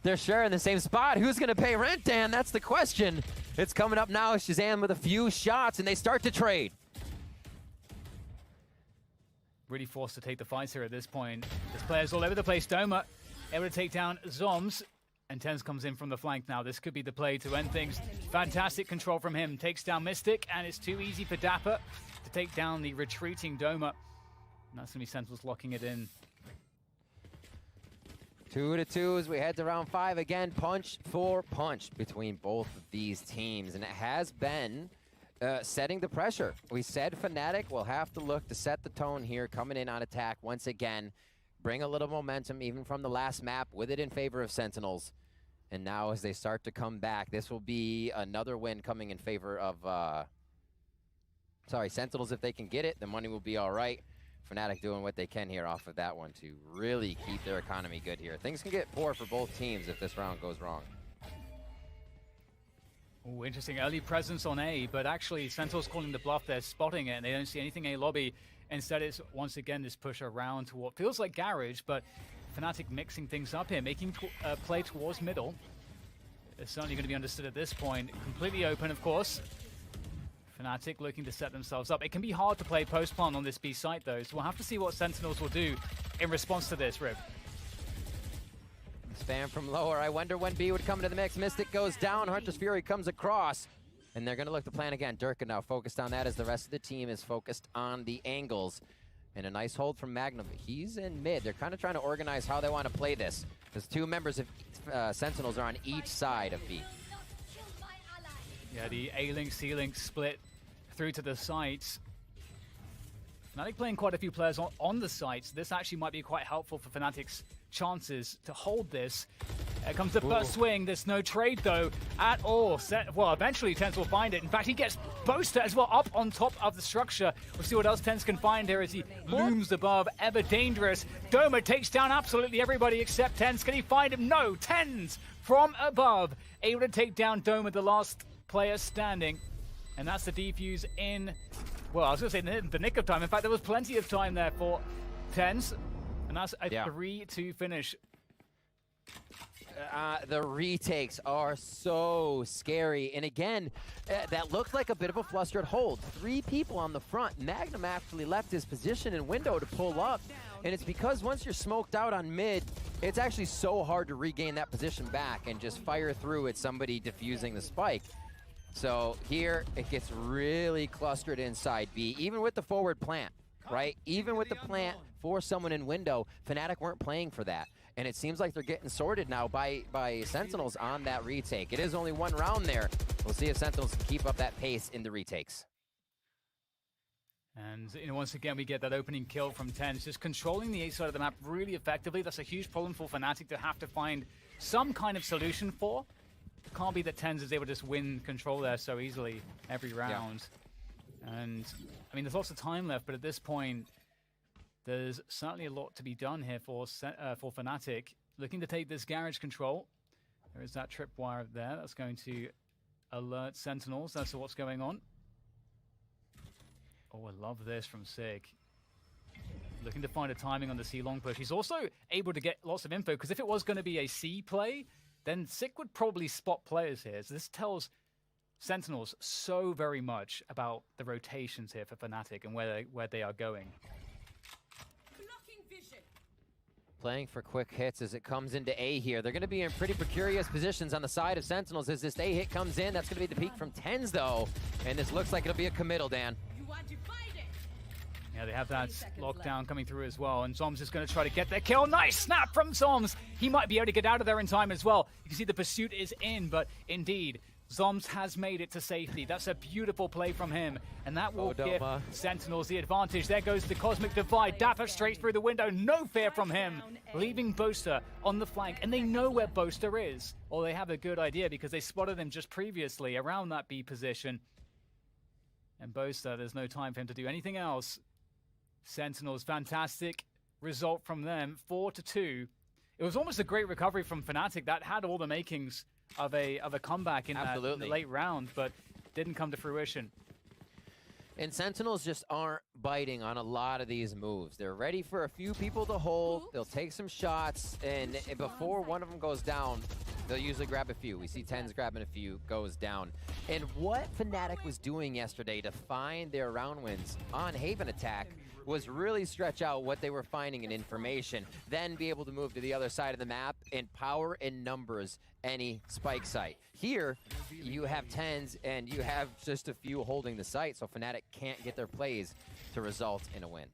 They're sharing the same spot. Who's going to pay rent, Dan? That's the question. It's coming up now. Shazam with a few shots, and they start to trade. Really forced to take the fights here at this point. There's players all over the place. Doma able to take down Zoms. And Tens comes in from the flank now. This could be the play to end things. Fantastic control from him. Takes down Mystic, and it's too easy for Dapper to take down the retreating Doma. And that's going to be Sentinels locking it in. 2-2 as we head to round 5 again. Punch for punch between both of these teams. And it has been setting the pressure. We said Fnatic will have to look to set the tone here, coming in on attack once again. Bring a little momentum even from the last map with it in favor of Sentinels. And now as they start to come back, this will be another win coming in favor of, Sentinels. If they can get it, the money will be all right. Fnatic doing what they can here off of that one to really keep their economy good here. Things can get poor for both teams if this round goes wrong. Oh, interesting early presence on A, but actually Sentinels calling the bluff. They're spotting it, and they don't see anything A lobby. Instead, it's once again this push around to what feels like Garage, but Fnatic mixing things up here, making play towards middle. It's certainly going to be understood at this point. Completely open, of course. Fnatic looking to set themselves up. It can be hard to play post-plant on this B site, though, so we'll have to see what Sentinels will do in response to this, Rib. Spam from lower. I wonder when B would come into the mix. Mystic goes down. Hunter's Fury comes across. And they're going to look to plan again. Durkin now focused on that as the rest of the team is focused on the angles. And a nice hold from Magnum. He's in mid. They're kind of trying to organize how they want to play this. Because 2 members of Sentinels are on each side of B. Yeah, the A-Link, C-Link split through to the sites. Fnatic playing quite a few players on the sites. This actually might be quite helpful for Fnatic's chances to hold this. Here comes the first swing. There's no trade, though, at all. Well, eventually, Tens will find it. In fact, he gets Boaster as well up on top of the structure. We'll see what else Tens can find here as he looms above. Ever dangerous. Doma takes down absolutely everybody except Tens. Can he find him? No. Tens from above. Able to take down Doma, the last player standing. And that's the defuse in, well, I was going to say the nick of time. In fact, there was plenty of time there for Tens. And that's a 3-2 finish. The retakes are so scary. And again, that looked like a bit of a flustered hold. 3 people on the front. Magnum actually left his position and window to pull up. And it's because once you're smoked out on mid, it's actually so hard to regain that position back and just fire through at somebody defusing the spike. So here, it gets really clustered inside B, even with the forward plant, right? Even with the plant for someone in window, Fnatic weren't playing for that. And it seems like they're getting sorted now by Sentinels on that retake. It is only 1 round there. We'll see if Sentinels can keep up that pace in the retakes. And once again, we get that opening kill from Tens, just controlling the A side of the map really effectively. That's a huge problem for Fnatic to have to find some kind of solution for. It can't be that Tens is able to just win control there so easily every round. Yeah. And, I mean, there's lots of time left, but at this point, there's certainly a lot to be done here for Fnatic. Looking to take this garage control. There is that tripwire there. That's going to alert Sentinels as to what's going on. Oh, I love this from Sig. Looking to find a timing on the C long push. He's also able to get lots of info, because if it was going to be a C play, then Sig would probably spot players here. So this tells Sentinels so very much about the rotations here for Fnatic and where they are going. Playing for quick hits as it comes into A here. They're going to be in pretty precarious positions on the side of Sentinels as this A hit comes in. That's going to be the peak from Tens, though. And this looks like it'll be a committal, Dan. Yeah, they have that lockdown coming through as well. And Zoms is going to try to get their kill. Nice snap from Zoms. He might be able to get out of there in time as well. You can see the pursuit is in, but indeed, Zoms has made it to safety. That's a beautiful play from him. And that will give Sentinels the advantage. There goes the Cosmic Divide. Dapper straight through the window. No fear from him. Leaving Boaster on the flank. And they know where Boaster is. Or they have a good idea because they spotted him just previously around that B position. And Boaster, there's no time for him to do anything else. Sentinels, fantastic result from them. 4-2. It was almost a great recovery from Fnatic. That had all the makings of a comeback in the late round, but didn't come to fruition. And Sentinels just aren't biting on a lot of these moves. They're ready for a few people to hold. They'll take some shots, and before one of them goes down, they'll usually grab a few. We see Tens grabbing a few, goes down. And what Fnatic was doing yesterday to find their round wins on Haven attack was really stretch out what they were finding in information, then be able to move to the other side of the map and power in numbers any spike site. Here, you have Tens and you have just a few holding the site, so Fnatic can't get their plays to result in a win.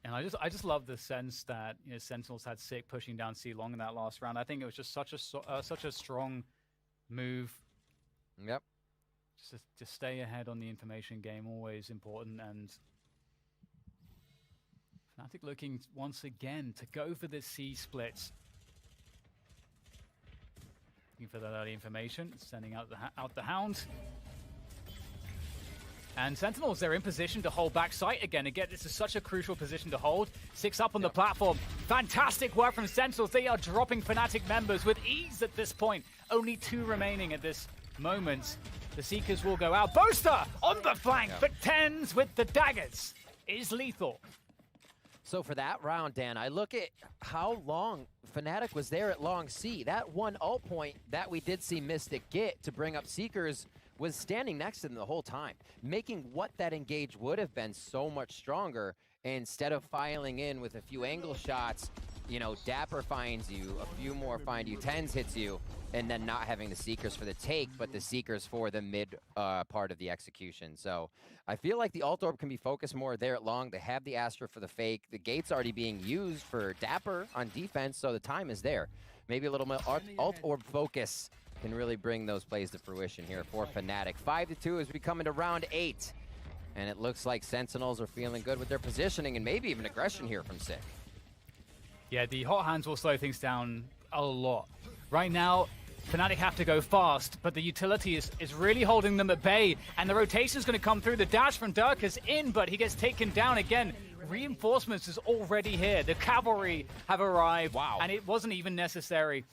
And I just love the sense that Sentinels had Sick pushing down C long in that last round. I think it was just such a strong move. Yep. Just to stay ahead on the information game, always important. And Fnatic looking once again to go for this C split. Looking for that early information, sending out the Hound. And Sentinels, they're in position to hold back site again. Again, this is such a crucial position to hold. 6 up on the platform. Fantastic work from Sentinels. They are dropping Fnatic members with ease at this point. Only 2 remaining at this moment. The Seekers will go out. Boaster on the flank, but Tens with the daggers is lethal. So for that round, Dan, I look at how long Fnatic was there at long C. That one ult point that we did see Mystic get to bring up Seekers was standing next to them the whole time, making what that engage would have been so much stronger. Instead of filing in with a few angle shots, you know, Dapper finds you, a few more find you, Tens hits you, and then not having the Seekers for the take, but the Seekers for the mid part of the execution. So I feel like the Alt Orb can be focused more there at long. They have the Astra for the fake. The gate's already being used for Dapper on defense, so the time is there. Maybe a little more Alt Orb focus can really bring those plays to fruition here for Fnatic. 5-2 as we come into round 8. And it looks like Sentinels are feeling good with their positioning and maybe even aggression here from Sick. Yeah, the hot hands will slow things down a lot. Right now, Fnatic have to go fast, but the utility is really holding them at bay, and the rotation is going to come through. The dash from Dirk is in, but he gets taken down again. Reinforcements is already here. The cavalry have arrived, and it wasn't even necessary.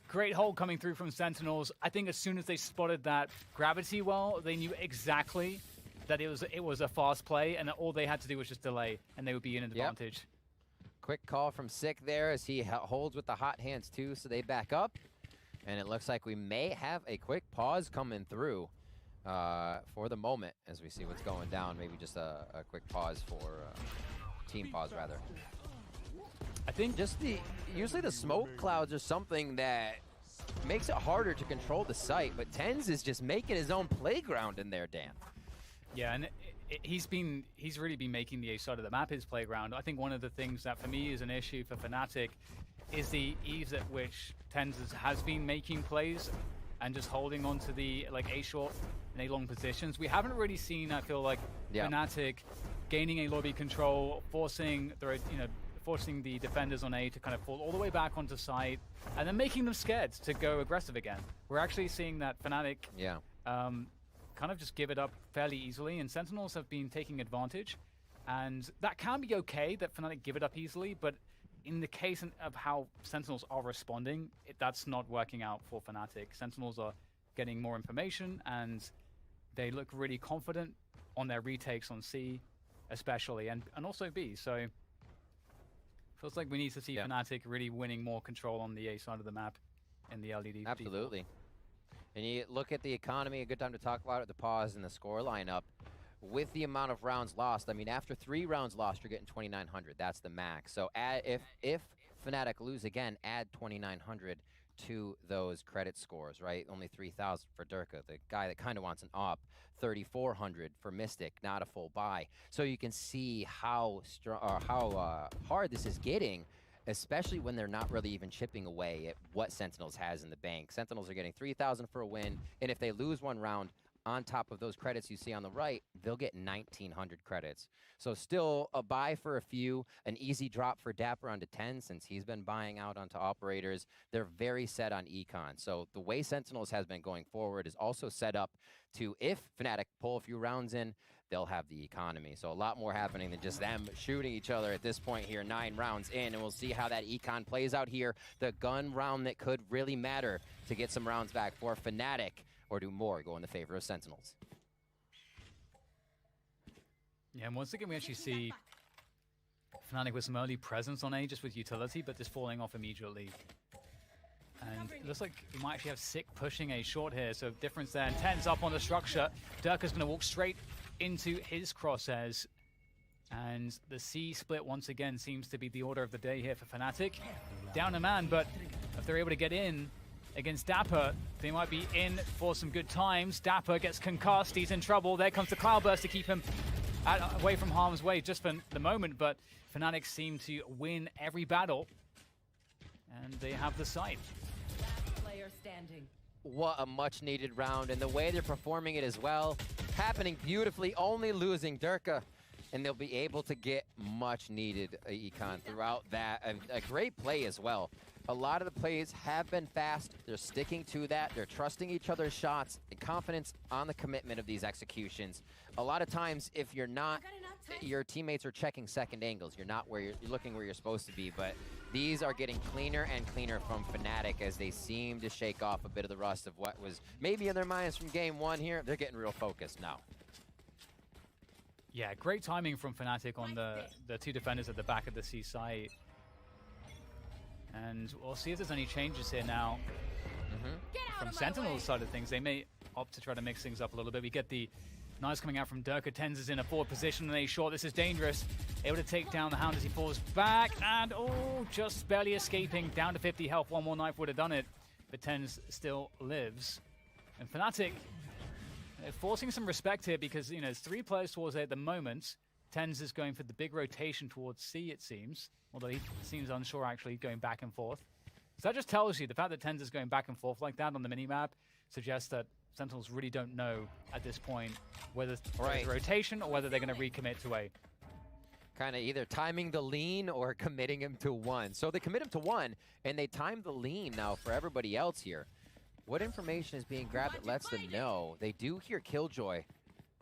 Great hold coming through from Sentinels. I think as soon as they spotted that gravity well, they knew exactly that it was a fast play, and all they had to do was just delay, and they would be in an advantage. Quick call from Sick there as he holds with the hot hands too, so they back up. And it looks like we may have a quick pause coming through for the moment as we see what's going down. Maybe just a quick pause for team pause, rather. I think just usually the smoke clouds are something that makes it harder to control the site, but Tens is just making his own playground in there, Dan. Yeah, and he's really been making the A side of the map his playground. I think one of the things that for me is an issue for Fnatic is the ease at which Tens has been making plays and just holding on to the A short and A long positions. We haven't really seen, I feel like, Fnatic gaining a lobby control, forcing the defenders on A to kind of fall all the way back onto site, and then making them scared to go aggressive again. We're actually seeing that Fnatic kind of just give it up fairly easily, and Sentinels have been taking advantage, and that can be okay that Fnatic give it up easily, but in the case of how Sentinels are responding, that's not working out for Fnatic. Sentinels are getting more information, and they look really confident on their retakes on C, especially, and also B. So feels like we need to see Fnatic really winning more control on the A side of the map in the LED. Absolutely. And you look at the economy, a good time to talk about it, the pause and the score lineup. With the amount of rounds lost, I mean, after 3 rounds lost, you're getting 2,900. That's the max. So if Fnatic lose again, add 2,900 to those credit scores, right? Only 3,000 for Durka, the guy that kind of wants an op. 3,400 for Mystic, not a full buy. So you can see how hard this is getting, especially when they're not really even chipping away at what Sentinels has in the bank. Sentinels are getting 3,000 for a win, and if they lose 1 round, on top of those credits you see on the right, they'll get 1,900 credits. So still a buy for a few, an easy drop for Dapper onto 10 since he's been buying out onto operators. They're very set on econ. So the way Sentinels has been going forward is also set up to, if Fnatic pull a few rounds in, they'll have the economy. So a lot more happening than just them shooting each other at this point here, 9 rounds in, and we'll see how that econ plays out here. The gun round that could really matter to get some rounds back for Fnatic, or do more go in the favor of Sentinels. Yeah, and once again we actually see Fnatic with some early presence on A, just with utility, but just falling off immediately. And it looks like we might actually have Sick pushing A short here, so difference there. And 10's up on the structure. Durka's going to walk straight into his crosshairs. And the C split once again seems to be the order of the day here for Fnatic. Down a man, but if they're able to get in against Dapper, they might be in for some good times. Dapper gets concussed, he's in trouble. There comes the Cloudburst to keep him away from harm's way just for the moment, but Fnatic seem to win every battle, and they have the site. Player standing. What a much needed round, and the way they're performing it as well, happening beautifully, only losing Durka, and they'll be able to get much needed econ throughout that. A great play as well. A lot of the plays have been fast. They're sticking to that. They're trusting each other's shots and confidence on the commitment of these executions. A lot of times, if you're not, your teammates are checking second angles. You're not where you're looking where you're supposed to be, but these are getting cleaner and cleaner from Fnatic as they seem to shake off a bit of the rust of what was maybe in their minds from game 1 here. They're getting real focused now. Yeah, great timing from Fnatic on the 2 defenders at the back of the C site. And we'll see if there's any changes here now. From Sentinel's side of things, they may opt to try to mix things up a little bit. We get the knives coming out from Durka. Tens is in a forward position and a short. This is dangerous. Able to take down the Hound as he falls back. And, oh, just barely escaping. Down to 50 health. One more knife would have done it. But Tens still lives. And Fnatic, they're forcing some respect here because, you know, there's 3 players towards A at the moment. Tens is going for the big rotation towards C, it seems. Although he seems unsure, actually, going back and forth. So that just tells you the fact that Tens is going back and forth like that on the minimap suggests that Sentinels really don't know at this point whether it's rotation or whether they're going to recommit to A. Kind of either timing the lean or committing him to 1. So they commit him to 1, and they time the lean now for everybody else here. What information is being grabbed that lets them know? They do hear Killjoy,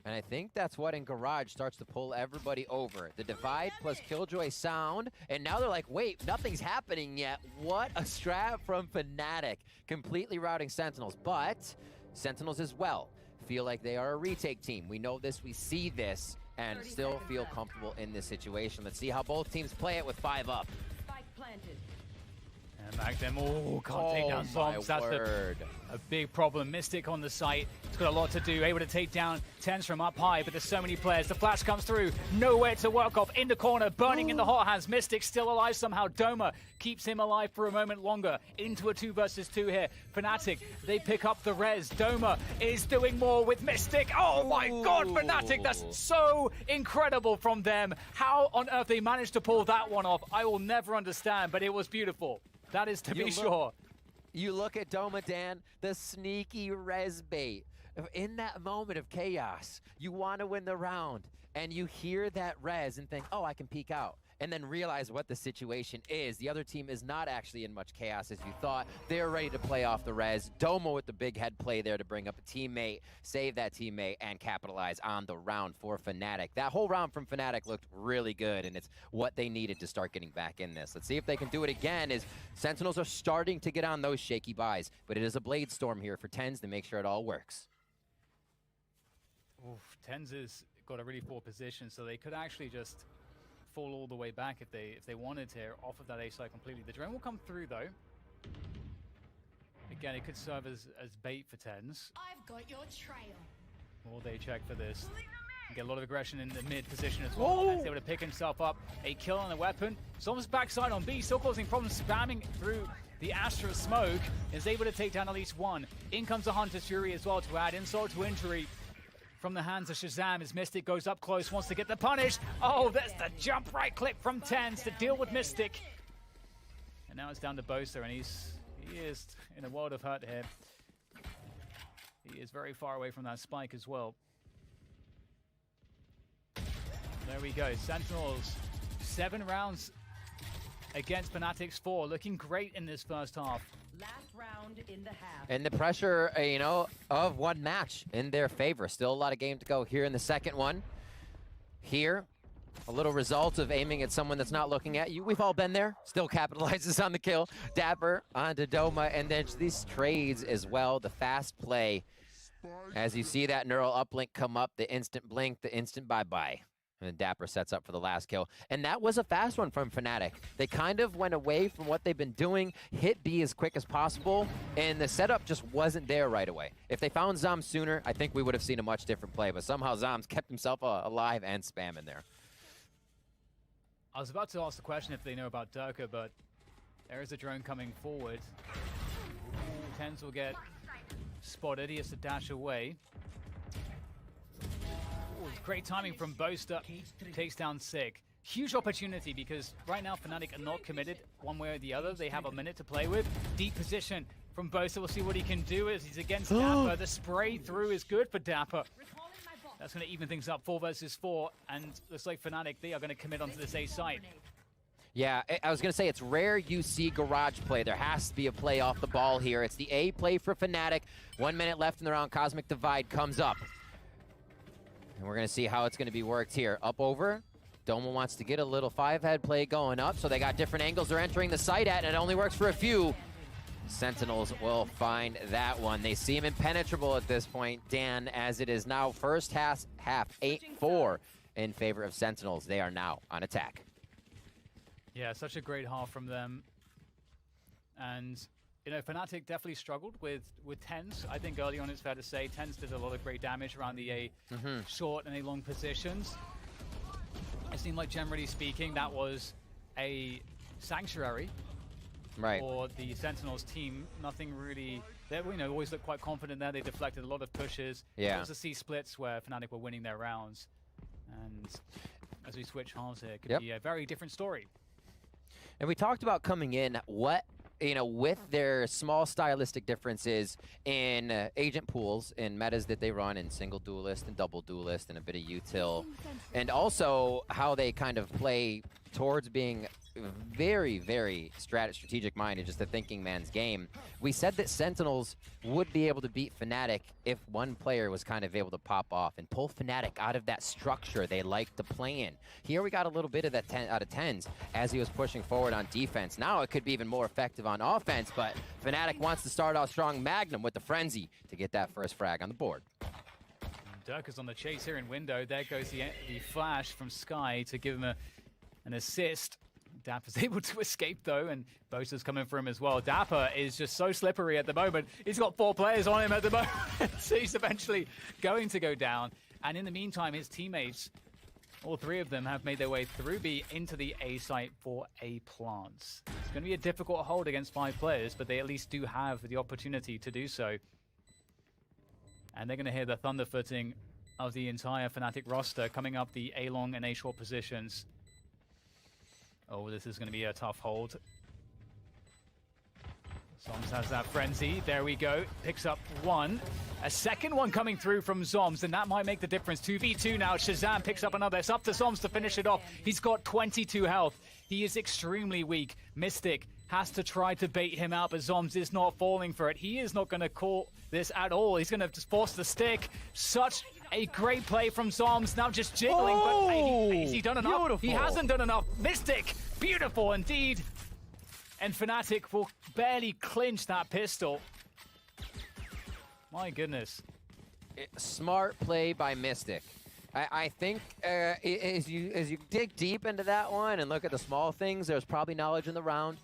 and I think that's what in Garage starts to pull everybody over. The divide plus Killjoy sound, and now they're like, wait, nothing's happening yet. What a strat from Fnatic, completely routing Sentinels, but Sentinels as well feel like they are a retake team. We know this, we see this, and still feel comfortable in this situation. Let's see how both teams play it with 5 up. Spike planted. And back them, can't take down bombs. That's a big problem. Mystic on the site. It's got a lot to do. Able to take down Tens from up high, but there's so many players. The flash comes through. Nowhere to work off. In the corner, burning in the hot hands. Mystic still alive somehow. Doma keeps him alive for a moment longer. Into a 2 versus 2 here. Fnatic, they pick up the res. Doma is doing more with Mystic. Oh my god, Fnatic, that's so incredible from them. How on earth they managed to pull that one off, I will never understand, but it was beautiful. That is to be sure. You look at Doma, Dan, the sneaky res bait. In that moment of chaos, you want to win the round, and you hear that res and think, oh, I can peek out. And then realize what the situation is. The other team is not actually in much chaos as you thought. They're ready to play off the res. Doma with the big head play there to bring up a teammate, save that teammate, and capitalize on the round for Fnatic. That whole round from Fnatic looked really good, and it's what they needed to start getting back in this. Let's see if they can do it again as Sentinels are starting to get on those shaky buys. But it is a Blade Storm here for Tens to make sure it all works. Oof, Tens has got a really poor position, so they could actually just fall all the way back if they wanted to off of that A side completely. The drone will come through though. Again, it could serve as bait for Tens. I've got your trail. Will they check for this? Get a lot of aggression in the mid position as well. He's able to pick himself up. A kill on the weapon. Storm's backside on B, still causing problems, spamming through the Astra smoke. Is able to take down at least 1. In comes the Hunter's Fury as well to add insult to injury. From the hands of Shazam as Mystic goes up close, wants to get the punish. Oh, there's the jump right click from Tens to deal with Mystic. And now it's down to Boaster, and he is in a world of hurt here. He is very far away from that spike as well. There we go. Sentinels, 7 rounds against Fnatic's 4. Looking great in this first half. Last round in the half. And the pressure, you know, of 1 match in their favor. Still a lot of game to go here in the second one. Here, a little result of aiming at someone that's not looking at you. We've all been there. Still capitalizes on the kill. Dapper onto Doma, and then these trades as well. The fast play. As you see that neural uplink come up, the instant blink, the instant bye-bye. And then Dapper sets up for the last kill. And that was a fast one from Fnatic. They kind of went away from what they've been doing, hit B as quick as possible, and the setup just wasn't there right away. If they found Zom sooner, I think we would have seen a much different play, but somehow Zom's kept himself alive and spamming there. I was about to ask the question if they know about Durka, but there is a drone coming forward. Tens will get spotted. He has to dash away. Ooh, great timing from Boaster. Takes down Sig. Huge opportunity because right now Fnatic are not committed one way or the other. They have a minute to play with. Deep position from Boaster. We'll see what he can do as he's against Dapper. The spray through is good for Dapper. That's going to even things up. 4 versus 4. And looks like Fnatic, they are going to commit onto this A site. Yeah, I was going to say, it's rare you see Garage play. There has to be a play off the ball here. It's the A play for Fnatic. 1 minute left in the round. Cosmic Divide comes up. And we're going to see how it's going to be worked here. Up over. Doma wants to get a little 5-head play going up, so they got different angles they're entering the site at, and it only works for a few. Sentinels will find that one. They seem impenetrable at this point, Dan, as it is now first half 8-4 in favor of Sentinels. They are now on attack. Yeah, such a great half from them. And you know, Fnatic definitely struggled with TenZ. I think early on it's fair to say TenZ did a lot of great damage around the A short and A long positions. It seemed like, generally speaking, that was a sanctuary for the Sentinels team. Nothing really, they, you know, always looked quite confident there. They deflected a lot of pushes. Yeah. There was the C splits where Fnatic were winning their rounds. And as we switch halves here, it could be a very different story. And we talked about coming in, what, you know, with their small stylistic differences in agent pools and metas that they run in single duelist and double duelist and a bit of util, and also how they kind of play towards being very, very strategic minded, just a thinking man's game. We said that Sentinels would be able to beat Fnatic if one player was kind of able to pop off and pull Fnatic out of that structure they like to play in. Here we got a little bit of that out of TenZ as he was pushing forward on defense. Now it could be even more effective on offense, but Fnatic wants to start off strong Magnum with the Frenzy to get that first frag on the board. Dirk is on the chase here in window. There goes the flash from Sky to give him an assist. Dapper's able to escape though, and Bosa's coming for him as well. Dapper is just so slippery at the moment. He's got 4 players on him at the moment, so he's eventually going to go down. And in the meantime, his teammates, all 3 of them, have made their way through B into the A site for A plants. It's going to be a difficult hold against 5 players, but they at least do have the opportunity to do so. And they're going to hear the thunderfooting of the entire Fnatic roster coming up the A long and A short positions. Oh, this is going to be a tough hold. Zoms has that frenzy. There we go. Picks up 1. A second one coming through from Zoms, and that might make the difference. 2v2 now. Shazam picks up another. It's up to Zoms to finish it off. He's got 22 health. He is extremely weak. Mystic has to try to bait him out, but Zoms is not falling for it. He is not going to call this at all. He's going to just force the stick. Such a great play from Zoms. Now just jiggling, but has he done enough? Beautiful. He hasn't done enough. Mystic, beautiful indeed. And Fnatic will barely clinch that pistol. My goodness. Smart play by Mystic. I think as you dig deep into that one and look at the small things, there's probably knowledge in the round.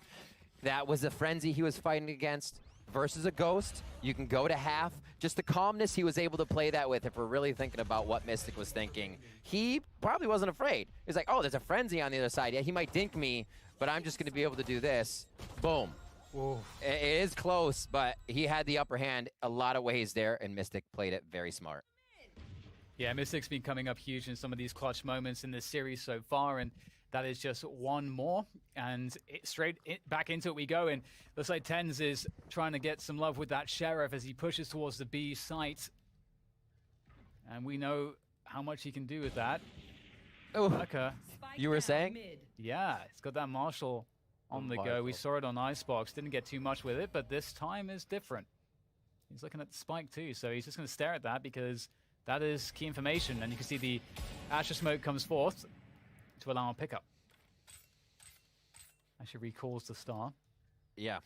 That was the frenzy he was fighting against versus a ghost. You can go to half. Just the calmness he was able to play that with, if we're really thinking about what Mystic was thinking. He probably wasn't afraid. He's like, oh, there's a frenzy on the other side. Yeah, he might dink me, but I'm just going to be able to do this. Boom. Whoa. It is close, but he had the upper hand a lot of ways there, and Mystic played it very smart. Yeah, Mystic's been coming up huge in some of these clutch moments in this series so far, and that is just one more. And back into it we go, and looks like TenZ is trying to get some love with that Sheriff as he pushes towards the B site. And we know how much he can do with that. Oh, Burka. You were saying? Yeah, it's got that Marshall on the go. We saw it on Icebox, didn't get too much with it, but this time is different. He's looking at the spike too, so he's just going to stare at that because that is key information. And you can see the Asher Smoke comes forth to allow a pickup. Actually recalls the star. Yeah.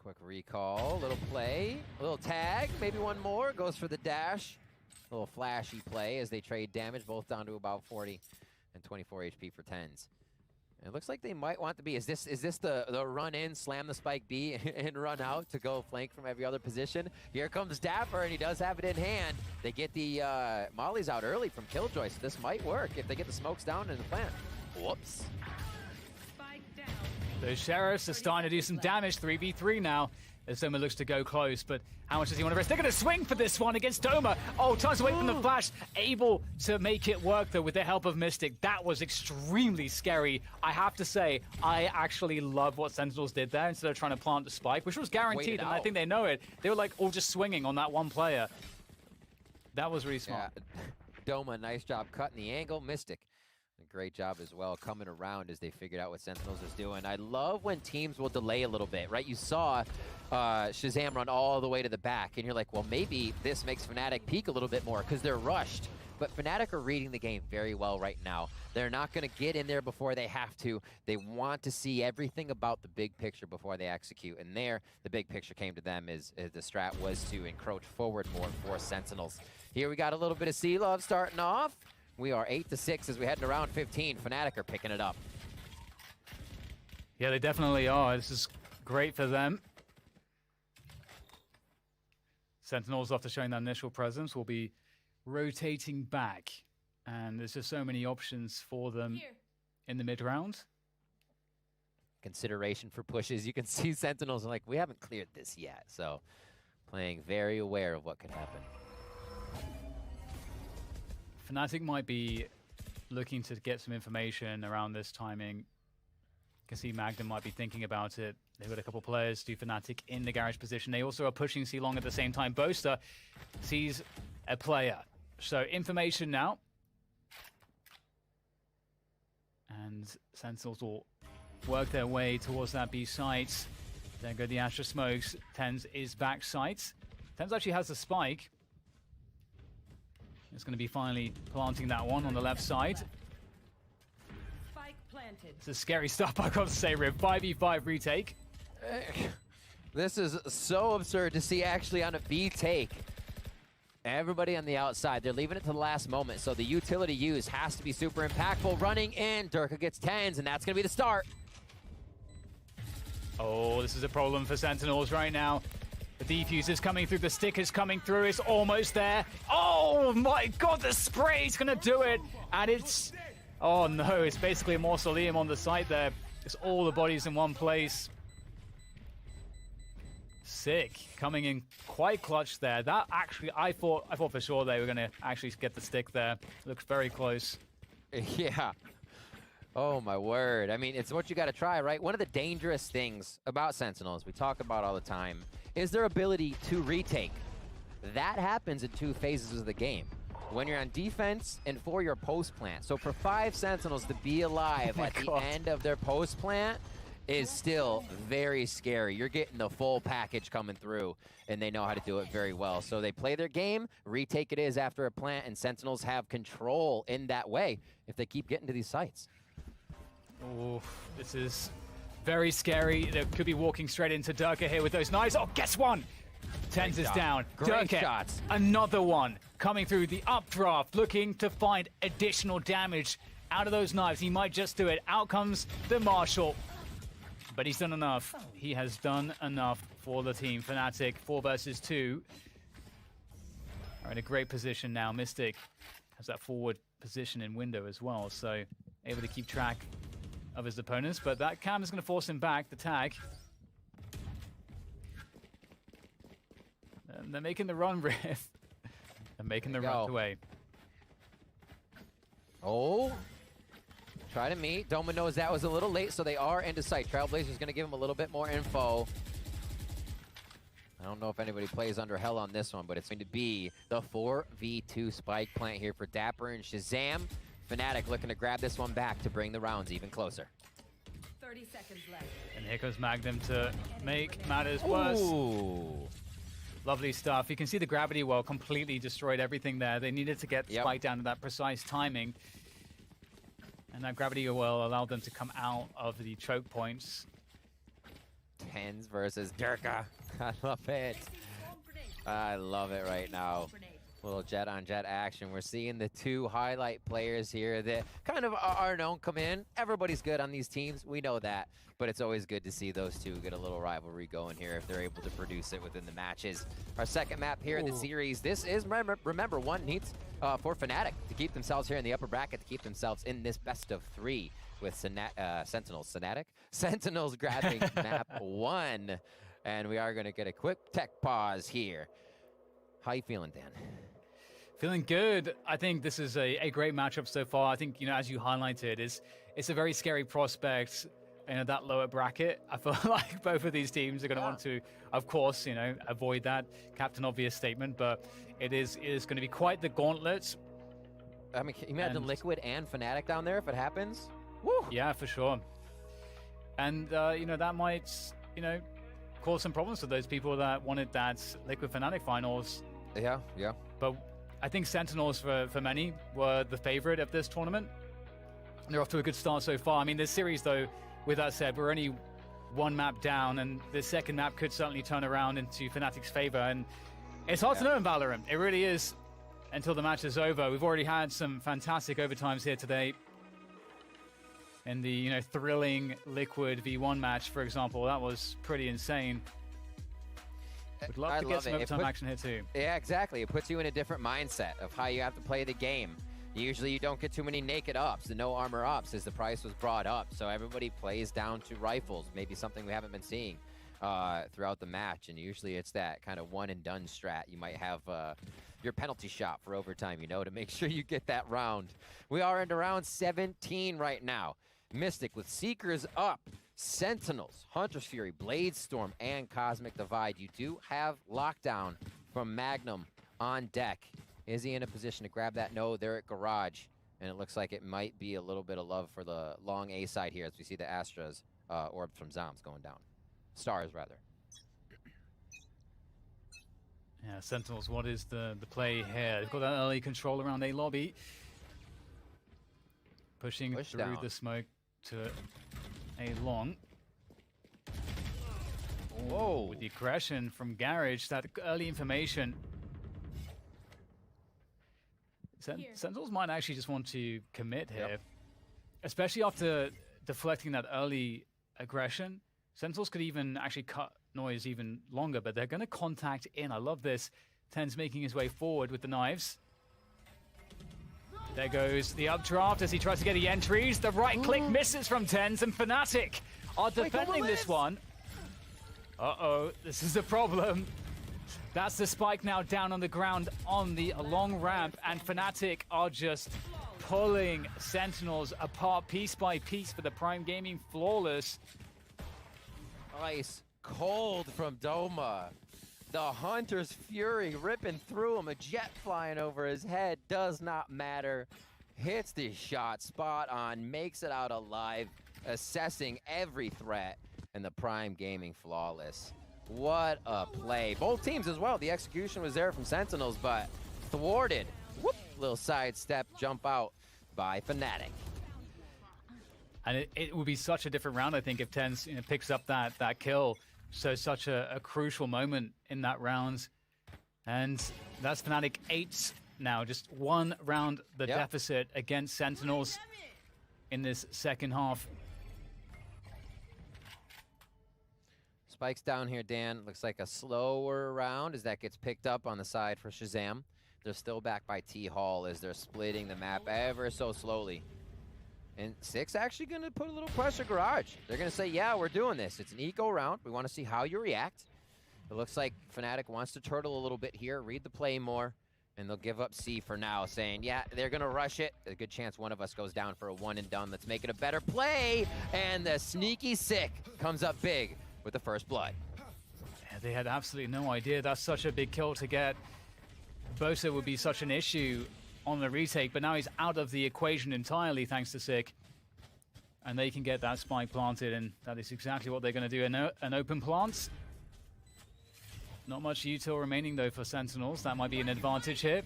Quick recall, little play, a little tag, maybe one more, goes for the dash. A little flashy play as they trade damage, both down to about 40 and 24 HP for TenZ. It looks like they might want to be. Is this the run in, slam the spike B, and run out to go flank from every other position? Here comes Dapper, and he does have it in hand. They get the mollies out early from Killjoy, so this might work if they get the smokes down in the plant. Whoops. The Sheriffs are starting to do some damage. 3v3 now. As Doma looks to go close, but how much does he want to risk? They're going to swing for this one against Doma. Oh, turns away from the flash. Able to make it work, though, with the help of Mystic. That was extremely scary. I have to say, I actually love what Sentinels did there instead of trying to plant the spike, which was guaranteed, and I think they know it. They were like all just swinging on that one player. That was really smart. Yeah. Doma, nice job cutting the angle. Mystic, a great job as well coming around as they figured out what Sentinels is doing. I love when teams will delay a little bit, right? You saw Shazam run all the way to the back, and you're like, well, maybe this makes Fnatic peak a little bit more because they're rushed. But Fnatic are reading the game very well right now. They're not going to get in there before they have to. They want to see everything about the big picture before they execute. And there, the big picture came to them as the strat was to encroach forward more for Sentinels. Here we got a little bit of C-Love starting off. We are 8-6 as we head to round 15. Fnatic are picking it up. Yeah, they definitely are. This is great for them. Sentinels, after showing that initial presence, will be rotating back. And there's just so many options for them in the mid-round. Consideration for pushes. You can see Sentinels are like, we haven't cleared this yet. So playing very aware of what could happen. Fnatic might be looking to get some information around this timing. You can see Magnum might be thinking about it. They've got a couple players to Fnatic in the garage position. They also are pushing C-Long at the same time. Boaster sees a player. So information now. And Sentinels will work their way towards that B site. Then go the Astra Smokes. Tens is back site. Tens actually has the spike. It's going to be finally planting that one on the left side. Spike planted. It's a scary stuff, I gotta say, Rip. 5v5 retake. This is so absurd to see actually on a B take. Everybody on the outside, they're leaving it to the last moment, so the utility use has to be super impactful. Running in, Durka gets tens, and that's going to be the start. Oh, this is a problem for Sentinels right now. The defuse is coming through, the stick is coming through, it's almost there. Oh my god, the spray is going to do it! And it's... Oh no, it's basically a mausoleum on the side there. It's all the bodies in one place. Sick, coming in quite clutch there. That actually, I thought for sure they were going to actually get the stick there. Looks very close. Yeah. Oh my word. I mean, it's what you got to try, right? One of the dangerous things about Sentinels, we talk about all the time, is their ability to retake. That happens in two phases of the game. When you're on defense and for your post plant. So for 5 Sentinels to be alive at the end of their post plant is still very scary. You're getting the full package coming through, and they know how to do it very well. So they play their game, retake it is after a plant, and Sentinels have control in that way if they keep getting to these sites. Oh, this is very scary. They could be walking straight into Durka here with those knives. Oh, guess one! Tens is down. Great Durka, shots. another one coming through the updraft, looking to find additional damage out of those knives. He might just do it. Out comes the Marshal. But he's done enough. He has done enough for the team. Fnatic, 4 versus 2. Are in a great position now. Mystic has that forward position in window as well, so able to keep track of his opponents. But that cam is going to force him back, the tag. And they're making the run, Riff. They're making the run away. Oh. Try to meet. Doma knows that was a little late, so they are into sight. Trailblazer's going to give him a little bit more info. I don't know if anybody plays under hell on this one, but it's going to be the 4v2 spike plant here for Dapper and Shazam. Fnatic looking to grab this one back to bring the rounds even closer. 30 seconds left. And here comes Magnum to make matters worse. Ooh. Lovely stuff. You can see the gravity well completely destroyed everything there. They needed to get Spike down to that precise timing. And that gravity well allowed them to come out of the choke points. Tens versus Durka. I love it. I love it right now. Little jet on jet action. We're seeing the 2 highlight players here that kind of are known come in. Everybody's good on these teams. We know that. But it's always good to see those 2 get a little rivalry going here if they're able to produce it within the matches. Our second map here in the series. This is, remember, one needs for Fnatic to keep themselves here in the upper bracket, to keep themselves in this best of 3 with Sentinels grabbing map 1. And we are going to get a quick tech pause here. How you feeling, Dan? Feeling good. I think this is a great matchup so far. I think, as you highlighted, it's a very scary prospect. That lower bracket. I feel like both of these teams are going to want to, of course, avoid that Captain Obvious statement, but it is going to be quite the gauntlet. I mean, can you imagine Liquid and Fnatic down there if it happens? Woo! Yeah, for sure. And, that might, cause some problems for those people that wanted that Liquid Fnatic finals. Yeah. But I think Sentinels, for many, were the favorite of this tournament. They're off to a good start so far. I mean, this series, though, with that said, we're only 1 map down, and the second map could certainly turn around into Fnatic's favor. And it's hard to know in Valorant. It really is until the match is over. We've already had some fantastic overtimes here today. In the, thrilling Liquid v1 match, for example, that was pretty insane. Would love I to love get some it. It overtime put- action here too. Yeah, exactly. It puts you in a different mindset of how you have to play the game. Usually you don't get too many naked ups, the no armor ups as the price was brought up. So everybody plays down to rifles, maybe something we haven't been seeing throughout the match. And usually it's that kind of one and done strat. You might have your penalty shot for overtime, you know, to make sure you get that round. We are into round 17 right now. Mystic with Seekers up, Sentinels, Hunter's Fury, Bladestorm, and Cosmic Divide. You do have lockdown from Magnum on deck. Is he in a position to grab that? No, they're at Garage. And it looks like it might be a little bit of love for the long A side here as we see the Astras orbs from Zombs going down. Stars, rather. Yeah, Sentinels, what is the play here? They've got that early control around A lobby. Pushing through down. the smoke to A long. Whoa. With the aggression from Garage, that early information. Sentinels might actually just want to commit here. Especially after deflecting that early aggression. Sentinels could even actually cut noise even longer, but they're going to contact in. I love this. Ten's making his way forward with the knives. There goes the updraft as he tries to get the entries. The right click misses from Tens, and Fnatic are defending this one. Uh-oh, this is a problem. That's the spike now down on the ground on the long ramp, and Fnatic are just pulling Sentinels apart piece by piece for the Prime Gaming flawless. Ice cold from Doma. The Hunter's Fury ripping through him. A jet flying over his head. Does not matter. Hits the shot spot on. Makes it out alive. Assessing every threat. And the Prime Gaming flawless. What a play. Both teams as well. The execution was there from Sentinels, but thwarted. Whoop. Little sidestep jump out by Fnatic. And it would be such a different round, I think, if Tens picks up that kill. So such a crucial moment in that round. And that's Fnatic 8 now. Just one round the deficit against Sentinels in this second half. Spikes down here, Dan. Looks like a slower round as that gets picked up on the side for Shazam. They're still back by T-Hall as they're splitting the map ever so slowly. And Six actually going to put a little pressure Garage. They're going to say, yeah, we're doing this. It's an eco round. We want to see how you react. It looks like Fnatic wants to turtle a little bit here, read the play more, and they'll give up C for now, saying, yeah, they're going to rush it. A good chance one of us goes down for a one and done. Let's make it a better play. And the sneaky Sick comes up big with the first blood. Yeah, they had absolutely no idea. That's such a big kill to get. Bosa would be such an issue on the retake, but now he's out of the equation entirely thanks to Sick. And they can get that spike planted, and that is exactly what they're going to do. An open plant. Not much util remaining though for Sentinels. That might be an advantage here.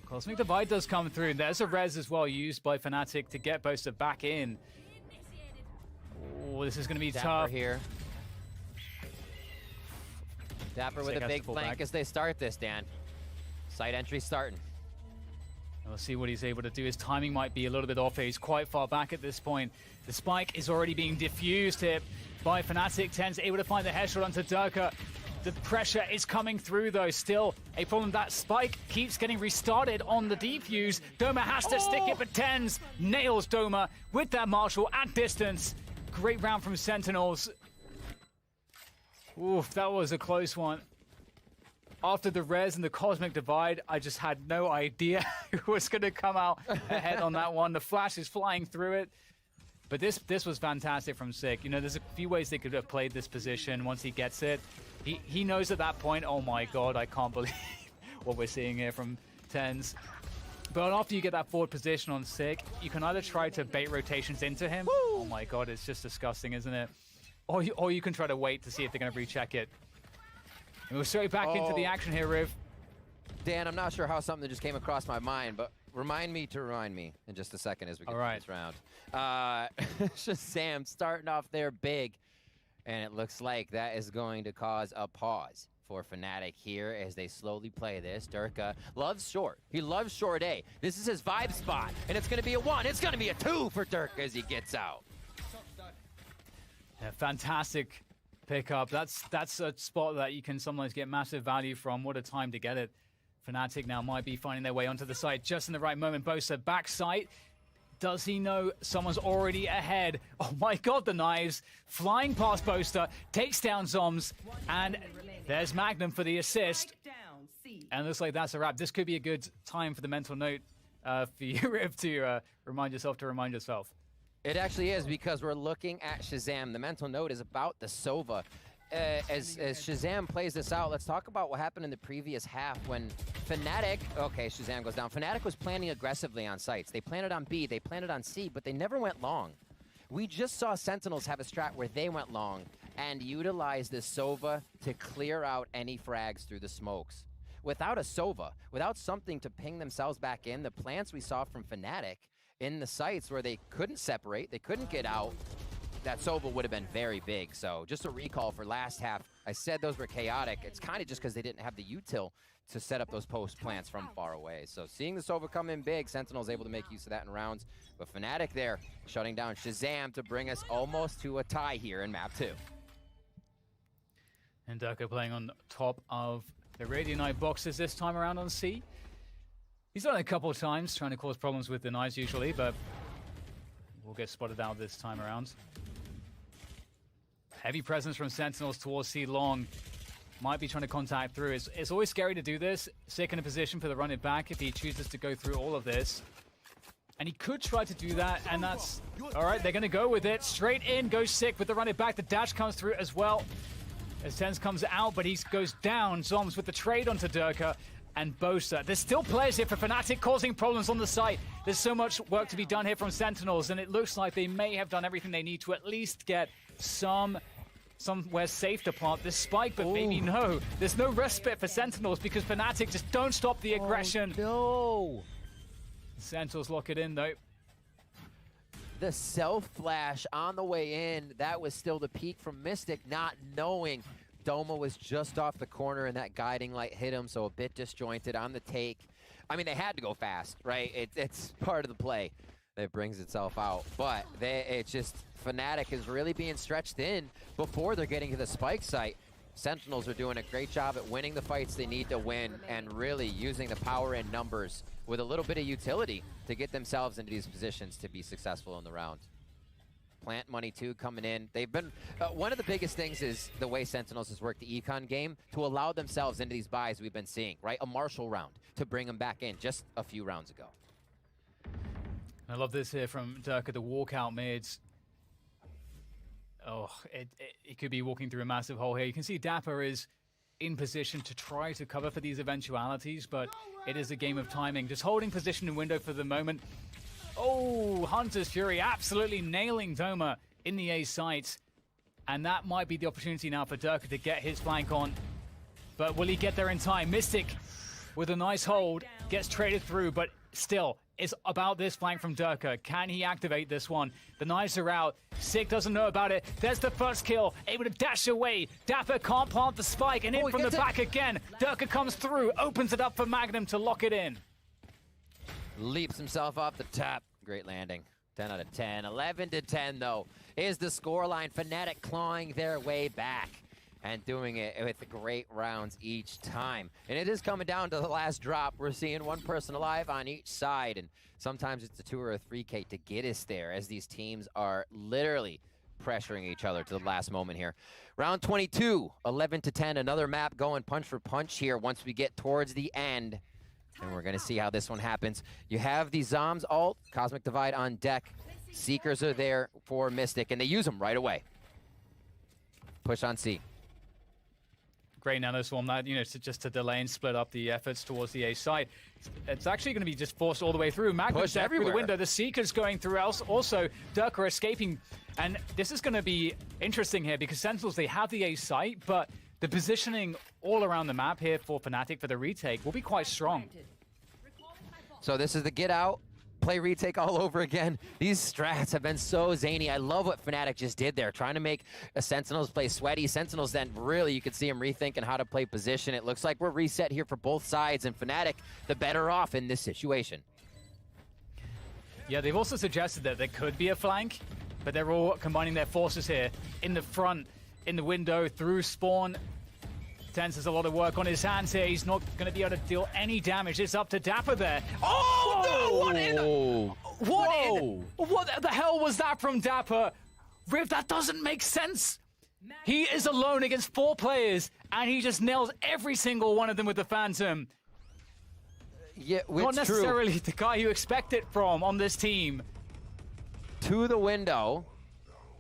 Cosmic Divide does come through. There's a res as well used by Fnatic to get Bosa back in. Oh, this is going to be Dapper tough here. Dapper with Sick a has to big pull flank back. as they start this, Dan. Side entry starting. We'll see what he's able to do. His timing might be a little bit off here. He's quite far back at this point. The spike is already being diffused here by Fnatic. Ten's able to find the headshot onto Durka. The pressure is coming through though. Still a problem. That spike keeps getting restarted on the defuse. Doma has to stick it, but Tens nails Doma with that Marshal at distance. Great round from Sentinels. Oof, that was a close one. After the res and the Cosmic Divide, I just had no idea who was going to come out ahead on that one. The flash is flying through it. But this was fantastic from Sick. You know, there's a few ways they could have played this position once he gets it. He knows at that point, oh my god, I can't believe what we're seeing here from Tens. But after you get that forward position on Sick, you can either try to bait rotations into him. Woo! Oh my god, it's just disgusting, isn't it? Or you can try to wait to see if they're going to recheck it. And we're straight back into the action here, Riv. Dan, I'm not sure how something just came across my mind, but remind me to remind me in just a second as we get through this round. Shazam starting off there big, and it looks like that is going to cause a pause for Fnatic here as they slowly play this. Durka loves short. He loves short A. This is his vibe spot, and it's going to be a 1. It's going to be a 2 for Durka as he gets out. Yeah, fantastic pickup. That's a spot that you can sometimes get massive value from. What a time to get it. Fnatic now might be finding their way onto the site just in the right moment. Bosa back site. Does he know someone's already ahead? Oh my god, the knives flying past Boaster, takes down Zoms, and there's Magnum for the assist. And looks like that's a wrap. This could be a good time for the mental note for you, Riv, to remind yourself. It actually is, because we're looking at Shazam. The mental note is about the Sova. As Shazam plays this out, let's talk about what happened in the previous half when Fnatic, okay, Shazam goes down. Fnatic was planning aggressively on sites. They planted on B, they planted on C, but they never went long. We just saw Sentinels have a strat where they went long and utilized the Sova to clear out any frags through the smokes. Without a Sova, without something to ping themselves back in, the plants we saw from Fnatic in the sites where they couldn't separate, they couldn't get out, that Sova would have been very big. So just a recall for last half. I said those were chaotic. It's kind of just because they didn't have the util to set up those post plants from far away. So seeing the Sova come in big, Sentinel's able to make use of that in rounds. But Fnatic there, shutting down Shazam to bring us almost to a tie here in map 2. And Durka playing on top of the Radiant boxes this time around on C. He's done it a couple of times, trying to cause problems with the knives usually, but we'll get spotted out this time around. Heavy presence from Sentinels towards C long. Might be trying to contact through. It's always scary to do this. Sick in a position for the run it back if he chooses to go through all of this. And he could try to do that, and that's... Alright, they're going to go with it. Straight in, goes Sick with the run it back. The dash comes through as well. As Tense comes out, but he goes down. Zoms with the trade onto Durka and Bosa. There's still players here for Fnatic causing problems on the site. There's so much work to be done here from Sentinels, and it looks like they may have done everything they need to at least get somewhere safe to plant this spike, but maybe no. There's no respite for Sentinels because Fnatic just don't stop the aggression. No! Sentinels lock it in though. The self-flash on the way in, that was still the peak from Mystic, not knowing Doma was just off the corner and that guiding light hit him, so a bit disjointed on the take. I mean, they had to go fast, right? It's part of the play that brings itself out, but it's just Fnatic is really being stretched thin before they're getting to the spike site. Sentinels are doing a great job at winning the fights they need to win and really using the power in numbers with a little bit of utility to get themselves into these positions to be successful in the round. Plant money too coming in. They've been one of the biggest things is the way Sentinels has worked the econ game to allow themselves into these buys we've been seeing, right? A Marshall round to bring them back in just a few rounds ago. I love this here from Durka, the walkout mids. Oh, it could be walking through a massive hole here. You can see Dapper is in position to try to cover for these eventualities, but it is a game of timing. Just holding position in window for the moment. Oh, Hunter's Fury absolutely nailing Doma in the A site. And that might be the opportunity now for Durka to get his flank on. But will he get there in time? Mystic with a nice hold, gets traded through, but still, it's about this flank from Durka. Can he activate this one? The knives are out. Sick doesn't know about it. There's the first kill. Able to dash away. Dapper can't plant the spike, and in from the back again. Durka comes through, opens it up for Magnum to lock it in. Leaps himself off the top. Great landing. 10 out of 10. 11 to 10, though, is the scoreline. Fnatic clawing their way back and doing it with great rounds each time. And it is coming down to the last drop. We're seeing one person alive on each side, and sometimes it's a 2 or a 3K to get us there as these teams are literally pressuring each other to the last moment here. Round 22, 11 to 10, another map going punch for punch here once we get towards the end. And we're gonna see how this one happens. You have the Zoms ult, Cosmic Divide on deck. Seekers are there for Mystic, and they use them right away. Push on C. Great nano swarm that, just to delay and split up the efforts towards the A side. It's actually going to be just forced all the way through. Magnus through the window. The Seeker's going through else. Also, Durka escaping. And this is going to be interesting here because Sentinels, they have the A site, but the positioning all around the map here for Fnatic for the retake will be quite strong. So this is the get out, play retake all over again. These strats have been so zany. I love what Fnatic just did there, trying to make a Sentinels play sweaty. Sentinels then really, you could see him rethinking how to play position. It looks like we're reset here for both sides, and Fnatic, the better off in this situation. Yeah, they've also suggested that there could be a flank, but they're all combining their forces here in the front. in the window through spawn. Tense has a lot of work on his hands here. He's not going to be able to deal any damage. It's up to Dapper there. Oh, no! What the hell was that from Dapper? Riv, that doesn't make sense. He is alone against 4 players, and he just nails every single one of them with the Phantom. Yeah, not necessarily the guy you expect it from on this team. To the window.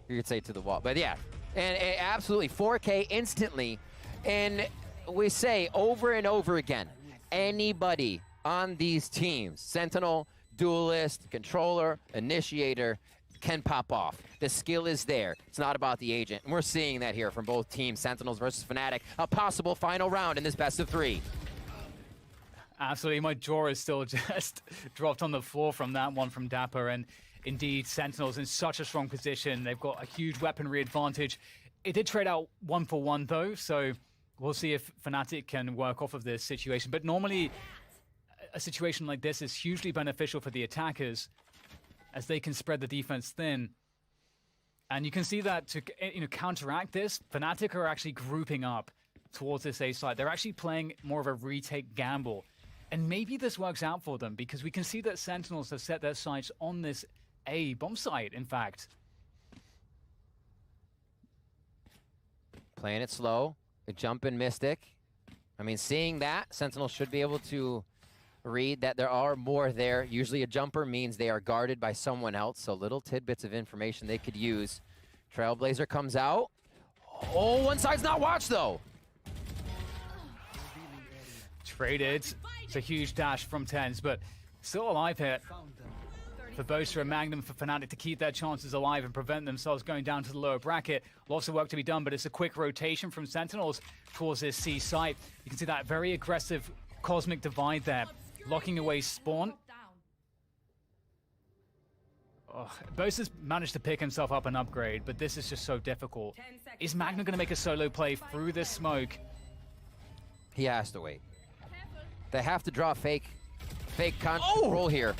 You could say to the wall, but yeah. And absolutely 4K instantly. And we say over and over again, anybody on these teams, Sentinel, Duelist, Controller, Initiator, can pop off. The skill is there. It's not about the agent. And we're seeing that here from both teams, Sentinels versus Fnatic. A possible final round in this best of 3. Absolutely, my jaw is still just dropped on the floor from that one from Dapper. And indeed, Sentinels in such a strong position. They've got a huge weaponry advantage. It did trade out 1-for-1 though, so we'll see if Fnatic can work off of this situation. But normally, a situation like this is hugely beneficial for the attackers as they can spread the defense thin. And you can see that to counteract this, Fnatic are actually grouping up towards this A side. They're actually playing more of a retake gamble. And maybe this works out for them because we can see that Sentinels have set their sights on this A bomb site, in fact. Playing it slow. A jump in Mystic. I mean, seeing that, Sentinels should be able to read that there are more there. Usually a jumper means they are guarded by someone else, so little tidbits of information they could use. Trailblazer comes out. Oh, one side's not watched, though. Traded. It's a huge dash from Tens, but still alive here. For Boaster and Magnum, for Fnatic to keep their chances alive and prevent themselves going down to the lower bracket. Lots of work to be done, but it's a quick rotation from Sentinels towards this C site. You can see that very aggressive Cosmic Divide there, locking away spawn. Oh, Boaster's managed to pick himself up an upgrade, but this is just so difficult. Is Magnum going to make a solo play through this smoke? He has to wait. They have to draw fake control here.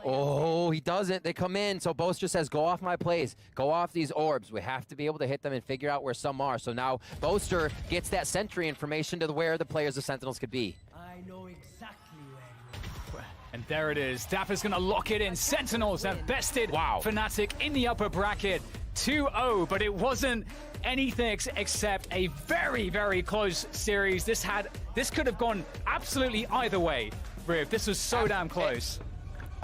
Oh, he doesn't. They come in. So Boaster says, go off my plays. Go off these orbs. We have to be able to hit them and figure out where some are. So now Boaster gets that sentry information to where the players of Sentinels could be. I know exactly where. And there it is. Dapper's going to lock it in. Sentinels have bested Fnatic in the upper bracket. 2-0, but it wasn't anything except a very, very close series. This could have gone absolutely either way, Riv. This was so damn close.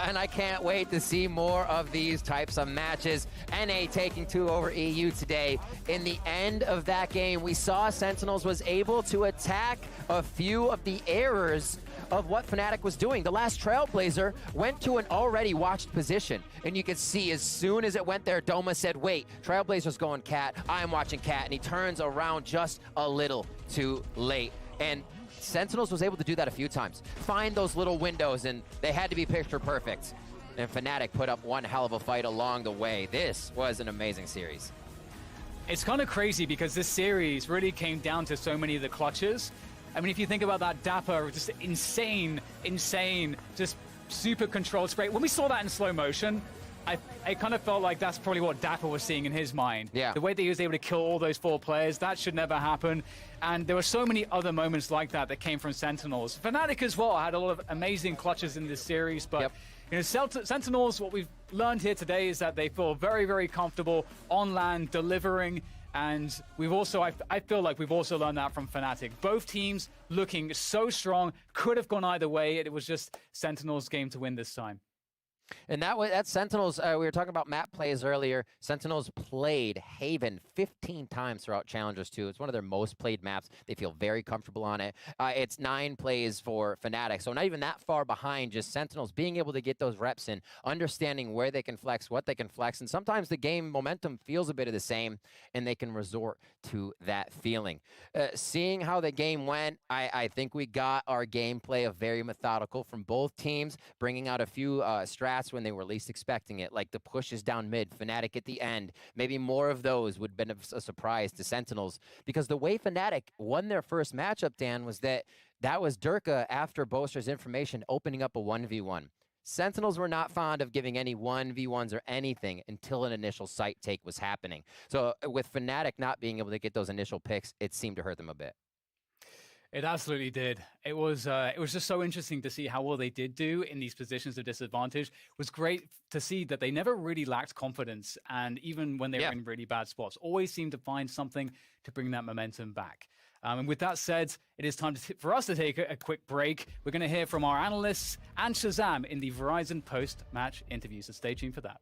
And I can't wait to see more of these types of matches. NA taking 2 over EU today. In the end of that game, we saw Sentinels was able to attack a few of the errors of what Fnatic was doing. The last Trailblazer went to an already watched position. And you could see as soon as it went there, Doma said, wait, Trailblazer's going Cat. I'm watching Cat. And he turns around just a little too late. And Sentinels was able to do that a few times. Find those little windows, and they had to be picture perfect. And Fnatic put up one hell of a fight along the way. This was an amazing series. It's kind of crazy because this series really came down to so many of the clutches. I mean, if you think about that Dapper, just insane, just super controlled spray. When we saw that in slow motion, I kind of felt like that's probably what Dapper was seeing in his mind. Yeah. The way that he was able to kill all those 4 players, that should never happen. And there were so many other moments like that that came from Sentinels. Fnatic as well had a lot of amazing clutches in this series, but Sentinels, what we've learned here today is that they feel very, very comfortable on land, delivering. And we've also, I feel like we've also learned that from Fnatic. Both teams looking so strong, could have gone either way. It was just Sentinels' game to win this time. And that's Sentinels. We were talking about map plays earlier. Sentinels played Haven 15 times throughout Challengers 2. It's one of their most played maps. They feel very comfortable on it. It's 9 plays for Fnatic, so not even that far behind, just Sentinels being able to get those reps in, understanding where they can flex, what they can flex, and sometimes the game momentum feels a bit of the same, and they can resort to that feeling. Seeing how the game went, I think we got our gameplay of very methodical from both teams, bringing out a few strats when they were least expecting it, like the pushes down mid, Fnatic at the end. Maybe more of those would have been a surprise to Sentinels, because the way Fnatic won their first matchup, Dan, was that was Durka after Boaster's information opening up a 1v1. Sentinels were not fond of giving any 1v1s or anything until an initial site take was happening. So with Fnatic not being able to get those initial picks, it seemed to hurt them a bit. It absolutely did. It was just so interesting to see how well they did do in these positions of disadvantage. It was great to see that they never really lacked confidence, and even when they were in really bad spots, always seemed to find something to bring that momentum back. And with that said, it is time for us to take a quick break. We're going to hear from our analysts and Shazam in the Verizon post-match interview, so stay tuned for that.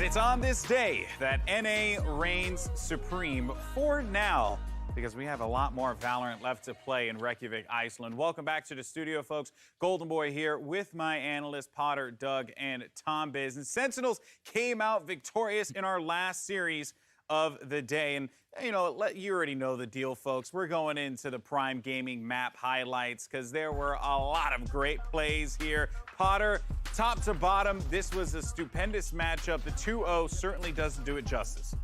It's on this day that NA reigns supreme for now, because we have a lot more Valorant left to play in Reykjavik, Iceland. Welcome back to the studio, folks. Golden Boy here with my analysts, Potter, Doug, and Tom Biz. And Sentinels came out victorious in our last series of the day. And, you know, you already know the deal, folks. We're going into the Prime Gaming map highlights because there were a lot of great plays here. Potter, top to bottom, this was a stupendous matchup. The 2-0 certainly doesn't do it justice.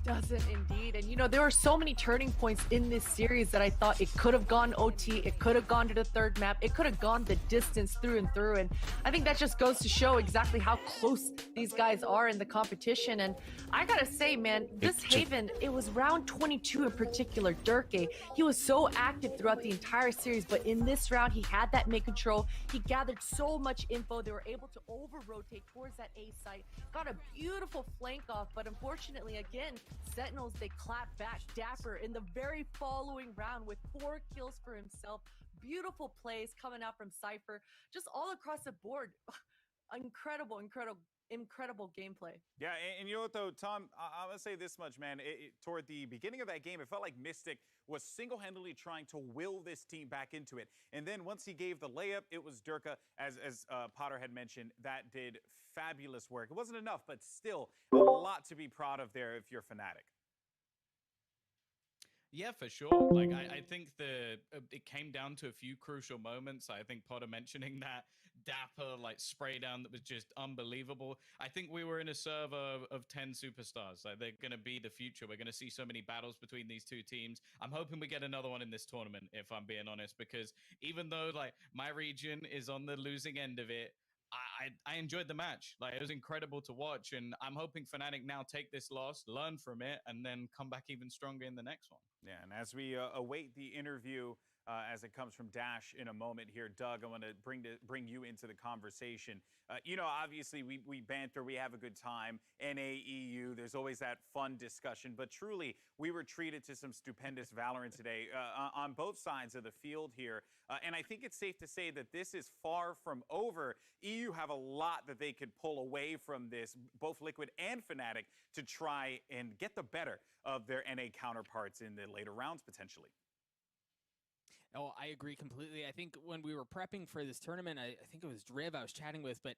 Doesn't indeed. And you know, there were so many turning points in this series that I thought it could have gone OT, it could have gone to the third map, it could have gone the distance through and through. And I think that just goes to show exactly how close these guys are in the competition. And I gotta say, man, this Haven, it was round 22 in particular, Durkee, he was so active throughout the entire series, but in this round, he had that mid control. He gathered so much info. They were able to over-rotate towards that A site, got a beautiful flank off, but unfortunately, again, Sentinels, they clapped back Dapper in the very following round with 4 kills for himself. Beautiful plays coming out from Cypher, just all across the board. Incredible incredible gameplay. Yeah, and you know what though, Tom? I'm gonna say this much, man. Toward the beginning of that game, it felt like Mystic was single-handedly trying to will this team back into it. And then once he gave the layup, it was Durka, as Potter had mentioned, that did fabulous work. It wasn't enough, but still a lot to be proud of there if you're Fnatic. Yeah, for sure. Like, I think it came down to a few crucial moments. I think Potter mentioning that dapper, like, spray down that was just unbelievable. I think we were in a server of 10 superstars. Like, they're going to be the future. We're going to see so many battles between these two teams. I'm hoping we get another one in this tournament, if I'm being honest, because even though, like, my region is on the losing end of it, I enjoyed the match. Like, it was incredible to watch, and I'm hoping Fnatic now take this loss, learn from it, and then come back even stronger in the next one. Yeah, and as we await the interview as it comes from Dash in a moment here, Doug, I want to bring you into the conversation. You know, obviously we banter, we have a good time. NAEU, there's always that fun discussion, but truly we were treated to some stupendous Valorant today on both sides of the field here. And I think it's safe to say that this is far from over. EU have a lot that they could pull away from this, both Liquid and Fnatic, to try and get the better of their NA counterparts in the later rounds potentially. Oh, I agree completely. I think when we were prepping for this tournament, I think it was Driv I was chatting with, but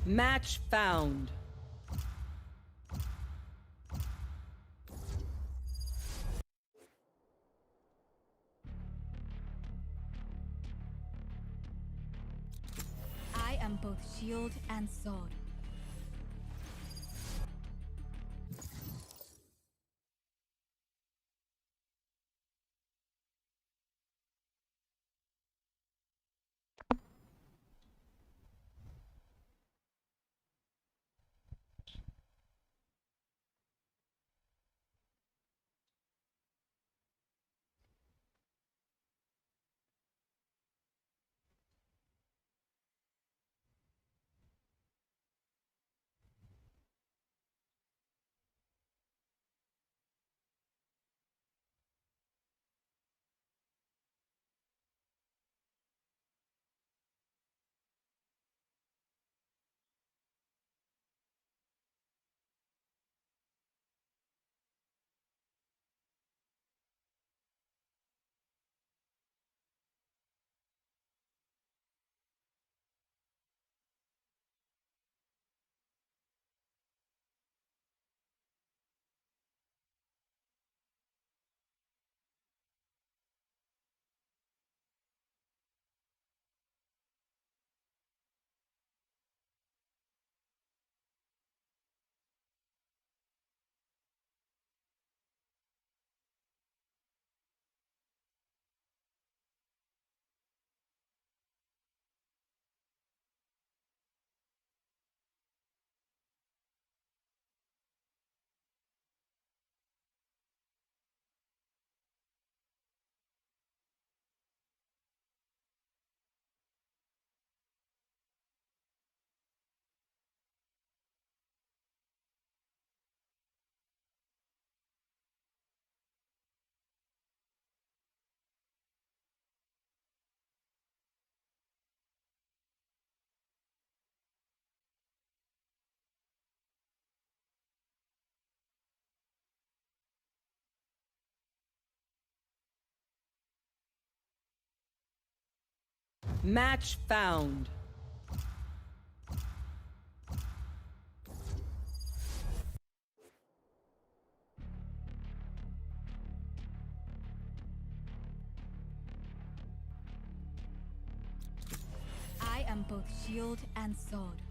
Match found. I am both shield and sword. Match found. I am both shield and sword.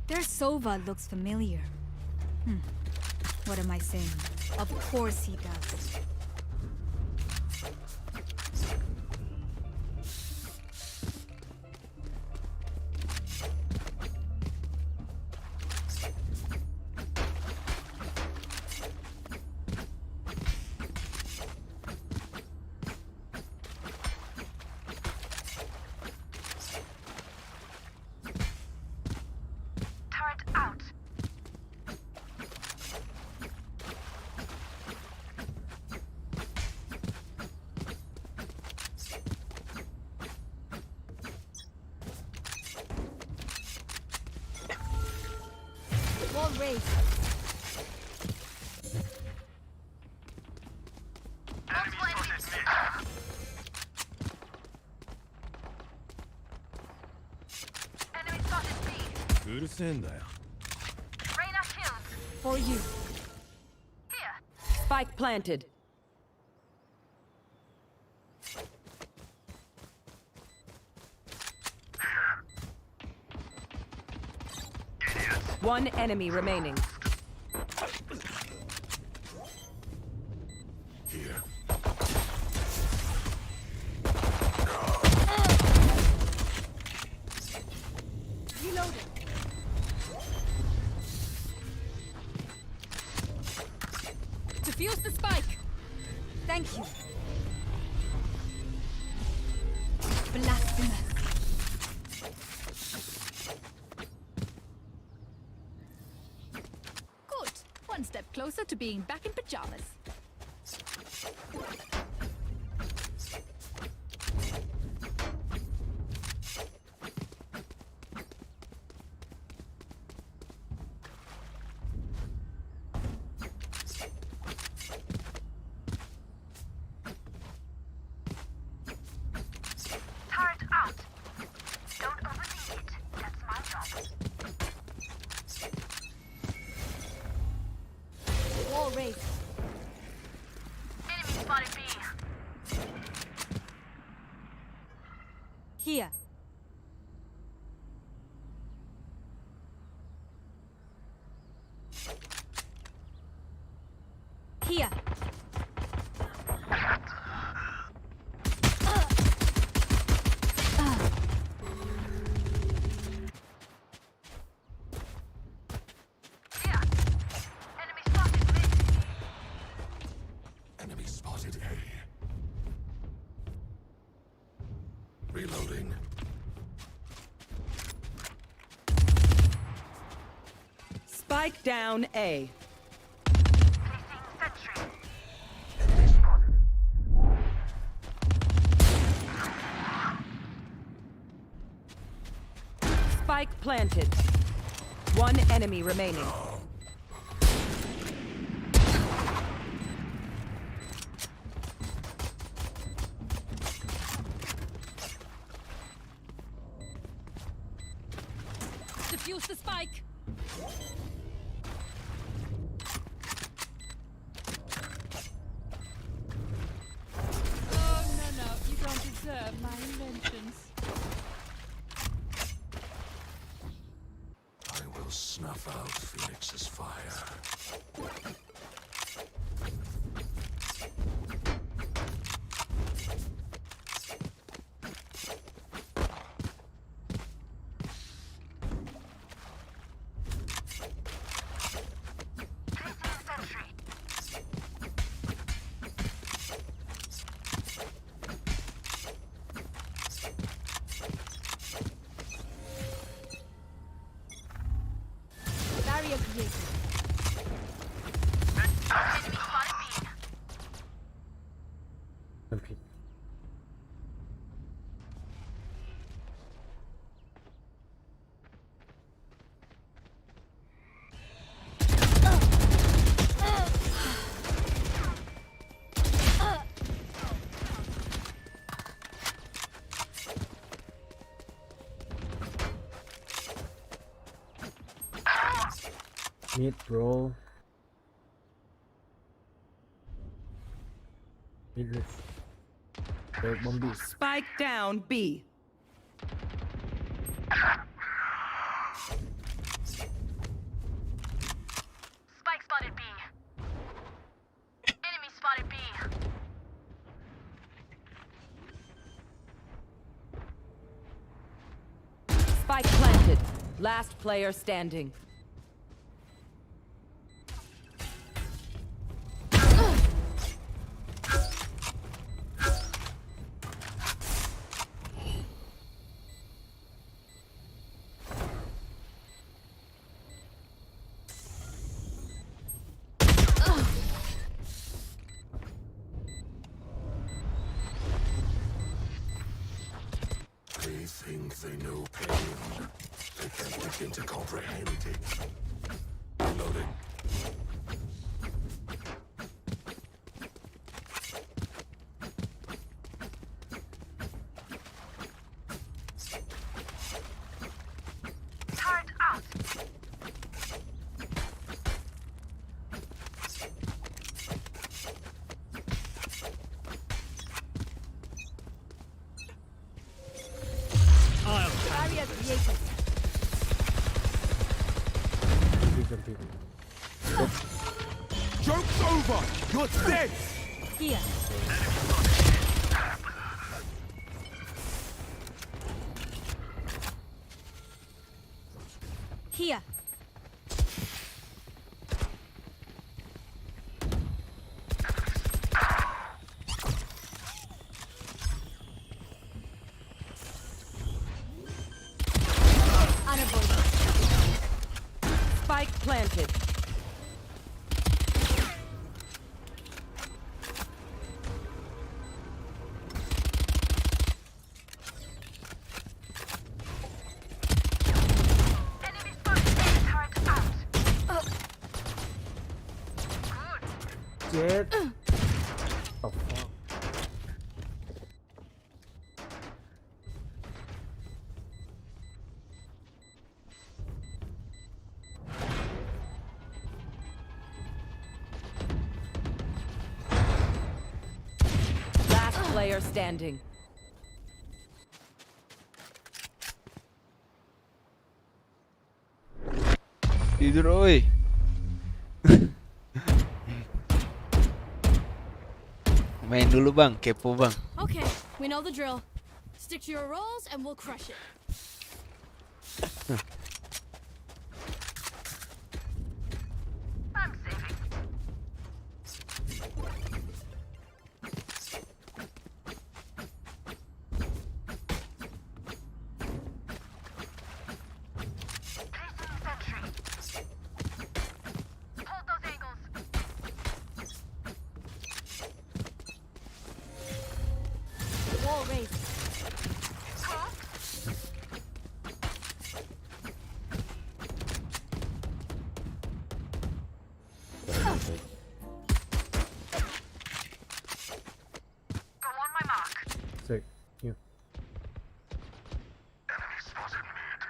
Their Sova looks familiar. What am I saying? Of course he does. raised. Enemy spotted B. うるせえんだよ。 Reyna killed. For you. Here. Spike planted. One enemy remaining. Here. Reloading. Defuse the spike. Thank you. Blasphemous. Good. One step closer to being back in pajamas. Turret out. Don't overthink it. That's my job. Wall raised. Enemy spotted B. Here. Here. Here. Enemy spotted mid. Enemy spotted A. Reloading. Spike down A. Placing sentry. Spike planted. One enemy remaining. Defuse the spike. Oh, no, you don't deserve my inventions. I will snuff out Phoenix's fire. Placing sentry. Barrier created. Enemy spotted B. Mid bro. Mid. Bomb B. Spike down B. Spike spotted B. Enemy spotted B. Spike planted. Last player standing. They think they know pain. They can't begin to comprehend it. Reloading. Turret out. Barrier created. Joke's over! You're dead! Here. Here. Unavoidable. Spike planted. Enemy spotted. Turret out. Jet. Oh, fuck. Last player standing. Tidur oi. Main dulu bang, kepo bang. Okay, we know the drill. Stick to your roles and we'll crush it. I'm saving. Placing sentry. Hold those angles. Wall raised. Go on my mark. Sick. You. Enemy spotted mid.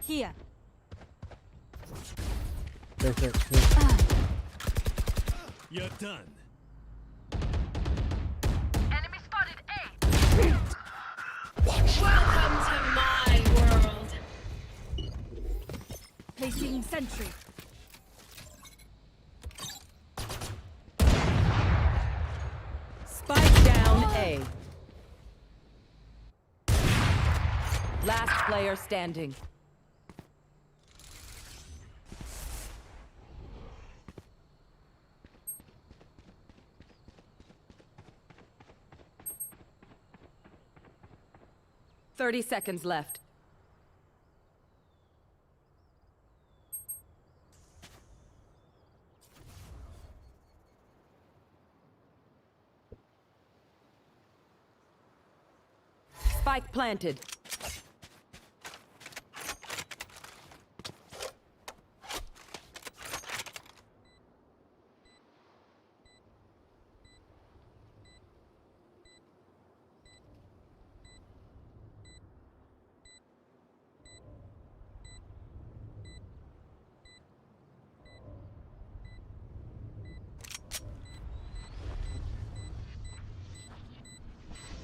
Here. That's it. You're done. Enemy spotted A. Welcome to my world. Placing sentry. Spike down A. Last player standing. Thirty seconds left. Spike planted.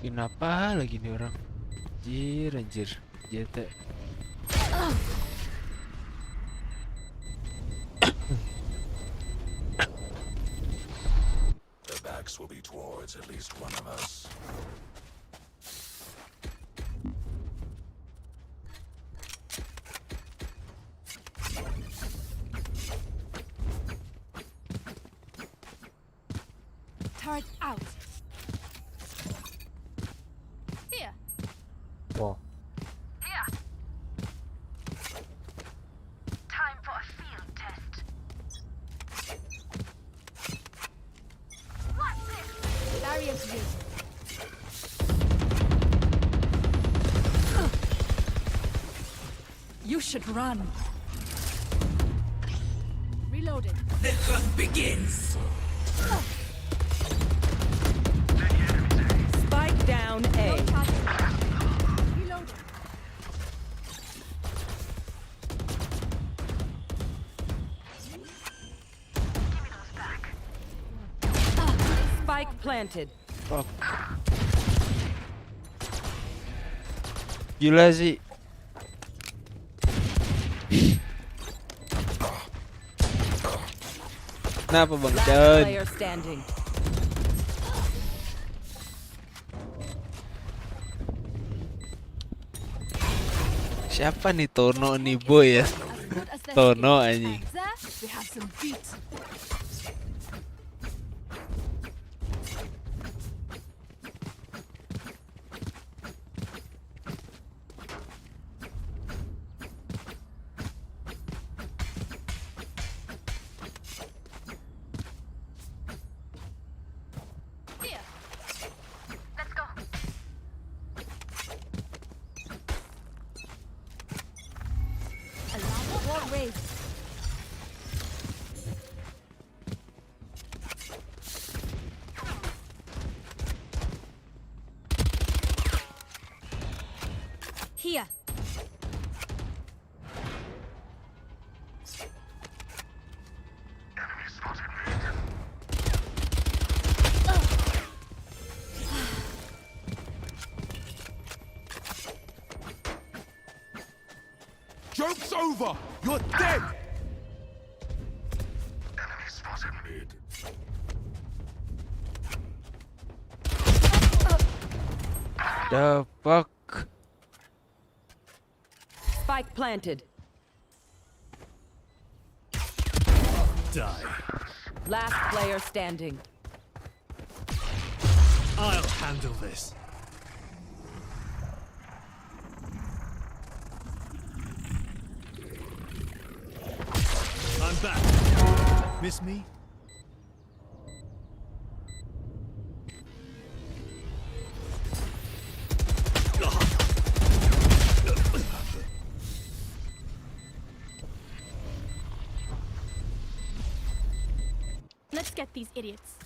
Kenapa lagi nih orang? Anjir, anjir. JT. Their backs will be towards at least one of us. Turret out. Here. Wall. Here. Time for a field test. What's this? Barrier created. should run. Reloading. The hunt begins. Spike down A. Reloading. Spike planted. Fuck. Gila sih. Kenapa Bang Last Chan? player standing. Siapa nih Tono nih boy ya? Tono anjing. There, we have some beat. Here. Let's go. Alarm wall raised. Here. Joke's over! You're dead! Enemy spotted mid. The fuck? Spike planted. Die. Last player standing. I'll handle this. I'm back. Miss me? Let's get these idiots.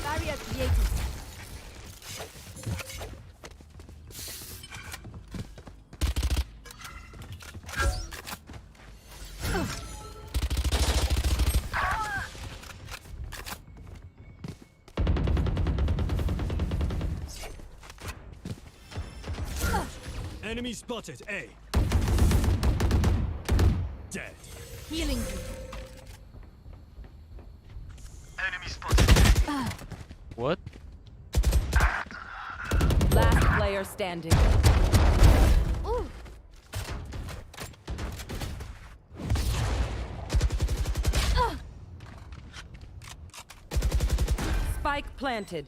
Barrier created. Enemy spotted A. Dead. Healing you. Enemy spotted A. What? Last player standing. Ooh. Spike planted.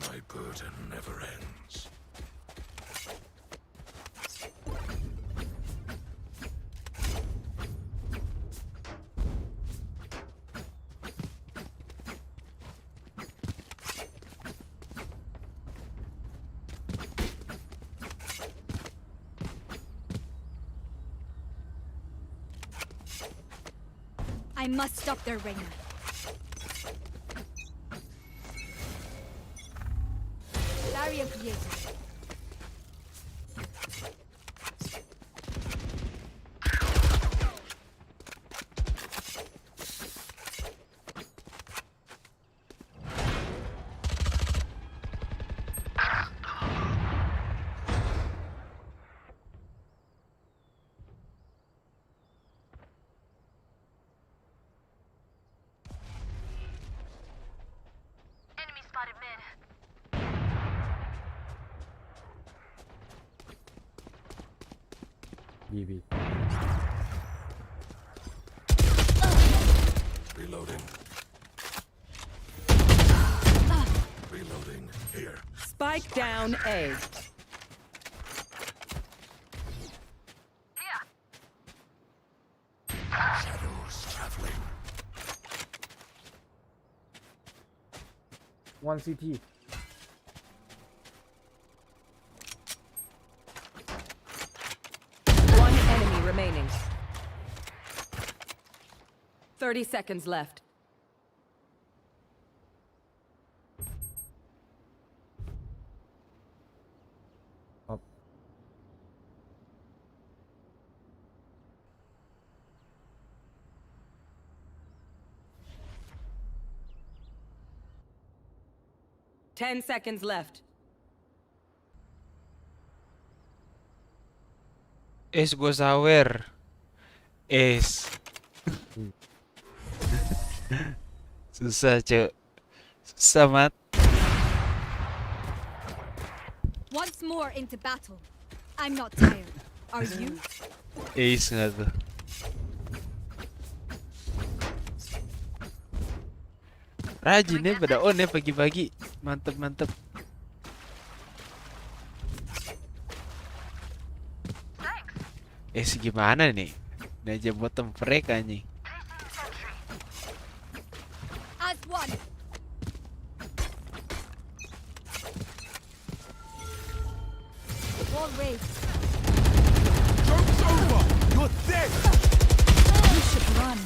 My burden never ends. I must stop their Reina. Barrier created. BB. Reloading. Reloading. Here. Spike down A. Shadows traveling. One CT. One enemy remaining. 30 seconds left. Up. Ten seconds left. Gue sawer. Susah, Cuk. Susah, Mat. Once more into battle. I'm not tired. Are you? Nggak tuh. Rajin ya pada on ya pagi-pagi. Mantep, mantep. Gimana nih? Ini aja bottom break anjing. As one. Wall raised. Joke's over! You're dead! You should run.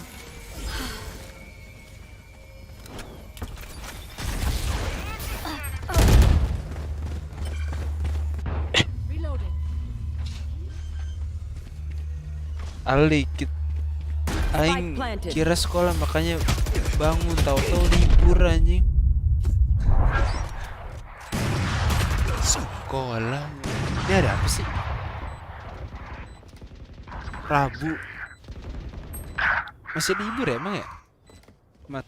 Reloading. Alikit. Aing kira sekolah makanya bangun tahu-tahu libur anjing. Sekolah. Ini ada apa sih? Rabu. Masih libur ya emang ya? Mat.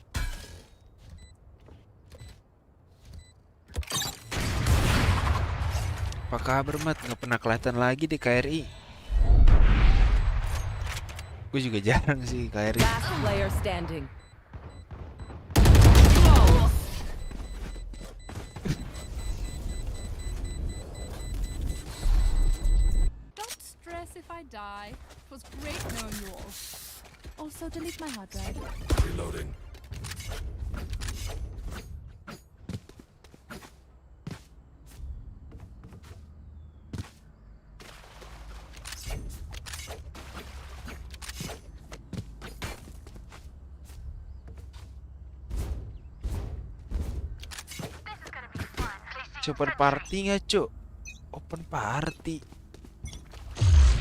Apa kabar, Mat? Nggak pernah kelihatan lagi di KRI. Gue juga jarang sih KRI. Last player standing. Don't stress if I die. It was great knowing you all. Also, delete my hard drive. Reloading. Open party nggak, Cuk? Open party.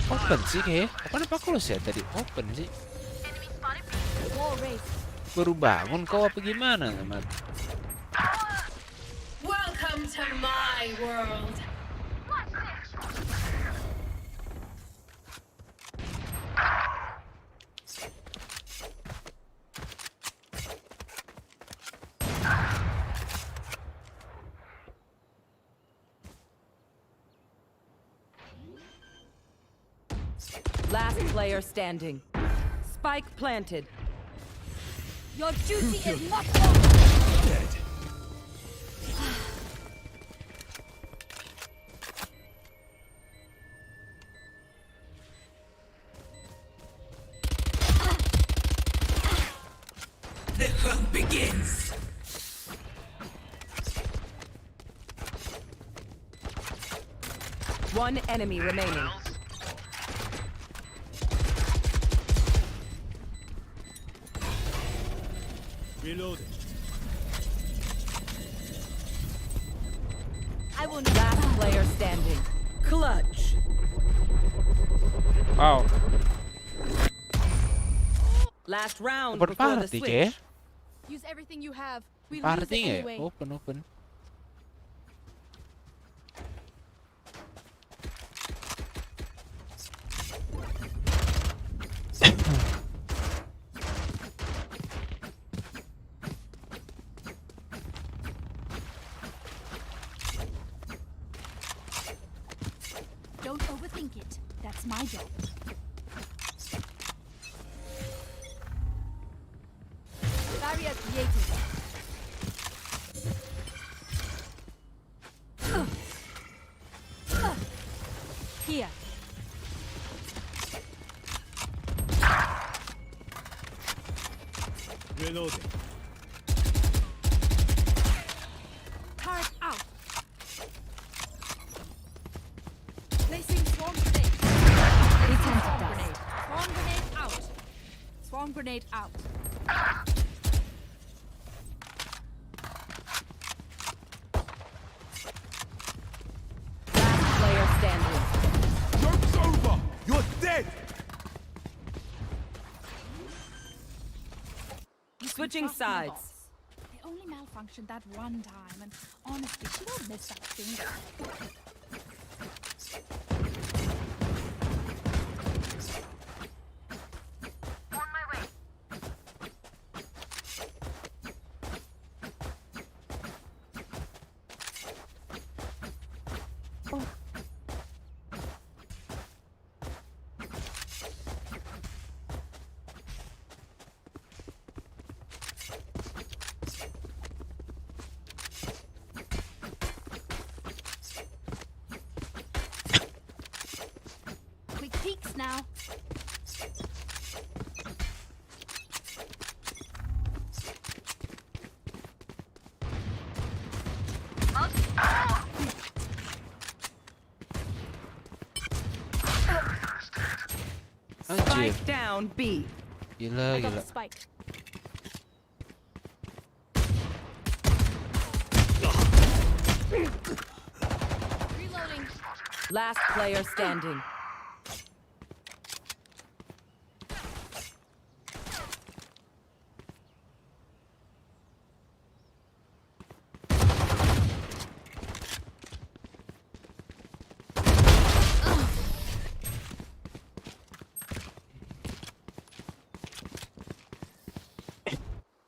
Open sih kayaknya. Open apa close ya tadi? Open sih. Wall raised. Baru bangun kau apa gimana, Mat? Welcome to my world. Last player standing. Spike planted. Your duty is not over. Dead. The hunt begins. One enemy remaining. Reloading. I will not. Last player standing. Clutch. Wow. Last round Open before the party switch. kayak. Use everything you have. We lose Party it nggak ya? anyway. Open. overthink it. That's my job. Barrier created. Here. Reloading. Turret out. Placing swarm grenade. Swarm grenade. Swarm grenade out. Swarm grenade out. Last player standing. Joke's over! You're dead! You can Switching trust my sides. bots. They only malfunctioned that one time, and honestly, she won't miss that finger. Quick peeks now. Anjir. Spike down B. Gila, I got gila. the spike. Reloading. Last player standing.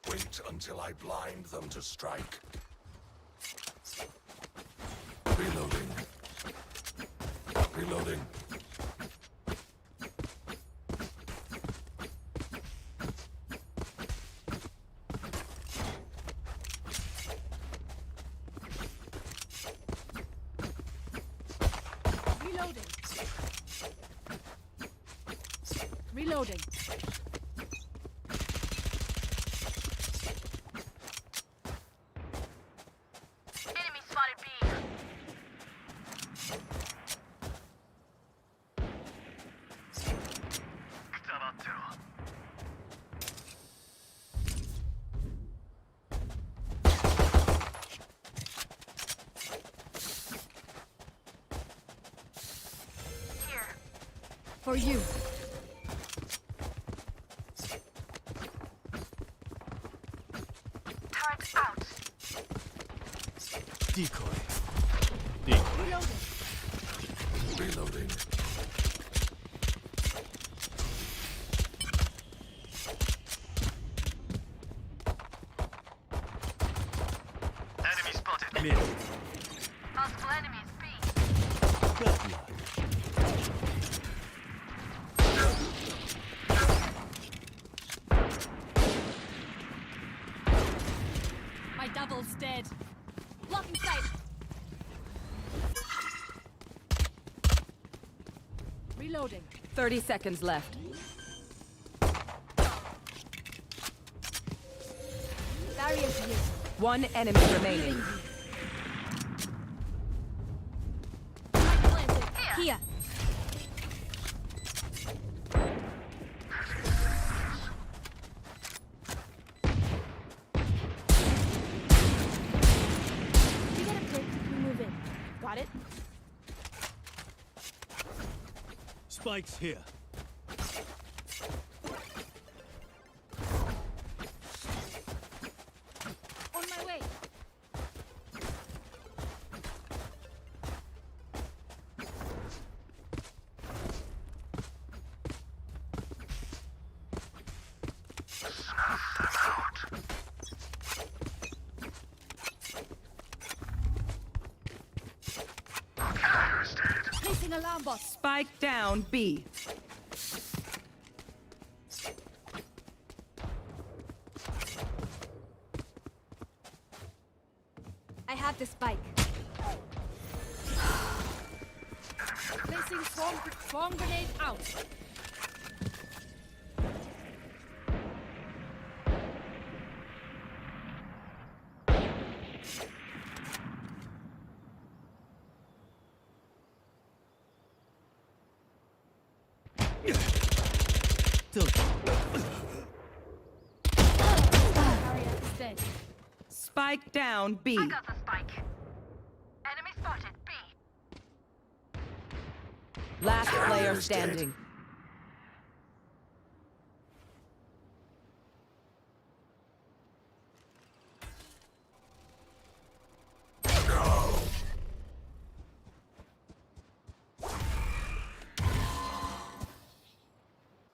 Wait until I blind them to strike. Reloading. Reloading. Reloading. Reloading. Enemy spotted B. For you. Turret out. Decoy. Reloading. Reloading. Enemy spotted. Mid. Multiple enemies B. My double's dead. Blocking sight. Reloading. 30 seconds left. Barrier here. One enemy remaining. Here. You get a pick, we move in. Got it? Spikes here. On my way. Placing alarm bot. Spike down B. I have the spike. Placing swarm grenade out. Barrier is dead. Spike down B. I got the spike. Enemy spotted. B. Last player standing.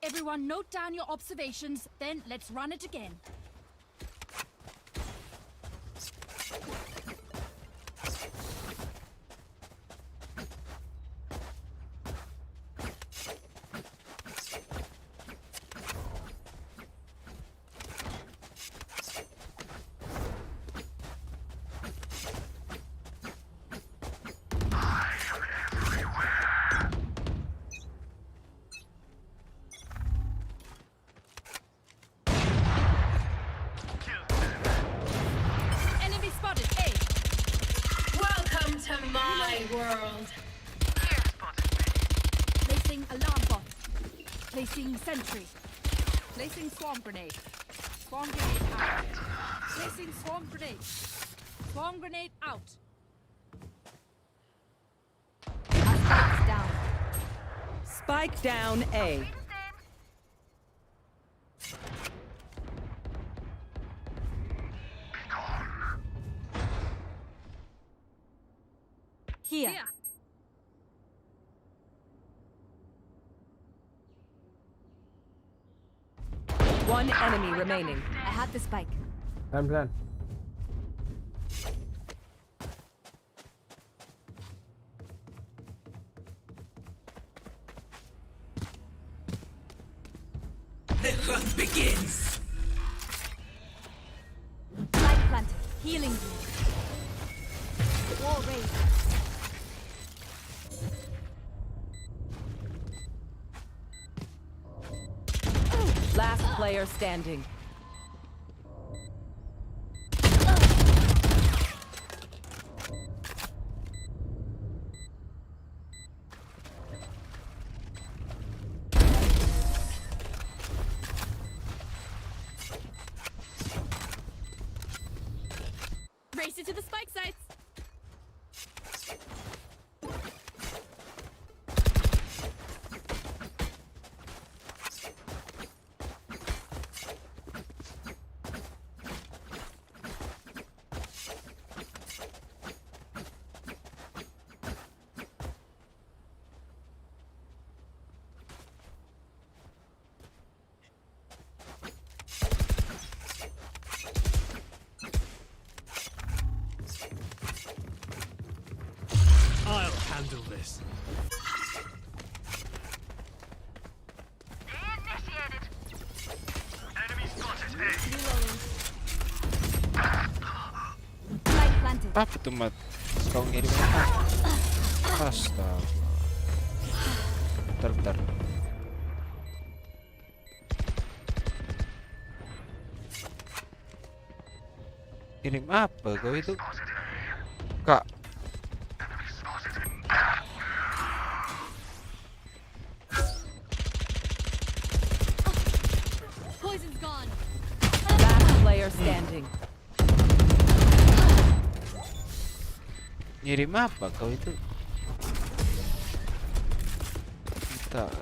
Everyone note down your observations, then let's run it again. Enemy spotted. A. Welcome to my world. Placing alarm bot. Placing sentry. Placing swarm grenade. Swarm grenade out. Placing swarm grenade. Swarm grenade out. Spike's down. Spike down A. Here. One enemy remaining. I have the spike. Plan. The hunt begins. Spike planted. Healing you. Wall raised. Last player standing. Race it to the spike sites. I'll handle this. Initiated. Enemy spotted. Spike planted. Apa tuh mat? Kau ngirim apa? Astaga. Bentar. Kirim apa kau itu? Kak. Poison's gone. Last player standing. Ngirim apa kau itu? Bentar.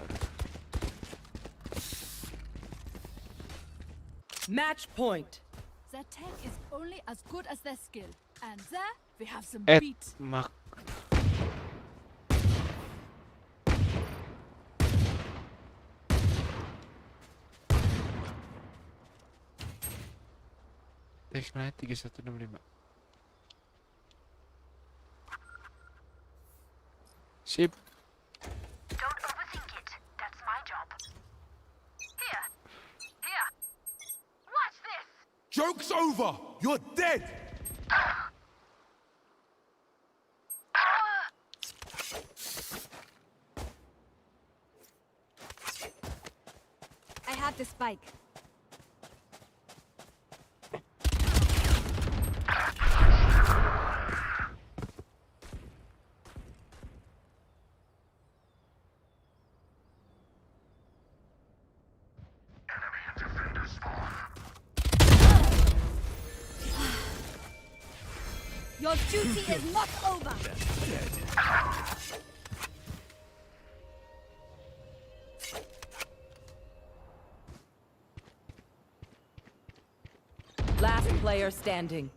Match point. Their tech is only as good as their skill. And there we have some Et beat. mak. Teknanya 3165. Sip. Joke's over. You're dead. I have the spike. Your duty is not over. Last player standing.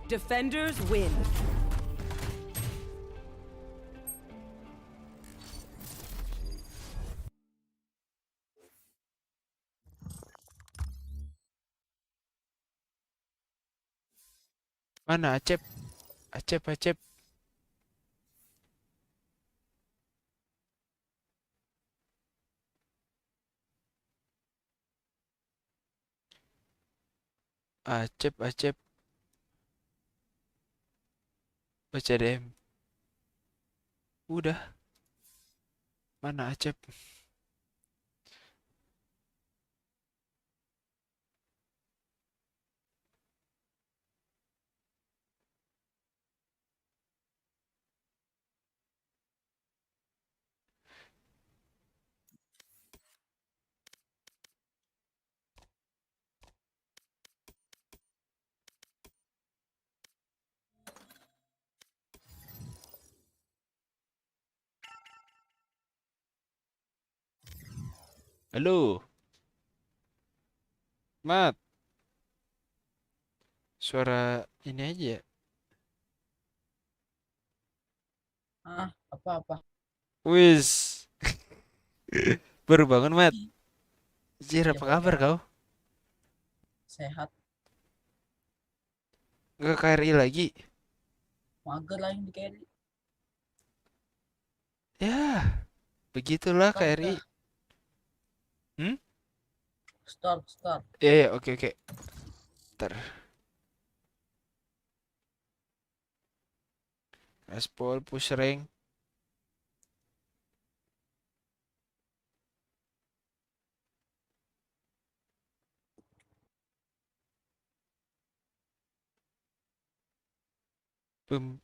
Defenders win. Mana Acep? Acep. Acep. Baca DM. Udah. Mana Acep? Halo. Mat. Suara ini aja. Apa-apa? Wis. Baru bangun, Mat. Jir, apa kabar kau? Sehat. Nggak KRI lagi? Mager lah yang di carry. Ya, begitulah KRI. Start. Ya, oke. Ntar. Gaspol, push rank. Boom.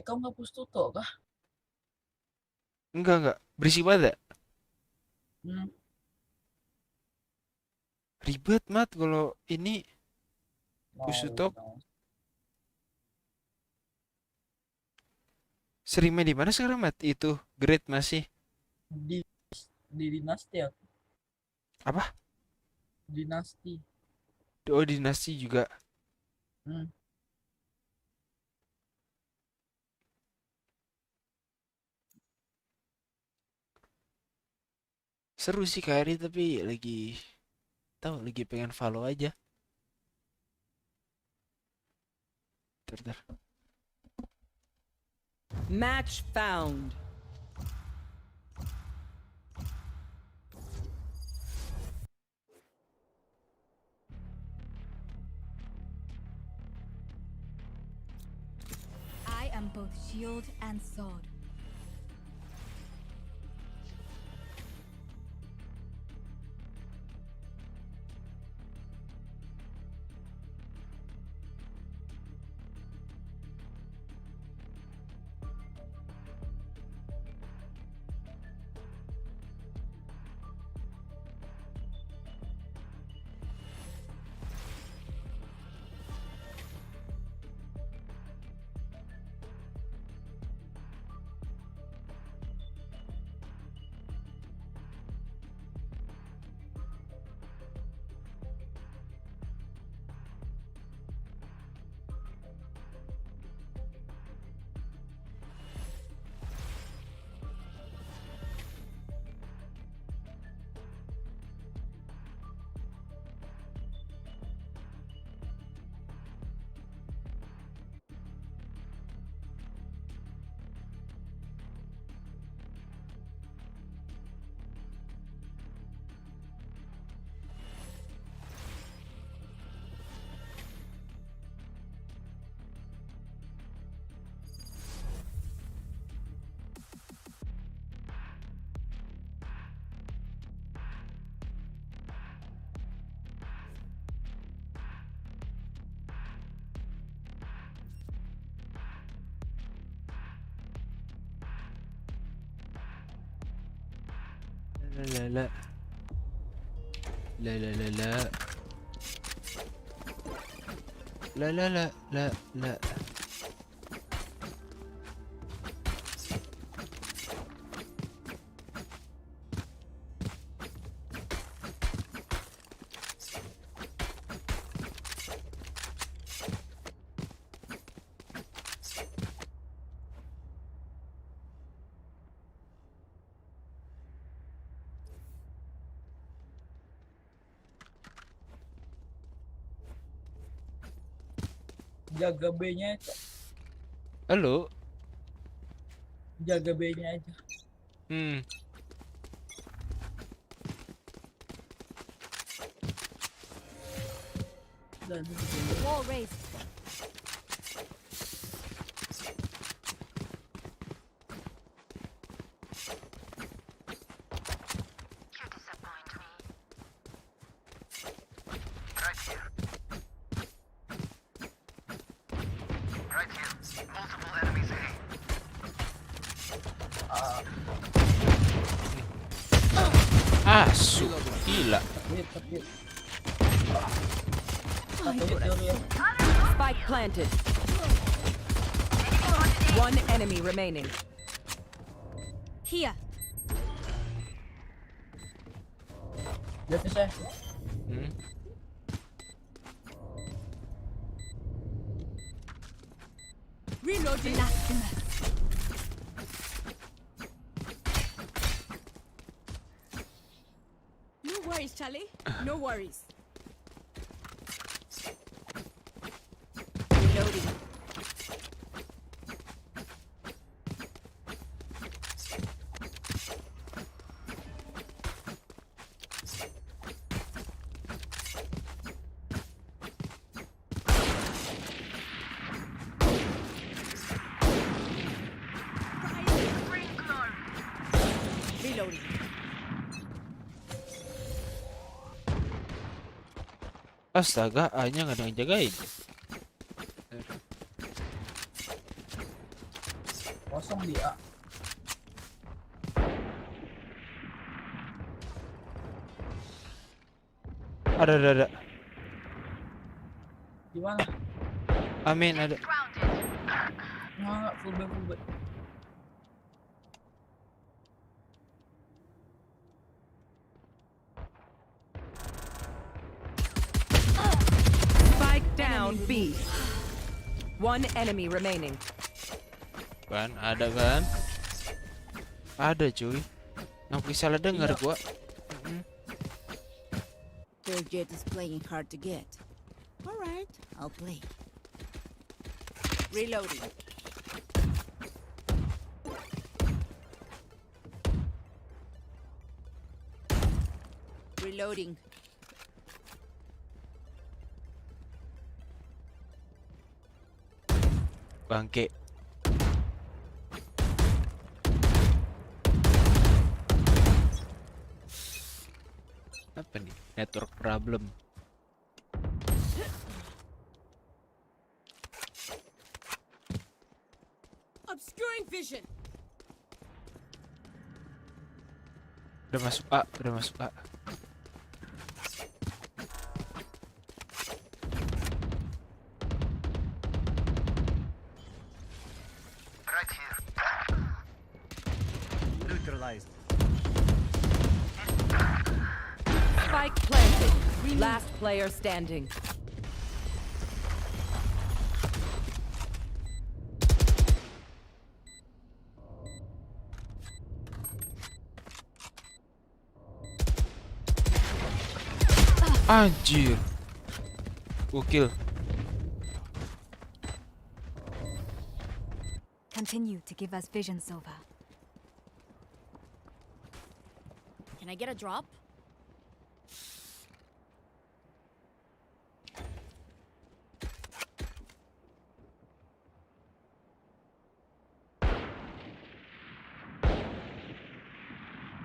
Kau nggak push tutup kah? Enggak. Berisik banget. Ribet, Mat, kalau ini push tutup. Sering main di mana sekarang, Mat? Itu grade masih Di dinasti ya. apa? Dinasti. Oh, dinasti juga. Seru sih KRI, tapi lagi pengen follow aja. Bentar. Match found. I am both shield and sword. La la la la la la la la la la la. Jaga B-nya aja. Halo. Jaga B-nya aja. Wall raised. Asu, gila. Spike planted. One enemy remaining. Here. Lihat saya. Reloading. No worries, Charlie. No worries. Reloading. Reloading. Astaga, A-nya nggak ada yang jagain. Kosong dia. Ada. Di mana? Amin ada. Enggak, full back. Spike down B. One enemy remaining. Kan, ada kan? Ada cuy. Yang salah dengar gua. Their jet is playing hard to get. All right, I'll play. Reloading. Reloading. Bangke. Apa nih? Network problem. Obscuring vision. Udah masuk A. Right here. Neutralized. Spike planted. Last player standing. Anjir. Gokil. Continue to give us vision, Sova. Can I get a drop?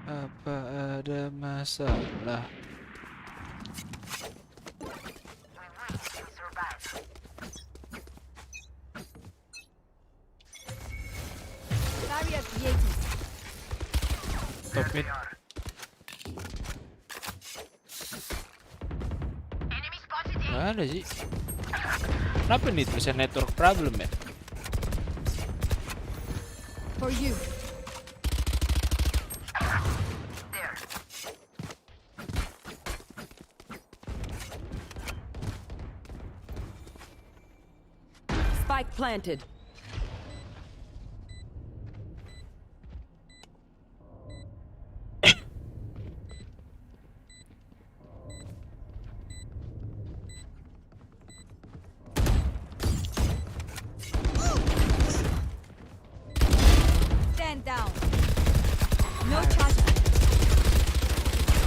Apa ada masalah? Barrier created. Top mid. Nggak ada sih. Kenapa nih bisa network problem ya? For you. Spike planted. Stand down. No charge.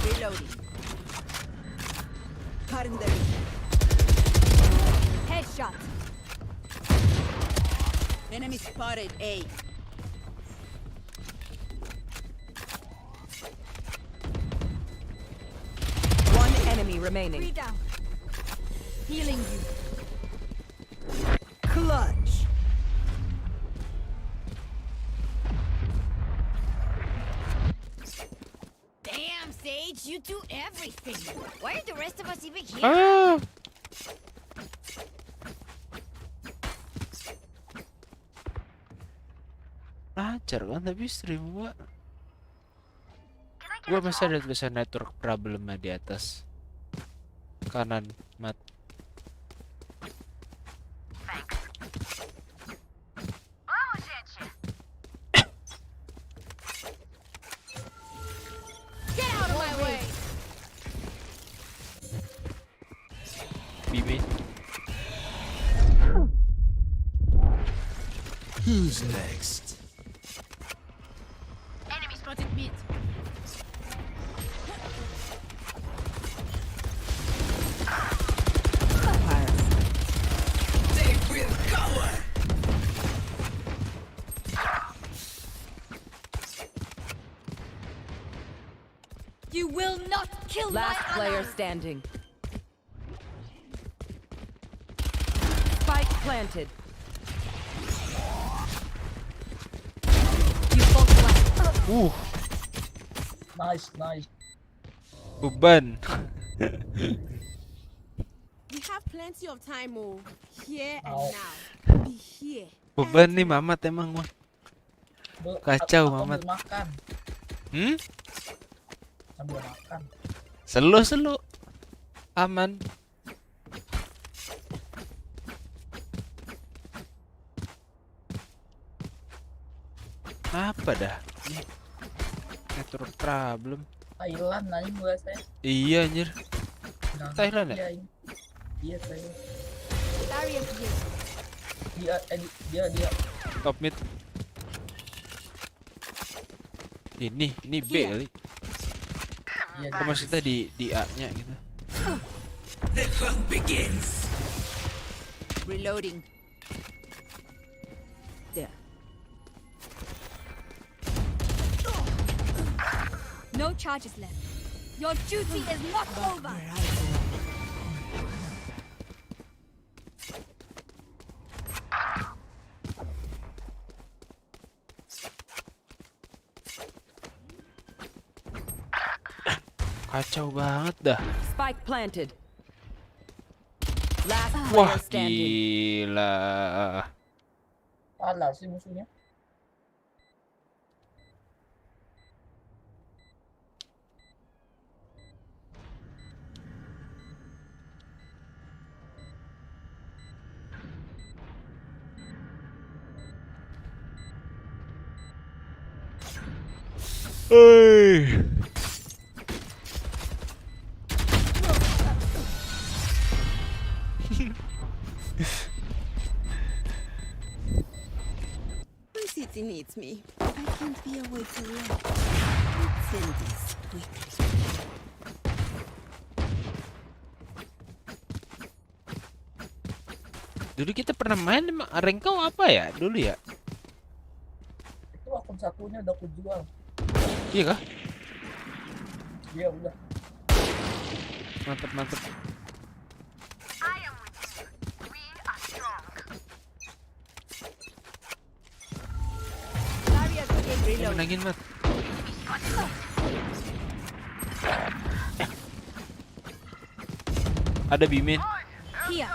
Reloading. Cutting the ring. Headshot. Enemy spotted A. One enemy remaining. Three down. Healing you. Clutch. Damn, Sage, you do everything. Why are the rest of us even here? Ah. Lancar kan tapi stream gua masih ada tulisan network problemnya di atas kanan mat. Get out of my way. Bibi. Who's next? Enemy spotted mid. They will cover. You will not kill Last my player ally. standing. Spike planted. You both left. Nice, nice. Beban. We have plenty of time, oh. Here and Oh. now. Be here. Beban nih Mamat emang mah. Kacau Mamat. Sambil makan. Hmm? Sambil makan. Selu aman. Apa dah? Network problem. Thailand anjing gua saya. Iya anjir. Nah, Thailand ya? Iya, ini. Iya, Thailand. Barrier here. Dia. Top mid. Ini B Iya. kali. Iya, Apa maksudnya di A-nya gitu. The fun begins. Reloading. There. No charges left. Your duty is not over. Kacau banget dah. Spike planted. Last Wah, player standing. gila. Salah sih musuhnya. Hei. VCT needs me. I can't be away too long. Let's end this quickly. Dulu kita pernah main rank kau apa ya dulu ya? Itu akun satunya udah aku jual. Iya kah? Dia udah. Mantep. Barrier here. Reload. Menangin mat. Ada bimin. Here.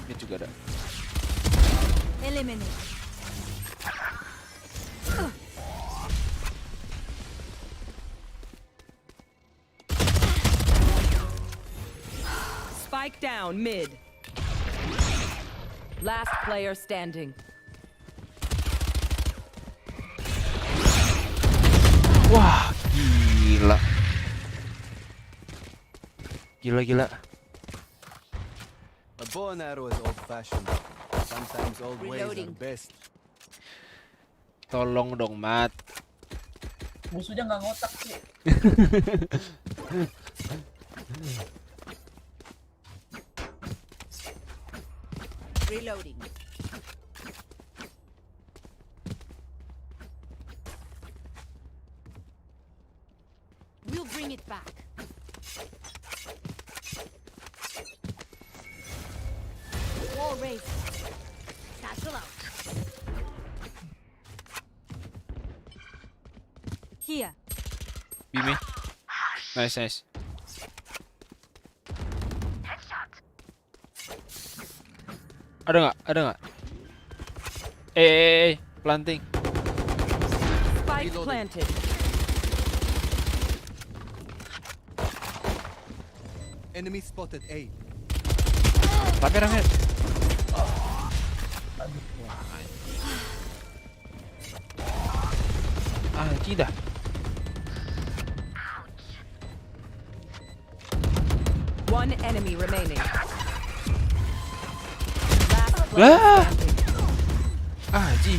Mid juga ada. Eliminate. Spike down mid. Last player standing. Wah, gila. Gila. A bow and arrow is old-fashioned. Sometimes old ways are best. Tolong dong, Mat. Musuhnya nggak ngotak sih. Reloading. We'll bring it back. Wall raised. Satchel out. Here. Be me. Nice. Ada nggak? Planting. Spike planted. Enemy spotted A. Rame. Tidak. One enemy remaining. Last player Lah. standing. Ji.